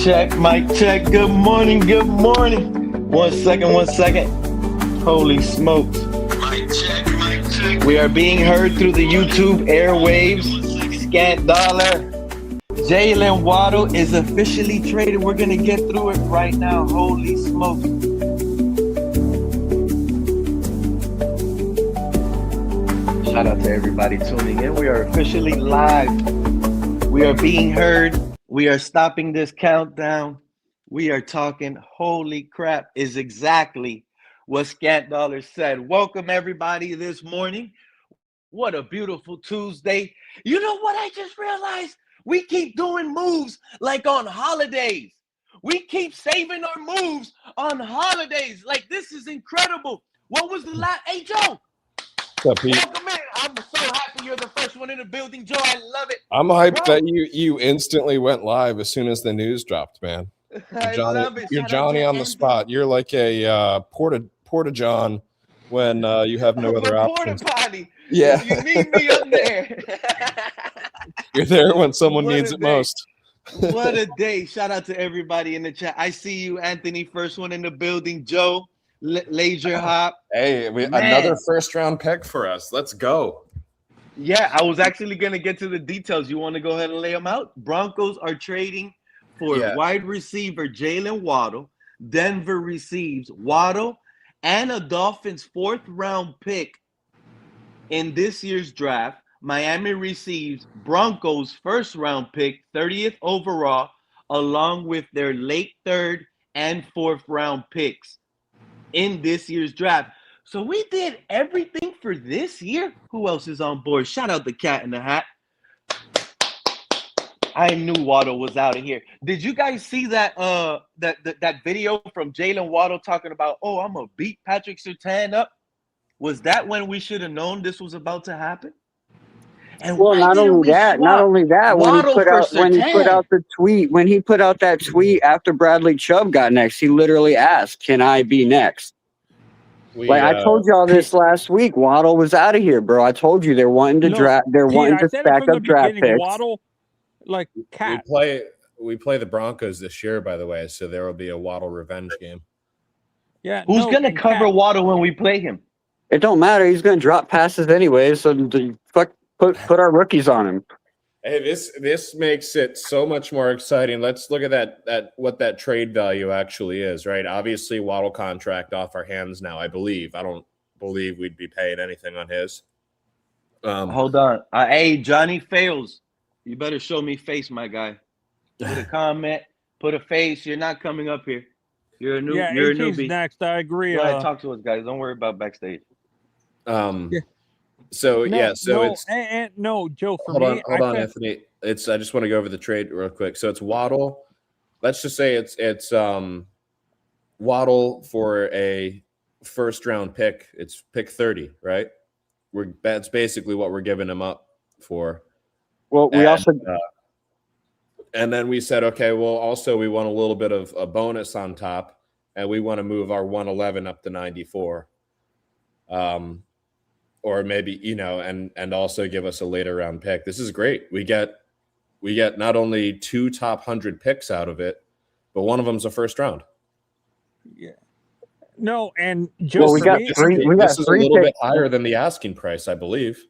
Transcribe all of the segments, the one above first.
check, mic check. Good morning, good morning. 1 second, 1 second. Holy smokes. Mic check, mic check. We are being heard through the YouTube airwaves. Scant dollar. Jaylen Waddle is officially traded. We're going to get through it right now. Holy smokes. Shout out to everybody tuning in. We are officially live. We are being heard. We are stopping this countdown. We are talking. Holy crap is exactly what Scant Dollar said. Welcome everybody this morning. What a beautiful Tuesday. You know what I just realized? We keep doing moves like on holidays. We keep saving our moves on holidays. Like, this is incredible. What was the last? Hey, Joe. What's up, Pete? Welcome in. I'm so happy you're the first one in the building, Joe. I love it. I'm hyped that you instantly went live as soon as the news dropped, man. I love it. You're Johnny on the spot. You're like a porta John when you have no other options. Porta potty. Yeah, You need me up there. You're there when someone needs it most. What a day. Shout out to everybody in the chat. I see you, Anthony, first one in the building. Joe, Laser Hop. Hey, another first-round pick for us. Let's go. Yeah, I was actually going to get to the details. You want to go ahead and lay them out? Broncos are trading for wide receiver Jaylen Waddle. Denver receives Waddle and a Dolphins fourth-round pick in this year's draft. Miami receives Broncos first-round pick, 30th overall, along with their late third and fourth-round picks in this year's draft. So we did everything for this year. Who else is on board? Shout out the Cat in the Hat. I knew Waddle was out of here. Did you guys see that that video from Jaylen Waddle talking about, oh, I'm going to beat Patrick Surtain up? Was that when we should have known this was about to happen? And well, not only that, when he put out that tweet after Bradley Chubb got next, he literally asked, "Can I be next?" I told y'all this last week. Waddle was out of here, bro. I told you they're wanting to draft. They're wanting to stack up draft picks. Waddle, like cat. We play the Broncos this year, by the way, so there will be a Waddle revenge game. Yeah, who's gonna cover Waddle when we play him? It don't matter. He's gonna drop passes anyway. So put our rookies on him. Hey, this makes it so much more exciting. Let's look at that what that trade value actually is, right? Obviously, Waddle contract off our hands now, I believe. I don't believe we'd be paying anything on his. Hold on. Hey, Johnny Fails. You better show me face, my guy. Put a comment, put a face. You're not coming up here. You're a newbie. Next, I agree. Go ahead, talk to us, guys. Don't worry about backstage. So Joe. For hold me, on, Anthony. I just want to go over the trade real quick. So it's Waddle. Let's just say it's Waddle for a first round pick. It's pick 30, right? That's basically what we're giving him up for. Well, and then we said, okay, well, also we want a little bit of a bonus on top, and we want to move our 111 up to 94. Or maybe, and also give us a later round pick. This is great. We get not only 2 top 100 picks out of it, but one of them's a first round. Yeah. No, and just this is a little bit higher than the asking price, I believe.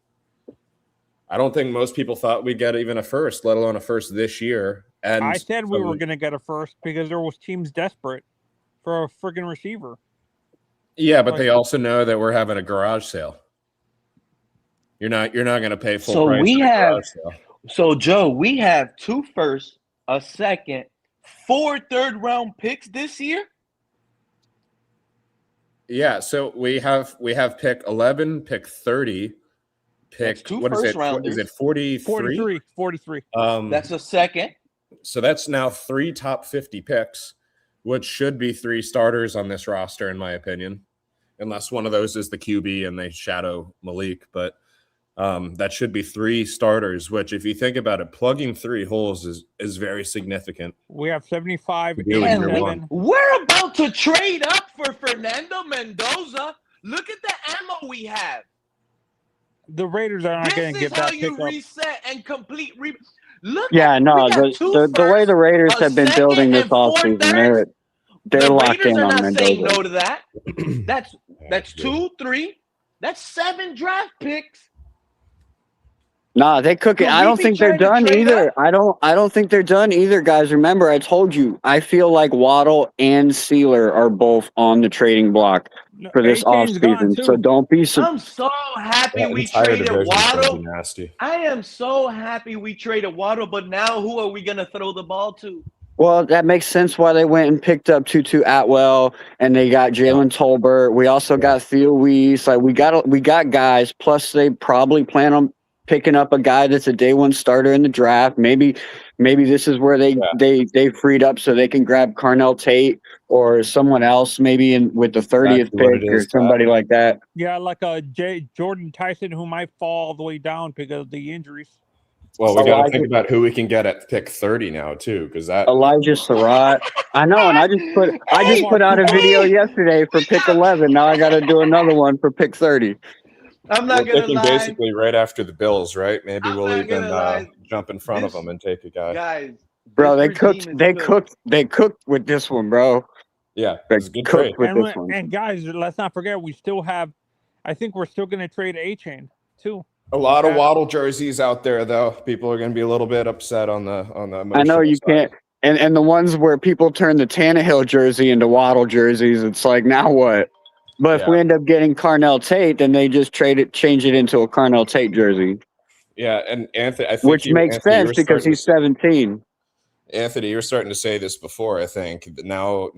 I don't think most people thought we'd get even a first, let alone a first this year. And I said we were going to get a first because there was teams desperate for a freaking receiver. Yeah, but they also know that we're having a garage sale. You're not going to pay full price. So Joe, we have 2 firsts, a second, 4 third-round picks this year. Yeah, so we have pick 11, pick 30, pick what is it? Is it 43? 43. That's a second. So that's now 3 top 50 picks, which should be 3 starters on this roster, in my opinion, unless one of those is the QB and they shadow Malik, but. That should be 3 starters, which if you think about it, plugging 3 holes is very significant. We have 75. We're about to trade up for Fernando Mendoza. Look at the ammo we have. The Raiders are not going to get that pick up. This is how you reset and complete. Look Yeah, at, no, we got two the way the firsts, Raiders a have been second, building this and four offseason, thirds. they're The locked Raiders in are on not saying Mendoza. no to that. That's Yeah, 2, 3. That's 7 draft picks. Nah, they cook it. Could I we don't be think they're trying to done trade either. up? I don't think they're done either, guys. Remember, I told you, I feel like Waddle and Sealer are both on the trading block No, for this Achane's gone offseason. So too. don't be I'm so happy that we entire traded division is going to be Waddle. nasty. I am so happy we traded Waddle, but now who are we going to throw the ball to? Well, that makes sense why they went and picked up Tutu Atwell and they got Jalen Tolbert. We also got Theo Weiss. Like we got guys. Plus, they probably plan on picking up a guy that's a day one starter in the draft. Maybe this is where they freed up so they can grab Carnell Tate or someone else, maybe with the 30th pick or somebody like that. Yeah, like Jordan Tyson, who might fall all the way down because of the injuries. Well, we got to think about who we can get at pick 30 now too, because that Elijah Surratt. I know, and I just put out a video yesterday for pick 11. Now I got to do another one for pick 30. I'm not going to lie. Basically, right after the Bills, right? Maybe we'll even jump in front of them and take a guy. Guys, bro, they cooked with this one, bro. Yeah, they it's a good cooked trade. with this one. And guys, let's not forget, we still have. I think we're still going to trade Achane too. A lot of Waddle jerseys out there, though. People are going to be a little bit upset on the. I know you can't, and the ones where people turn the Tannehill jersey into Waddle jerseys. It's like, now what? But if we end up getting Carnell Tate, then they just change it into a Carnell Tate jersey. Yeah, and Anthony, I think which makes sense because he's 17. Anthony, you were starting to say this before. I think now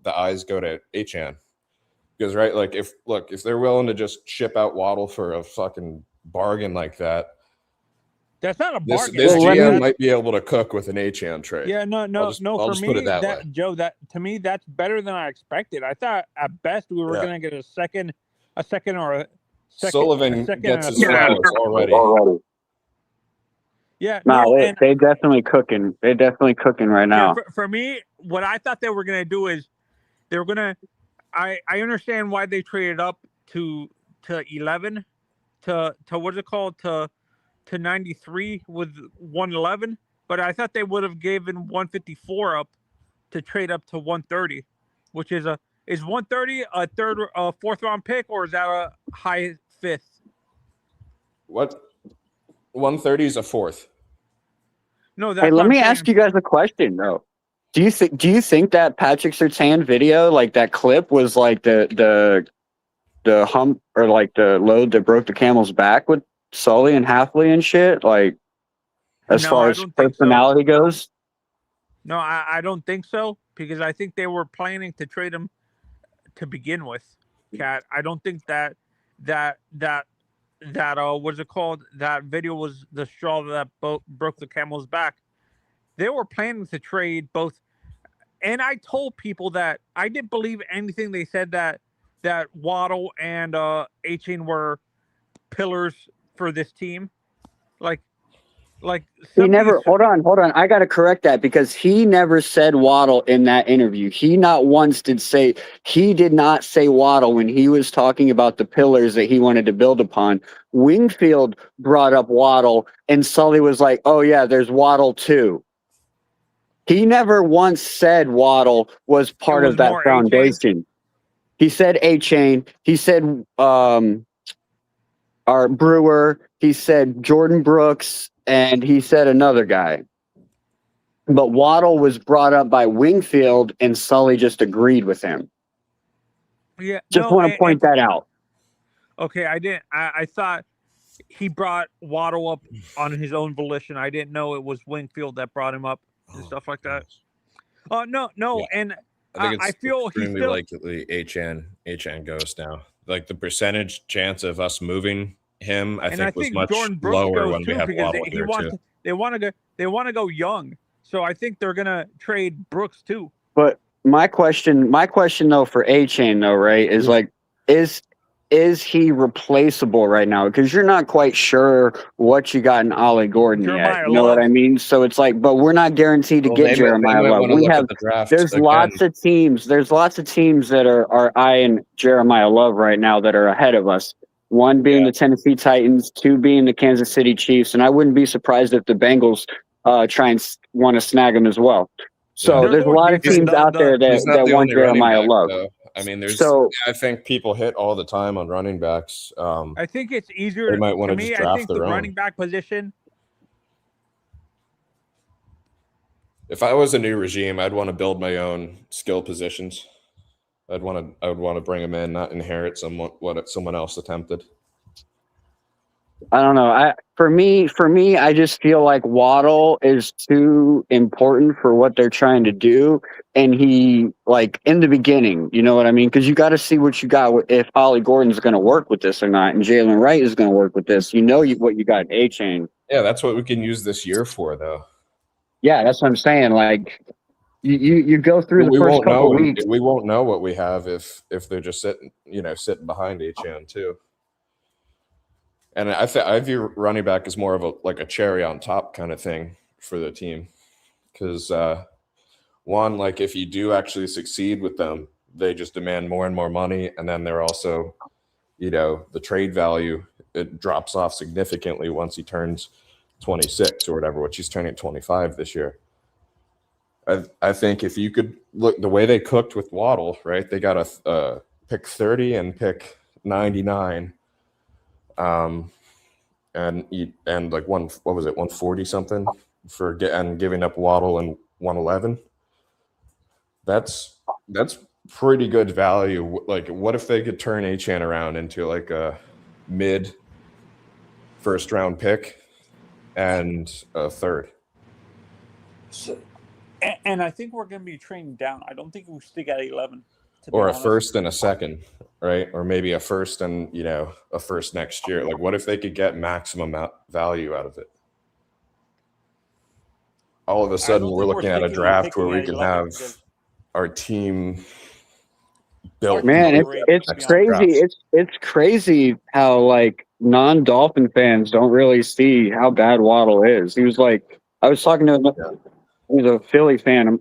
the eyes go to Achane because like if they're willing to just ship out Waddle for a fucking bargain like that, that's not a bargain. This GM might be able to cook with an Achane trade. Yeah, no. I'll just put it that way. Joe, that to me, that's better than I expected. I thought at best we were going to get a second or a second. Sullivan gets his flowers already. Yeah, they definitely cooking. They're definitely cooking right now. Yeah, for me, what I thought they were going to do is they were going to. I understand why they traded up to 11 to what's it called to 93 with 111, but I thought they would have given 154 up to trade up to 130, which is 130 a fourth round pick, or is that a high fifth? What? 130 is a fourth. No, that's hey, let me ask you guys a question though. Do you think that Patrick Surtain video, like that clip, was like the hump or like the load that broke the camel's back with Sully and Halfley and shit? Like, as far as personality goes? No, I don't think so, because I think they were planning to trade him to begin with. Cat, I don't think that what's it called? That video was the straw that broke the camel's back. They were planning to trade both, and I told people that I didn't believe anything they said that Waddle and Achane were pillars for this team. Like he never. Hold on. I got to correct that because he never said Waddle in that interview. He not once did say. He did not say Waddle when he was talking about the pillars that he wanted to build upon. Wingfield brought up Waddle, and Sully was like, "Oh yeah, there's Waddle too." He never once said Waddle was part of that foundation. Achane. He said Achane. He said our Brewer. He said Jordan Brooks. And he said another guy. But Waddle was brought up by Wingfield, and Sully just agreed with him. Yeah, just want to point that out. Okay, I didn't. I thought he brought Waddle up on his own volition. I didn't know it was Wingfield that brought him up and stuff like that. No, yeah. And I think it's I feel extremely likely Achane goes now. Like the percentage chance of us moving him, I think was much lower when we had Waddle here too. They want to go young, so I think they're gonna trade Brooks too. But my question though for Achane though, right, is like, is he replaceable right now? Because you're not quite sure what you got in Ollie Gordon yet. You know what I mean? So it's like, but we're not guaranteed to get Jeremiah Love. We have there's lots of teams that are eyeing Jeremiah Love right now that are ahead of us. One being the Tennessee Titans, two being the Kansas City Chiefs, and I wouldn't be surprised if the Bengals try and want to snag him as well. So there's a lot of teams out there that want Jeremiah Love. Though. I mean, I think people hit all the time on running backs. I think it's easier. They might want to just draft I think the running back position. If I was a new regime, I'd want to build my own skill positions. I would want to bring them in, not inherit what someone else attempted. I don't know. For me, I just feel like Waddle is too important for what they're trying to do. And he, like, in the beginning, you know what I mean? Because you got to see what you got if Ollie Gordon's going to work with this or not, and Jalen Wright is going to work with this. You know what you got in Achane. Yeah, that's what we can use this year for, though. Yeah, that's what I'm saying. Like, you go through the first couple weeks. We won't know what we have if they're just sitting behind Achane too. And I view running back as more of a cherry on top kind of thing for the team, because one, like, if you do actually succeed with them, they just demand more and more money, and then they're also, the trade value, it drops off significantly once he turns 26 or whatever, which he's turning 25 this year. I think if you could look the way they cooked with Waddle, right? They got a pick 30 and pick 99. And like 140 something for giving up Waddle and 111. That's pretty good value. Like, what if they could turn Achane around into like a mid first round pick and a third? And I think we're going to be trading down. I don't think we stick at 11. Or a first and a second, right? Or maybe a first and, a first next year. Like, what if they could get maximum value out of it? All of a sudden, we're looking at a draft where we can have our team built. Man, it's crazy. It's crazy how, like, non-Dolphin fans don't really see how bad Waddle is. He was like, I was talking to him. He's a Philly fan,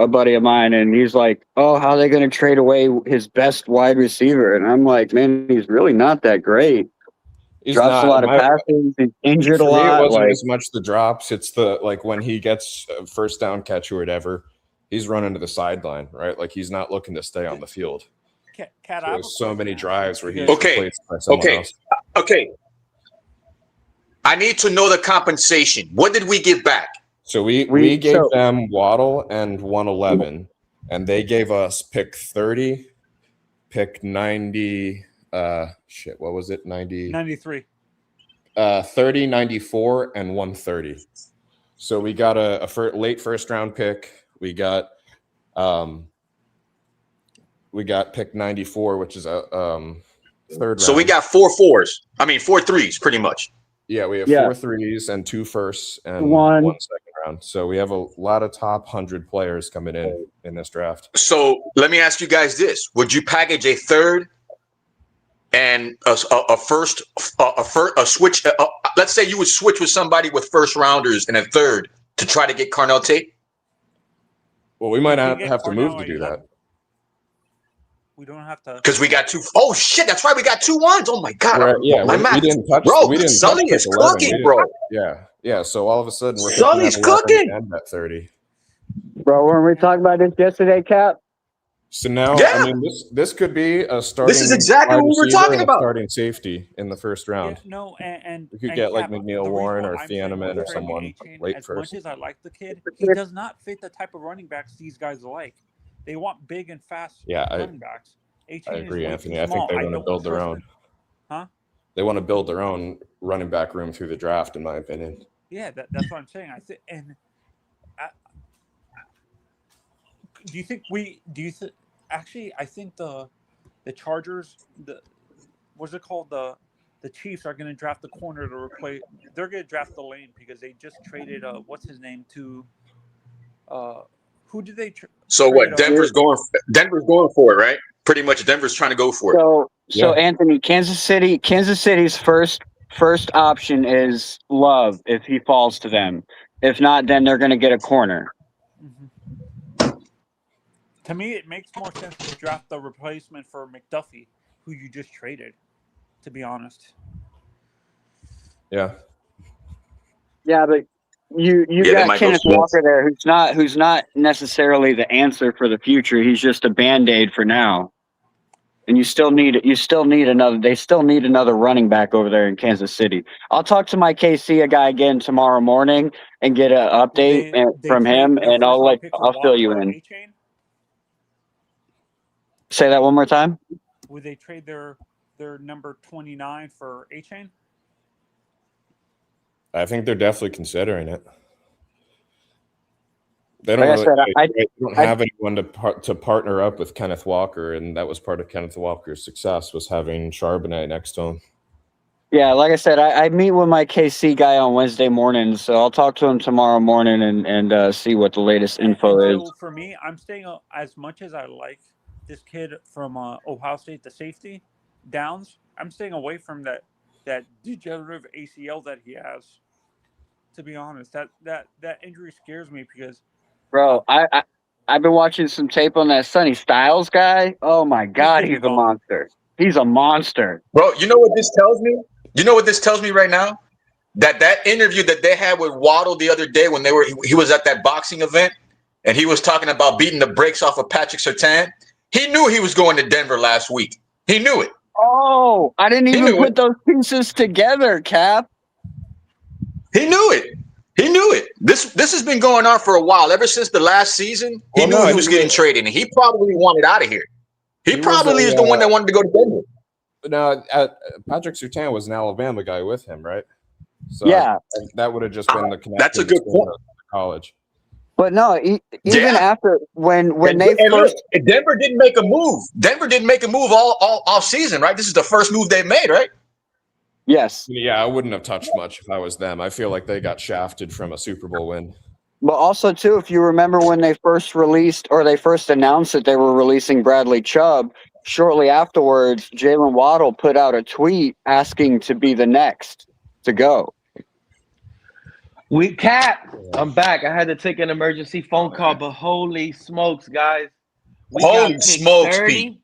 a buddy of mine, and he's like, oh, how are they going to trade away his best wide receiver? And I'm like, man, he's really not that great. He drops a lot of passes. He's injured a lot. It wasn't as much the drops. It's when he gets a first down catch or whatever, he's running to the sideline, right? Like, he's not looking to stay on the field. There's so many drives where he's replaced by someone else. Okay. I need to know the compensation. What did we give back? So we gave them Waddle and 111, and they gave us pick 30, pick 90. What was it? 93. 30, 94, and 130. So we got a late first round pick. We got pick 94, which is a third round. So we got 4 threes, pretty much. Yeah, we have 4 threes and 2 firsts and one second round. So we have a lot of top 100 players coming in this draft. So let me ask you guys this: would you package a third and a first, a switch? Let's say you would switch with somebody with first rounders and a third to try to get Carnell Tate. Well, we might have to move to do that. We don't have to, because we got 2. Oh shit, that's right. We got 2 ones. Oh my god. Right, yeah, we didn't touch. Bro, Sully is cooking, bro. Yeah. So all of a sudden, we're Sully's cooking. And at 30. Bro, weren't we talking about this yesterday, Cap? So now, I mean, this could be a starting. This is exactly what we're talking about. Starting safety in the first round. Yeah, no, and we could get like McNeil Warren or Thieneman or someone late first. As much as I like the kid, he does not fit the type of running backs these guys like. They want big and fast running backs. I agree, Anthony. I think they want to build their own. Huh? They want to build their own running back room through the draft, in my opinion. Yeah, that's what I'm saying. I think, and do you think actually, I think the Chargers, what's it called? The Chiefs are going to draft the corner to replace. They're going to draft the lane because they just traded what's his name to. Who did they? So what? Denver's going for it, right? Pretty much, Denver's trying to go for it. So Anthony, Kansas City's first option is Love if he falls to them. If not, then they're going to get a corner. Mm-hmm. To me, it makes more sense to draft the replacement for McDuffie, who you just traded. To be honest. Yeah. Yeah, but You got Kenneth Walker there, who's not necessarily the answer for the future. He's just a Band-Aid for now. And they still need another running back over there in Kansas City. I'll talk to my KC guy again tomorrow morning and get an update from him, and I'll fill you in. Achane? Say that one more time. Would they trade their number 29 for Achane? I think they're definitely considering it. They don't, they don't have anyone to partner up with Kenneth Walker, and that was part of Kenneth Walker's success, was having Charbonnet next to him. Yeah, like I said, I meet with my KC guy on Wednesday morning, so I'll talk to him tomorrow morning and see what the latest info is. So for me, I'm staying as much as I like this kid from Ohio State, the safety, Downs. I'm staying away from that degenerative ACL that he has. To be honest, that injury scares me because. Bro, I've been watching some tape on that Sonny Styles guy. Oh my God, he's a monster. He's a monster. Bro, you know what this tells me? You know what this tells me right now? That interview that they had with Waddle the other day when he was at that boxing event and he was talking about beating the brakes off of Patrick Surtain. He knew he was going to Denver last week. He knew it. Oh, I didn't even put those pieces together, Cap. He knew it. He knew it. This has been going on for a while. Ever since the last season, he knew he was getting traded, and he probably wanted out of here. He probably is the one that wanted to go to Denver. No, Patrick Surtain was an Alabama guy with him, right? So yeah, that would have just been the connection. That's a good point. College. But no, even after when they first Denver didn't make a move. Denver didn't make a move all season, right? This is the first move they made, right? Yes. Yeah, I wouldn't have touched much if I was them. I feel like they got shafted from a Super Bowl win. But also, too, if you remember when they first announced that they were releasing Bradley Chubb, shortly afterwards, Jaylen Waddle put out a tweet asking to be the next to go. I'm back. I had to take an emergency phone call, but holy smokes, guys. Holy smokes, Pete.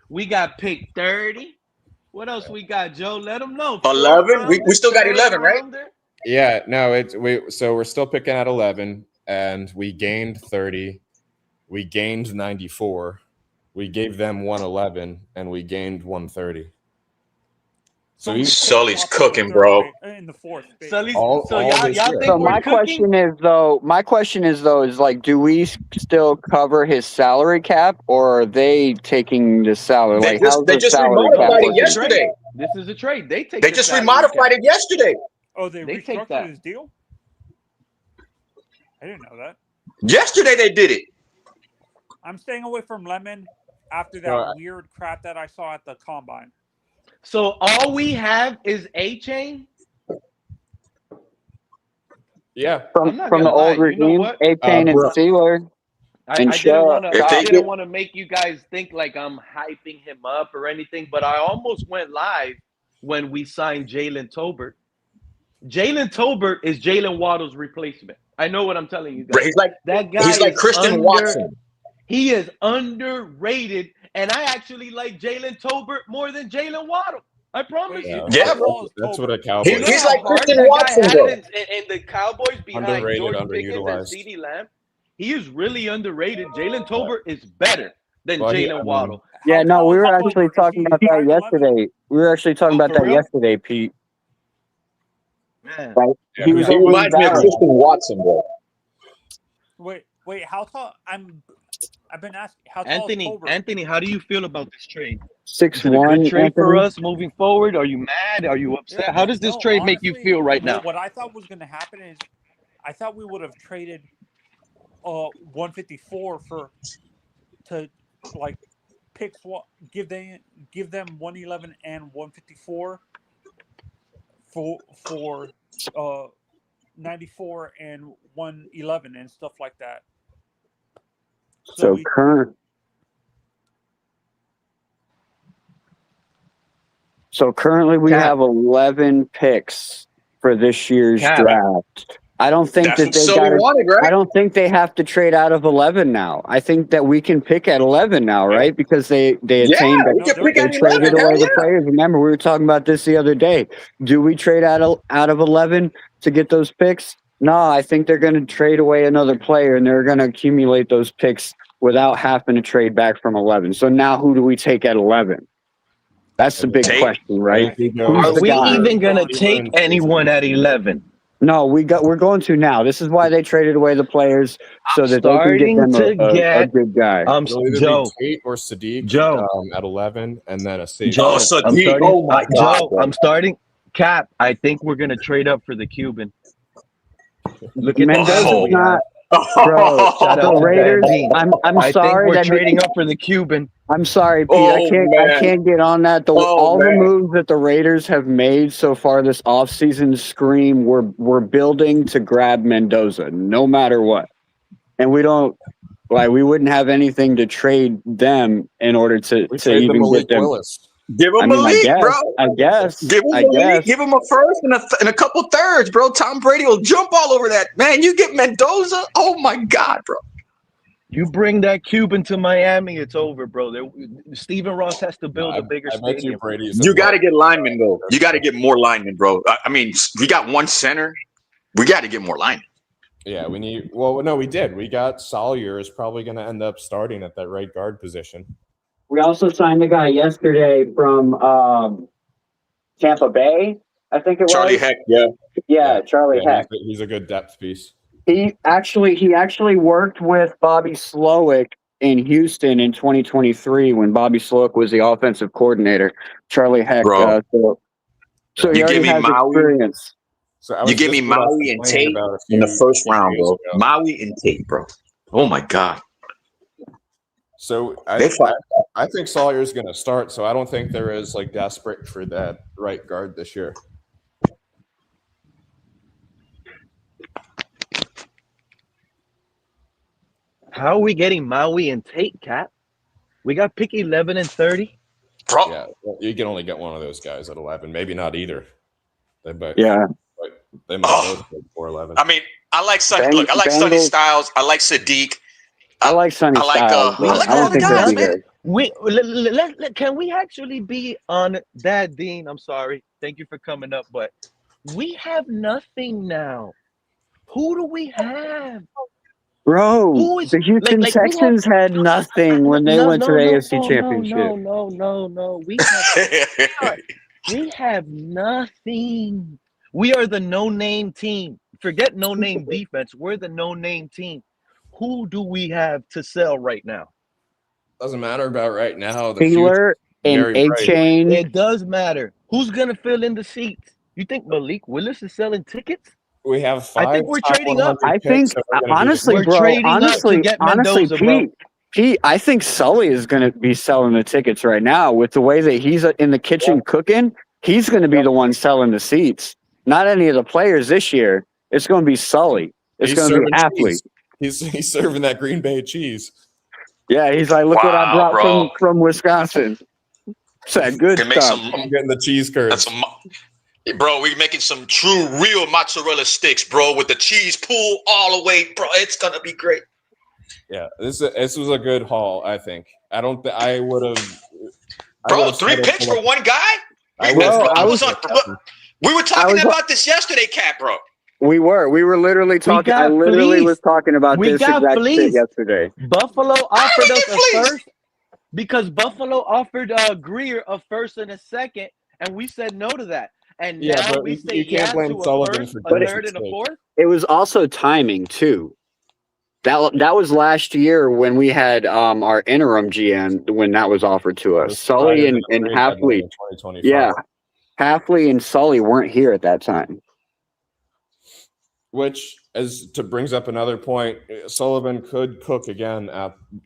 We got pick 30. What else we got, Joe? Let them know. 11. We still got 11, right? Yeah, no, so we're still picking at 11, and we gained 30. We gained 94. We gave them 111, and we gained 130. So Sully's cooking, bro. In the fourth. Y'all think so my question is like, do we still cover his salary cap, or are they taking the salary? They just remodified it yesterday. This is a trade. They just remodified it yesterday. Oh, they restructured his deal? I didn't know that. Yesterday they did it. I'm staying away from Lemon after that weird crap that I saw at the Combine. So all we have is Achane? Yeah. From the old regime, Achane and Steeler. I didn't want to make you guys think like I'm hyping him up or anything, but I almost went live when we signed Jalen Tolbert. Jalen Tolbert is Jaylen Waddle's replacement. I know what I'm telling you guys. He's like Christian Watson. He is underrated, and I actually like Jalen Tolbert more than Jaylen Waddle. I promise you. Yeah, that's what a Cowboy. He's like Christian Watson, though. And the Cowboys behind underrated, George Pickens and CeeDee Lamb. He is really underrated. Jalen Tolbert is better than Jaylen Waddle. Yeah, no, we were actually talking about that yesterday. Pete. Man. Right? Yeah, he reminds me of Christian Watson, bro. Wait, how tall? I've been asking. How tall is Tolbert? Anthony, how do you feel about this trade? 6'1" trade for us moving forward. Are you mad? Are you upset? How does this trade make you feel right now? What I thought was going to happen is, I thought we would have traded 154 to like picks. Give them 111 and 154 for 94 and 111 and stuff like that. So currently we have 11 picks for this year's draft. I don't think I don't think they have to trade out of 11 now. I think that we can pick at 11 now, right? Because they traded away the players. Remember, we were talking about this the other day. Do we trade out of 11 to get those picks? No, I think they're going to trade away another player, and they're going to accumulate those picks without having to trade back from 11. So now who do we take at 11? That's the big question, right? Are we even going to take anyone at 11? No, we're going to now. This is why they traded away the players so that they can get them a good guy. Joe Tate or Sadiq at 11, and then a safety. Joe, Sadiq. Oh my God, Joe, I'm starting. Cap, I think we're going to trade up for the Cuban. Look at Mendoza's not. Bro, the Raiders. I'm sorry we're trading up for the Cuban. I'm sorry, Pete. I can't get on that. All the moves that the Raiders have made so far this offseason scream we're building to grab Mendoza, no matter what. And we wouldn't have anything to trade them in order to even get them. Willis. Give him Malik, bro. I guess. Give him Malik. Give him a first and a couple thirds, bro. Tom Brady will jump all over that. Man, you get Mendoza. Oh, my God, bro. You bring that Cuban to Miami, it's over, bro. Stephen Ross has to build a bigger stadium. You got to get linemen, though. You got to get more linemen, bro. I mean, we got one center. We got to get more linemen. Yeah, we need – well, no, we did. We got Salyer is probably going to end up starting at that right guard position. We also signed a guy yesterday from Tampa Bay, I think it was. Charlie Heck, yeah. Yeah, Charlie Heck. He's a good depth piece. He actually worked with Bobby Slowick in Houston in 2023 when Bobby Slowick was the offensive coordinator. Charlie Heck. So he already has experience. So you give me Maui and Tate in the first round, bro. Maui and Tate, bro. Oh, my God. So I think Sawyer's going to start, so I don't think there is desperate for that right guard this year. How are we getting Maui and Tate, Cap? We got pick 11 and 30. Bro. Yeah, you can only get one of those guys at 11, maybe not either. They might both go for 11. I mean, I like Sonny. Look, I like Sonny Styles. I like Sadiq. I like Sonny Styles. I like all the guys, man. Can we actually be on that, Dean? I'm sorry. Thank you for coming up, but we have nothing now. Who do we have? Bro, the Houston Texans had nothing when they went to the AFC Championship. No. We have nothing. We are the no-name team. Forget no-name defense. We're the no-name team. Who do we have to sell right now? Doesn't matter about right now. Taylor and Achane. It does matter. Who's going to fill in the seats? You think Malik Willis is selling tickets? We have 5. I think we're trading up. I think, honestly, Pete, I think Sully is going to be selling the tickets right now. With the way that he's in the kitchen cooking, he's going to be the one selling the seats. Not any of the players this year. It's going to be Sully. It's going to be Apley. He's serving that Green Bay cheese. Yeah, he's like, look what I brought from Wisconsin. It's that good stuff. I'm getting the cheese curds. Bro, we're making some true, real mozzarella sticks, bro, with the cheese pool all the way, bro. It's going to be great. Yeah, this was a good haul, I think. I would have. Bro, 3 picks for one guy? We were talking about this yesterday, Cap, bro. We were literally talking. I literally was talking about this exact shit yesterday. Buffalo offered us a first because Buffalo offered Greer a first and a second, and we said no to that. And now we say yes to a first, a third, and a fourth. It was also timing too. That was last year when we had our interim GM when that was offered to us. Sully and Halfley. Yeah, Halfley and Sully weren't here at that time. Which brings up another point. Sullivan could cook again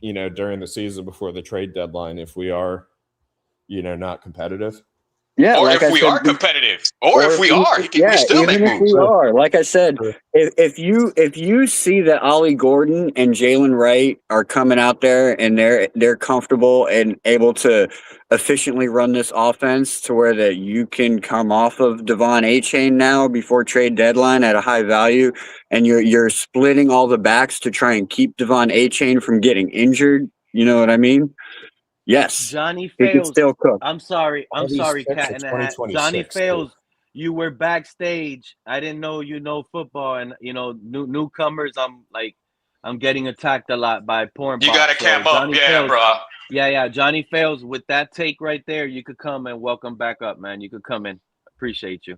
during the season before the trade deadline if we are, not competitive. Yeah, or if we are competitive, or if we are, we still make moves. If we are, like I said, if you see that Ollie Gordon and Jaylen Wright are coming out there and they're comfortable and able to efficiently run this offense to where that you can come off of Devon Achane now before trade deadline at a high value, and you're splitting all the backs to try and keep Devon Achane from getting injured. You know what I mean? Yes, Johnny Fails. Still cook. I'm sorry, Cat and a Hat. Johnny Fails. you were backstage. I didn't know you know football, and newcomers. I'm getting attacked a lot by porn. You got to cam up, Fails, bro. Yeah. Johnny Fails, with that take right there, you could come and welcome back up, man. You could come in. Appreciate you.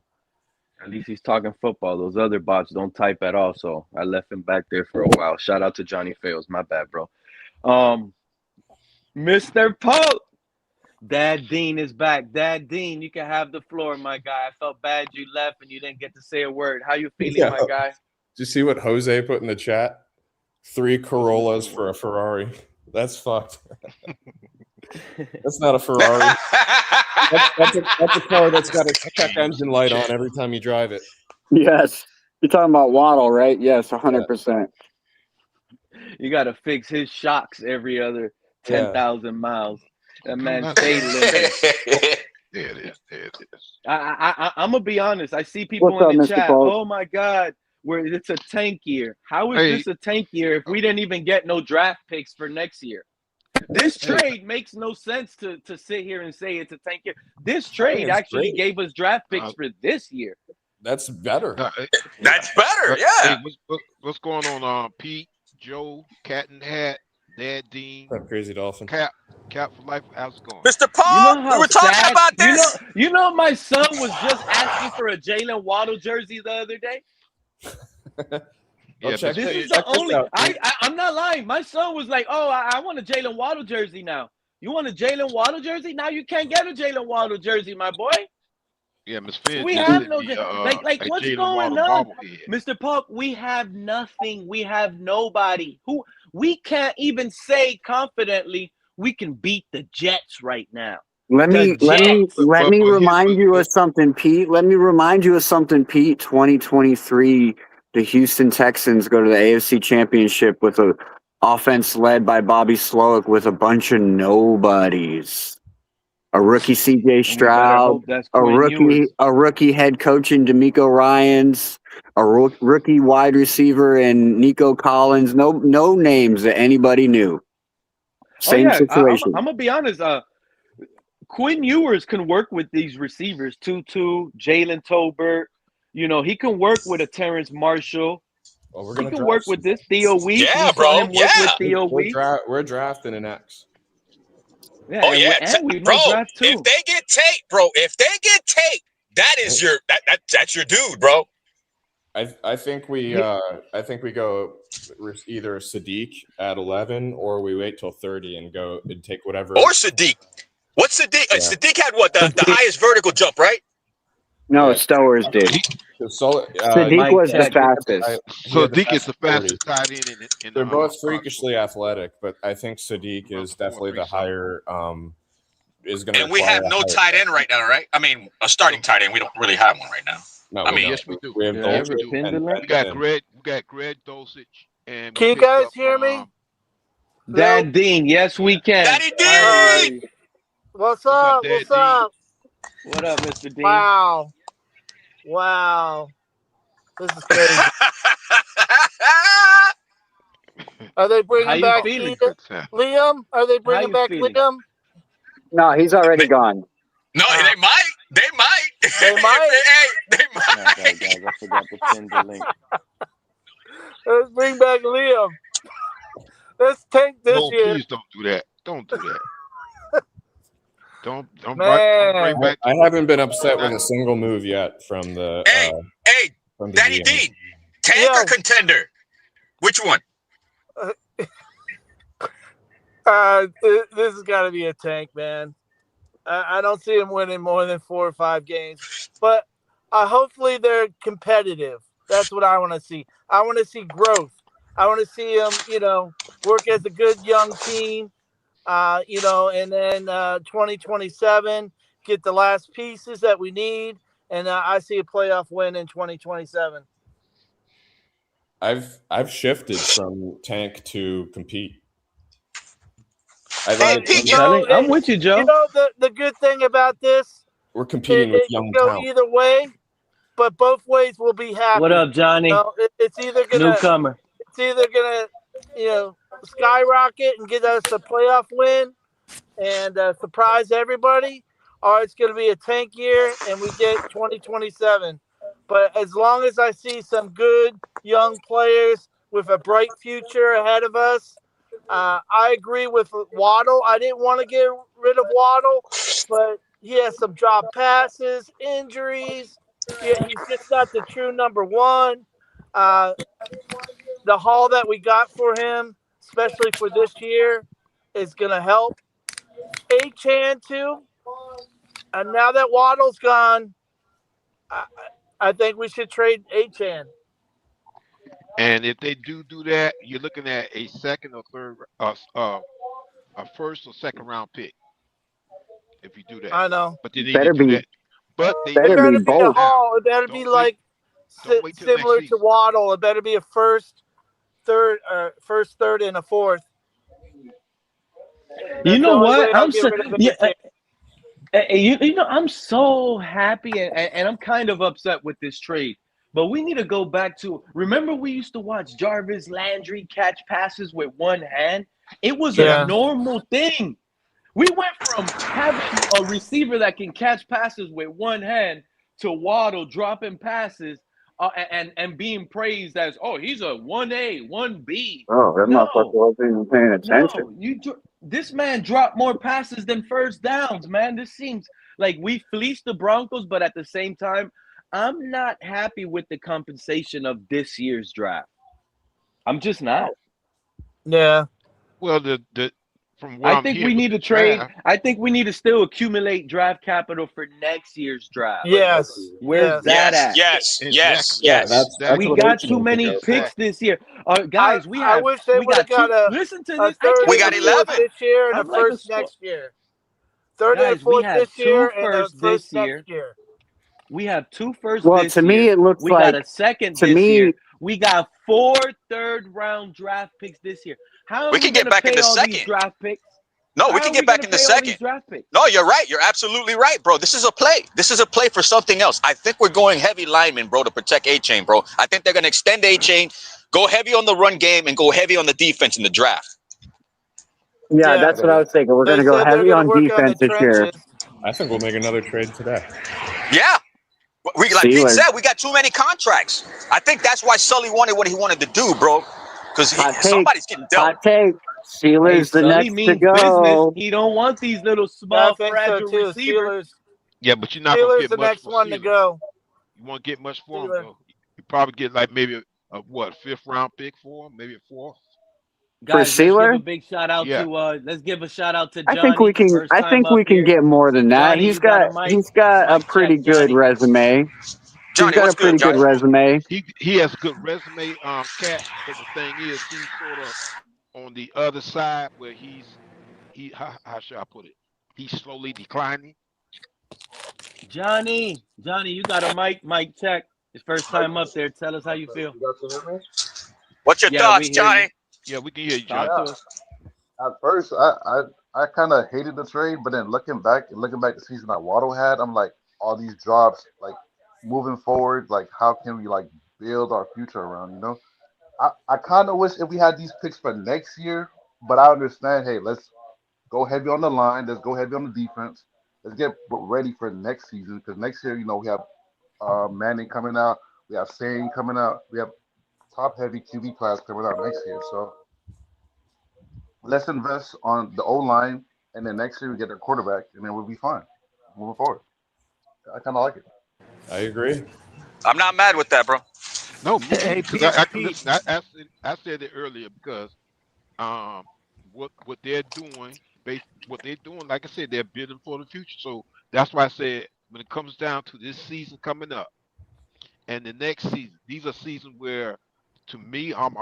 At least he's talking football. Those other bots don't type at all, so I left him back there for a while. Shout out to Johnny Fails. My bad, bro. Mr. Pope. Dad Dean is back. Dad Dean, you can have the floor, my guy. I felt bad you left and you didn't get to say a word. How you feeling, my guy? Did you see what Jose put in the chat? 3 Corollas for a Ferrari. That's fucked. That's not a Ferrari. That's a car that's got a check engine light on every time you drive it. Yes. You're talking about Waddle, right? Yes, 100%. You got to fix his shocks every other 10,000 miles. That man stayed living. There it is. I'm going to be honest. I see people in the chat. Oh, my God. It's a tank year. How is this a tank year if we didn't even get no draft picks for next year? This trade makes no sense to sit here and say it's a tank year. This trade actually gave us draft picks for this year. That's better. That's better, yeah. Hey, what's going on, Pete, Joe, Cat and Hat, Dad Dean, Crazy Dolphin, Cap for life? How's it going, Mr. Paul? We were talking about this. You know, my son was just asking for a Jaylen Waddle jersey the other day. Yeah, this is the only. I'm not lying. My son was like, "Oh, I want a Jaylen Waddle jersey now. You want a Jaylen Waddle jersey? Now you can't get a Jaylen Waddle jersey, my boy." Yeah, Miss Finn. We have no what's going on, Mr. Puck? We have nothing. We have nobody. We can't even say confidently we can beat the Jets right now. Let me remind you of something, Pete. 2023, the Houston Texans go to the AFC Championship with an offense led by Bobby Slowick with a bunch of nobodies. A rookie C.J. Stroud, a rookie head coach in D'Amico Ryans, a rookie wide receiver in Nico Collins. No names that anybody knew. Same situation. I'm gonna be honest. Quinn Ewers can work with these receivers, Tutu, Jalen Tolbert. You know, he can work with a Terrence Marshall. Well, he can work with this Theo Week. Yeah, bro. Yeah. We're drafting an X. Yeah, oh yeah, bro. Draft too. If they get Tate, that is that's your dude, bro. I think we go either Sadiq at 11 or we wait till 30 and go and take whatever. Or Sadiq. What's Sadiq? Yeah. Sadiq had what the highest vertical jump, right? No, Stowers did. Sadiq was the fastest. Sadiq is the fastest tight end in They're both freakishly athletic, but I think Sadiq is definitely the higher. Is going to. And we have no tight end right now, right? I mean, a starting tight end. We don't really have one right now. No, I mean, yes, we do. We have we got Greg Dulcich. And can you guys hear me? Dad Dean, yes, we can. Daddy Dean. What's up? What's up? What up, Mr. Dean? Wow. This is crazy. Are they bringing back Liam? Are they bringing back Liam? No, he's already gone. No, they might. They might. They might. They might. Guys, I forgot to send the link. Let's bring back Liam. Let's take this year. Please don't do that. Don't do that. Don't bring back. I haven't been upset with a single move yet from the. From the Daddy D, tank or contender? Which one? This has got to be a tank, man. I don't see him winning more than 4 or 5 games, but hopefully they're competitive. That's what I want to see. I want to see growth. I want to see them, work as a good young team, and then 2027 get the last pieces that we need, and I see a playoff win in 2027. I've shifted from tank to compete. I'm with you, Joe. The good thing about this, we're competing with young talent. Either way, but both ways will be happy. What up, Johnny? It's either gonna newcomer. It's either gonna skyrocket and get us a playoff win and surprise everybody, or it's going to be a tank year and we get 2027. But as long as I see some good young players with a bright future ahead of us, I agree with Waddle. I didn't want to get rid of Waddle, but he has some drop passes, injuries. He's just not the true number one. The haul that we got for him, especially for this year, is going to help. Achane too. And now that Waddle's gone, I think we should trade Achane. And if they do that, you're looking at a second or third, a first or second round pick. If you do that, I know. But they need Better to do be. that. But they Better It better be be a both. haul. It better be Don't like wait till next similar to season. Waddle. It better be a first, third, and a fourth. You That's the know only way what? I'll get rid of Achane. You know, I'm so happy and I'm kind of upset with this trade. But we need to go back to, remember we used to watch Jarvis Landry catch passes with one hand? It was a normal thing. We went from having a receiver that can catch passes with one hand to Waddle dropping passes and being praised as, oh, he's a 1A, 1B. Oh, that motherfucker wasn't even paying attention. No, this man dropped more passes than first downs, man. This seems like we fleeced the Broncos, but at the same time, I'm not happy with the compensation of this year's draft. I'm just not. Yeah. Well, from what I think we need to trade. I think we need to still accumulate draft capital for next year's draft. Yes. Where's that at? Yes. We got too many picks this year. Guys, I wish they would have got listen to a this. third We got and a fourth 11 this year and I'm a like first next year. Third and a Guys, we fourth have this two year and a firsts first this year. next year. We have 2 firsts Well, this to year. me, it looks we like got a second to this me, year. We got 4 third-round draft picks this year. How are We we can get gonna back in pay the all second. these draft picks? No, we How can are get back gonna in the pay all these second. draft picks? No, you're right. You're absolutely right, bro. This is a play. This is a play for something else. I think we're going heavy lineman, bro, to protect Achane, bro. I think they're going to extend Achane, go heavy on the run game, and go heavy on the defense in the draft. Yeah, that's what I was thinking. We're going to go heavy on defense this year. I think we'll make another trade today. Yeah. Like Pete said, we got too many contracts. I think that's why Sully wanted what he wanted to do, bro. Because somebody's getting dealt. Hot take. Steelers the Sully next means to go. business. He don't want these little small, I think fragile so too. receivers. Yeah, but you're not going to Steelers get the much next for one to Steelers. go. You won't get much for him, though. You probably get like maybe a 5th round pick for him, maybe a 4th. Guys, for Sealer, let's give a big shout out to let's give a shout out to Johnny. I think we can get more than that. Johnny, he's got a pretty good resume. Johnny, he's got a pretty good resume. He has a good resume, Cat. But the thing is, he's sort of on the other side where how should I put it? He's slowly declining. Johnny, you got a mic check. His first time up there. Tell us how you feel. What's your thoughts, Johnny? Yeah, we can hear you, Johnny. At first, I kind of hated the trade, but then looking back the season that Waddle had, I'm like, all these drops, like moving forward, like how can we like build our future around, you know? I kind of wish if we had these picks for next year, but I understand, hey, let's go heavy on the line, let's go heavy on the defense, let's get ready for next season, because next year, you know, we have Manning coming out, we have Sane coming out, we have top-heavy QB class coming out next year, so let's invest on the O-line, and then next year we get a quarterback, and then we'll be fine moving forward. I kind of like it. I agree. I'm not mad with that, bro. No, Hey, listen, I said it earlier because what they're doing, like I said, they're building for the future. So that's why I said when it comes down to this season coming up and the next season, these are seasons where, to me, I'm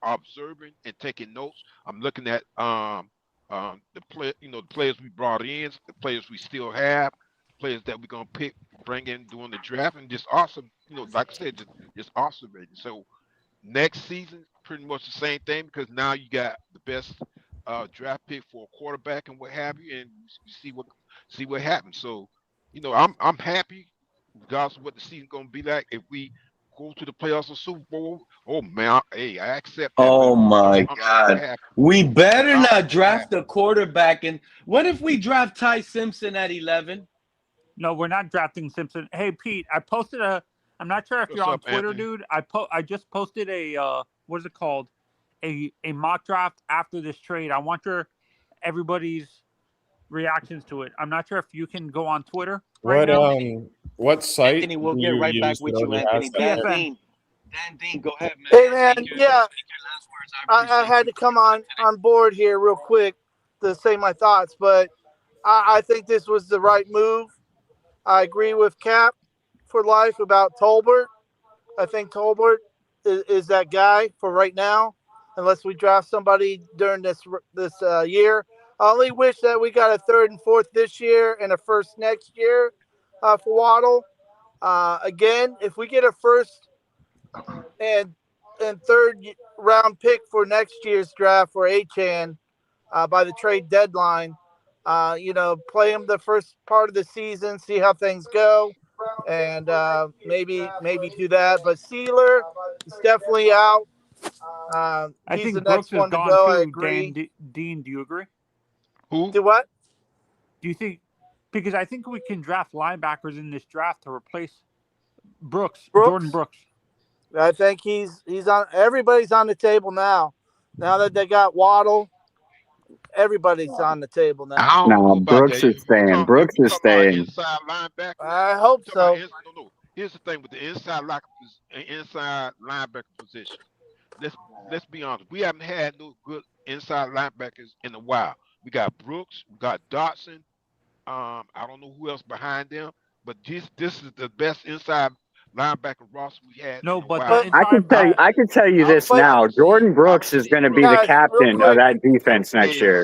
observing and taking notes. I'm looking at the players we brought in, the players we still have, players that we're gonna bring in during the draft, and just awesome. Like I said, just awesome. So next season, pretty much the same thing because now you got the best draft pick for a quarterback and what have you, and see what happens. So, I'm happy regardless of what the season's gonna be like. If we go to the playoffs or Super Bowl, oh man, I accept that. Oh my I'm God. We better not draft a quarterback. And what if we draft Ty Simpson at 11? No, we're not drafting Simpson. Hey, Pete, I posted a. I'm not sure if What's you're on up, Twitter, Anthony? dude. I just posted a what is it called? A mock draft after this trade. I want everybody's reactions to it. I'm not sure if you can go on Twitter right now. What site Anthony, we'll do get you right back use that with you, already Anthony. has that? PFN. Dan Dean, go ahead, man. Hey, man, Speak your yeah, last words. I I appreciate had you to come coming on board here real quick to say my thoughts, but I think this was the right move. I agree with Cap for life about Tolbert. I think Tolbert is that guy for right now, unless we draft somebody during this year. I only wish that we got a third and fourth this year and a first next year for Waddle. Again, if we get a first and third round pick for next year's draft for Achane by the trade deadline, play him the first part of the season, see how things go, and maybe do that. But Sealer is definitely out. I He's the think Brooks next is one to gone go. I too. agree. Dean, do you agree? Who? Do what? Do you think? Because I think we can draft linebackers in this draft to replace Brooks? Jordan Brooks. I think he's on. Everybody's on the table now. Now that they got Waddle, everybody's on the table now. I don't know No, about Brooks that. is staying. If Brooks you is talking about staying. inside linebacker, I hope so. no. Here's the thing with the inside linebacker position. Let's be honest. We haven't had no good inside linebackers in a while. We got Brooks, we got Dotson. I don't know who else behind them, but this is the best inside linebacker roster we had No, in a but while. the inside. I can tell you this now. Jordan Brooks is going to be the Guys, real captain of quick. that defense next year.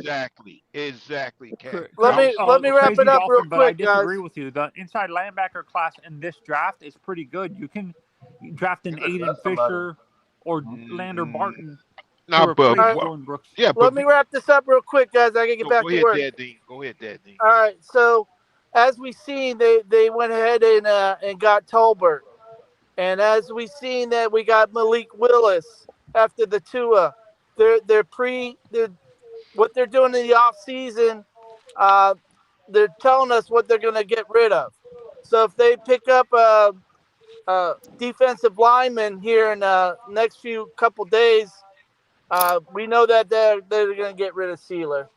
Exactly, Cat. Let me wrap Crazy it up real Dolphin, but I quick, guys. disagree with you. The inside linebacker class in this draft is pretty good. You can draft an Aiden Fisher or Lander Barton to replace Jordan Brooks. Yeah, Let me wrap this up real quick, guys. I can get back to work. Go ahead, Dad Dean. All right. So, as we seen, they went ahead and got Tolbert, and as we seen that we got Malik Willis after the Tua. They're what they're doing in the off season. They're telling us what they're going to get rid of. So if they pick up a defensive lineman here in the next few couple days, we know that they're going to get rid of Sealer.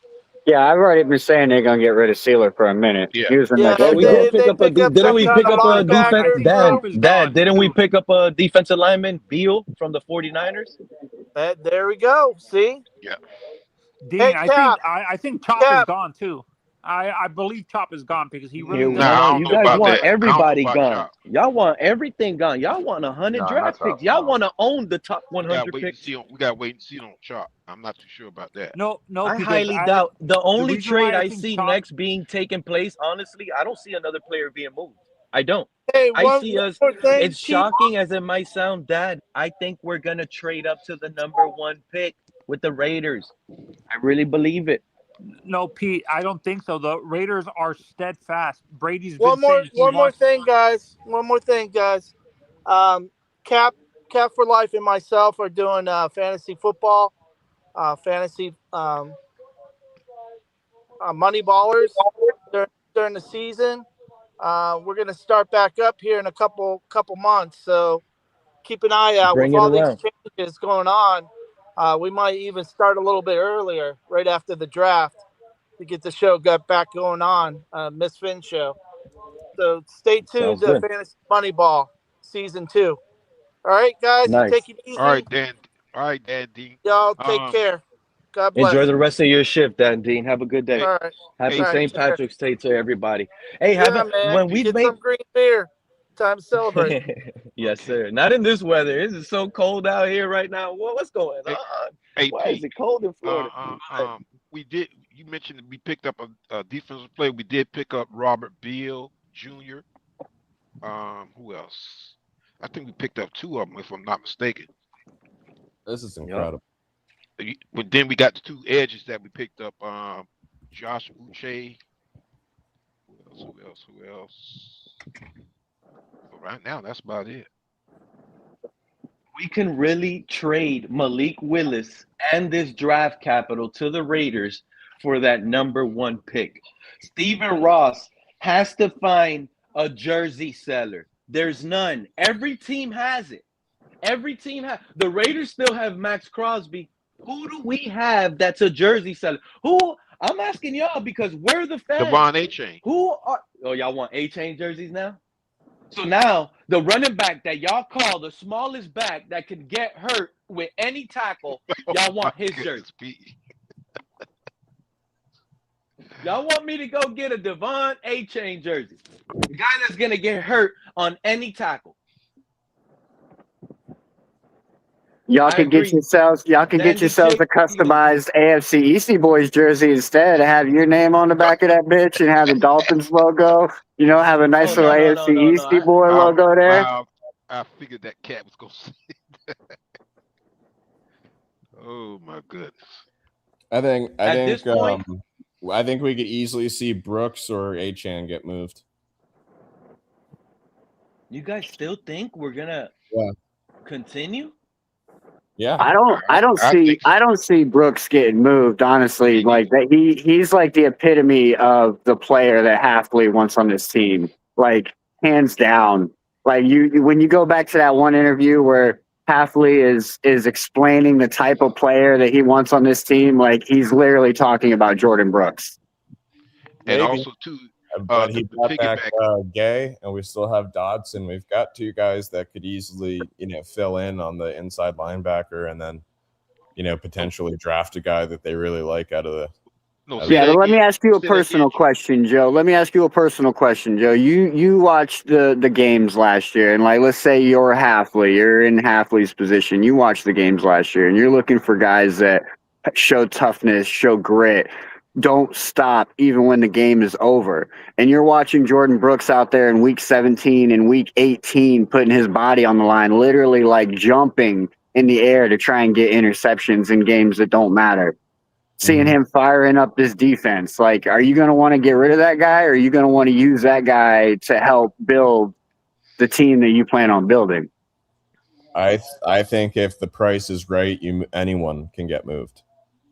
Yeah, I've already been saying they're going to get rid of Sealer for a minute. Yeah. He was the next Well, we pick. did pick up didn't we pick up a defense? Dad, didn't we pick up a defensive lineman, Beal from the 49ers? There we go. See? Yeah. Dean, Hey, I think Chop is gone too. I believe Chop is gone because he really no, you guys want everybody gone. Y'all want everything gone. Y'all want 100 draft picks. Y'all want to own the top 100 picks. We got to wait and see on Chop. I'm not too sure about that. No. I highly doubt. The only trade I see next being taken place, honestly, I don't see another player being moved. I don't. I see us. It's shocking as it might sound, Dad. I think we're going to trade up to the number 1 pick with the Raiders. I really believe it. No, Pete, I don't think so. The Raiders are steadfast. Brady's one more thing, guys. Cap for Life and myself are doing fantasy football, fantasy money ballers during the season. We're going to start back up here in a couple months, so keep an eye out. With all these changes going on. We might even start a little bit earlier, right after the draft, to get the show back going on, Miss Finn show. So stay tuned to Fantasy Moneyball Season 2. All right, guys, take it easy. All right, Dan Dean. Y'all take care. God bless. Enjoy the rest of your shift, Dan Dean. Have a good day. All right. Happy St. Patrick's Day to everybody. Hey, when we get some green beer. Time to celebrate. Yes, sir. Not in this weather. It's so cold out here right now. What's going on? Why is it cold in Florida? You mentioned we picked up a defensive player. We did pick up Robert Beal Jr. Who else? I think we picked up 2 of them, if I'm not mistaken. This is incredible. But then we got the 2 edges that we picked up. Josh Uche. Who else? But right now, that's about it. We can really trade Malik Willis and this draft capital to the Raiders for that number 1 pick. Stephen Ross has to find a jersey seller. There's none. Every team has it. Every team has. The Raiders still have Max Crosby. Who do we have that's a jersey seller? Who? I'm asking y'all because we're the fans. Devon Achane. Who are? Oh, y'all want Achane jerseys now? So now the running back that y'all call the smallest back that can get hurt with any tackle, y'all want his jersey. Y'all want me to go get a Devon Achane jersey? The guy that's gonna get hurt on any tackle. Y'all can get yourselves a customized AFC Eastie Boys jersey instead. Have your name on the back of that bitch and have the Dolphins logo. You know, have a nice little AFC Eastie Boy logo there. I figured that cat was gonna say that. Oh my goodness. I think we could easily see Brooks or Achane get moved. You guys still think we're gonna continue? Yeah, I don't see Brooks getting moved, honestly. Like that, he's like the epitome of the player that Hafley wants on this team, like hands down. Like when you go back to that one interview where Hafley is explaining the type of player that he wants on this team, like he's literally talking about Jordan Brooks. And also too, but he brought back Gay, and we still have Dodson. We've got two guys that could easily, fill in on the inside linebacker, and then, potentially draft a guy that they really like out of the. But let me ask you a personal question, Joe. You watched the games last year, and let's say you're Hafley, you're in Hafley's position. You watched the games last year, and you're looking for guys that show toughness, show grit. Don't stop even when the game is over. And you're watching Jordan Brooks out there in week 17 and week 18 putting his body on the line, literally like jumping in the air to try and get interceptions in games that don't matter. Seeing him firing up this defense, like, are you going to want to get rid of that guy, or are you going to want to use that guy to help build the team that you plan on building? I think if the price is right, anyone can get moved.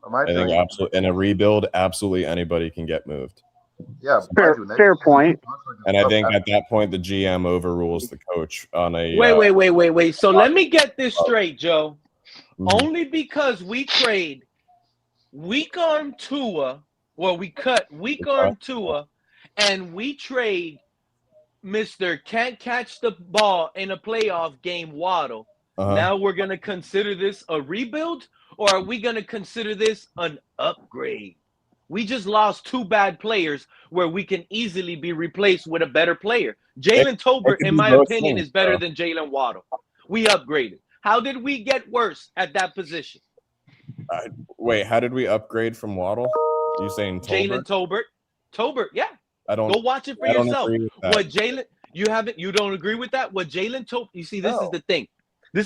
I think absolutely in a rebuild, absolutely anybody can get moved. Yeah, fair point. And I think at that point, the GM overrules the coach on a. Wait. So let me get this straight, Joe. Only because we trade weak arm Tua, we cut weak arm Tua, and we trade Mr. Can't catch the ball in a playoff game Waddle. Now we're gonna consider this a rebuild? Or are we going to consider this an upgrade? We just lost two bad players where we can easily be replaced with a better player. Jalen Tolbert, in my opinion, is better than Jaylen Waddle. We upgraded. How did we get worse at that position? Wait, how did we upgrade from Waddle? Are you saying Tolbert? Jalen Tolbert, yeah. Go watch it for yourself. What Jalen, you don't agree with that? What Jalen Tolbert, you see, this is the thing. Did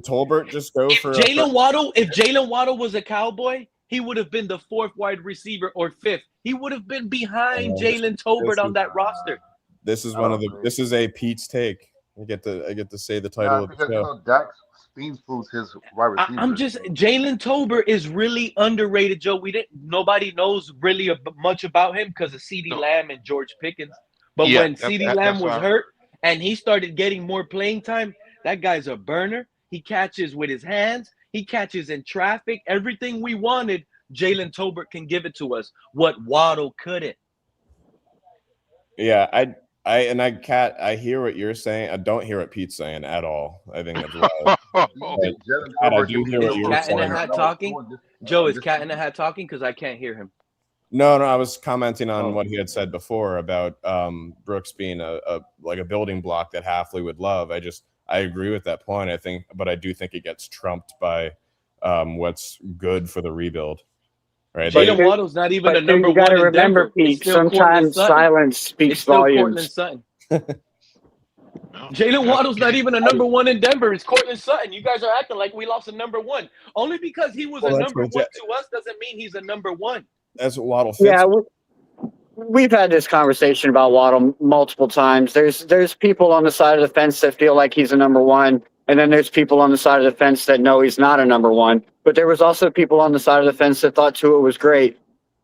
Tolbert just go for Jaylen Waddle? If Jaylen Waddle was a Cowboy, he would have been the fourth wide receiver or fifth. He would have been behind Jalen Tolbert on that roster. This is this is a Pete's take. I get to say the title of the show. Dax spoons his wide receiver. Jalen Tolbert is really underrated, Joe. Nobody knows really much about him because of CeeDee Lamb and George Pickens. But when CeeDee Lamb was hurt and he started getting more playing time, that guy's a burner. He catches with his hands. He catches in traffic. Everything we wanted, Jalen Tolbert can give it to us. What Waddle couldn't. Yeah, I hear what you're saying. I don't hear what Pete's saying at all. I think that's wild. I do hear what you're saying. Cat in the Hat talking? Joe, is Cat in the Hat talking? Because I can't hear him. No, I was commenting on what he had said before about Brooks being a building block that Hafley would love. I agree with that point, but I do think it gets trumped by what's good for the rebuild. Right? Jaylen Waddle's not even a number one. You got to remember, Pete, sometimes silence speaks volumes. Jaylen Waddle's not even a number one in Denver. It's Cortland Sutton. You guys are acting like we lost a number one. Only because he was a number one to us doesn't mean he's a number one. That's what Waddle fits. Yeah, we've had this conversation about Waddle multiple times. There's people on the side of the fence that feel like he's a number one, and then there's people on the side of the fence that know he's not a number one. But there was also people on the side of the fence that thought Tua was great.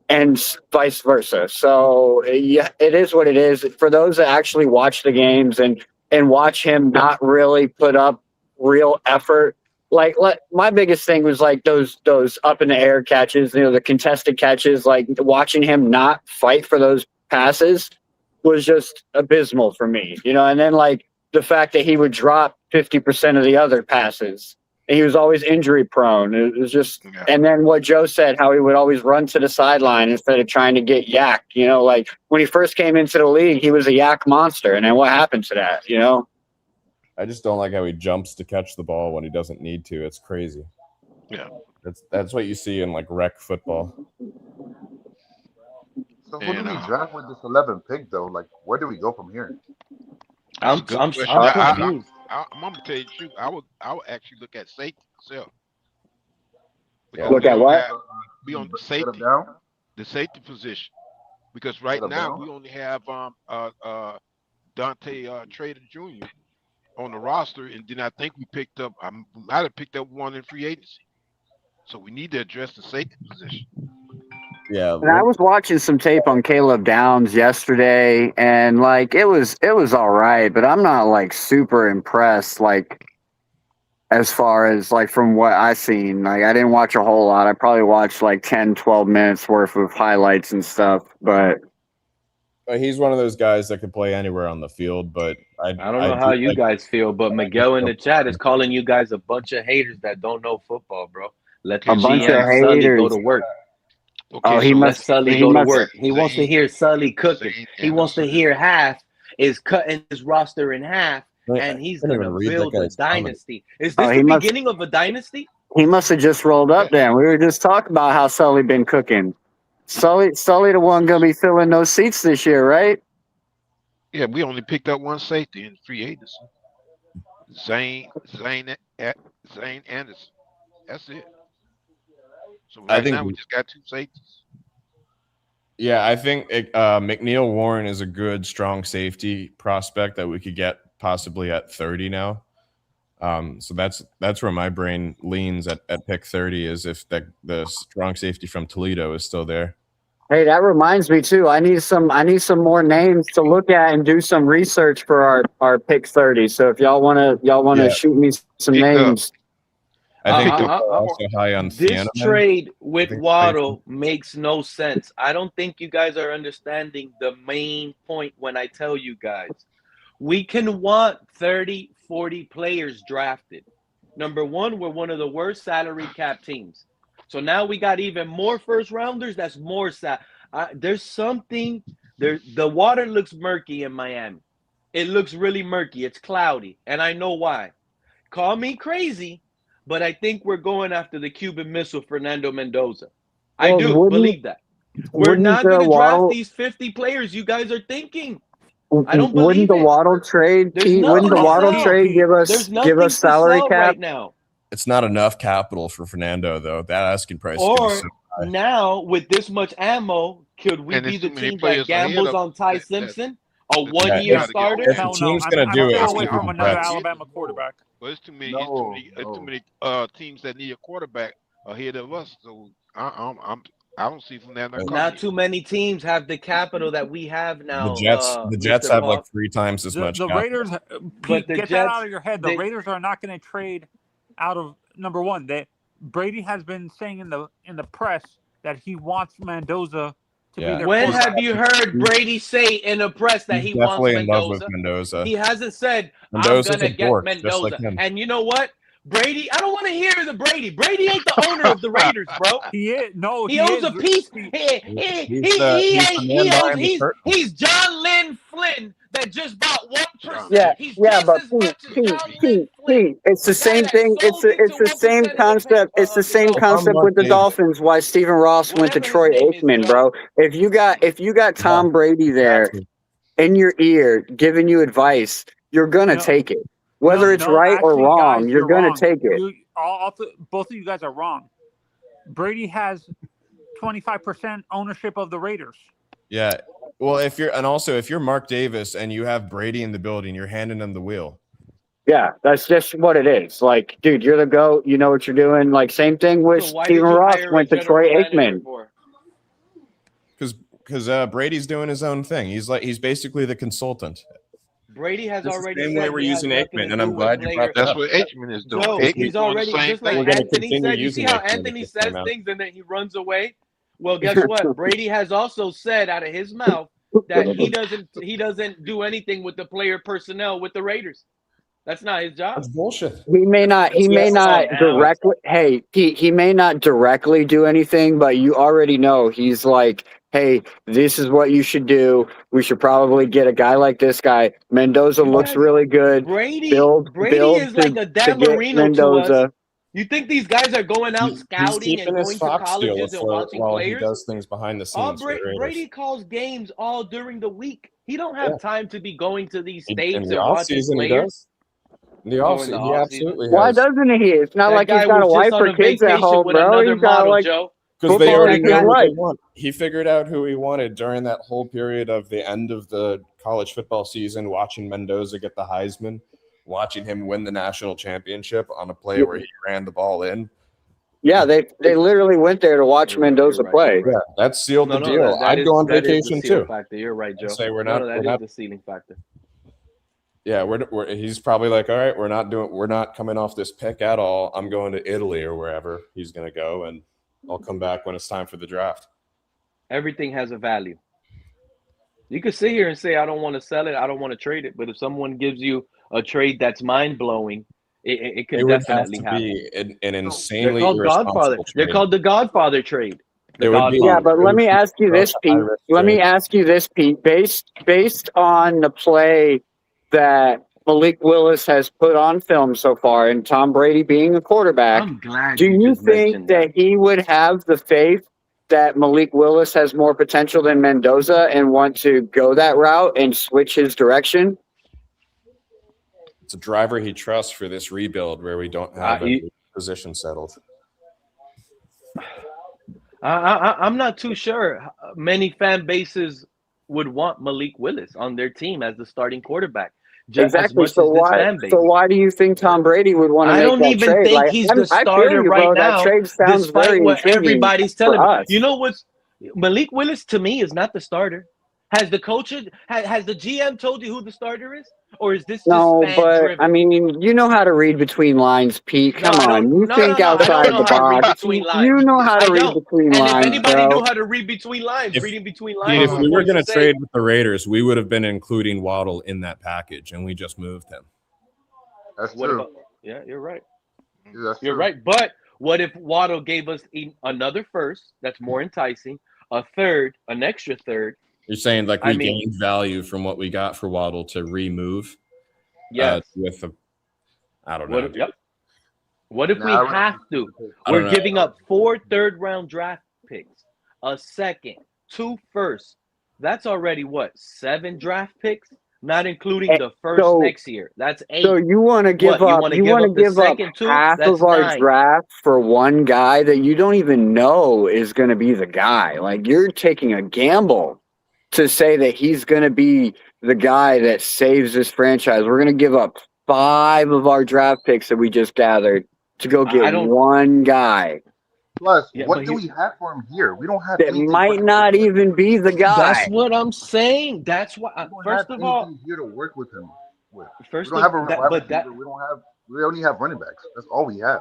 and vice versa. So yeah, it is what it is. For those that actually watch the games and watch him not really put up real effort. Like my biggest thing was like those up in the air catches, the contested catches, like watching him not fight for those passes was just abysmal for me, and then like the fact that he would drop 50% of the other passes. And he was always injury prone. It was just, and then what Joe said, how he would always run to the sideline instead of trying to get yacked. Like when he first came into the league, he was a yak monster. And then what happened to that? I just don't like how he jumps to catch the ball when he doesn't need to. It's crazy. Yeah, that's what you see in like rec football. So who do we draft with this 11 pick though? Like, where do we go from here? I'm confused. I'm gonna tell you the truth. I would actually look at safety myself. Look at what? Be on the safety position, because right now we only have Dante Trader Jr. on the roster, and then I think we might have picked up one in free agency. So we need to address the safety position. Yeah, and I was watching some tape on Caleb Downs yesterday, and like it was all right, but I'm not like super impressed. Like as far as like from what I seen, like I didn't watch a whole lot. I probably watched like 10, 12 minutes worth of highlights and stuff. But he's one of those guys that could play anywhere on the field. But I don't know how you guys feel, but Miguel in the chat is calling you guys a bunch of haters that don't know football, bro. Let the GM Sully go to work. Okay, he must Sully go to work. He wants to hear Sully cooking. He wants to hear half is cutting his roster in half, and he's going to build a dynasty. Is this the beginning of a dynasty? He must have just rolled up then. We were just talking about how Sully been cooking. Sully the one going to be filling those seats this year, right? Yeah, we only picked up one safety in free agency. Zane Anderson. That's it. So right now we just got two safeties. Yeah, I think McNeil Warren is a good, strong safety prospect that we could get possibly at 30 now. So that's where my brain leans at pick 30 is if the strong safety from Toledo is still there. Hey, that reminds me too. I need some more names to look at and do some research for our pick 30. So if y'all wanna shoot me some names. I think also high on this trade with Waddle makes no sense. I don't think you guys are understanding the main point when I tell you guys. We can want 30, 40 players drafted. Number one, we're one of the worst salary cap teams. So now we got even more first rounders. That's more there's something there. The water looks murky in Miami. It looks really murky. It's cloudy. And I know why. Call me crazy. But I think we're going after the Cuban Missile, Fernando Mendoza. I do believe that. We're not going to draft these 50 players you guys are thinking. I don't believe Wouldn't the Waddle trade, wouldn't the Waddle trade give us salary cap right now? It's not enough capital for Fernando, though. That asking price. Or now, with this much ammo, could we be the team that gambles on Ty Simpson? A one-year starter? If the team's going to do it, away from another Alabama quarterback. But it's too many teams that need a quarterback ahead of us. So I don't see Fernando. Not too many teams have the capital that we have now. The Jets have like 3 times as much. The Raiders, Pete, get that out of your head. The Raiders are not going to trade out of number one. Brady has been saying in the press that he wants Mendoza to be their When have you heard Brady say in the press that he wants Mendoza? In love with Mendoza. He hasn't said, I'm going to get Mendoza. And you know what? Brady, I don't want to hear the Brady. Brady ain't the owner of the Raiders, bro. He is. No, he owns a piece. He's John Lynn Flynn that just bought 1%. Pete. It's the same thing. It's the same concept. It's the same concept with the Dolphins. Why Stephen Ross went to Troy Aikman, bro? If you got Tom Brady there in your ear giving you advice, you're gonna take it. Whether it's right or wrong, guys, you're going to take it. Both of you guys are wrong. Brady has 25% ownership of the Raiders. Yeah. Well, if you're Mark Davis and you have Brady in the building, you're handing him the wheel. Yeah, that's just what it is. Like, dude, you're the GOAT. You know what you're doing. Like, same thing with Stephen Ross went to Troy Aikman. Because Brady's doing his own thing. He's basically the consultant. Brady has already same said way we're using Aikman, and I'm glad you brought that That's up. what Aikman is doing. Joe, Aikman's he's doing already the same just like thing. Anthony said. You see how Anthony says things and then he runs away? Well, guess what? Brady has also said out of his mouth that he doesn't do anything with the player personnel with the Raiders. That's not his job. That's bullshit. He may not directly. Hey, he may not directly do anything, but you already know he's like, hey, this is what you should do. We should probably get a guy like this guy. Mendoza looks really good. Brady Build is like a Dan Marino to us. You think these guys are going out scouting and going to colleges and watching while players? He does things behind the scenes. Brady calls games all during the week. He don't have time to be going to these states and watching players. He does. In the offseason, he absolutely has. Why doesn't he? It's not like he's got a wife or kids at home, bro. He's got like because they already know what they want. He figured out who he wanted during that whole period of the end of the college football season, watching Mendoza get the Heisman, watching him win the national championship on a play where he ran the ball in. Yeah, they literally went there to watch Mendoza play. Yeah, that sealed the deal. I'd go on vacation too. You're right, Joe. Say we're not the ceiling factor. Yeah, he's probably like, all right, we're not coming off this pick at all. I'm going to Italy or wherever he's going to go, and I'll come back when it's time for the draft. Everything has a value. You could sit here and say, I don't want to sell it, I don't want to trade it, but if someone gives you a trade that's mind-blowing, it could definitely happen. Be an insanely They're called the Godfather trade. Yeah, but let me ask you this, Pete. Based on the play that Malik Willis has put on film so far, and Tom Brady being a quarterback, do you think that he would have the faith that Malik Willis has more potential than Mendoza and want to go that route and switch his direction? It's a driver he trusts for this rebuild where we don't have a position settled. I'm not too sure many fan bases would want Malik Willis on their team as the starting quarterback. Exactly. So why do you think Tom Brady would want to make that trade? I don't even think he's the starter right now. That trade sounds very what everybody's telling me. You know what's Malik Willis to me is not the starter. Has the coach has the GM told you who the starter is? Or is this no? But driven? I mean, you know how to read between lines, Pete. Come on, you think outside the box. You know how to read between lines. If anybody knew how to read between lines, reading between lines. If we were going to trade with the Raiders, we would have been including Waddle in that package, and we just moved him. That's true. Yeah, you're right. Yeah, you're right. But what if Waddle gave us another first? That's more enticing. A third, an extra third. You're saying like we gained value from what we got for Waddle to remove? Yes. I don't know. What if we have to? We're giving up 4 third-round draft picks, a second, 2 firsts. That's already what, 7 draft picks? Not including the first next year. That's 8. So you want to give up? You want to give up half of our draft for one guy that you don't even know is going to be the guy? Like you're taking a gamble to say that he's going to be the guy that saves this franchise. We're going to give up 5 of our draft picks that we just gathered to go get one guy. Plus, what do we have for him here? We don't have. That might not even be the guy. That's what I'm saying. That's why. First of all, here to work with him. First, we don't have we only have running backs. That's all we have.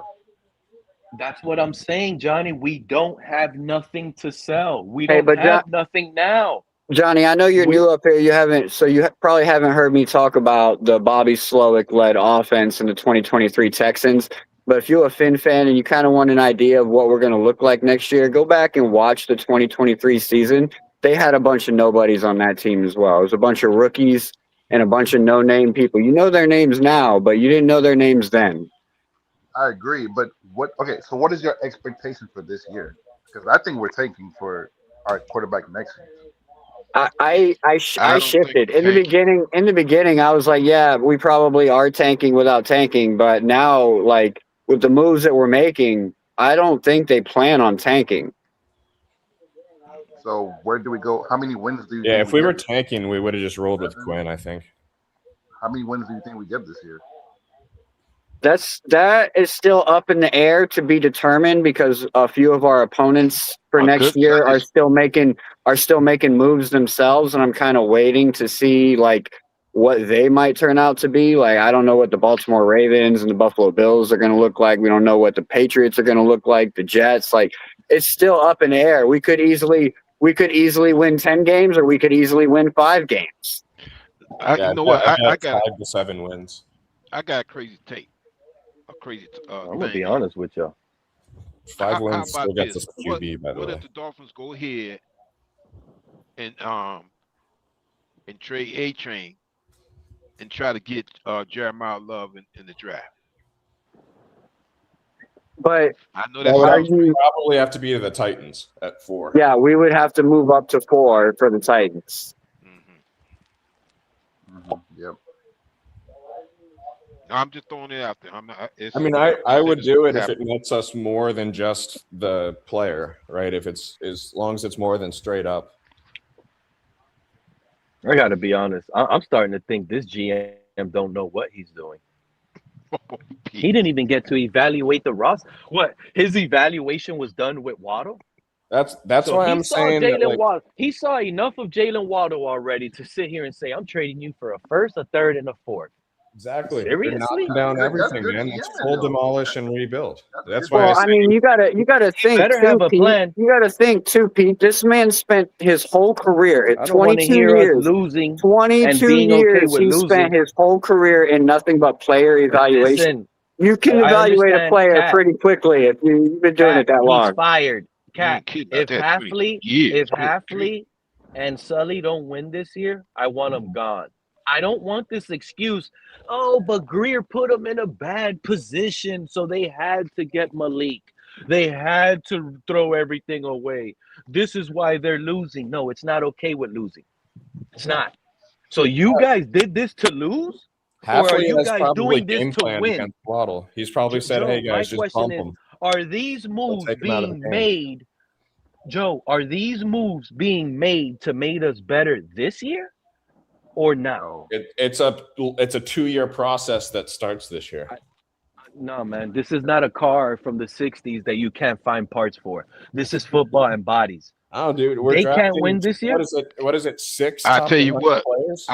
That's what I'm saying, Johnny. We don't have nothing to sell. We don't have nothing now. Johnny, I know you're new up here. You probably haven't heard me talk about the Bobby Slowick-led offense in the 2023 Texans. But if you're a Finn fan and you kind of want an idea of what we're going to look like next year, go back and watch the 2023 season. They had a bunch of nobodies on that team as well. It was a bunch of rookies and a bunch of no-name people. You know their names now, but you didn't know their names then. I agree, but so what is your expectation for this year? Because I think we're tanking for our quarterback next year. I shifted in the beginning. I was like, yeah, we probably are tanking without tanking, but now, like with the moves that we're making, I don't think they plan on tanking. So where do we go? How many wins do you? Yeah, if we were tanking, we would have just rolled with Quinn. I think. How many wins do you think we get this year? That is still up in the air to be determined because a few of our opponents for next year are still making moves themselves, and I'm kind of waiting to see like what they might turn out to be. Like I don't know what the Baltimore Ravens and the Buffalo Bills are going to look like. We don't know what the Patriots are going to look like. The Jets, like it's still up in the air. We could easily win 10 games, or we could easily win 5 games. You know what? I got 5 to 7 wins. I got a crazy take. I'm gonna be honest with y'all. 5 wins still gets us QB, by the way. What if the Dolphins go ahead and trade Achane and try to get Jeremiah Love in the draft? But I know that probably have to be the Titans at 4. Yeah, we would have to move up to 4 for the Titans. Yep. I'm just throwing it out there. I would do it if it nets us more than just the player, right? If it's as long as it's more than straight up. I got to be honest. I'm starting to think this GM don't know what he's doing. He didn't even get to evaluate the roster. What? His evaluation was done with Waddle? That's why I'm saying Jaylen Waddle. He saw enough of Jaylen Waddle already to sit here and say, I'm trading you for a first, a third, and a fourth. Exactly. Seriously? They're knocking down everything, man. It's full demolish and rebuild. That's why. Well, you gotta think. Better have a plan. You gotta think too, Pete. This man spent his whole career at 22 years losing. 22 years. He spent his whole career in nothing but player evaluation. You can evaluate a player pretty quickly if you've been doing it that long. He's fired. Cat. If Hafley and Sully don't win this year, I want them gone. I don't want this excuse. Oh, but Greer put them in a bad position, so they had to get Malik. They had to throw everything away. This is why they're losing. No, it's not okay with losing. It's not. So you guys did this to lose? Or are you guys doing this to win? Waddle. He's probably said, hey, guys, just bump him. Are these moves being made, Joe, are these moves being made to make us better this year? Or no? It's a 2-year process that starts this year. No, man. This is not a car from the 60s that you can't find parts for. This is football and bodies. Oh, dude. They can't win this year? What is it 6 I tell you what. Players?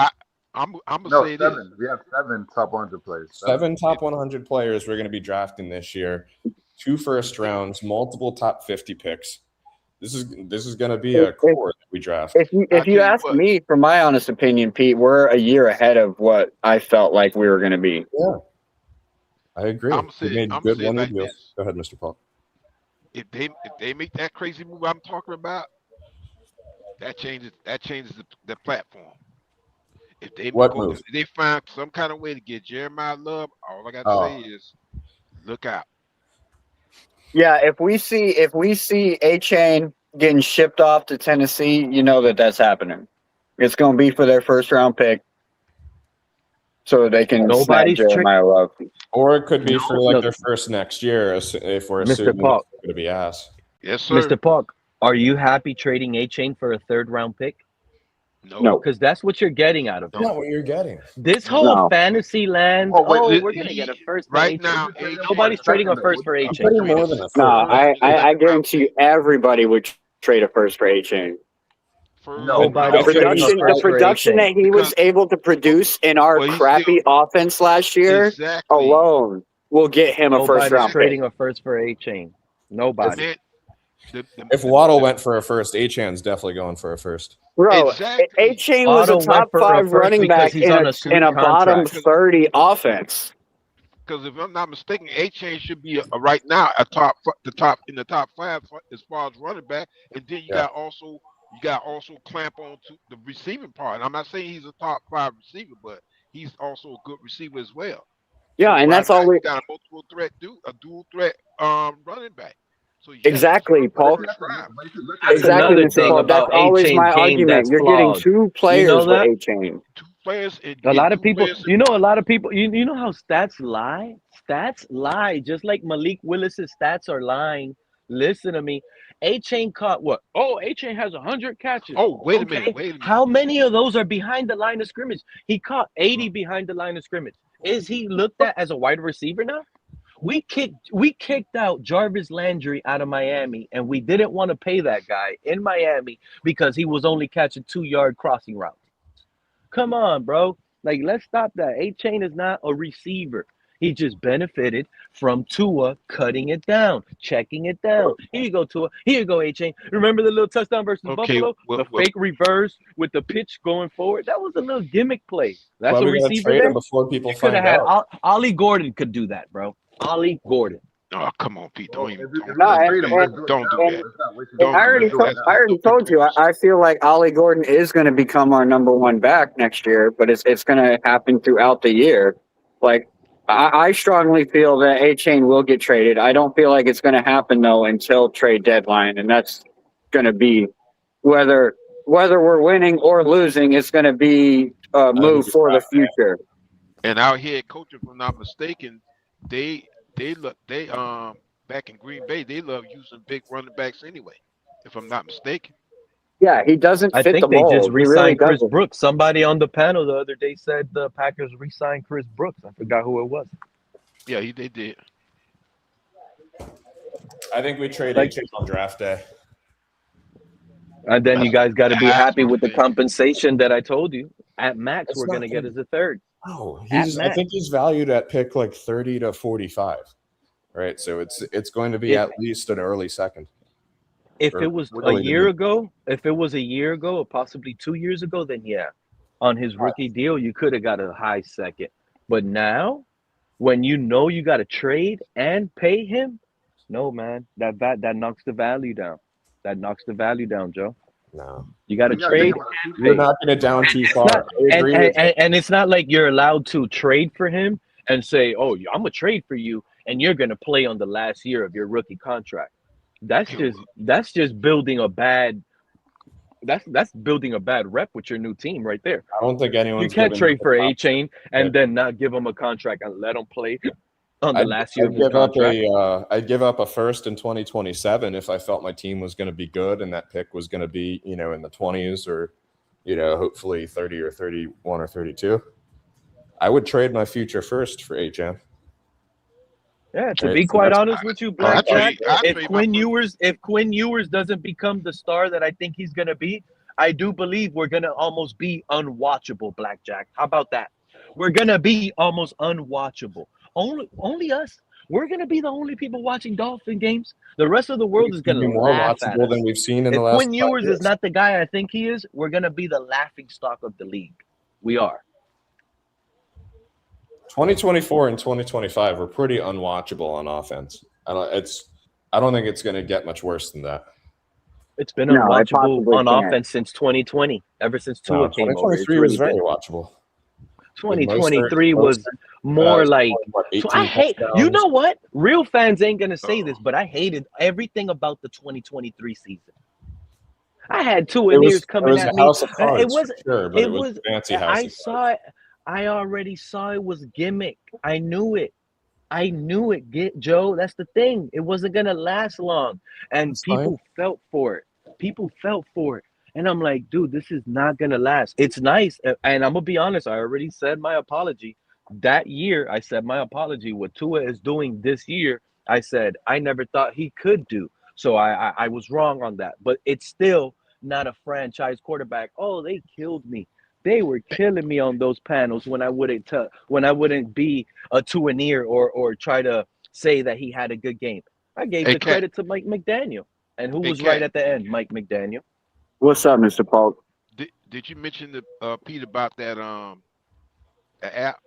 I'm going to say 7. this. We have 7 top 100 players. 7 top 100 players we're going to be drafting this year. 2 first rounds, multiple top 50 picks. This is going to be a core that we draft. If you ask me, from my honest opinion, Pete, we're a year ahead of what I felt like we were going to be. Yeah, I agree. I'm saying like this. Go ahead, Mr. Paul. If they make that crazy move I'm talking about, that changes the platform. If they find some kind of way to get Jeremiah Love, all I got to say is look out. Yeah, if we see Achane getting shipped off to Tennessee, you know that's happening. It's going to be for their first round pick, so they can snap Jeremiah Love. Or it could be for their first next year, if we're assuming it's going to be ass. Yes, sir. Mr. Puck, are you happy trading Achane for a 3rd round pick? No, because that's what you're getting out of it. That's not what you're getting. This whole fantasy land. We're going to get a first right now. Nobody's trading a first for Achane. More than a third. No, I guarantee you, everybody would trade a first for Achane. The production that he was able to produce in our crappy offense last year alone will get him a first round pick. Trading a first for Achane. Nobody. If Waddle went for a first, Achane's definitely going for a first. Bro, Achane was a top 5 running back in a bottom 30 offense. Because if I'm not mistaken, Achane should be right now in the top 5 as far as running back, and then you got also clamp on to the receiving part. And I'm not saying he's a top 5 receiver, but he's also a good receiver as well. Yeah, so and that's all we got a dual threat running back. So exactly, Paul. Exactly, Paul. That's always my argument. You're getting 2 players with Achane. 2 players. A lot of people. You know how stats lie. Stats lie. Just like Malik Willis's stats are lying. Listen to me. Achane caught what? Oh, Achane has 100 catches. Oh, wait a minute. How many of those are behind the line of scrimmage? He caught 80 behind the line of scrimmage. Is he looked at as a wide receiver now? We kicked out Jarvis Landry out of Miami, and we didn't want to pay that guy in Miami because he was only catching 2-yard crossing routes. Come on, bro. Like, let's stop that. Achane is not a receiver. He just benefited from Tua cutting it down, checking it down. Here you go, Tua. Here you go, Achane. Remember the little touchdown versus Buffalo? The fake reverse with the pitch going forward? That was a little gimmick play. That's a receiver there. Before people find out. Ollie Gordon could do that, bro. Ollie Gordon. Oh, come on, Pete. Don't do that. I already told you. I feel like Ollie Gordon is going to become our number one back next year, but it's going to happen throughout the year. Like, I strongly feel that Achane will get traded. I don't feel like it's going to happen, though, until trade deadline, and that's going to be whether we're winning or losing, it's going to be a move for the future. And our head coach, if I'm not mistaken, they back in Green Bay, they love using big running backs anyway, if I'm not mistaken. Yeah, he doesn't fit the mold. They just re-signed Chris Brooks. Somebody on the panel the other day said the Packers re-signed Chris Brooks. I forgot who it was. Yeah, they did. I think we trade Achane on draft day. And then you guys got to be happy with the compensation that I told you. At max, we're going to get as a third. Oh, I think he's valued at pick like 30 to 45. Right, so it's going to be at least an early second. If it was a year ago, or possibly 2 years ago, then yeah, on his rookie deal, you could have got a high second. But now, when you know you got to trade and pay him, no, man, that knocks the value down. That knocks the value down, Joe. No, you got to trade. You're knocking it down too far. And it's not like you're allowed to trade for him and say, "Oh, I'm gonna trade for you," and you're gonna play on the last year of your rookie contract. That's just building a bad. That's building a bad rep with your new team right there. I don't think anyone. You can't trade for Achane and then not give him a contract and let him play on the last year of his contract. I'd give up a first in 2027 if I felt my team was going to be good and that pick was going to be, in the 20s or, hopefully 30 or 31 or 32. I would trade my future first for Achane. Yeah, to be quite honest with you, Blackjack, if Quinn Ewers doesn't become the star that I think he's going to be, I do believe we're going to almost be unwatchable, Blackjack. How about that? We're going to be almost unwatchable. Only us. We're going to be the only people watching Dolphin games. The rest of the world is going to be more watchable than we've seen in the last. If Quinn Ewers is not the guy I think he is, we're going to be the laughing stock of the league. We are. 2024 and 2025 were pretty unwatchable on offense. I don't think it's going to get much worse than that. It's been unwatchable on offense since 2020. Ever since Tua came over. 2023 was very watchable. 2023 was more like I hate. You know what? Real fans ain't gonna say this, but I hated everything about the 2023 season. I had 2 years coming at me. It was fancy. I saw it. I already saw it was gimmick. I knew it. Joe, that's the thing. It wasn't gonna last long, and people felt for it. And I'm like, dude, this is not gonna last. It's nice, and I'm gonna be honest. I already said my apology. That year, I said my apology. What Tua is doing this year, I said I never thought he could do. So I was wrong on that. But it's still not a franchise quarterback. Oh, they killed me. They were killing me on those panels when I wouldn't be a Tua-neer or try to say that he had a good game. I gave the credit to Mike McDaniel, and who was right at the end? Mike McDaniel. What's up, Mr. Paul? Did you mention to Pete about that app?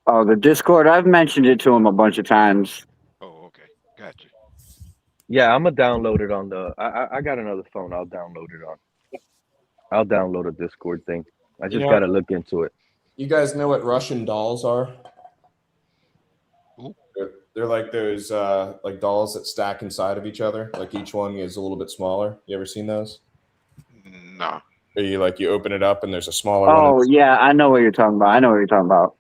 Oh, the Discord. I've mentioned it to him a bunch of times. Oh, okay, gotcha. Yeah, I'm gonna download it on the. I got another phone. I'll download it on. I'll download a Discord thing. I just gotta look into it. You guys know what Russian dolls are? They're like those like dolls that stack inside of each other. Like each one is a little bit smaller. You ever seen those? No. Or you open it up and there's a smaller one. Oh yeah, I know what you're talking about.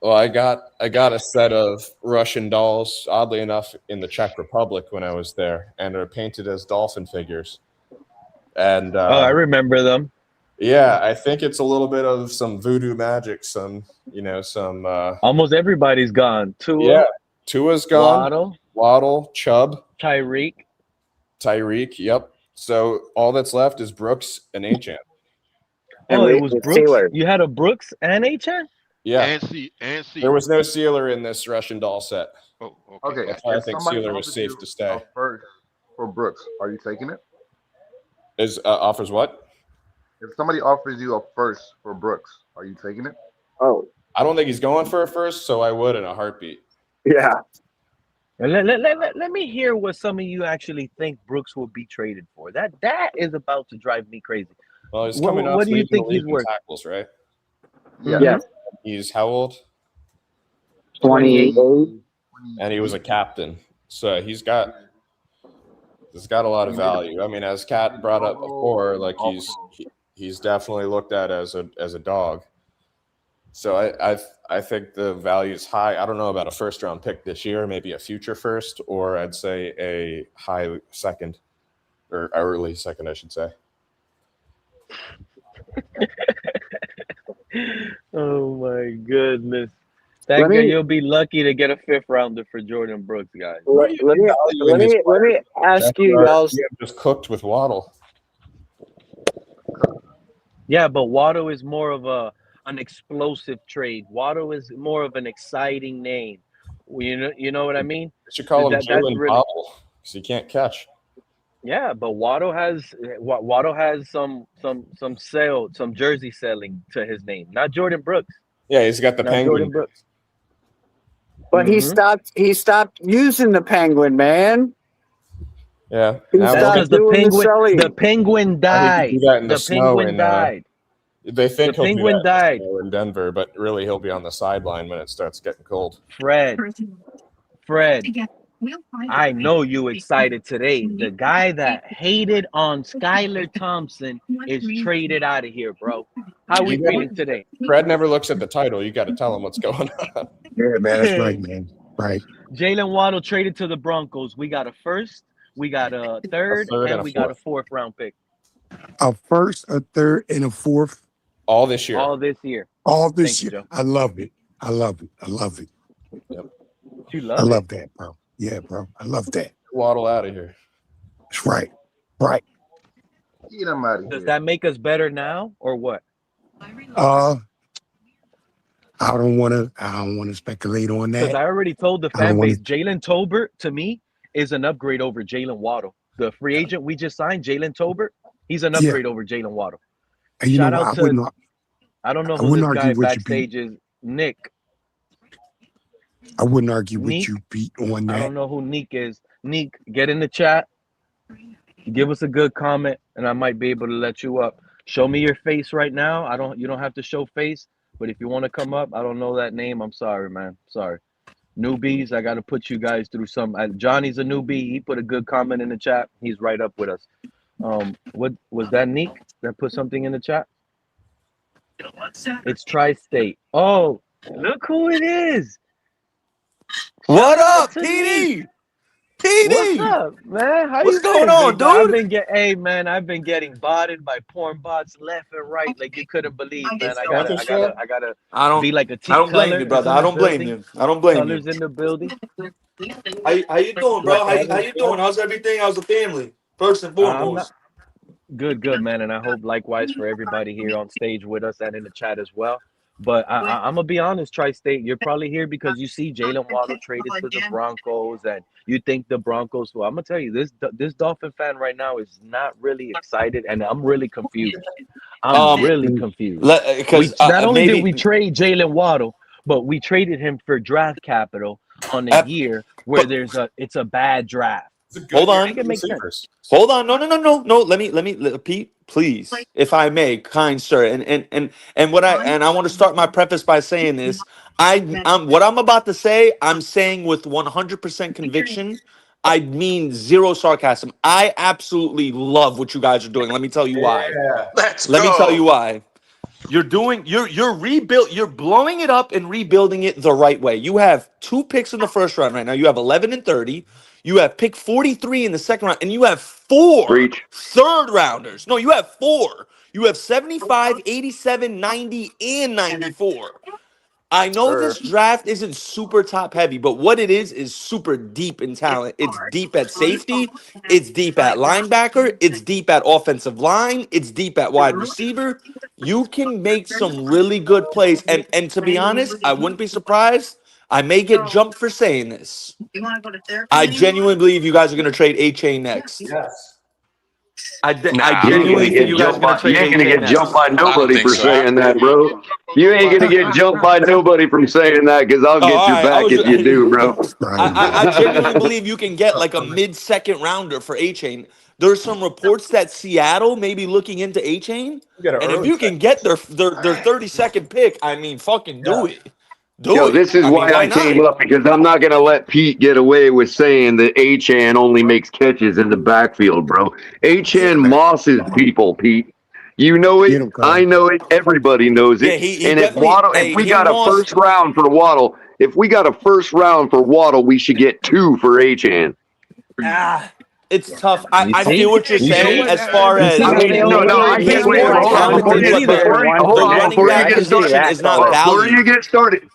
Well, I got a set of Russian dolls, oddly enough, in the Czech Republic when I was there, and they're painted as dolphin figures. And I remember them. Yeah, I think it's a little bit of some voodoo magic, some almost everybody's gone. Tua's gone. Waddle, Chubb, Tyreek. Yep. So all that's left is Brooks and Achane. Oh, it was Brooks. Sealer. You had a Brooks and Achane? Yeah. And C. There was no Sealer in this Russian doll set. Oh, okay. That's why I think Sealer was safe to stay. First for Brooks, are you taking it? Offers what? If somebody offers you a first for Brooks, are you taking it? Oh, I don't think he's going for a first, so I would in a heartbeat. Yeah. Let me hear what some of you actually think Brooks will be traded for. That is about to drive me crazy. Well, he's coming off. What do you think he's worth? Tackles, right? Yeah. He's how old? 28. And he was a captain, so he's got a lot of value. I mean, as Kat brought up before, like he's definitely looked at as a dog. So I think the value is high. I don't know about a first round pick this year, maybe a future first, or I'd say a high second or early second, I should say. Oh my goodness. You'll be lucky to get a fifth rounder for Jordan Brooks, guys. Let me ask you guys. Just cooked with Waddle. Yeah, but Waddle is more of an explosive trade. Waddle is more of an exciting name. You know what I mean? You should call him Jaylen Waddle because he can't catch. Yeah, but Waddle has some jersey selling to his name, not Jordan Brooks. Yeah, he's got the Penguin. Jordan Brooks. But he stopped using the Penguin, man. Yeah, because the Penguin died. The Penguin died. They think the Penguin died in Denver, but really he'll be on the sideline when it starts getting cold. Fred, I know you excited today. The guy that hated on Skylar Thompson is traded out of here, bro. How we feeling today? Fred never looks at the title. You got to tell him what's going on. Yeah, man, that's right, man. Right. Jaylen Waddle traded to the Broncos. We got a first, we got a third, and we got a fourth round pick. A first, a third, and a fourth. All this year. All this year. I love it. Yep. You I love that, bro. Yeah, bro. I love that. Waddle out of here. That's right. Get him out of here. Does that make us better now or what? I don't want to speculate on that. Because I already told the fan base, Jalen Tolbert to me is an upgrade over Jaylen Waddle. The free agent we just signed, Jalen Tolbert, he's an upgrade over Jaylen Waddle. And Shout out to I don't know who this guy backstage is. Nick. I wouldn't argue with you, Pete, on that. I don't know who Nick is. Nick, get in the chat. Give us a good comment, and I might be able to let you up. Show me your face right now. You don't have to show face, but if you want to come up, I don't know that name. I'm sorry, man. Sorry. Newbies, I got to put you guys through some. Johnny's a newbie. He put a good comment in the chat. He's right up with us. What was that, Nick? That put something in the chat? It's Tri-State. Oh, look who it is. What up, PD? What's up, man? What's going on, dude? I've been getting botted by porn bots left and right, like you couldn't believe, man. I gotta be like a team. I don't blame you, brother. I don't blame you. Colors in the building. How you doing, bro? How you doing? How's everything? How's the family? First and foremost. Good, man. And I hope likewise for everybody here on stage with us and in the chat as well. But I'm gonna be honest, Tri-State, you're probably here because you see Jaylen Waddle traded to the Broncos, and you think the Broncos. Well, I'm gonna tell you, this Dolphin fan right now is not really excited, and I'm really confused. I'm really confused. Not only did we trade Jaylen Waddle, but we traded him for draft capital on a year where it's a bad draft. Hold on. Hold on. No. Let me Pete, please, if I may, kind sir. And what I want to start my preface by saying this. What I'm about to say, I'm saying with 100% conviction. I mean zero sarcasm. I absolutely love what you guys are doing. Let me tell you why. Let me tell you why. You're blowing it up and rebuilding it the right way. You have 2 picks in the first round right now. You have 11 and 30. You have pick 43 in the second round, and you have 4 third rounders. No, you have 4. You have 75, 87, 90, and 94. I know this draft isn't super top heavy, but what it is super deep in talent. It's deep at safety. It's deep at linebacker. It's deep at offensive line. It's deep at wide receiver. You can make some really good plays. And to be honest, I wouldn't be surprised. I may get jumped for saying this. I genuinely believe you guys are going to trade Achane next. Yes. I genuinely think you guys are going to trade You ain't gonna Achane get jumped next. by nobody for saying that, bro. You ain't gonna get jumped by nobody from saying that because I'll get your back if you do, bro. I genuinely believe you can get like a mid-second rounder for Achane. There's some reports that Seattle may be looking into Achane, and if you can get their 32nd pick, I mean, fucking do it. This is why I came up, because I'm not going to let Pete get away with saying that Achane only makes catches in the backfield, bro. Achane mosses people, Pete. You know it. I know it. Everybody knows it. And if Waddle, if we got a first round for Waddle, we should get 2 for Achane. It's tough. I feel what you're saying as far as I get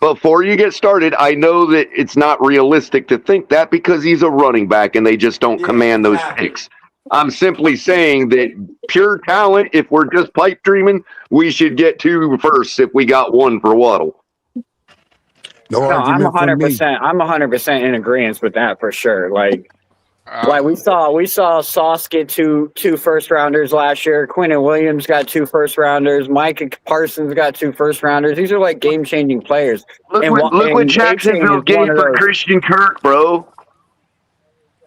Before you get started, I know that it's not realistic to think that because he's a running back and they just don't command those picks. I'm simply saying that pure talent, if we're just pipe dreaming, we should get 2 first if we got 1 for Waddle. No, I'm 100%. I'm 100% in agreement with that for sure. Like we saw Sauce get two first rounders last year. Quentin Williams got 2 first rounders. Mike Parsons got 2 first rounders. These are like game changing players. Look what Jacksonville gave for Christian Kirk, bro.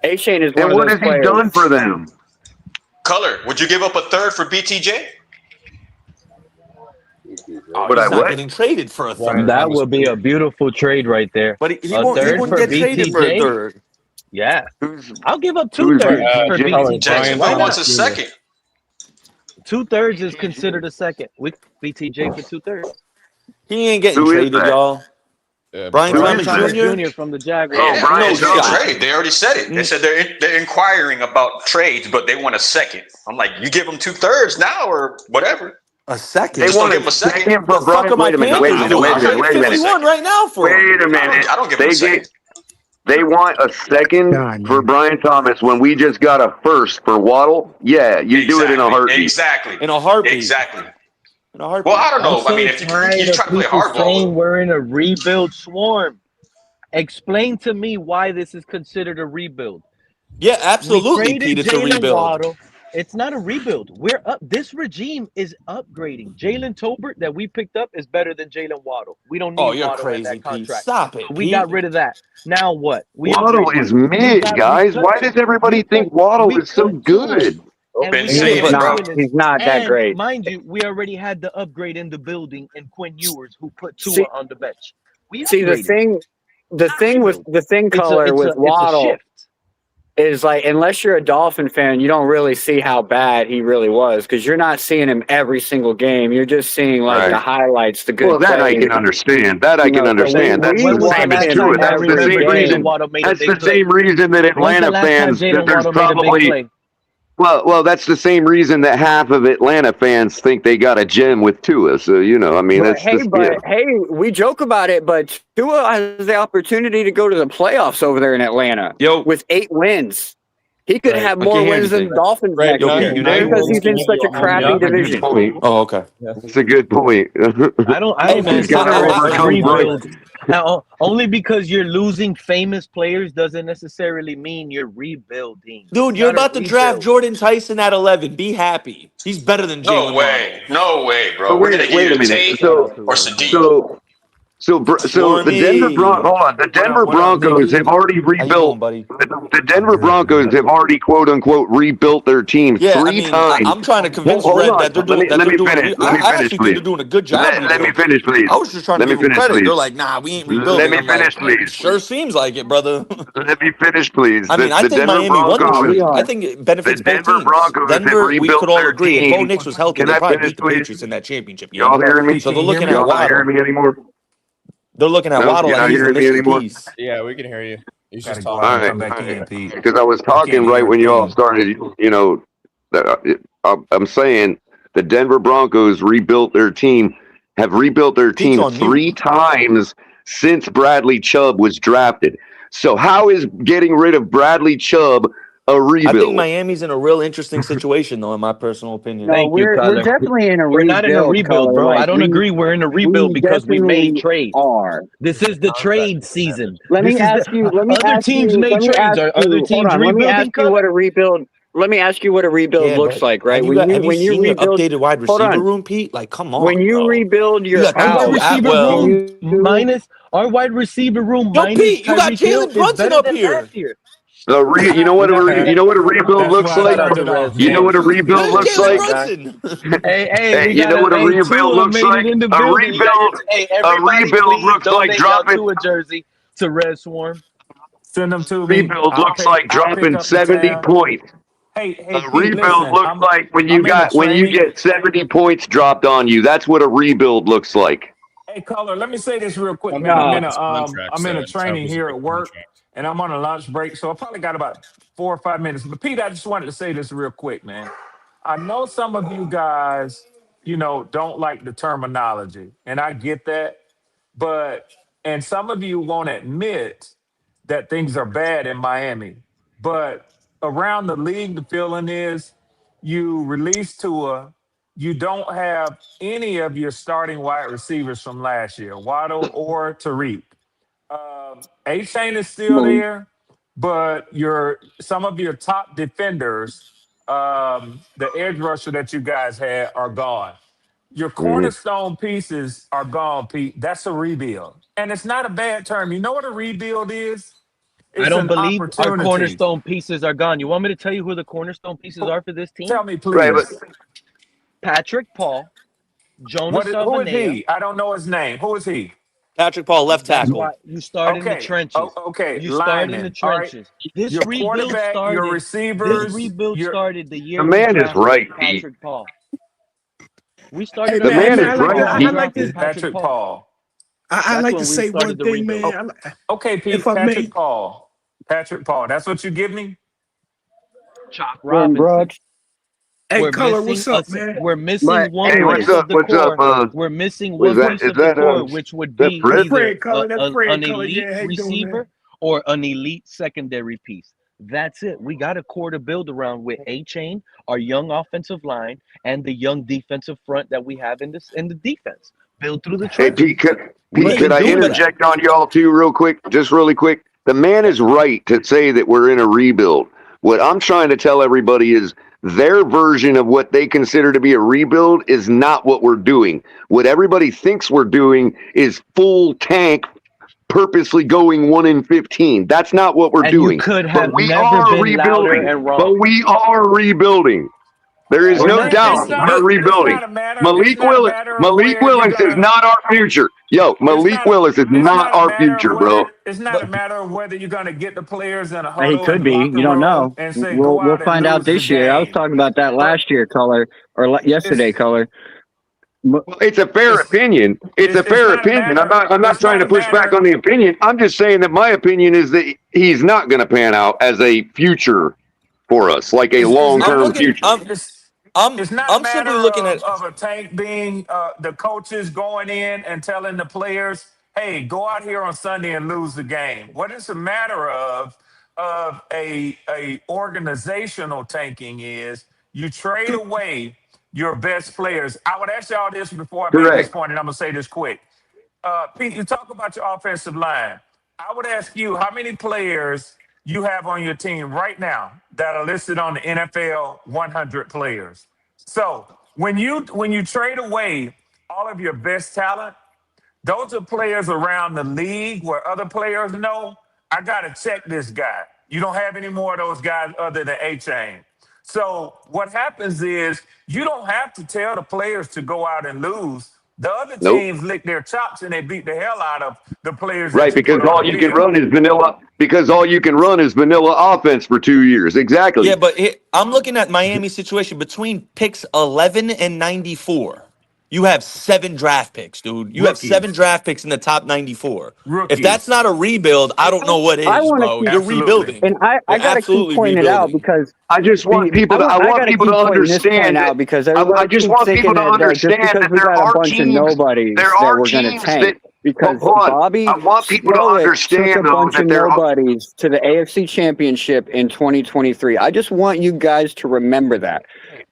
Achane is one and of what those has he done for them? Color, would you give up a 3rd for BTJ? But I not getting traded for a 3rd. That would be a beautiful trade right there. But he wouldn't get traded for a 3rd. Yeah, I'll give up 2 thirds for BTJ. Jacksonville wants a 2nd. 2 thirds is considered a 2nd with BTJ for 2 thirds. He ain't getting traded, y'all. Brian Thomas Jr. from the Jaguars. Trade. They already said it. They said they're inquiring about trades, but they want a 2nd. I'm like, you give them 2 thirds now or whatever. A 2nd. They want to give him a 2nd for Brian. Wait a minute. Right now for wait a minute. I don't give them a 2nd. They want a 2nd for Brian Thomas when we just got a 1st for Waddle. Yeah, you do it in a heartbeat. Exactly. In a heartbeat. Exactly. In a heartbeat. Well, I don't know. I mean, if you try to play hardball, we're in a rebuild swarm. Explain to me why this is considered a rebuild. Yeah, absolutely, Pete. It's a rebuild. Waddle. It's not a rebuild. We're up. This regime is upgrading. Jalen Tolbert that we picked up is better than Jaylen Waddle. We don't need you're Waddle crazy, in that contract. Pete. Stop it. We got rid of that. Now what? Waddle is mid, guys. Why does everybody think Waddle is so good? He's not that great. Mind you, we already had the upgrade in the building in Quinn Ewers, who put Tua on the bench. The thing color with Waddle is like, unless you're a Dolphin fan, you don't really see how bad he really was because you're not seeing him every single game. You're just seeing like the highlights, the good. Well, that I can understand. That's the same as Tua. That's the same reason. That's the same reason that Atlanta fans. There's probably. Well, that's the same reason that half of Atlanta fans think they got a gem with Tua. So, I mean, that's we joke about it, but Tua has the opportunity to go to the playoffs over there in Atlanta with 8 wins. He could have more wins than the Dolphins next year because he's in such a crappy division. Oh, okay. That's a good point. I don't think rebuild. Now, only because you're losing famous players doesn't necessarily mean you're rebuilding. Dude, you're about to draft Jordan Tyson at 11. Be happy. He's better than Jaylen. No way, bro. We're gonna get a Tate or Sadiq. So the Denver Broncos have already rebuilt. The Denver Broncos have already, quote unquote, rebuilt their team 3 times. I'm trying to convince Red that they're doing. They're doing a good job. Let me finish, please. I was just trying to give them credit. They're like, nah, we ain't rebuilding. Let me finish, please. Sure seems like it, brother. Let me finish, please. I mean, I think Miami won the trade. I think it benefits both teams. Denver, we could all agree. If Bo Nix was healthy, they probably beat the Patriots in that championship. Y'all hearing me? So they're looking at Waddle. Hearing me anymore? They're looking at Waddle like he's the missing piece. Yeah, we can hear you. He's just talking. Because I was talking right when you all started, I'm saying the Denver Broncos have rebuilt their team on you. 3 times since Bradley Chubb was drafted. So how is getting rid of Bradley Chubb a rebuild? I think Miami's in a real interesting situation, though, in my personal opinion. No, Thank you, we're Color. definitely in a We're rebuild. not in a rebuild, Color. bro. Like, I don't agree. We're in a rebuild because we made definitely trades. are. This is the trade season. Let me ask you. Other teams made trades. Are other teams Hold on. Let me ask rebuilding? you what a rebuild. Let me ask you what a rebuild Yeah, looks but like, right? have you seen your updated wide receiver room, Pete? Like, come on, When you bro. rebuild your You got Our wide house, receiver room minus our wide receiver room Yo, minus Pete, you got Tyreek Hill Jalen is Brunson better up than here. last year. You know what a rebuild looks Shout like? out to Rez. You know what a rebuild There's looks Jalen like? Brunson. Hey, we You got know what a rebuild Tua looks made like? it in the A building. You got everybody rebuild please looks like donate y'all dropping. to a jersey to Red Swarm. Send them to me. Rebuild looks like I'll pick dropping up the 70 tab. points. Hey, A Pete, rebuild listen. looks like when you training. get 70 points dropped on you. That's what a rebuild looks like. Hey, Color, let me say this real quick, Tell me man. how I'm good in this contract a says. That training was a here good at work, contract. and I'm on a lunch break, so I probably got about 4 or 5 minutes. But Pete, I just wanted to say this real quick, man. I know some of you guys, don't like the terminology, and I get that. And some of you won't admit that things are bad in Miami. But around the league, the feeling is you release Tua, you don't have any of your starting wide receivers from last year, Waddle or Tariq. Achane is still there, but some of your top defenders, the edge rusher that you guys had, are gone. Your cornerstone pieces are gone, Pete. That's a rebuild. And it's not a bad term. You know what a rebuild is? I It's don't an believe our opportunity. cornerstone pieces are gone. You want me to tell you who the cornerstone pieces are for this team? Tell me, Right, but please. Patrick Paul, Jonas Who is Salvanea. he? I don't know his name. Who is he? Patrick Paul, left That's tackle. why you start in the Okay. trenches. Okay. You start in the Lineman. All right. trenches. This Your rebuild quarterback, your started. This receivers, rebuild your started the the year we man is drafted right, Pete. Patrick Paul. We Hey started The our man, man man, is I rebuild like to right, when I, we I Pete. like drafted to Patrick Patrick Paul. Paul. I That's like to when we say one started the thing, rebuild. man. Okay, If Pete. I Patrick may, Paul. Patrick Paul. That's what you give me? Chop Jim Robinson. Brooks. hey Color, what's up, man? We're But missing one Hey, anyways, piece of the what's up? core. We're missing Was one that piece of the core, is which would that be That's Fred? either Fred Color. That's an Fred Color. elite Yeah, how you doing, man? receiver or an elite secondary piece. That's it. We got a core to build around with Achane, our young offensive line, and the young defensive front that we have in the defense. Build through the Hey, trenches. We Pete, can could I do that. interject on y'all too, real quick? Just really quick. The man is right to say that we're in a rebuild. What I'm trying to tell everybody is their version of what they consider to be a rebuild is not what we're doing. What everybody thinks we're doing is full tank, purposely going 1-15. That's not what we're And you doing. could But have we never are been louder rebuilding. and But wrong. we are rebuilding. There is We're no not doubt tanking. we're rebuilding. It's not a matter of Malik where you're Willis is gonna not our future. Yo, Malik Willis is not our future, bro. it's not a matter of whether you're gonna get the players in a he huddle in could the be. locker You don't room know. and say We'll go we'll out and find out lose the this year. I was game. talking about that But last year, Color, or yesterday, it's Color. Well, it's a fair it's opinion. It's a it's fair not a opinion. matter I'm not it's trying not to a push back matter on the opinion. I'm just saying that my opinion is that he's not going to pan out as a future for us, like a it's long not I'm term looking. future. it's not a I'm simply matter looking at. of a tank being the coaches going in and telling the players, hey, go out here on Sunday and lose the game. What it's a matter of a organizational tanking is you trade away your best players. I would ask y'all this before I make this Correct. point, and I'm gonna say this quick. Pete, you talk about your offensive line. I would ask you how many players you have on your team right now that are listed on the NFL 100 players. So when you trade away all of your best talent, those are players around the league where other players know, I got to check this guy. You don't have any more of those guys other than Achane. So what happens is you don't have to tell the players to go out and lose. The other Nope. teams lick their chops and they beat the hell out of the players Right, that you because put on the all you can field. run is vanilla. Because all you can run is vanilla offense for 2 years. Exactly. Yeah, but I'm looking at Miami's situation between picks 11 and 94. You have 7 draft picks, dude. You have 7 draft picks in the top 94. Rookies. If that's not a rebuild, I don't know what I is, want to bro. keep, You're rebuilding. and I got to keep pointing it out because I just want people to. I want people to understand out because I just want people to understand that there are teams. There are teams that. Because Bobby I want people to understand took a bunch that of there are nobodies to the AFC Championship in 2023. I just want you guys to remember that.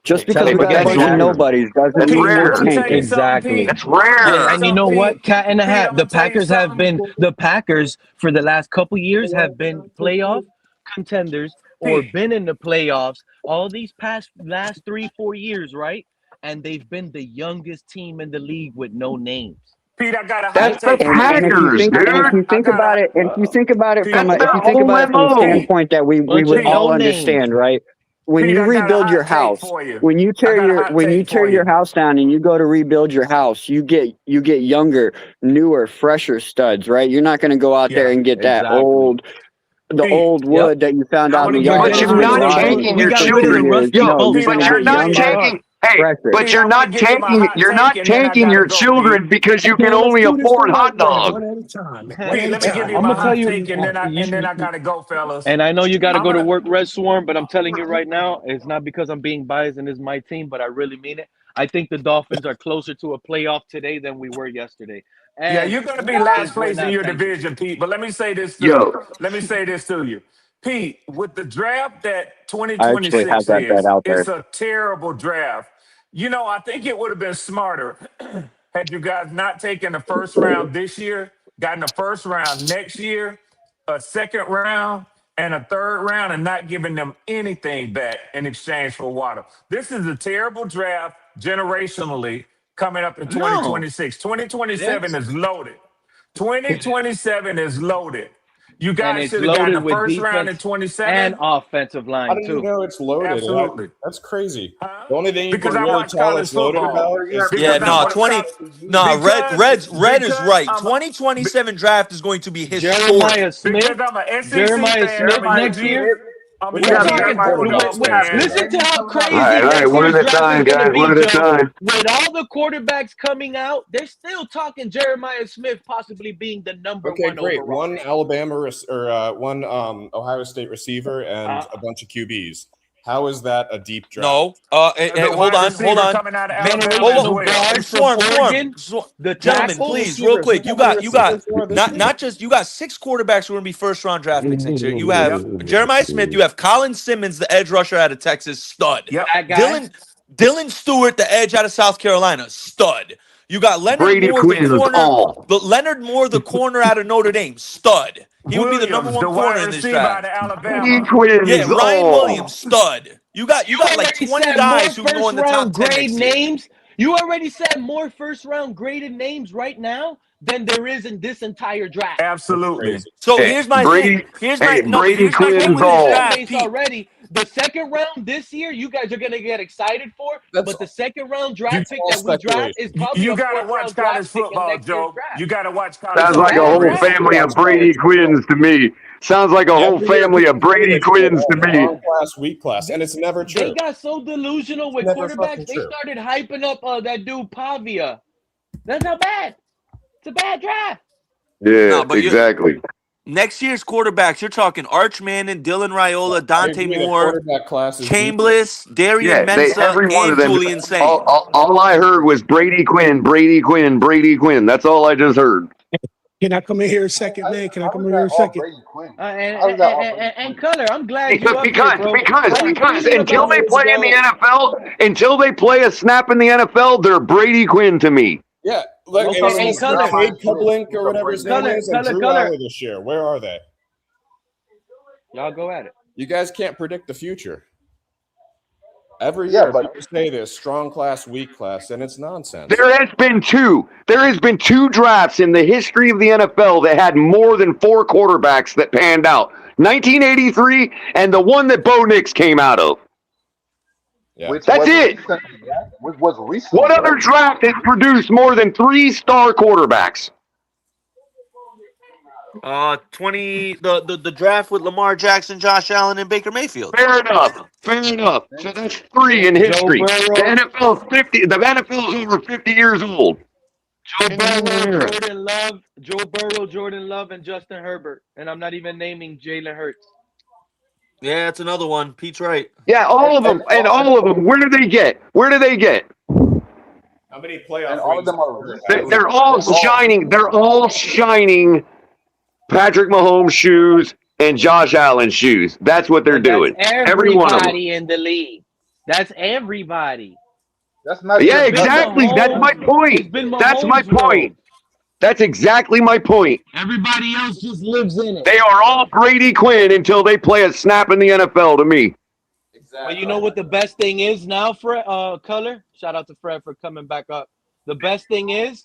Just because we got a bunch of nobodies doesn't mean we're tanking. Exactly. That's rare. Yeah, and you know what? Cat and a hat. The Packers for the last couple years have been playoff contenders or been in the playoffs all these last 3-4 years, right? And they've been the youngest team in the league with no names. Pete, I got a That's the Packers, dude. If you think about it from a standpoint that we would all understand, right? When you rebuild your house, when you tear your house down and you go to rebuild your house, you get younger, newer, fresher studs, right? You're not going to go out there and get that old wood that you found out in the yard. But you're not tanking your children. But you're not tanking. Hey, but you're not tanking. You're not tanking your children because you can only afford hot dogs. Let me give you my hot take, and then I gotta go, fellas. And I know you got to go to work, Red Swarm, but I'm telling you right now, it's not because I'm being biased and it's my team, but I really mean it. I think the Dolphins are closer to a playoff today than we were yesterday. And yeah, you're gonna be last place in your division, Pete. But let me say this to you. Let me say this to you. Pete, with the draft that 2026 it's a terrible draft. You know, I think it would have been smarter had you guys not taken the first round this year, gotten the first round next year, a second round, and a third round, and not giving them anything back in exchange for Waddle. This is a terrible draft generationally coming up in 2026. 2027 is loaded. 2027 is loaded. You guys should have gotten the first round in 27 and offensive line. How do you know it's loaded? Absolutely. That's crazy. The only thing you because can I really watch tell it's loaded about is Red is right. 2027 draft is going to be historic. Jeremiah Smith. Because I'm an SEC fan, next year. Listen to how crazy. All right, one at a time, guys. One at a time. With all the quarterbacks coming out, they're still talking Jeremiah Smith possibly being the number one. Okay, great. Overall. One Alabama one Ohio State receiver and a bunch of QBs. How is that a deep draft? No. Hold on. Gentlemen, please, real quick. You got 6 quarterbacks who are going to be first-round draft picks next year. You have Jeremiah Smith. You have Colin Simmons, the edge rusher out of Texas, stud. Yep. Dylan Stewart, the edge out of South Carolina, stud. You got Leonard Moore, Leonard Moore, the corner out of Notre Dame, stud. He would be the number 1 corner in this draft. Ryan Williams, stud. You got like 20 guys who can go in the top 10 next year. Names. You already said more first-round graded names right now than there is in this entire draft. Absolutely. So here's my thing. Brady Quinn's already. The second round this year, you guys are gonna get excited for, but the second round draft pick that we draft is probably you gotta watch college football, Joe. You gotta watch college. Sounds like a whole family of Brady Quinns to me. Sounds like a whole family of Brady Quinns to me. Weak class, and it's never true. They got so delusional with quarterbacks. They started hyping up that dude Pavia. That's not bad. It's a bad draft. Yeah, exactly. Next year's quarterbacks, you're talking Arch Manning, Dylan Raiola, Dante Moore, Chambliss, Darian Mensah, and Julian Saint. All I heard was Brady Quinn. That's all I just heard. Can I come in here a second, man? Can I come in here a second? And Color, I'm glad because until they play in the NFL, until they play a snap in the NFL, they're Brady Quinn to me. Yeah, like Cade Kublink or whatever his name is, and Drew Aller this year. Where are they? Y'all go at it. You guys can't predict the future. Every year, people say this: strong class, weak class, and it's nonsense. There has been two drafts in the history of the NFL that had more than 4 quarterbacks that panned out. 1983 and the one that Bo Nix came out of. Yeah. That's it. What other draft has produced more than 3 star quarterbacks? The draft with Lamar Jackson, Josh Allen, and Baker Mayfield. Fair enough. So that's 3 in history. The NFL is over 50 years old. Joe Burrow, Jordan Love, and Justin Herbert. And I'm not even naming Jalen Hurts. Yeah, it's another one. Pete's right. Yeah, all of them. And all of them. Where do they get? How many playoff And all of them are. They're all shining. They're all shining Patrick Mahomes shoes and Josh Allen shoes. That's what they're doing. Every one of them. Everybody in the league. That's everybody. That's not. Yeah, exactly. That's my point. That's my point. That's exactly my point. Everybody else just lives in it. They are all Brady Quinn until they play a snap in the NFL to me. Exactly. But you know what the best thing is now, Fred, Color? Shout out to Fred for coming back up. The best thing is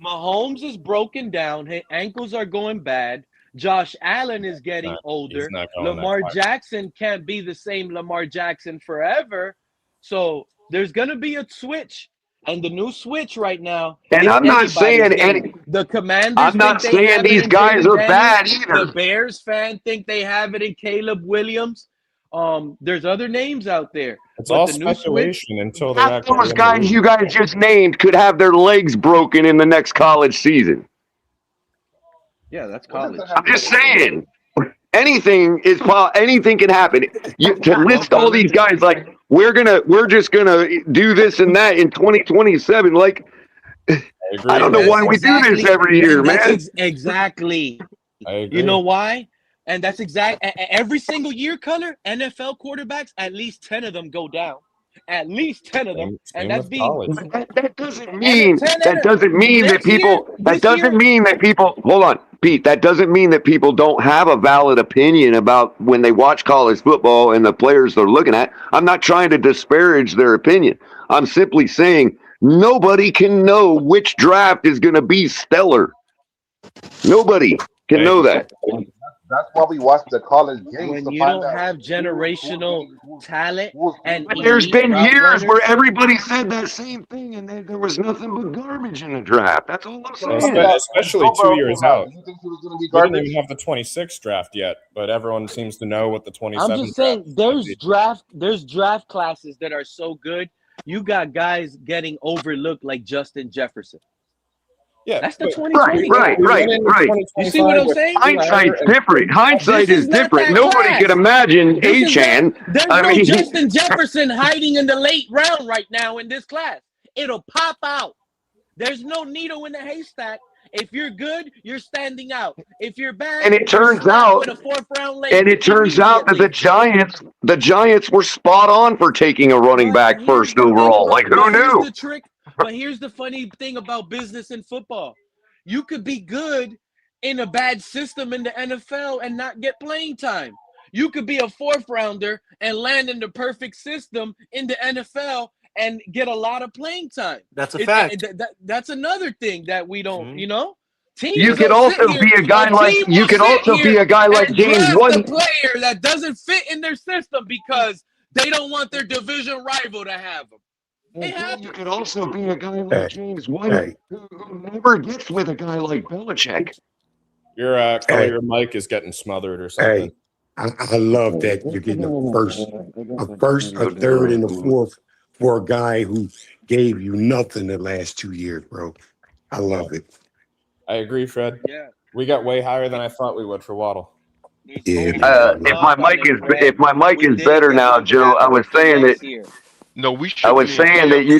Mahomes is broken down. His ankles are going bad. Josh Allen is getting older. Lamar Jackson can't be the same Lamar Jackson forever. So there's going to be a switch. And the new switch right now. And I'm not saying the Commanders. I'm not saying these guys are bad either. The Bears fan think they have it in Caleb Williams. There's other names out there. It's all speculation until they're actually. Those guys you guys just named could have their legs broken in the next college season. Yeah, that's college. I'm just saying. Anything can happen. You to list all these guys like we're just gonna do this and that in 2027. Like I don't know why we do this every year, man. Exactly. I agree. You know why? And that's every single year, Color, NFL quarterbacks, at least 10 of them go down. At least 10 of them. And that's being that doesn't mean that people hold on, Pete. That doesn't mean that people don't have a valid opinion about when they watch college football and the players they're looking at. I'm not trying to disparage their opinion. I'm simply saying nobody can know which draft is going to be stellar. Nobody can know that. That's why we watch the college games. When you don't have generational talent, and there's been years where everybody said that same thing, and there was nothing but garbage in the draft. That's all I'm saying. Especially 2 years out. We didn't even have the 26th draft yet, but everyone seems to know what the 27th. I'm just saying, there's draft classes that are so good. You got guys getting overlooked like Justin Jefferson. Yeah, that's the 2020. Right. You see what I'm saying? Hindsight's different. Hindsight is different. Nobody could imagine Achane. There's no Justin Jefferson hiding in the late round right now in this class. It'll pop out. There's no needle in the haystack. If you're good, you're standing out. If you're bad, and it turns out, that the Giants were spot on for taking a running back first overall. Like who knew? But here's the funny thing about business and football. You could be good in a bad system in the NFL and not get playing time. You could be a 4th rounder and land in the perfect system in the NFL and get a lot of playing time. That's a fact. That's another thing that we don't, Teams you could also be a guy like James White. A player that doesn't fit in their system because they don't want their division rival to have them. You could also be a guy like James White who never gets with a guy like Belichick. Your mic is getting smothered or something. I love that you're getting a first, a third, and a fourth for a guy who gave you nothing the last 2 years, bro. I love it. I agree, Fred. Yeah, we got way higher than I thought we would for Waddle. Yeah. If my mic is better now, Joe, I was saying that. No, I was saying that you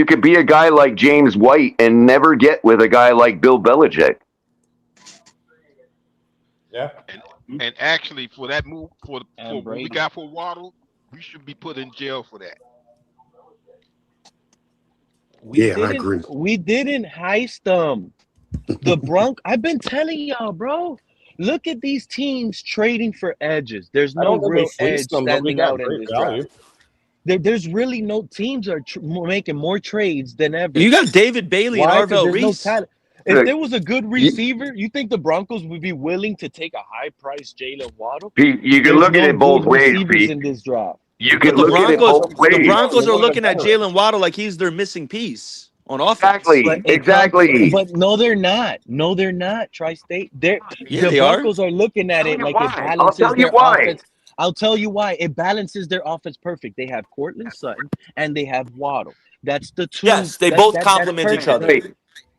could be a guy like James White and never get with a guy like Bill Belichick. Yeah. And actually, for that move, for what we got for Waddle, we should be put in jail for that. I agree. We didn't heist them. The Broncos. I've been telling y'all, bro. Look at these teams trading for edges. There's no real edge standing out in this draft. There's really no teams are making more trades than ever. You got David Bailey and Arvell Reese. If there was a good receiver, you think the Broncos would be willing to take a high-priced Jaylen Waddle? Pete, you can look at it both ways, Pete. In this draft. You can look at it both ways. The Broncos are looking at Jaylen Waddle like he's their missing piece. on offense. Exactly. But no, they're not. No, they're not. Tri-State. The Broncos are looking at it like it balances their offense. I'll tell you why. It balances their offense perfect. They have Cortland Sutton and they have Waddle. That's the two. Yes, they both complement each other.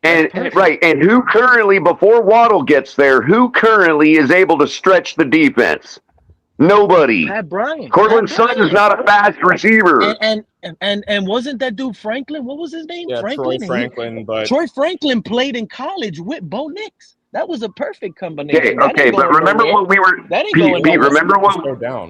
Right. And who currently, before Waddle gets there, who currently is able to stretch the defense? Nobody. Pat Bryant. Cortland Sutton is not a fast receiver. And wasn't that dude Franklin? What was his name? Yeah, Franklin. Troy Franklin played in college with Bo Nix. That was a perfect combination. Okay, but remember what we were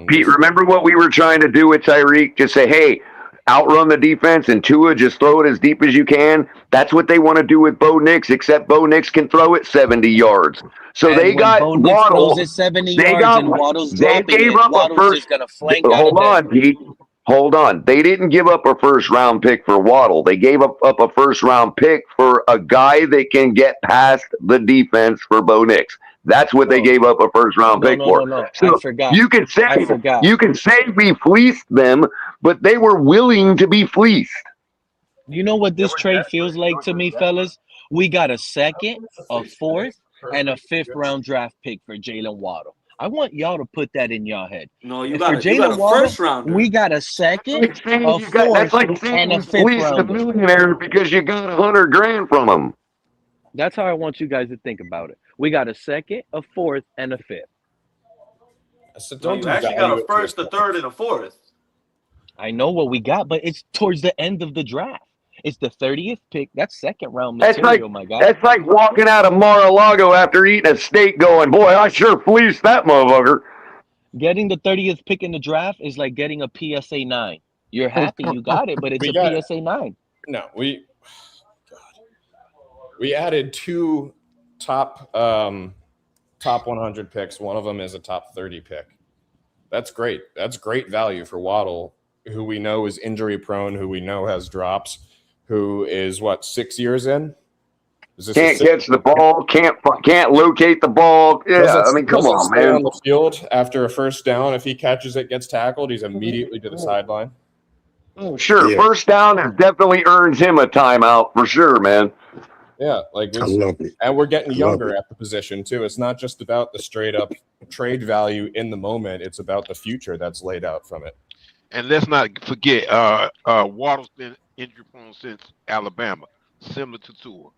Pete, remember what we were trying to do with Tyreek? Just say, hey, outrun the defense and Tua, just throw it as deep as you can. That's what they want to do with Bo Nix, except Bo Nix can throw it 70 yards. So and they got Bo Nix Waddle. Throws it 70 yards and Waddle's they gave up a first. Hold on, Pete. Hold on. They didn't give up a first-round pick for Waddle. They gave up a first-round pick for a guy that can get past the defense for Bo Nix. That's what they gave up a first-round pick for. No. So I forgot. you can say we fleeced them, but they were willing to be fleeced. You know what this trade feels like to me, fellas? We got a second, a fourth, and a fifth-round draft pick for Jaylen Waddle. I want y'all to put that in y'all head. No, you got a first rounder. We got a second, a fourth, that's like saying and a fifth rounder. The millionaire because you got $100,000 from him. That's how I want you guys to think about it. We got a second, a fourth, and a fifth. So you actually got a first, a third, and a fourth. I know what we got, but it's towards the end of the draft. It's the 30th pick. That's second round material, my guy. That's like walking out of Mar-a-Lago after eating a steak going, boy, I sure fleeced that motherfucker. Getting the 30th pick in the draft is like getting a PSA 9. You're happy you got it, but it's a PSA 9. No, we added two top 100 picks. One of them is a top 30 pick. That's great. That's great value for Waddle, who we know is injury prone, who we know has drops, who is 6 years in? Can't catch the ball, can't locate the ball. Yeah, I mean, come on, man. On the field after a first down, if he catches it, gets tackled, he's immediately to the sideline. Sure, yeah. First down definitely earns him a timeout for sure, man. Yeah, I love it. And we're getting younger at the position too. It's not just about the straight up trade value in the moment; it's about the future that's laid out from it. And let's not forget, Waddle's been injury prone since Alabama, similar to Tua.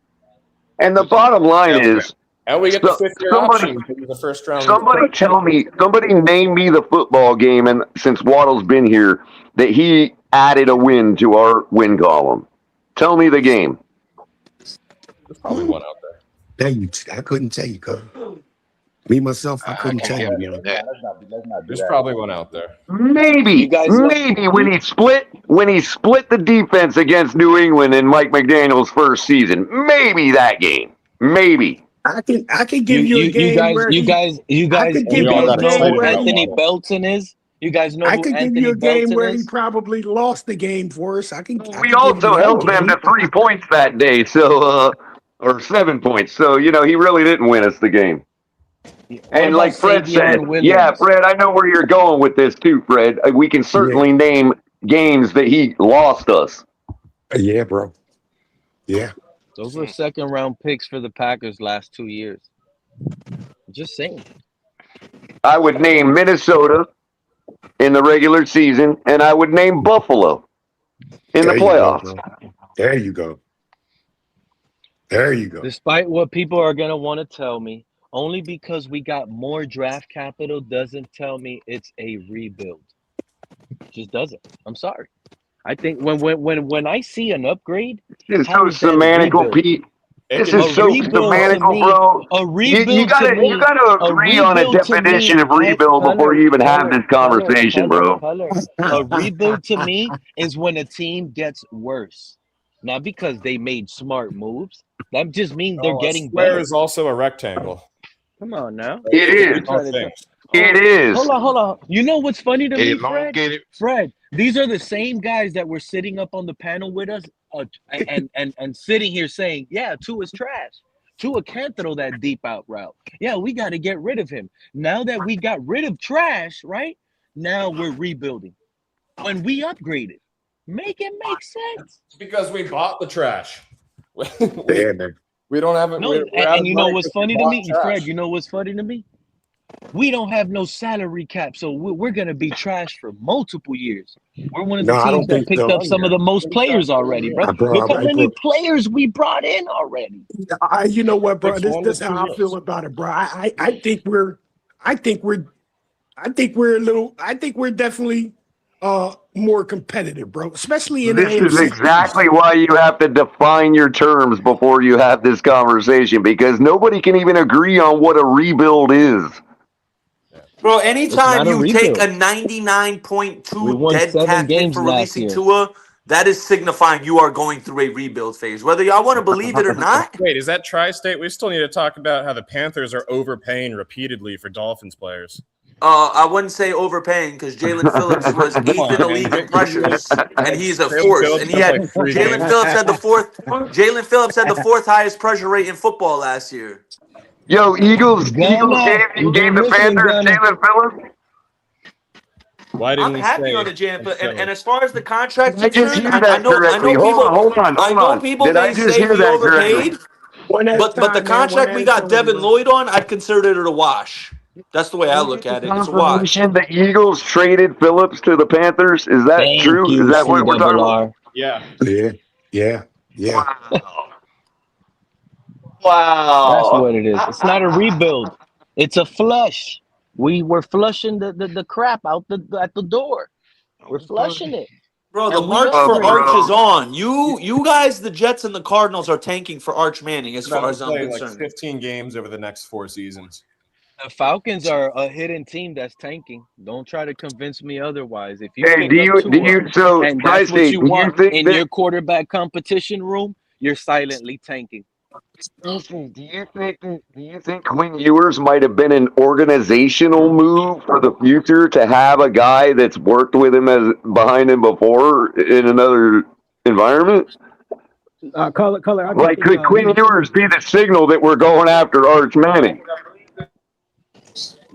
And the bottom line is, and we get the fifth-year option in the first round. Somebody name me the football game, and since Waddle's been here, that he added a win to our win column. Tell me the game. There's probably one out there. I couldn't tell you, cuz. Me myself, I couldn't tell you. There's probably one out there. Maybe when he split the defense against New England in Mike McDaniel's first season. Maybe that game. Maybe. I can give you a game where you guys know who Anthony Belton is. You guys know I who could Anthony give you a game Belton where is? he probably lost the game for us. We also held them to 3 points that day, so or 7 points. So he really didn't win us the game. And like Fred said, Fred, I know where you're going with this too, Fred. We can certainly name games that he lost us. Yeah, bro. Yeah. Those were second round picks for the Packers last 2 years. Just saying. I would name Minnesota in the regular season, and I would name Buffalo in the playoffs. There you go. There you go. Despite what people are going to want to tell me, only because we got more draft capital doesn't tell me it's a rebuild. It just doesn't. I'm sorry. I think when I see an upgrade, it's so semantical, Pete. This is so semantical, bro. A rebuild you gotta agree on a definition of rebuild before you even have this conversation, bro. A rebuild to me is when a team gets worse. Not because they made smart moves. That just means they're getting better. Square is also a rectangle. Come on now. It is. It is. Hold on. You know what's funny to me, Fred? These are the same guys that were sitting up on the panel with us and sitting here saying, yeah, Tua's trash. Tua can't throw that deep out route. Yeah, we got to get rid of him. Now that we got rid of trash, right? Now we're rebuilding. When we upgraded. Make it make sense. It's because we bought the trash. We don't have it. No, and you know what's funny to me, Fred? You know what's funny to me? We don't have no salary cap, so we're going to be trash for multiple years. We're one of the teams that picked up some of the most players already, bro. Look how many players we brought in already. You know what, bro? This is how I feel about it, bro. I think we're definitely more competitive, bro. Especially in the AFC. This is exactly why you have to define your terms before you have this conversation, because nobody can even agree on what a rebuild is. Bro, anytime you take a 99.2 dead cap hit for releasing Tua, that is signifying you are going through a rebuild phase, whether y'all want to believe it or not. Wait, is that Tri-State? We still need to talk about how the Panthers are overpaying repeatedly for Dolphins players. I wouldn't say overpaying because Jalen Phillips was 8th in the league in pressures, and he's a force. And he had Jalen Phillips had the fourth highest pressure rate in football last year. Yo, Eagles gave the Panthers Jalen Phillips. Why didn't I'm happy on the jam, and as far as the contract concerned, I know people may say we overpaid, but the contract we got Devin Lloyd on, I'd consider it a wash. That's the way I look at it. It's a wash. The Eagles traded Phillips to the Panthers. Is that true? Is that what we're talking about? Yeah. Wow. That's what it is. It's not a rebuild. It's a flush. We're flushing the crap out at the door. We're flushing it. Bro, the march for Arch is on. You guys, the Jets and the Cardinals, are tanking for Arch Manning as far as I'm concerned. Like 15 games over the next 4 seasons. The Falcons are a hidden team that's tanking. Don't try to convince me otherwise. If you do that's what you want in your quarterback competition room, you're silently tanking. Do you think Quinn Ewers might have been an organizational move for the future to have a guy that's worked with him behind him before in another environment? Could Quinn Ewers be the signal that we're going after Arch Manning?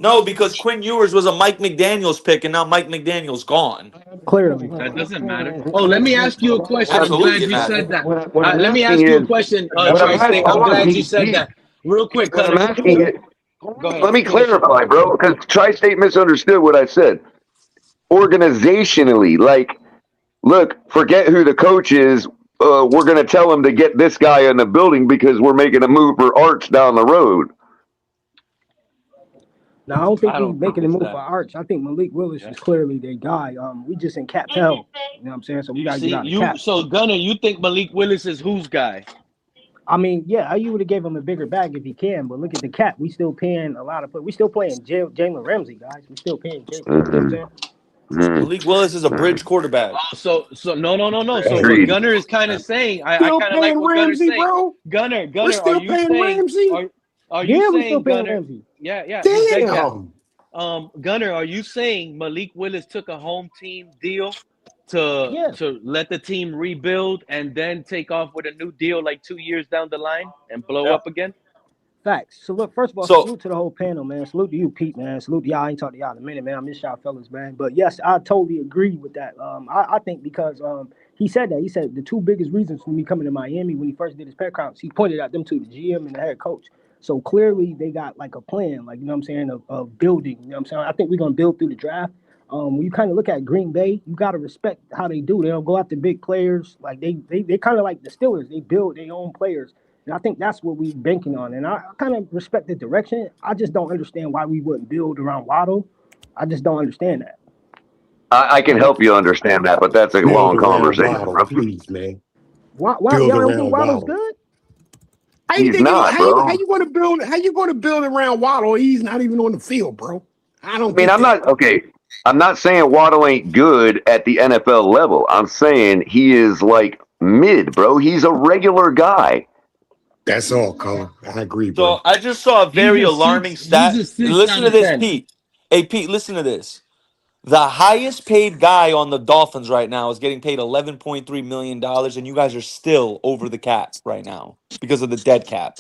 No, because Quinn Ewers was a Mike McDaniel's pick, and now Mike McDaniel's gone. Clearly. That doesn't matter. Oh, let me ask you a question. Absolutely I'm glad you said that. Let me ask you a question, Tri-State. I'm glad you said that. Real quick. Let me clarify, bro, because Tri-State misunderstood what I said. Organizationally, look, forget who the coach is. We're going to tell him to get this guy in the building because we're making a move for Arch down the road. Now, I don't think he's making a move for Arch. I think Malik Willis is clearly their guy. We just in cap hell. You know what I'm saying? So we got to get out of cap. So, Gunner, you think Malik Willis is whose guy? I mean, yeah, you would have gave him a bigger bag if he can, but look at the cap. We still paying a lot of – we still playing Jalen Ramsey, guys. We still paying Jalen. You know what I'm saying? Malik Willis is a bridge quarterback. So no. So what Gunner is kind of saying, I kind of like what Gunner's saying. Bro. Gunner, we're still paying Ramsey. Are you saying, still paying Gunner? Ramsey. Yeah. Damn. Gunner, are you saying Malik Willis took a home team deal to let the team rebuild and then take off with a new deal like 2 years down the line and blow up again? Facts. So look, first of all, salute to the whole panel, man. Salute to you, Pete, man. Salute to y'all. I ain't talked to y'all in a minute, man. I miss y'all fellas, man. But yes, I totally agree with that. I think because he said that. He said the two biggest reasons for me coming to Miami when he first did his press conference, he pointed out them two, the GM and the head coach. So clearly they got like a plan, like, you know what I'm saying, of building. You know what I'm saying? I think we're going to build through the draft. When you kind of look at Green Bay, you got to respect how they do. They don't go after big players. Like they kind of like the Steelers. They build their own players. And I think that's what we're banking on. And I kind of respect the direction. I just don't understand why we wouldn't build around Waddle. I just don't understand that. I can help you understand that, but that's a long conversation. Waddle, please, man. Why y'all don't think Waddle's good? He's not, bro. How you going to build around Waddle? He's not even on the field, bro. I'm not saying Waddle ain't good at the NFL level. I'm saying he is like mid, bro. He's a regular guy. That's all, Colin. I agree, bro. So I just saw a very alarming stat. Listen to this, Pete. Hey, Pete, listen to this. The highest paid guy on the Dolphins right now is getting paid $11.3 million, and you guys are still over the cap right now because of the dead cap.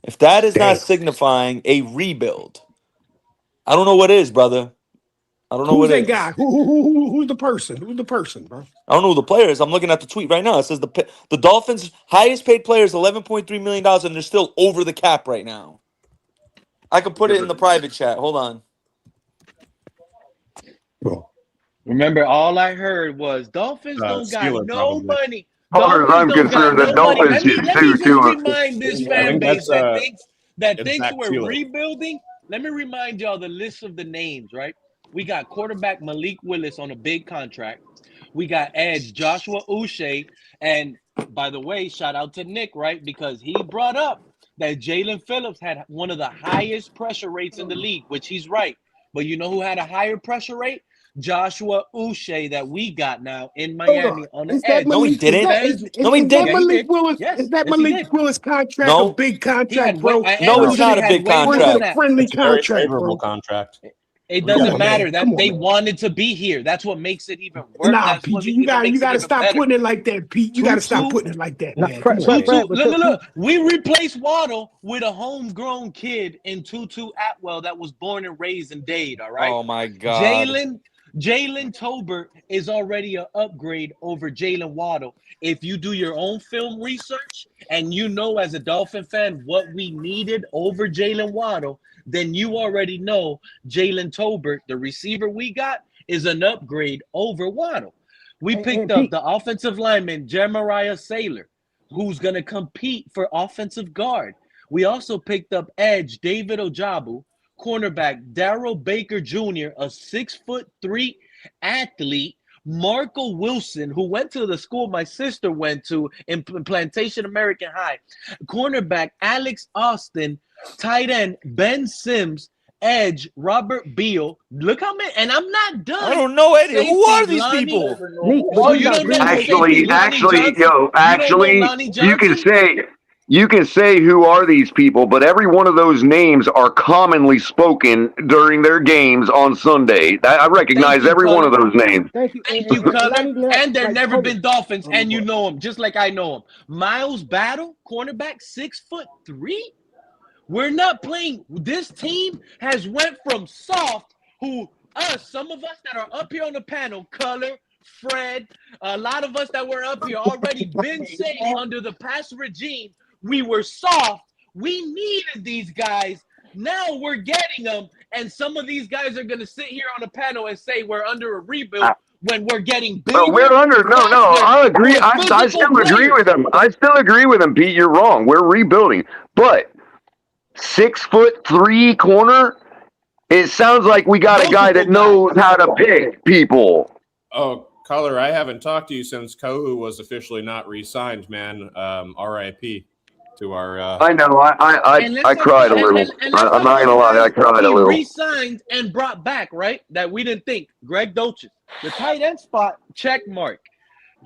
If that is not signifying a rebuild, I don't know what is, brother. I don't know Who's what that guy? Who's the person? Who's the person, bro? I don't know who the player is. I'm looking at the tweet right now. It says the Dolphins' highest paid player is $11.3 million, and they're still over the cap right now. I could put it in the private chat. Hold on. Bro. Remember, all I heard was Dolphins don't got no money. As far as I'm concerned, the Dolphins should Let me sue just too. remind this fan base that thinks we're rebuilding. Let me remind y'all the list of the names, right? We got quarterback Malik Willis on a big contract. We got edge Joshua Uche. And by the way, shout out to Nick, right? Because he brought up that Jalen Phillips had one of the highest pressure rates in the league, which he's right. But you know who had a higher pressure rate? Joshua Uche that we got now in Miami on the edge. No, he didn't. No, he didn't. Malik Willis? Is that Malik Willis contract a big contract, bro? No, it's not a big contract. A friendly contract, very favorable bro. contract. It doesn't matter that they wanted to be here. That's what makes it even worse. Nah, Pete, you gotta stop putting it like that, Pete. You gotta stop putting it like that, man. Look. We replaced Waddle with a homegrown kid in Tutu Atwell that was born and raised in Dade. All right. Oh my God. Jalen Tolbert is already an upgrade over Jaylen Waddle. If you do your own film research and you know as a Dolphin fan what we needed over Jaylen Waddle, then you already know Jalen Tolbert, the receiver we got, is an upgrade over Waddle. We picked up the offensive lineman, Jeremiah Saylor, who's going to compete for offensive guard. We also picked up edge David Ojabu, cornerback Darrell Baker Jr., a 6'3" athlete, Marco Wilson, who went to the school my sister went to in Plantation American High, cornerback Alex Austin, tight end Ben Sims, edge Robert Beal. Look how many, and I'm not done. I don't know, Eddie. Who are these people? You can say who are these people, but every one of those names are commonly spoken during their games on Sunday. I recognize every one of those names. Thank you, Cutler. And they've never been Dolphins, and you know them just like I know them. Miles Battle, cornerback, 6'3". We're not playing. This team has went from soft, some of us that are up here on the panel, Color, Fred, a lot of us that were up here already been saying under the past regime, we were soft. We needed these guys. Now we're getting them. And some of these guys are going to sit here on the panel and say we're under a rebuild when we're getting bigger. But we're under. No. I agree. I still agree with them. I still agree with them, Pete. You're wrong. We're rebuilding. But 6'3" corner, it sounds like we got a guy that knows how to pick people. Oh, Color, I haven't talked to you since Kohu was officially not re-signed, man. RIP to our. I know. I cried a little. I'm not gonna lie. I cried a little. Re-signed and brought back, right? That we didn't think. Greg Dolchich, the tight end spot, check mark.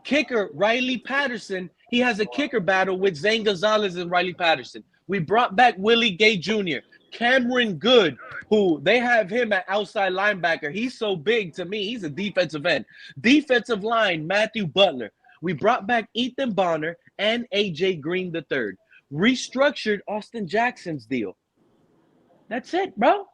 Kicker Riley Patterson. He has a kicker battle with Zane Gonzalez and Riley Patterson. We brought back Willie Gay Jr., Cameron Good, who they have him at outside linebacker. He's so big to me. He's a defensive end. Defensive line, Matthew Butler. We brought back Ethan Bonner and A.J. Green III. Restructured Austin Jackson's deal. That's it, bro.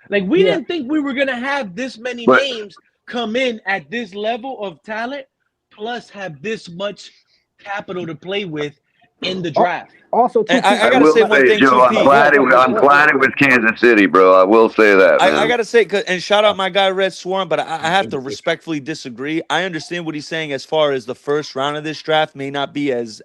Like, we didn't think we were going to have this many names come in at this level of talent, plus have this much capital to play with in the draft. Also, I gotta say one thing, Joe, I'm glad it was Kansas City, bro. I will say that. Man. I gotta say, and shout out my guy Red Swarm, but I have to respectfully disagree. I understand what he's saying as far as the first round of this draft may not be as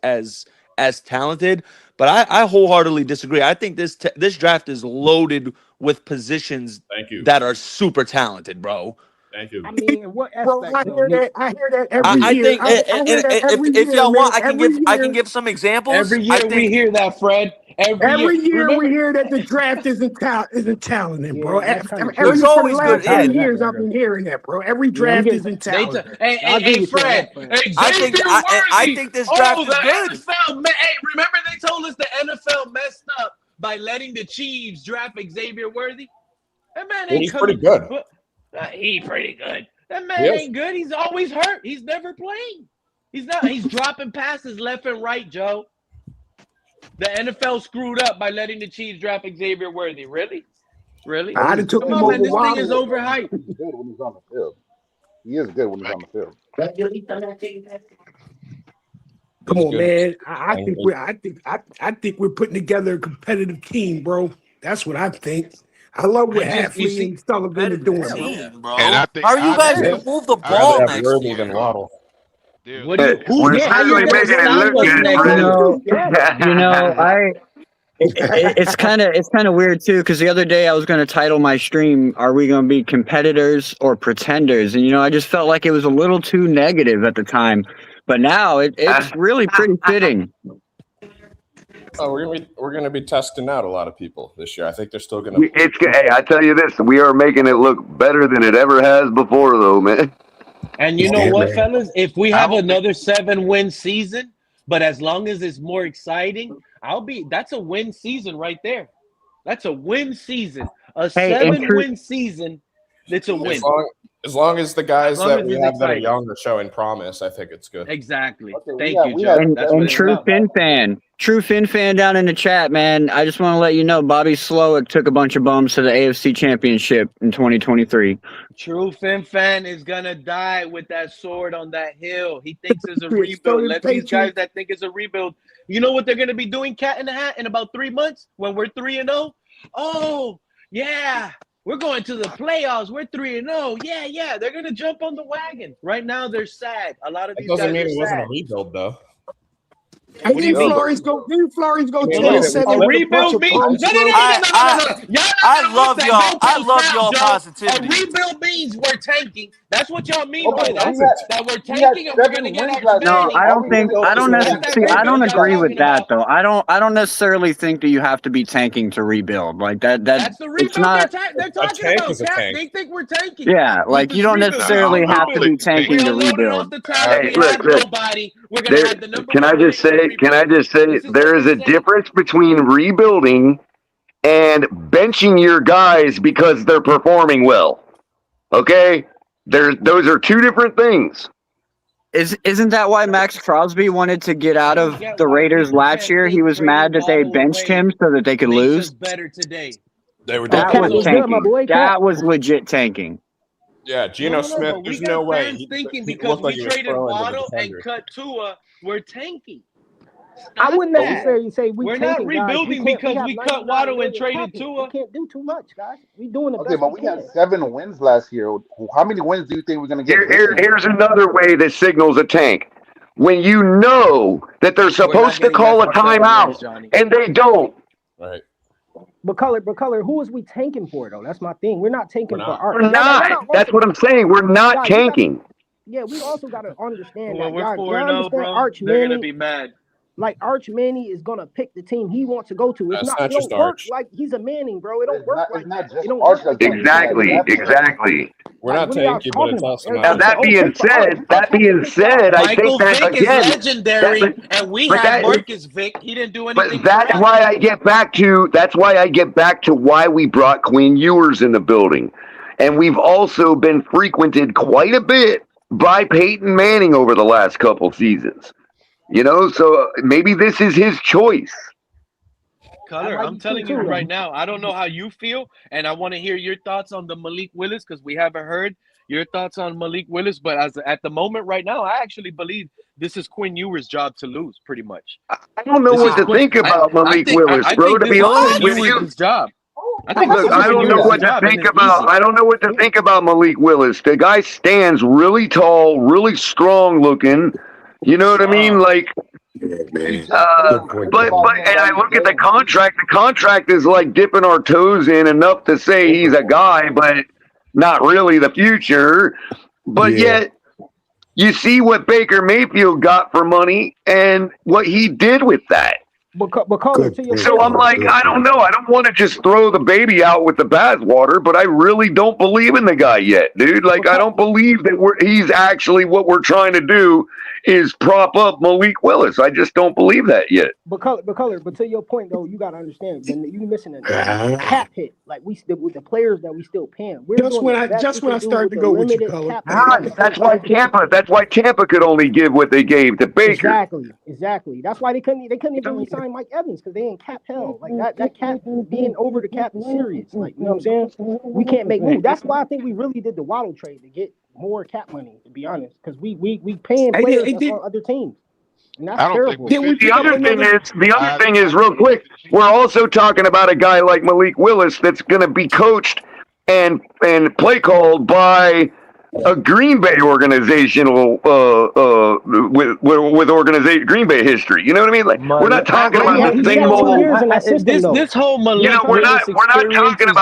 talented, but I wholeheartedly disagree. I think this draft is loaded with positions that are super talented, bro. Thank you. I mean, what aspect? I hear that every year. If y'all want, I can give some examples. Every year we hear that, Fred. Every year we hear that the draft isn't talented, bro. It's always good. 10 years I've been hearing that, bro. Every draft isn't talented. Hey, Fred. I think this draft is good. NFL, hey, remember they told us the NFL messed up by letting the Chiefs draft Xavier Worthy? That man ain't He's pretty good. He's pretty good. That man ain't good. He's always hurt. He's never playing. He's not. He's dropping passes left and right, Joe. The NFL screwed up by letting the Chiefs draft Xavier Worthy. Really? Really? I'd have took Come him on, over man. This thing is Waddle. overhyped. He's good when he's on the field. He is good when he's on the field. Come He's on, good. man. I think we're putting together a competitive team, bro. That's what I think. I love what Halfley and Sullivan are doing, bro. Team, bro. And I think How are you guys think- gonna move the I ball Rather have next Worthy year? than Waddle. there's- What do you? Who's We're how you certainly gonna making it stop look us good, next bro. year? It's kind of weird too, because the other day I was going to title my stream, "Are we going to be competitors or pretenders?" And I just felt like it was a little too negative at the time, but now it's really pretty fitting. Oh, we're gonna be testing out a lot of people this year. I think they're still gonna. Hey, I tell you this, we are making it look better than it ever has before, though, man. And you know what, fellas? If we have another 7-win season, but as long as it's more exciting, that's a win season right there. That's a win season. A 7-win season, it's a win. As long as the guys that we have that are exciting. young are showing promise, I think it's good. Exactly. Okay, Thank you, Joe. And True Fin fan down in the chat, man. I just want to let you know, Bobby Slowick took a bunch of bums to the AFC Championship in 2023. True Fin fan is gonna die with that sword on that hill. He thinks it's a rebuild. Let these guys that think it's a rebuild. You know what they're gonna be doing, cat in the hat, in about 3 months when we're 3-0? Oh, yeah. We're going to the playoffs. We're 3-0. Yeah. They're gonna jump on the wagon. Right now, they're sad. A lot of these doesn't guys mean are it wasn't sad. a rebuild, though. Hey, didn't Flores go 10-7 A with a rebuild bunch of means bums, no. bro? I love y'all. I love y'all positivity. A rebuild means we're tanking. That's what y'all mean by Okay, that. That we're tanking and we're gonna get our No, spending. I don't agree with that though. I don't necessarily think that you have to be tanking to rebuild. Like that That's the rebuild it's not they're talking tank about. is a Cat. tank. They think we're tanking. Yeah, like you don't necessarily have to be tanking to rebuild. Hey, look. Nobody. We're gonna have the number Can I just say there is a difference between rebuilding and benching your guys because they're performing well. Okay? Those are two different things. Isn't that why Max Crosby wanted to get out of the Raiders last year? He was mad that they benched him so that they could lose. Better today. They were That definitely was tanking. That was legit tanking. Yeah, Geno Smith. There's no way. Thinking because looked like we he was traded throwing to the Waddle and defenders. cut Tua, we're tanking. I wouldn't necessarily say we're not rebuilding because we cut Waddle and traded Tua. We can't do too much, guys. We doing the Okay, best but we had 7 wins last year. How many wins do you think we're gonna get? Here's another way that signals a tank. When you know that they're supposed to call a timeout and they don't. Right. But color, who is we tanking for though? That's my thing. We're not tanking for art. We're not. That's what I'm saying. We're not tanking. Yeah, we also got to understand Well, that. we're 4-0, bro. Arch They're Manning, gonna be mad. Like Arch Manning is gonna pick the team he wants to go to. It's That's not not it just don't work Arch. like he's a Manning, bro. It don't work like that. It don't Arch work like Exactly. We're not what are y'all tanking, but it's talking also about? Now not. that being said, I Michael think that Vick again, is legendary, and we had Marcus Vick. He didn't do anything. But that's why I get back to why we brought Quinn Ewers in the building, and we've also been frequented quite a bit by Peyton Manning over the last couple seasons. So maybe this is his choice. Color, I'm telling you right now, I don't know how you feel, and I want to hear your thoughts on the Malik Willis because we haven't heard your thoughts on Malik Willis. But at the moment right now, I actually believe this is Quinn Ewers' job to lose, pretty much. I don't know what to think about Malik Willis, bro. To be honest with you, job. I don't know what to think about. I don't know what to think about Malik Willis. The guy stands really tall, really strong looking. You know what I mean? Like, but and I look at the contract. The contract is like dipping our toes in enough to say he's a guy, but not really the future. But yet, you see what Baker Mayfield got for money and what he did with that. So I'm like, I don't know. I don't want to just throw the baby out with the bathwater, but I really don't believe in the guy yet, dude. Like, I don't believe that he's actually what we're trying to do is prop up Malik Willis. I just don't believe that yet. But to your point though, you gotta understand. Then you missing a cap hit. Like with the players that we still paying. Just when I started to go with you, Color. That's why Tampa could only give what they gave to Baker. Exactly. That's why they couldn't even re-sign Mike Evans because they in cap hell. Like that cap being over the cap is serious. Like you know what I'm saying? We can't make moves. That's why I think we really did the Waddle trade to get more cap money. To be honest, because we paying players on other teams. And that's terrible. The other thing is real quick. We're also talking about a guy like Malik Willis that's going to be coached and play called by a Green Bay organizational with organization Green Bay history. You know what I mean? Like we're not talking about the same old. This whole Malik Willis experience is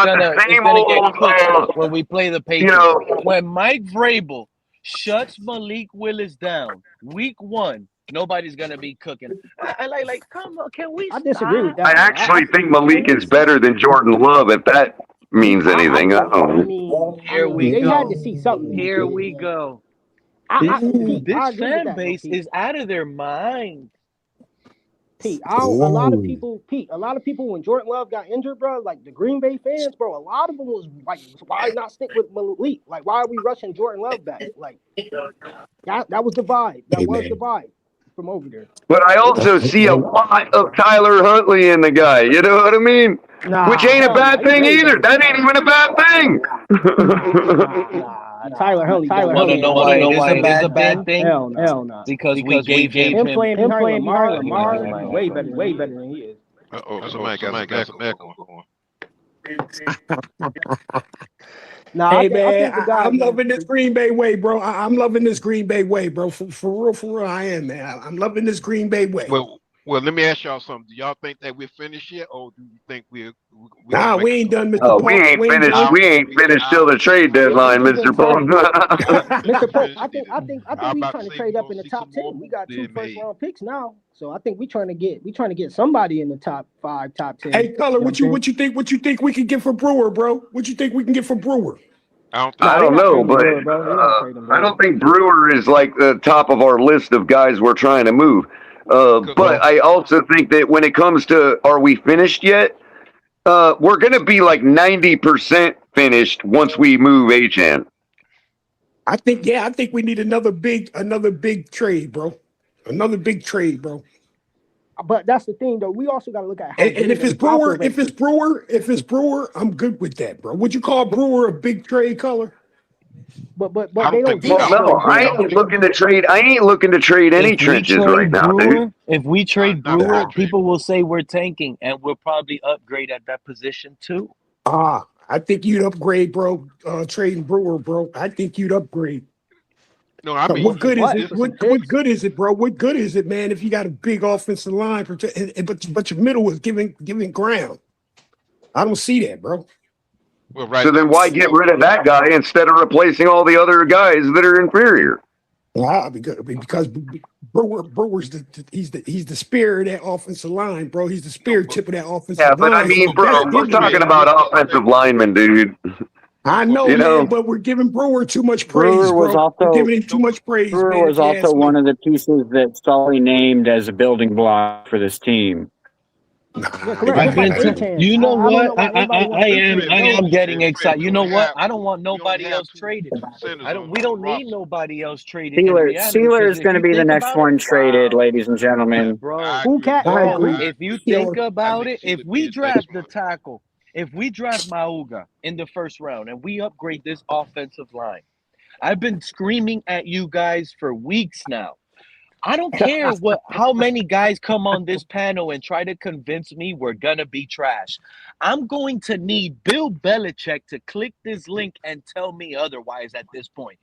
gonna get cooked when we play the Patriots. When Mike Vrabel shuts Malik Willis down week 1. Nobody's gonna be cooking. I like. Come on, can we? I disagree with that. I actually think Malik is better than Jordan Love. If that means anything, I Here we they go. had to see something. Here we go. This fan base is out of their mind. Pete, a lot of people when Jordan Love got injured, bro, like the Green Bay fans, bro, a lot of them was like, why not stick with Malik? Like, why are we rushing Jordan Love back? Like, that was the vibe. That was the vibe from over there. But I also see a lot of Tyler Huntley in the guy. You know what I mean? Which ain't a bad thing either. That ain't even a bad thing. Tyler Huntley. No, it is a bad thing. Hell no. Because we gave him playing Lamar way better than he is. Somebody got some echo going. Hey man, I'm loving this Green Bay way, bro. I'm loving this Green Bay way, bro. For real, I am, man. I'm loving this Green Bay way. Well, let me ask y'all something. Do y'all think that we're finished yet, or do you think we're Nah, we ain't done, Mr. Oh, Pope. we ain't finished till the trade deadline, Mr. Pope. Mr. Pope, I think we trying to trade up in the top 10. We got 2 first-round picks now, so I think we trying to get somebody in the top 5, top 10. Hey, Color, what you think? What you think we can get for Brewer, bro? What you think we can get for Brewer? I don't know, but I don't think Brewer is like the top of our list of guys we're trying to move. But I also think that when it comes to are we finished yet, we're going to be like 90% finished once we move Achane. I think we need another big trade, bro. Another big trade, bro. But that's the thing, though. We also got to look at how and if it's Brewer, I'm good with that, bro. Would you call Brewer a big trade, Color? But they don't do that. No, I ain't looking to trade. I ain't looking to trade any trenches right now, dude. If we trade Brewer, people will say we're tanking, and we'll probably upgrade at that position too. I think you'd upgrade, bro. Trading Brewer, bro. I think you'd upgrade. No, I mean, what good is it? What good is it, bro? What good is it, man? If you got a big offensive line, but your middle is giving ground. I don't see that, bro. Well, right. So then why get rid of that guy instead of replacing all the other guys that are inferior? Well, because Brewer's he's the spear of that offensive line, bro. He's the spear tip of that offensive line. Yeah, but I mean, bro, we're talking about offensive linemen, dude. I know, man, but we're giving Brewer too much praise, bro. We're giving him too much praise. Brewer was also one of the pieces that Sully named as a building block for this team. You know what? I am getting excited. You know what? I don't want nobody else traded. We don't need nobody else traded. Steeler is going to be the next one traded, ladies and gentlemen. Bro, if you think about it, if we draft the tackle, if we draft Mauga in the first round and we upgrade this offensive line, I've been screaming at you guys for weeks now. I don't care how many guys come on this panel and try to convince me we're going to be trash. I'm going to need Bill Belichick to click this link and tell me otherwise at this point.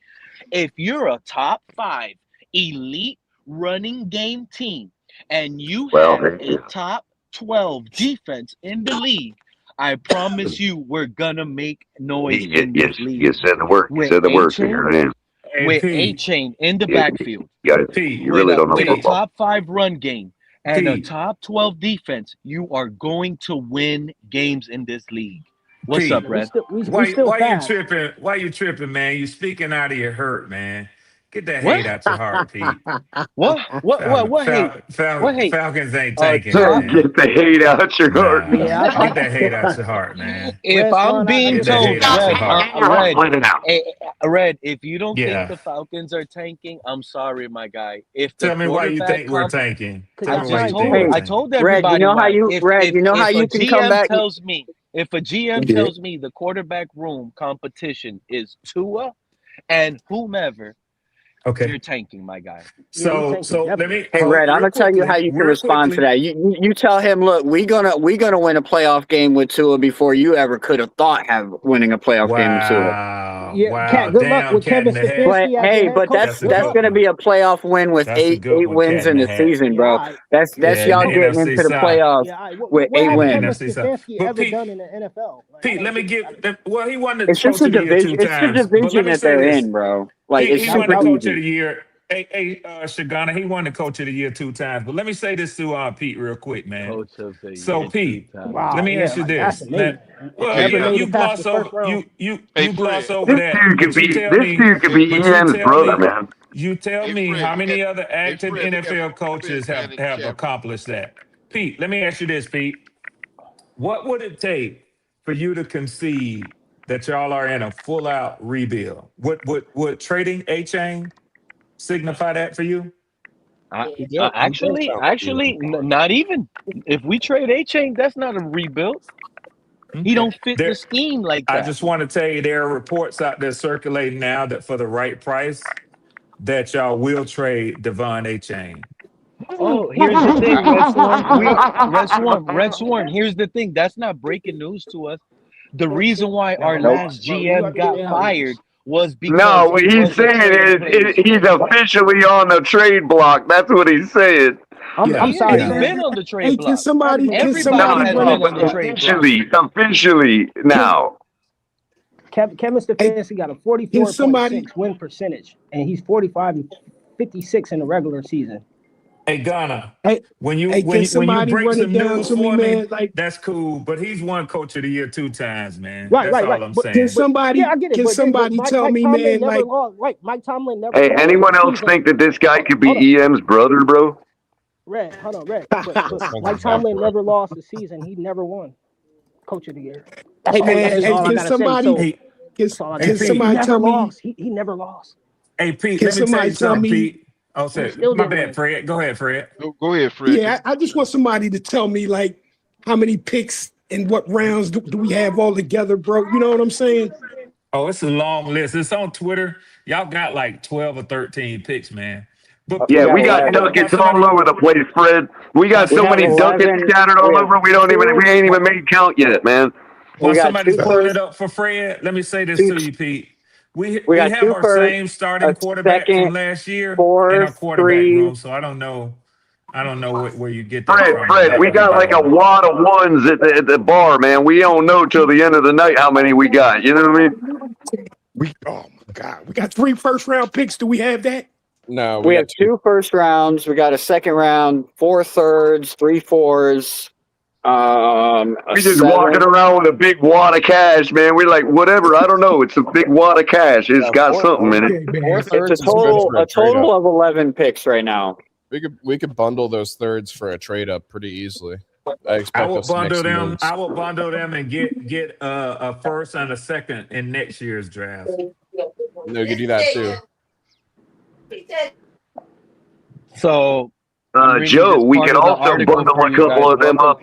If you're a top 5 elite running game team and you have a top 12 defense in the league, I promise you we're going to make noise in this league. You said the word. You said the word. With Achane in the backfield, you really don't know with football. a top 5 run game and a top 12 defense, you are going to win games in this league. What's up, Red? Why you tripping? Why you tripping, man? You speaking out of your hurt, man. Get that hate out your heart, Pete. What hate? What hate? Falcons ain't tanking, So man. get the hate out your heart. Nah, get that hate out your heart, man. If I'm being told, Red, if you don't think the Falcons are tanking, I'm sorry, my guy. If the Tell me why you think we're tanking. I told everybody. Red, you know how you can come back. If a GM tells me the quarterback room competition is Tua and whomever, you're tanking, my guy. So let me. Hey, Red, I'm gonna tell you how you can respond to that. You tell him, look, we gonna win a playoff game with Tua before you ever could have thought of winning a playoff game with Tua. Yeah, Cat, good luck with Kevin Stefanski. But that's gonna be a playoff win with eight wins in the season, bro. That's y'all getting into the playoffs with 8 wins. Kevin Stefanski ever done in the NFL? Pete, let me give. Well, he won the It's just a division. It's the division that they're in, bro. Like it's he won the super coach easy. of the year. Hey, Shagana, he won the coach of the year 2 times. But let me say this to Pete real quick, man. Coach of the year. So Pete, let me ask you this. You gloss over. You gloss over that. This dude could be EM's brother, man. You tell me how many other active NFL coaches have accomplished that. Pete, let me ask you this, Pete. What would it take for you to concede that y'all are in a full-out rebuild? Would trading Achane signify that for you? Actually, not even. If we trade Achane, that's not a rebuild. He don't fit the scheme like that. I just want to tell you there are reports out there circulating now that for the right price, that y'all will trade Devon Achane. Oh, here's the thing, Red Swarm. Here's the thing. That's not breaking news to us. The reason why our last GM got fired was because what he's saying is he's officially on the trade block. That's what he's saying. I'm sorry. He's been on the trade block. Can somebody officially now. Kevin Stefanski got a 44.6 win percentage, and he's 45-56 in the regular season. Hey, Ghana, when you break some news for me, that's cool. But he's won coach of the year 2 times, man. That's all I'm saying. Can somebody tell me, man? Mike Tomlin never. Hey, anyone else think that this guy could be EM's brother, bro? Red, hold on, Red. But Mike Tomlin never lost a season. He never won coach of the year. Hey, man, can somebody tell me? He never lost. Hey, Pete, let me tell you something, Pete. Oh, sorry. My bad, Fred. Go ahead, Fred. Go ahead, Fred. Yeah, I just want somebody to tell me, like, how many picks and what rounds do we have all together, bro? You know what I'm saying? Oh, it's a long list. It's on Twitter. Y'all got like 12 or 13 picks, man. But yeah, we got ducats all over the place, Fred. We got so many ducats scattered all over. We ain't even made count yet, man. While somebody's pulling it up for Fred, let me say this to you, Pete. We have our same starting quarterback from last year in our quarterback room, so I don't know where you get that from. Fred, we got like a wad of ones at the bar, man. We don't know till the end of the night how many we got. You know what I mean? Oh my God, we got 3 first-round picks. Do we have that? No, we have 2 first rounds. We got a second round, 4 thirds, 3 fours. We just walking around with a big wad of cash, man. We're like, whatever. I don't know. It's a big wad of cash. It's got something in it. It's a total of 11 picks right now. We could bundle those thirds for a trade up pretty easily. I will bundle them and get a first and a second in next year's draft. No, you could do that too. So. Joe, we could also bundle a couple of them up.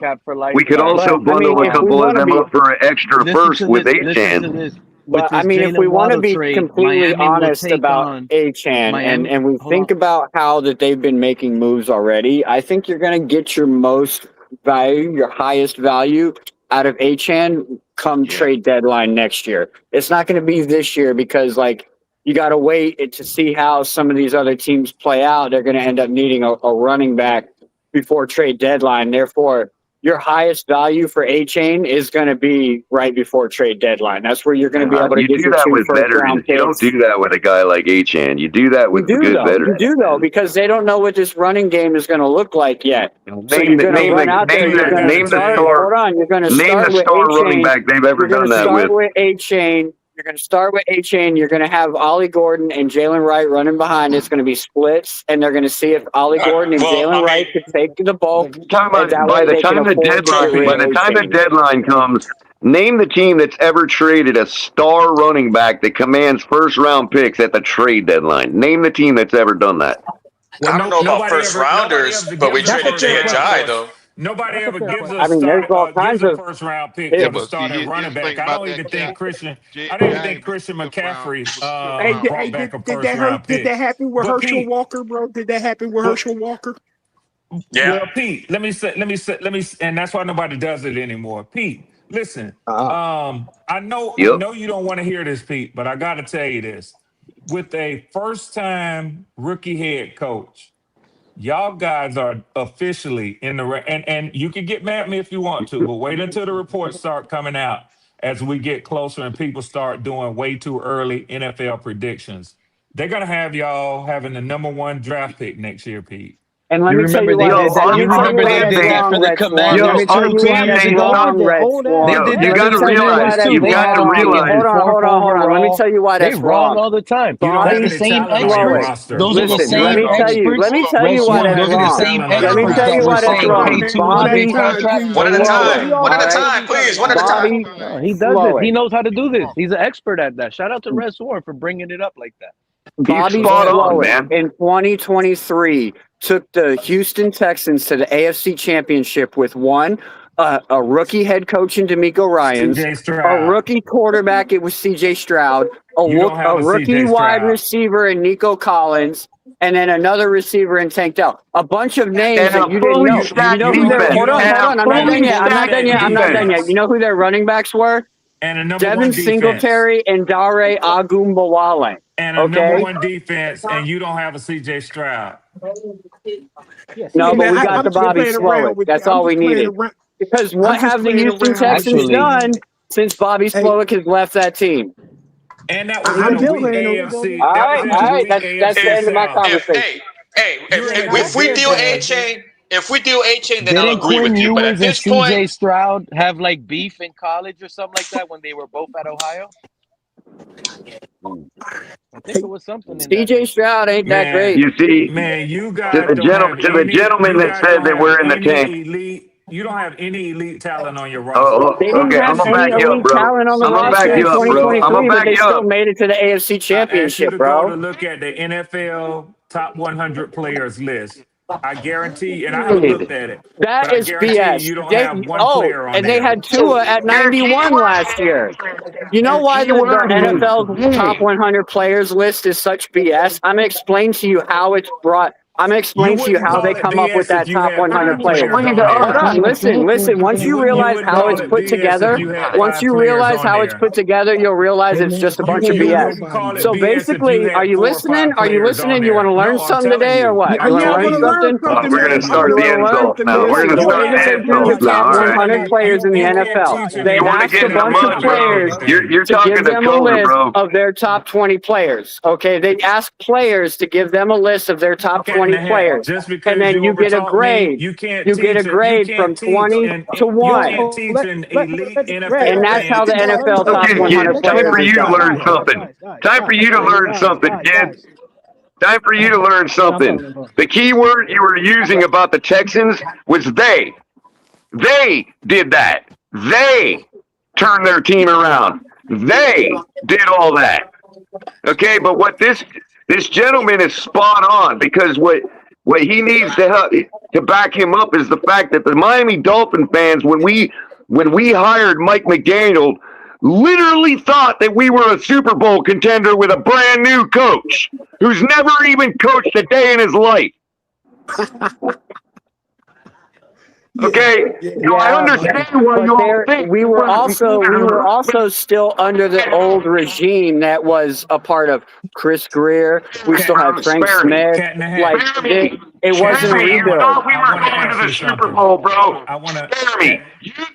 We could also bundle a couple of them up for an extra first with Achane. But I mean, if we want to be completely honest about Achane and we think about how that they've been making moves already, I think you're going to get your most value, your highest value out of Achane come trade deadline next year. It's not going to be this year because, like, you got to wait to see how some of these other teams play out. They're going to end up needing a running back before trade deadline. Therefore, your highest value for Achane is going to be right before trade deadline. That's where you're going to be able to get your 2 first-round picks. You don't do that with a guy like Achane. You do that with good veterans. You do, though, because they don't know what this running game is going to look like yet. So you're going to run out there. You're going to start with running back they've ever done that with. You're going to start with Achane. You're going to start with Achane. You're going to have Ollie Gordon and Jalen Wright running behind. It's going to be splits, and they're going to see if Ollie Gordon and Jalen Wright can take the bulk. By the time the deadline comes, name the team that's ever traded a star running back that commands first-round picks at the trade deadline. Name the team that's ever done that. Well, I don't know about first rounders, but we traded Jay Ajayi, though. Nobody ever gives I mean, there's all kinds of first round pick to the starting running back. I don't even think Christian McCaffrey brought back a first round pick. Did that happen with Herschel Walker, bro? Did that happen with Herschel Walker? Yeah. Well, Pete, let me say, and that's why nobody does it anymore. Pete, listen, I know you don't want to hear this, Pete, but I got to tell you this. With a first-time rookie head coach, y'all guys are officially in the and you can get mad at me if you want to, but wait until the reports start coming out as we get closer and people start doing way too early NFL predictions. They're gonna have y'all having the #1 draft pick next year, Pete. And let me tell you why they did that for the Commanders. Let me tell you why that's wrong, Red Swan. You got to realize. Hold on. Let me tell you why that's wrong all the time. That's the same experts. Those are the same experts. Let me tell you why that's wrong. Let me tell you why that's wrong. One at a time, please. One at a time. He does this. He knows how to do this. He's an expert at that. Shout out to Red Swan for bringing it up like that. Bobby Slowick in 2023 took the Houston Texans to the AFC Championship with a rookie head coach in DeMeco Ryans, a rookie quarterback, it was C.J. Stroud, a rookie wide receiver in Nico Collins, and then another receiver in Tank Dell. A bunch of names that you didn't know. You know who their, hold on, I'm not done yet. You know who their running backs were? And a Devin Singletary and Dare Agumbawale. And a #1 defense, and you don't have a C.J. Stroud. No, but we got the Bobby Slowick. That's all we needed. Because what have the Houston Texans done since Bobby Slowick has left that team? And that was in the weak AFC. All right. That's the end of my conversation. If we deal A-Chain, then I'll agree with you. But at this point, CJ Stroud have like beef in college or something like that when they were both at Ohio. I think it was something. CJ Stroud ain't that great. You see, you guys to the gentleman that said that we're in the tank. You don't have any elite talent on your roster. Okay, I'm gonna back you up, bro. I'm gonna back you up, bro. I'm gonna back you up. Still made it to the AFC Championship, bro. To look at the NFL top 100 players list. I guarantee, and I looked at it. That is BS. You don't have one player on and they had Tua at 91 last year. You know why the NFL's top 100 players list is such BS? I'm going to explain to you how it's brought. I'm going to explain to you how they come up with that top 100 players. Hold on, listen. Once you realize how it's put together, you'll realize it's just a bunch of BS. So basically, are you listening? You want to learn something today or what? You want to learn something? We're going to start the end zone now. We're going to start the end zone now. 100 players in the NFL. They asked a bunch of players to give them a list of their top 20 players. Okay, they asked players to give them a list of their top 20 players, and then you get a grade. You get a grade from 20 to 1, and that's how the NFL top 100 players. Time for you to learn something. Time for you to learn something, kids. Time for you to learn something. The key word you were using about the Texans was they. They did that. They turned their team around. They did all that. Okay, but what this gentleman is spot on, because what he needs to back him up is the fact that the Miami Dolphin fans, when we hired Mike McDaniel, literally thought that we were a Super Bowl contender with a brand new coach who's never even coached a day in his life. Okay, I understand why you all think we were also still under the old regime that was a part of Chris Greer. We still had Frank Smith. It wasn't a rebuild. We were going to the Super Bowl, bro. I want to,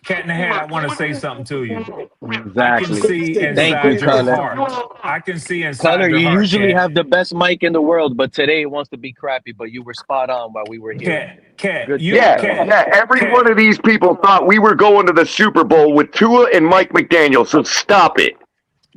Cat in the Hat, I want to say something to you. Exactly. I can see inside your heart. I can see inside Connor, your you heart, usually Cat. have the best mic in the world, but today it wants to be crappy, but you were spot on while we were here. Cat, every one of these people thought we were going to the Super Bowl with Tua and Mike McDaniel, so stop it.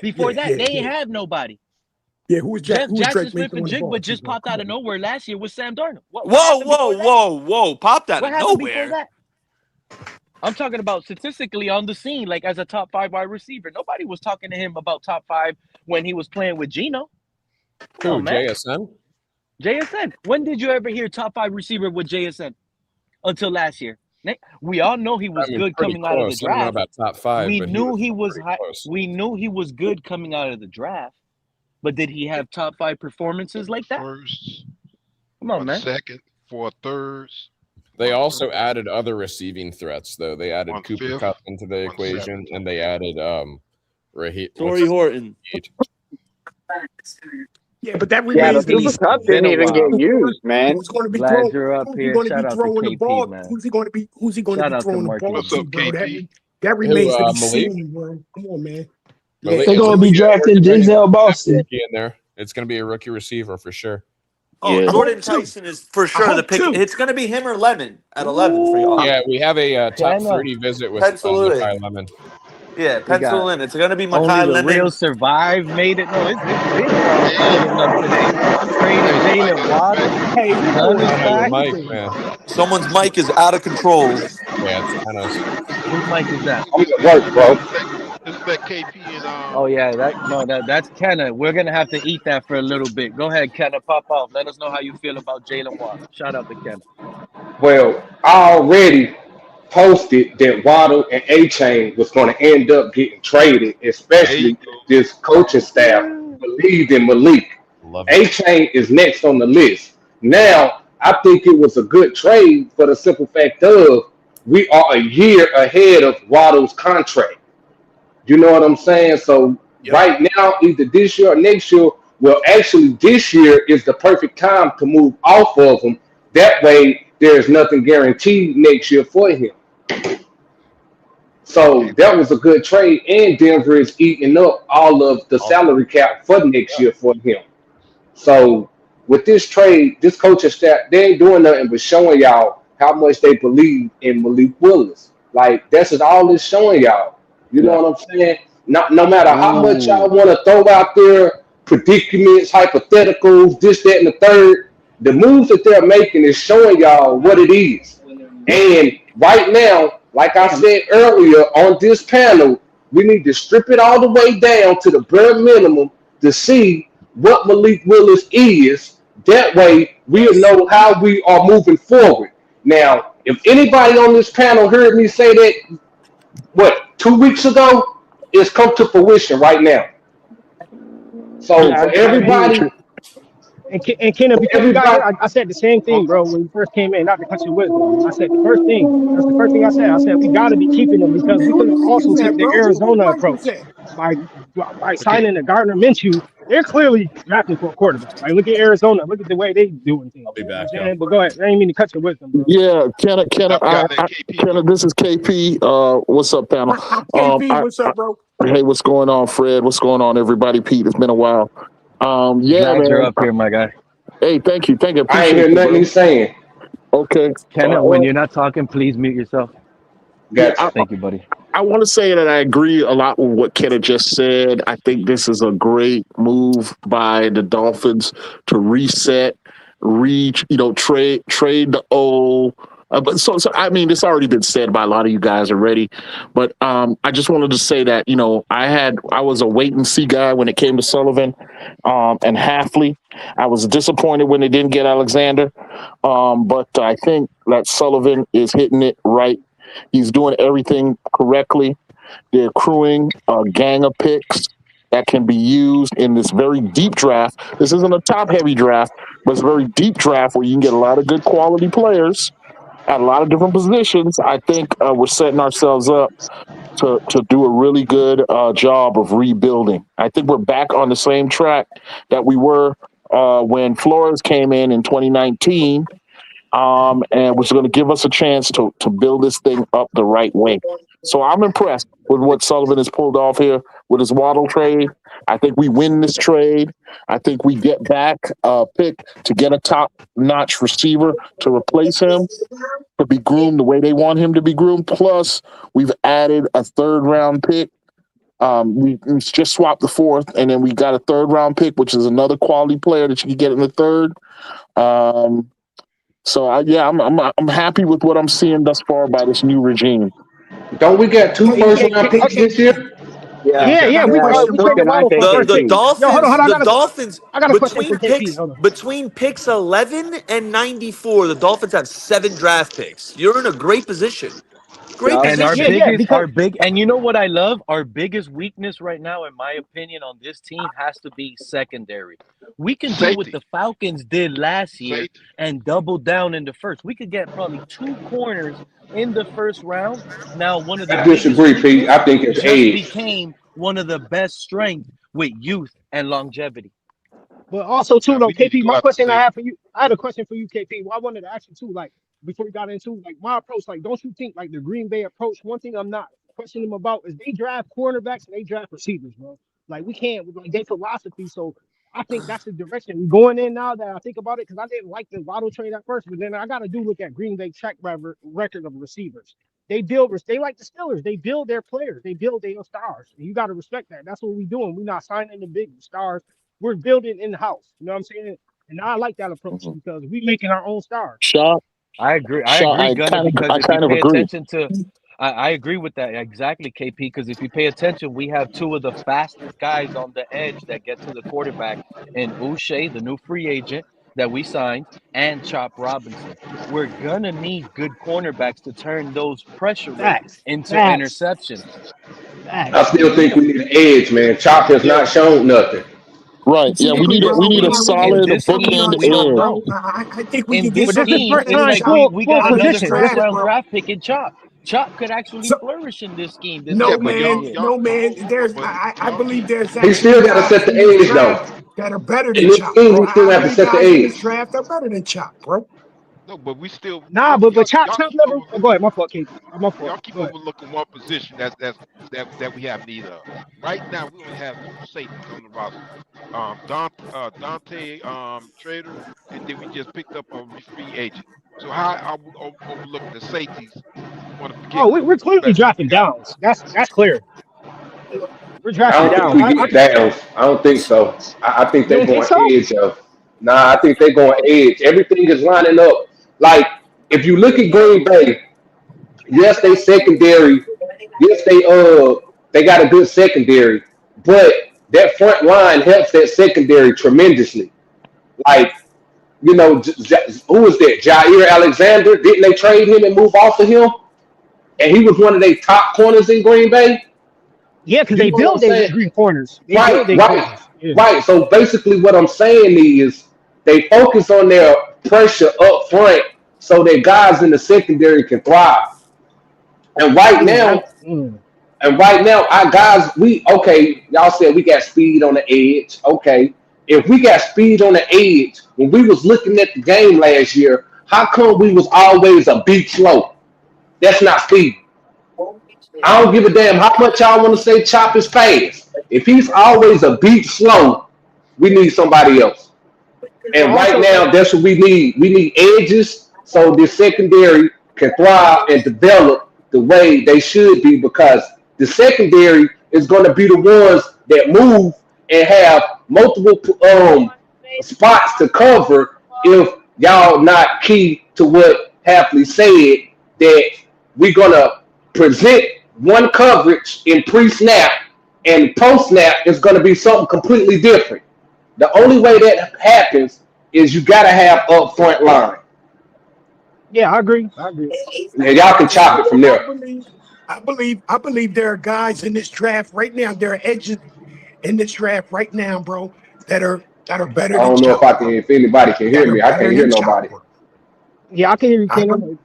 Before that, they ain't have nobody. Yeah, who was Jack? Who was Jackson Drake May throwing the ball Smith-Njigba to, just bro? popped Come out of on. nowhere last year with Sam Darnold. Whoa! Popped out What of happened before nowhere. that? I'm talking about statistically on the scene, like as a top 5 wide receiver. Nobody was talking to him about top 5 when he was playing with Geno. Come on, man. JSN? JSN. When did you ever hear top 5 receiver with JSN? Until last year. We all know he was good coming out of the draft. I don't know about top 5, we but knew he was high. We knew he was good coming out of the draft. But did he have top 5 performances like that? First, come on, man. Second, for thirds. They also added other receiving threats, though. They added Cooper Kupp into the equation, and they added Torrey Horton. Yeah, but that remains the Cup didn't even get used, man. Who's going to be Glad you're up here. Shout out to KP, ball? Man. Who's he going to be throwing the ball to, bro? That remains to be seen, bro. Come on, man. They're going to be drafting Denzel Boston. In there. It's going to be a rookie receiver for sure. Oh, yeah. Jordan Tyson is for sure the pick. It's going to be him or Lemon at 11 for y'all. Yeah, we have a top 30 visit with Makai Lemon. Yeah, pencil in. It's going to be Makai Only Lemon. the real survive made it. No, it's big today. Jaylen Waddle. Hey, Mike, man. Someone's mic is out of control. Yeah, it's kind of. Whose mic is that? I'm at work, bro. Respect KP and Oh yeah, that's Kenna. We're gonna have to eat that for a little bit. Go ahead, Kenna, pop off. Let us know how you feel about Jaylen Waddle. Shout out to Kenna. Well, I already posted that Waddle and Achane was going to end up getting traded, especially this coaching staff believed in Malik. Achane is next on the list. Now, I think it was a good trade for the simple fact of we are a year ahead of Waddle's contract. You know what I'm saying? So right now, either this year or next year, well, actually this year is the perfect time to move off of him. That way, there's nothing guaranteed next year for him. So that was a good trade, and Denver is eating up all of the salary cap for next year for him. So with this trade, this coaching staff, they ain't doing nothing but showing y'all how much they believe in Malik Willis. Like, that's just all it's showing y'all. You know what I'm saying? No matter how much y'all want to throw out there, predicaments, hypotheticals, this, that, and the third, the moves that they're making is showing y'all what it is. And right now, like I said earlier on this panel, we need to strip it all the way down to the bare minimum to see what Malik Willis is. That way, we'll know how we are moving forward. Now, if anybody on this panel heard me say that, 2 weeks ago, it's come to fruition right now. So for everybody, and Kenneth, because you got, I said the same thing, bro, when you first came in, not to cut you with, bro. I said the first thing, that's the first thing I said. I said we got to be keeping them because we could also take the Arizona approach by signing the Gardner Minshew. They're clearly drafting for a quarterback. Like, look at Arizona. Look at the way they doing things. I'll be back. But go ahead. I didn't mean to cut your wisdom, bro. Yeah, Kenna, this is KP. What's up, panel? KP, what's up, bro? Hey, what's going on, Fred? What's going on, everybody? Pete, it's been a while. Glad you're up here, my guy. Hey, thank you. I ain't hear nothing he's saying. Okay. Kenna, when you're not talking, please mute yourself. Thank you, buddy. I want to say that I agree a lot with what Kenna just said. I think this is a great move by the Dolphins to reset, trade the old. But so I mean, it's already been said by a lot of you guys already. But I just wanted to say that I was a wait and see guy when it came to Sullivan and Halfley. I was disappointed when they didn't get Alexander, but I think that Sullivan is hitting it right. He's doing everything correctly. They're accruing a gang of picks that can be used in this very deep draft. This isn't a top-heavy draft, but it's a very deep draft where you can get a lot of good quality players at a lot of different positions. I think we're setting ourselves up to do a really good job of rebuilding. I think we're back on the same track that we were when Flores came in 2019. And which is going to give us a chance to build this thing up the right way. So I'm impressed with what Sullivan has pulled off here with his Waddle trade. I think we win this trade. I think we get back a pick to get a top-notch receiver to replace him, to be groomed the way they want him to be groomed. Plus, we've added a third-round pick. We just swapped the fourth, and then we got a third-round pick, which is another quality player that you can get in the third. So I'm happy with what I'm seeing thus far by this new regime. Don't we get 2 first-round picks this year? Yeah, Yeah, I yeah. got a yeah. We question, traded bro. Can I Waddle say for a first The pick. KP? Yo, hold on, hold Dolphins, on. the Dolphins I got a question for KP. Hold on. between picks 11 and 94, the Dolphins have 7 draft picks. You're in a great position. Great Yeah. And Yeah, yeah. Because and you know what I love? Our biggest weakness right now, in my opinion, on this team has to be secondary. We can do what Safety. the Falcons did last year Safety. and double down in the first. We could get probably 2 corners in the first round. Now, one of the I biggest disagree, Pete. weakness I think it's just edge. became one of the best strengths with youth and longevity. But also too, Now though, we need to KP, go my after question I safety. have for you, I had a question for you, KP. Well, I wanted to ask you too, like before we got into like my approach, like don't you think like the Green Bay approach? One thing I'm not questioning them about is they draft cornerbacks and they draft receivers, bro. Like we can't like their philosophy. So I think that's the direction we're going in now that I think about it, because I didn't like the Waddle trade at first, but then I gotta do look at Green Bay track record of receivers. They like the Steelers. They build their players. They build their stars. And you got to respect that. That's what we're doing. We're not signing the big stars. We're building in the house. You know what I'm saying? And I like that approach because we making our own stars. Shot, I agree, Gunner, because I if you kind of pay agree. attention to, I agree with that exactly, KP. Because if you pay attention, we have 2 of the fastest guys on the edge that get to the quarterback in Uche, the new free agent that we signed, and Chop Robinson. We're gonna need good cornerbacks to turn those pressure rates Facts. into Facts. interceptions. I Facts. We still need think them. we need an edge, man. Chop has Yeah, not shown nothing. Right. Yeah, Typically, we bro, need a in solid this I'm gonna be scheme, bookend honest we with you, don't edge. bro. know. I think we In can get this But this is something scheme, first in it's this time like chop we full got in another this position. first draft, round bro. draft pick in Chop. Chop could actually So flourish in this scheme, this Yeah, no, but secondary man, hit. no, man. There's but I y'all believe keep there's He actually still got to guys set the in this edge, though. draft that are better In than this Chop, scheme, bro. he still I have to believe set the guys in this edge. draft are better than Chop, bro. no, but we still Nah, but Chop y'all Chop keep never. Oh, go overlooking. ahead. My fault, KP. My fault. Y'all keep Go ahead. overlooking one position that we have need of. Right now, we only have 2 safeties on the roster. Dante Trader, and then we just picked up a free agent. So how are we overlooking the safeties? We want to get Oh, we're clearly cornerbacks when we drafting got. downs. That's clear. We're I drafting don't think downs. we get downs. I don't think so. I think You they're don't think going so? edge of. Nah, I think they're going edge. Everything is lining up. Like, if you look at Green Bay, yes, they secondary. Yes, they got a good secondary, but that front line helps that secondary tremendously. Like, who was that? Jair Alexander? Didn't they trade him and move off of him? And he was one of their top corners in Green Bay. Yeah, because You they know what I'm build their saying? green corners. They Right, build their right, corners. Yeah. right. So basically, what I'm saying is they focus on their pressure up front so that guys in the secondary can thrive. And right now, our guys, y'all said we got speed on the edge. Okay, if we got speed on the edge, when we was looking at the game last year, how come we was always a beat slow? That's not speed. I don't give a damn how much y'all want to say Chop is fast. If he's always a beat slow, we need somebody else. But And right also, now, that's what we need. We need edges so the secondary can thrive and develop the way they should be, because the secondary is going to be the ones that move and have multiple spots to cover if y'all not key to what Hafley said, that we're going to present one coverage in pre-snap and post-snap is going to be something completely different. The only way that happens is you got to have up front line. yeah, I agree. I agree. And y'all can chop it from there. I believe there are guys in this draft right now. There are edges in this draft right now, bro, that are better I than don't know Chop, bro. if anybody can That hear are me. I can't better hear than Chop, nobody. bro. Yeah, I can hear you, I, Kenny. be-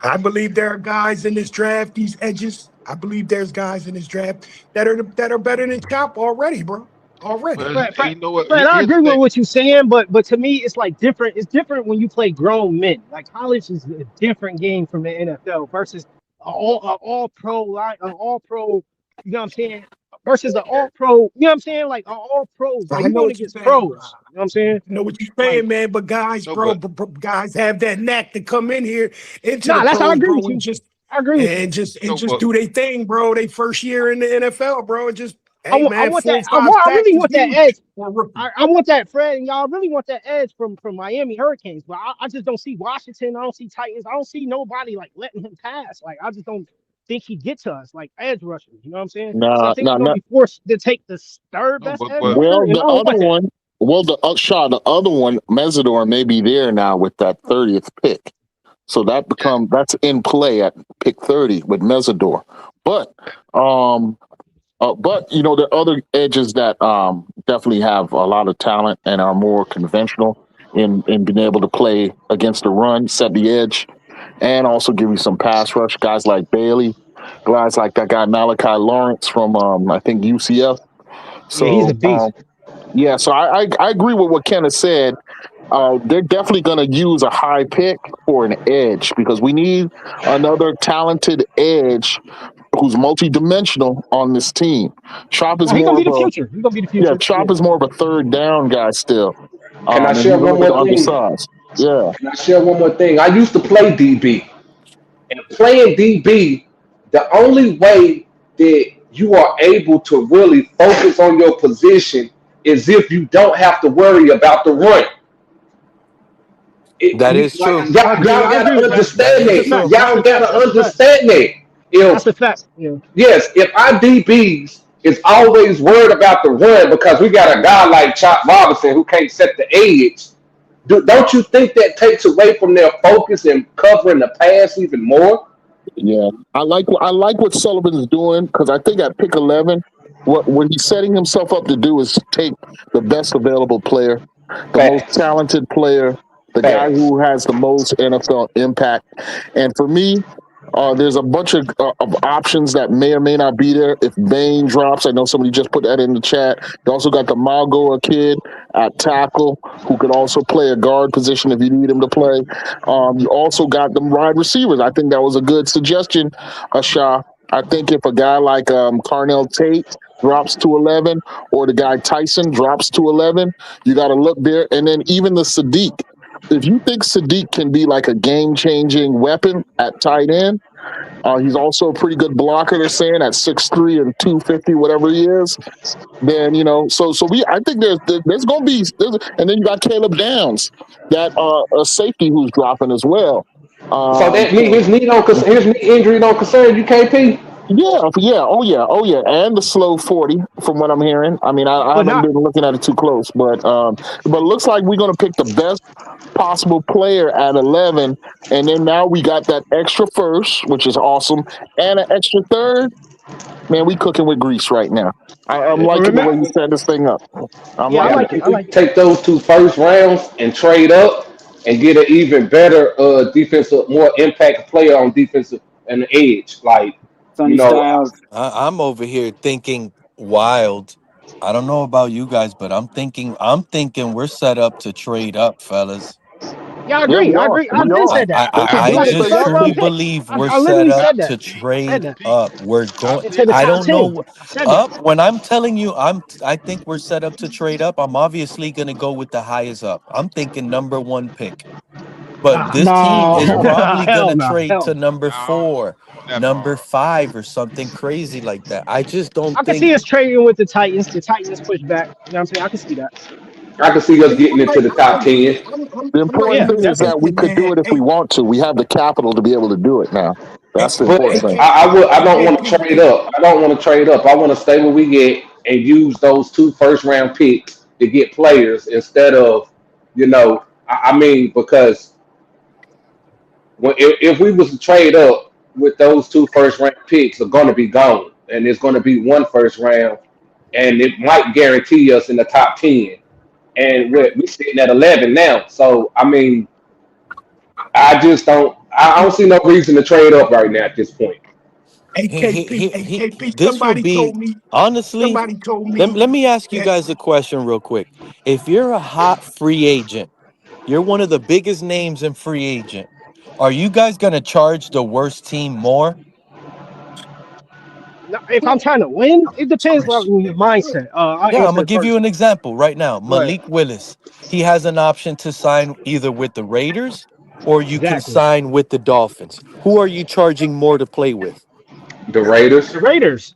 I believe there are guys in this draft, these edges. I believe there's guys in this draft that are better than Chop already, bro. Already. Well, Fred, you know what? I Here's the agree with thing. what you're saying, but to me, it's like different. It's different when you play grown men. Like college is a different game from the NFL versus all pro line, all pro. You know what I'm saying? Versus an all pro. You know what I'm saying? Like all pros. Like I you know going what you're against saying, bro. pros. You know what I'm saying? I know what you're Like saying, man. But guys, No, bro, but guys have that knack to come in here into the nah, I pros, agree bro, with you. I agree with you. no, and just but do their thing, bro. They first year in the NFL, bro. And just hey, I man, want 4 that. or 5 I sacks really is want that huge edge. for a rookie. I want that, Fred, and y'all really want that edge from Miami Hurricanes, but I just don't see Washington. I don't see Titans. I don't see nobody like letting him pass. Like I just don't. think he get to us like edge rushers. You know what I'm saying? So I Nah, think nah, we're gonna nah. be forced to take the third No, best edge but rusher, Well, and the I don't other want that. one, the other one, Mesidor may be there now with that 30th pick. So that's in play at pick 30 with Mesidor. But there are other edges that definitely have a lot of talent and are more conventional in being able to play against the run, set the edge, and also give you some pass rush. Guys like Bailey, guys like that guy Malachi Lawrence from I think UCF. Yeah, he's a So beast. yeah, so I agree with what Ken has said. They're definitely going to use a high pick for an edge because we need another talented edge who's multi-dimensional on this team. Chop is No, he's gonna more be of the a future. He's gonna be the yeah. future. Yeah. Chop is more of a third down guy still, Can I and share he's a one little bit more thing? undersized. Yeah, Can I share one more thing? I used to play DB, and playing DB, the only way that you are able to really focus on your position is if you don't have to worry about the run. That is Like true. y'all I agree gotta with that. That understand is That's a that. fact. true. That's Y'all a fact. gotta That's a fact. understand that. If That's a fact. Yeah. yes, if our DBs is always worried about the run because we got a guy like Chop Robinson who can't set the edge, don't you think that takes away from their focus and covering the pass even more? yeah. I like what Sullivan's doing because I think at pick 11, what he's setting himself up to do is take the best available player, the most Facts, talented player, the guy facts. who has the most NFL impact. And for me, there's a bunch of options that may or may not be there. If Bain drops, I know somebody just put that in the chat. You also got the Malgoa kid at tackle who could also play a guard position if you need him to play. You also got them wide receivers. I think that was a good suggestion, Asha. I think if a guy like Carnell Tate drops to 11 or the guy Tyson drops to 11, you got to look there. And then even the Sadiq. If you think Sadiq can be like a game-changing weapon at tight end, he's also a pretty good blocker. They're saying at 6'3" and 250, whatever he is. Then I think there's going to be, and then you got Caleb Downs, that a safety who's dropping as well. So that mean So his knee injury don't concern you, KP. yeah, and the slow 40 from what I'm hearing. I mean, I But haven't not. been looking at it too close, but it looks like we're going to pick the best possible player at 11, and then now we got that extra first, which is awesome, and an extra third. Man, we cooking with grease right now. I'm liking the way you Remember? set this thing up. I'm Yeah, I Yeah, liking like it. it. if I we like can it. take those two first rounds and trade up and get an even better defensive, more impact player on defensive and the edge, like you Sunny know, Styles. I'm over here thinking wild. I don't know about you guys, but I'm thinking we're set up to trade up, fellas. Yeah, I Yeah, agree. we I are. agree. We I've been are. I, said that. I, They could I I do I it got if a they just third want truly round to. pick. believe we're I set literally up said that. to I said trade that. up. We're I going. Into said the I top don't 10. know. I said that. Up when I'm telling you, I think we're set up to trade up. I'm obviously gonna go with the highest up. I'm thinking number one pick. But this team is No. probably Hell gonna no. trade Hell to no. number I don't four, go that number far. 5, or something crazy like that. I just don't I can think. see us trading with the Titans. The Titans push back. You know what I'm saying? I can see that. I can see us Hey, getting into the top 10. The I'm gonna important Yeah, be thing is definitely. that we respected, could do man. it if we want to. We have the capital to be able to do it now. Hey, That's the But important hey, thing. K, I hey, don't want to KP, trade up. I don't want to trade up. I want to stay where we get and use those two first round picks to get players instead of, I mean, because if we was to trade up with those two first round picks are going to be gone, and there's going to be one first round, and it might guarantee us in the top 10. And we're sitting at 11 now. So I mean, I just don't. I don't see no reason to trade up right now at this point. hey, KP, hey, KP. This would be honestly. Somebody told Let me me ask you that. guys a question real quick. If you're a hot free agent, you're one of the biggest names in free agent. Are you guys gonna charge the worst team more? No, if I'm trying to win, it depends on your mindset. I'll Yeah, I'm answer gonna it give you first. an example right now. Go ahead. Malik Willis. He has an option to sign either with the Raiders or you can Exactly. sign with the Dolphins. Who are you charging more to play with? The Raiders. The Raiders.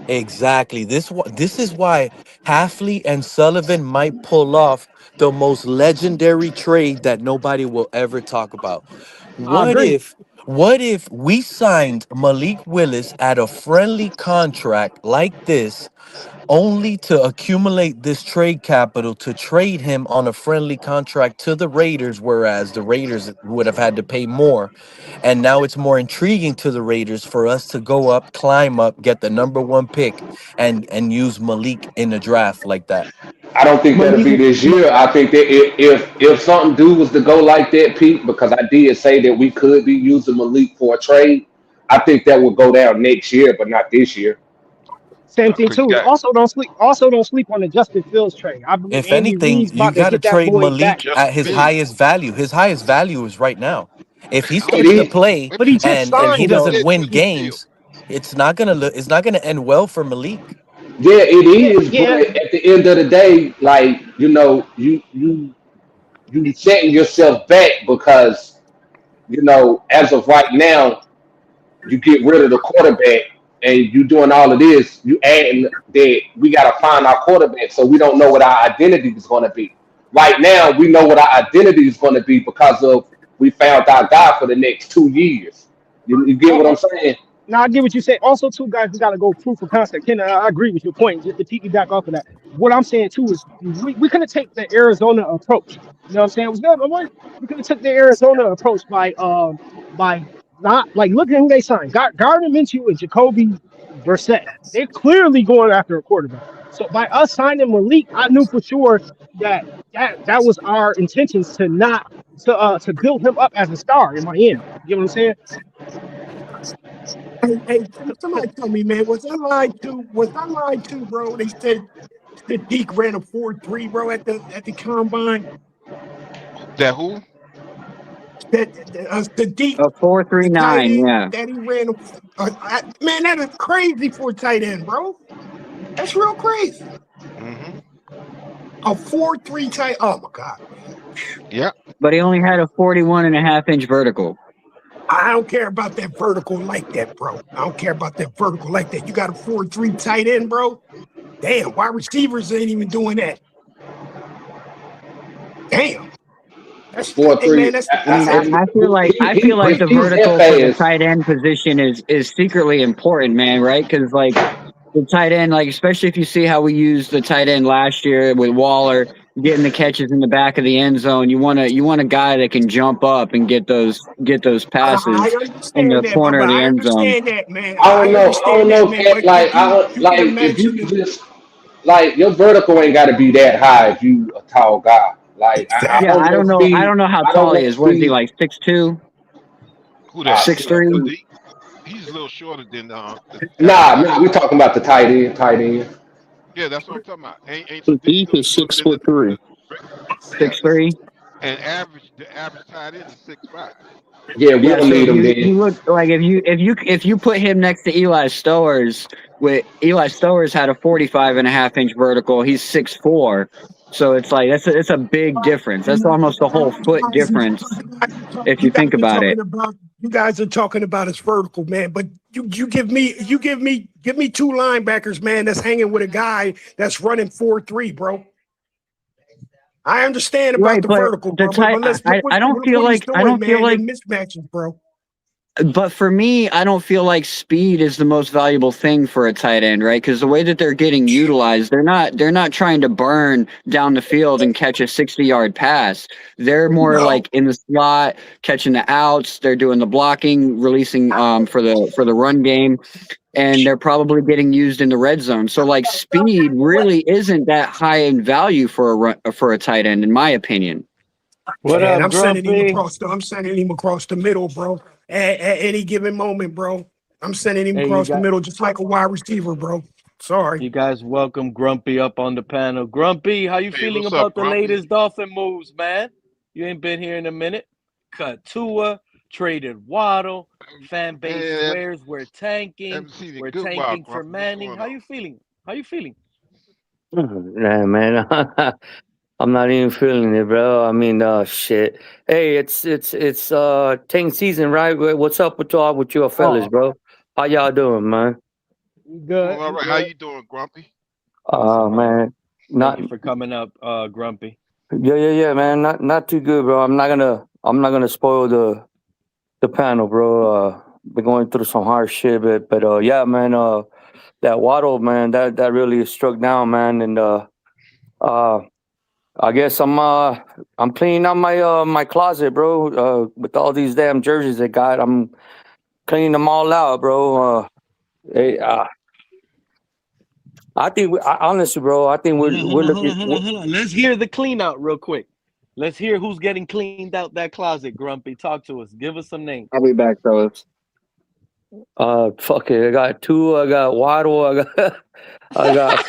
Exactly. This is why Halfley and Sullivan might pull off the most legendary trade that nobody will ever talk about. I What agree. if What if we signed Malik Willis at a friendly contract like this, only to accumulate this trade capital to trade him on a friendly contract to the Raiders, whereas the Raiders would have had to pay more. And now it's more intriguing to the Raiders for us to go up, climb up, get the #1 pick, and use Malik in the draft like that. I don't think that'll be this year. I think that if something do was to go like that, Pete, because I did say that we could be using Malik for a trade, I think that will go down next year, but not this year. Same thing too. Also, don't sleep. Also, don't sleep on the Justin Fields trade. I believe If Andy anything, Reid's you about to got to get that trade boy back. Malik at his highest value. His highest value is right now. If he It starts to is. play But he just and he signed though. doesn't win games, it's not gonna end well for Malik. Yeah, it is. But Yeah. at the end of the day, like you setting yourself back because as of right now, you get rid of the quarterback and you doing all of this, you adding that we got to find our quarterback, so we don't know what our identity is going to be. Right now, we know what our identity is going to be because of we found our guy for the next 2 years. You get what I'm saying? Now I get what you say. Also, two guys, we got to go proof of concept. Ken, I agree with your point. Just to piggyback off of that, what I'm saying too is we could have taken the Arizona approach. You know what I'm saying? It was good, my boy. We could have took the Arizona approach by not like look at who they signed. Gardner Minshew and Jacoby Brissett. They're clearly going after a quarterback. So by us signing Malik, I knew for sure that was our intentions to not to build him up as a star in Miami. You get what I'm saying? Hey, somebody tell me, man, was I lied to? Was I lied to, bro? They said Sadiq ran a 4.3, bro, at the combine. That who? That Sadiq, A 4.39, yeah. that he ran. Man, that is crazy for a tight end, bro. That's real crazy. Mm-hmm. A 4.3 tight. Oh my god. Yeah. But he only had a 41.5-inch vertical. I don't care about that vertical like that, bro. I don't care about that vertical like that. You got a 4.3 tight end, bro. Damn, wide receivers ain't even doing that. Damn. That's 4.3. I feel like the vertical for the tight end position is secretly important, man. Right? Because like the tight end, like especially if you see how we used the tight end last year with Waller getting the catches in the back of the end zone, you want a guy that can jump up and get those passes in the corner of the end zone. I understand that, man. I don't know, Cat, if you just like your vertical ain't got to be that high if you a tall guy. Like I don't know how tall he is. What is he, like 6'2"? Who that? 6'3"? He's a little shorter than Nah, we're talking about the tight end. Yeah, that's what I'm talking about. Ain't Sadiq is 6'3". 6'3". And the average tight end is 6'5". Yeah, we don't need him then. You look like if you put him next to Eli Stowers, with Eli Stowers had a 45.5-inch vertical, he's 6'4". So it's like it's a big difference. That's almost a whole foot difference if you think about it. You guys are talking about his vertical, man, but you give me two linebackers, man, that's hanging with a guy that's running 4.3, bro. I understand about the vertical, bro, but I don't feel like mismatches, bro. But for me, I don't feel like speed is the most valuable thing for a tight end, right? Because the way that they're getting utilized, they're not trying to burn down the field and catch a 60-yard pass. They're more like in the slot, catching the outs. They're doing the blocking, releasing for the run game, and they're probably getting used in the red zone. So like speed really isn't that high in value for a tight end, in my opinion. I'm sending him across the middle, bro. At any given moment, bro. I'm sending him across the middle just like a wide receiver, bro. Sorry. You guys welcome Grumpy up on the panel. Grumpy, how you feeling about the latest Dolphin moves, man? You ain't been here in a minute. Cut Tua, traded Waddle. Fan base swears we're tanking. We're tanking for Manning. How you feeling? Nah, man. I'm not even feeling it, bro. I mean, shit. Hey, it's tank season, right? What's up with you fellas, bro? How y'all doing, man? Good. All right. How you doing, Grumpy? Man. Thank you for coming up, Grumpy. Yeah, man. Not too good, bro. I'm not gonna spoil the panel, bro. Been going through some hard shit, but yeah, man. That Waddle, man, that really struck down, man, and I guess I'm cleaning out my closet, bro. With all these damn jerseys they got, I'm cleaning them all out, bro. I think, honestly, bro, I think we're looking. Hold on. Let's hear the clean out real quick. Let's hear who's getting cleaned out that closet, Grumpy. Talk to us. Give us some names. I'll be back, fellas. Fuck it. I got two. I got Waddle. I got.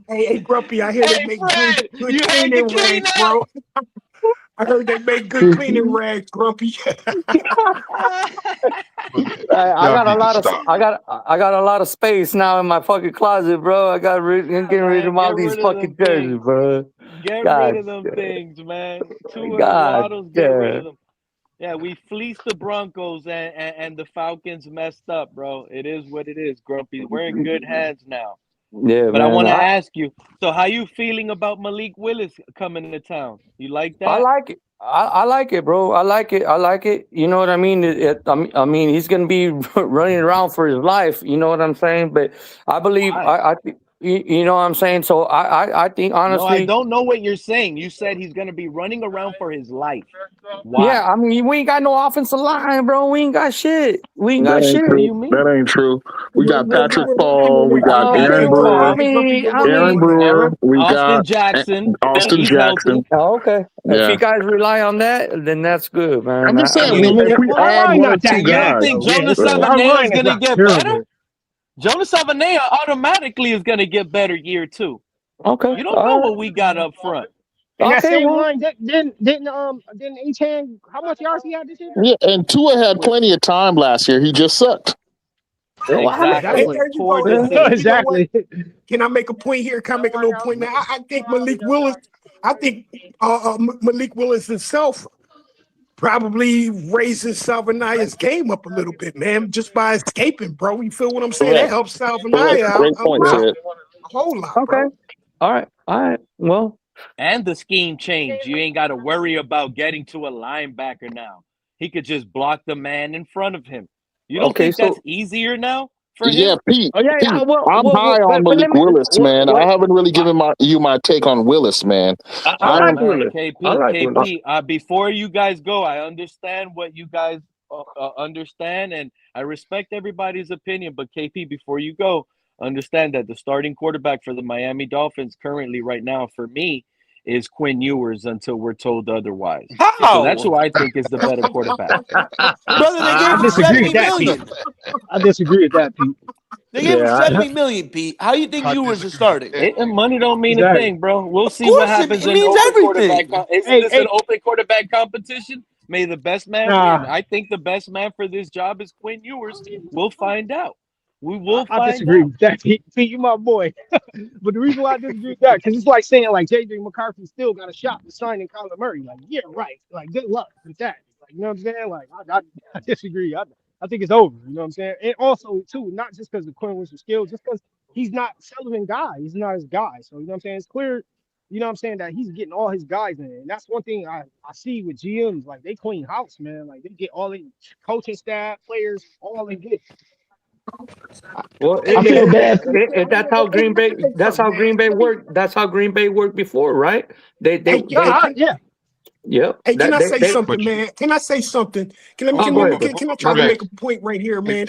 Hey, Grumpy, I hear they make good cleaning rags, bro. I heard they make good cleaning rags, Grumpy. I got a lot of space now in my fucking closet, bro. I got getting rid of all these fucking jerseys, bro. Get rid of them things, man. Waddles, get rid of them. Yeah, we fleeced the Broncos and the Falcons messed up, bro. It is what it is, Grumpy. We're in good hands now. Yeah, but man, I want to ask you. So, how you feeling about Malik Willis coming to town? You like that? I like it. I like it, bro. I like it. You know what I mean? I mean, he's gonna be running around for his life. You know what I'm saying? But I believe I think. You know what I'm saying? So I think honestly. No, I don't know what you're saying. You said he's gonna be running around for his life. Why? Yeah, I mean, we ain't got no offensive line, bro. We ain't got shit. We ain't got shit. What do you mean? That ain't true. We got Patrick Paul. We got Aaron Brewer. Aaron Brewer. We got Jackson. Austin Jackson. Oh, okay. Yeah. If you guys rely on that, then that's good, man. I'm just saying, we add one or two guys. You think Jonas Savannah is gonna get better? Jonas Savannah automatically is going to get better year 2. Okay. You don't know what we got up front. And that same line, didn't Achane, how much yards he had this year? Yeah, and Tua had plenty of time last year. He just sucked. Exactly. Can I make a point here? Can I make a little point, man? I think Malik Willis. I think Malik Willis himself probably raises Salvania's game up a little bit, man, just by escaping, bro. You feel what I'm saying? That helps Salvania out a whole lot. Okay. Bro. All right. Well. And the scheme changed. You ain't got to worry about getting to a linebacker now. He could just block the man in front of him. You don't think that's easier now for him? Yeah, Pete. Oh, yeah, Pete, I'm high on Malik Willis, man. I haven't really given you my take on Willis, man. I like Willis. KP, before you guys go, I understand what you guys understand, and I respect everybody's opinion. But KP, before you go, understand that the starting quarterback for the Miami Dolphins currently, right now, for me, is Quinn Ewers until we're told otherwise. How? So that's who I think is the better quarterback. Brother, they gave him $70 million. I disagree with that, Pete. They gave him $70 million, Pete. How do you think Ewers is starting? And money don't mean a thing, bro. We'll see what happens. It means everything. Isn't this an open quarterback competition? May the best man win. I think the best man for this job is Quinn Ewers. We'll find out. We will find out. I disagree with that, Pete. You my boy. But the reason why I disagree with that, because it's like saying, like, J.J. McCarthy still got a shot to sign in Kyler Murray. Like, yeah, right. Like, good luck with that. Like, you know what I'm saying? Like, I disagree. I think it's over. You know what I'm saying? And also, too, not just because the Quinn was some skills, just because he's not Sullivan guy. He's not his guy. So, you know what I'm saying? It's clear, you know what I'm saying, that he's getting all his guys in. And that's one thing I see with GMs. Like, they clean house, man. Like, they get all the coaching staff, players, all they get. Well, I feel bad. That's how Green Bay. That's how Green Bay worked. That's how Green Bay worked before, right? Yeah. Yep. Hey, can I say something, man? Can I say something? Can I try to make a point right here, man?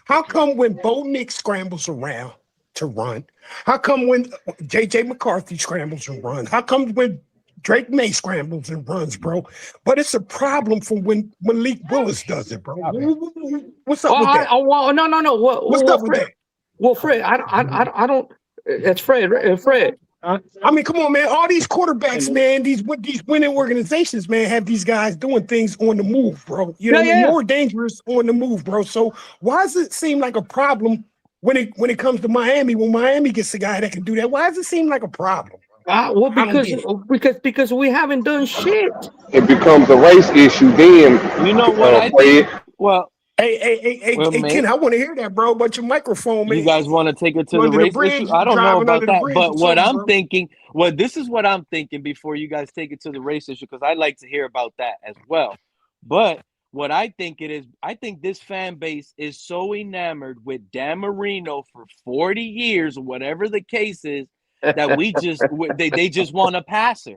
How come when Bo Nix scrambles around to run? How come when J.J. McCarthy scrambles and runs? How come when Drake May scrambles and runs, bro? But it's a problem from when Malik Willis does it, bro. What's up with that? No. What's up with that? Well, Fred, I don't. It's Fred. Fred. I mean, come on, man. All these quarterbacks, man, these winning organizations, man, have these guys doing things on the move, bro. You know, more dangerous on the move, bro. So why does it seem like a problem when it comes to Miami? When Miami gets a guy that can do that, why does it seem like a problem? Well, because we haven't done shit. It becomes a race issue then. You know what I think? Well, Hey, Ken, I want to hear that, bro. But your microphone, man. You guys want to take it to the Under the race bridge, issue? I don't know driving under about the that, bridge or but what something, I'm bro. thinking, this is what I'm thinking before you guys take it to the race issue, because I'd like to hear about that as well. But what I think it is, I think this fan base is so enamored with Dan Marino for 40 years, or whatever the case is, that they just want a passer.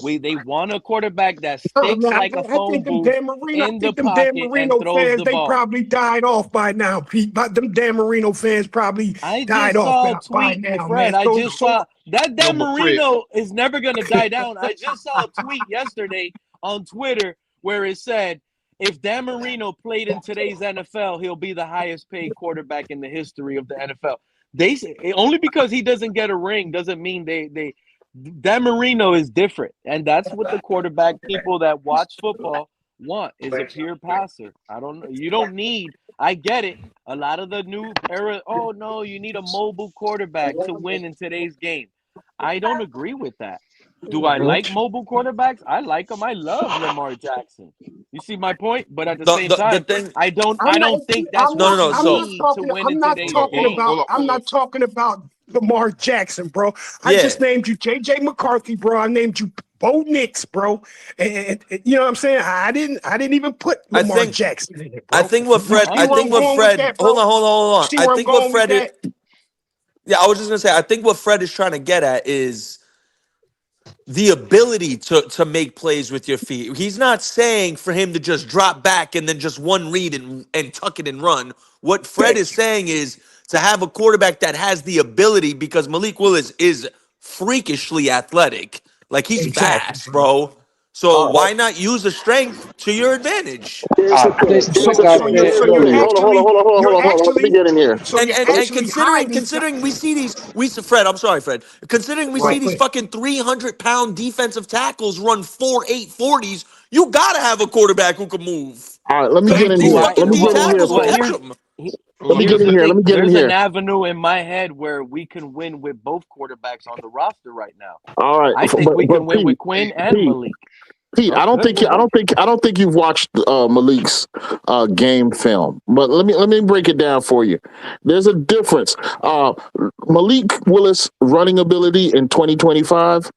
They want a quarterback that sticks Man, like a I phone think them booth Dan Marino, in the pocket and throws fans, the they ball. probably died off by now, Pete. But them Dan Marino fans probably I died just off saw a by tweet, now, Fred. man. I just saw that Dan No, but Fred, Marino is never going to die down. I just saw a tweet yesterday on Twitter where it said, if Dan Marino played in today's NFL, he'll be the highest paid quarterback in the history of the NFL. They say, only because he doesn't get a ring doesn't mean they Dan Marino is different. And that's what the quarterback people that watch football want, is a pure passer. You don't need, I get it. A lot of the new era, oh no, you need a mobile quarterback to win in today's game. I don't agree with that. Do I like mobile quarterbacks? I like them. I love Lamar Jackson. You see my point? But at the same The time, thing, I don't think that's no, no, what no. you So need to win in today's game. I'm not talking about Lamar Jackson, bro. I Yeah. just named you JJ McCarthy, bro. I named you Bo Nix, bro. And you know what I'm saying? I didn't even put Lamar Jackson in it, bro. I think what Fred. You see where I'm going with that, bro? Hold on. See I where I'm think what going with Fred is. that? Yeah, I was just gonna say. I think what Fred is trying to get at is the ability to make plays with your feet. He's not saying for him to just drop back and then just one read and tuck it and run. What Fred is saying is to have a quarterback that has the ability, because Malik Willis is freakishly athletic. Like, he's fast, bro. So why not use the strength to your advantage? Here's the thing. Hold on. Let me get in here. And considering we see these, Fred, I'm sorry, Fred. Considering we see these fucking 300-pound defensive tackles run 4.8 40s, you gotta have a quarterback who can move. All right, let me get in These here. fucking D tackles will catch them. Let me get in here. There's an avenue in my head where we can win with both quarterbacks on the roster right now. All right, I think we can win with Quinn and Malik. Pete, I don't think you've watched Malik's game film. But let me break it down for you. There's a difference. Malik Willis' running ability in 2025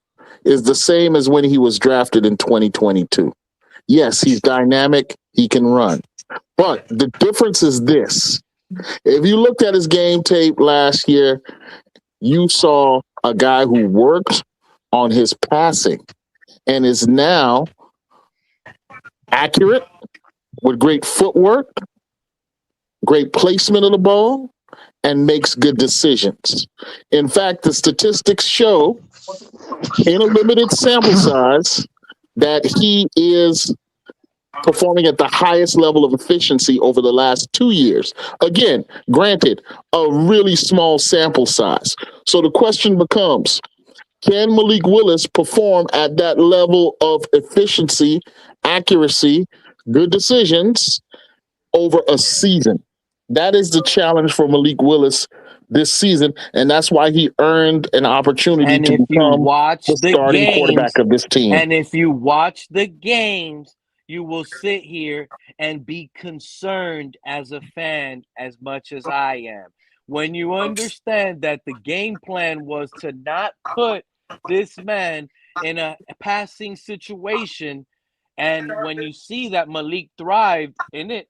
is the same as when he was drafted in 2022. Yes, he's dynamic. He can run. But the difference is this. If you looked at his game tape last year, you saw a guy who worked on his passing and is now accurate with great footwork, great placement of the ball, and makes good decisions. In fact, the statistics show in a limited sample size that he is performing at the highest level of efficiency over the last 2 years. Again, granted, a really small sample size. So the question becomes, can Malik Willis perform at that level of efficiency, accuracy, good decisions over a season? That is the challenge for Malik Willis this season, and that's why he earned an opportunity to become the starting quarterback of this team. And if you watch the games, you will sit here and be concerned as a fan as much as I am. When you understand that the game plan was to not put this man in a passing situation, and when you see that Malik thrived in it,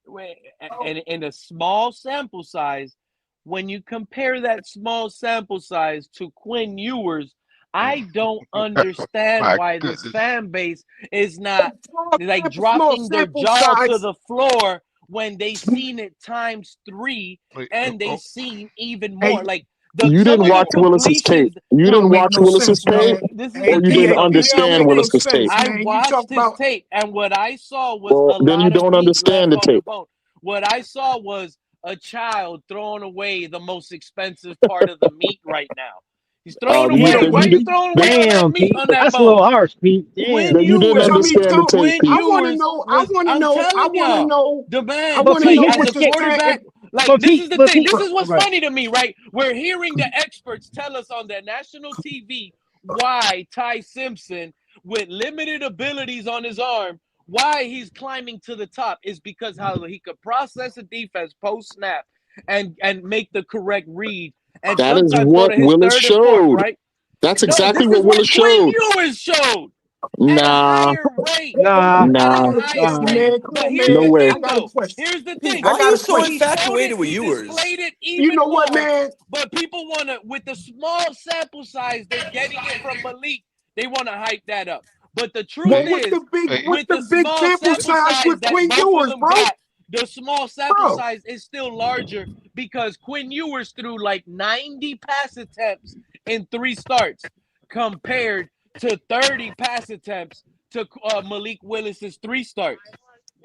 in a small sample size, when you compare that small sample size to Quinn Ewers, I don't understand why this fan base is not like dropping their jaw to the floor when they seen it times 3 and they seen even more. Like, you didn't watch Willis's tape. You didn't watch Willis's tape, or you didn't understand Willis's tape. I watched his tape, and what I saw was then you don't understand the tape. What I saw was a child throwing away the most expensive part of the meat right now. He's throwing away. Why are you throwing away all that meat on that That's bone? a little harsh, Pete. When you didn't understand the tape, Pete. I want to know. The man, I want to know as a quarterback. Like, this is the thing. This is what's funny to me, right? We're hearing the experts tell us on their national TV why Ty Simpson, with limited abilities on his arm, why he's climbing to the top is because how he could process a defense post snap and make the correct read, and that is sometimes go what to his Willis third and fourth, showed. right? That's No, exactly this is what what Willis Quinn showed. Ewers showed at a Nah, higher rate. Nah, At a nah, higher listen, rate. man. Come But on, here's no man. the way. I thing, got a though. question. Here's the Pete, thing. why I are got you a so He question. showed it. infatuated with He Ewers? displayed it You even know what, more. man? But people want to, with the small sample size they're getting it from Malik, they want to hype that up. But the truth Well, Hey, what's is, the big hey, what's with the the big small sample sample size size with that Quinn both of Ewers, them bro? got, the small sample Bro, size is still larger because Quinn Ewers threw like 90 pass attempts in 3 starts compared to 30 pass attempts to Malik Willis's 3 starts.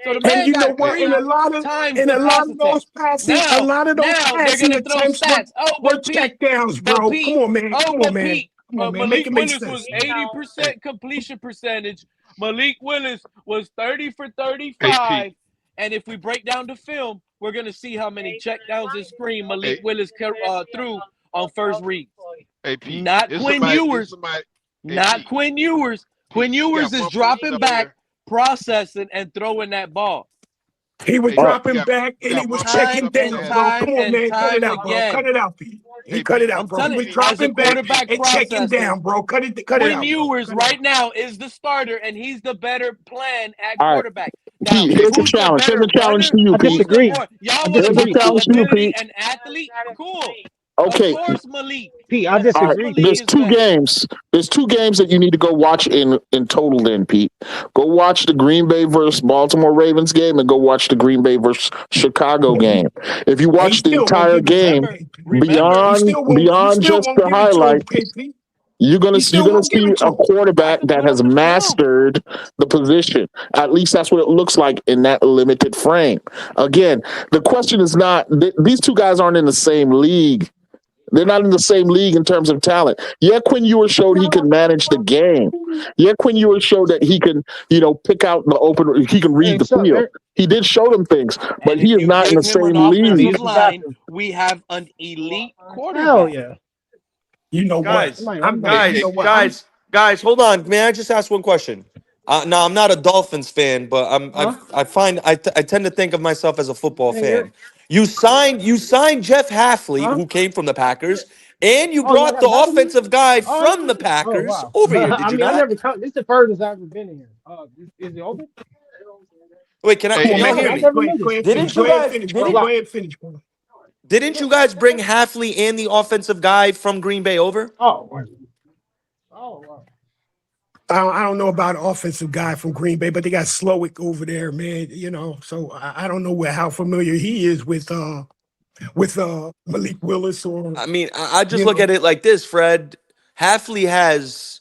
So the and man you know got hey, what? 3 times In the a lot pass of those attempts. passing, Now they're passing gonna throw attempts stats. were check downs, But bro. Pete, Come on, man. Come on, man. Make Malik it make Willis was sense. 80% completion percentage. Malik Willis was 30 for hey, Pete. 35. And if we break down the film, we're gonna see how many checkdowns and screen Malik Hey, Willis threw on first read. hey, Pete. Not It's Quinn somebody. It's Ewers. somebody. Hey, Not Pete. Quinn Ewers. Pete. Quinn You Ewers got is one person dropping up back, there. processing, and throwing that ball. He was Hey, Pete. dropping back You and he got was one person checking Time up there and down, that bro. has. Come time on, and man. Cut it time out, bro. again. Cut it out, Pete. He Hey, cut it Pete. out, I'm bro. He telling was you, as a dropping back quarterback and checking processor, down, bro. Cut it Quinn out, bro. Ewers Cut it right out. now is the starter, and he's the better plan at All right, quarterback. Now, Pete. Hey, Here's a who's the challenge. Here's better a challenge runner? to you, I Pete. Who's the disagree. more? I Y'all want to Here's a talk disagree, about Pete. challenge to you, ability Pete. and athlete? Cool. Of Okay, course, Malik. Pete, I Of all right. course, disagree. Malik There's is two better. games. There's 2 games that you need to go watch in total. Then, Pete, go watch the Green Bay versus Baltimore Ravens game, and go watch the Green Bay versus Chicago game. If you And he watch the still won't entire give it to him, game Remember, He beyond still just won't the give it to him, highlights, KP. you're He gonna still won't give see it to a him. quarterback I could that put has up the film. mastered the position. At least that's what it looks like in that limited frame. Again, the question is not these 2 guys aren't in the same league. They're not in the same league in terms of talent. Yeah, Quinn Ewers showed he can manage the game. Yeah, Quinn Ewers showed that he can, pick out the open. He can read Hey, the what's up, field. Eric? He did show them things, but And he if is you not in give the him an same Let me league. offensive use the line, bathroom. we have an elite Hell quarterback. yeah. You know what? Guys, Somebody I'm open you it. know guys, what? guys, guys, hold on. May I just ask one question? No, I'm not a Dolphins fan, but Huh? I tend to think of myself as a football Hey, Eric. fan. You signed Jeff Halfley, Huh? who came from the Packers, and you Oh, y'all brought got a the bathroom? offensive guy Oh, from the oh Packers wow. over here. Did I you mean, I not? never come. This is the furthest I've ever been here. Is it open? Wait, Hey, can hey, y'all No, hear I Pete. me? never knew Go this. ahead, finish. Didn't you Go ahead, guys? finish, It's bro. Didn't Go locked. ahead, finish, bro. didn't you guys bring Halfley and the offensive guy from Green Bay over? Oh, wow. Oh, wow. I don't know about an offensive guy from Green Bay, but they got Slowick over there, man. So I don't know how familiar he is with Malik Willis or I mean, I just you look know. at it like this, Fred. Halfley has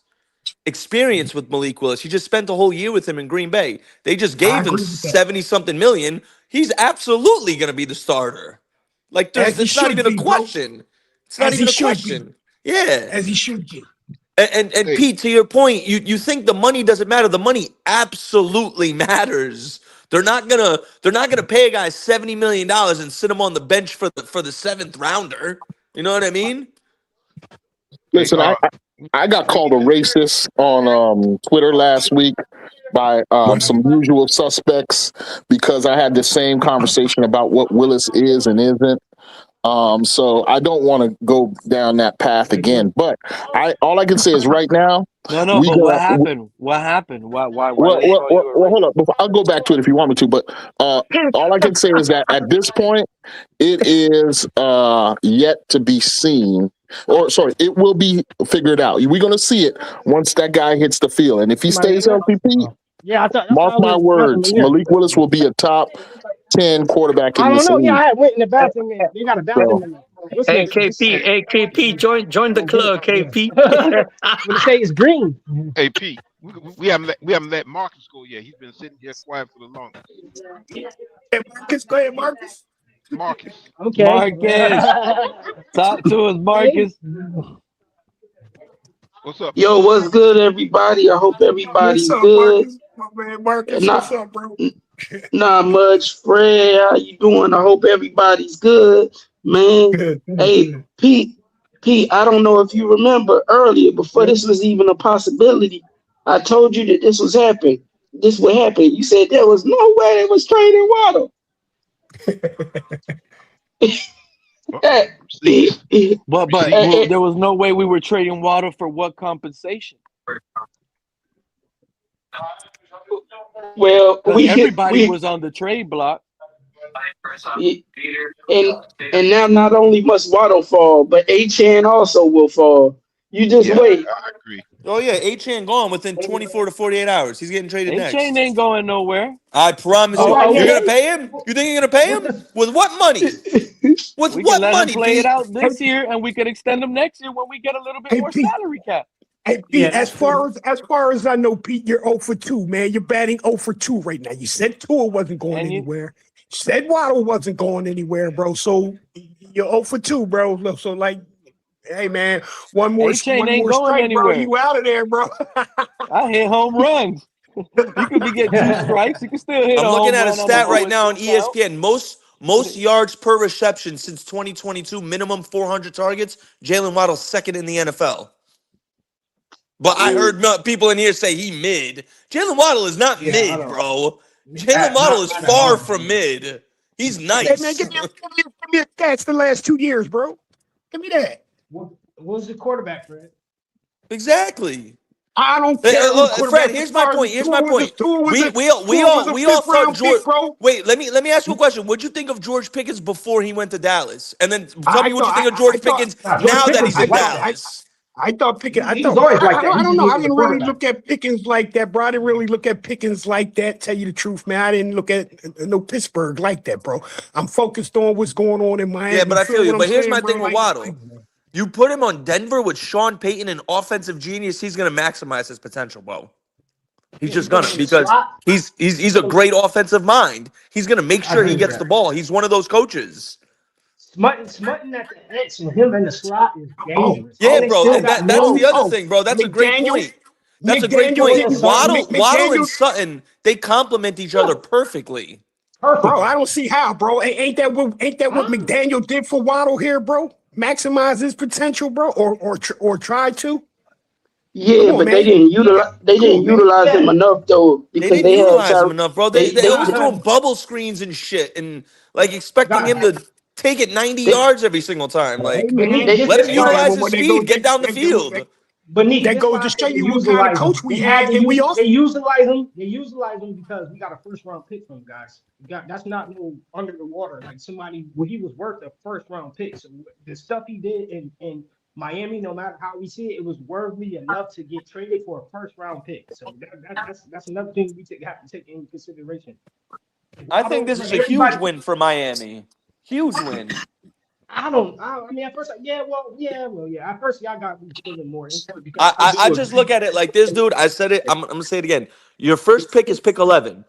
experience with Malik Willis. He just spent a whole year with him in Green Bay. They just I gave him agree with that, 70 something million. He's absolutely going to be the starter. Like as he it's not should even a be, bro. question. It's not As he even a should be, question. Yeah. as he should be. And Hey, Pete, to your point, you think the money doesn't matter. The money absolutely matters. They're not gonna pay a guy $70 million and sit him on the bench for the 7th rounder. You know what I mean? hey, Listen, I got called a racist on Twitter last week by What? some usual suspects because I had the same conversation about what Willis is and isn't. So I don't want to go down that path again. But all I can say is right now No, we but what got. happened? What happened? Why Well, they well, call well, you a well, hold racist? up. I'll go back to it if you want me to. But all I can say is that at this point, it is yet to be seen. Or sorry, it will be figured out. We're going to see it once that guy hits the field. And if he Somebody in stays there? healthy, Pete, Oh. Yeah, I thought mark I my was nothing words, in here. Malik Willis will be a top 10 quarterback I in don't this know. Yeah, league. I went in the bathroom. And they got a So bathroom in there. What's Hey, next? KP, hey, hey, KP, join the Oh, good. club, Yeah. KP. When they say it's green. hey, Pete. We haven't let Marcus go yet. He's been sitting here quiet for the longest. Hey, Marcus, go ahead, Marcus. Marcus. Okay. Marcus, talk to us, Hey. Marcus. What's up, Yo, Marcus? what's good, everybody? I hope What's everybody's up, good. Marcus? My man, Marcus. What's Not up, bro? not much. Fred, how you doing? I hope everybody's good, man. Good, Hey, good. Pete, I don't know if you remember earlier, before Yeah. this was even a possibility, I told you that this was happening. this what happened. You said there was no way they was trading Waddle. But there was no way we were trading Waddle for what compensation? Well, everybody was on the trade block. And now not only must Waddle fall, but Achane also will fall. You just wait. I agree. Oh yeah, Achane gone within 24 to 48 hours. He's getting traded next. Achane ain't going nowhere. I promise you. You're gonna pay him? You think you're gonna pay him? With what money? With We what can let money? him play it Pete? out this year, and we can extend him next year when we get a little bit more salary cap. Hey Pete, as far as I know, Pete, you're 0 for 2, man. You're batting 0 for 2 right now. You said Tua wasn't going anywhere. You said Waddle wasn't going anywhere, bro. So you're 0 for 2, bro. So like, hey man, one more strike, bro. You out of there, bro. I hit home runs. You could get 2 strikes. You can still hit. I'm looking at a stat right now on ESPN. Most yards per reception since 2022, minimum 400 targets. Jaylen Waddle second in the NFL. But I heard people in here say he mid. Jaylen Waddle is not mid, bro. Jaylen Waddle is far from mid. He's nice. Hey, man, give me a stats the last 2 years, bro. Give me that. What was the quarterback, Fred? Exactly. I don't care. Fred, here's my point. We all thought George. Wait, let me ask you a question. What'd you think of George Pickens before he went to Dallas? And then tell me what you think of George Pickens now that he's in Dallas. I thought Pickens. I don't know. I didn't really look at Pickens like that, bro. I didn't really look at Pickens like that. Tell you the truth, man. I didn't look at no Pittsburgh like that, bro. I'm focused on what's going on in Miami. Yeah, but I feel you. But here's my thing with Waddle. You put him on Denver with Sean Payton, an offensive genius. He's gonna maximize his potential, bro. He's just gonna, because he's a great offensive mind. He's gonna make sure he gets the ball. He's one of those coaches. Smutting at the edge and him in the slot is dangerous. Yeah, bro. And that's the other thing, bro. That's a great point. That's a great point. Waddle and Sutton, they complement each other perfectly. Bro, I don't see how, bro. Ain't that what McDaniel did for Waddle here, bro? Maximize his potential, bro, or try to. Yeah, but they didn't utilize him enough though, because they didn't utilize him enough, bro. They was doing bubble screens and shit, and like expecting him to take it 90 yards every single time. Like, let him utilize his speed, get down the field. But Nick, that goes to show you what kind of coach we had, and we also they utilize him. They utilize him because we got a first-round pick from guys. That's not no under the water. Like somebody, he was worth a first-round pick. So the stuff he did in Miami, no matter how we see it, it was worthy enough to get traded for a first-round pick. So that's another thing we have to take into consideration. I think this is a huge win for Miami. Huge win. I mean, at first, At first, y'all got me feeling more. I just look at it like this, dude. I said it. I'm gonna say it again. Your first pick is pick 11.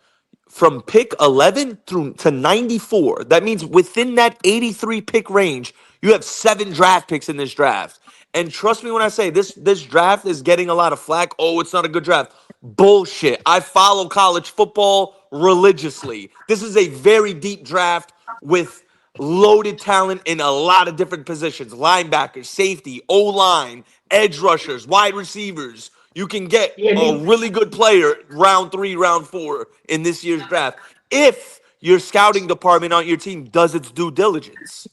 From pick 11 through to 94, that means within that 83 pick range, you have 7 draft picks in this draft. And trust me when I say this draft is getting a lot of flack. Oh, it's not a good draft. Bullshit. I follow college football religiously. This is a very deep draft with loaded talent in a lot of different positions: linebackers, safety, O-line, edge rushers, wide receivers. You can get a really good player round 3, round 4 in this year's draft if your scouting department on your team does its due diligence.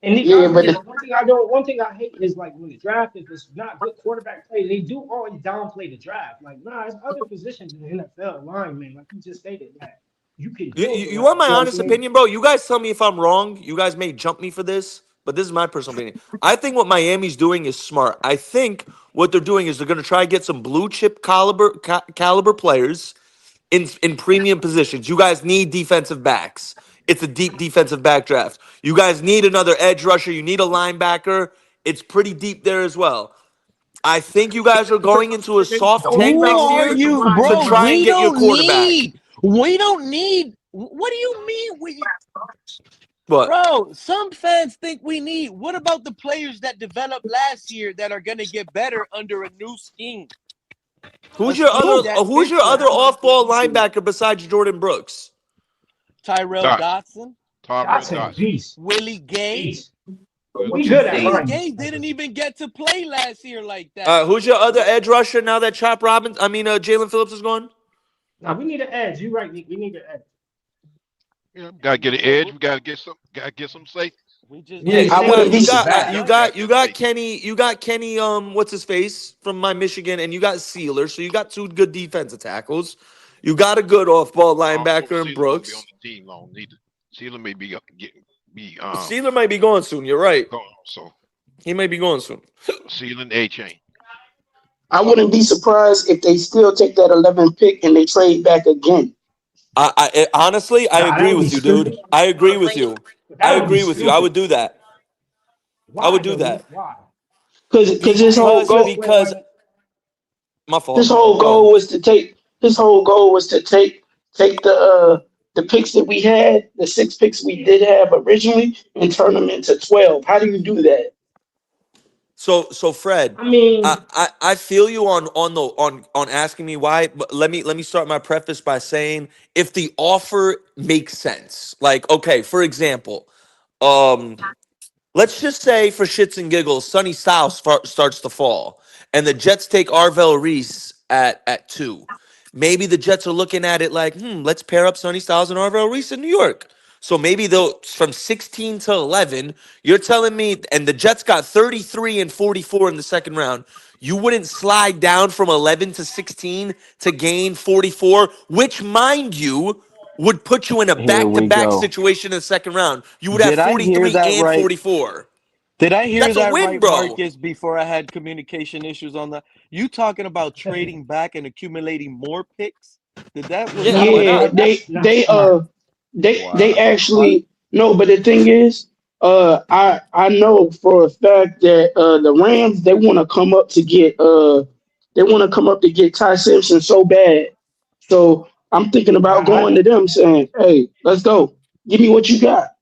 And one thing I hate is like when the draft is not good quarterback play, they do always downplay the draft. Like, there's other positions in the NFL, lineman, like you just stated that. You want my honest opinion, bro? You guys tell me if I'm wrong. You guys may jump me for this, but this is my personal opinion. I think what Miami's doing is smart. I think what they're doing is they're going to try to get some blue chip caliber players in premium positions. You guys need defensive backs. It's a deep defensive back draft. You guys need another edge rusher. You need a linebacker. It's pretty deep there as well. I think you guys are going into a soft tank next year to try and get your quarterback. We don't need. What do you mean? What? Bro, some fans think we need. What about the players that developed last year that are going to get better under a new scheme? Who's your other off-ball linebacker besides Jordan Brooks? Tyrell Dotson. Willie Gay. Willie Gay didn't even get to play last year like that. Who's your other edge rusher now that Jalen Phillips is gone? Now we need an edge. You're right, Nick. We need an edge. Yeah, we gotta get an edge. We gotta get some safety. We just Yeah, need you got Kenny, what's his face from my Michigan, and you got Sealer, so you got two good defensive tackles. You got a good off-ball linebacker in Brooks. Be on the team long neither. Sealer may be Sealer might be going soon. You're right. So he may be going soon. Sealer and Achane. I wouldn't be surprised if they still take that 11 pick and they trade back again. I honestly, I agree with you, dude. I agree with you. I agree with you. I would do that. I would do that. Why? Because his whole goal. Because my fault. His whole goal was to take. His whole goal was to take the picks that we had, the 6 picks we did have originally, and turn them into 12. How do you do that? So Fred, I mean, I feel you on asking me why, but let me start my preface by saying if the offer makes sense. Like, okay, for example, let's just say for shits and giggles, Sonny Styles starts to fall, and the Jets take Arvell Reese at 2. Maybe the Jets are looking at it like, let's pair up Sonny Styles and Arvell Reese in New York. So maybe they'll from 16 to 11. You're telling me, and the Jets got 33 and 44 in the second round. You wouldn't slide down from 11 to 16 to gain 44, which, mind you, would put you in a back-to-back situation in the second round. You would have 43 and 44. Did I hear That's a that win, right, bro. Marcus, before I had communication issues on that? You talking about trading back and accumulating more picks? They actually no, but the thing is, I know for a fact that the Rams they want to come up to get Ty Simpson so bad. So I'm thinking about going to them saying, "Hey, let's go. Give me what you got."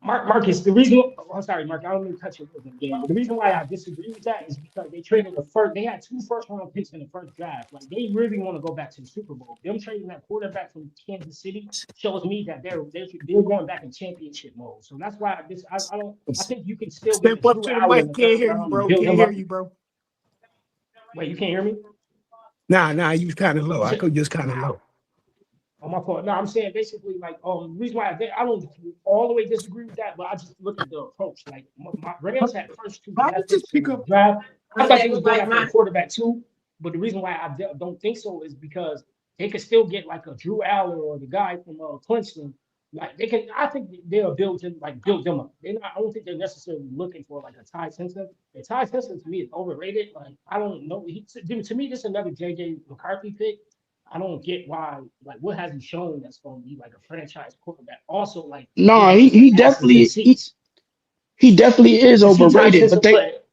Marcus, the reason I'm sorry, Mark, I don't mean to cut your game, but the reason why I disagree with that is because they traded they had 2 first-round picks in the first draft. Like they really want to go back to the Super Bowl. Them trading that quarterback from Kansas City shows me that they're going back in championship mode. So that's why I think you can still get Step up to the mic. Can't hear you, bro. Can't hear you, bro. Wait, you can't hear me? Nah, you was kind of low. I could just kind of low. On my fault. No, I'm saying basically like the reason why I don't all the way disagree with that, but I just look at the approach. Like my Rams had first 2 draft picks in the draft. I thought they was going after a quarterback too, but the reason why I don't think so is because they could still get like a Drew Aller or the guy from Clemson. Like they can, I think they'll build them up. I don't think they're necessarily looking for like a Ty Simpson. And Ty Simpson to me is overrated. Like I don't know. To me, this is another JJ McCarthy pick. I don't get why. Like, what has he shown that's going to be like a franchise quarterback? Also, like, No, he definitely is overrated. But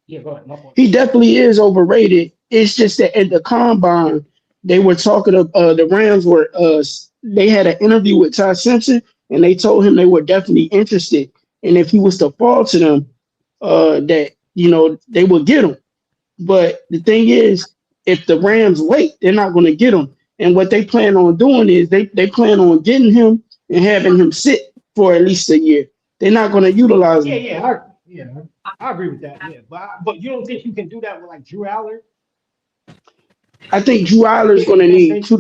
yeah, go ahead. My fault. He definitely is overrated. It's just that at the combine, they were talking to the Rams were they had an interview with Ty Simpson, and they told him they were definitely interested, and if he was to fall to them, that they would get him. But the thing is, if the Rams wait, they're not going to get him. And what they plan on doing is they plan on getting him and having him sit for at least a year. They're not going to utilize him. I agree with that. Yeah, but you don't think you can do that with like Drew Aller? I think Drew Aller is going to need he's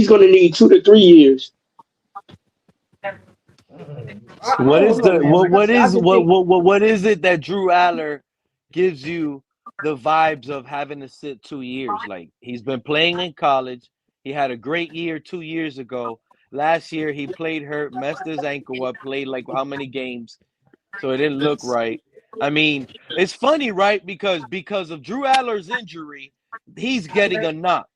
going to need 2 to 3 years. What is it that Drew Aller gives you the vibes of having to sit 2 years? Like he's been playing in college. He had a great year 2 years ago. Last year he played hurt, messed his ankle up, played like how many games? So it didn't look right. I mean, it's funny, right? Because of Drew Aller's injury, he's getting a knock.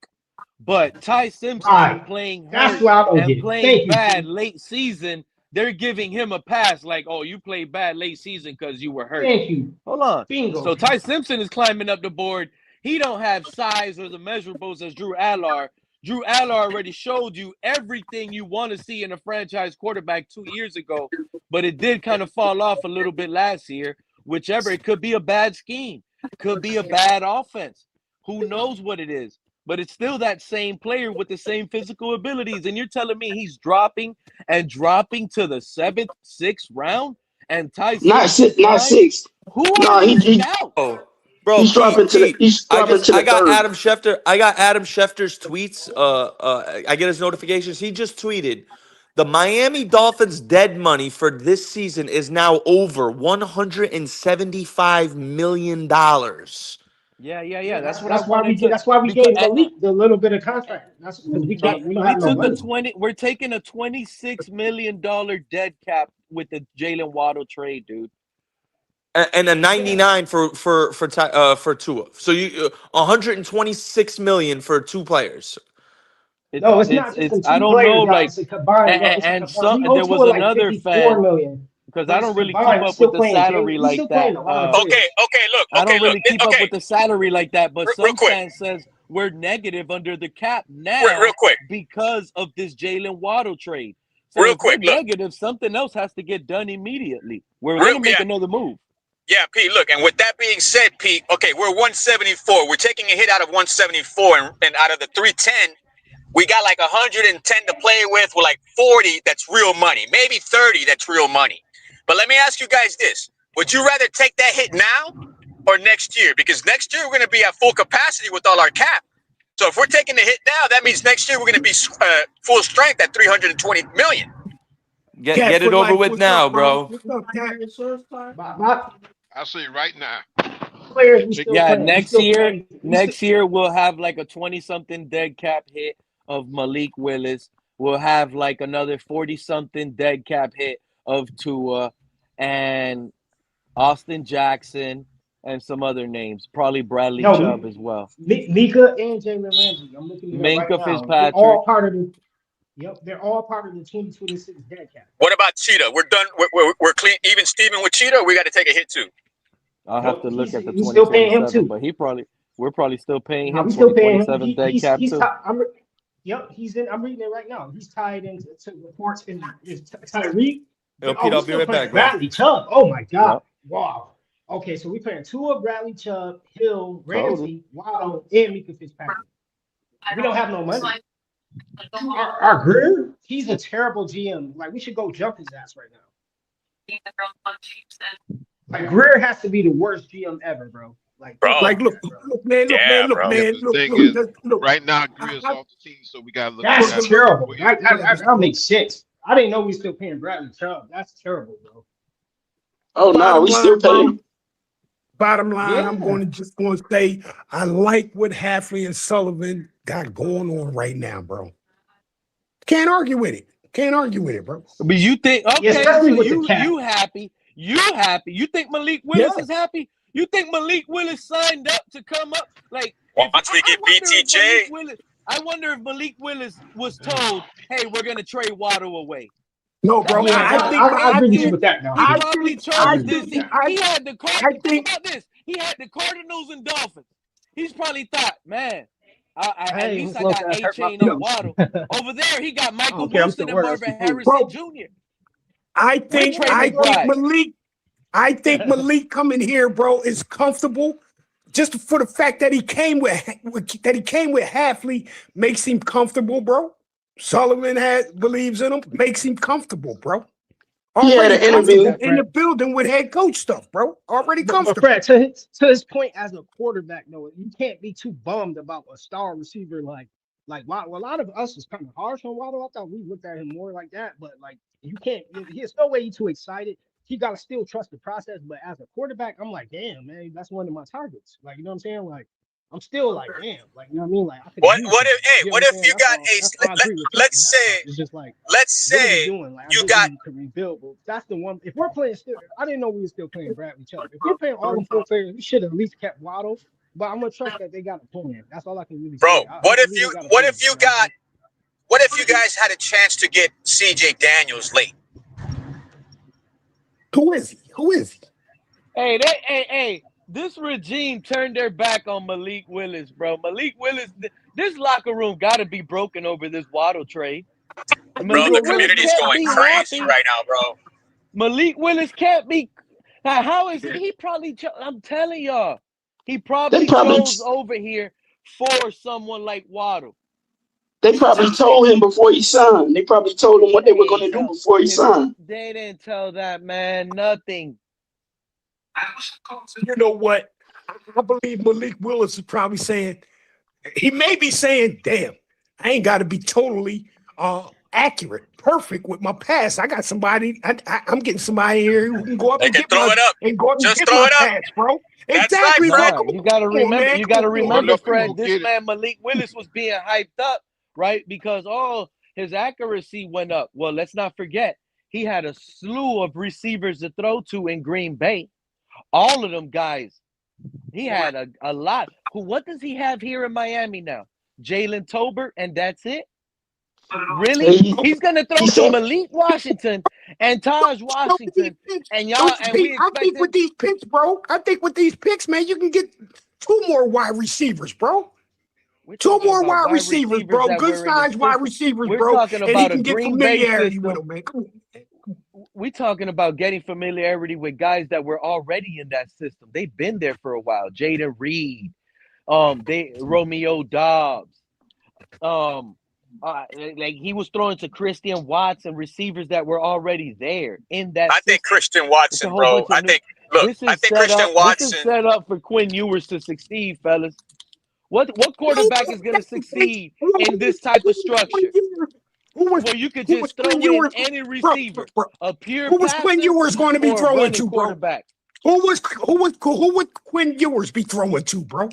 But Ty Simpson playing hurt and playing bad late season, they're giving him a pass like, oh, you played bad late season because you were hurt. Thank you. Hold on. Bingo. So Ty Simpson is climbing up the board. He don't have size or the measurables as Drew Aller. Drew Aller already showed you everything you want to see in a franchise quarterback 2 years ago, but it did kind of fall off a little bit last year. Whichever, it could be a bad scheme, could be a bad offense. Who knows what it is? But it's still that same player with the same physical abilities. And you're telling me he's dropping to the 7th, 6th round? And Ty Not 6. Who are these scouts? Bro, He's dropping to the. He's dropping to the I got third. Adam Schefter. I got Adam Schefter's tweets. I get his notifications. He just tweeted, the Miami Dolphins dead money for this season is now over $175 million. Yeah. That's what I That's why wanted to. that's why we Because gave Malik the little bit of contract. That's because we don't have no money. We're taking a $26 million dead cap with the Jaylen Waddle trade, dude. And a 99 for Tua. So you 126 million for two players. No, it's not just the two I don't players. know, like, It's a combined. and some We owe there was Tua like another 54 fan million. because But I it's don't really keep combined. We're up still with the playing salary We're like still that. playing a lot of players. Okay, look. I don't really keep up okay. with the salary like that, but Real some quick. fan says we're negative under the cap now Real quick. because of this Jaylen Waddle trade. So Real if quick, we're negative, something else has to get done immediately. We're Real- going to make yeah. another move. Yeah, Pete, look, and with that being said, Pete, okay, we're 174. We're taking a hit out of 174, and out of the 310, we got like 110 to play with like 40 that's real money, maybe 30 that's real money. But let me ask you guys this. Would you rather take that hit now or next year? Because next year we're going to be at full capacity with all our cap. So if we're taking the hit now, that means next year we're going to be full strength at 320 million. Get it over with now, bro. I say right now. Next year we'll have like a 20-something dead cap hit of Malik Willis. We'll have like another 40-something dead cap hit of Tua and Austin Jackson and some other names. Probably Bradley Chubb as well. Mika and Jalen Ramsey. I'm looking at Minka right now. Fitzpatrick. They're all part of the. Yep, they're all part of the 2026 dead cap. What about Cheetah? We're done. We're clean. Even Steven with Cheetah, or we got to take a hit too. I'll have to look at the 2027, but we're probably still paying him. We still paying him. 2027 dead cap too. I'm reading it right now. He's tied into reports in Tyreek. Yo, Pete, I'll be right back, bro. Bradley Chubb. Oh my God! Yep. Wow. Okay, so we're playing Tua, Bradley Chubb, Hill, Ramsey, Waddle, and Mika Fitzpatrick. We don't have no money. Our Greer, he's a terrible GM. Like, we should go jump his ass right now. Like, Greer has to be the worst GM ever, bro. Like, look, man. Right now, Greer's off the team, so we gotta look. That's terrible. That makes sense. I didn't know we still paying Bradley Chubb. That's terrible, bro. Oh no, we still paying. Bottom line, I'm going to say I like what Hafley and Sullivan got going on right now, bro. Can't argue with it, bro. But you think so you happy? You happy? You think Malik Willis is happy? You think Malik Willis signed up to come up? Like, once we get BTJ, I wonder if Malik Willis was told, "Hey, we're gonna trade Waddle away." No, bro. I agree with that now. He probably chose this. He had the Cardinals. Think about this. He had the Cardinals and Dolphins. He's probably thought, man, at least I got Achane and Waddle. Over there, he got Michael Wilson and Marvin Harrison Jr. I think Malik coming here, bro, is comfortable. Just for the fact that he came with Hafley makes him comfortable, bro. Sullivan believes in him, makes him comfortable, bro. He had an interview in the building with head coach stuff, bro. Already comfortable. But Fred, to his point as a quarterback, though, you can't be too bummed about a star receiver like Waddle. A lot of us is kind of harsh on Waddle. I thought we looked at him more like that, but like you can't. There's no way you're too excited. You gotta still trust the process. But as a quarterback, I'm like, damn, man, that's one of my targets. Like, you know what I'm saying? Like, I'm still like, damn, like, you know what I mean? Like, what if you got let's say you got to rebuild. But that's the one. If we're playing still, I didn't know we were still playing Bradley Chubb. If we're playing all the four players, we should have at least kept Waddle. But I'm gonna trust that they got a plan. That's all I can really say. Bro, what if you guys had a chance to get CJ Daniels late? Who is he? Hey, this regime turned their back on Malik Willis, bro. Malik Willis, this locker room got to be broken over this Waddle trade. Bro, the community's going crazy right now, bro. Malik Willis can't be. How is it? He probably, I'm telling y'all, he probably chose over here for someone like Waddle. They probably told him before he signed. They probably told him what they were going to do before he signed. They didn't tell that man nothing. You know what? I believe Malik Willis is probably saying, he may be saying, damn, I ain't got to be totally accurate, perfect with my pass. I got somebody, I'm getting somebody here who can go up and get my, and go up and get my pass, bro. Exactly, Right, bro. you got to remember. Man, you got to remember, Fred. people This get it. man Malik Willis was being hyped up, right? Because his accuracy went up. Well, let's not forget he had a slew of receivers to throw to in Green Bay. All of them guys, he had a lot. What does he have here in Miami now? Jalen Tolbert, and that's it. Really? He's gonna throw to Malik Washington and Taj Washington, and y'all. And we I think with these picks, bro. I think with these picks, man, you can get 2 more wide receivers, bro. 2 more wide receivers, bro. Good size wide receivers, We're bro. talking And he about can a get Green Bay familiarity system. with them, man. Come on. We're talking about getting familiarity with guys that were already in that system. They've been there for a while. Jaden Reed, Romeo Dobbs, like he was throwing to Christian Watson, receivers that were already there in that. I think Christian Watson, bro. I think Christian Watson. This is set up for Quinn Ewers to succeed, fellas. What quarterback is going to succeed in this type of structure? Where you could just throw in any receiver, a pure who was Quinn Ewers going to be throwing to, bro? Quarterback. Who would Quinn Ewers be throwing to, bro?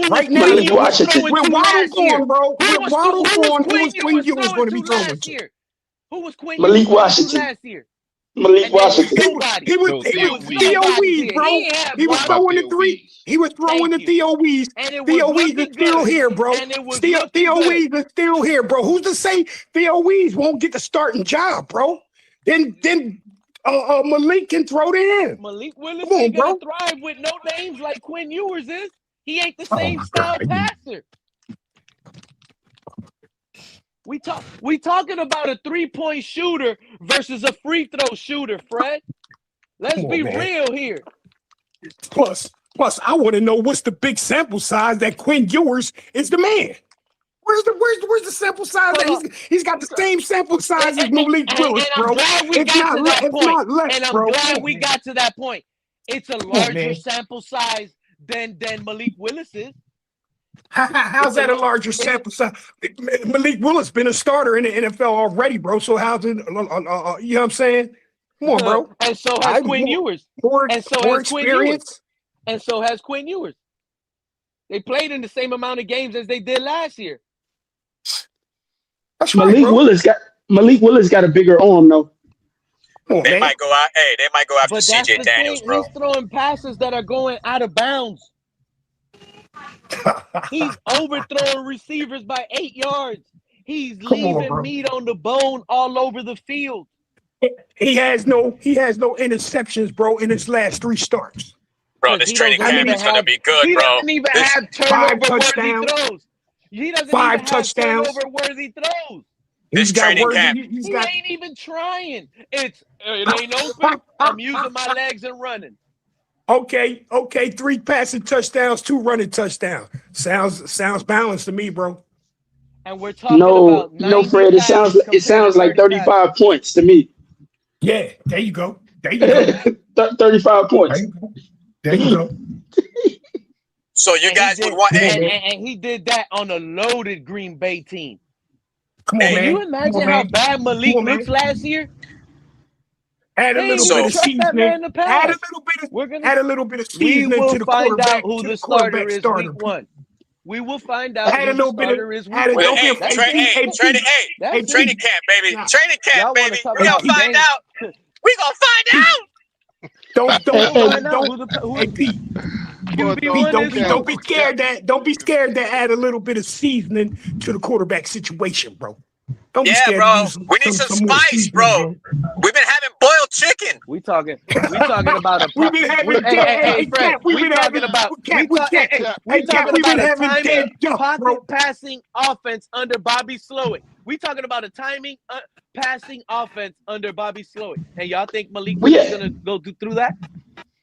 Right now, with Waddle gone, bro. With Waddle gone, who was Quinn Ewers going to be throwing to? Who was Quinn Malik Ewers Washington last year? Malik Washington. He was Theo Wees, bro. He was throwing the 3. He was throwing the Theo Wees. Theo Wees is still here, bro. Theo Wees is still here, bro. Who's to say Theo Wees won't get the starting job, bro? Then Malik can throw it in. Malik Willis ain't gonna thrive with no names like Quinn Ewers is. He ain't the same style passer. We talking about a 3-point shooter versus a free throw shooter, Fred. Let's be real here. Plus, I want to know what's the big sample size that Quinn Ewers is the man. Where's the sample size? He's got the same sample size as Malik Willis, bro. It's not less, and I'm bro. glad we got to that point. It's a larger sample size than Malik Willis is. How's that a larger sample size? Malik Willis been a starter in the NFL already, bro. So how's it? You know what I'm saying? Come on, bro. And so has Quinn Ewers. And so has Quinn Ewers. And so has Quinn Ewers. They played in the same amount of games as they did last year. That's Malik Willis got a bigger arm though. They might go out. Hey, they might go after CJ Daniels, bro. He's throwing passes that are going out of bounds. He's overthrowing receivers by 8 yards. He's leaving meat on the bone all over the field. He has no interceptions, bro, in his last 3 starts. Bro, this training camp is gonna be good, bro. He doesn't even have turnover-worthy throws. He doesn't 5 even touchdowns. have turnover-worthy throws. This training camp. He ain't even trying. It ain't open. I'm using my legs and running. Okay. 3 passing touchdowns, 2 running touchdowns. Sounds balanced to me, bro. And we're talking about no, Fred. It sounds like 35 points to me. Yeah, there you go. 35 points. There you go. So you guys would want. And he did that on a loaded Green Bay team. Come on, man. Can you imagine how bad Malik looks last year? Add a little bit of seasoning. Add a little bit of seasoning to the quarterback. We will find out who the starter is week 1. We will find out who the starter is week 1. Training camp, baby. Training camp, baby. We're gonna find out. We're gonna find out. Hey, Pete. Don't be scared that add a little bit of seasoning to the quarterback situation, bro. Don't be scared bro. We need some spice, bro. We've been having boiled chicken. We talking about a. We've been having pocket passing offense under Bobby Slowick. We talking about a timing passing offense under Bobby Slowick. And y'all think Malik is gonna go through that?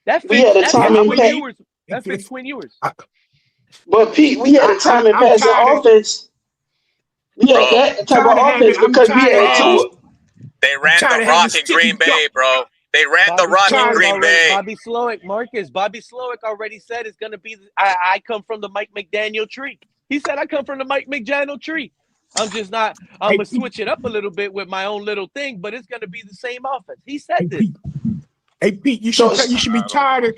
That fits Quinn Ewers. But Pete, we had a time and passing offense. Yeah, that type of offense because we had 2. They ran the rock in Green Bay, bro. They ran the rock in Green Bay. Bobby Slowick already said it's going to be. I come from the Mike McDaniel tree. He said I come from the Mike McDaniel tree. I'm just not. I'm gonna switch it up a little bit with my own little thing, but it's going to be the same offense. He said this. Hey Pete, you should be tired of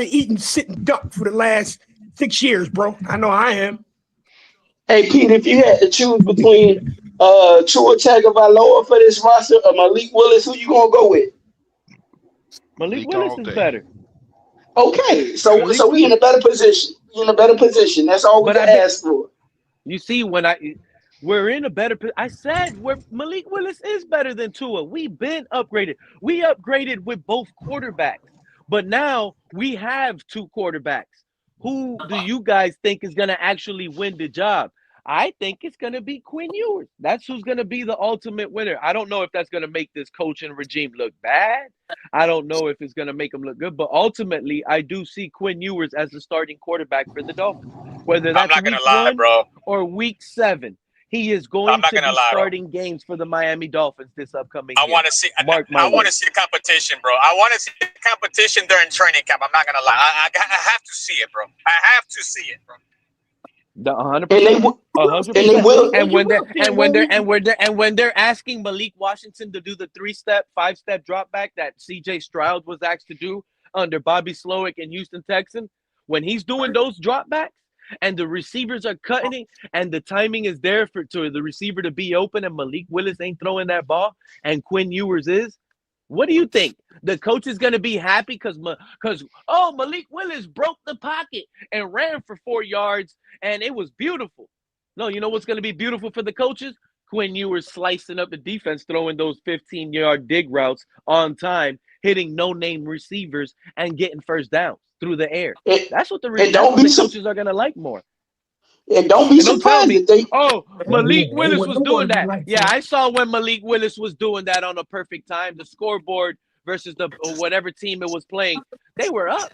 eating sitting duck for the last 6 years, bro. I know I am. Hey Pete, if you had to choose between Tua Tagovailoa for this roster or Malik Willis, who you gonna go with? Malik Willis is better. Okay, so we in a better position. That's all we can ask for. You see, we're in a better. I said Malik Willis is better than Tua. We've been upgraded. We upgraded with both quarterbacks, but now we have 2 quarterbacks. Who do you guys think is going to actually win the job? I think it's going to be Quinn Ewers. That's who's going to be the ultimate winner. I don't know if that's going to make this coaching regime look bad. I don't know if it's going to make them look good. But ultimately, I do see Quinn Ewers as the starting quarterback for the Dolphins. Whether that's week 1 or week 7, he is going to be starting games for the Miami Dolphins this upcoming year. I want to see competition, bro. I want to see competition during training camp. I'm not going to lie. I have to see it, bro. I have to see it, bro. 100%. 100%. And when they're asking Malik Washington to do the 3-step, 5-step drop back that CJ Stroud was asked to do under Bobby Slowick and Houston Texans, when he's doing those drop backs and the receivers are cutting it and the timing is there for the receiver to be open and Malik Willis ain't throwing that ball and Quinn Ewers is, what do you think? The coach is going to be happy because Malik Willis broke the pocket and ran for 4 yards and it was beautiful. No, you know what's going to be beautiful for the coaches? Quinn Ewers slicing up the defense, throwing those 15-yard dig routes on time, hitting no-name receivers and getting first downs through the air. That's what the coaches are going to like more. And don't be surprised if they. Malik Willis was doing that. Yeah, I saw when Malik Willis was doing that on a perfect time. The scoreboard versus the whatever team it was playing, they were up.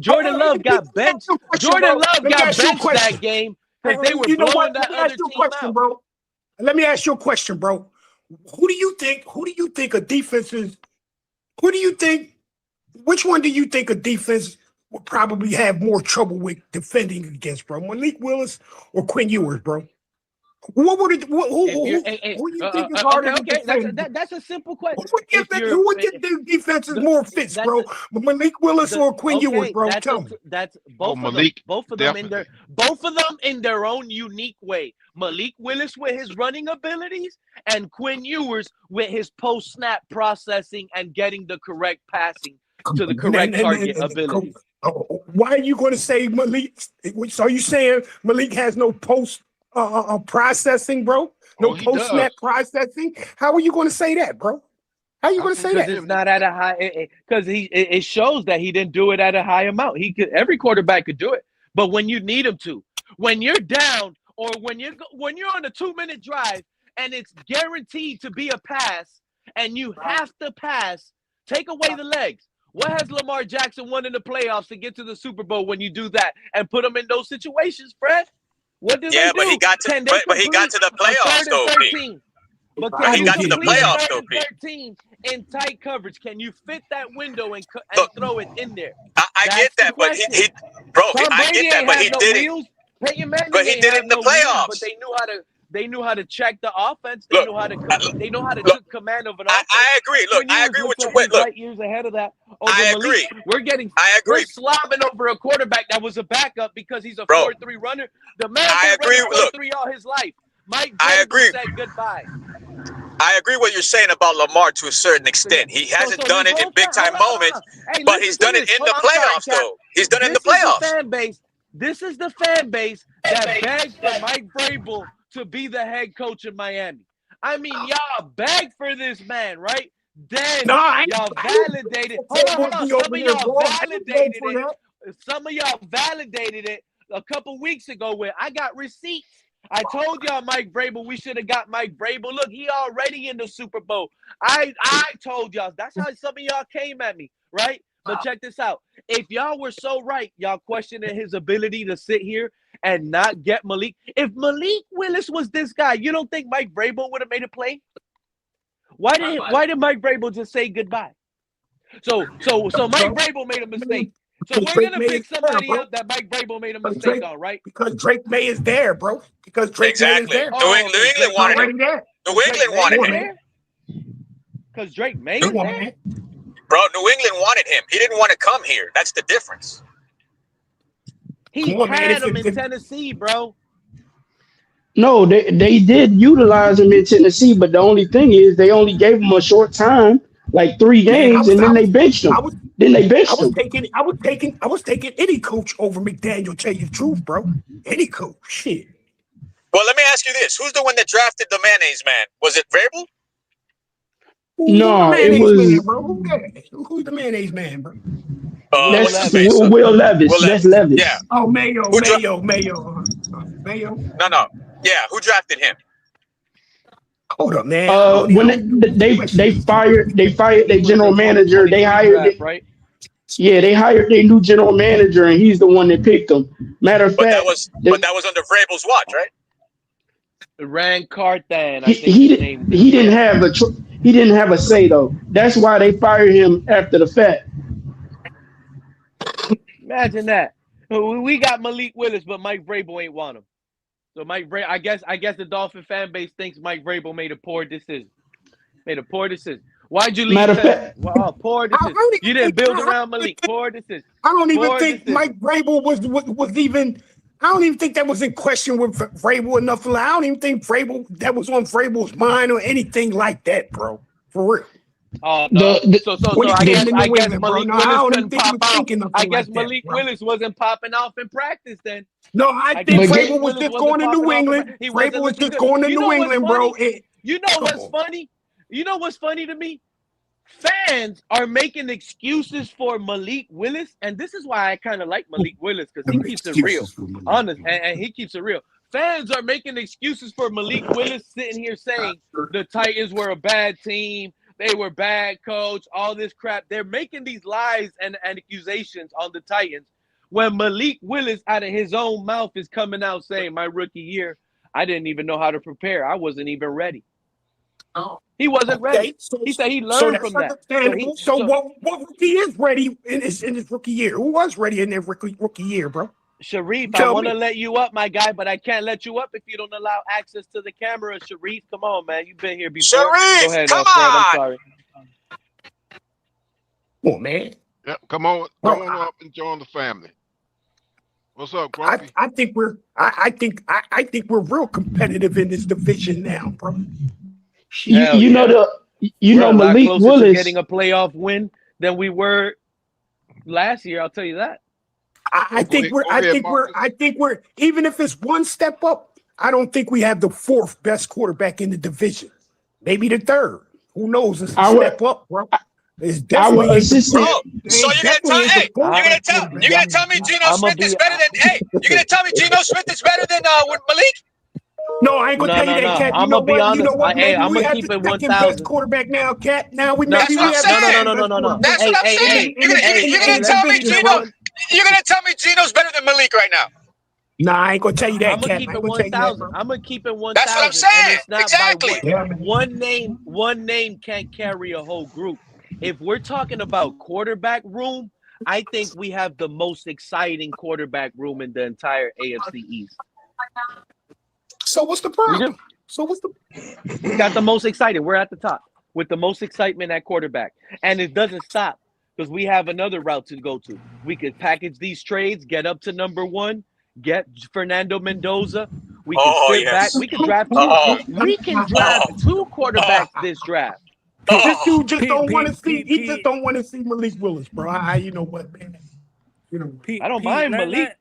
Jordan Love got benched. Jordan Love got benched that game because they were blowing that other team out. Bro. Let me ask you a question, bro. Who do you think a defense is? Which one do you think a defense will probably have more trouble with defending against, bro? Malik Willis or Quinn Ewers, bro? Who you think is harder to defend? That's a simple question. Who would give their defenses more fits, bro? Malik Willis or Quinn Ewers, bro? Tell me. That's both of them. Both of them in their own unique way. Malik Willis with his running abilities and Quinn Ewers with his post-snap processing and getting the correct passing to the correct target ability. Why are you going to say Malik? So are you saying Malik has no post processing, bro? No post snap processing? How are you going to say that, bro? How are you going to say that? It's not at a high. Because it shows that he didn't do it at a high amount. Every quarterback could do it, but when you need him to, when you're down or when you're on a 2-minute drive and it's guaranteed to be a pass and you have to pass, take away the legs. What has Lamar Jackson won in the playoffs to get to the Super Bowl when you do that and put him in those situations, Fred? What did they do? But he got to the playoffs, though, Pete. But he got to the playoffs, though, Pete. 13 in tight coverage. Can you fit that window and throw it in there? I get that, but he did it. But he did it in the playoffs. But they knew how to check the offense. They knew how to take command of an offense. I agree. Look, I agree with you. Look, years ahead of that. I agree. We're slobbing over a quarterback that was a backup because he's a 4-3 runner. The man been running 4-3 all his life. Mike Vrabel said goodbye. I agree what you're saying about Lamar to a certain extent. He hasn't done it in big-time moments, but he's done it in the playoffs, though. He's done it in the playoffs. This is the fan base that begged for Mike Vrabel to be the head coach in Miami. I mean, y'all begged for this man, right? Then y'all validated. Hold on. Some of y'all validated it a couple weeks ago where I got receipts. I told y'all Mike Vrabel, we should have got Mike Vrabel. Look, he already in the Super Bowl. I told y'all. That's how some of y'all came at me, right? But check this out. If y'all were so right, y'all questioning his ability to sit here and not get Malik. If Malik Willis was this guy, you don't think Mike Vrabel would have made a play? Why did Mike Vrabel just say goodbye? So Mike Vrabel made a mistake. So we're gonna pick somebody up that Mike Vrabel made a mistake on, right? Because Drake May is there, bro. Because Drake May is there. New England wanted him. New England wanted him. Because Drake May is there. Bro, New England wanted him. He didn't want to come here. That's the difference. He had him in Tennessee, bro. No, they did utilize him in Tennessee, but the only thing is they only gave him a short time, like 3 games, and then they benched him. I was taking any coach over McDaniel, tell you the truth, bro. Any coach. Shit. Well, let me ask you this. Who's the one that drafted the mayonnaise man? Was it Vrabel? No, it was. Man, bro. Who's the mayonnaise man, bro? That's Will Levis. That's Levis. Yeah. Oh, Mayo. No. Yeah, who drafted him? Hold up, man. When they fired their general manager. They hired right? Yeah, they hired their new general manager, and he's the one that picked them. Matter of fact, that was under Vrabel's watch, right? Rand Carthan. He didn't have a say though. That's why they fired him after the fact. Imagine that. We got Malik Willis, but Mike Vrabel ain't want him. So I guess the Dolphin fan base thinks Mike Vrabel made a poor decision. Why'd you leave? Poor decision. You didn't build around Malik. Poor decision. I don't even think Mike Vrabel was even. I don't even think that was in question with Vrabel enough. I don't even think that was on Vrabel's mind or anything like that, bro. For real. No. So I guess Malik Willis couldn't pop out. I guess Malik Willis wasn't popping off in practice then. No, I think Vrabel was just going to New England. Vrabel was just going to New England, bro. You know what's funny? You know what's funny to me? Fans are making excuses for Malik Willis, and this is why I kind of like Malik Willis because he keeps it real, honest, and he keeps it real. Fans are making excuses for Malik Willis, sitting here saying the Titans were a bad team, they were bad coach, all this crap. They're making these lies and accusations on the Titans when Malik Willis, out of his own mouth, is coming out saying, "My rookie year, I didn't even know how to prepare. I wasn't even ready." He wasn't ready. He said he learned from that. So what rookie is ready in his rookie year? Who was ready in their rookie year, bro? Sharif, I want to let you up, my guy, but I can't let you up if you don't allow access to the camera. Sharif, come on, man. You've been here before. Sharif, go ahead, come Fred. on. I'm sorry. Come on, man. Yep, come on up and join the family. What's up, Grumpy? I think we're real competitive in this division now, bro. You know Malik Willis getting a playoff win than we were last year. I'll tell you that. I think we're even if it's one step up. I don't think we have the 4th best quarterback in the division. Maybe the 3rd. Who knows? It's a step up, bro. It's definitely. So you're gonna tell me Geno Smith is better than? Hey, you're gonna tell me Geno Smith is better than Malik? No, I ain't gonna tell you that, Cat. I'm gonna be honest. You know what? I'm gonna keep it 1,000. Quarterback now, Cat. Now we That's what I'm saying. No. That's what I'm saying. You're gonna tell me Geno. You're gonna tell me Geno's better than Malik right now. Nah, I ain't gonna tell you that, Cat. I'm gonna keep it 1,000. I'm gonna keep it 1,000. That's what I'm saying. Exactly. One name can't carry a whole group. If we're talking about quarterback room, I think we have the most exciting quarterback room in the entire AFC East. So what's the problem? We got the most excited. We're at the top with the most excitement at quarterback. And it doesn't stop because we have another route to go to. We could package these trades, get up to number 1, get Fernando Mendoza. We can sit back. We can draft 2. We can draft 2 quarterbacks this draft. This dude just don't want to see. He just don't want to see Malik Willis, bro. You know what, man? You know, I don't mind Malik.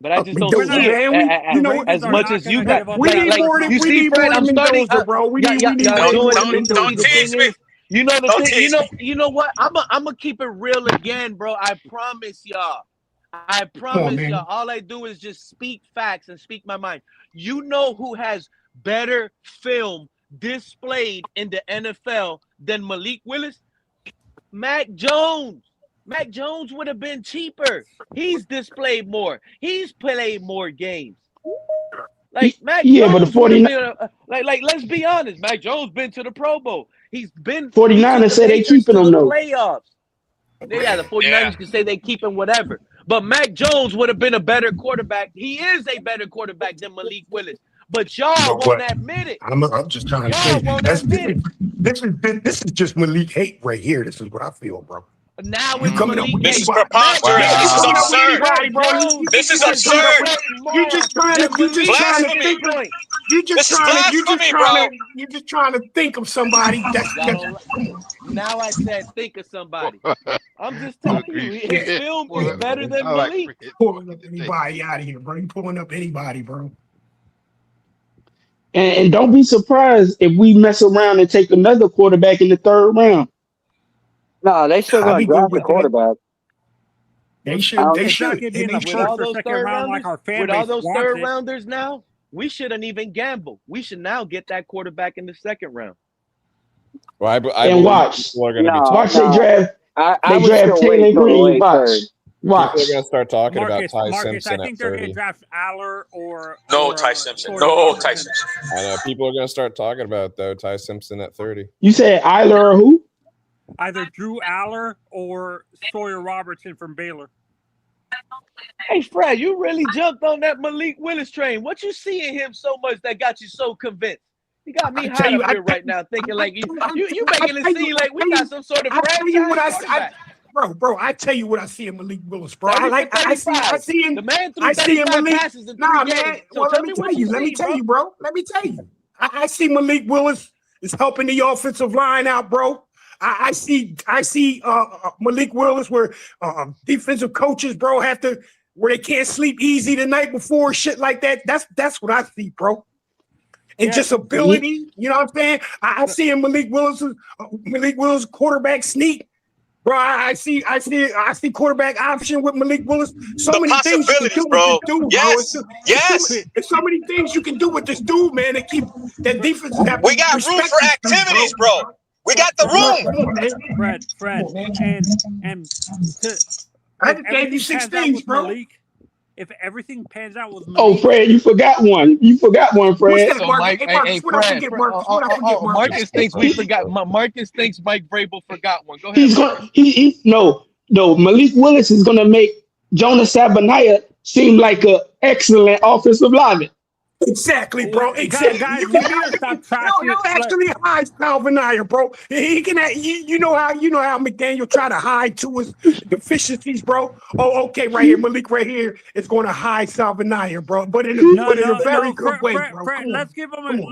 But I just don't see it as much as you got. We need more than Fred. I'm starting, bro. We need don't tease me. You know the thing. You know what? I'm gonna keep it real again, bro. I promise y'all. All I do is just speak facts and speak my mind. You know who has better film displayed in the NFL than Malik Willis? Mac Jones. Mac Jones would have been cheaper. He's displayed more. He's played more games. Like Mac Yeah, but the Jones would have 49 been like. Let's be honest. Mac Jones been to the Pro Bowl. He took 49ers the say they Patriots keeping to him the though. playoffs. Yeah, the 49ers can say they keep him whatever. But Mac Jones would have been a better quarterback. He is a better quarterback than Malik Willis. But y'all won't admit it. I'm just trying to say Y'all won't admit it. this is just Malik hate right here. This is what I feel, bro. Now You it's coming up Malik with This is anybody? preposterous. Mac This is Jones is absurd. Mac Jones This is is gonna absurd. throw more than Malik Blasphemy. at this point. This is blasphemy, bro. You just trying to think of somebody that's Y'all don't now I said think of somebody. I'm just telling you, his film is better than Malik. Pulling up anybody out of here, bro. You pulling up anybody, bro. And don't be surprised if we mess around and take another quarterback in the 3rd round. No, they still I'll gonna be good draft a with that. quarterback. They should. I don't They think should. Be And in they the With should. all first or those second third round, rounders, like our fan with all base those wants third it. rounders now, we shouldn't even gamble. We should now get that quarterback in the 2nd round. Well, I And believe watch. people are going to be Watch talking. they draft. I They would draft still wait Taylor till the Green. late Watch. third. People are Watch. going to start talking about Marcus, Ty I Simpson at think they're going to 30. draft Aller or No, Ty Simpson. Sawyer No, Robertson. Ty Simpson. I know people are going to start talking about though Ty Simpson at 30. You said Eiler or who? Either Drew Aller or Sawyer Robertson from Baylor. Hey, Fred, you really jumped on that Malik Willis train. What you see in him so much that got you so convinced? You got me hot up here right now thinking like you making it seem like we got some sort of franchise quarterback. Bro, I tell you what I see in Malik Willis, bro. 30 I for see 35. him. The man threw I see him 35 Malik. passes in 3 Nah, games. man. So Well, tell let me me what tell you. you Let me see, tell you, bro. Let me tell you. I see Malik Willis is helping the offensive line out, bro. I see Malik Willis where defensive coaches, bro, have to where they can't sleep easy the night before, shit like that. That's what I see, bro. And just ability, you know what I'm saying? I see in Malik Willis quarterback sneak. Bro, I see quarterback option with Malik Willis. So many things you can do with this dude, bro. It's so many things you can do with this dude, man, to keep that defense. We got room for activities, bro. We got the room. Fred, and I just gave you 6 things, bro. Malik, if everything pans out with Malik, Oh, Fred, you forgot one. Fred. So Mike, Marcus thinks we forgot. Marcus thinks Mike Vrabel forgot one. Go ahead. No. Malik Willis is gonna make Jonas Savaniah seem like an excellent offensive lineman. Exactly, bro. Exactly. Guys, we need to stop trashing. Yo, actually hide Salvaniah, bro. He can. You know how McDaniel try to hide to his deficiencies, bro. Oh, okay, right here, Malik, right here is going to hide Salvaniah, bro. But in a very good way, bro. Fred, let's give him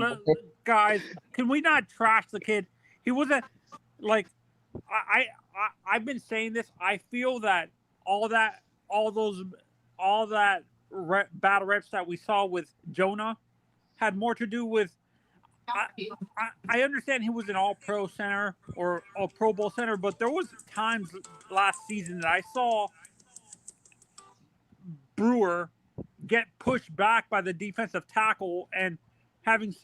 guys. Can we not trash the kid? He wasn't like I've been saying this. I feel that all that battle reps that we saw with Jonah had more to do with I understand he was an all-pro center or a Pro Bowl center, but there was times last season that I saw Brewer get pushed back by the defensive tackle and having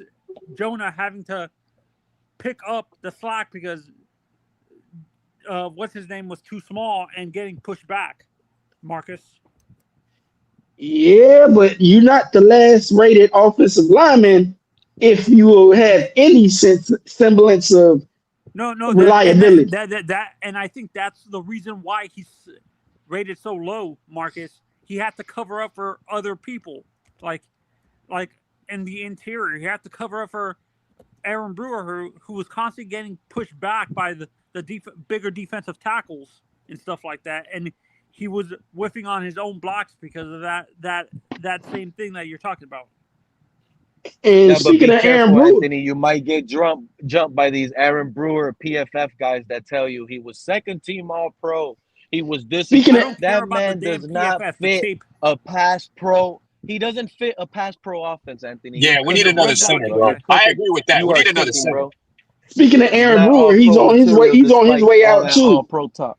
Jonah having to pick up the slack because what's his name was too small and getting pushed back. Marcus. Yeah, but you're not the last rated offensive lineman if you have any semblance of reliability. And I think that's the reason why he's rated so low, Marcus. He had to cover up for other people, like in the interior. He had to cover up for Aaron Brewer, who was constantly getting pushed back by the bigger defensive tackles and stuff like that, and he was whiffing on his own blocks because of that same thing that you're talking about. And speaking of Aaron Brewer, Anthony, you might get jumped by these Aaron Brewer PFF guys that tell you he was second team All-Pro. He was this. That man does not fit a pass pro. He doesn't fit a pass pro offense, Anthony. Yeah, we need another center, bro. I agree with that. We need another center, bro. Speaking of Aaron Brewer, he's on his way. He's on his way out too. Pro top.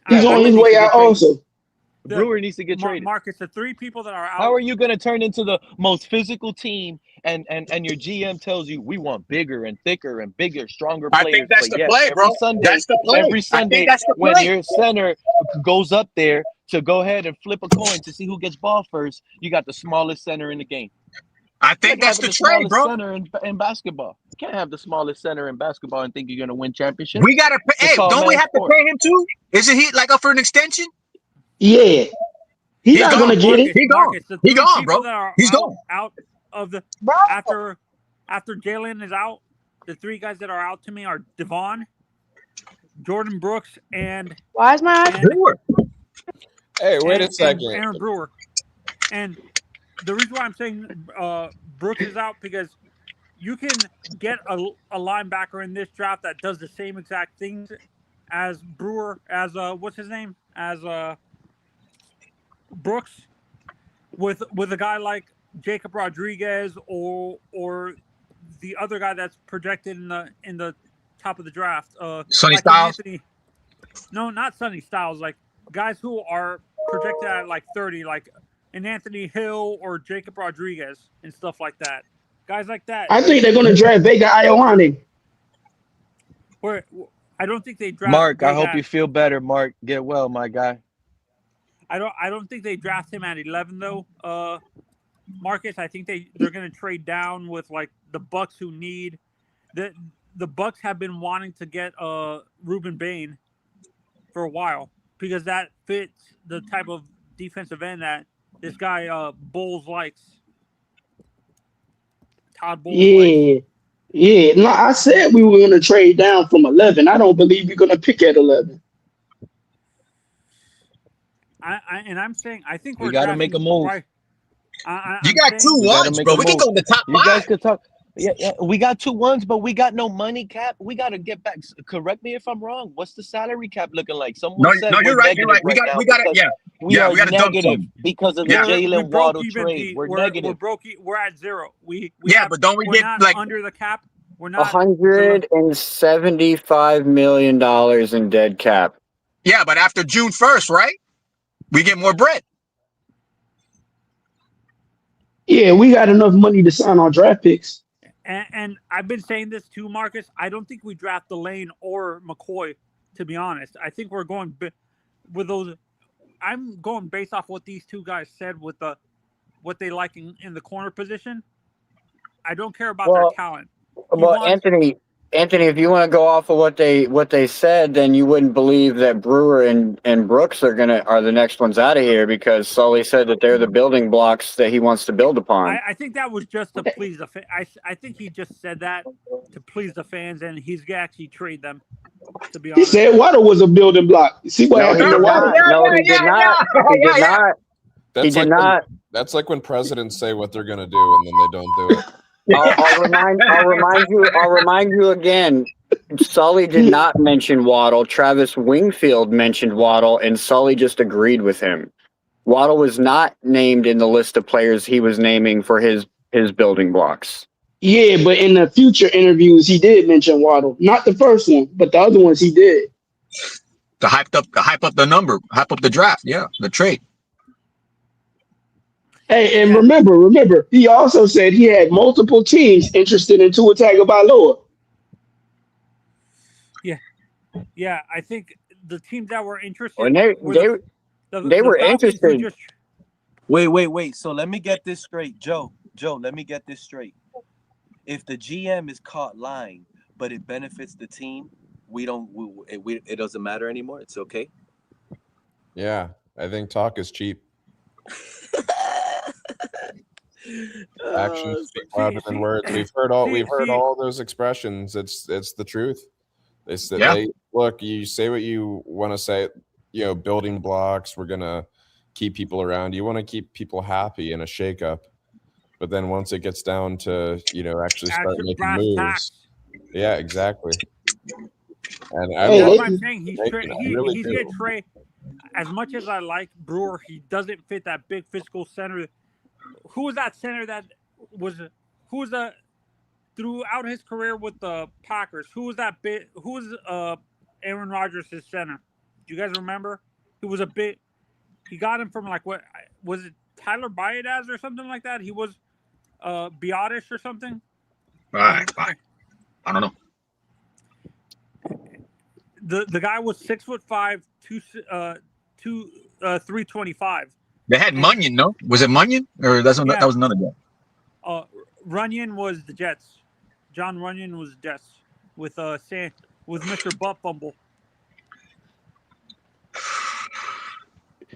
He's on his way out also. Brewer needs to get traded. Marcus, the 3 people that are out. How are you going to turn into the most physical team and your GM tells you we want bigger and thicker and bigger, stronger players? I think that's the play, bro. That's the play. Every Sunday when your center goes up there to go ahead and flip a coin to see who gets ball first, you got the smallest center in the game. I think that's the trade, bro. Center in basketball. You can't have the smallest center in basketball and think you're gonna win championships. We gotta pay. Hey, don't we have to pay him too? Isn't he like up for an extension? Yeah. He's not gone. going to get it. He gone. He gone, bro. He's gone. Out of the after Jaylen is out, the three guys that are out to me are Devon, Jordan Brooks, and why is my Brewer? Hey, wait a second. Aaron Brewer. And the reason why I'm saying Brooks is out because you can get a linebacker in this draft that does the same exact things as Brewer, as what's his name, as Brooks, with a guy like Jacob Rodriguez or the other guy that's projected in the top of the draft. Sonny like Styles. No, not Sonny Styles. Like guys who are projected at like 30, like an Anthony Hill or Jacob Rodriguez and stuff like that. Guys like that. I think they're going to draft Vega Ioane. Where I don't think they draft Mark, I Vega hope you feel better. Mark, get well, my guy. I don't think they draft him at 11 though. Marcus, I think they're going to trade down with like the Bucks who need the Bucks have been wanting to get Ruben Bain for a while because that fits the type of defensive end that this guy Bowles likes. Todd Bowles likes. Yeah. No, I said we were going to trade down from 11. I don't believe you're going to pick at 11. I'm saying I think we got to make a move. Right. You got 2 ones, bro. We can go in the top 5. You guys could talk. Yeah, we got 2 ones, but we got no money cap. We got to get back. Correct me if I'm wrong. What's the salary cap looking like? Someone said you're right. You're right. We got it. Yeah. We are dump negative because of the Jaylen Waddle trade. We're negative. We're broke. We're at 0. But don't we get like under the cap? We're not $175 million in dead cap. Yeah, but after June 1st, right? We get more bread. Yeah, we got enough money to sign our draft picks. And I've been saying this too, Marcus. I don't think we draft Delane or McCoy, to be honest. I think we're going with those. I'm going based off what these two guys said with what they like in the corner position. I don't care about their talent. Anthony, if you want to go off of what they said, then you wouldn't believe that Brewer and Brooks are the next ones out of here because Sully said that they're the building blocks that he wants to build upon. I think that was just to please the fans. I think he just said that to please the fans, and he's gonna actually trade them. To be honest, he said Waddle was a building block. See what happened to Waddle? No, he did not. He did not. He did not. That's like when presidents say what they're gonna do and then they don't do it. I'll remind you again. Sully did not mention Waddle. Travis Wingfield mentioned Waddle, and Sully just agreed with him. Waddle was not named in the list of players he was naming for his building blocks. Yeah, but in the future interviews, he did mention Waddle. Not the first one, but the other ones he did. To hype up the number, hype up the draft. Yeah, the trade. Hey, and remember, he also said he had multiple teams interested in Tua Tagovailoa. Yeah, I think the teams that were interested. They were interested. Wait. So let me get this straight, Joe. Let me get this straight. If the GM is caught lying, but it benefits the team, it doesn't matter anymore. It's okay. Yeah, I think talk is cheap. Actions speak louder than words. We've heard all those expressions. It's the truth. It's that look, you say what you want to say, building blocks, we're gonna keep people around. You want to keep people happy in a shakeup. But then once it gets down to, actually start making moves. Yeah, exactly. And that's what I'm saying. He's gonna trade. As much as I like Brewer, he doesn't fit that big physical center. Who was that center throughout his career with the Packers? Who was that bit? Who was Aaron Rodgers' center? Do you guys remember? He was a bit. He got him from what was it? Tyler Biadasz or something like that. He was Biadasz or something. Right. I don't know. The guy was 6'5", 325. They had Munyon, no? Was it Munyon or that was another guy? Runyon was the Jets. John Runyon was the Jets with Mr. Butt Fumble.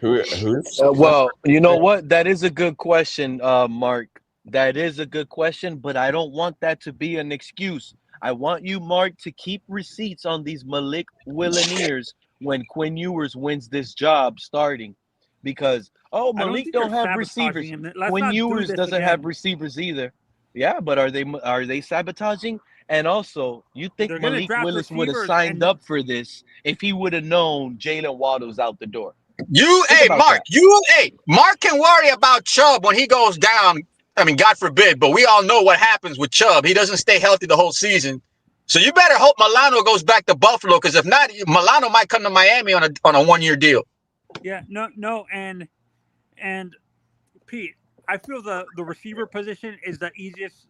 Who's? Well, you know what? That is a good question, Mark. That is a good question, but I don't want that to be an excuse. I want you, Mark, to keep receipts on these Malik Willeniers when Quinn Ewers wins this job starting. Because, Malik don't have receivers. Quinn Ewers doesn't have receivers either. Yeah, but are they sabotaging? And also, you think Malik Willis would have signed up for this if he would have known Jaylen Waddle's out the door? Mark can worry about Chubb when he goes down. I mean, God forbid, but we all know what happens with Chubb. He doesn't stay healthy the whole season. So you better hope Milano goes back to Buffalo, because if not, Milano might come to Miami on a 1-year deal. Yeah, no, and Pete, I feel the receiver position is the easiest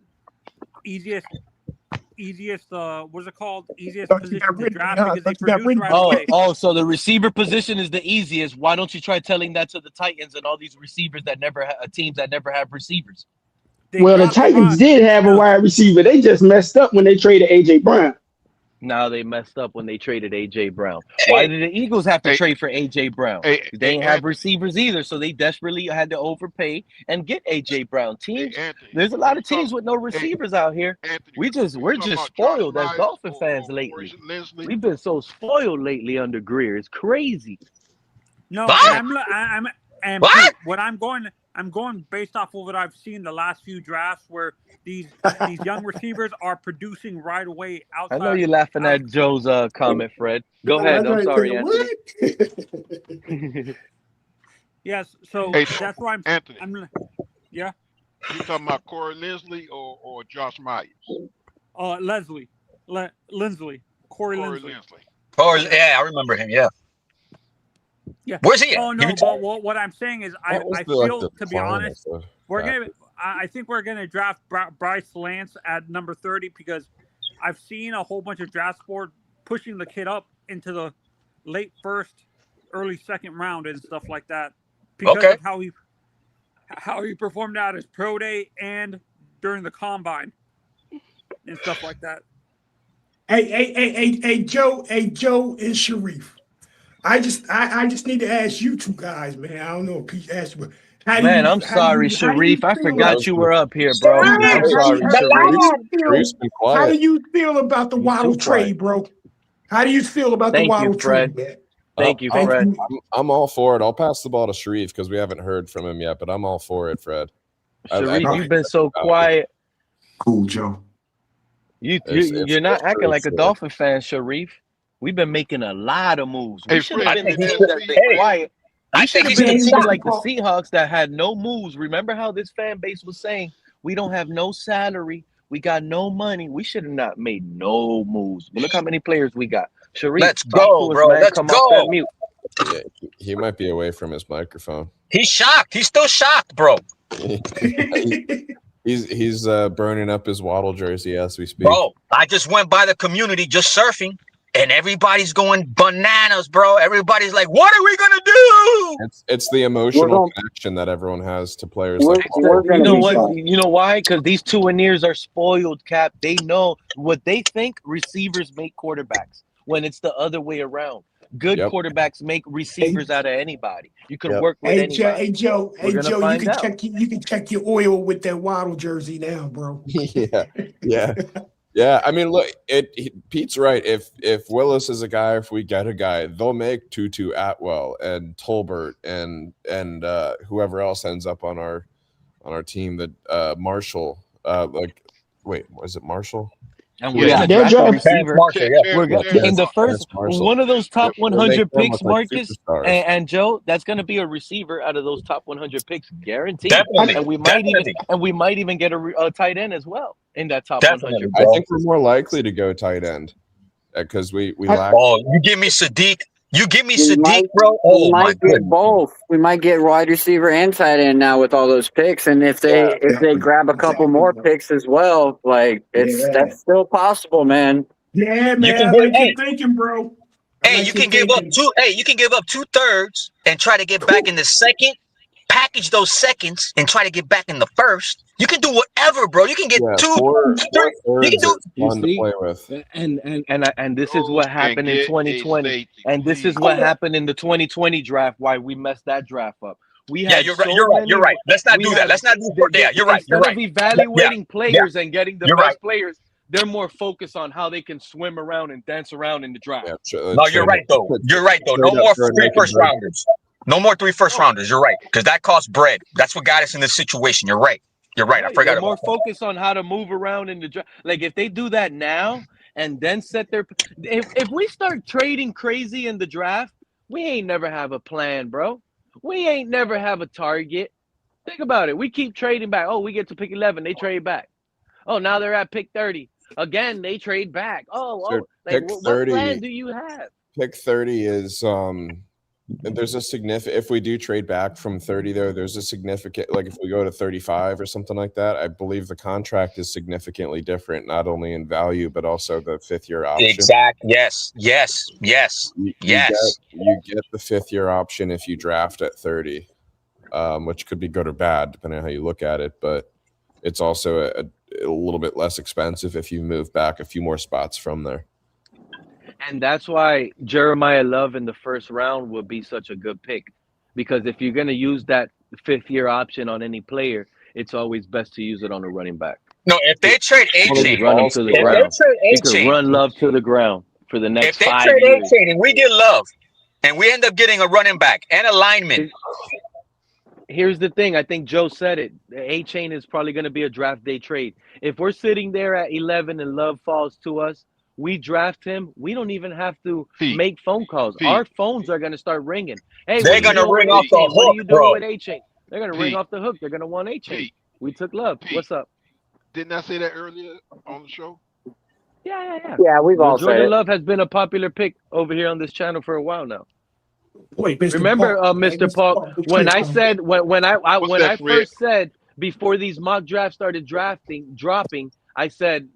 what's it called? Easiest position to draft because they produce right away. So the receiver position is the easiest. Why don't you try telling that to the Titans and all these receivers that teams that never have receivers? The Titans did have a wide receiver. They just messed up when they traded AJ Brown. Now they messed up when they traded AJ Brown. Why did the Eagles have to trade for AJ Brown? They didn't have receivers either, so they desperately had to overpay and get AJ Brown. There's a lot of teams with no receivers out here. We're just spoiled as Dolphin fans lately. We've been so spoiled lately under Greer. It's crazy. No, I'm going based off of what I've seen the last few drafts where these young receivers are producing right away outside. I know you're laughing at Joe's comment, Fred. Go ahead. I'm sorry, Anthony. Yes, so that's why Anthony. Yeah. You talking about Corey Linsley or Josh Myers? Lindsley. Corey Linsley. Yeah, I remember him. Yeah. Yeah. Where's he at? Oh no, but what I'm saying is I feel, to be honest, I think we're gonna draft Bryce Lance at number 30 because I've seen a whole bunch of draft board pushing the kid up into the late first, early second round and stuff like that because of how he performed out his pro day and during the combine and stuff like that. Hey, Joe and Sharif. I just need to ask you two guys, man. I don't know if Pete asked you. I'm sorry, Sharif. I forgot you were up here, bro. I'm sorry, Sharif. How do you feel about the Waddle trade, bro? How do you feel about the Waddle trade, man? Thank you, Fred. I'm all for it. I'll pass the ball to Sharif because we haven't heard from him yet, but I'm all for it, Fred. Sharif, you've been so quiet. Cool, Joe. You're not acting like a Dolphin fan, Sharif. We've been making a lot of moves. We should have been the team that's been quiet. We should have been a team like the Seahawks that had no moves. Remember how this fan base was saying, we don't have no salary. We got no money. We should have not made no moves. But look how many players we got. Sharif, let's go, bro. Let's go. Yeah, he might be away from his microphone. He's shocked. He's still shocked, bro. He's burning up his Waddle jersey as we speak. Bro, I just went by the community just surfing, and everybody's going bananas, bro. Everybody's like, what are we going to do? It's the emotional connection that everyone has to players. You know what? You know why? Because these two Wanniers are spoiled, Cap. They know what they think receivers make quarterbacks when it's the other way around. Good quarterbacks make receivers out of anybody. You can work with anybody. Hey Joe, you can check your oil with that Waddle jersey now, bro. Yeah. I mean, look, Pete's right. If Willis is a guy, if we get a guy, they'll make Tutu Atwell and Tolbert and whoever else ends up on our team. That Marshall. Wait, was it Marshall? And we're going to draft a receiver. We're in the first one of those top 100 picks, Marcus and Joe. That's going to be a receiver out of those top 100 picks, guaranteed. And we might even get a tight end as well in that top 100. I think we're more likely to go tight end because we lack. Oh, you give me Sadiq. You give me Sadiq, bro. Oh my goodness. Both. We might get wide receiver and tight end now with all those picks, and if they grab a couple more picks as well, that's still possible, man. Yeah, man. I'm thinking, bro. Hey, you can give up 2 thirds and try to get back in the second package those seconds and try to get back in the first. You can do whatever, bro. You can get two, three. You can do. Fun to play with. And this is what happened in 2020, and this is what happened in the 2020 draft. Why we messed that draft up. We had you're right. You're right. Let's not do that. Let's not do. Yeah, you're right. Instead of evaluating players and getting the best players, they're more focused on how they can swim around and dance around in the draft. No, you're right though. You're right though. No more 3 first rounders. No more 3 first rounders. You're right, because that costs bread. That's what got us in this situation. You're right. You're right. I forgot about more focus on how to move around in the draft. Like if they do that now and then set their, if we start trading crazy in the draft, we ain't never have a plan, bro. We ain't never have a target. Think about it. We keep trading back. Oh, we get to pick 11. They trade back. Oh, now they're at pick 30. Again, they trade back. Like what plan do you have? Pick 30 is there's a significant, if we do trade back from 30 though, there's a significant, like if we go to 35 or something like that, I believe the contract is significantly different, not only in value but also the 5th-year option. Exactly. Yes. You get the 5th-year option if you draft at 30, which could be good or bad depending on how you look at it, but it's also a little bit less expensive if you move back a few more spots from there. And that's why Jeremiah Love in the first round would be such a good pick, because if you're going to use that 5th-year option on any player, it's always best to use it on a running back. No, if they trade Achane, you can run Love to the ground for the next 5 years. If they trade Achane and we get Love, and we end up getting a running back and a lineman. Here's the thing. I think Joe said it. Achane is probably going to be a draft day trade. If we're sitting there at 11 and Love falls to us, we draft him. We don't even have to make phone calls. Our phones are going to start ringing. Hey, they're going to ring off the hook, what are you doing with Achane? They're going to ring off the hook. They're going to want Achane. We took Love. What's up? Didn't I say that earlier on the show? Yeah. Yeah, we've all said Jordan it. Love has been a popular pick over here on this channel for a while now. Wait, Mr. Remember, Paul, Mr. Paul, when I said when I first said before these mock drafts started dropping, I said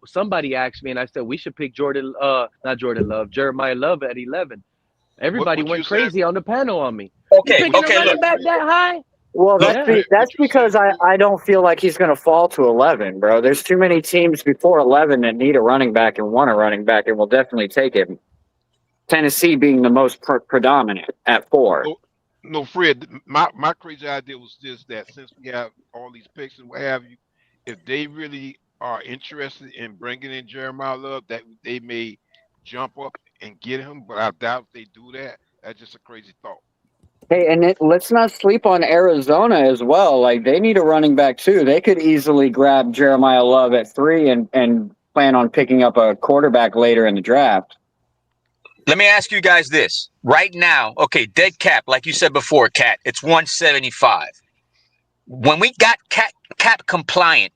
somebody asked me, and I said we should pick not Jordan Love, Jeremiah Love at 11. Everybody went crazy on the panel on me. Okay, you picking a running back that high? Well, that's because I don't feel like he's going to fall to 11, bro. There's too many teams before 11 that need a running back and want a running back and will definitely take him. Tennessee being the most predominant at 4. No, Fred, my crazy idea was just that since we have all these picks and what have you, if they really are interested in bringing in Jeremiah Love, that they may jump up and get him, but I doubt they do that. That's just a crazy thought. Hey, and let's not sleep on Arizona as well. Like, they need a running back too. They could easily grab Jeremiah Love at 3 and plan on picking up a quarterback later in the draft. Let me ask you guys this. Right now, okay, dead cap, like you said before, Cat, it's 175. When we got cap compliant,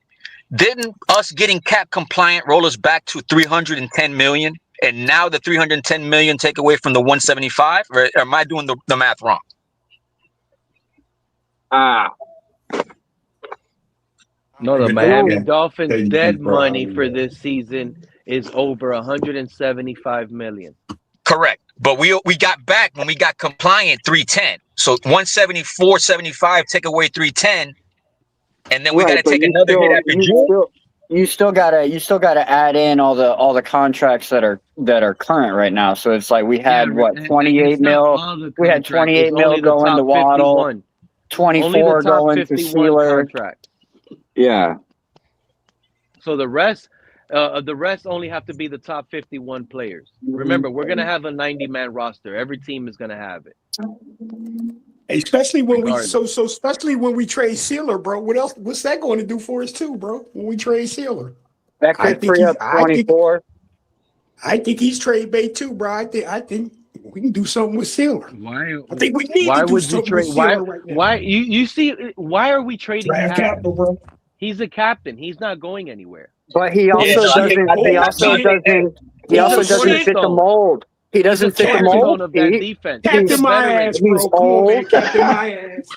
didn't us getting cap compliant roll us back to 310 million? And now the 310 million take away from the 175? Or am I doing the math wrong? No, the Miami Dolphins dead money for this season is over 175 million. Correct. But we got back when we got compliant 310. So 174.75 take away 310. And then we got to take another hit after June. You still gotta add in all the contracts that are current right now. So it's like we had 28 mil. We had 28 mil going to Waddle, 24 going to Sealer. Yeah. So the rest only have to be the top 51 players. Remember, we're gonna have a 90-man roster. Every team is gonna have it. Especially when especially when we trade Sealer, bro. What's that going to do for us too, bro? When we trade Sealer, that could free up 24. I think he's trade bait too, bro. I think we can do something with Sealer. Why? I think we need to do something with Sealer right now. Why? You see? Why are we trading capital, bro? He's a captain. He's not going anywhere. But he also doesn't. He also doesn't fit the mold. He doesn't fit the mold. Captain my ass, bro. He's old. Captain my ass.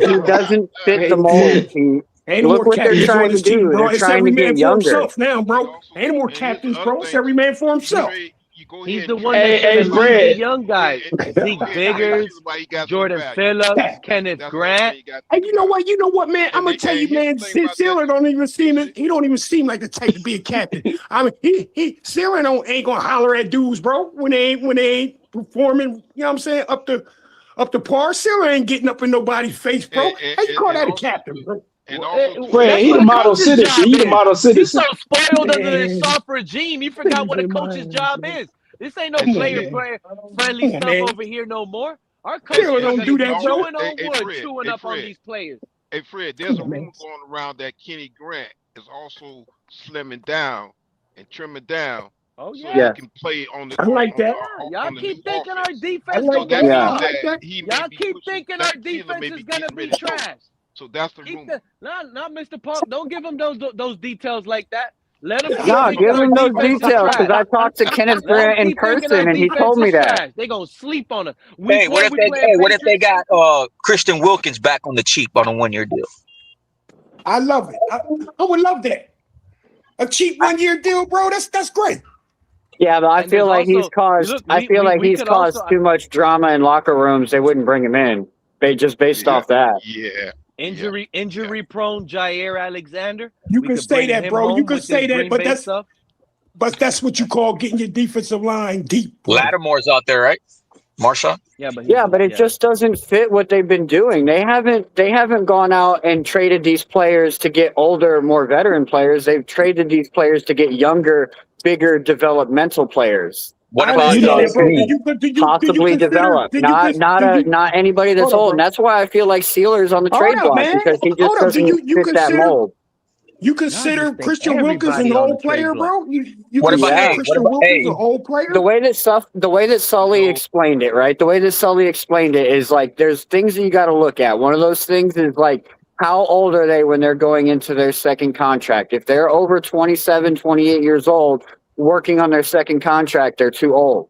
He doesn't fit the mold. Ain't Look what they're trying to do. They're it's trying every to man get for younger. himself now, bro. Ain't more captains, bro. It's every man for himself. you go He's ahead the and one trade that's him. gonna Hey, lead the Fred. young guys. And Zeke go ahead and trade Biggers, him while he got some Jordan value. Phillips, Kenneth That's what I'm saying. Grant. You got to And think you know about what? You know what, man? it. I'm gonna tell you, Here's man. the thing about that. Sealer don't even seem. He don't even seem like the type to be a captain. I mean, Sealer ain't gonna holler at dudes, bro, when they ain't performing. You know what I'm saying? Up to par. Sealer ain't getting up in nobody's face, bro. How you call And that a also captain, bro? and also too, Fred, That's he what the a model coach's citizen. job He the is. model You citizen. so spoiled under this Man, soft regime, you forgot what a niggas in coach's my ass, job man. is. This ain't no and Come on, see, man. friendly Come on, stuff man. over here no more. Our Sealer coaches are and don't gonna see do be that, also, bro. chewing on wood, chewing up on Fred, these players. hey Fred, there's Come a on, man. rumor going around that Kenny Grant is also slimming down and trimming down Oh so he yeah. can play on the I like that. Y'all on the new keep thinking our offense. I defense like So gonna that get that. means I soft. that like that. he may Y'all be keep pushing thinking that our Taylor defense may is be gonna getting be ready to go. trash. So that's the Keep rumor. the not Mr. Punk. Don't give him those details like that. Let him keep No, thinking give our him those defense is details because trash. I talked to Kenneth Let them Grant in keep thinking our person and he defense told me is that. trash. They gonna sleep on us. Hey, Week one, we playing what if they Patriots. got Christian Wilkins back on the cheap on a 1-year deal? I love it. I would love that. A cheap 1-year deal, bro. That's great. Yeah, but I And there's feel like he's also caused. I feel like we he's could also caused too much drama in locker rooms. They wouldn't bring him in. They just based Yeah, off that. yeah, injury prone Jair Alexander. You We can could say bring that, him bro. You home can with this say that, Green Bay stuff. but that's what you call getting your defensive line deep, bro. Lattimore's out there, right? Marshawn? Yeah, but it just doesn't fit what they've been doing. They haven't gone out and traded these players to get older, more veteran players. They've traded these players to get younger, bigger developmental players. What I didn't about say that, bro. Do you possibly consider? develop, not anybody that's Hold up, old. And bro. that's why I feel like Steelers on the Hold trade up, block man. because he just Hold up. Do doesn't you fit that consider? mold. You Y'all consider just think Christian Wilkins an everybody on the old trade player, block. bro? You What about consider Yeah. Christian Wilkins an old player? The way that Sully explained it, right? The way that Sully explained it is like there's things that you got to look at. One of those things is like how old are they when they're going into their second contract? If they're over 27, 28 years old, working on their second contract, they're too old.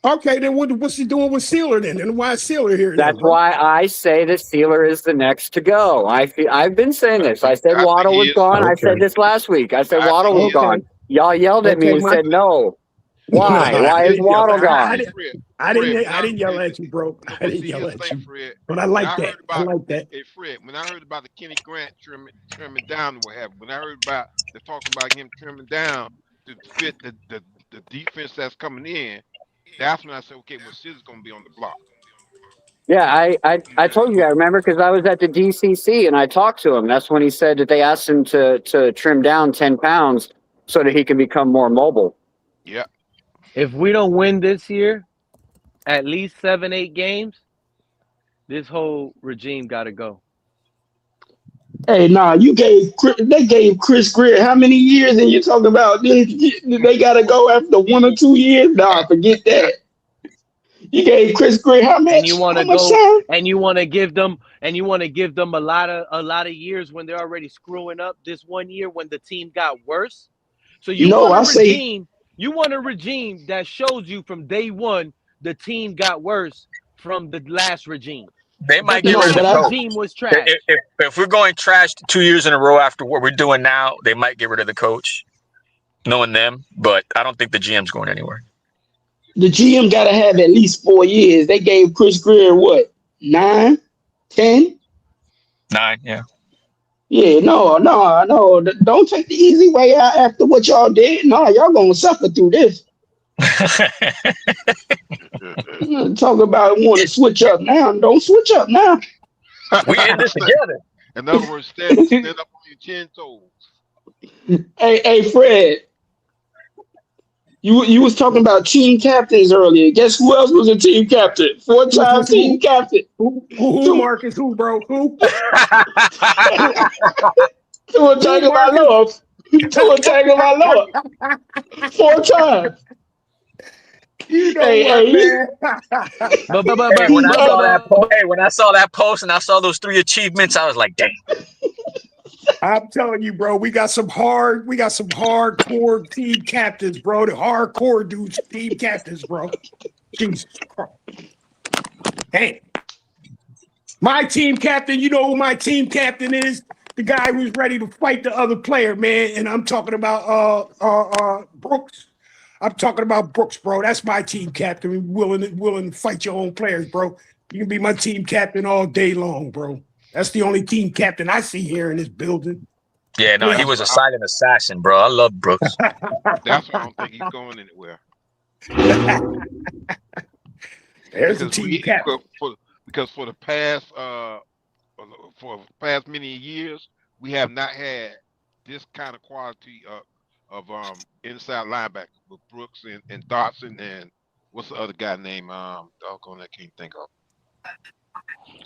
Okay, then what's he doing with Sealer then? And why is Sealer here? That's why I say that Steeler is the next to go. I've been saying this. I said Waddle was gone. I said this last week. I said Waddle was gone. Y'all yelled at me and said no. Why? Why is Waddle gone? I didn't yell at you, bro. I didn't yell at you. Fred, But I like that. I like that. Hey, Fred, when I heard about the Kenny Grant trimming down, what happened? When I heard about the talk about him trimming down to fit the defense that's coming in, that's when I said, okay, well, Sid's going to be on the block. Yeah, I told you. I remember because I was at the DCC and I talked to him. That's when he said that they asked him to trim down 10 pounds so that he can become more mobile. Yeah. If we don't win this year, at least 7-8 games, this whole regime got to go. Hey, nah, they gave Chris Greer how many years, and you're talking about they got to go after 1 or 2 years? Nah, forget that. You gave Chris Greer how much? And you want to go time? and you want to give them a lot of years when they're already screwing up this 1 year when the team got worse. So you want a regime that shows you from day one the team got worse from the last regime. They might get rid of the coach. Regime was trash. If we're going trash 2 years in a row after what we're doing now, they might get rid of the coach, knowing them. But I don't think the GM's going anywhere. The GM got to have at least 4 years. They gave Chris Greer what, 9, 10? 9, yeah. Yeah, no. Don't take the easy way out after what y'all did. No, y'all gonna suffer through this. Talk about want to switch up now. Don't switch up now. We in this together. In other words, stand up on your 10 toes. Hey, Fred. You was talking about team captains earlier. Guess who else was a team captain? 4-time team captain. Who Marcus? Who, bro? Who? Tua Tagovailoa. Tua Tagovailoa. 4 times. You know what, man? When I saw that post and I saw those 3 achievements, I was like, dang. I'm telling you, bro, we got some hardcore team captains, bro. The hardcore dudes, team captains, bro. Jesus Christ. Hey. My team captain, you know who my team captain is? The guy who's ready to fight the other player, man. And I'm talking about Brooks. I'm talking about Brooks, bro. That's my team captain. Willing to fight your own players, bro. You can be my team captain all day long, bro. That's the only team captain I see here in this building. Yeah, no, he was a silent assassin, bro. I love Brooks. That's why I don't think he's going anywhere. There's a team captain. Because for the past many years, we have not had this kind of quality of inside linebacker with Brooks and Dotson and what's the other guy named doggone I can't think of.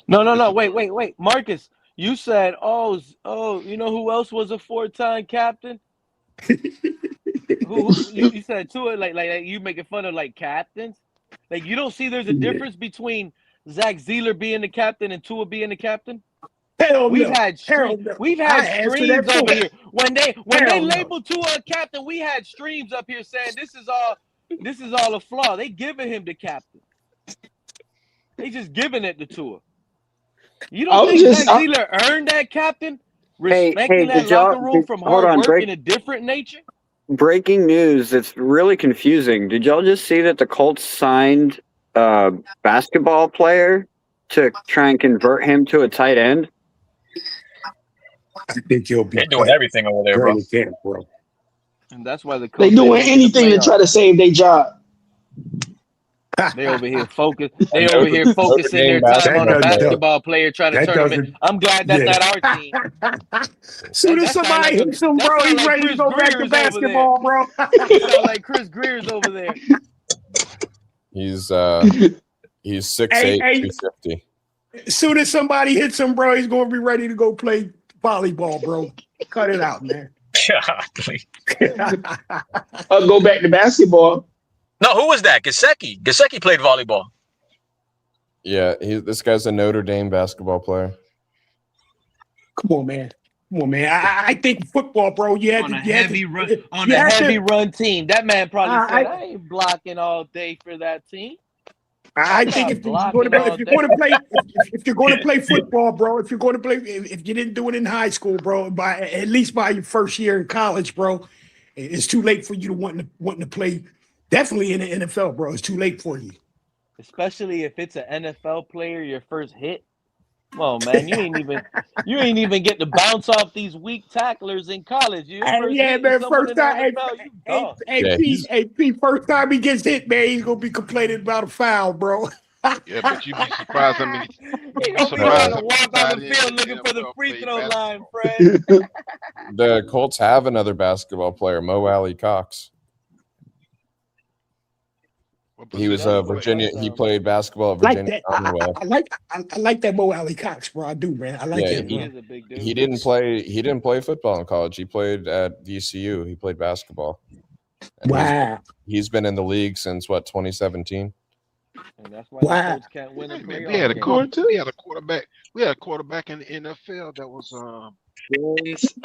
No. Wait. Marcus, you said, oh, you know who else was a 4-time captain? who you said Tua, like you making fun of like captains? Like you don't see there's a difference between Zach Zeeler being the captain and Tua being the captain? Hell we've no. had streams over here. When they labeled Tua a captain, we had streams up here saying this is all a flaw. They giving him the captain. They just giving it to Tua. You don't think Zach Zeeler earned that captain? Respecting that locker room from hard work in a different nature? Breaking news. It's really confusing. Did y'all just see that the Colts signed a basketball player to try and convert him to a tight end? I think he'll be. They're doing everything over there, bro. And that's why the they doing anything to try to save their job. They over here focusing their time on a basketball player trying to turn him in. I'm glad that's not our team. Soon as somebody hits him, bro, he's ready to go back to basketball, bro. Sound like Chris Greer's over there. He's 6'8", 250. As soon as somebody hits him, bro, he's gonna be ready to go play volleyball, bro. Cut it out, man. I'll go back to basketball. No, who was that? Gesicki. Gesicki played volleyball. Yeah, this guy's a Notre Dame basketball player. Come on, man. I think football, bro. On a heavy run team. That man probably said, I ain't blocking all day for that team. I think if you're going to play football, bro, if you didn't do it in high school, bro, at least by your first year in college, bro, it's too late for you to wanting to play. Definitely in the NFL, bro. It's too late for you. Especially if it's an NFL player, your first hit. Well, man, you ain't even get to bounce off these weak tacklers in college. First time, first time he gets hit, man, he's gonna be complaining about a foul, bro. Yeah, but you'd be surprised how many. He's gonna be able to walk on the field looking for the free throw line, Fred. The Colts have another basketball player, Mo Alley Cox. He was Virginia. He played basketball at Virginia Commonwealth. I like that Mo Alley Cox, bro. I do, man. I like him. He didn't play football in college. He played at VCU. He played basketball. And wow. He's been in the league since 2017. And that's why the Colts can't win a playoff. We had a quarterback. We had a quarterback in the NFL that was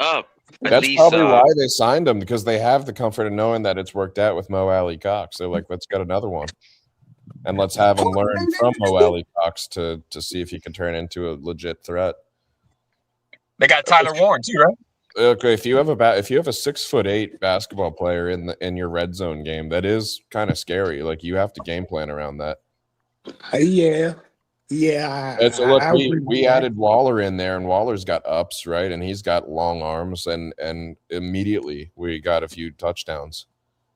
up. That's probably why they signed him, because they have the comfort of knowing that it's worked out with Mo Alley Cox. They're like, let's get another one, and let's have him learn from Mo Alley Cox to see if he can turn into a legit threat. They got Tyler Warren too, right? Okay, if you have a 6'8" basketball player in your red zone game, that is kind of scary. Like, you have to game plan around that. Yeah. We added Waller in there, and Waller's got ups, right? And he's got long arms, and immediately we got a few touchdowns.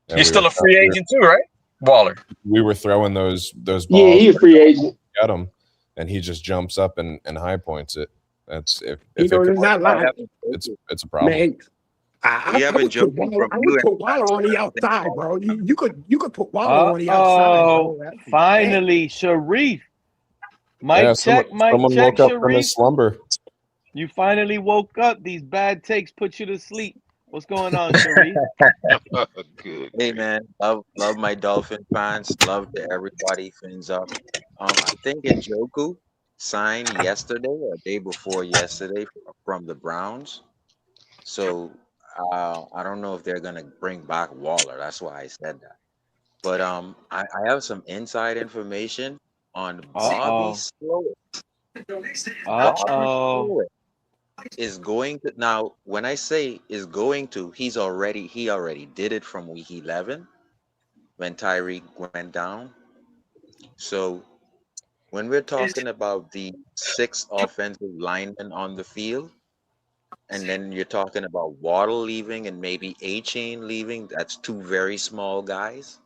And he's still a free agent too, right? Waller. We were throwing those balls. Yeah, he's a free agent. Got him, and he just jumps up and high points it. That's it's not like it's a problem. Man, I would put Waller on the outside, bro. You could put Waller on the outside. Bro. Finally, Sharif. Someone woke up from his slumber. You finally woke up. These bad takes put you to sleep. What's going on, Sharif? Hey, man. Love my Dolphin fans. Love to everybody. Fins up. I think Njoku signed yesterday or day before yesterday from the Browns. So I don't know if they're going to bring back Waller. That's why I said that. But I have some inside information on Bobby Slowick. Is going to now. When I say is going to, he already did it from week 11. when Tyreek went down. So when we're talking about the 6 offensive linemen on the field, and then you're talking about Waddle leaving and maybe Achane leaving, that's 2 very small guys.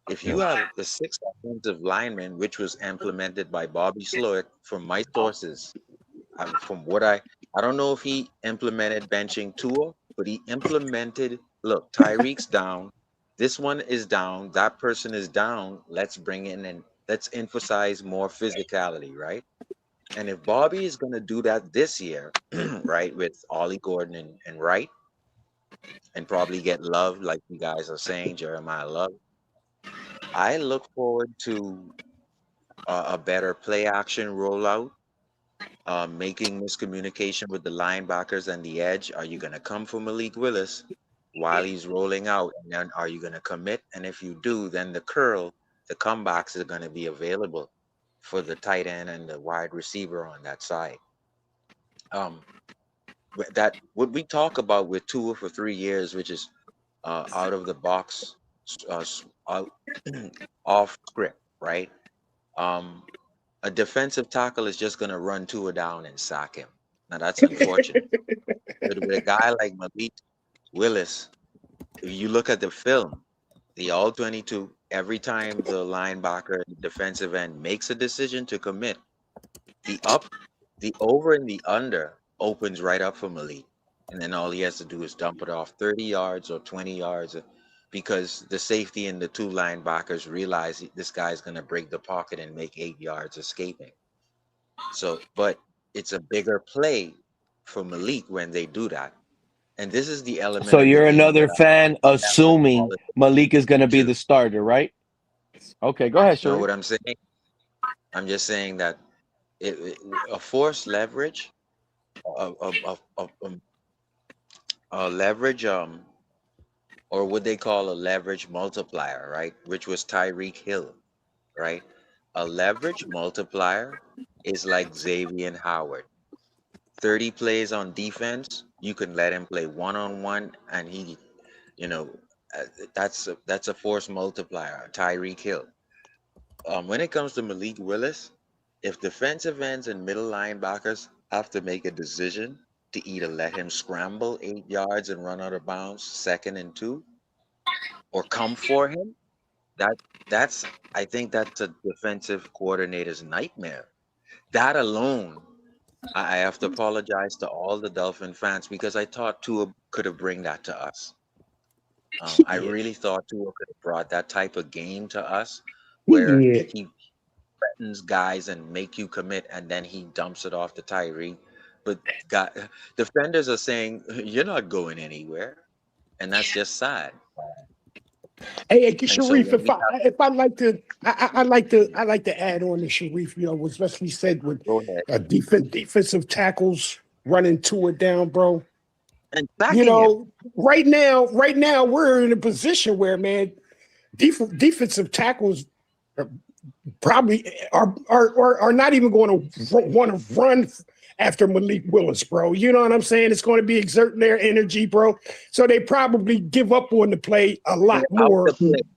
If you have the 6 offensive linemen, which was implemented by Bobby Slowick, from my sources, from what I don't know if he implemented benching Tua, but he implemented, look, Tyreek's down, this one is down, that person is down, let's bring in and let's emphasize more physicality, right? And if Bobby is going to do that this year, right, with Ollie Gordon and Wright, and probably get Love, like you guys are saying, Jeremiah Love, I look forward to a better play action rollout, making miscommunication with the linebackers and the edge. Are you going to come for Malik Willis while he's rolling out? And then are you going to commit? And if you do, then the comebacks are going to be available for the tight end and the wide receiver on that side. That what we talk about with Tua for 3 years, which is out of the box, off script, right? A defensive tackle is just going to run Tua down and sack him. Now, that's unfortunate. But with a guy like Malik Willis, if you look at the film, the all-22, every time the linebacker and defensive end makes a decision to commit, the over and the under opens right up for Malik. And then all he has to do is dump it off 30 yards or 20 yards, because the safety and the 2 linebackers realize this guy's going to break the pocket and make 8 yards escaping. So, but it's a bigger play for Malik when they do that. And this is the element. So you're another fan assuming Malik is going to be the starter, right? Okay, go ahead, You know Sharif. what I'm saying? I'm just saying that a forced leverage, a leverage, or what they call a leverage multiplier, right? Which was Tyreek Hill, right? A leverage multiplier is like Xavier Howard. 30 plays on defense, you can let him play one-on-one, and he, that's a force multiplier, Tyreek Hill. When it comes to Malik Willis, if defensive ends and middle linebackers have to make a decision to either let him scramble 8 yards and run out of bounds, 2nd and 2, or come for him, I think that's a defensive coordinator's nightmare. That alone, I have to apologize to all the Dolphin fans, because I thought Tua could have bring that to us. I really thought Tua could have brought that type of game to us, where he threatens guys and make you commit, and then he dumps it off to Tyreek. But defenders are saying, you're not going anywhere, and that's just sad. Hey, Sharif, I'd like to add on to Sharif, what Leslie said with defensive tackles running Tua down, bro. And right now we're in a position where, man, defensive tackles probably are not even going to want to run after Malik Willis, bro. You know what I'm saying? It's going to be exerting their energy, bro. So they probably give up on the play a lot more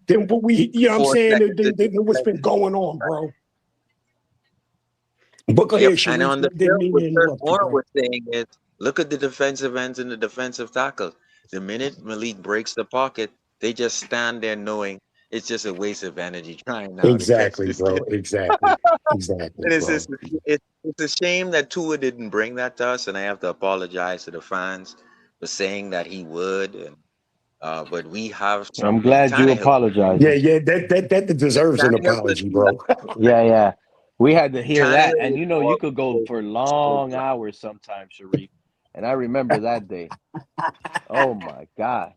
than what we, you know what I'm saying, than what's been going on, bro. But go ahead, Sharif. And on the field, what Warner was saying is, look at the defensive ends and the defensive tackles. The minute Malik breaks the pocket, they just stand there knowing it's just a waste of energy trying now. Exactly, bro. Exactly. It's a shame that Tua didn't bring that to us, and I have to apologize to the fans for saying that he would. And but we have. I'm glad you apologized. Yeah, that deserves an apology, bro. Yeah. We had to hear that, and you could go for long hours sometimes, Sharif. And I remember that day. Oh my God.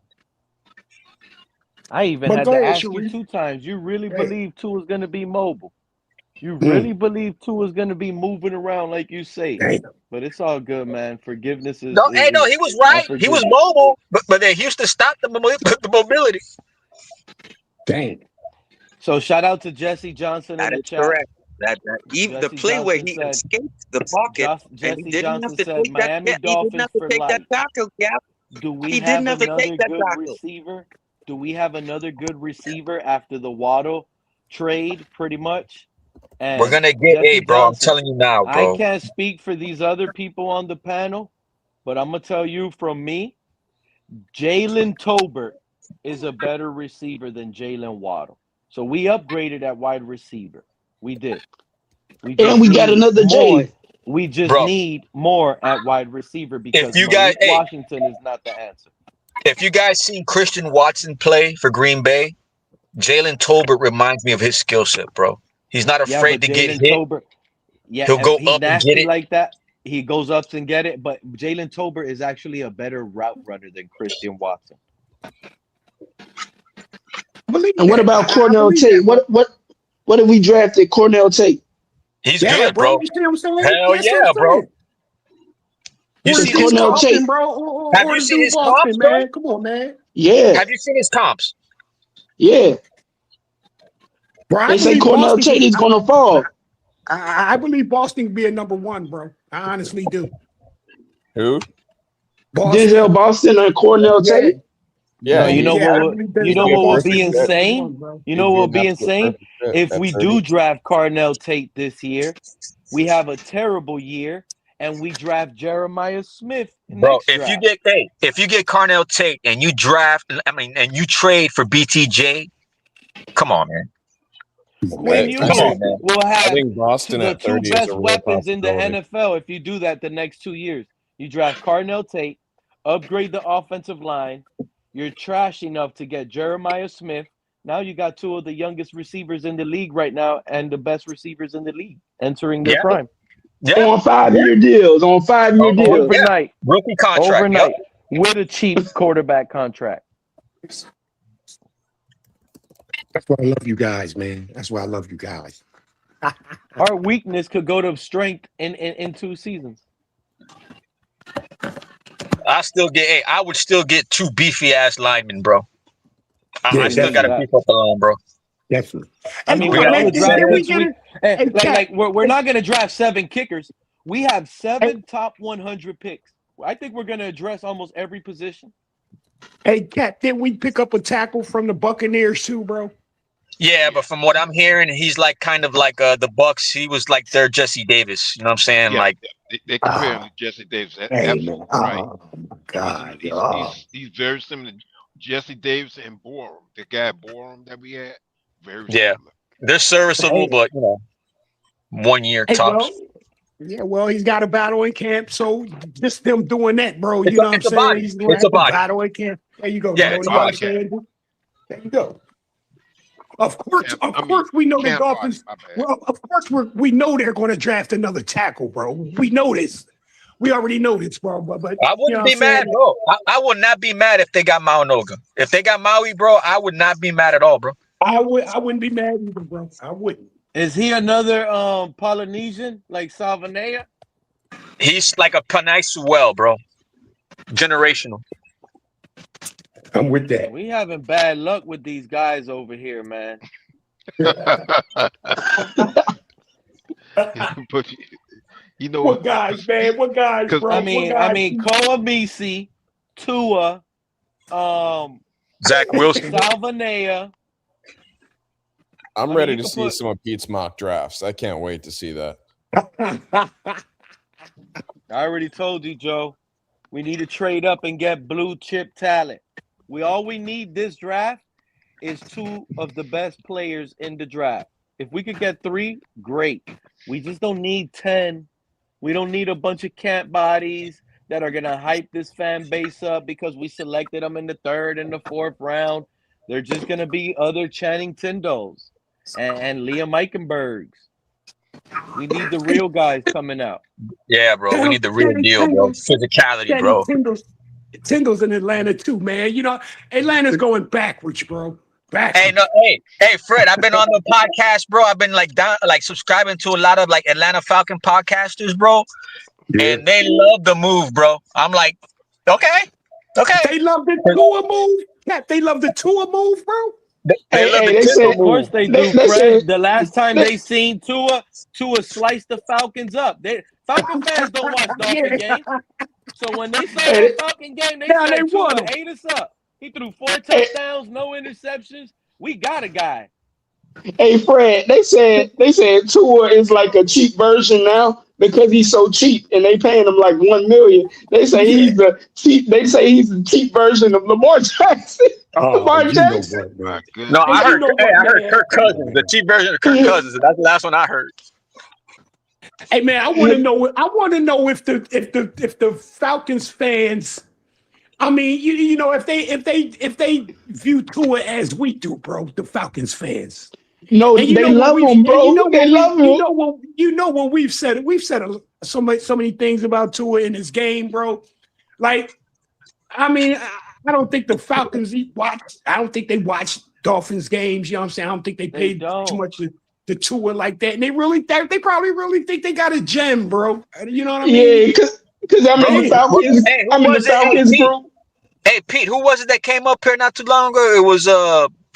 I even had to ask you 2 times. You really believe Tua's going to be mobile? You really believe Tua's going to be moving around like you say? But it's all good, man. Forgiveness is. No, he was right. He was mobile, but then Houston stopped the mobility. Dang. So shout out to Jesse Johnson in the chat. Correct. Even the play where he escaped the pocket, and he didn't have to take that. He didn't have to take that tackle, Cap. Do we have another good receiver? do we have another good receiver after the Waddle trade, pretty much? And we're gonna get Jesse bro. I'm Johnson, telling you now, I bro. can't speak for these other people on the panel, but I'm gonna tell you from me, Jalen Tolbert is a better receiver than Jaylen Waddle. So we upgraded at wide receiver. We did. We just And we got need another more. J. We just Bro, need more at wide receiver if because you guys, Malik Washington is not the answer. if you guys seen Christian Watson play for Green Bay, Jalen Tolbert reminds me of his skill set, bro. He's not Yeah, but afraid to get Jalen hit. Tolbert, He'll yeah, go he's up and get nasty it. like that. He goes up and get it, but Jalen Tolbert is actually a better route runner than Christian Watson. And what about Cornell Tate? What if we drafted Cornell Tate? He's good, bro. You see what I'm saying? Hell That's what yeah, I'm bro. saying. You Or the seen his dude Cornell comps? Tate. Boston, bro. Have Or you the seen dude his Boston, comps, bro? man. Come on, man. Yeah, Have you seen his comps? yeah. Bro, I They say believe Cornell Boston. Tate is gonna fall. I believe Boston being number one, bro. I honestly do. Who? Boston. Denzel Boston and Cornell Yeah. Tate. Yeah, No, you know I what? believe You he'd know be a what will Boston be perfect being fit. number insane? one, bro. You He'd know be what will an be absolute insane? perfect fit If at we 30. do draft Carnell Tate this year, we have a terrible year, and we draft Jeremiah Smith bro. next draft. If you get Carnell Tate and you draft, and you trade for BTJ, come on, man. Me and I you Come think on, man. will I have think Boston the at two 30 is best a real weapons in the possibility. NFL if you do that the next 2 years. You draft Carnell Tate, upgrade the offensive line. You're trash enough to get Jeremiah Smith. Now you got two of the youngest receivers in the league right now and the best receivers in the league entering their Yeah, prime. yeah, On yeah. 5-year deals. On 5-year deals. Yeah. Overnight. Rookie contract. Yep. Overnight. With a cheap quarterback contract. That's why I love you guys, man. That's why I love you guys. Our weakness could go to strength in 2 seasons. I would still get 2 beefy ass linemen, bro. Yeah, I still got to definitely. beef up the line, bro. Definitely. I mean, We we're got going to Ed draft Simmons. we're not going to draft 7 kickers. We have 7 top 100 picks. I think we're going to address almost every position. Hey, Cat, didn't we pick up a tackle from the Buccaneers too, bro? Yeah, but from what I'm hearing, he's like kind of like the Bucks. He was like their Jesse Davis. You know what I'm saying? Yeah, Like they compare him to Jesse Davis. That's Hey, absolutely man. right. Oh, my God. He's very similar to Jesse Davis and Borum. The guy Borum that we had, very yeah, similar. they're serviceable, but 1 year tops. Well, he's got a battle in camp, so just them doing that, bro. You know what I'm It's a saying? body. He's going It's to a have to body. battle in camp. There you go. Yeah, Tony. it's a You know what I'm body. saying? There you go. Of course, we know the camp Dolphins. body, my bad. Well, of course, we know they're going to draft another tackle, bro. We know this. We already know this, bro. But I you know wouldn't what be I'm saying? mad, bro. I would not be mad if they got Maunoga. If they got Maui, bro, I would not be mad at all, bro. I wouldn't be mad either, bro. I wouldn't. Is he another Polynesian like Salvanea? He's like a Panay Sewell, bro. Generational. I'm with that. We having bad luck with these guys over here, man. But you know What guys, man? What guys, bro? I mean, Koamisi, Tua, Zach Wilson, Salvanea. I'm ready to see some of Pete's mock drafts. I can't wait to see that. I already told you, Joe. We need to trade up and get blue chip talent. All we need this draft is 2 of the best players in the draft. If we could get 3, great. We just don't need 10. We don't need a bunch of camp bodies that are gonna hype this fan base up because we selected them in the 3rd and the 4th round. They're just gonna be other Channing Tindos and Liam Eichenbergs. We need the real guys coming out. Yeah, bro. We need the real deal, bro. Physicality, bro. Tingles in Atlanta too, man. You know, Atlanta's going backwards, bro. Backwards. Hey, Fred. I've been on the podcast, bro. I've been like subscribing to a lot of like Atlanta Falcon podcasters, bro. Yeah. And they love the move, bro. I'm like, okay. They love the Tua move. Yeah, they love the Tua move, bro. They love the Tua move. Of course they do, Fred. The last time they seen Tua sliced the Falcons up. Falcon fans don't watch Dolphin games. So when they saw that Falcon game, they said Tua ate us up. He threw 4 touchdowns, no interceptions. We got a guy. Hey Fred, they said Tua is like a cheap version now because he's so cheap and they paying him like $1 million. They say he's the cheap. They say he's the cheap version of Lamar Jackson. Lamar Jackson. No, I heard Kirk Cousins, the cheap version of Kirk Cousins. That's the last one I heard. Hey man, I want to know. I want to know if the Falcons fans. I mean, you know, if they view Tua as we do, bro, the Falcons fans. No, they love him, bro. They love him. You know when we've said it. We've said so many things about Tua in his game, bro. Like, I mean, I don't think the Falcons watch. I don't think they watch Dolphins games. You know what I'm saying? I don't think they paid too much to Tua like that. And they probably really think they got a gem, bro. You know what I mean? Yeah, because I'm in the Falcons. I'm in the Falcons group. Hey Pete, who was it that came up here not too long ago? It was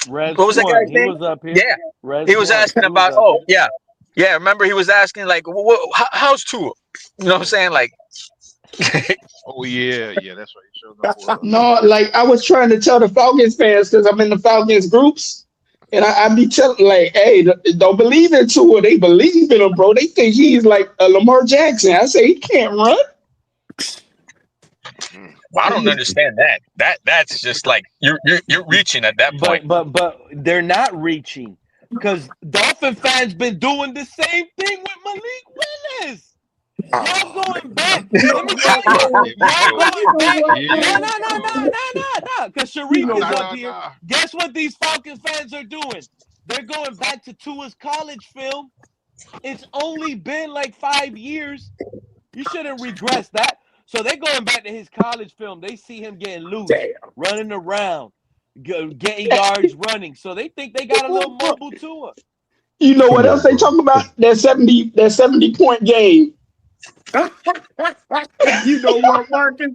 Red what was that Swan. guy's name? He was up here. Yeah, Red he was Swan. asking about. Yeah. Remember, he was asking like, how's Tua? You know what I'm saying? Like, oh yeah, that's right. Sure no, like I was trying to tell the Falcons fans because I'm in the Falcons groups, and I be telling like, hey, don't believe in Tua. They believe in him, bro. They think he's like a Lamar Jackson. I say he can't run. Well, I don't understand that. That's just like you're reaching at that point. But they're not reaching because Dolphin fans been doing the same thing with Malik Willis. Y'all going back. Let me tell you. Y'all going back. No. Because Sharif is up here. Guess what these Falcons fans are doing? They're going back to Tua's college film. It's only been like 5 years. You shouldn't regress that. So they're going back to his college film. They see him getting loose, running around, getting yards running. So they think they got a little mobile Tua. You know what else they talk about? That 70-point game. You know what, Marcus?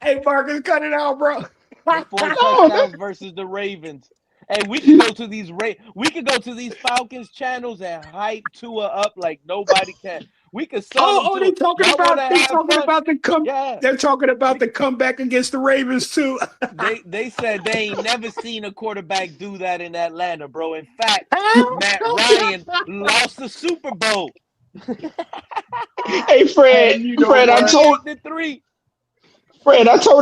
Hey, Marcus, cut it out, bro. 4 touchdowns versus the Ravens. Hey, we can go to these Falcons channels and hype Tua up like nobody can. We could sell they're talking about They're talking about the comeback against the Ravens too. They said they ain't never seen a quarterback do that in Atlanta, bro. In fact, Matt Ryan lost the Super Bowl. Hey Fred, Fred, I told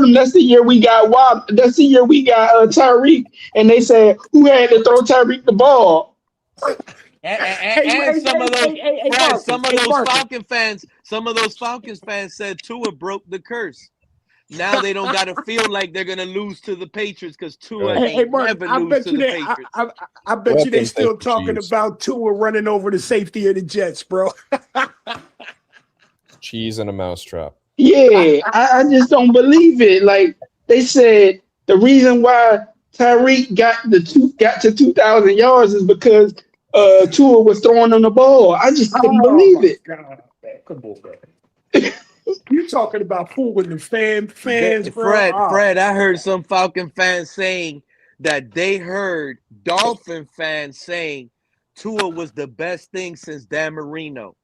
him that's the year we got Waddle. That's the year we got Tyreek, and they said who had to throw Tyreek the ball. And some of those Falcons fans said Tua broke the curse. Now they don't got to feel like they're gonna lose to the Patriots because Tua ain't never lose to the Patriots. I bet you they still talking about Tua running over the safety of the Jets, bro. Cheese in a mousetrap. Yeah, I just don't believe it. Like they said, the reason why Tyreek got to 2,000 yards is because Tua was throwing on the ball. I just couldn't believe it. God, man. Come on, man. You talking about fooling the fans, bro? Fred, I heard some Falcon fans saying that they heard Dolphin fans saying Tua was the best thing since Dan Marino.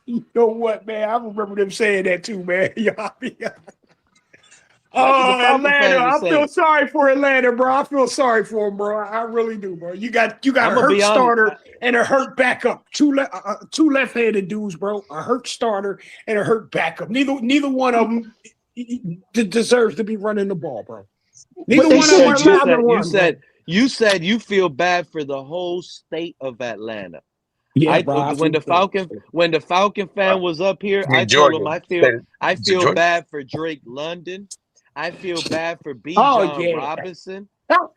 You know what, man? I remember them saying that too, man. Atlanta! I feel sorry for Atlanta, bro. I feel sorry for him, bro. I really do, bro. You got a hurt starter and a hurt backup. Two left-handed dudes, bro. A hurt starter and a hurt backup. Neither one of them deserves to be running the ball, bro. Neither one of them. You said you feel bad for the whole state of Atlanta. Yeah, bro, when the Falcon fan was up here, I told him I feel bad for Drake London. I feel bad for Bijan Robinson.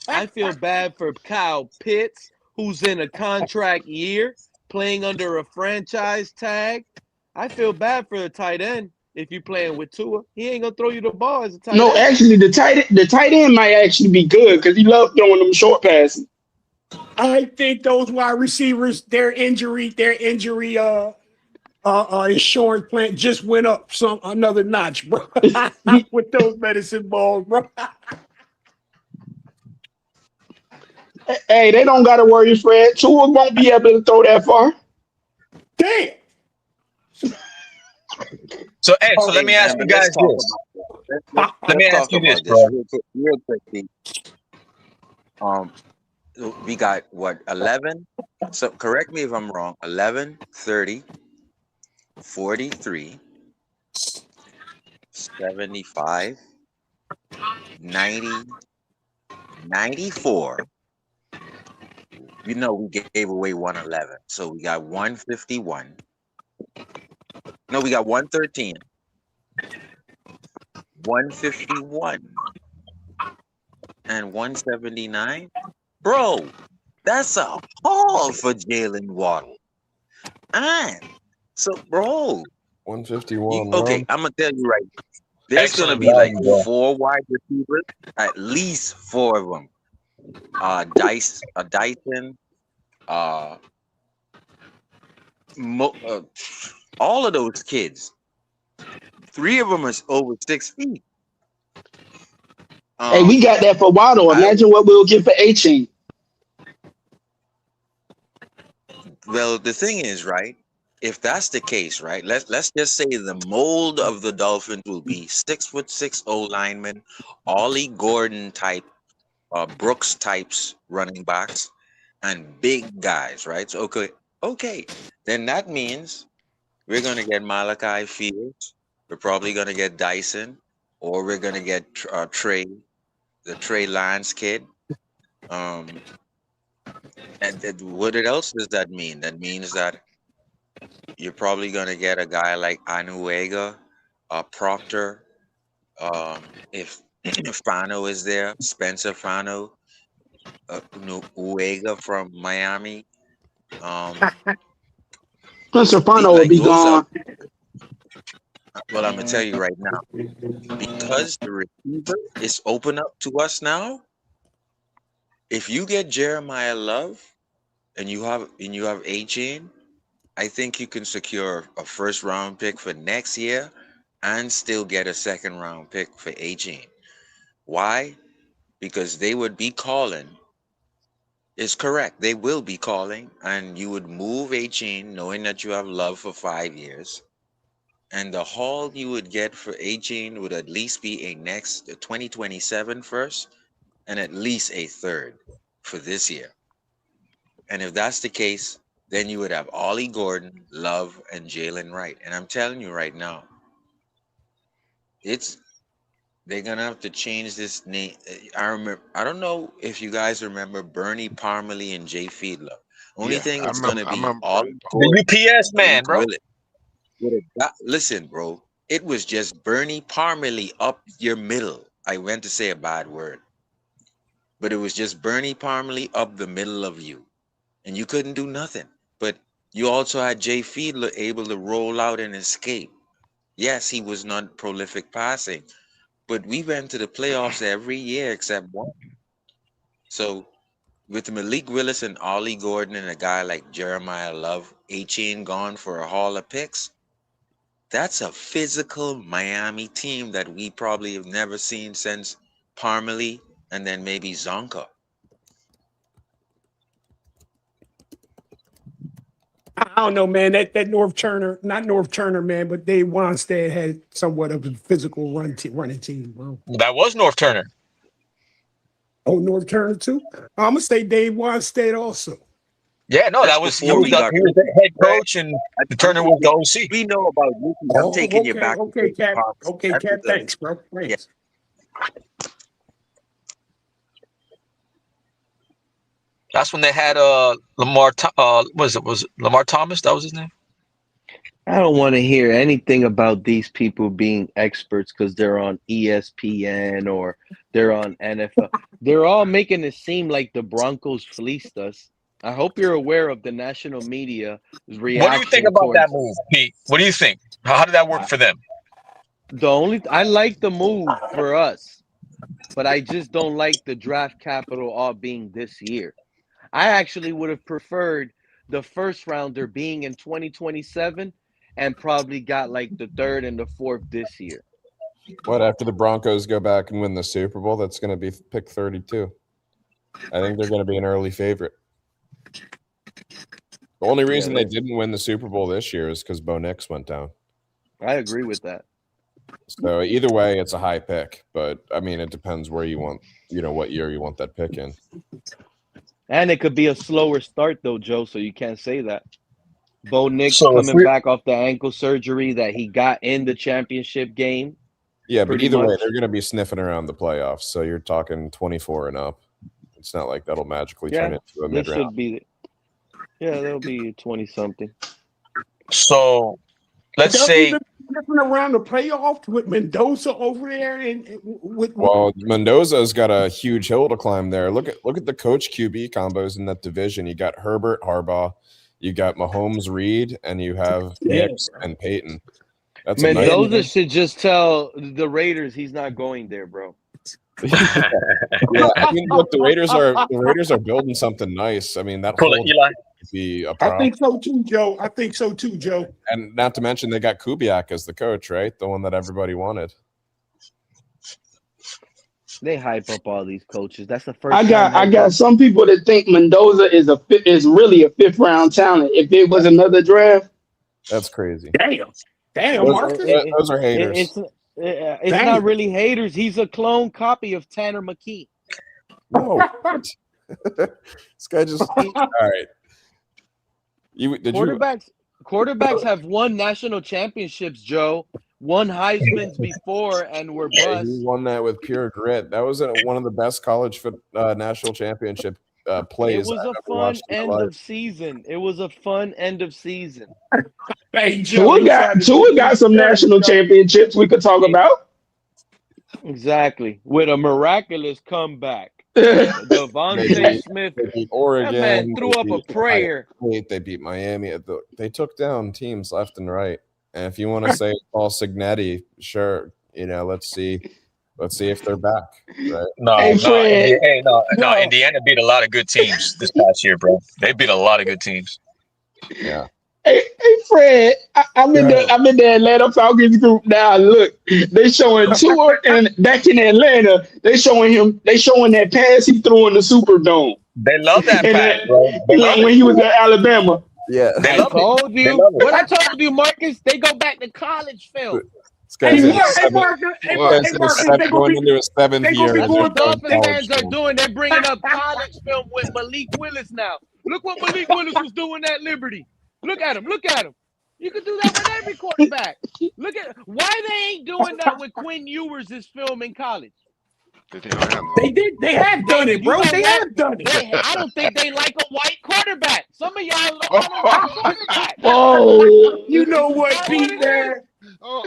I feel bad for Kyle Pitts, who's in a contract year playing under a franchise tag. I feel bad for the tight end if you're playing with Tua. He ain't gonna throw you the ball as a tight end. No, actually, the tight end might actually be good because he loves throwing them short passes. I think those wide receivers, their injury insurance plan just went up another notch, bro. With those medicine balls, bro. Hey, they don't got to worry, Fred. Tua won't be able to throw that far. Damn. So let me ask you guys this. Let me talk ask you this, about this bro. real quick. Pete. We got what 11? So correct me if I'm wrong. 11, 30, 43, 75, 90, 94. You know, we gave away 111. So we got 151. No, we got 113, 151, and 179. Bro, that's a haul for Jaylen Waddle. And so, bro, 151. okay, I'm gonna tell you right. There's gonna Excellent be like value, bro. 4 wide receivers, at least 4 of them. Dyson, all of those kids. 3 of them is over 6 feet. Hey, we got that for Waddle. Imagine what we'll get for Achane. Well, the thing is, right? If that's the case, right? Let's just say the mold of the Dolphins will be 6'6" O linemen, Ollie Gordon type, Brooks types running backs, and big guys, right? So okay. Then that means we're gonna get Malachi Fields. We're probably gonna get Dyson, or we're gonna get Trey, the Trey Lance kid. And what else does that mean? That means that you're probably gonna get a guy like Anuega, Proctor. If Fano is there, Spencer Fano, Uega from Miami. Spencer Fano will be gone. Well, I'm gonna tell you right now, because the receiver is open up to us now. If you get Jeremiah Love and you have Achane, I think you can secure a first round pick for next year and still get a second round pick for Achane. Why? Because they would be calling. It's correct. They will be calling, and you would move Achane knowing that you have Love for 5 years. And the haul you would get for Achane would at least be a 2027 first and at least a third for this year. And if that's the case, then you would have Ollie Gordon, Love, and Jaylen Wright. And I'm telling you right now, they're gonna have to change this name. I don't know if you guys remember Bernie Parmalee and Jay Fiedler. Only thing it's gonna be Ollie Gordon, The UPS man, bro. Listen, bro. It was just Bernie Parmalee up your middle. I went to say a bad word, but it was just Bernie Parmalee up the middle of you, and you couldn't do nothing. But you also had Jay Fiedler able to roll out and escape. Yes, he was not prolific passing, but we went to the playoffs every year except one. So with Malik Willis and Ollie Gordon and a guy like Jeremiah Love, Achane gone for a haul of picks, that's a physical Miami team that we probably have never seen since Parmalee and then maybe Zonka. I don't know, man. That not North Turner, man, but Dave Wanstead had somewhat of a physical running team, bro. That was North Turner. Oh, North Turner too. I'm gonna say Dave Wanstead also. Yeah, no, that was he was the head coach, and the Turner was the OC. We know about you. I'm taking you back. Okay, Cap. Okay, Cap. Thanks, bro. Thanks. Yeah. That's when they had Lamar. Was it Lamar Thomas? That was his name. I don't want to hear anything about these people being experts because they're on ESPN or they're on NFL. They're all making it seem like the Broncos fleeced us. I hope you're aware of the national media reaction. What do you think about that move, Pete? What do you think? How did that work for them? I like the move for us, but I just don't like the draft capital all being this year. I actually would have preferred the first rounder being in 2027 and probably got like the third and the fourth this year. What, after the Broncos go back and win the Super Bowl, that's going to be pick 32. I think they're going to be an early favorite. The only reason they didn't win the Super Bowl this year is because Bo Nix went down. I agree with that. So either way, it's a high pick. But I mean, it depends where you want, what year you want that pick in. And it could be a slower start though, Joe. So you can't say that. Bo Nix So if coming back off the ankle surgery that he got in the championship game. Yeah, but either way, they're going to be sniffing around the playoffs. So you're talking 24 and up. It's not like that'll magically turn into a mid-round. Should be. Yeah, they'll be 20-something. So let's say sniffing around the playoffs with Mendoza over there, well, Mendoza's got a huge hill to climb there. Look at the coach QB combos in that division. You got Herbert, Harbaugh, you got Mahomes, Reed, and you have Nix and Peyton. That's Mendoza should just tell the Raiders he's not going there, bro. Yeah, I mean, look, the Raiders are building something nice. I mean, that whole Eli. Be a problem. I think so too, Joe. And not to mention they got Kubiak as the coach, right? The one that everybody wanted. They hype up all these coaches. That's the first. I got some people that think Mendoza is really a 5th round talent. If it was another draft, that's crazy. Damn, Marcus. Those are haters. It's not really haters. He's a clone copy of Tanner McKee. No, this guy just all right. Quarterbacks have won national championships, Joe. Won Heisman's before and were bust. He won that with pure grit. That was one of the best college national championship plays. It was a fun end of season. Hey, Tua got some national championships we could talk about. Exactly. With a miraculous comeback. Devontae Smith. They beat Oregon. That man threw up a prayer. They beat Miami. They took down teams left and right. And if you want to say Paul Signetti, sure. Let's see if they're back. Right? No. Indiana beat a lot of good teams this past year, bro. They beat a lot of good teams. Yeah. Hey, Fred, I'm in the Atlanta Falcons group now. Look, they showing Tua and back in Atlanta. They showing that pass he threw in the Superdome. They love that pass, bro. When he was at Alabama. Yeah, I told you. What I told you, Marcus, they go back to college film. Going into his 7th year. That's what Dolphins fans are doing. They're bringing up college film with Malik Willis now. Look what Malik Willis was doing at Liberty. Look at him. You can do that with every quarterback. Look at why they ain't doing that with Quinn Ewers' film in college. They did. They have done it, bro. They have done it. I don't think they like a white quarterback. Some of y'all like quarterback. Oh, you know what, Pete, man?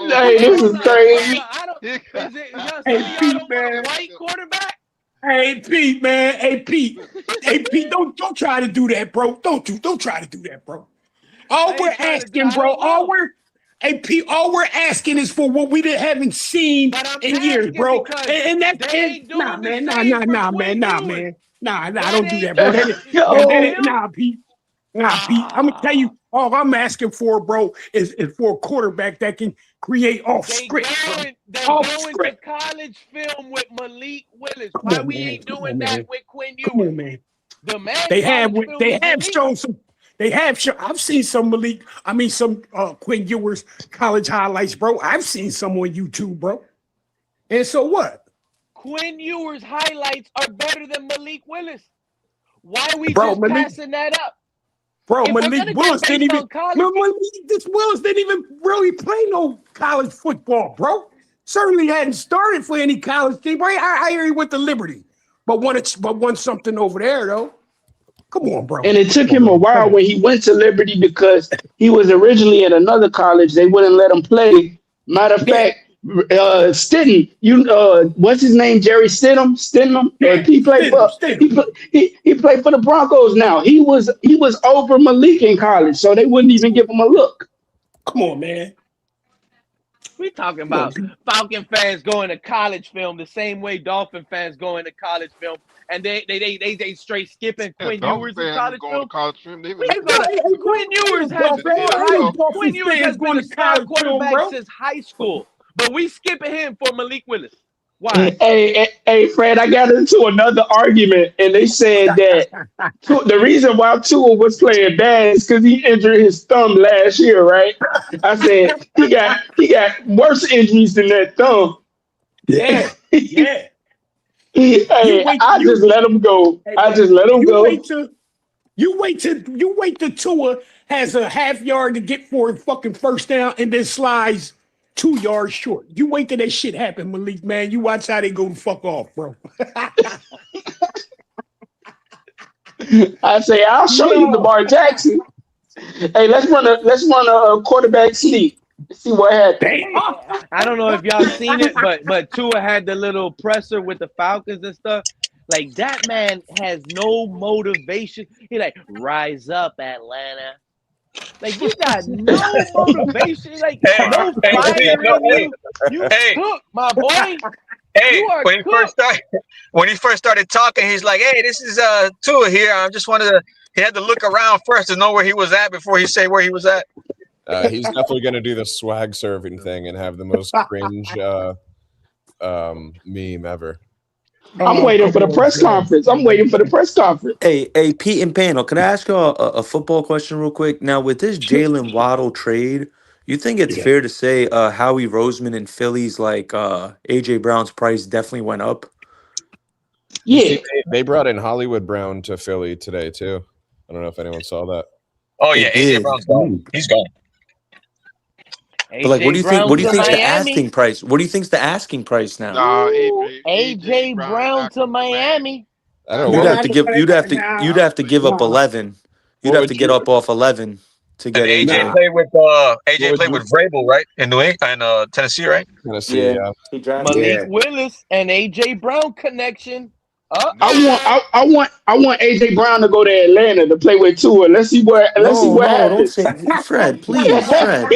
Hey, this is crazy. Hey, Pete, man. White quarterback. Hey, Pete, man. Hey, Pete. Don't try to do that, bro. Don't try to do that, bro. All we're asking is for what we haven't seen in years, bro. And that's nah, man. Nah, don't do that, bro. Nah, Pete. I'm gonna tell you, all I'm asking for, bro, is for a quarterback that can create off script. They're going to college film with Malik Willis. Why we ain't doing that with Quinn Ewers? Come on, man. The man They have shown some. I've seen some Quinn Ewers college highlights, bro. I've seen some on YouTube, bro. And so what? Quinn Ewers highlights are better than Malik Willis. Why are we passing that up? Bro, Malik Willis didn't even really play no college football, bro. Certainly hadn't started for any college team. I hear he went to Liberty, but won something over there though. Come on, bro. And it took him a while when he went to Liberty because he was originally at another college. They wouldn't let him play. Matter of fact, Stidham, what's his name? Jerry Stidham. He played for the Broncos now. He was over Malik in college, so they wouldn't even give him a look. Come on, man. We talking about Falcon fans going to college film the same way Dolphin fans going to college film, and they straight skipping Quinn Ewers in college film. Quinn Ewers has been a star quarterback since high school, but we skipping him for Malik Willis. Why? Hey, Fred, I got into another argument, and they said that the reason why Tua was playing bad is because he injured his thumb last year, right? I said he got worse injuries than that thumb. Yeah. Hey, I just let him go. I just let him go. You wait till Tua has a half yard to get for a fucking first down and then slides 2 yards short. You wait till that shit happen, Malik, man. You watch how they go the fuck off, bro. I say, I'll show you Lamar Jackson. Hey, let's run a quarterback sneak. See what happens. I don't know if y'all seen it, but Tua had the little presser with the Falcons and stuff. Like, that man has no motivation. He like, rise up, Atlanta. Like, you got no motivation. Like, no fire in you. You cook, my boy. Hey, when he first started talking, he's like, "Hey, this is Tua here. I just wanted to." He had to look around first to know where he was at before he say where he was at. He's definitely going to do the swag serving thing and have the most cringe meme ever. I'm waiting for the press conference. Hey, Pete and Panel, can I ask you a football question real quick? Now, with this Jaylen Waddle trade, you think it's fair to say Howie Roseman and Philly's like AJ Brown's price definitely went up? Yeah, they brought in Hollywood Brown to Philly today too. I don't know if anyone saw that. Oh yeah, AJ Brown's gone. He's gone. But like, what do you think? What do you think's the asking price? What do you think's the asking price now? AJ Brown to Miami. I don't You'd know. have to give. You'd have to give up 11. You'd have to get up off 11 to get AJ played with Vrabel, right? In New England and Tennessee, right? Tennessee, yeah. He drafted Malik Willis and AJ Brown connection. I want AJ Brown to go to Atlanta to play with Tua. Let's see what happens. Don't say Fred, please, Fred.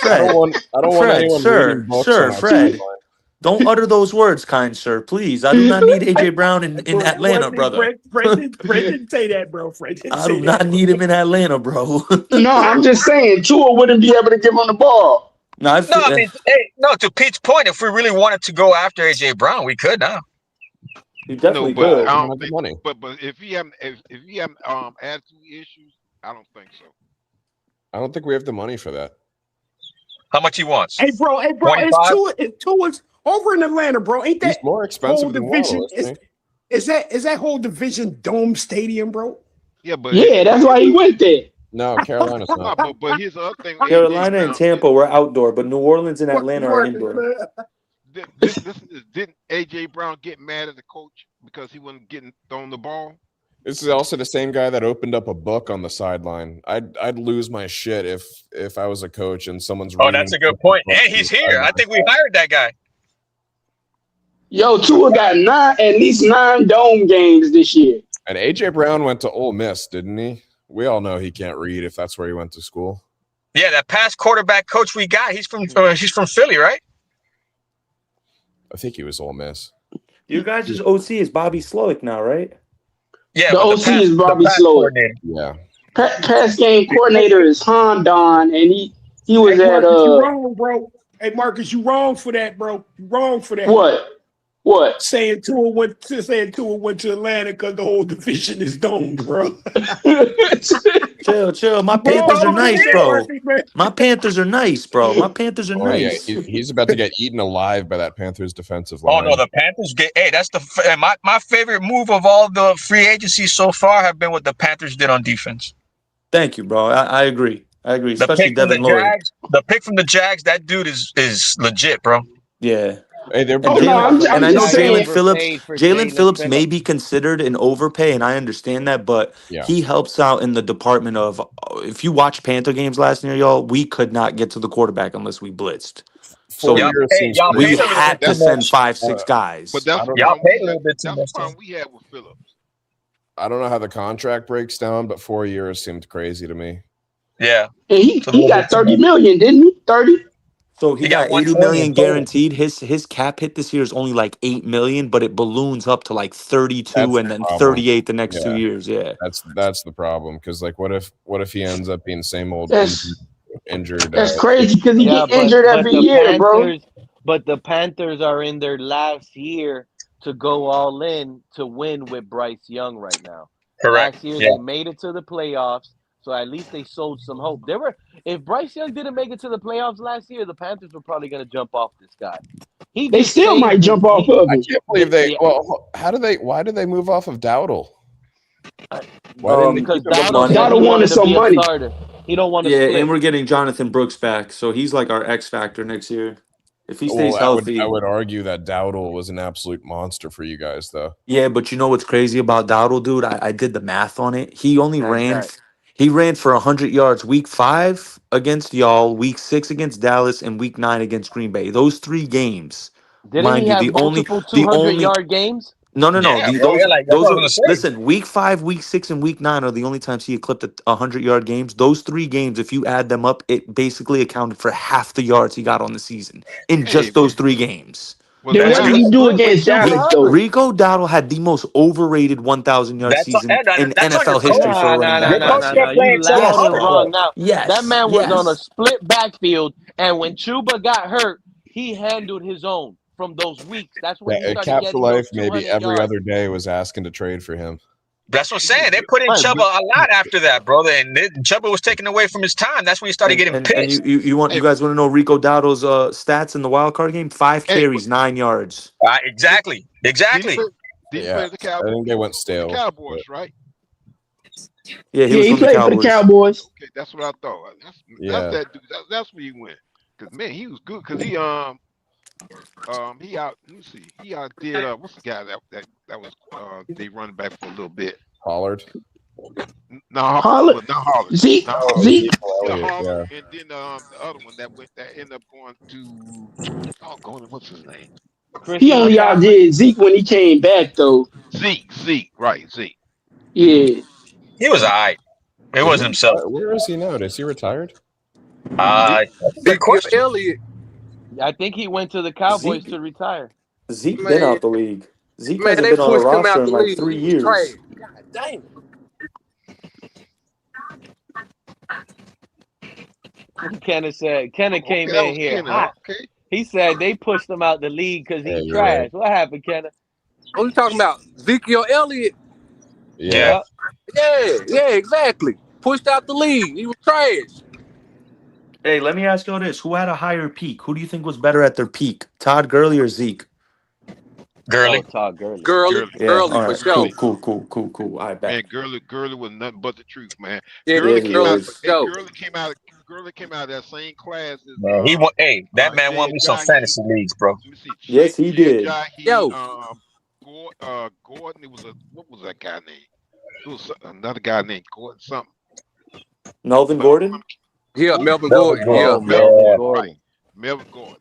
I don't want anyone reading books on our Fred. sideline. Don't utter those words, kind sir. Please, I do not need AJ Brown in Atlanta, brother. Fred didn't say that, bro. Fred didn't I do not need him in Atlanta, bro. No, I'm just saying Tua wouldn't be able to give him the ball. To Pete's point, if we really wanted to go after AJ Brown, we could now. You definitely but could. I don't think, money. But if he have attitude issues, I don't think so. I don't think we have the money for that. How much he wants? Hey, bro, it's Tua's over in Atlanta, bro. Ain't that He's more expensive than Waddle, is that whole division dome stadium, bro? Yeah, but that's why he went there. No, Carolina's not. But here's the other thing. Carolina and Tampa were outdoor, but New Orleans and Atlanta are indoor. Didn't AJ Brown get mad at the coach because he wasn't getting thrown the ball? This is also the same guy that opened up a book on the sideline. I'd lose my shit if I was a coach and someone's. Oh, that's a good point. And he's here. I think we hired that guy. Yo, Tua got at least 9 dome games this year. And AJ Brown went to Ole Miss, didn't he? We all know he can't read if that's where he went to school. Yeah, that past quarterback coach we got, he's from Philly, right? I think he was Ole Miss. You guys' OC is Bobby Slowick now, right? Yeah, the OC is Bobby Slowick. Yeah. Pass game coordinator is Hondon, and he was Marcus, at you wrong, bro. Hey Marcus, you wrong for that, bro. You wrong for that. What? Saying Tua went to Atlanta because the whole division is domed, bro. Chill. My Panthers are nice, bro. My Panthers are nice, bro. My Panthers are nice. Yeah, he's about to get eaten alive by that Panthers defensive line. Oh no, the Panthers get. Hey, that's my favorite move of all the free agency so far have been what the Panthers did on defense. Thank you, bro. I agree. Especially Devin Lloyd. The pick from the Jags, that dude is legit, bro. Yeah. Hey, I know Jalen Phillips may be considered an overpay, and I understand that, but he helps out in the department of. If you watch Panther games last year, y'all, we could not get to the quarterback unless we blitzed. So we had to send 5-6 guys. But that's the problem we had with Phillips. I don't know how the contract breaks down, but 4 years seemed crazy to me. Yeah, he got 30 million, didn't he? 30. So he got 80 million guaranteed. His cap hit this year is only like 8 million, but it balloons up to like 32 and then 38 the next 2 years. Yeah, that's the problem. Because like, what if he ends up being the same old injured? That's crazy because he gets injured every year, bro. But the Panthers are in their last year to go all in to win with Bryce Young right now. Correct. Last year Yeah. they made it to the playoffs, so at least they sold some hope. If Bryce Young didn't make it to the playoffs last year, the Panthers were probably going to jump off this guy. They still might jump off of I him. can't believe they. Well, why did they move off of Dowdle? Why didn't they keep him as a Dowdle wanted to some be a money. starter. He don't want to Yeah, split. and we're getting Jonathan Brooks back, so he's like our X factor next year. If he stays healthy. I would argue that Dowdle was an absolute monster for you guys, though. Yeah, but you know what's crazy about Dowdle, dude? I did the math on it. He only ran. He ran for 100 yards week 5 against y'all, week 6 against Dallas, and week 9 against Green Bay. Those 3 games, Didn't mind he you, have multiple 200-yard games? No. Yeah, bro. Yeah, like that's Those what I are was gonna say. listen. Week 5, week 6, and week 9 are the only times he eclipsed 100-yard games. Those 3 games, if you add them up, it basically accounted for half the yards he got on the season in just those 3 games. Well, Then what did he do against Dallas, though? Rico Dowdle had the most overrated 1,000-yard season in that's on your NFL history for a running back. No. You loud and wrong. Now, Yes, that man was on a yes. split backfield, and when Chuba got hurt, he handled his own from those weeks. That's when he started Cap for getting life, those 200 maybe every yards. other day was asking to trade for him. That's what I'm saying. They put in Chuba a lot after that, brother, and Chuba was taken away from his time. That's when he started getting pissed. And you guys want to know Rico Dowdle's stats in the wild card game? 5 carries, 9 yards. Exactly. Did he play the Cowboys? I think they went stale. The Cowboys, right? Yeah, he played for the Cowboys. Okay, that's what I thought. That's that dude. That's where he went. Cause man, he was good. Cause he out. Let me see. He outdid what's the guy that was they running back for a little bit. Pollard. No, Hollard. not Hollard. Zeke. Hollard, and then the other one that ended up going to what's his name? He only outdid Zeke when he came back, though. Zeke, right? Zeke. Yeah. He was all right. It wasn't himself. Where is he now? Is he retired? Good question. Elliott. I think he went to the Cowboys to retire. Zeke been out the league. Zeke Man, hasn't they been on a pushed him out roster the in like league. 3 He was years. trash. God damn. Kenna came in here hot. Okay. He said they pushed him out the league because he's trash. Right. What happened, Kenna? What are you talking about? Ezekiel Elliott? Yeah. Yeah, exactly. Pushed out the league. He was trash. Hey, let me ask you this. Who had a higher peak? Who do you think was better at their peak? Todd Gurley or Zeke? Gurley. Todd Gurley. Gurley for sure. Cool. All right, man, Gurley was nothing but the truth, man. Yeah, Gurley came out of that same class as Man, he won. Hey, that man won me some fantasy leagues, bro. Yes, he did. Gordon. It was what was that guy named? It was another guy named Gordon something. Melvin Gordon. Yeah, Melvin Gordon. Melvin Gordon.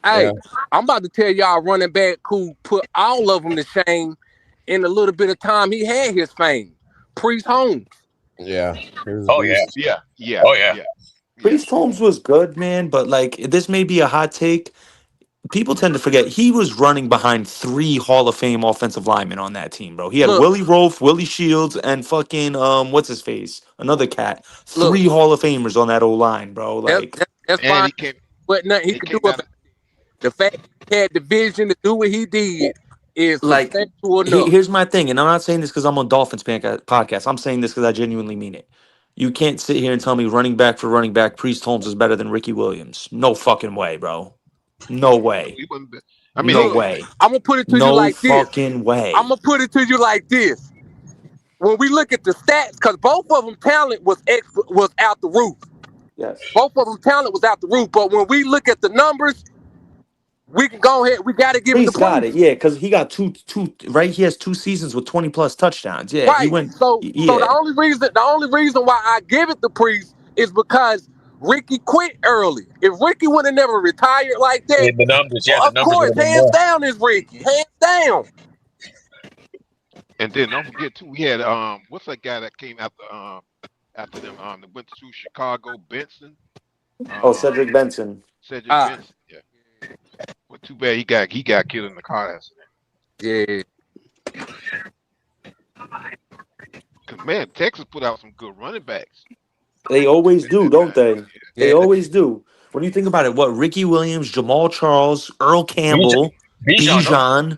Hey, I'm about to tell y'all running back who put all of them to shame in a little bit of time he had his fame. Priest Holmes. Yeah. Oh yeah. Priest Holmes was good, man, but like this may be a hot take. People tend to forget he was running behind 3 Hall of Fame offensive linemen on that team, bro. He had Willie Rolfe, Willie Shields, and fucking what's his face? Another cat. 3 Hall of Famers on that O line, bro. Like that's fine. But nothing he could do about it. The fact he had the vision to do what he did is like enough. Here's my thing, and I'm not saying this because I'm on Dolphins podcast. I'm saying this because I genuinely mean it. You can't sit here and tell me running back for running back, Priest Holmes is better than Ricky Williams. No fucking way, bro. No way. No way. I'm gonna put it to you like this. No fucking way. I'm gonna put it to you like this. When we look at the stats, because both of them talent was out the roof. Yes. Both of them talent was out the roof. But when we look at the numbers, we can go ahead. We got to give him the Priest got it. Yeah, because he got two. Right, he has 2 seasons with 20+ touchdowns. Yeah, right. He went. So the only reason why I give it to Priest is because Ricky quit early. If Ricky would have never retired like that, the numbers, of course, hands down is Ricky. Hands down. And then don't forget too, we had what's that guy that came after them that went to Chicago, Benson. Cedric Benson. Cedric Benson, yeah. But too bad he got killed in the car accident. Yeah. Cause man, Texas put out some good running backs. They always do, don't they? They always do. When you think about it, what Ricky Williams, Jamal Charles, Earl Campbell, Bijan,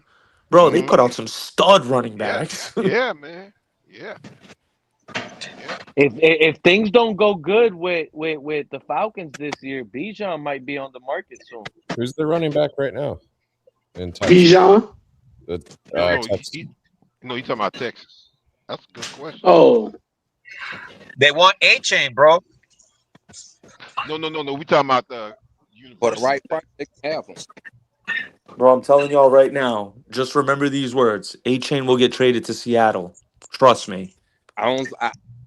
bro, they put out some stud running backs. Yeah, man. Yeah. If things don't go good with the Falcons this year, Bijan might be on the market soon. Who's the running back right now? In Texas? Bijan? Texas. No, you talking about Texas. That's a good question. Oh. They want Achane, bro. No. We talking about the For the right price, they can have him. Bro, I'm telling y'all right now, just remember these words. Achane will get traded to Seattle. Trust me.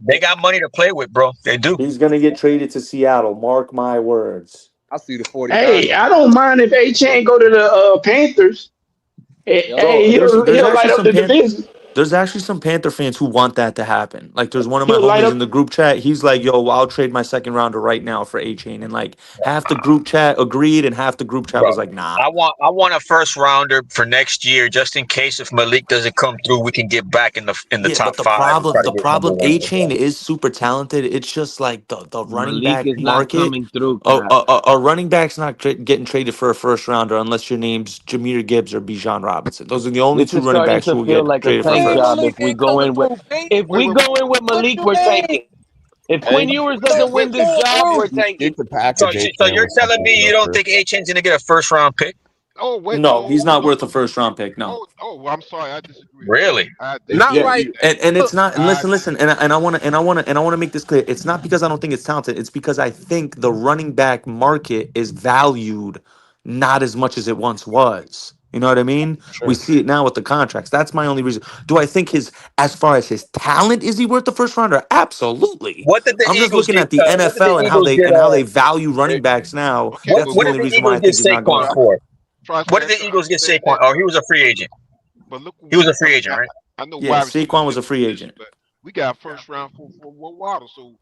They got money to play with, bro. They do. He's going to get traded to Seattle. Mark my words. I see the 49ers. Hey, I don't mind if Achane go to the Panthers. Hey, he'll light up the division. There's actually some Panther fans who want that to happen. Like, there's one of my homies in the group chat. He's like, yo, I'll trade my second rounder right now for Achane. And, like, half the group chat agreed and half the group chat was like, nah. I want a first rounder for next year, just in case if Malik doesn't come through, we can get back in the top but five. The problem, Achane is super talented. It's just like the running back market. Coming through. A running back's not getting traded for a first rounder unless your name's Jahmyr Gibbs or Bijan Robinson. Those are the only two running backs who will get traded for a first. Job if we go in with Malik, we're tanking. If Quinn Ewers doesn't win this job, we're tanking. So you're telling me you don't think Achane's gonna get a first round pick? Oh wait, no, he's not worth a first round pick. No. Oh, I'm sorry, I disagree. Really? Not right. And it's not. And listen. And I want to make this clear. It's not because I don't think it's talented. It's because I think the running back market is valued not as much as it once was. You know what I mean? Sure. We see it now with the contracts. That's my only reason. Do I think as far as his talent, is he worth the first rounder? Absolutely. I'm just looking at the NFL and how they value running backs now. That's the only reason why I think he's not going for. What did the Eagles get Saquon? Oh, he was a free agent. He was a free agent, right? I know. Yeah, Saquon was a free agent. But we got first round for Waddle, so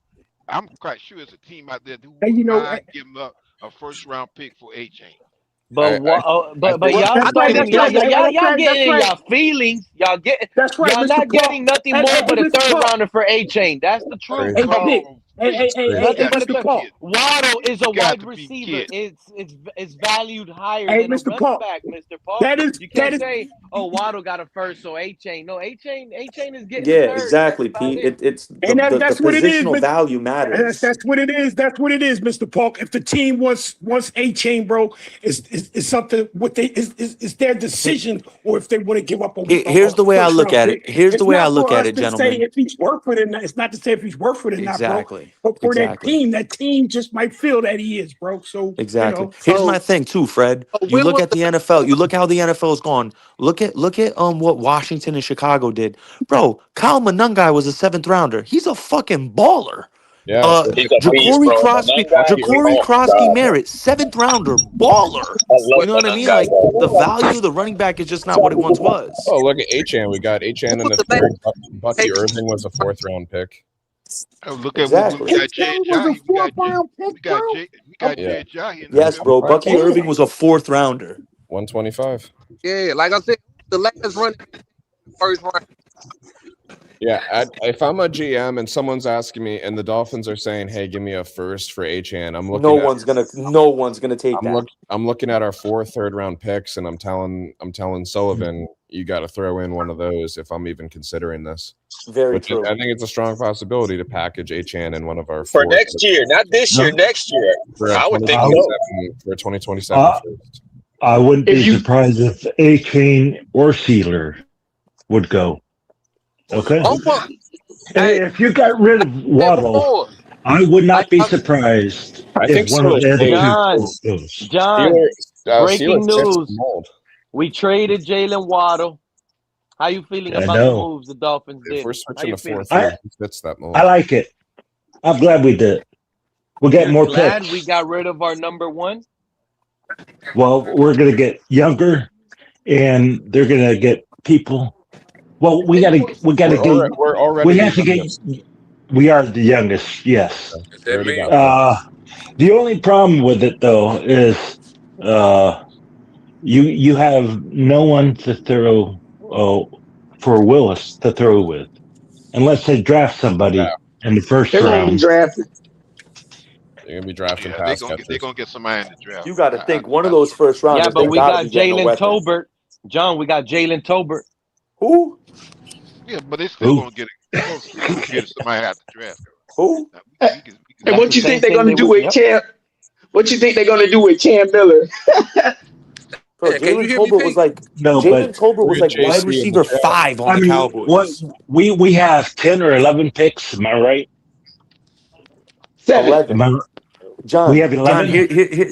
I'm quite sure it's a team out there who give him a first round pick for Achane. But y'all getting y'all feelings. Y'all not getting nothing more but a third rounder for Achane. That's the truth. Waddle is a wide receiver. It's valued higher than a running back, Mr. Paul. You can't say, "Oh, Waddle got a first, so Achane." No, Achane is getting. Yeah, exactly, Pete. It's the positional value matters. That's what it is. That's what it is, Mr. Paul. If the team wants Achane, bro, is something what they is their decision, or if they want to give up on. Here's the way I look at it. Here's the way I look at it, gentlemen. Say if he's worth it or not. It's not to say if he's worth it or not, bro. Exactly. But for that team just might feel that he is, bro. So exactly. Here's my thing too, Fred. You look at the NFL. You look how the NFL is gone. Look at what Washington and Chicago did, bro. Kyle Monangai was a 7th rounder. He's a fucking baller. Yeah, Ja'Cory Crosby Merritt, 7th rounder, baller. You know what I mean? Like the value of the running back is just not what it once was. Oh, look at Achane. We got Achane in the 3rd. Bucky Irving was a 4th round pick. Oh, look at what we got. Jay Ajayi. Yes, bro. Bucky Irving was a 4th rounder. 125. Yeah, like I said, the last run, first round. Yeah, if I'm a GM and someone's asking me, and the Dolphins are saying, "Hey, give me a first for Achane," I'm looking. No one's gonna take that. I'm looking at our 4 3rd-round picks, and I'm telling Sullivan, you got to throw in one of those if I'm even considering this. Very true. I think it's a strong possibility to package Achane in one of our for next year, not this year. Next year, I would think for 2027 first. I wouldn't be surprised if Achane or Sealer would go. Okay. Hey, if you got rid of Waddle, I would not be surprised if one of the other two goes. John, breaking news. We traded Jaylen Waddle. How you feeling about the moves the Dolphins did? If we're switching to 4th, fits that mold. I like it. I'm glad we did. We'll get more glad picks. We got rid of our number 1. Well, we're going to get younger, and they're going to get people. Well, we are the youngest, yes. The only problem with it though is you have no one to throw for Willis to throw with, unless they draft somebody in the first round. They're gonna be drafting Yeah, pass they're catchers. gonna get somebody in the draft. You got to think one of those first rounders. Yeah, but they we gotta got be getting a Jalen weapon. Tolbert. John, we got Jalen Tolbert. Who? Yeah, but they still gonna get somebody out the draft. Who? And what you think they're gonna do with Cam? What you think they're gonna do with Cam Miller? Bro, Jalen Tolbert was like Jalen Tolbert was like wide receiver 5 on the Cowboys. What we have 10 or 11 picks. Am I right? 11. John, we have 11. John, here,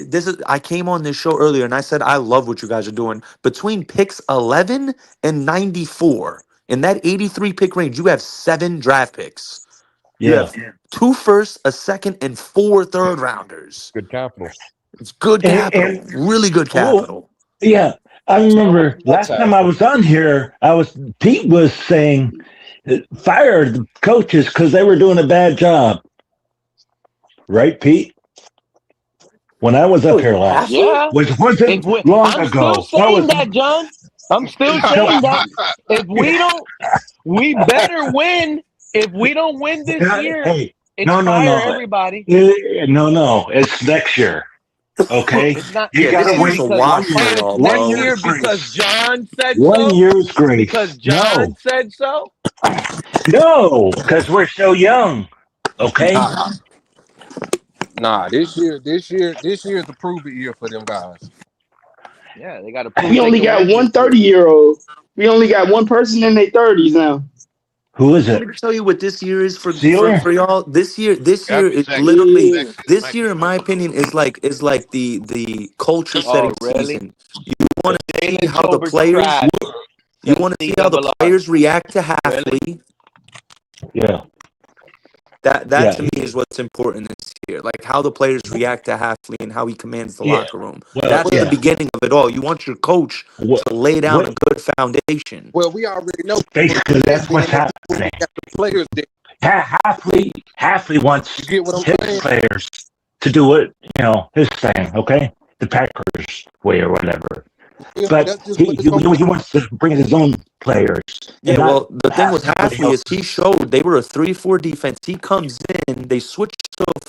this is. I came on this show earlier and I said I love what you guys are doing. Between picks 11 and 94, in that 83 pick range, you have 7 draft picks. You have 2 firsts, a second, and 4 third rounders. Good capital. It's good capital. Really good capital. Yeah, I remember last time I was on here, Pete was saying fire the coaches because they were doing a bad job. Right, Pete? When I was up here last, which wasn't long ago. I'm still saying that, John. I'm still saying that. If we better win. If we don't win this year, it's fire everybody. No, it's next year. Okay, you gotta wait one year because John said so. 1 year's grace. Because John said so. No, because we're so young. Okay. Nah, this year is the prove it year for them guys. Yeah, they got to prove. We only got one 30-year-old. We only got one person in their 30s now. Who is it? Let me tell you what this year is for y'all. This year is literally this year, in my opinion, is like the culture setting season. You want to see how the players react to Halfley. Yeah. That to me is what's important this year. Like how the players react to Halfley and how he commands the locker room. That's the beginning of it all. You want your coach to lay down a good foundation. Well, we already know. Basically, that's what's happening. Players Halfley wants his players to do it, his thing, okay? The Packers way or whatever. Yeah, but he wants to bring his own players. Yeah, well, the thing with Halfley is he showed they were a 3-4 defense. He comes in, they switched to a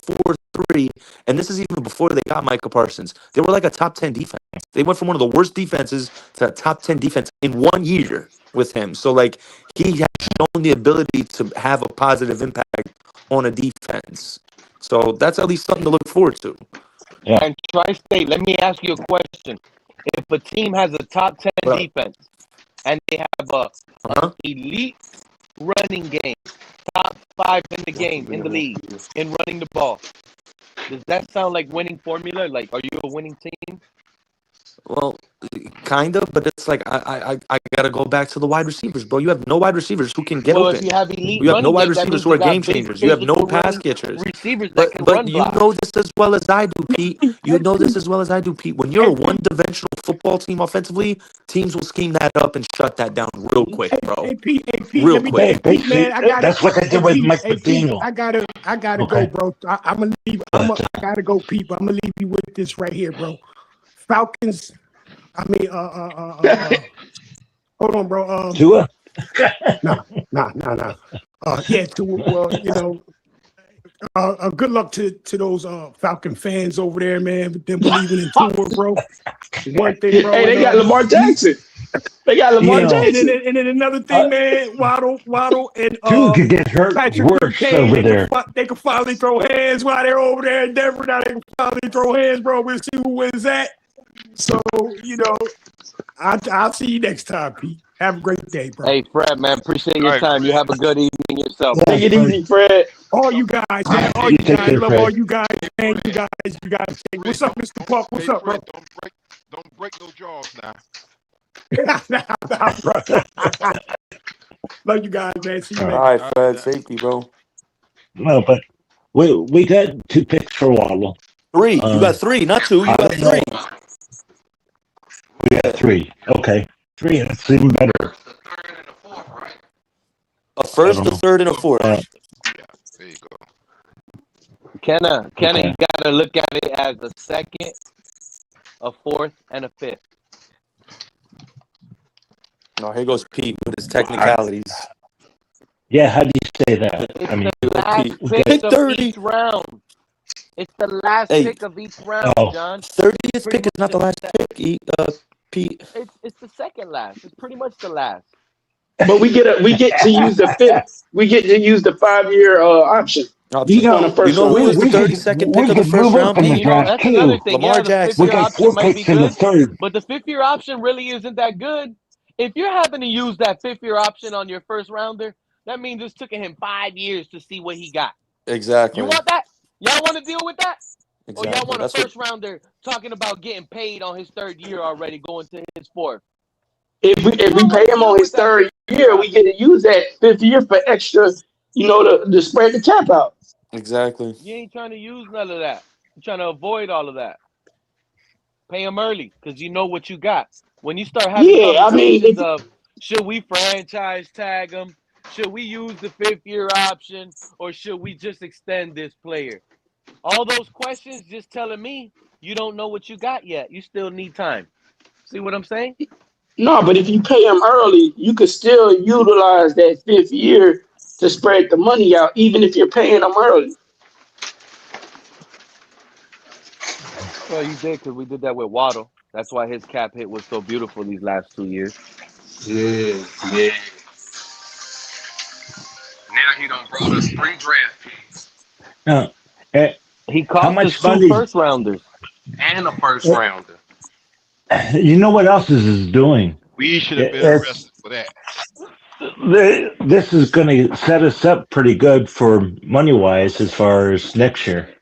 4-3, and this is even before they got Micah Parsons. They were like a top 10 defense. They went from one of the worst defenses to a top 10 defense in 1 year with him. So, like, he has shown the ability to have a positive impact on a defense. So that's at least something to look forward to. Yeah. And Tri-State, let me ask you a question. If a team has a top 10 defense and they have an elite running game, top 5 in the game, in the league, in running the ball, does that sound like winning formula? Like, are you a winning team? Well, kind of, but it's like I gotta go back to the wide receivers, bro. You have no wide receivers who can get open. If you have elite you have no wide game, receivers who are game changers. You have no pass catchers. Receivers that can run you blocks. know this as well as I do, Pete. You know this as well as I do, Pete. When you're a one-dimensional football team offensively, teams will scheme that up and shut that down real quick, bro. Hey, Pete, real quick. That's what they did with Mike McDaniel. I gotta go, bro. I'm gonna leave. I gotta go, Pete. But I'm gonna leave you with this right here, bro. Falcons. Hold on, bro. Tua? No. Yeah, Tua. Well, good luck to those Falcon fans over there, man. With them believing in Tua, bro. One thing, bro. Hey, they got Lamar Jackson. Jackson. And then another thing, man. Waddle, and Dude could get hurt Patrick worse Achane, over there. They can finally throw hands while they're over there in Denver. Now they can finally throw hands, bro. We'll see who wins that. So, I'll see you next time, Pete. Have a great day, bro. Hey, Fred, man, appreciate your time. You have a good evening yourself. Take it easy, Fred. All you guys, man. All you guys. Love all you guys, man. You guys. What's up, Mr. Puck? What's up, bro? Don't break no jaws now. Love you guys, man. See you later. All right, Fred. Safety, bro. No, but we got 2 picks for Waddle. 3. You got 3, not 2. You got 3. We got 3. Okay. 3. That's even better. A first, a third, and a fourth. There you go. Kenna, you gotta look at it as a second, a fourth, and a fifth. No, here goes Pete with his technicalities. Yeah, how do you say that? It's the last pick of 30. each round. It's the last pick of each round, John. 30th pick is not the last pick, Pete. It's the second last. It's pretty much the last. But we get to use the fifth. We get to use the 5-year option. You know who was the 32nd pick of the first round, Pete? That's another thing. Lamar The Jackson. fifth-year option might be good, but the fifth-year option really isn't that good. If you're having to use that fifth-year option on your first rounder, that means it's taking him 5 years to see what he got. Exactly. You want that? Y'all want to deal with that? Exactly. Or y'all want a first rounder talking about getting paid on his third year already, going to his fourth? If we pay him on his third year, we get to use that fifth year for extra, to spread the cap out. Exactly. You ain't trying to use none of that. You're trying to avoid all of that. Pay him early because you know what you got. When you start having conversations of should we franchise tag him, should we use the fifth-year option, or should we just extend this player? All those questions just telling me you don't know what you got yet. You still need time. See what I'm saying? No, but if you pay him early, you could still utilize that fifth year to spread the money out, even if you're paying him early. Well, you did because we did that with Waddle. That's why his cap hit was so beautiful these last 2 years. Yeah. Now he done brought us 3 draft picks. He cost us 2 first rounders. And a first rounder. You know what else this is doing? We should have been arrested for that. This is going to set us up pretty good for money-wise as far as next year.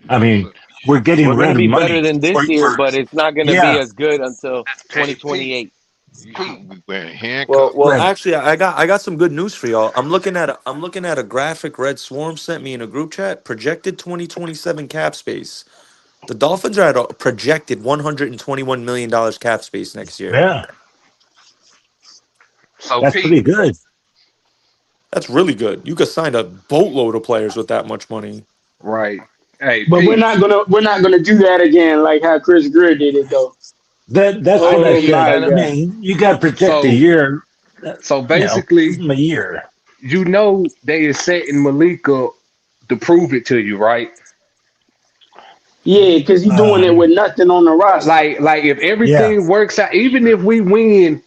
I mean, we're getting We're rid going to of be money. better than this year, but it's not going to be as good until 2028. Well, actually, I got some good news for y'all. I'm looking at a graphic Red Swarm sent me in a group chat. Projected 2027 cap space. The Dolphins are at a projected $121 million cap space next year. Yeah. So that's pretty good. That's really good. You could sign a boatload of players with that much money. Right. Hey, but we're not gonna do that again like how Chris Greer did it though. That's what I said. I mean, you got to project a year. So basically, a year. They is setting Malik up to prove it to you, right? Yeah, because he's doing it with nothing on the roster. Like if everything works out, even if we win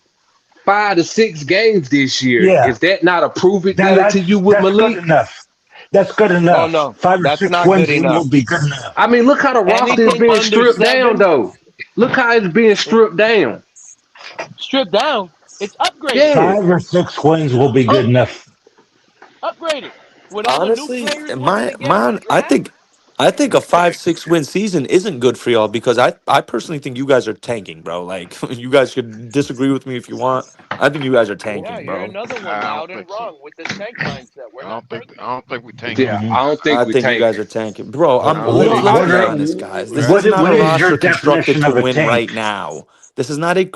5 to 6 games this year, is that not a prove it deal to you with Malik? Good enough. That's good enough. Oh, no. 5 or 6 wins will be good enough. I mean, look how the roster is being stripped down, though. Look how it's being stripped down. Stripped down? It's upgraded. Yeah. 5 or 6 wins will be good enough. Upgraded. With all honestly, the new players I think a 5-6 win season isn't good for y'all because I personally think you guys are tanking, bro. Like you guys could disagree with me if you want. I think you guys are tanking, bro. You're another one loud and wrong with the tank mindset. I don't think we tanking. Yeah, I think you guys are tanking, bro. Let's be honest, guys. This is not a roster constructed to win right now. This is not a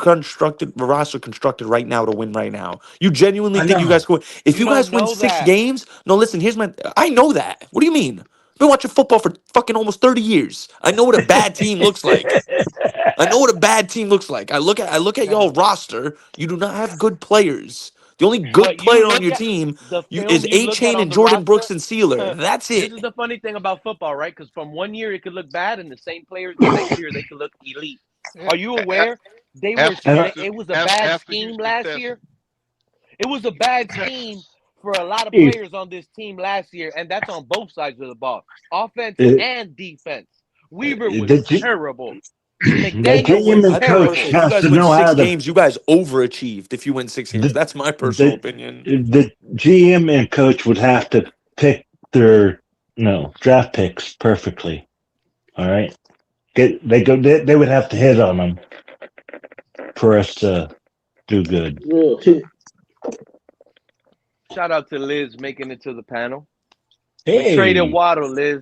roster constructed right now to win right now. You genuinely think you guys could? If you guys win 6 games, no. Listen, I know that. What do you mean? I've been watching football for fucking almost 30 years. I know what a bad team looks like. I look at y'all roster. You do not have good players. The only good player on your team is Achane and Jordan Brooks and Sealer. That's it. This is the funny thing about football, right? Because from one year it could look bad, and the same players the next year they could look elite. Are you aware? It was a bad scheme last year. It was a bad scheme for a lot of players on this team last year, and that's on both sides of the ball, offense and defense. Weaver was terrible. McDaniel was terrible. You guys win 6 games. You guys overachieved if you win 6 games. That's my personal opinion. The GM and coach would have to pick their draft picks perfectly. All right, they would have to hit on them for us to do good. Shout out to Liz making it to the panel. Hey. We traded Waddle, Liz.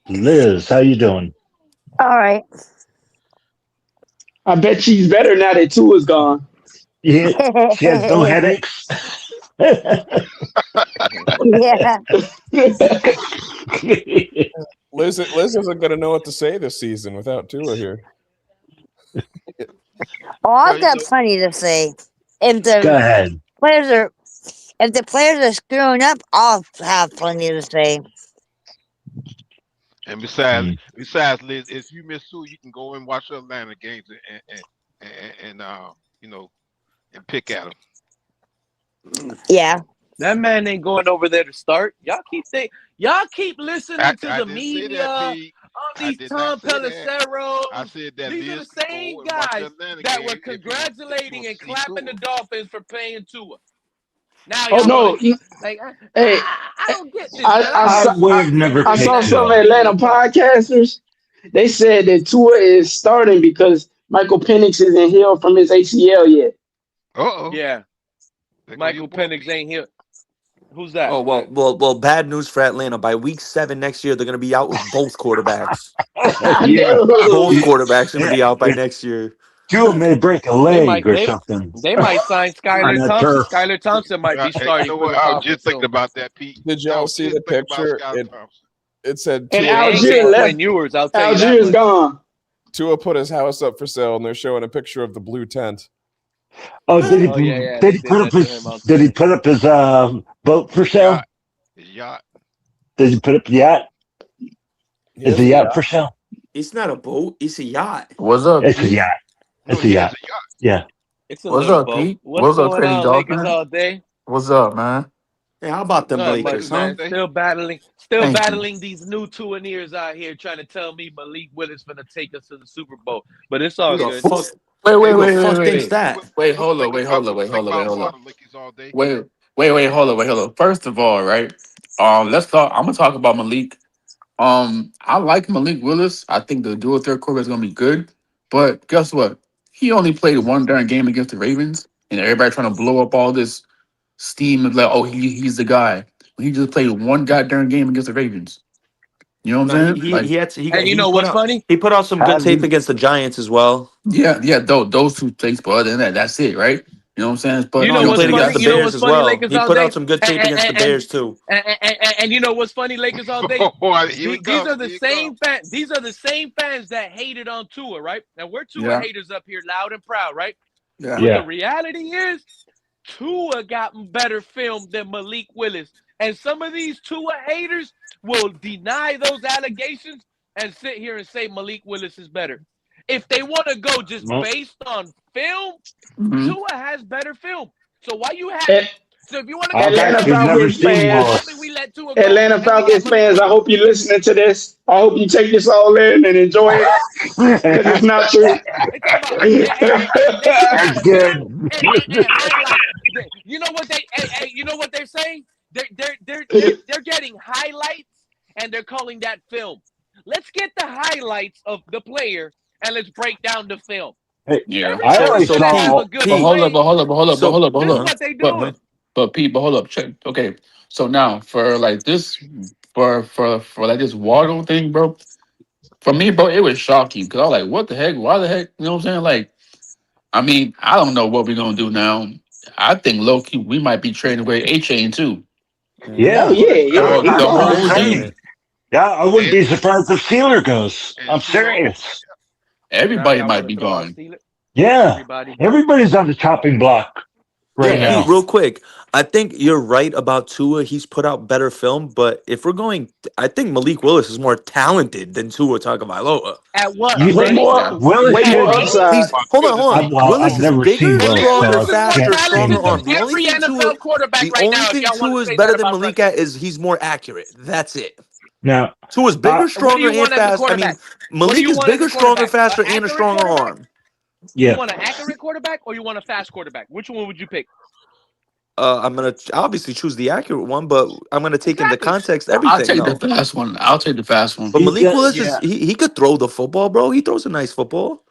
Liz, how you doing? All right. I bet she's better now that Tua's gone. Yeah, she has no headaches. Yeah. Liz isn't going to know what to say this season without Tua here. Oh, I've got plenty to say. If the Go ahead. players are if the players are screwing up, I'll have plenty to say. And besides, Liz, if you miss Sue, you can go and watch the Atlanta games and and pick at them. Yeah. That man ain't going over there to start. Y'all keep listening to the didn't say media. that, Pete. All these Tom Pelisseros. I said that These are Liz the can same go and watch guys the Atlanta that game were if he congratulating and see clapping the Tua. Dolphins for paying Tua. Now Oh y'all no! want to like Hey, I don't get this, man. I would have never I picked saw some Tua. Atlanta podcasters. They said that Tua is starting because Michael Penix isn't healed from his ACL yet. Yeah. Michael Penix ain't here. Who's that? Oh well. Bad news for Atlanta. By week 7 next year, they're going to be out with both quarterbacks. Yeah. Both quarterbacks going to be out by Yeah. next year. Tua may break a leg or something. They might sign On Skylar that Thompson. turf. Skylar Thompson might be Hey, starting for the I was Falcons just thinking soon. about that, Pete. Did y'all see the picture? It said And Tua. They ain't Algier getting left. Quinn Ewers, I'll tell you that Algier's much. gone. Tua put his house up for sale, and they're showing a picture of the blue tent. Oh, did he? Oh yeah, Did they he did put up that to his? him on Did he Twitter. put up his boat for sale? Yacht. Did he put up the yacht? Is the yacht for sale? It's not a boat. It's a yacht. What's up, It's a Pete? yacht. It's a yacht. Yeah. It's a What's little up, boat. Pete? What's What's up, going Crazy on, Dog, Lakers man? all day? What's up, man? Hey, how about them Not Lakers, much, man. huh? Still battling Thank you. these new Tuaneers out here trying to tell me Malik Willis gonna take us to the Super Bowl. But it's all Who the good. fuck? Wait, Who the fuck thinks that? Wait, hold up. First of all, right? Let's talk. I'm gonna talk about Malik. I like Malik Willis. I think the dual threat quarterback is gonna be good. But guess what? He only played one darn game against the Ravens, and everybody trying to blow up all this steam and like, oh, he's the guy. He just played one goddamn game against the Ravens. You know what No, I'm saying? Like, And you know what's funny? He put out some good tape against the Giants as well. yeah, those two things. But other than that, that's it, right? You know what I'm saying? But You know He what's played against funny? the You know Bears what's as funny, well. Lakers He all put day? out some good tape against the Bears too. And you know what's funny, Lakers all day? Here it These comes. are the same fans. These are the same fans that hated on Tua, right? And we're Tua Yeah. haters up here, loud and proud, right? Yeah. But the reality is, Tua got better film than Malik Willis, and some of these Tua haters will deny those allegations and sit here and say Malik Willis is better. If they want to go just based on film, Tua has better film. So why you have? So if you want to go Atlanta based on Falcons film, fans, why we let Tua go? Atlanta Falcons fans, I hope you're listening to this. I hope you take this all in and enjoy it because it's not true. That's good. Highlight. You know what you know what they're saying? They're getting highlights and they're calling that film. Let's get the highlights of the player and let's break down the film. Hey, Yeah. I always So saw. But hold up. This is But what they doing. Pete, but hold up. Check. Okay. So now for like this, for like this Waddle thing, bro. For me, bro, it was shocking because I was like, what the heck? Why the heck? You know what I'm saying? Like, I mean, I don't know what we're gonna do now. I think low key we might be trading away Achane too. Yeah. Oh yeah. The He's whole gone. team. Yeah, I wouldn't be surprised if Sealer goes. I'm serious. Everybody might be gone. Yeah. Everybody's on the chopping block right now. Pete, real quick. I think you're right about Tua. He's put out better film, but if we're going, I think Malik Willis is more talented than Tua Tagovailoa. At what? You Way think more Willis upside. Hold on. Willis I've is never bigger, seen Willis, stronger, so I faster, can't stronger say arm. that. The only Every thing NFL quarterback right now, if y'all want Tua to is say better that than about Malik at is he's more accurate. That's it. Now, Tua's bigger, What do stronger, you and want as a fast. I mean, quarterback? What do Malik you is want as bigger, a stronger, quarterback? faster, An and a accurate stronger quarterback? arm. You want an accurate quarterback or you want a fast quarterback? Which one would you pick? I'm gonna obviously choose the accurate one, but I'm gonna take into context I'll everything. take the fast one. I'll take the fast one. But Malik Willis yeah. he could throw the football, bro. He throws a nice football.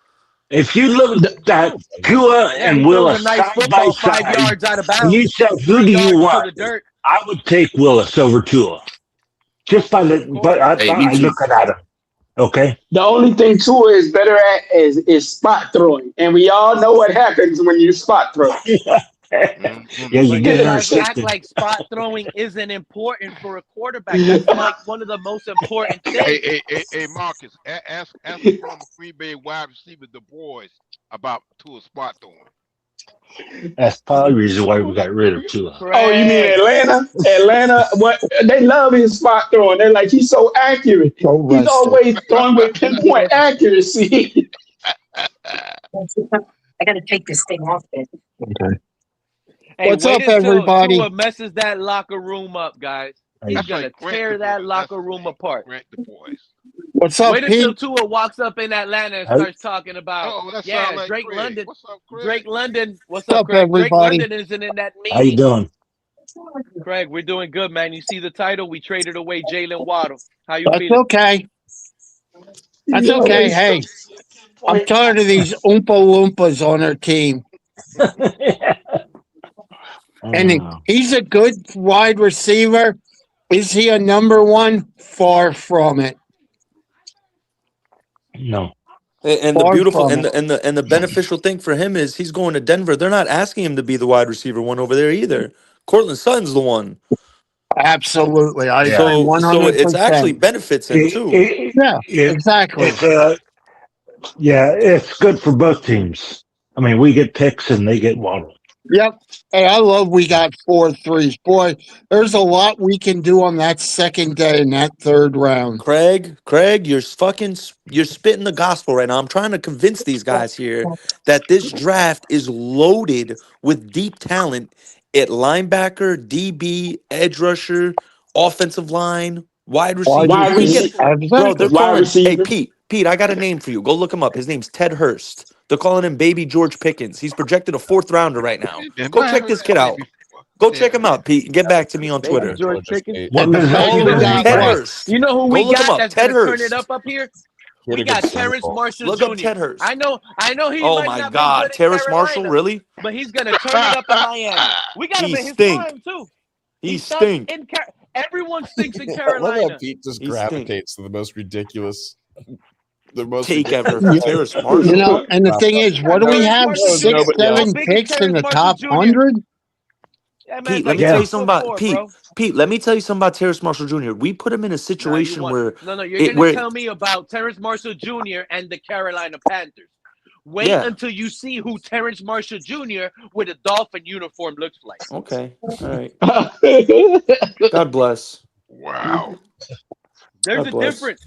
If you look at Tua Yeah, and he throws a Willis nice side by football 5 side, yards out of and bounds. you said, who 3 do you yards to want? the dirt. I would take Willis over Tua. Just by the, but I looking at him. Okay. The only thing Tua is better at is spot throwing, and we all know what happens when you spot throw. Yeah, But you you get guys act intercepted. like spot throwing isn't important for a quarterback. That's like one of the most important things. Hey, Marcus, ask the former Green Bay wide receiver Du Bois about Tua spot throwing. That's probably the reason why we got rid of Tua. Oh, you mean Atlanta? Atlanta, what they love his spot throwing. They're like, he's so accurate. So He's rested. always throwing with pinpoint accuracy. I got to take this thing off it. Okay. Hey, What's wait up, until everybody? Tua messes that locker room up, guys. He's gonna tear that locker room apart. The boys. What's up, Wait until Pete? Tua walks up in Atlanta and starts talking about, that yeah, sound like Drake Craig. London. What's up, Craig? Drake London. What's What's up, up, Craig? Drake everybody? London isn't in that meeting. How you doing? Craig, we're doing good, man. You see the title? We traded away Jaylen Waddle. How you That's feeling? okay. That's Yo, okay. it's Hey, I'm point. tired of these Oompa Loompas on our team. And he's a good wide receiver. Is he a number one? Far from it. No. And the Far beautiful from and it. the beneficial thing for him is he's going to Denver. They're not asking him to be the wide receiver one over there either. Cortland Sutton's the one. Absolutely. I agree So it's actually 100%. benefits him too. Exactly. It's good for both teams. I mean, we get picks and they get Waddle. Yep. Hey, I love we got 4 threes. Boy, there's a lot we can do on that second day in that third round. Craig, you're spitting the gospel right now. I'm trying to convince these guys here that this draft is loaded with deep talent at linebacker, DB, edge rusher, offensive line, wide receiver. Bro, they're calling. Hey, Pete, I got a name for you. Go look him up. His name's Ted Hurst. They're calling him Baby George Pickens. He's projected a 4th rounder right now. Go check this kid out. Go check him out, Pete. And get back to me on Twitter. George Pickens. What position is he Ted playing? Hurst. You know who Go we look him got up. that's Ted gonna turn Hurst. it up here? He had We a good got Super Terrence Bowl. Marshall Look Jr. up Ted Hurst. I know he Oh might my not God, be good Terrace in Marshall, Carolina, really? but he's gonna turn it up in Miami. We got him He in his stink. prime too. He stunk stink. in everyone stinks in I love how Carolina. Pete just He stink. gravitates to the most ridiculous Take ever. Yeah. Terrace Marshall. You know, and the thing is, what do we have? Terrence 6, Marshall Jr. 7 picks in the top 100? Yeah, man, Pete, it's let like me tell you 6'4", something about Pete. bro. Pete, let me tell you something about Terrace Marshall Jr. We put him in a No, situation where you're gonna tell me about Terrence Marshall Jr. and the Carolina Panthers. Wait until you see who Terrence Marshall Jr. with a Dolphin uniform looks like. Okay. All right. God bless. Wow. There's God a bless. difference.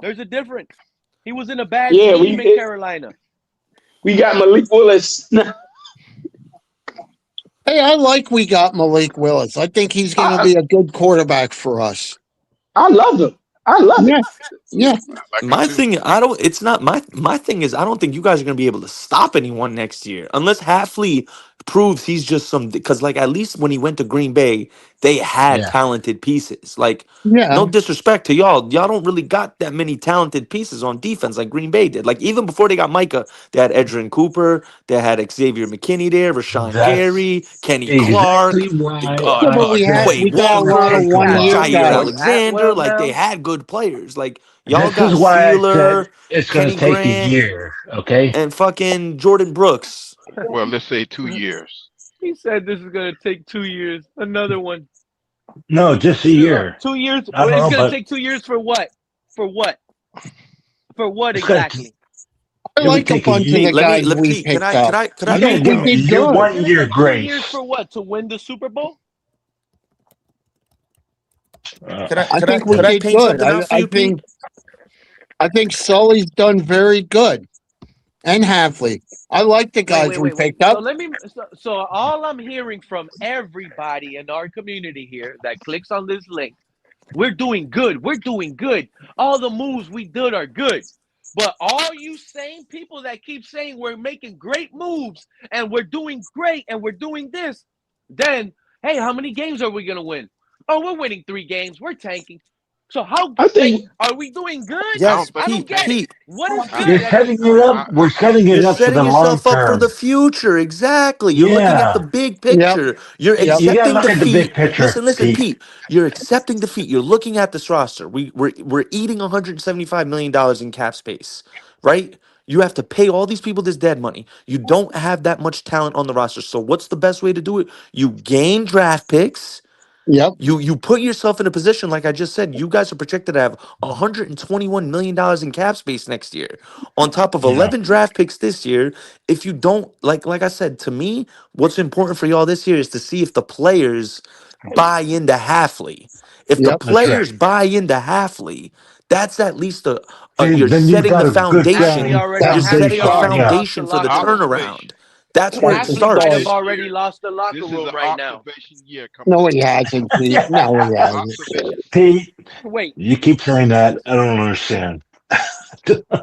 There's a difference. He was in a bad Yeah, team in Carolina. We got Malik Willis. Hey, I like we got Malik Willis. I think he's going to be a good quarterback for us. I love him. I love it. Yeah. My thing, it's not my thing is I don't think you guys are gonna be able to stop anyone next year unless Halfley proves he's just because like at least when he went to Green Bay, they had talented pieces. Like no disrespect to y'all don't really got that many talented pieces on defense like Green Bay did. Like even before they got Micah, they had Edgerrin Cooper, they had Xavier McKinney there, Rashawn Gary, Kenny Clark, Exactly why but we Quay got a lot of Walker, 1-year Jair guys. Alexander. Like they had good players. Like y'all This got is why I said Sealer, it's going Kenny to take a Grant, year, okay? and fucking Jordan Brooks. Well, let's say 2 years. He said this is gonna take 2 years. Another one. No, just a year. 2 years. I don't It's know, gonna but take 2 years for what? For what? For what it's gonna exactly? I like a bunch of the guys we picked up. I think we did good. 1 year 2 grace. years for what? To win the Super Bowl? I think we did good. I think Sully's done very good, and Halfley. I like the guys we picked up. So all I'm hearing from everybody in our community here that clicks on this link, we're doing good. We're doing good. All the moves we did are good. But all you same people that keep saying we're making great moves and we're doing great and we're doing this, then hey, how many games are we gonna win? Oh, we're winning 3 games. We're tanking. So how are we doing good? Yes, I don't get it. What is good? You're setting it up. We're setting it You're up for setting the long yourself up for term. the future. Exactly. You're looking at the big picture. You're You gotta accepting look at the defeat. big picture, Listen, Pete. Pete. You're accepting defeat. You're looking at this roster. We're eating $175 million in cap space, right? You have to pay all these people this dead money. You don't have that much talent on the roster. So what's the best way to do it? You gain draft picks. Yep. You put yourself in a position, like I just said, you guys are projected to have $121 million in cap space next year, on top of 11 draft picks this year. If you don't like I said, to me, what's important for y'all this year is to see if the players buy into Halfley. If the Yep. players buy into Halfley, that's at least you're Then you've setting got the a good foundation. You're setting a foundation. foundation for the turnaround. That's where it Halfley might have starts. already lost the locker This is room an right now. observation year coming No, up. he hasn't, Pete. No, he hasn't. Observation. Pete, Wait, you keep saying that. I don't understand.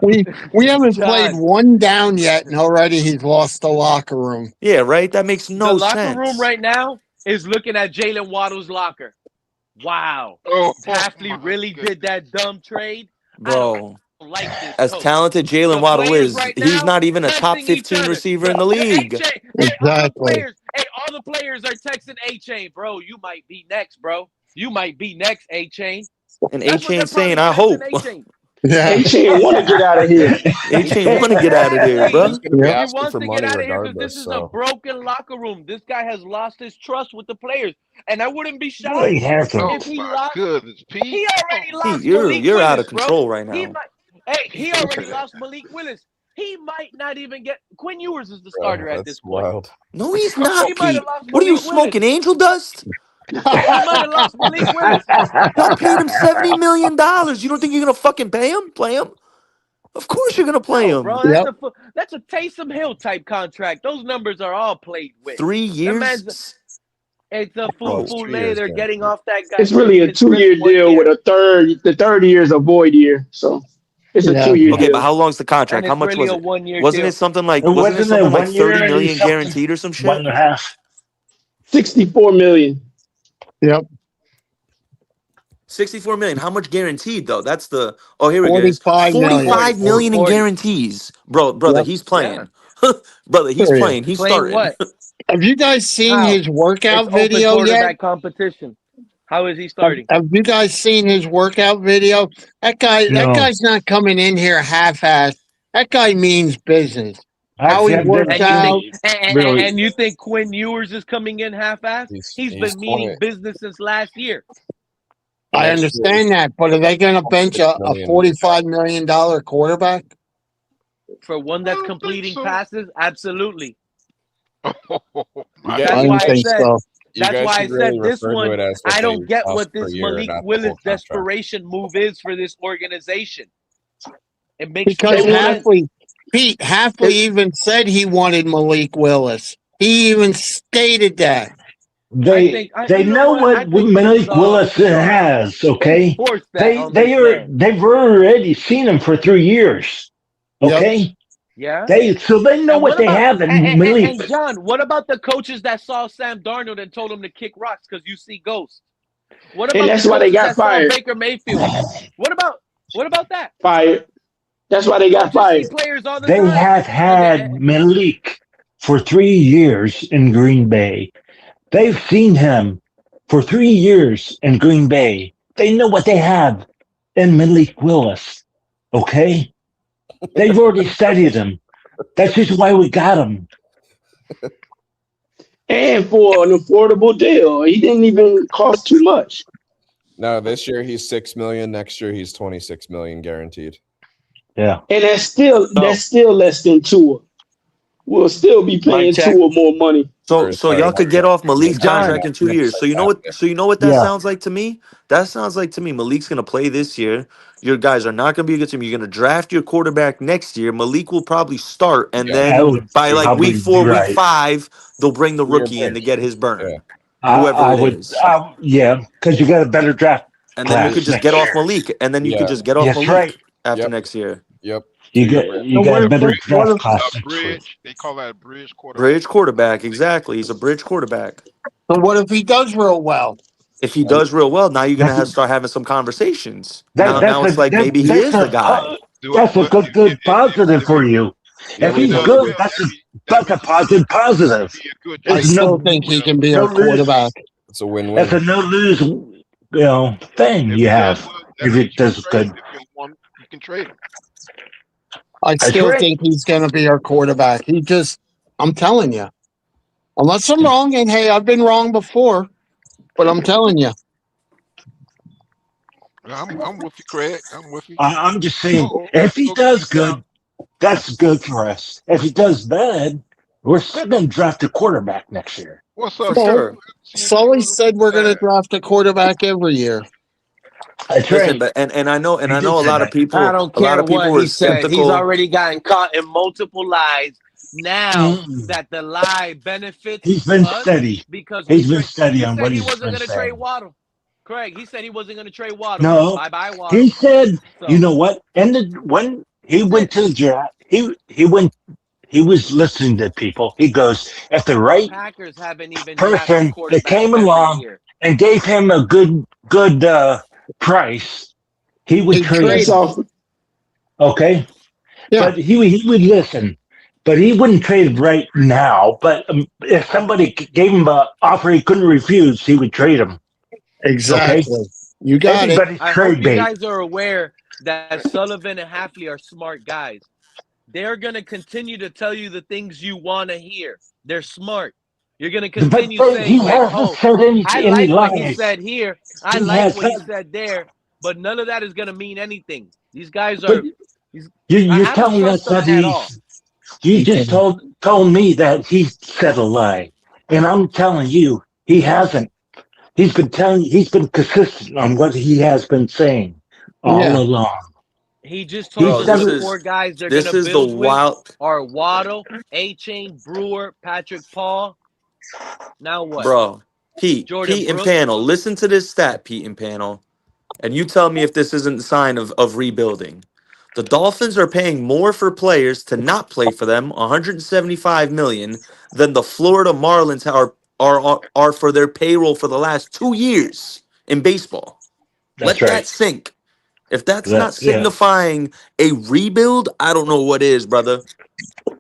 We haven't played John, one down yet, and already he's lost the locker room. Yeah, right? That makes the no locker room sense. right now is looking at Jaylen Waddle's locker. Wow. Oh, Halfley my really goodness. did that dumb trade. Bro, I don't like this as coach. talented Jalen The Waddle players is, right he's now not even a top texting each 15 other. receiver in the league. A-Chain, Exactly. all the players are texting A-Chain, bro. You might be next, bro. You might be next, A-Chain. And That's what they're A-Chain saying, probably I hope. texting A-Chain. Yeah. A-Chain want to get out of here. A-Chain want to get out of there, bro. He's going to be Yep. He asking wants for to money get out of here because regardless. this is a So broken locker room. This guy has lost his trust with the players. And I wouldn't be shocked Well, he hasn't. if he Oh, my lost. goodness, Pete. He already lost Pete, you're Malik out Willis, of bro. control right now. He already lost Malik Willis. He might not even get Quinn Ewers is the starter at this that's point. wild. No, he's not, He might Pete. have lost What are you Malik smoking, Willis. angel dust? He might have lost Malik Willis. Y'all paid him $70 million. You don't think you're going to fucking pay him? Play him? Of course you're going to play No, him. bro. Yep. That's a Taysom Hill type contract. Those numbers are all played with. 3 That man's years? it's a Bro, it's 2 fool. years, They're man. getting off that guy. It's really a It's really 2-year 1 deal year. with a third. The third year is a void year, so it's a Yeah. 2-year Okay, deal. but how long's the contract? And How it's much really was a it? 1 year Wasn't deal. it something like Wasn't it 1 30 year and million something? guaranteed or some shit? 1.5. 64 million. Yep. 64 million. How much guaranteed though? That's the here it is. 45 million. 45 million in 40. guarantees. Brother, Yep. he's Yeah. playing. Brother, he's Period. playing. He's Playing starting. what? Have you guys seen How? his workout It's open video yet? quarterback competition. How is he starting? Have you guys seen his workout video? That No. guy's not coming in here half-assed. That guy means business. I've How he seen works this. out. Really. And you think Quinn Ewers is coming in half-assed? He's been meaning business since last year. I understand that, but are they going to bench a $45 million quarterback? For one that's completing passes, absolutely. Oh, That's I why don't I think said. so. That's why I said this refer to one. it as what I don't they get cost what per this year, Malik not the Willis whole contract. desperation move is for this organization. It makes Because no sense. Halfley even said he wanted Malik Willis. He even stated that. They know what Malik Willis has. Okay, they've already seen him for 3 years. Okay, Yeah. they know what they have in Malik. And John, what about the coaches that saw Sam Darnold and told him to kick rocks because you see ghosts? What about that's the why they coaches got that saw fired. Baker Mayfield? What about that? Fired. That's why they got fired. See players all the They time. have had Malik for 3 years in Green Bay. They've seen him for 3 years in Green Bay. They know what they have in Malik Willis. Okay? They've already studied him. That's just why we got him. And for an affordable deal. He didn't even cost too much. No, this year he's $6 million. Next year he's $26 million guaranteed. Yeah. And that's still less than Tua. We'll still be paying Tua more money. So y'all could get off Malik's contract in 2 years. So you know what that sounds like to me? That sounds like to me Malik's gonna play this year. Your guys are not gonna be a good team. You're gonna draft your quarterback next year. Malik will probably start, and then by like week 4, week 5, they'll bring the rookie in to get his burn. Whoever it is. Because you got a better draft. And then you could just get off Malik, and then you could just get off Malik after next year. Yep. You got a better draft class. They call that a bridge quarterback. Bridge quarterback, exactly. He's a bridge quarterback. But what if he does real well? If he does real well, now you're gonna have to start having some conversations. Now it's like maybe he is the guy. That's a good positive for you. If he's good, that's a positive. I still think he can be a quarterback. It's a win-win. That's a no-lose, thing you have if it does good. You can trade him. I still think he's going to be our quarterback. I'm telling you, unless I'm wrong, and hey, I've been wrong before, But I'm telling you. I'm with you, Craig. I'm with you. I'm just saying, if he does good, that's good for us. If he does bad, we're still going to draft a quarterback next year. What's For sure. Sully said we're going to draft a quarterback every year. That's Listen, right. but and I know He a did say lot of that. people I don't a lot care of people what were he said. He's skeptical. already gotten caught in multiple lies. Now that the lie benefits He's been us steady. because He's been he steady on said what he he's wasn't been going to trade saying. Waddle. Craig, he said he wasn't going to trade Waddle. No, Bye bye Waddle. he said, you So know what? When he went to the draft, he went. He was listening to people. He goes, if the the right Packers haven't even drafted person that quarterbacks came every along year. and gave him a good price, he would trade That's him. off. Okay, Yeah. but he would listen. But he wouldn't trade right now. But if somebody gave him an offer he couldn't refuse, he would trade him. Okay, Exactly. You got it. everybody's I hope trade you bait. guys are aware that Sullivan and Hafley are smart guys. They're going to continue to tell you the things you want to hear. They're smart. You're going to But continue he saying, like, hasn't oh, said I any like what he lies. said here. I He like has what he said, said there. But none of that is going to mean anything. These guys but are. you're I don't telling trust us them that at all. you just told me that he said a lie, and I'm telling you he hasn't. He's been consistent on what he has been saying all Yeah. along. He just He's told Bro, us this the never. is four guys they're going this to is the build with wild are Waddle, Achane, Brewer, Patrick Paul. Now what? bro. Jordan Pete and Brooks. panel. Listen to this stat, Pete and panel. And you tell me if this isn't a sign of rebuilding. The Dolphins are paying more for players to not play for them, 175 million, than the Florida Marlins are for their payroll for the last 2 years in baseball. That's Let that right. sink. If that's not Yeah. signifying a rebuild, I don't know what is, brother.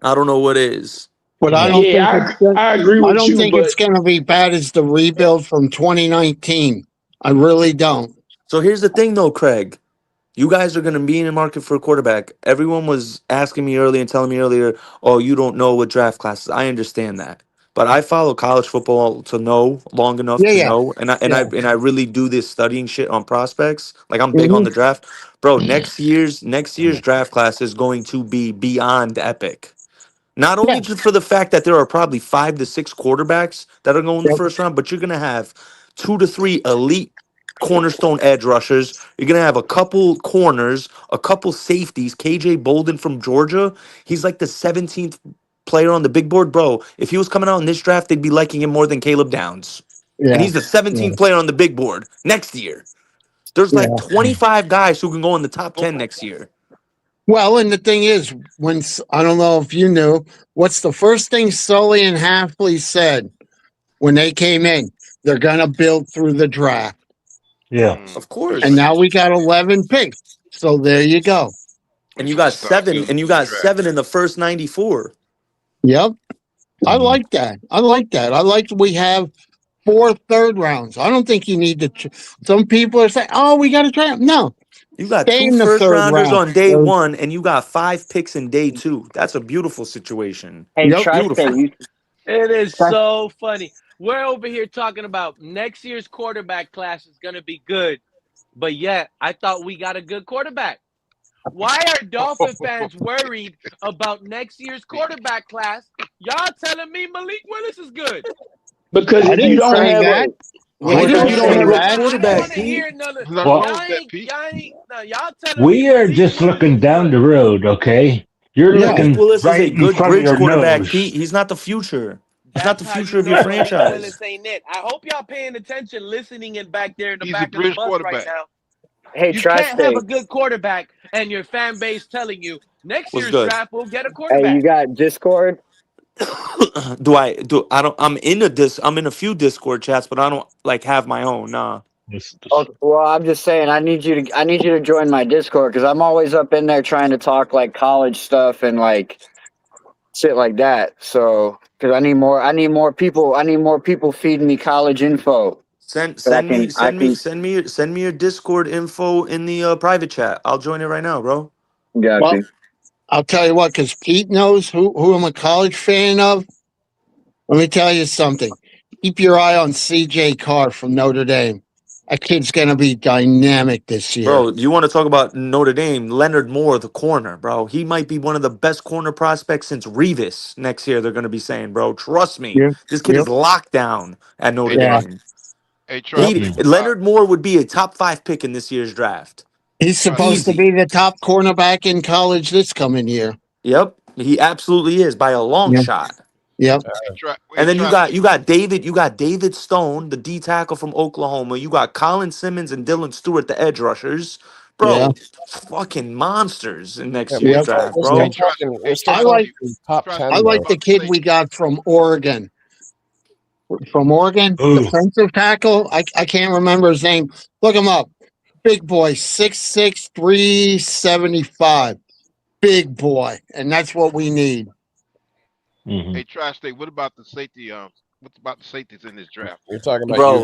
I don't know what is. But I Yeah. don't think Yeah, I agree I with don't you, think but it's going to be bad as the rebuild from 2019. I really don't. So here's the thing, though, Craig. You guys are going to be in the market for a quarterback. Everyone was asking me earlier and telling me earlier, oh, you don't know what draft classes. I understand that. But I follow college football to know long enough Yeah, to yeah, know, yeah. and I really do this studying shit on prospects. Like I'm big on Hmm. the draft, bro. Next year's draft class is going to be beyond epic. Not Yeah. only just for the fact that there are probably 5 to 6 quarterbacks that are going in the Yep. first round, but you're going to have 2 to 3 elite cornerstone edge rushers. You're going to have a couple corners, a couple safeties. KJ Bolden from Georgia, he's like the 17th player on the big board. Bro, if he was coming out in this draft, they'd be liking him more than Caleb Downs. And Yeah. he's the 17th player on the big board next year. There's like Yeah. 25 guys who can go in the top 10 next year. Well, and the thing is, I don't know if you knew, what's the first thing Sully and Hafley said when they came in? They're going to build through the draft. Yeah. Of course. And now we got 11 picks. So there you go. And you got 7 in the first 94. Yep. I like that. I like that. I like we have 4 third rounds. I don't think you need to. Some people are saying, oh, we got to try. No. You got Stay 2 in the first third rounders round. on day 1, and you got 5 picks in day 2. That's a beautiful situation. Hey, Beautiful. It is so funny. We're over here talking about next year's quarterback class is going to be good, but yet I thought we got a good quarterback. Why are Dolphin fans worried about next year's quarterback class? Y'all telling me Malik Willis is good? because I if you didn't don't say have that. if you don't have I don't want to hear none of Well, y'all telling me we are Malik just Willis looking is down good. the road, okay? You're Yeah. Malik looking Willis is a right in good front of bridge your quarterback, nose. Pete. He's not the future. He's not That's the how future you of your know Malik franchise. Willis ain't it. I hope y'all paying attention, listening in back there in the He's a back of the bridge bus right quarterback. now. Hey, You can't have a Tri-State. good quarterback and your fan base telling you next What's year's good? draft will get a Hey, quarterback. you got Discord? I'm in a few Discord chats, but I don't like have my own. Nah. Oh, well, I'm just saying I need you to join my Discord because I'm always up in there trying to talk like college stuff and like shit like that. So because I need more people feeding me college info. Send But me your Discord info in the private chat. I'll join it right now, bro. Got Well, you. I'll tell you what, because Pete knows who I'm a college fan of. Let me tell you something. keep your eye on CJ Carr from Notre Dame. That kid's going to be dynamic this year. Bro, you want to talk about Notre Dame? Leonard Moore, the corner, bro. He might be one of the best corner prospects since Revis next year, they're going to be saying, bro. Trust me. Yep. This kid is locked down at Notre Dame. Hey, Leonard Moore would be a top 5 pick in this year's draft. He's supposed to be the top cornerback in college this coming year. Yep, he absolutely is by a long shot. Yep. And then you got David Stone, the D tackle from Oklahoma. You got Colin Simmons and Dylan Stewart, the edge rushers. Bro, fucking monsters in next year's draft, bro. I like the kid we got from Oregon. Defensive tackle. I can't remember his name. Look him up. Big boy, 6'6", 375. Big boy, and that's what we need. Hey, Tri-State, what about the safety? What's about the safeties in this draft? You're talking about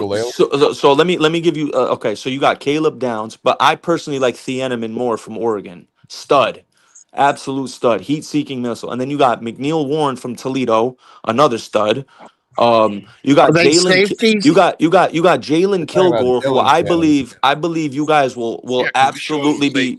so let me give you okay. So you got Caleb Downs, but I personally like Thieneman more from Oregon. Stud, absolute stud, heat-seeking missile. And then you got McNeil Warren from Toledo, another stud. You got Jalen. You got Jalen Kilgore, who I believe you guys will absolutely be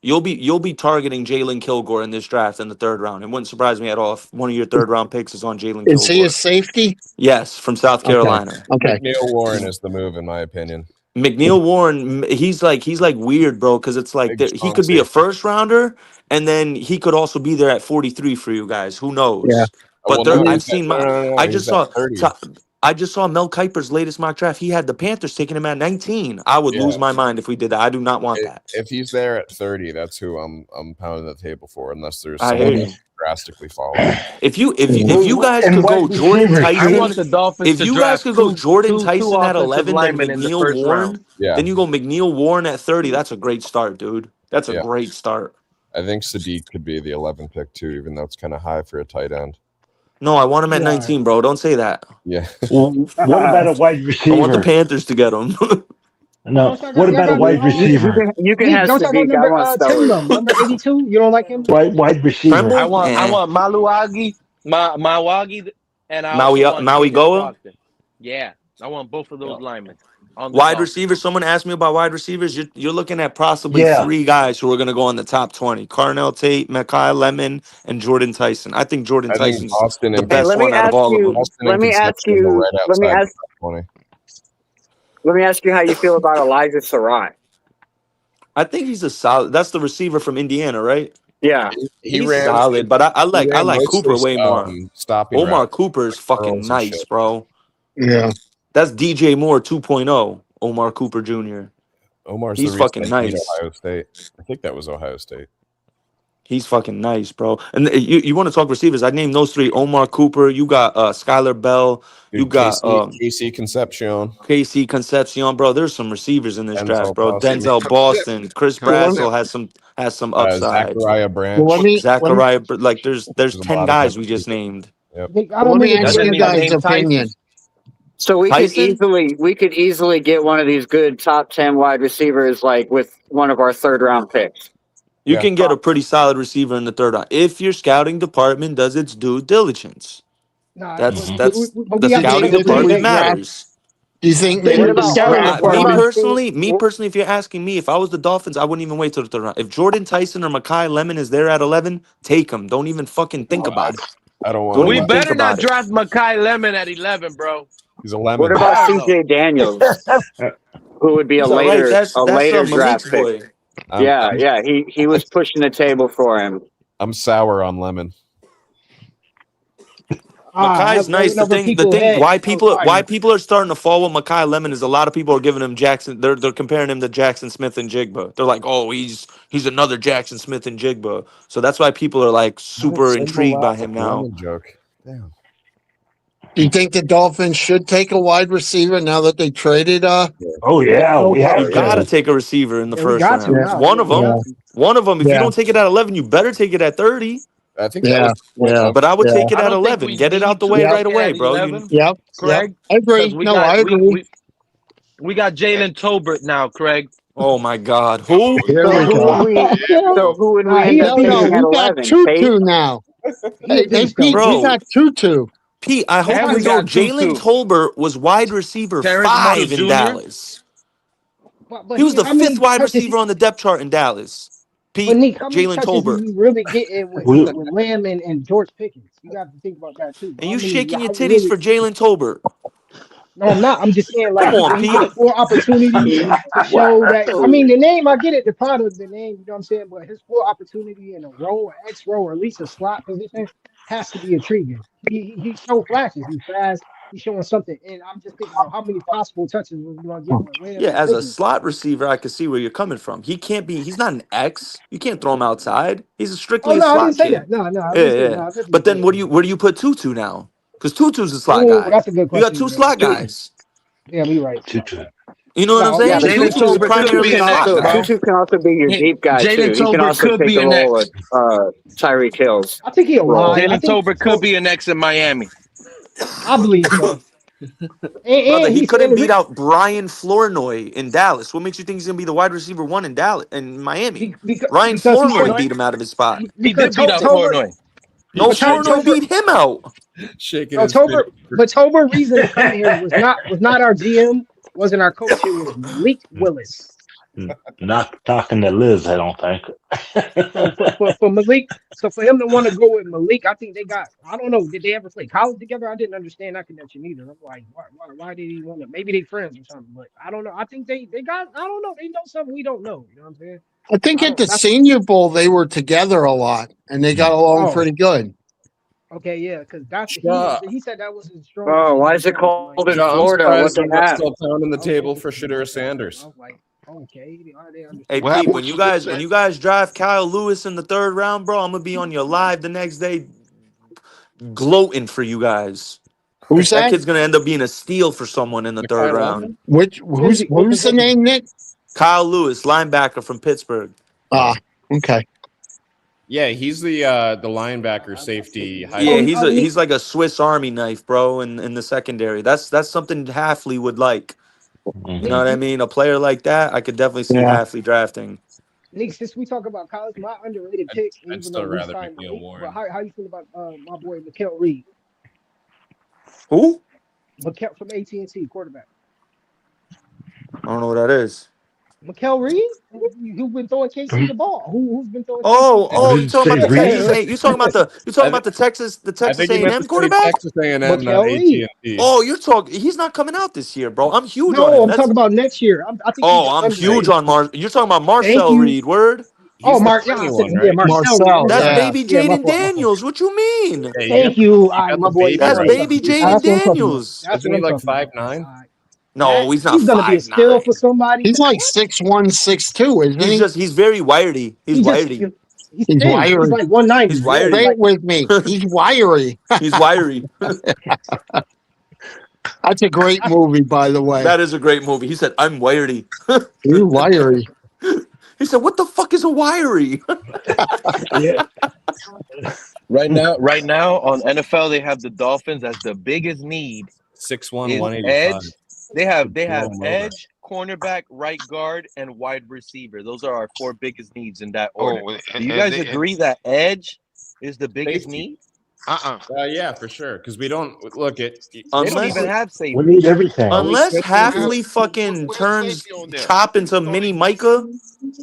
You'll be targeting Jalen Kilgore in this draft in the 3rd round. It wouldn't surprise me at all if one of your 3rd round picks is on Jalen Kilgore. Is he a safety? Yes, from South Carolina. Okay. McNeil Warren is the move, in my opinion. McNeil Warren, he's like weird, bro, because it's like he could be a 1st rounder, and then he could also be there at 43 for you guys. Who knows? Yeah. But I just saw Mel Kiper's latest mock draft. He had the Panthers taking him at 19. I would lose my mind if we did that. I do not want that. If he's there at 30, that's who I'm pounding the table for, unless there's I hear someone you. drastically fall. If you guys could go Jordan Tyson, I want the Dolphins if to you draft guys could go Jordan two Tyson at offensive 11, then linemen in the McNeil 1st Warren, round. then you go McNeil Warren at 30. That's a great start, dude. That's a great start. I think Sadiq could be the 11 pick too, even though it's kind of high for a tight end. No, I want him at 19, bro. Don't say that. Yeah. What about a wide receiver? I want the Panthers to get him. No. What about a wide receiver? You can have don't talk about Sadiq. I want number 10, number 82. You don't like him? Wide receiver. I want Maluagi, Mawagi, and I also want Maui Jaden Goa? Stockton. Yeah, I want both of those linemen. Wide receivers. Someone asked me about wide receivers. You're looking at possibly 3 guys who are going to go in the top 20: Carnell Tate, Mekhi Lemon, and Jordan Tyson. I think Jordan Tyson's the best one out of all of them. Let me ask you how you feel about Elijah Sarai. I think he's a solid. That's the receiver from Indiana, right? Yeah, he's solid. But I like Cooper way more. Omar Cooper is fucking nice, bro. Yeah. That's DJ Moore 2.0, Omar Cooper Jr. He's fucking nice. Ohio State. I think that was Ohio State. He's fucking nice, bro. And you want to talk receivers? I named those 3: Omar Cooper. You got Skylar Bell. You got KC Concepcion. KC Concepcion, bro. There's some receivers in this draft, bro. Denzel Boston, Chris Bradsell has some upside. Zachariah Branch. Like there's 10 guys we just named. Yep. Let me ask you guys' opinion. So we could easily get one of these good top 10 wide receivers, like with one of our 3rd round picks. You can get a pretty solid receiver in the 3rd round if your scouting department does its due diligence. The scouting department matters. Do you think me personally, if you're asking me, if I was the Dolphins, I wouldn't even wait till the 3rd round. If Jordan Tyson or Mekhi Lemon is there at 11, take him. Don't even fucking think about it. I don't want. We better not draft Mekhi Lemon at 11, bro. He's a lemon. What about CJ Daniels, who would be a later draft pick? He was pushing the table for him. I'm sour on Lemon. Mekhi's nice. The thing why people are starting to fall with Mekhi Lemon is a lot of people are giving him Jackson. They're comparing him to Jackson Smith and Jigba. They're like, oh, he's another Jackson Smith and Jigba. So that's why people are like super intrigued by him now. Joke. Damn. Do you think the Dolphins should take a wide receiver now that they traded? Oh yeah, we got to take a receiver in the 1st round. One of them. If you don't take it at 11, you better take it at 30. I think but I would take it at 11. Get it out the way right away, bro. Craig. I agree. I agree. We got Jalen Tolbert now, Craig. Oh my God, who? Who would we end up taking at 11? Tutu now. We got Tutu. Pete, I hope And you we know got Jalen Tutu. Tolbert was wide receiver Terrence Marshall 5 in Jr. Dallas. But He was the how 5th many wide touches? receiver on the depth chart in Dallas. But Pete, Nick, how many Jalen touches is Tolbert. we really getting with Lamb and George Pickens? You got to think about that too. And How you many? shaking your How we titties really? for Jalen Tolbert. No, I'm not. I'm just saying, Come like, on, will he get Pete. a full opportunity to show that? I mean, the name, I get it, the product, the name, you know what I'm saying? But his full opportunity in a role, an X role, or at least a slot position has to be intriguing. He showed flashes. He's fast. He's showing something. And I'm just thinking about how many possible touches we're going to get with Lamb Yeah, and as a Pickens. slot receiver, I can see where you're coming from. He's not an X. You can't throw him outside. He's Oh, strictly a no, I didn't slot say kid. that. No, I Yeah, didn't say that. yeah. No, I definitely But didn't say then that. where do you put Tutu now? Because Tutu's a slot Oh, guy. that's a good You got question. two Yeah, slot guys. yeah, you're right. Tutu. You know what I'm No, Yeah, saying? but Jalen Tutu's a Tolbert could Tutu primarily be a an can X, slot also guy. bro. be your deep guy Jalen too. He can Tolbert also could take be the an role of X. Tyreek Hill's I think he'll role. lie. I Jalen think Tolbert could so. be an X in Miami. I believe so. Brother, And he he said couldn't the beat out Brian Flournoy in Dallas. What makes you think he's gonna be the wide receiver 1 in Dallas in Miami? Ryan because he Flournoy said beat him out of his spot. He because did beat out Tolbert, Flournoy. No, but Flournoy Tolbert, beat him out. Shaking no his fist. Tolbert, but Tolbert reason to come here was not our GM, wasn't our coach. It was Malik Willis. Not talking to Liz, I don't think. So for Malik, so for him to want to go with Malik, I think they got. I don't know. Did they ever play college together? I didn't understand that connection either. I'm like, why did he want to? Maybe they friends or something. But I don't know. I think they got. I don't know. They know something we don't know. You know what I'm saying? I think I at the don't. That's Senior Bowl they were together a lot and they got along oh pretty good. okay yeah because that's Shaw, he said that was his strongest Oh, suit why in is it Dallas, cold in Miami. Shaw, I'm Florida? What surprised they they're not have? still pounding the I was table for interested Shadur about that. I Sanders. was like, okay, they Hey understand. What Pete, happened when with you Shadur guys when Sanders? you guys draft Kyle Lewis in the 3rd round, bro, I'm gonna be on your live the next day gloating for you guys. Who's That that? kid's gonna end up being a steal for someone in the 3rd Mikhail round. Leonard? Where does he? What Who's the position? name, Nick? Kyle Lewis, linebacker from Pittsburgh. Ah, okay. Yeah, he's the linebacker safety Yeah, hybrid. he's like a Swiss Army knife, bro, in the secondary. That's something Halfley would like. You know what I mean? A player like that, I could definitely see Yeah. Halfley drafting. Nick, since we talk about college, my underrated pick, I'd even though still we rather signed McNeil Malik, but Warren. how you feel about my boy Mikael Reed? Who? Mikael from AT&T quarterback. I don't know what that is. Mikael Reed, who's been throwing KC the ball? Who's been throwing KC the What Oh, did ball? you it talking say, about the Texas Reed? A? You talking about I, th- the I Texas think he meant A&M to say quarterback? Texas A&M, not Mikael Reed. AT&T. Oh, you're talking. He's not coming out this year, bro. I'm huge on No, him. I'm talking about next year. I think he's Oh, I'm huge underrated. on You're talking about Thank Marcel you. Reed. Word. Oh, He's the Mark. Yeah, I tiny said one, yeah, right? Marcel Reed. Marcel, That's Yeah, yeah. baby yeah. My Jaden fault. My fault. Daniels. What you mean? Hey, Thank you. you got My the boy. baby That's That's what I'm right. baby talking about. Jaden That's what I'm talking about. Daniels. That's Isn't what he I'm like talking about. 5'9"? No, he's not He's gonna be a steal for 5'9". somebody. He's like What? 6'1", 6'2", isn't he? He's very wiry. He's He just wiry. he's He's thin. He's wiry. like 190. He's Yeah, he's wiry. Say like it with me. He's wiry. He's wiry. That's a great movie, by the way. That is a great movie. He said, "I'm wiry." He's wiry. He said, "What the fuck is a wiry?" Yeah. Right now on NFL, they have the Dolphins as the biggest need 6'1", is 185. edge. They have Jerome Mober. edge, cornerback, right guard, and wide receiver. Those are our 4 biggest needs in that order. Oh, Do you guys agree that edge is the biggest Safety. need? Yeah, for sure. Because we don't look at They don't even have We safety. need everything. Unless We're gonna have Halfley fucking we're a turns safety on there. Chop into mini Micah.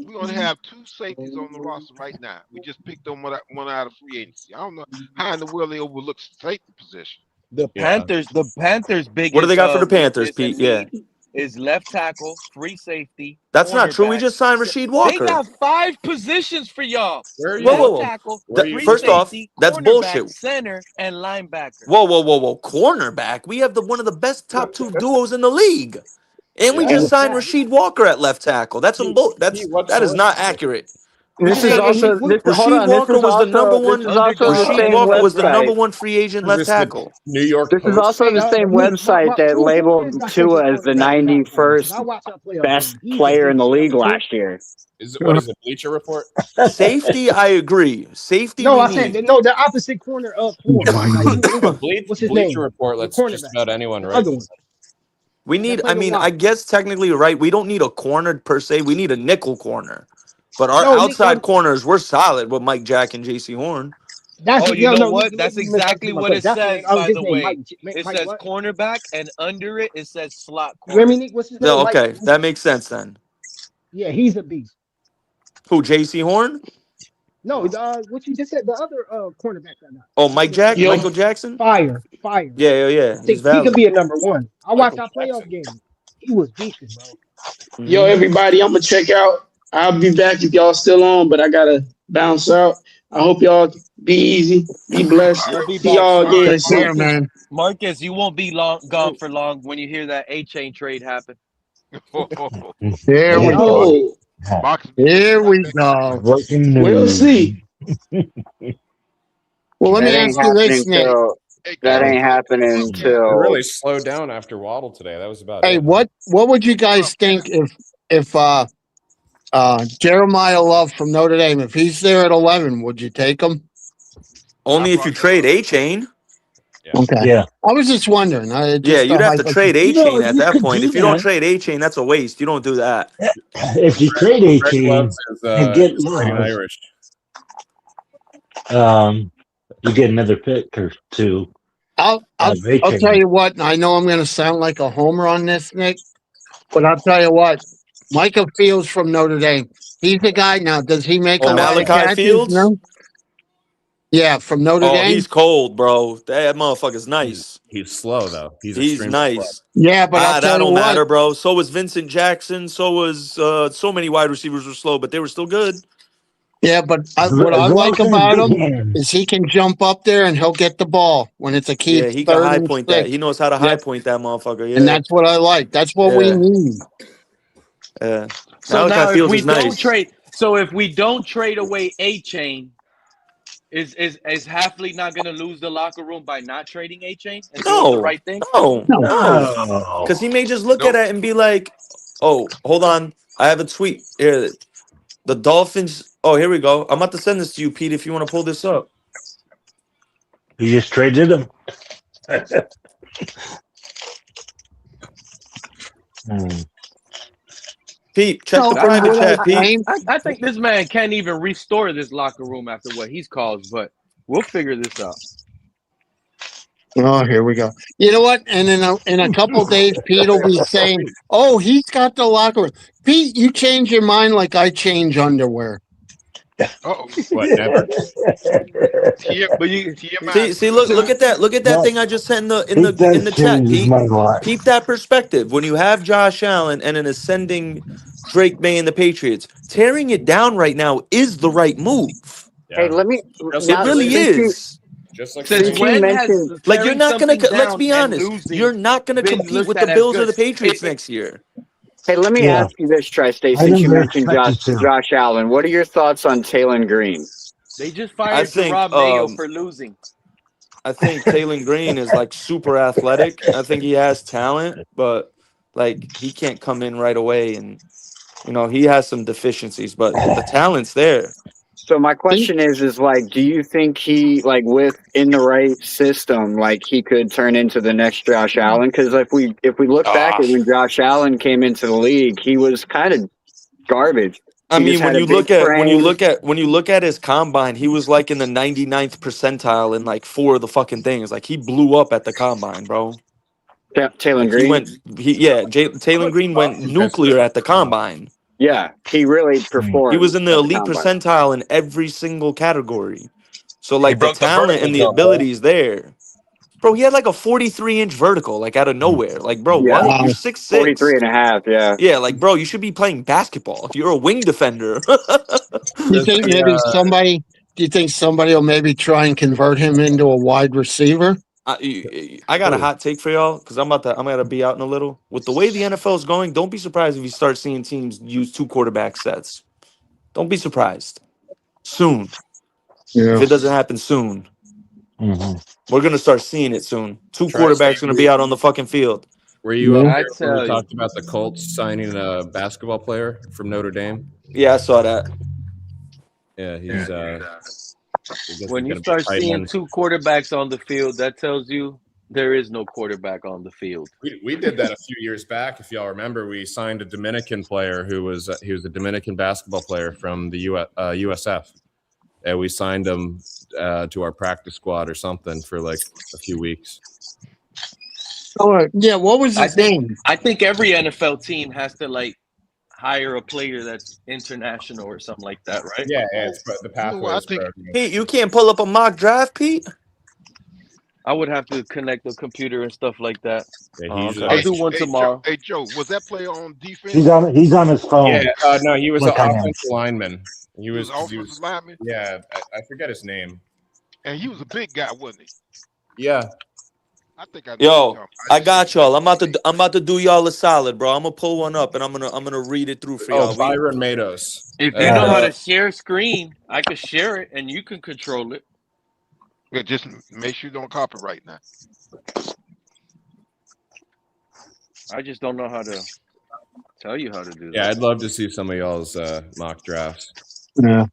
We're gonna have 2 safeties on the roster right now. We just picked them one out of free agency. I don't know how in the world they overlook safety position. The Panthers' What do biggest they got for the Panthers, weakness and Pete? Yeah. need is left tackle, free safety. That's not true. We Cornerback. just signed Rasheed Walker. They got 5 positions for y'all. Where are you Left looking? tackle, Where are you free First looking? off, safety, that's cornerback, bullshit. center, and linebacker. Whoa. Cornerback. We have one of the best top 2 duos in the league. And we Yeah. just And signed Rasheed Walker at left tackle. That's some What that is source? not accurate. we This just is got and also this. Hold Rasheed on. This Walker is was the number also one. the Rasheed same Walker was the website. number 1 free agent Is left this the tackle. New York This is Post? also the same Nick, website that who labeled is our second Tua as the cornerback in college football? Because 91st I watch our playoff best games. He's a player in the beast. league Number 2. last year. What is it? Bleacher Report? Safety, I agree. Safety, No, we I said need. no. The opposite corner up He's four. Like wiry. what's his Bleacher name? Report The lets just cornerback. about anyone, The right? other one We that need. play I with mean, I Waddle. guess technically, you're right. We don't need a corner per se. We need a nickel corner. But our No, Nick. outside corners, we're solid with Mike Jack and J.C. Horn. That's you know no. what? You That's misunderstood exactly my what question. it That's says, what by his the name. way. It Mike says what? cornerback, and under it, it says slot You hear me, corner. Nick? What's his No, name? Mike. okay, that makes sense then. Yeah, he's a beast. Who? J.C. Horn? No, what you just said, the other cornerback I got. Oh, Yo, Michael Jackson? Fire. Yeah. I He's think he could valid. be a number one. I watched Michael our playoff Jackson. game. He was beasting, bro. yo, Mm-hmm. everybody, I'm gonna check out. I'll be back if y'all still on, but I gotta bounce out. I hope y'all be easy, be blessed. You'll be See back y'all soon. again Take soon. care, man. Marcus, you won't be gone for long when you hear that Achane trade happen. Here we go. Oh, Box Here we go. Breaking we'll news. see. Well, let me That ask ain't you happening this, Nick. till Hey, that Kevin, ain't happening It till really slowed down after Waddle today. That was about Hey, it. what would you guys think if Jeremiah Love from Notre Dame, if he's there at 11, would you take him? Only if you trade Achane. Okay. Yeah. I was just wondering. Yeah, you'd have to trade You Achane at that could point. do If you don't that. trade Achane, that's a waste. You don't do that. If you trade Greg 18 Loves and get is Canadian Love, Irish. you get another pick or two. I'll tell 18. you what, and I know I'm going to sound like a homer on this, Nick, but I'll tell you what. Micah Fields from Notre Dame. He's the guy now. Does he make Oh, a lot of Malachi catches? Fields? No. Yeah, from Notre Oh, Dame. he's cold, bro. That motherfucker's nice. He's slow though. He's He's extremely slow. nice. Yeah, but I'll that tell you don't what. matter, bro. So was Vincent Jackson. So was so many wide receivers were slow, but they were still good. Yeah, but As what I long like as he has about good him hands. is he can jump up there and he'll get the ball when it's a key Yeah, he can third high and point that. 6. He knows how to high Yep. point that motherfucker. And Yeah, that's what I like. That's what we yeah, need. yeah. So now, Malachi if Fields we is don't nice. trade, away Achane, is Halfley not going to lose the locker room by not trading Achane and doing the No, right thing? no, No. because he may just look at it and be like, "Oh, hold on, I have a tweet here. The Dolphins. Oh, here we go. I'm about to send this to you, Pete. If you want to pull this up." You just traded him. Pete, check the No, and private what chat, Pete. I think this man can't even restore this locker room after what he's caused, but we'll figure this out. Oh, here we go. You know what? And in a couple days, Pete will be saying, "Oh, he's got the locker room." Pete, you change your mind like I change underwear. What, never? But you see, look at that. Look at that thing I just sent in He does the chat, change his Pete. mind a lot. Peep that perspective. When you have Josh Allen and an ascending Drake May and the Patriots, tearing it down right now is the right move. Hey, let me It really is. Just like Since since you when has mentioned Like you're tearing not gonna. something Let's down be and honest. losing You're not gonna been compete looked with the at as Bills or good? the Patriots next year. Hey, let me Yeah. ask you this, Tri-State, I since you never mentioned expected to. Josh Allen. What are your thoughts on Taylor Green? They just I fired think. Gerard Mayo for losing. I think Taylor Green is like super athletic. I think he has talent, but like he can't come in right away, and he has some deficiencies, but the talent's there. So my question is like, do you think he, like, in the right system, like he could turn into the next Josh Allen? Because if we look back at when Josh Allen came into the league, he was kind of garbage. I He just mean, when had a you big look at his combine, he was like in the 99th percentile in like 4 of the fucking things. Like he blew up at the combine, bro. Taylor Like Green. Taylor Green went nuclear at the combine. Yeah, he really performed. He was in the at elite combine. percentile in every single category. So He like the broke the talent and the vertical jump, bro. ability is there. Bro, he had like a 43-inch vertical, like out of nowhere. Like, bro, Yeah, what? You're 6'6". 43 and a half, yeah. Yeah, like, bro, you should be playing basketball if you're a wing defender. You think maybe somebody? Do you think somebody will maybe try and convert him into a wide receiver? I got a hot take for y'all because I'm gonna be out in a little. With the way the NFL is going, don't be surprised if you start seeing teams use 2 quarterback sets. Don't be surprised. Soon. Yeah. If it doesn't happen soon. Mm-hmm. We're gonna start seeing it soon. 2 quarterbacks gonna be out on the fucking field. Were you up I there when tell we you. talked about the Colts signing a basketball player from Notre Dame? Yeah, I saw that. Yeah, he's When you start seeing 2 quarterbacks on the field, that tells you there is no quarterback on the field. We did that a few years back. If y'all remember, we signed a Dominican player who was a Dominican basketball player from the USF. and we signed him to our practice squad or something for like a few weeks. Oh, yeah. What was his name? I think every NFL team has to like hire a player that's international or something like that, right? Yeah, it's the pathways. Pete, you can't pull up a mock draft, Pete. I would have to connect the computer and stuff like that. Yeah, I'll do one tomorrow. Hey Joe, was that player on defense? He's on his phone. Yeah, no, he was an Look at him. offensive lineman. He was offensive lineman. Yeah, I forget his name. And he was a big guy, wasn't he? Yeah. I think I I got y'all. I'm about to do y'all a solid, bro. I'm gonna pull one up and I'm gonna read it through for y'all. Byron Matos. If you know how to share screen, I could share it and you can control it. Yeah, just make sure you don't copyright now. I just don't know how to tell you how to do that. Yeah, I'd love to see some of y'all's mock drafts. Yeah.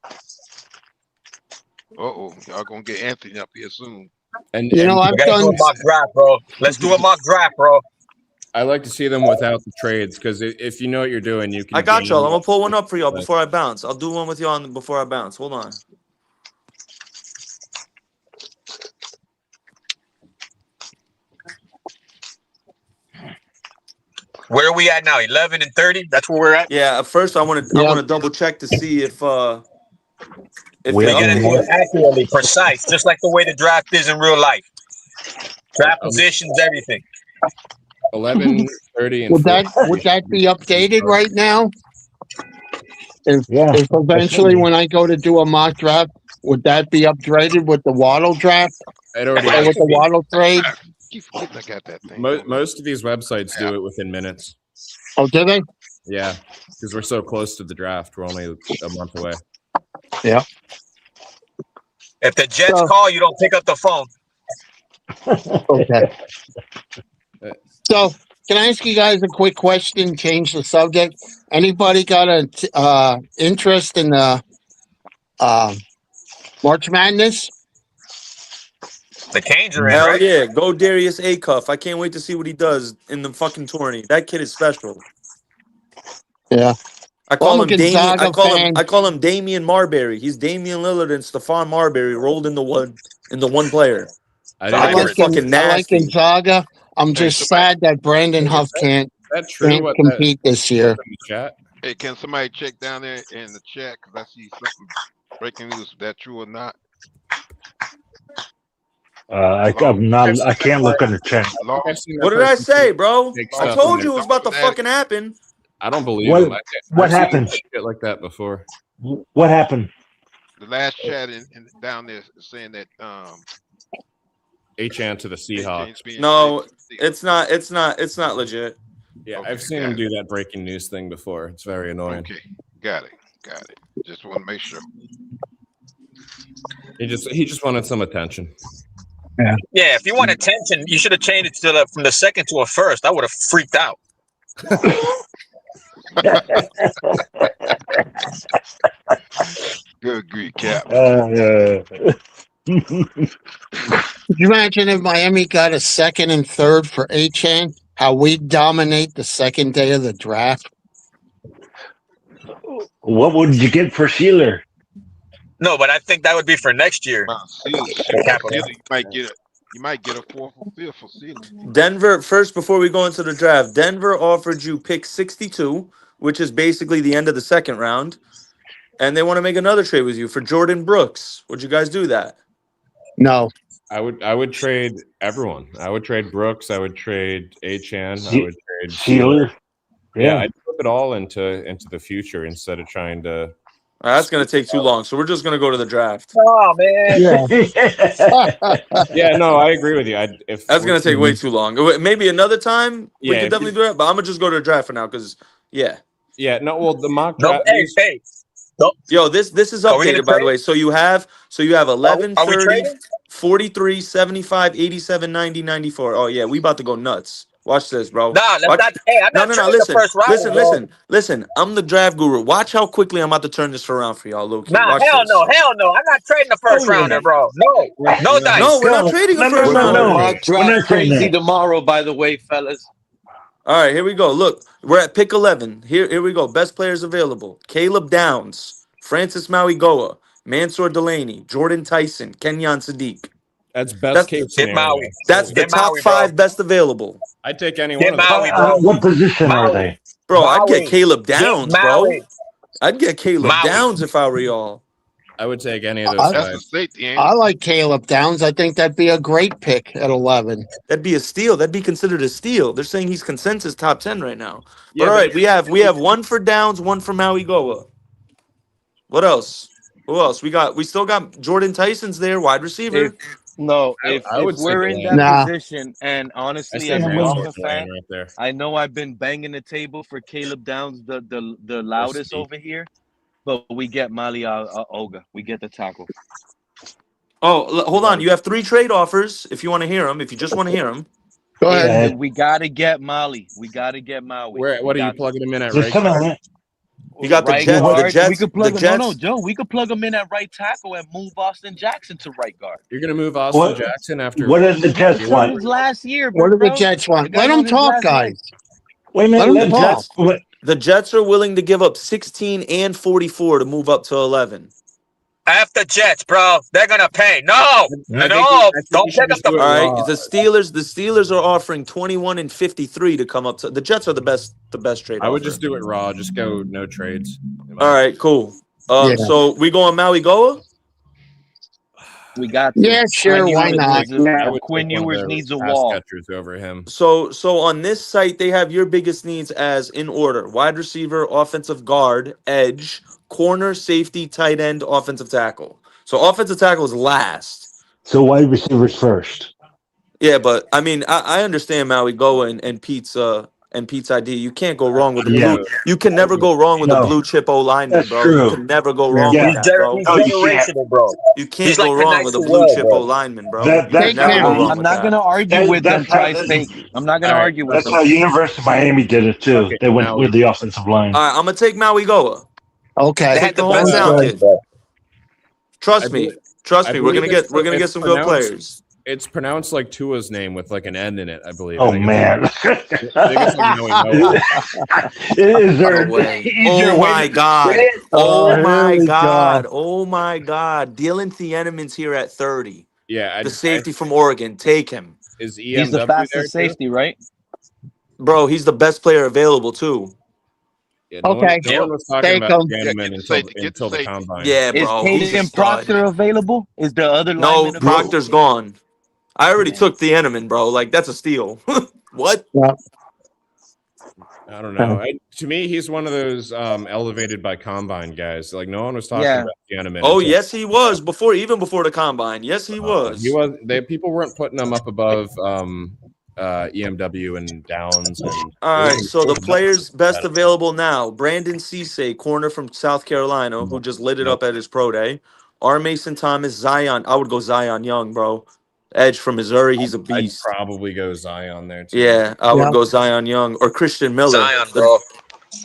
Y'all gonna get Anthony up here soon. And I've done do a mock draft, bro. Let's do a mock draft, bro. I like to see them without the trades because if you know what you're doing, you can. I got y'all. I'm gonna pull one up for y'all before I bounce. I'll do one with y'all before I bounce. Hold on. Where are we at now? 11 and 30. That's where we're at. Yeah. First, I want to double check to see if we get it accurately precise, just like the way the draft is in real life. Draft positions, everything. 11, 30, and would that be updated right now? If eventually when I go to do a mock draft, would that be upgraded with the Waddle draft? It already with the Waddle trade? I got that thing. Most of these websites do it within minutes. Oh, do they? Yeah, because we're so close to the draft. We're only a month away. Yeah. If the Jets call, you don't pick up the phone. Okay. So, can I ask you guys a quick question? Change the subject. Anybody got an interest in March Madness? The Canes are in, Hell right? yeah, go Darius Acuff. I can't wait to see what he does in the fucking tourney. That kid is special. Yeah. I call him Damian. I call him Damian Marbury. He's Damian Lillard and Stephon Marbury rolled into one player. I like Gonzaga. I'm just sad that Brandon Huff can't compete this year. Hey, can somebody check down there in the chat because I see something breaking news? Is that true or not? I can't look in the chat. What did I say, bro? I told you it was about to fucking happen. I don't believe What- him. what I've seen happened? Shit like that before. What happened? The last chat down there saying that Achane to the Seahawks. No, it's not legit. Yeah, I've seen him do that breaking news thing before. It's very annoying. Okay, got it. Just want to make sure. He just wanted some attention. Yeah, if you want attention, you should have changed it from the second to a first. I would have freaked out. Good grief, Cap. Could you imagine if Miami got a second and third for Achane? How we dominate the second day of the draft? What would you get for Sheeler? No, but I think that would be for next year. You might get a fourth or fifth for Sealy. Denver, first, before we go into the draft, Denver offered you pick 62, which is basically the end of the second round. And they want to make another trade with you for Jordan Brooks. Would you guys do that? No. I would trade everyone. I would trade Brooks. I would trade Achane. I would trade Sheeler. Yeah, I'd flip it all into the future instead of trying to. That's going to take too long, so we're just going to go to the draft. Oh, man. Yeah, no, I agree with you. That's going to take way too long. Maybe another time we Yeah, can definitely do that, but I'm going to just go to the draft for now because, yeah. Yeah, no, well, the mock draft. Hey. Yo, this is updated, by the way. So you have 11, Are we 30, trading? 43, 75, 87, 90, 94. Oh, yeah, we about to go nuts. Watch this, bro. Nah, Watch. I'm not trading the first round. Listen. I'm the draft guru. Watch how quickly I'm about to turn this around for y'all, Loki. Nah, Watch hell this. no. I'm not trading the first rounder, bro. No dice. No, we're not trading a first rounder. Mock draft crazy tomorrow, by the way, fellas. All right, here we go. Look, we're at pick 11. Here we go. Best players available: Caleb Downs, Francis Mauigoa, Mansour Delaney, Jordan Tyson, Kenyon Sadiq. That's best case scenario. That's the top 5 best available. I'd take any one of them. Maui, bro. What position are they? Bro, I'd get Maui. Caleb Downs, Get bro. Maui. I'd get Caleb Downs if I were y'all. I would take any of those guys. I like Caleb Downs. I think that'd be a great pick at 11. That'd be a steal. That'd be considered a steal. They're saying he's consensus top 10 right now. Yeah, but all right, we have one for Downs, one for Maui Goa. What else? Who else? We still got Jordan Tyson's there, wide receiver. If we're in that position, and honestly, as a Dolphins fan, right there. I know I've been banging the table for Caleb Downs the loudest over here, but we get Mali Oga. We get the tackle. Oh, hold on. You have 3 trade offers if you want to hear them. If you just want to hear them. Go ahead. We got to get Mali. We got to get Maui. What are you plugging him in at Just right a minute. You got the right Jets. guard. The Jets. We could plug the him. Jets. No, Joe. We could plug him in at right tackle and move Austin Jackson to right guard. You're gonna move Austin Jackson after. What did the Jets want? His last year, What do bro. the Jets want? Let them talk, guys. Wait a minute. Let them talk. The Jets are willing to give up 16 and 44 to move up to 11. After Jets, bro. They're gonna pay. No. I Don't take us the All right, the Steelers are offering 21 and 53 to come up to. The Jets are the best trade. I would just do it raw. Just go no trades. All right, cool. So we going Maui Goa? We got. Yeah, sure. Why not? Quinn Ewers needs a pass wall. catchers over him. So on this site they have your biggest needs as in order: wide receiver, offensive guard, edge, corner, safety, tight end, offensive tackle. So offensive tackle is last. So wide receivers first. Yeah, but I mean, I understand Maui Goa and Pete's ID. You can't go wrong with the blue. You can never go wrong with the blue chip O lineman, That's bro. true. You can never go wrong with that, bro. He's generational, bro. You can't go wrong with a blue chip O lineman, bro. I'm not gonna argue with them, Tri-State. I'm not gonna argue with That's them. how University of Miami did it too. They went with the offensive line. All right, I'm gonna take Maui Goa. Okay. Take the hometown kid. Trust me. We're gonna get some good players. It's pronounced like Tua's name with like an N in it, I believe. Oh man! Is there? Oh my god! Oh my god! Oh my god! Dylan Thieneman's here at 30. Yeah, the safety from Oregon. Take him. Is EMW He's the fastest safety, right? Bro, he's the best player available too. Yeah, no one was talking about Thieneman until the combine. Yeah, bro. Is Caden Proctor available? Is the other No, lineman Proctor's gone. I already took the Thieneman, bro. Like that's a steal. What? I don't know. To me, he's one of those elevated by combine guys. Like no one was talking about Thieneman. Oh yes, he was even before the combine. Yes, he was. He was. People weren't putting him up above EMW and Downs. All right, so the players best available now: Brandon Cisse, corner from South Carolina, who just lit it up at his pro day. R. Mason Thomas, Zion. I would go Zion Young, bro. Edge from Missouri, he's a beast. I'd probably go Zion there too. Yeah, I would go Zion Young or Christian Miller. Zion, bro.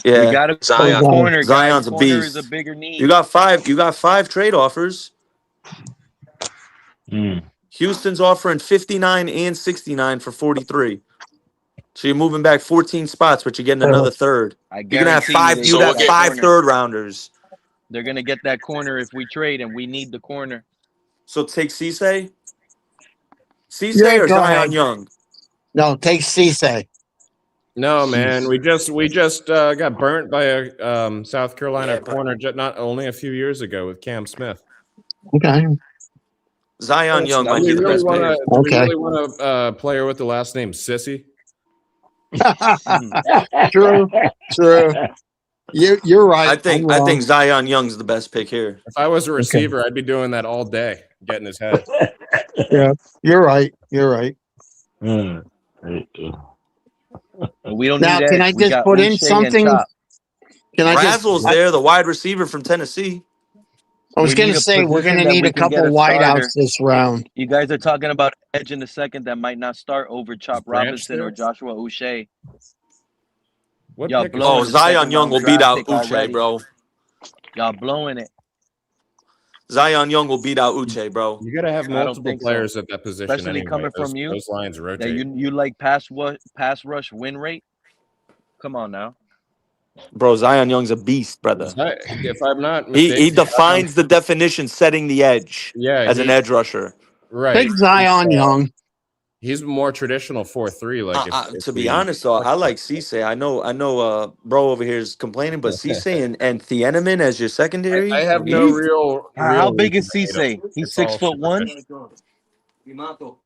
Yeah, We gotta Zion. corner. Zion's a Corner beast. is a bigger need. You got five trade offers. Houston's offering 59 and 69 for 43. So you're moving back 14 spots, but you're getting another third. You're gonna have five. You got 5 third rounders. They're gonna get that corner if we trade, and we need the corner. So take Cisse. Cisse or Zion Young? No, take Cisse. No, man, we just got burnt by a South Carolina corner not only a few years ago with Cam Smith. Okay. Zion Young might be the best player. Okay. We really want a player with the last name Sissy. True. You're right. I think Zion Young's the best pick here. If I was a receiver, I'd be doing that all day, getting his head. Yeah, you're right. We don't now, need can I just put in something? Can I Razzle's there, the wide receiver from Tennessee. I was going to say we're going to need a couple wideouts this round. You guys are talking about edge in the second that might not start over Chop Robinson or Joshua Uche. Zion Young will beat out Uche, bro. Y'all blowing it. Zion Young will beat out Uche, bro. You got to have multiple players at that position, especially coming from you. Those lines rotate. You like pass rush win rate? Come on now. Bro, Zion Young's a beast, brother. If I'm not He mistaken, defines the definition, setting the edge as an edge rusher. Right. Take Zion Young. He's more traditional 4-3. Like to be honest, though, I like Cisse. I know, bro over here is complaining, but Cisse and Thieneman as your secondary. I have no real. How big is Cisse? He's 6'1".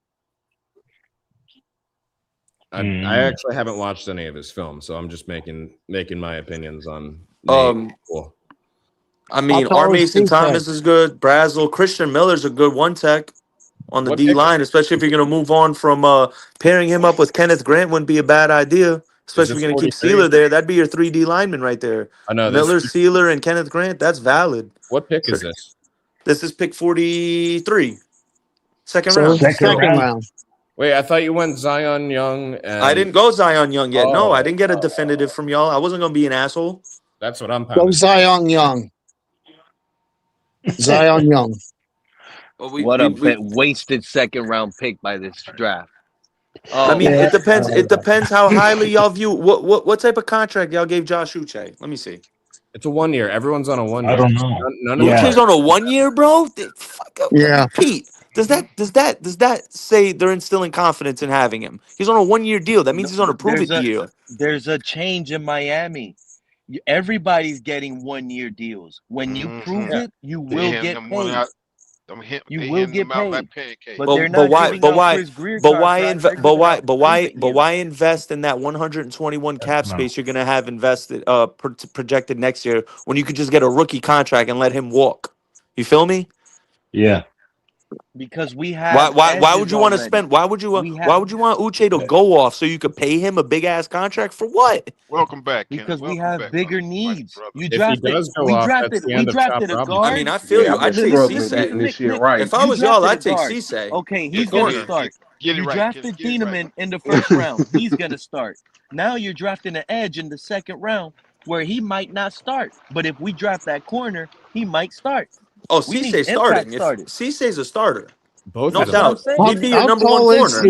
I actually haven't watched any of his films, so I'm just making my opinions on. I mean, R. Mason Thomas is good. Brazel, Christian Miller's a good one tech on the D line, especially if you're going to move on from pairing him up with Kenneth Grant. Wouldn't be a bad idea, especially if you're going to keep Sealer there. That'd be your 3D lineman right there. I know Miller, Sealer, and Kenneth Grant. That's valid. What pick is this? This is pick 43, second round. Wait, I thought you went Zion Young. I didn't go Zion Young yet. No, I didn't get a definitive from y'all. I wasn't going to be an asshole. That's what I'm Go Zion Young. Zion Young. What a wasted second round pick by this draft. I mean, it depends. It depends how highly y'all view what type of contract y'all gave Josh Uche. Let me see. It's a 1 year. Everyone's on a 1 year. I don't know. None of Uche's on a 1 year, bro. Yeah. Pete, does that say they're instilling confidence in having him? He's on a 1 year deal. That means he's on a prove it deal. There's a change in Miami. Everybody's getting 1 year deals. When you prove it, you will get paid. You will get paid. But they're not giving out Chris Greer contracts. But why invest in that 121 cap space you're gonna have invested projected next year when you could just get a rookie contract and let him walk? You feel me? Yeah. Because we have why would you want to spend why would you want Uche to go off so you could pay him a big ass contract for what? Welcome back, because we have bigger needs. You drafted a guard. I mean, I feel you. I'd take Cisse. If I was y'all, I'd take Cisse. Okay, he's gonna start. You drafted Thieneman in the first round. He's gonna start. Now you're drafting an edge in the second round where he might not start. But if we draft that corner, he might start. Oh, Cisse's starting. Cisse's a starter. Both no doubt. He'd be your number one corner.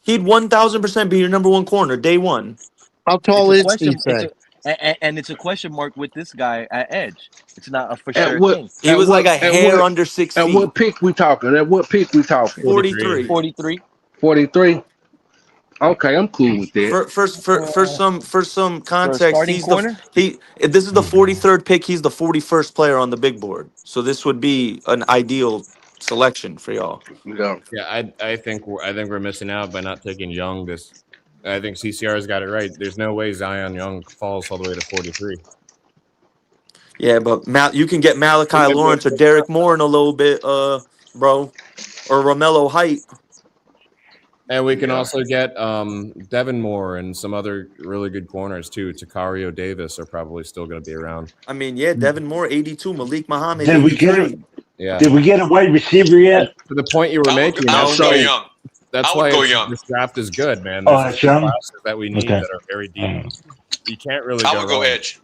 He'd 1,000% be your number one corner day one. How tall is Cisse? And it's a question mark with this guy at edge. It's not a for sure thing. He was like a hair under 6 feet. At what pick we talking? 43. 43. Okay, I'm cool with that. For some context, this is the 43rd pick. He's the 41st player on the big board. So this would be an ideal selection for y'all. Yeah, I think we're missing out by not taking Young. I think CCR's got it right. There's no way Zion Young falls all the way to 43. Yeah, but you can get Malachi Lawrence or Derek Moore in a little bit, bro, or Romello Height. And we can also get Devin Moore and some other really good corners too. Takario Davis are probably still going to be around. I mean, yeah, Devin Moore, 82, Malik Muhammad, Did we get it? Yeah. Did we get a wide receiver yet? To the point you were making, I'll go Young. That's why this draft is good, man. There's some classes that we need that are very deep. You can't really. I would go edge.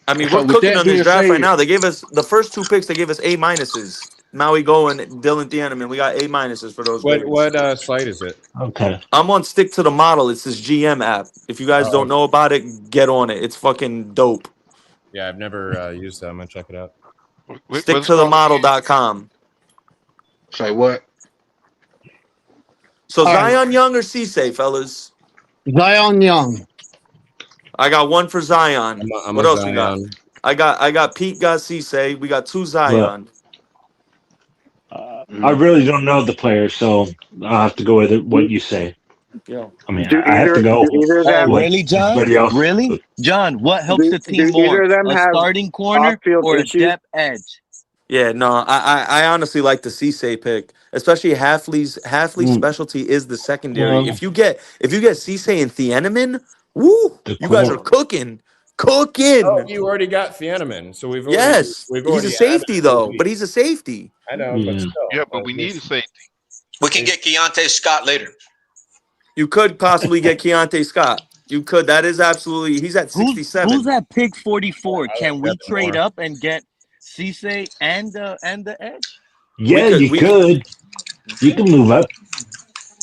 I mean, we're cooking on this draft right now. They gave us the first 2 picks. They gave us A minuses. Maui Go and Dylan Thieneman. We got A minuses for those. What site is it? Okay. I'm on Stick to the Model. It's this GM app. If you guys don't know about it, get on it. It's fucking dope. Yeah, I've never used that. I'm gonna check it out. Sticktothemodel.com. Say what? So Zion Young or Cisse, fellas? Zion Young. I got one for Zion. What else we got? I got Pete got Cisse. We got 2 Zion. I really don't know the player, so I'll have to go with what you say. Yeah. I mean, I have to go. Really, John? Really? John, what helps the team more? A starting corner or a depth edge? Yeah, no, I honestly like the Cisse pick, especially Hafley's specialty is the secondary. If you get Cisse and Thieneman, woo, you guys are cooking. Oh, you already got Thieneman, so we've he's a safety though, but he's a safety. I know, but still. Yeah, but we need a safety. We can get Keontae Scott later. You could possibly get Keontae Scott. You could. That is absolutely. He's at 67. Who's at pick 44? Can we trade up and get Cisse and the edge? Yeah, you could. You can move up.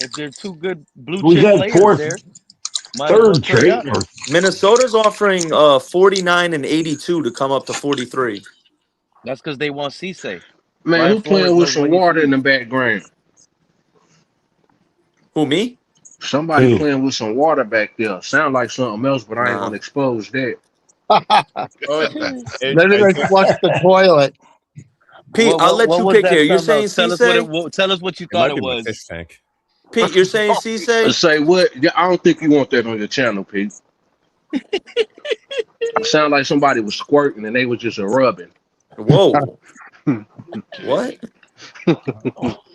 If they're 2 good blue We chip got players fourth, there. third trade or Minnesota's offering 49 and 82 to come up to 43. That's because they want Cisse. Man, Brian who playing Flores with knows some what he water in the sees. background? Who, me? Somebody Who? playing with some water back there. Sound like something else, but I ain't Nah. gonna expose that. Maybe they flushed the toilet. Pete, I'll let What you was pick that here. You're something saying else? Tell us what Cisse? tell us what you It thought might it be my was. fish tank. Pete, you're saying Cisse? Say what? Yeah, I don't think you want that on your channel, Pete. It sound like somebody was squirting and they was just a rubbing. Whoa. What?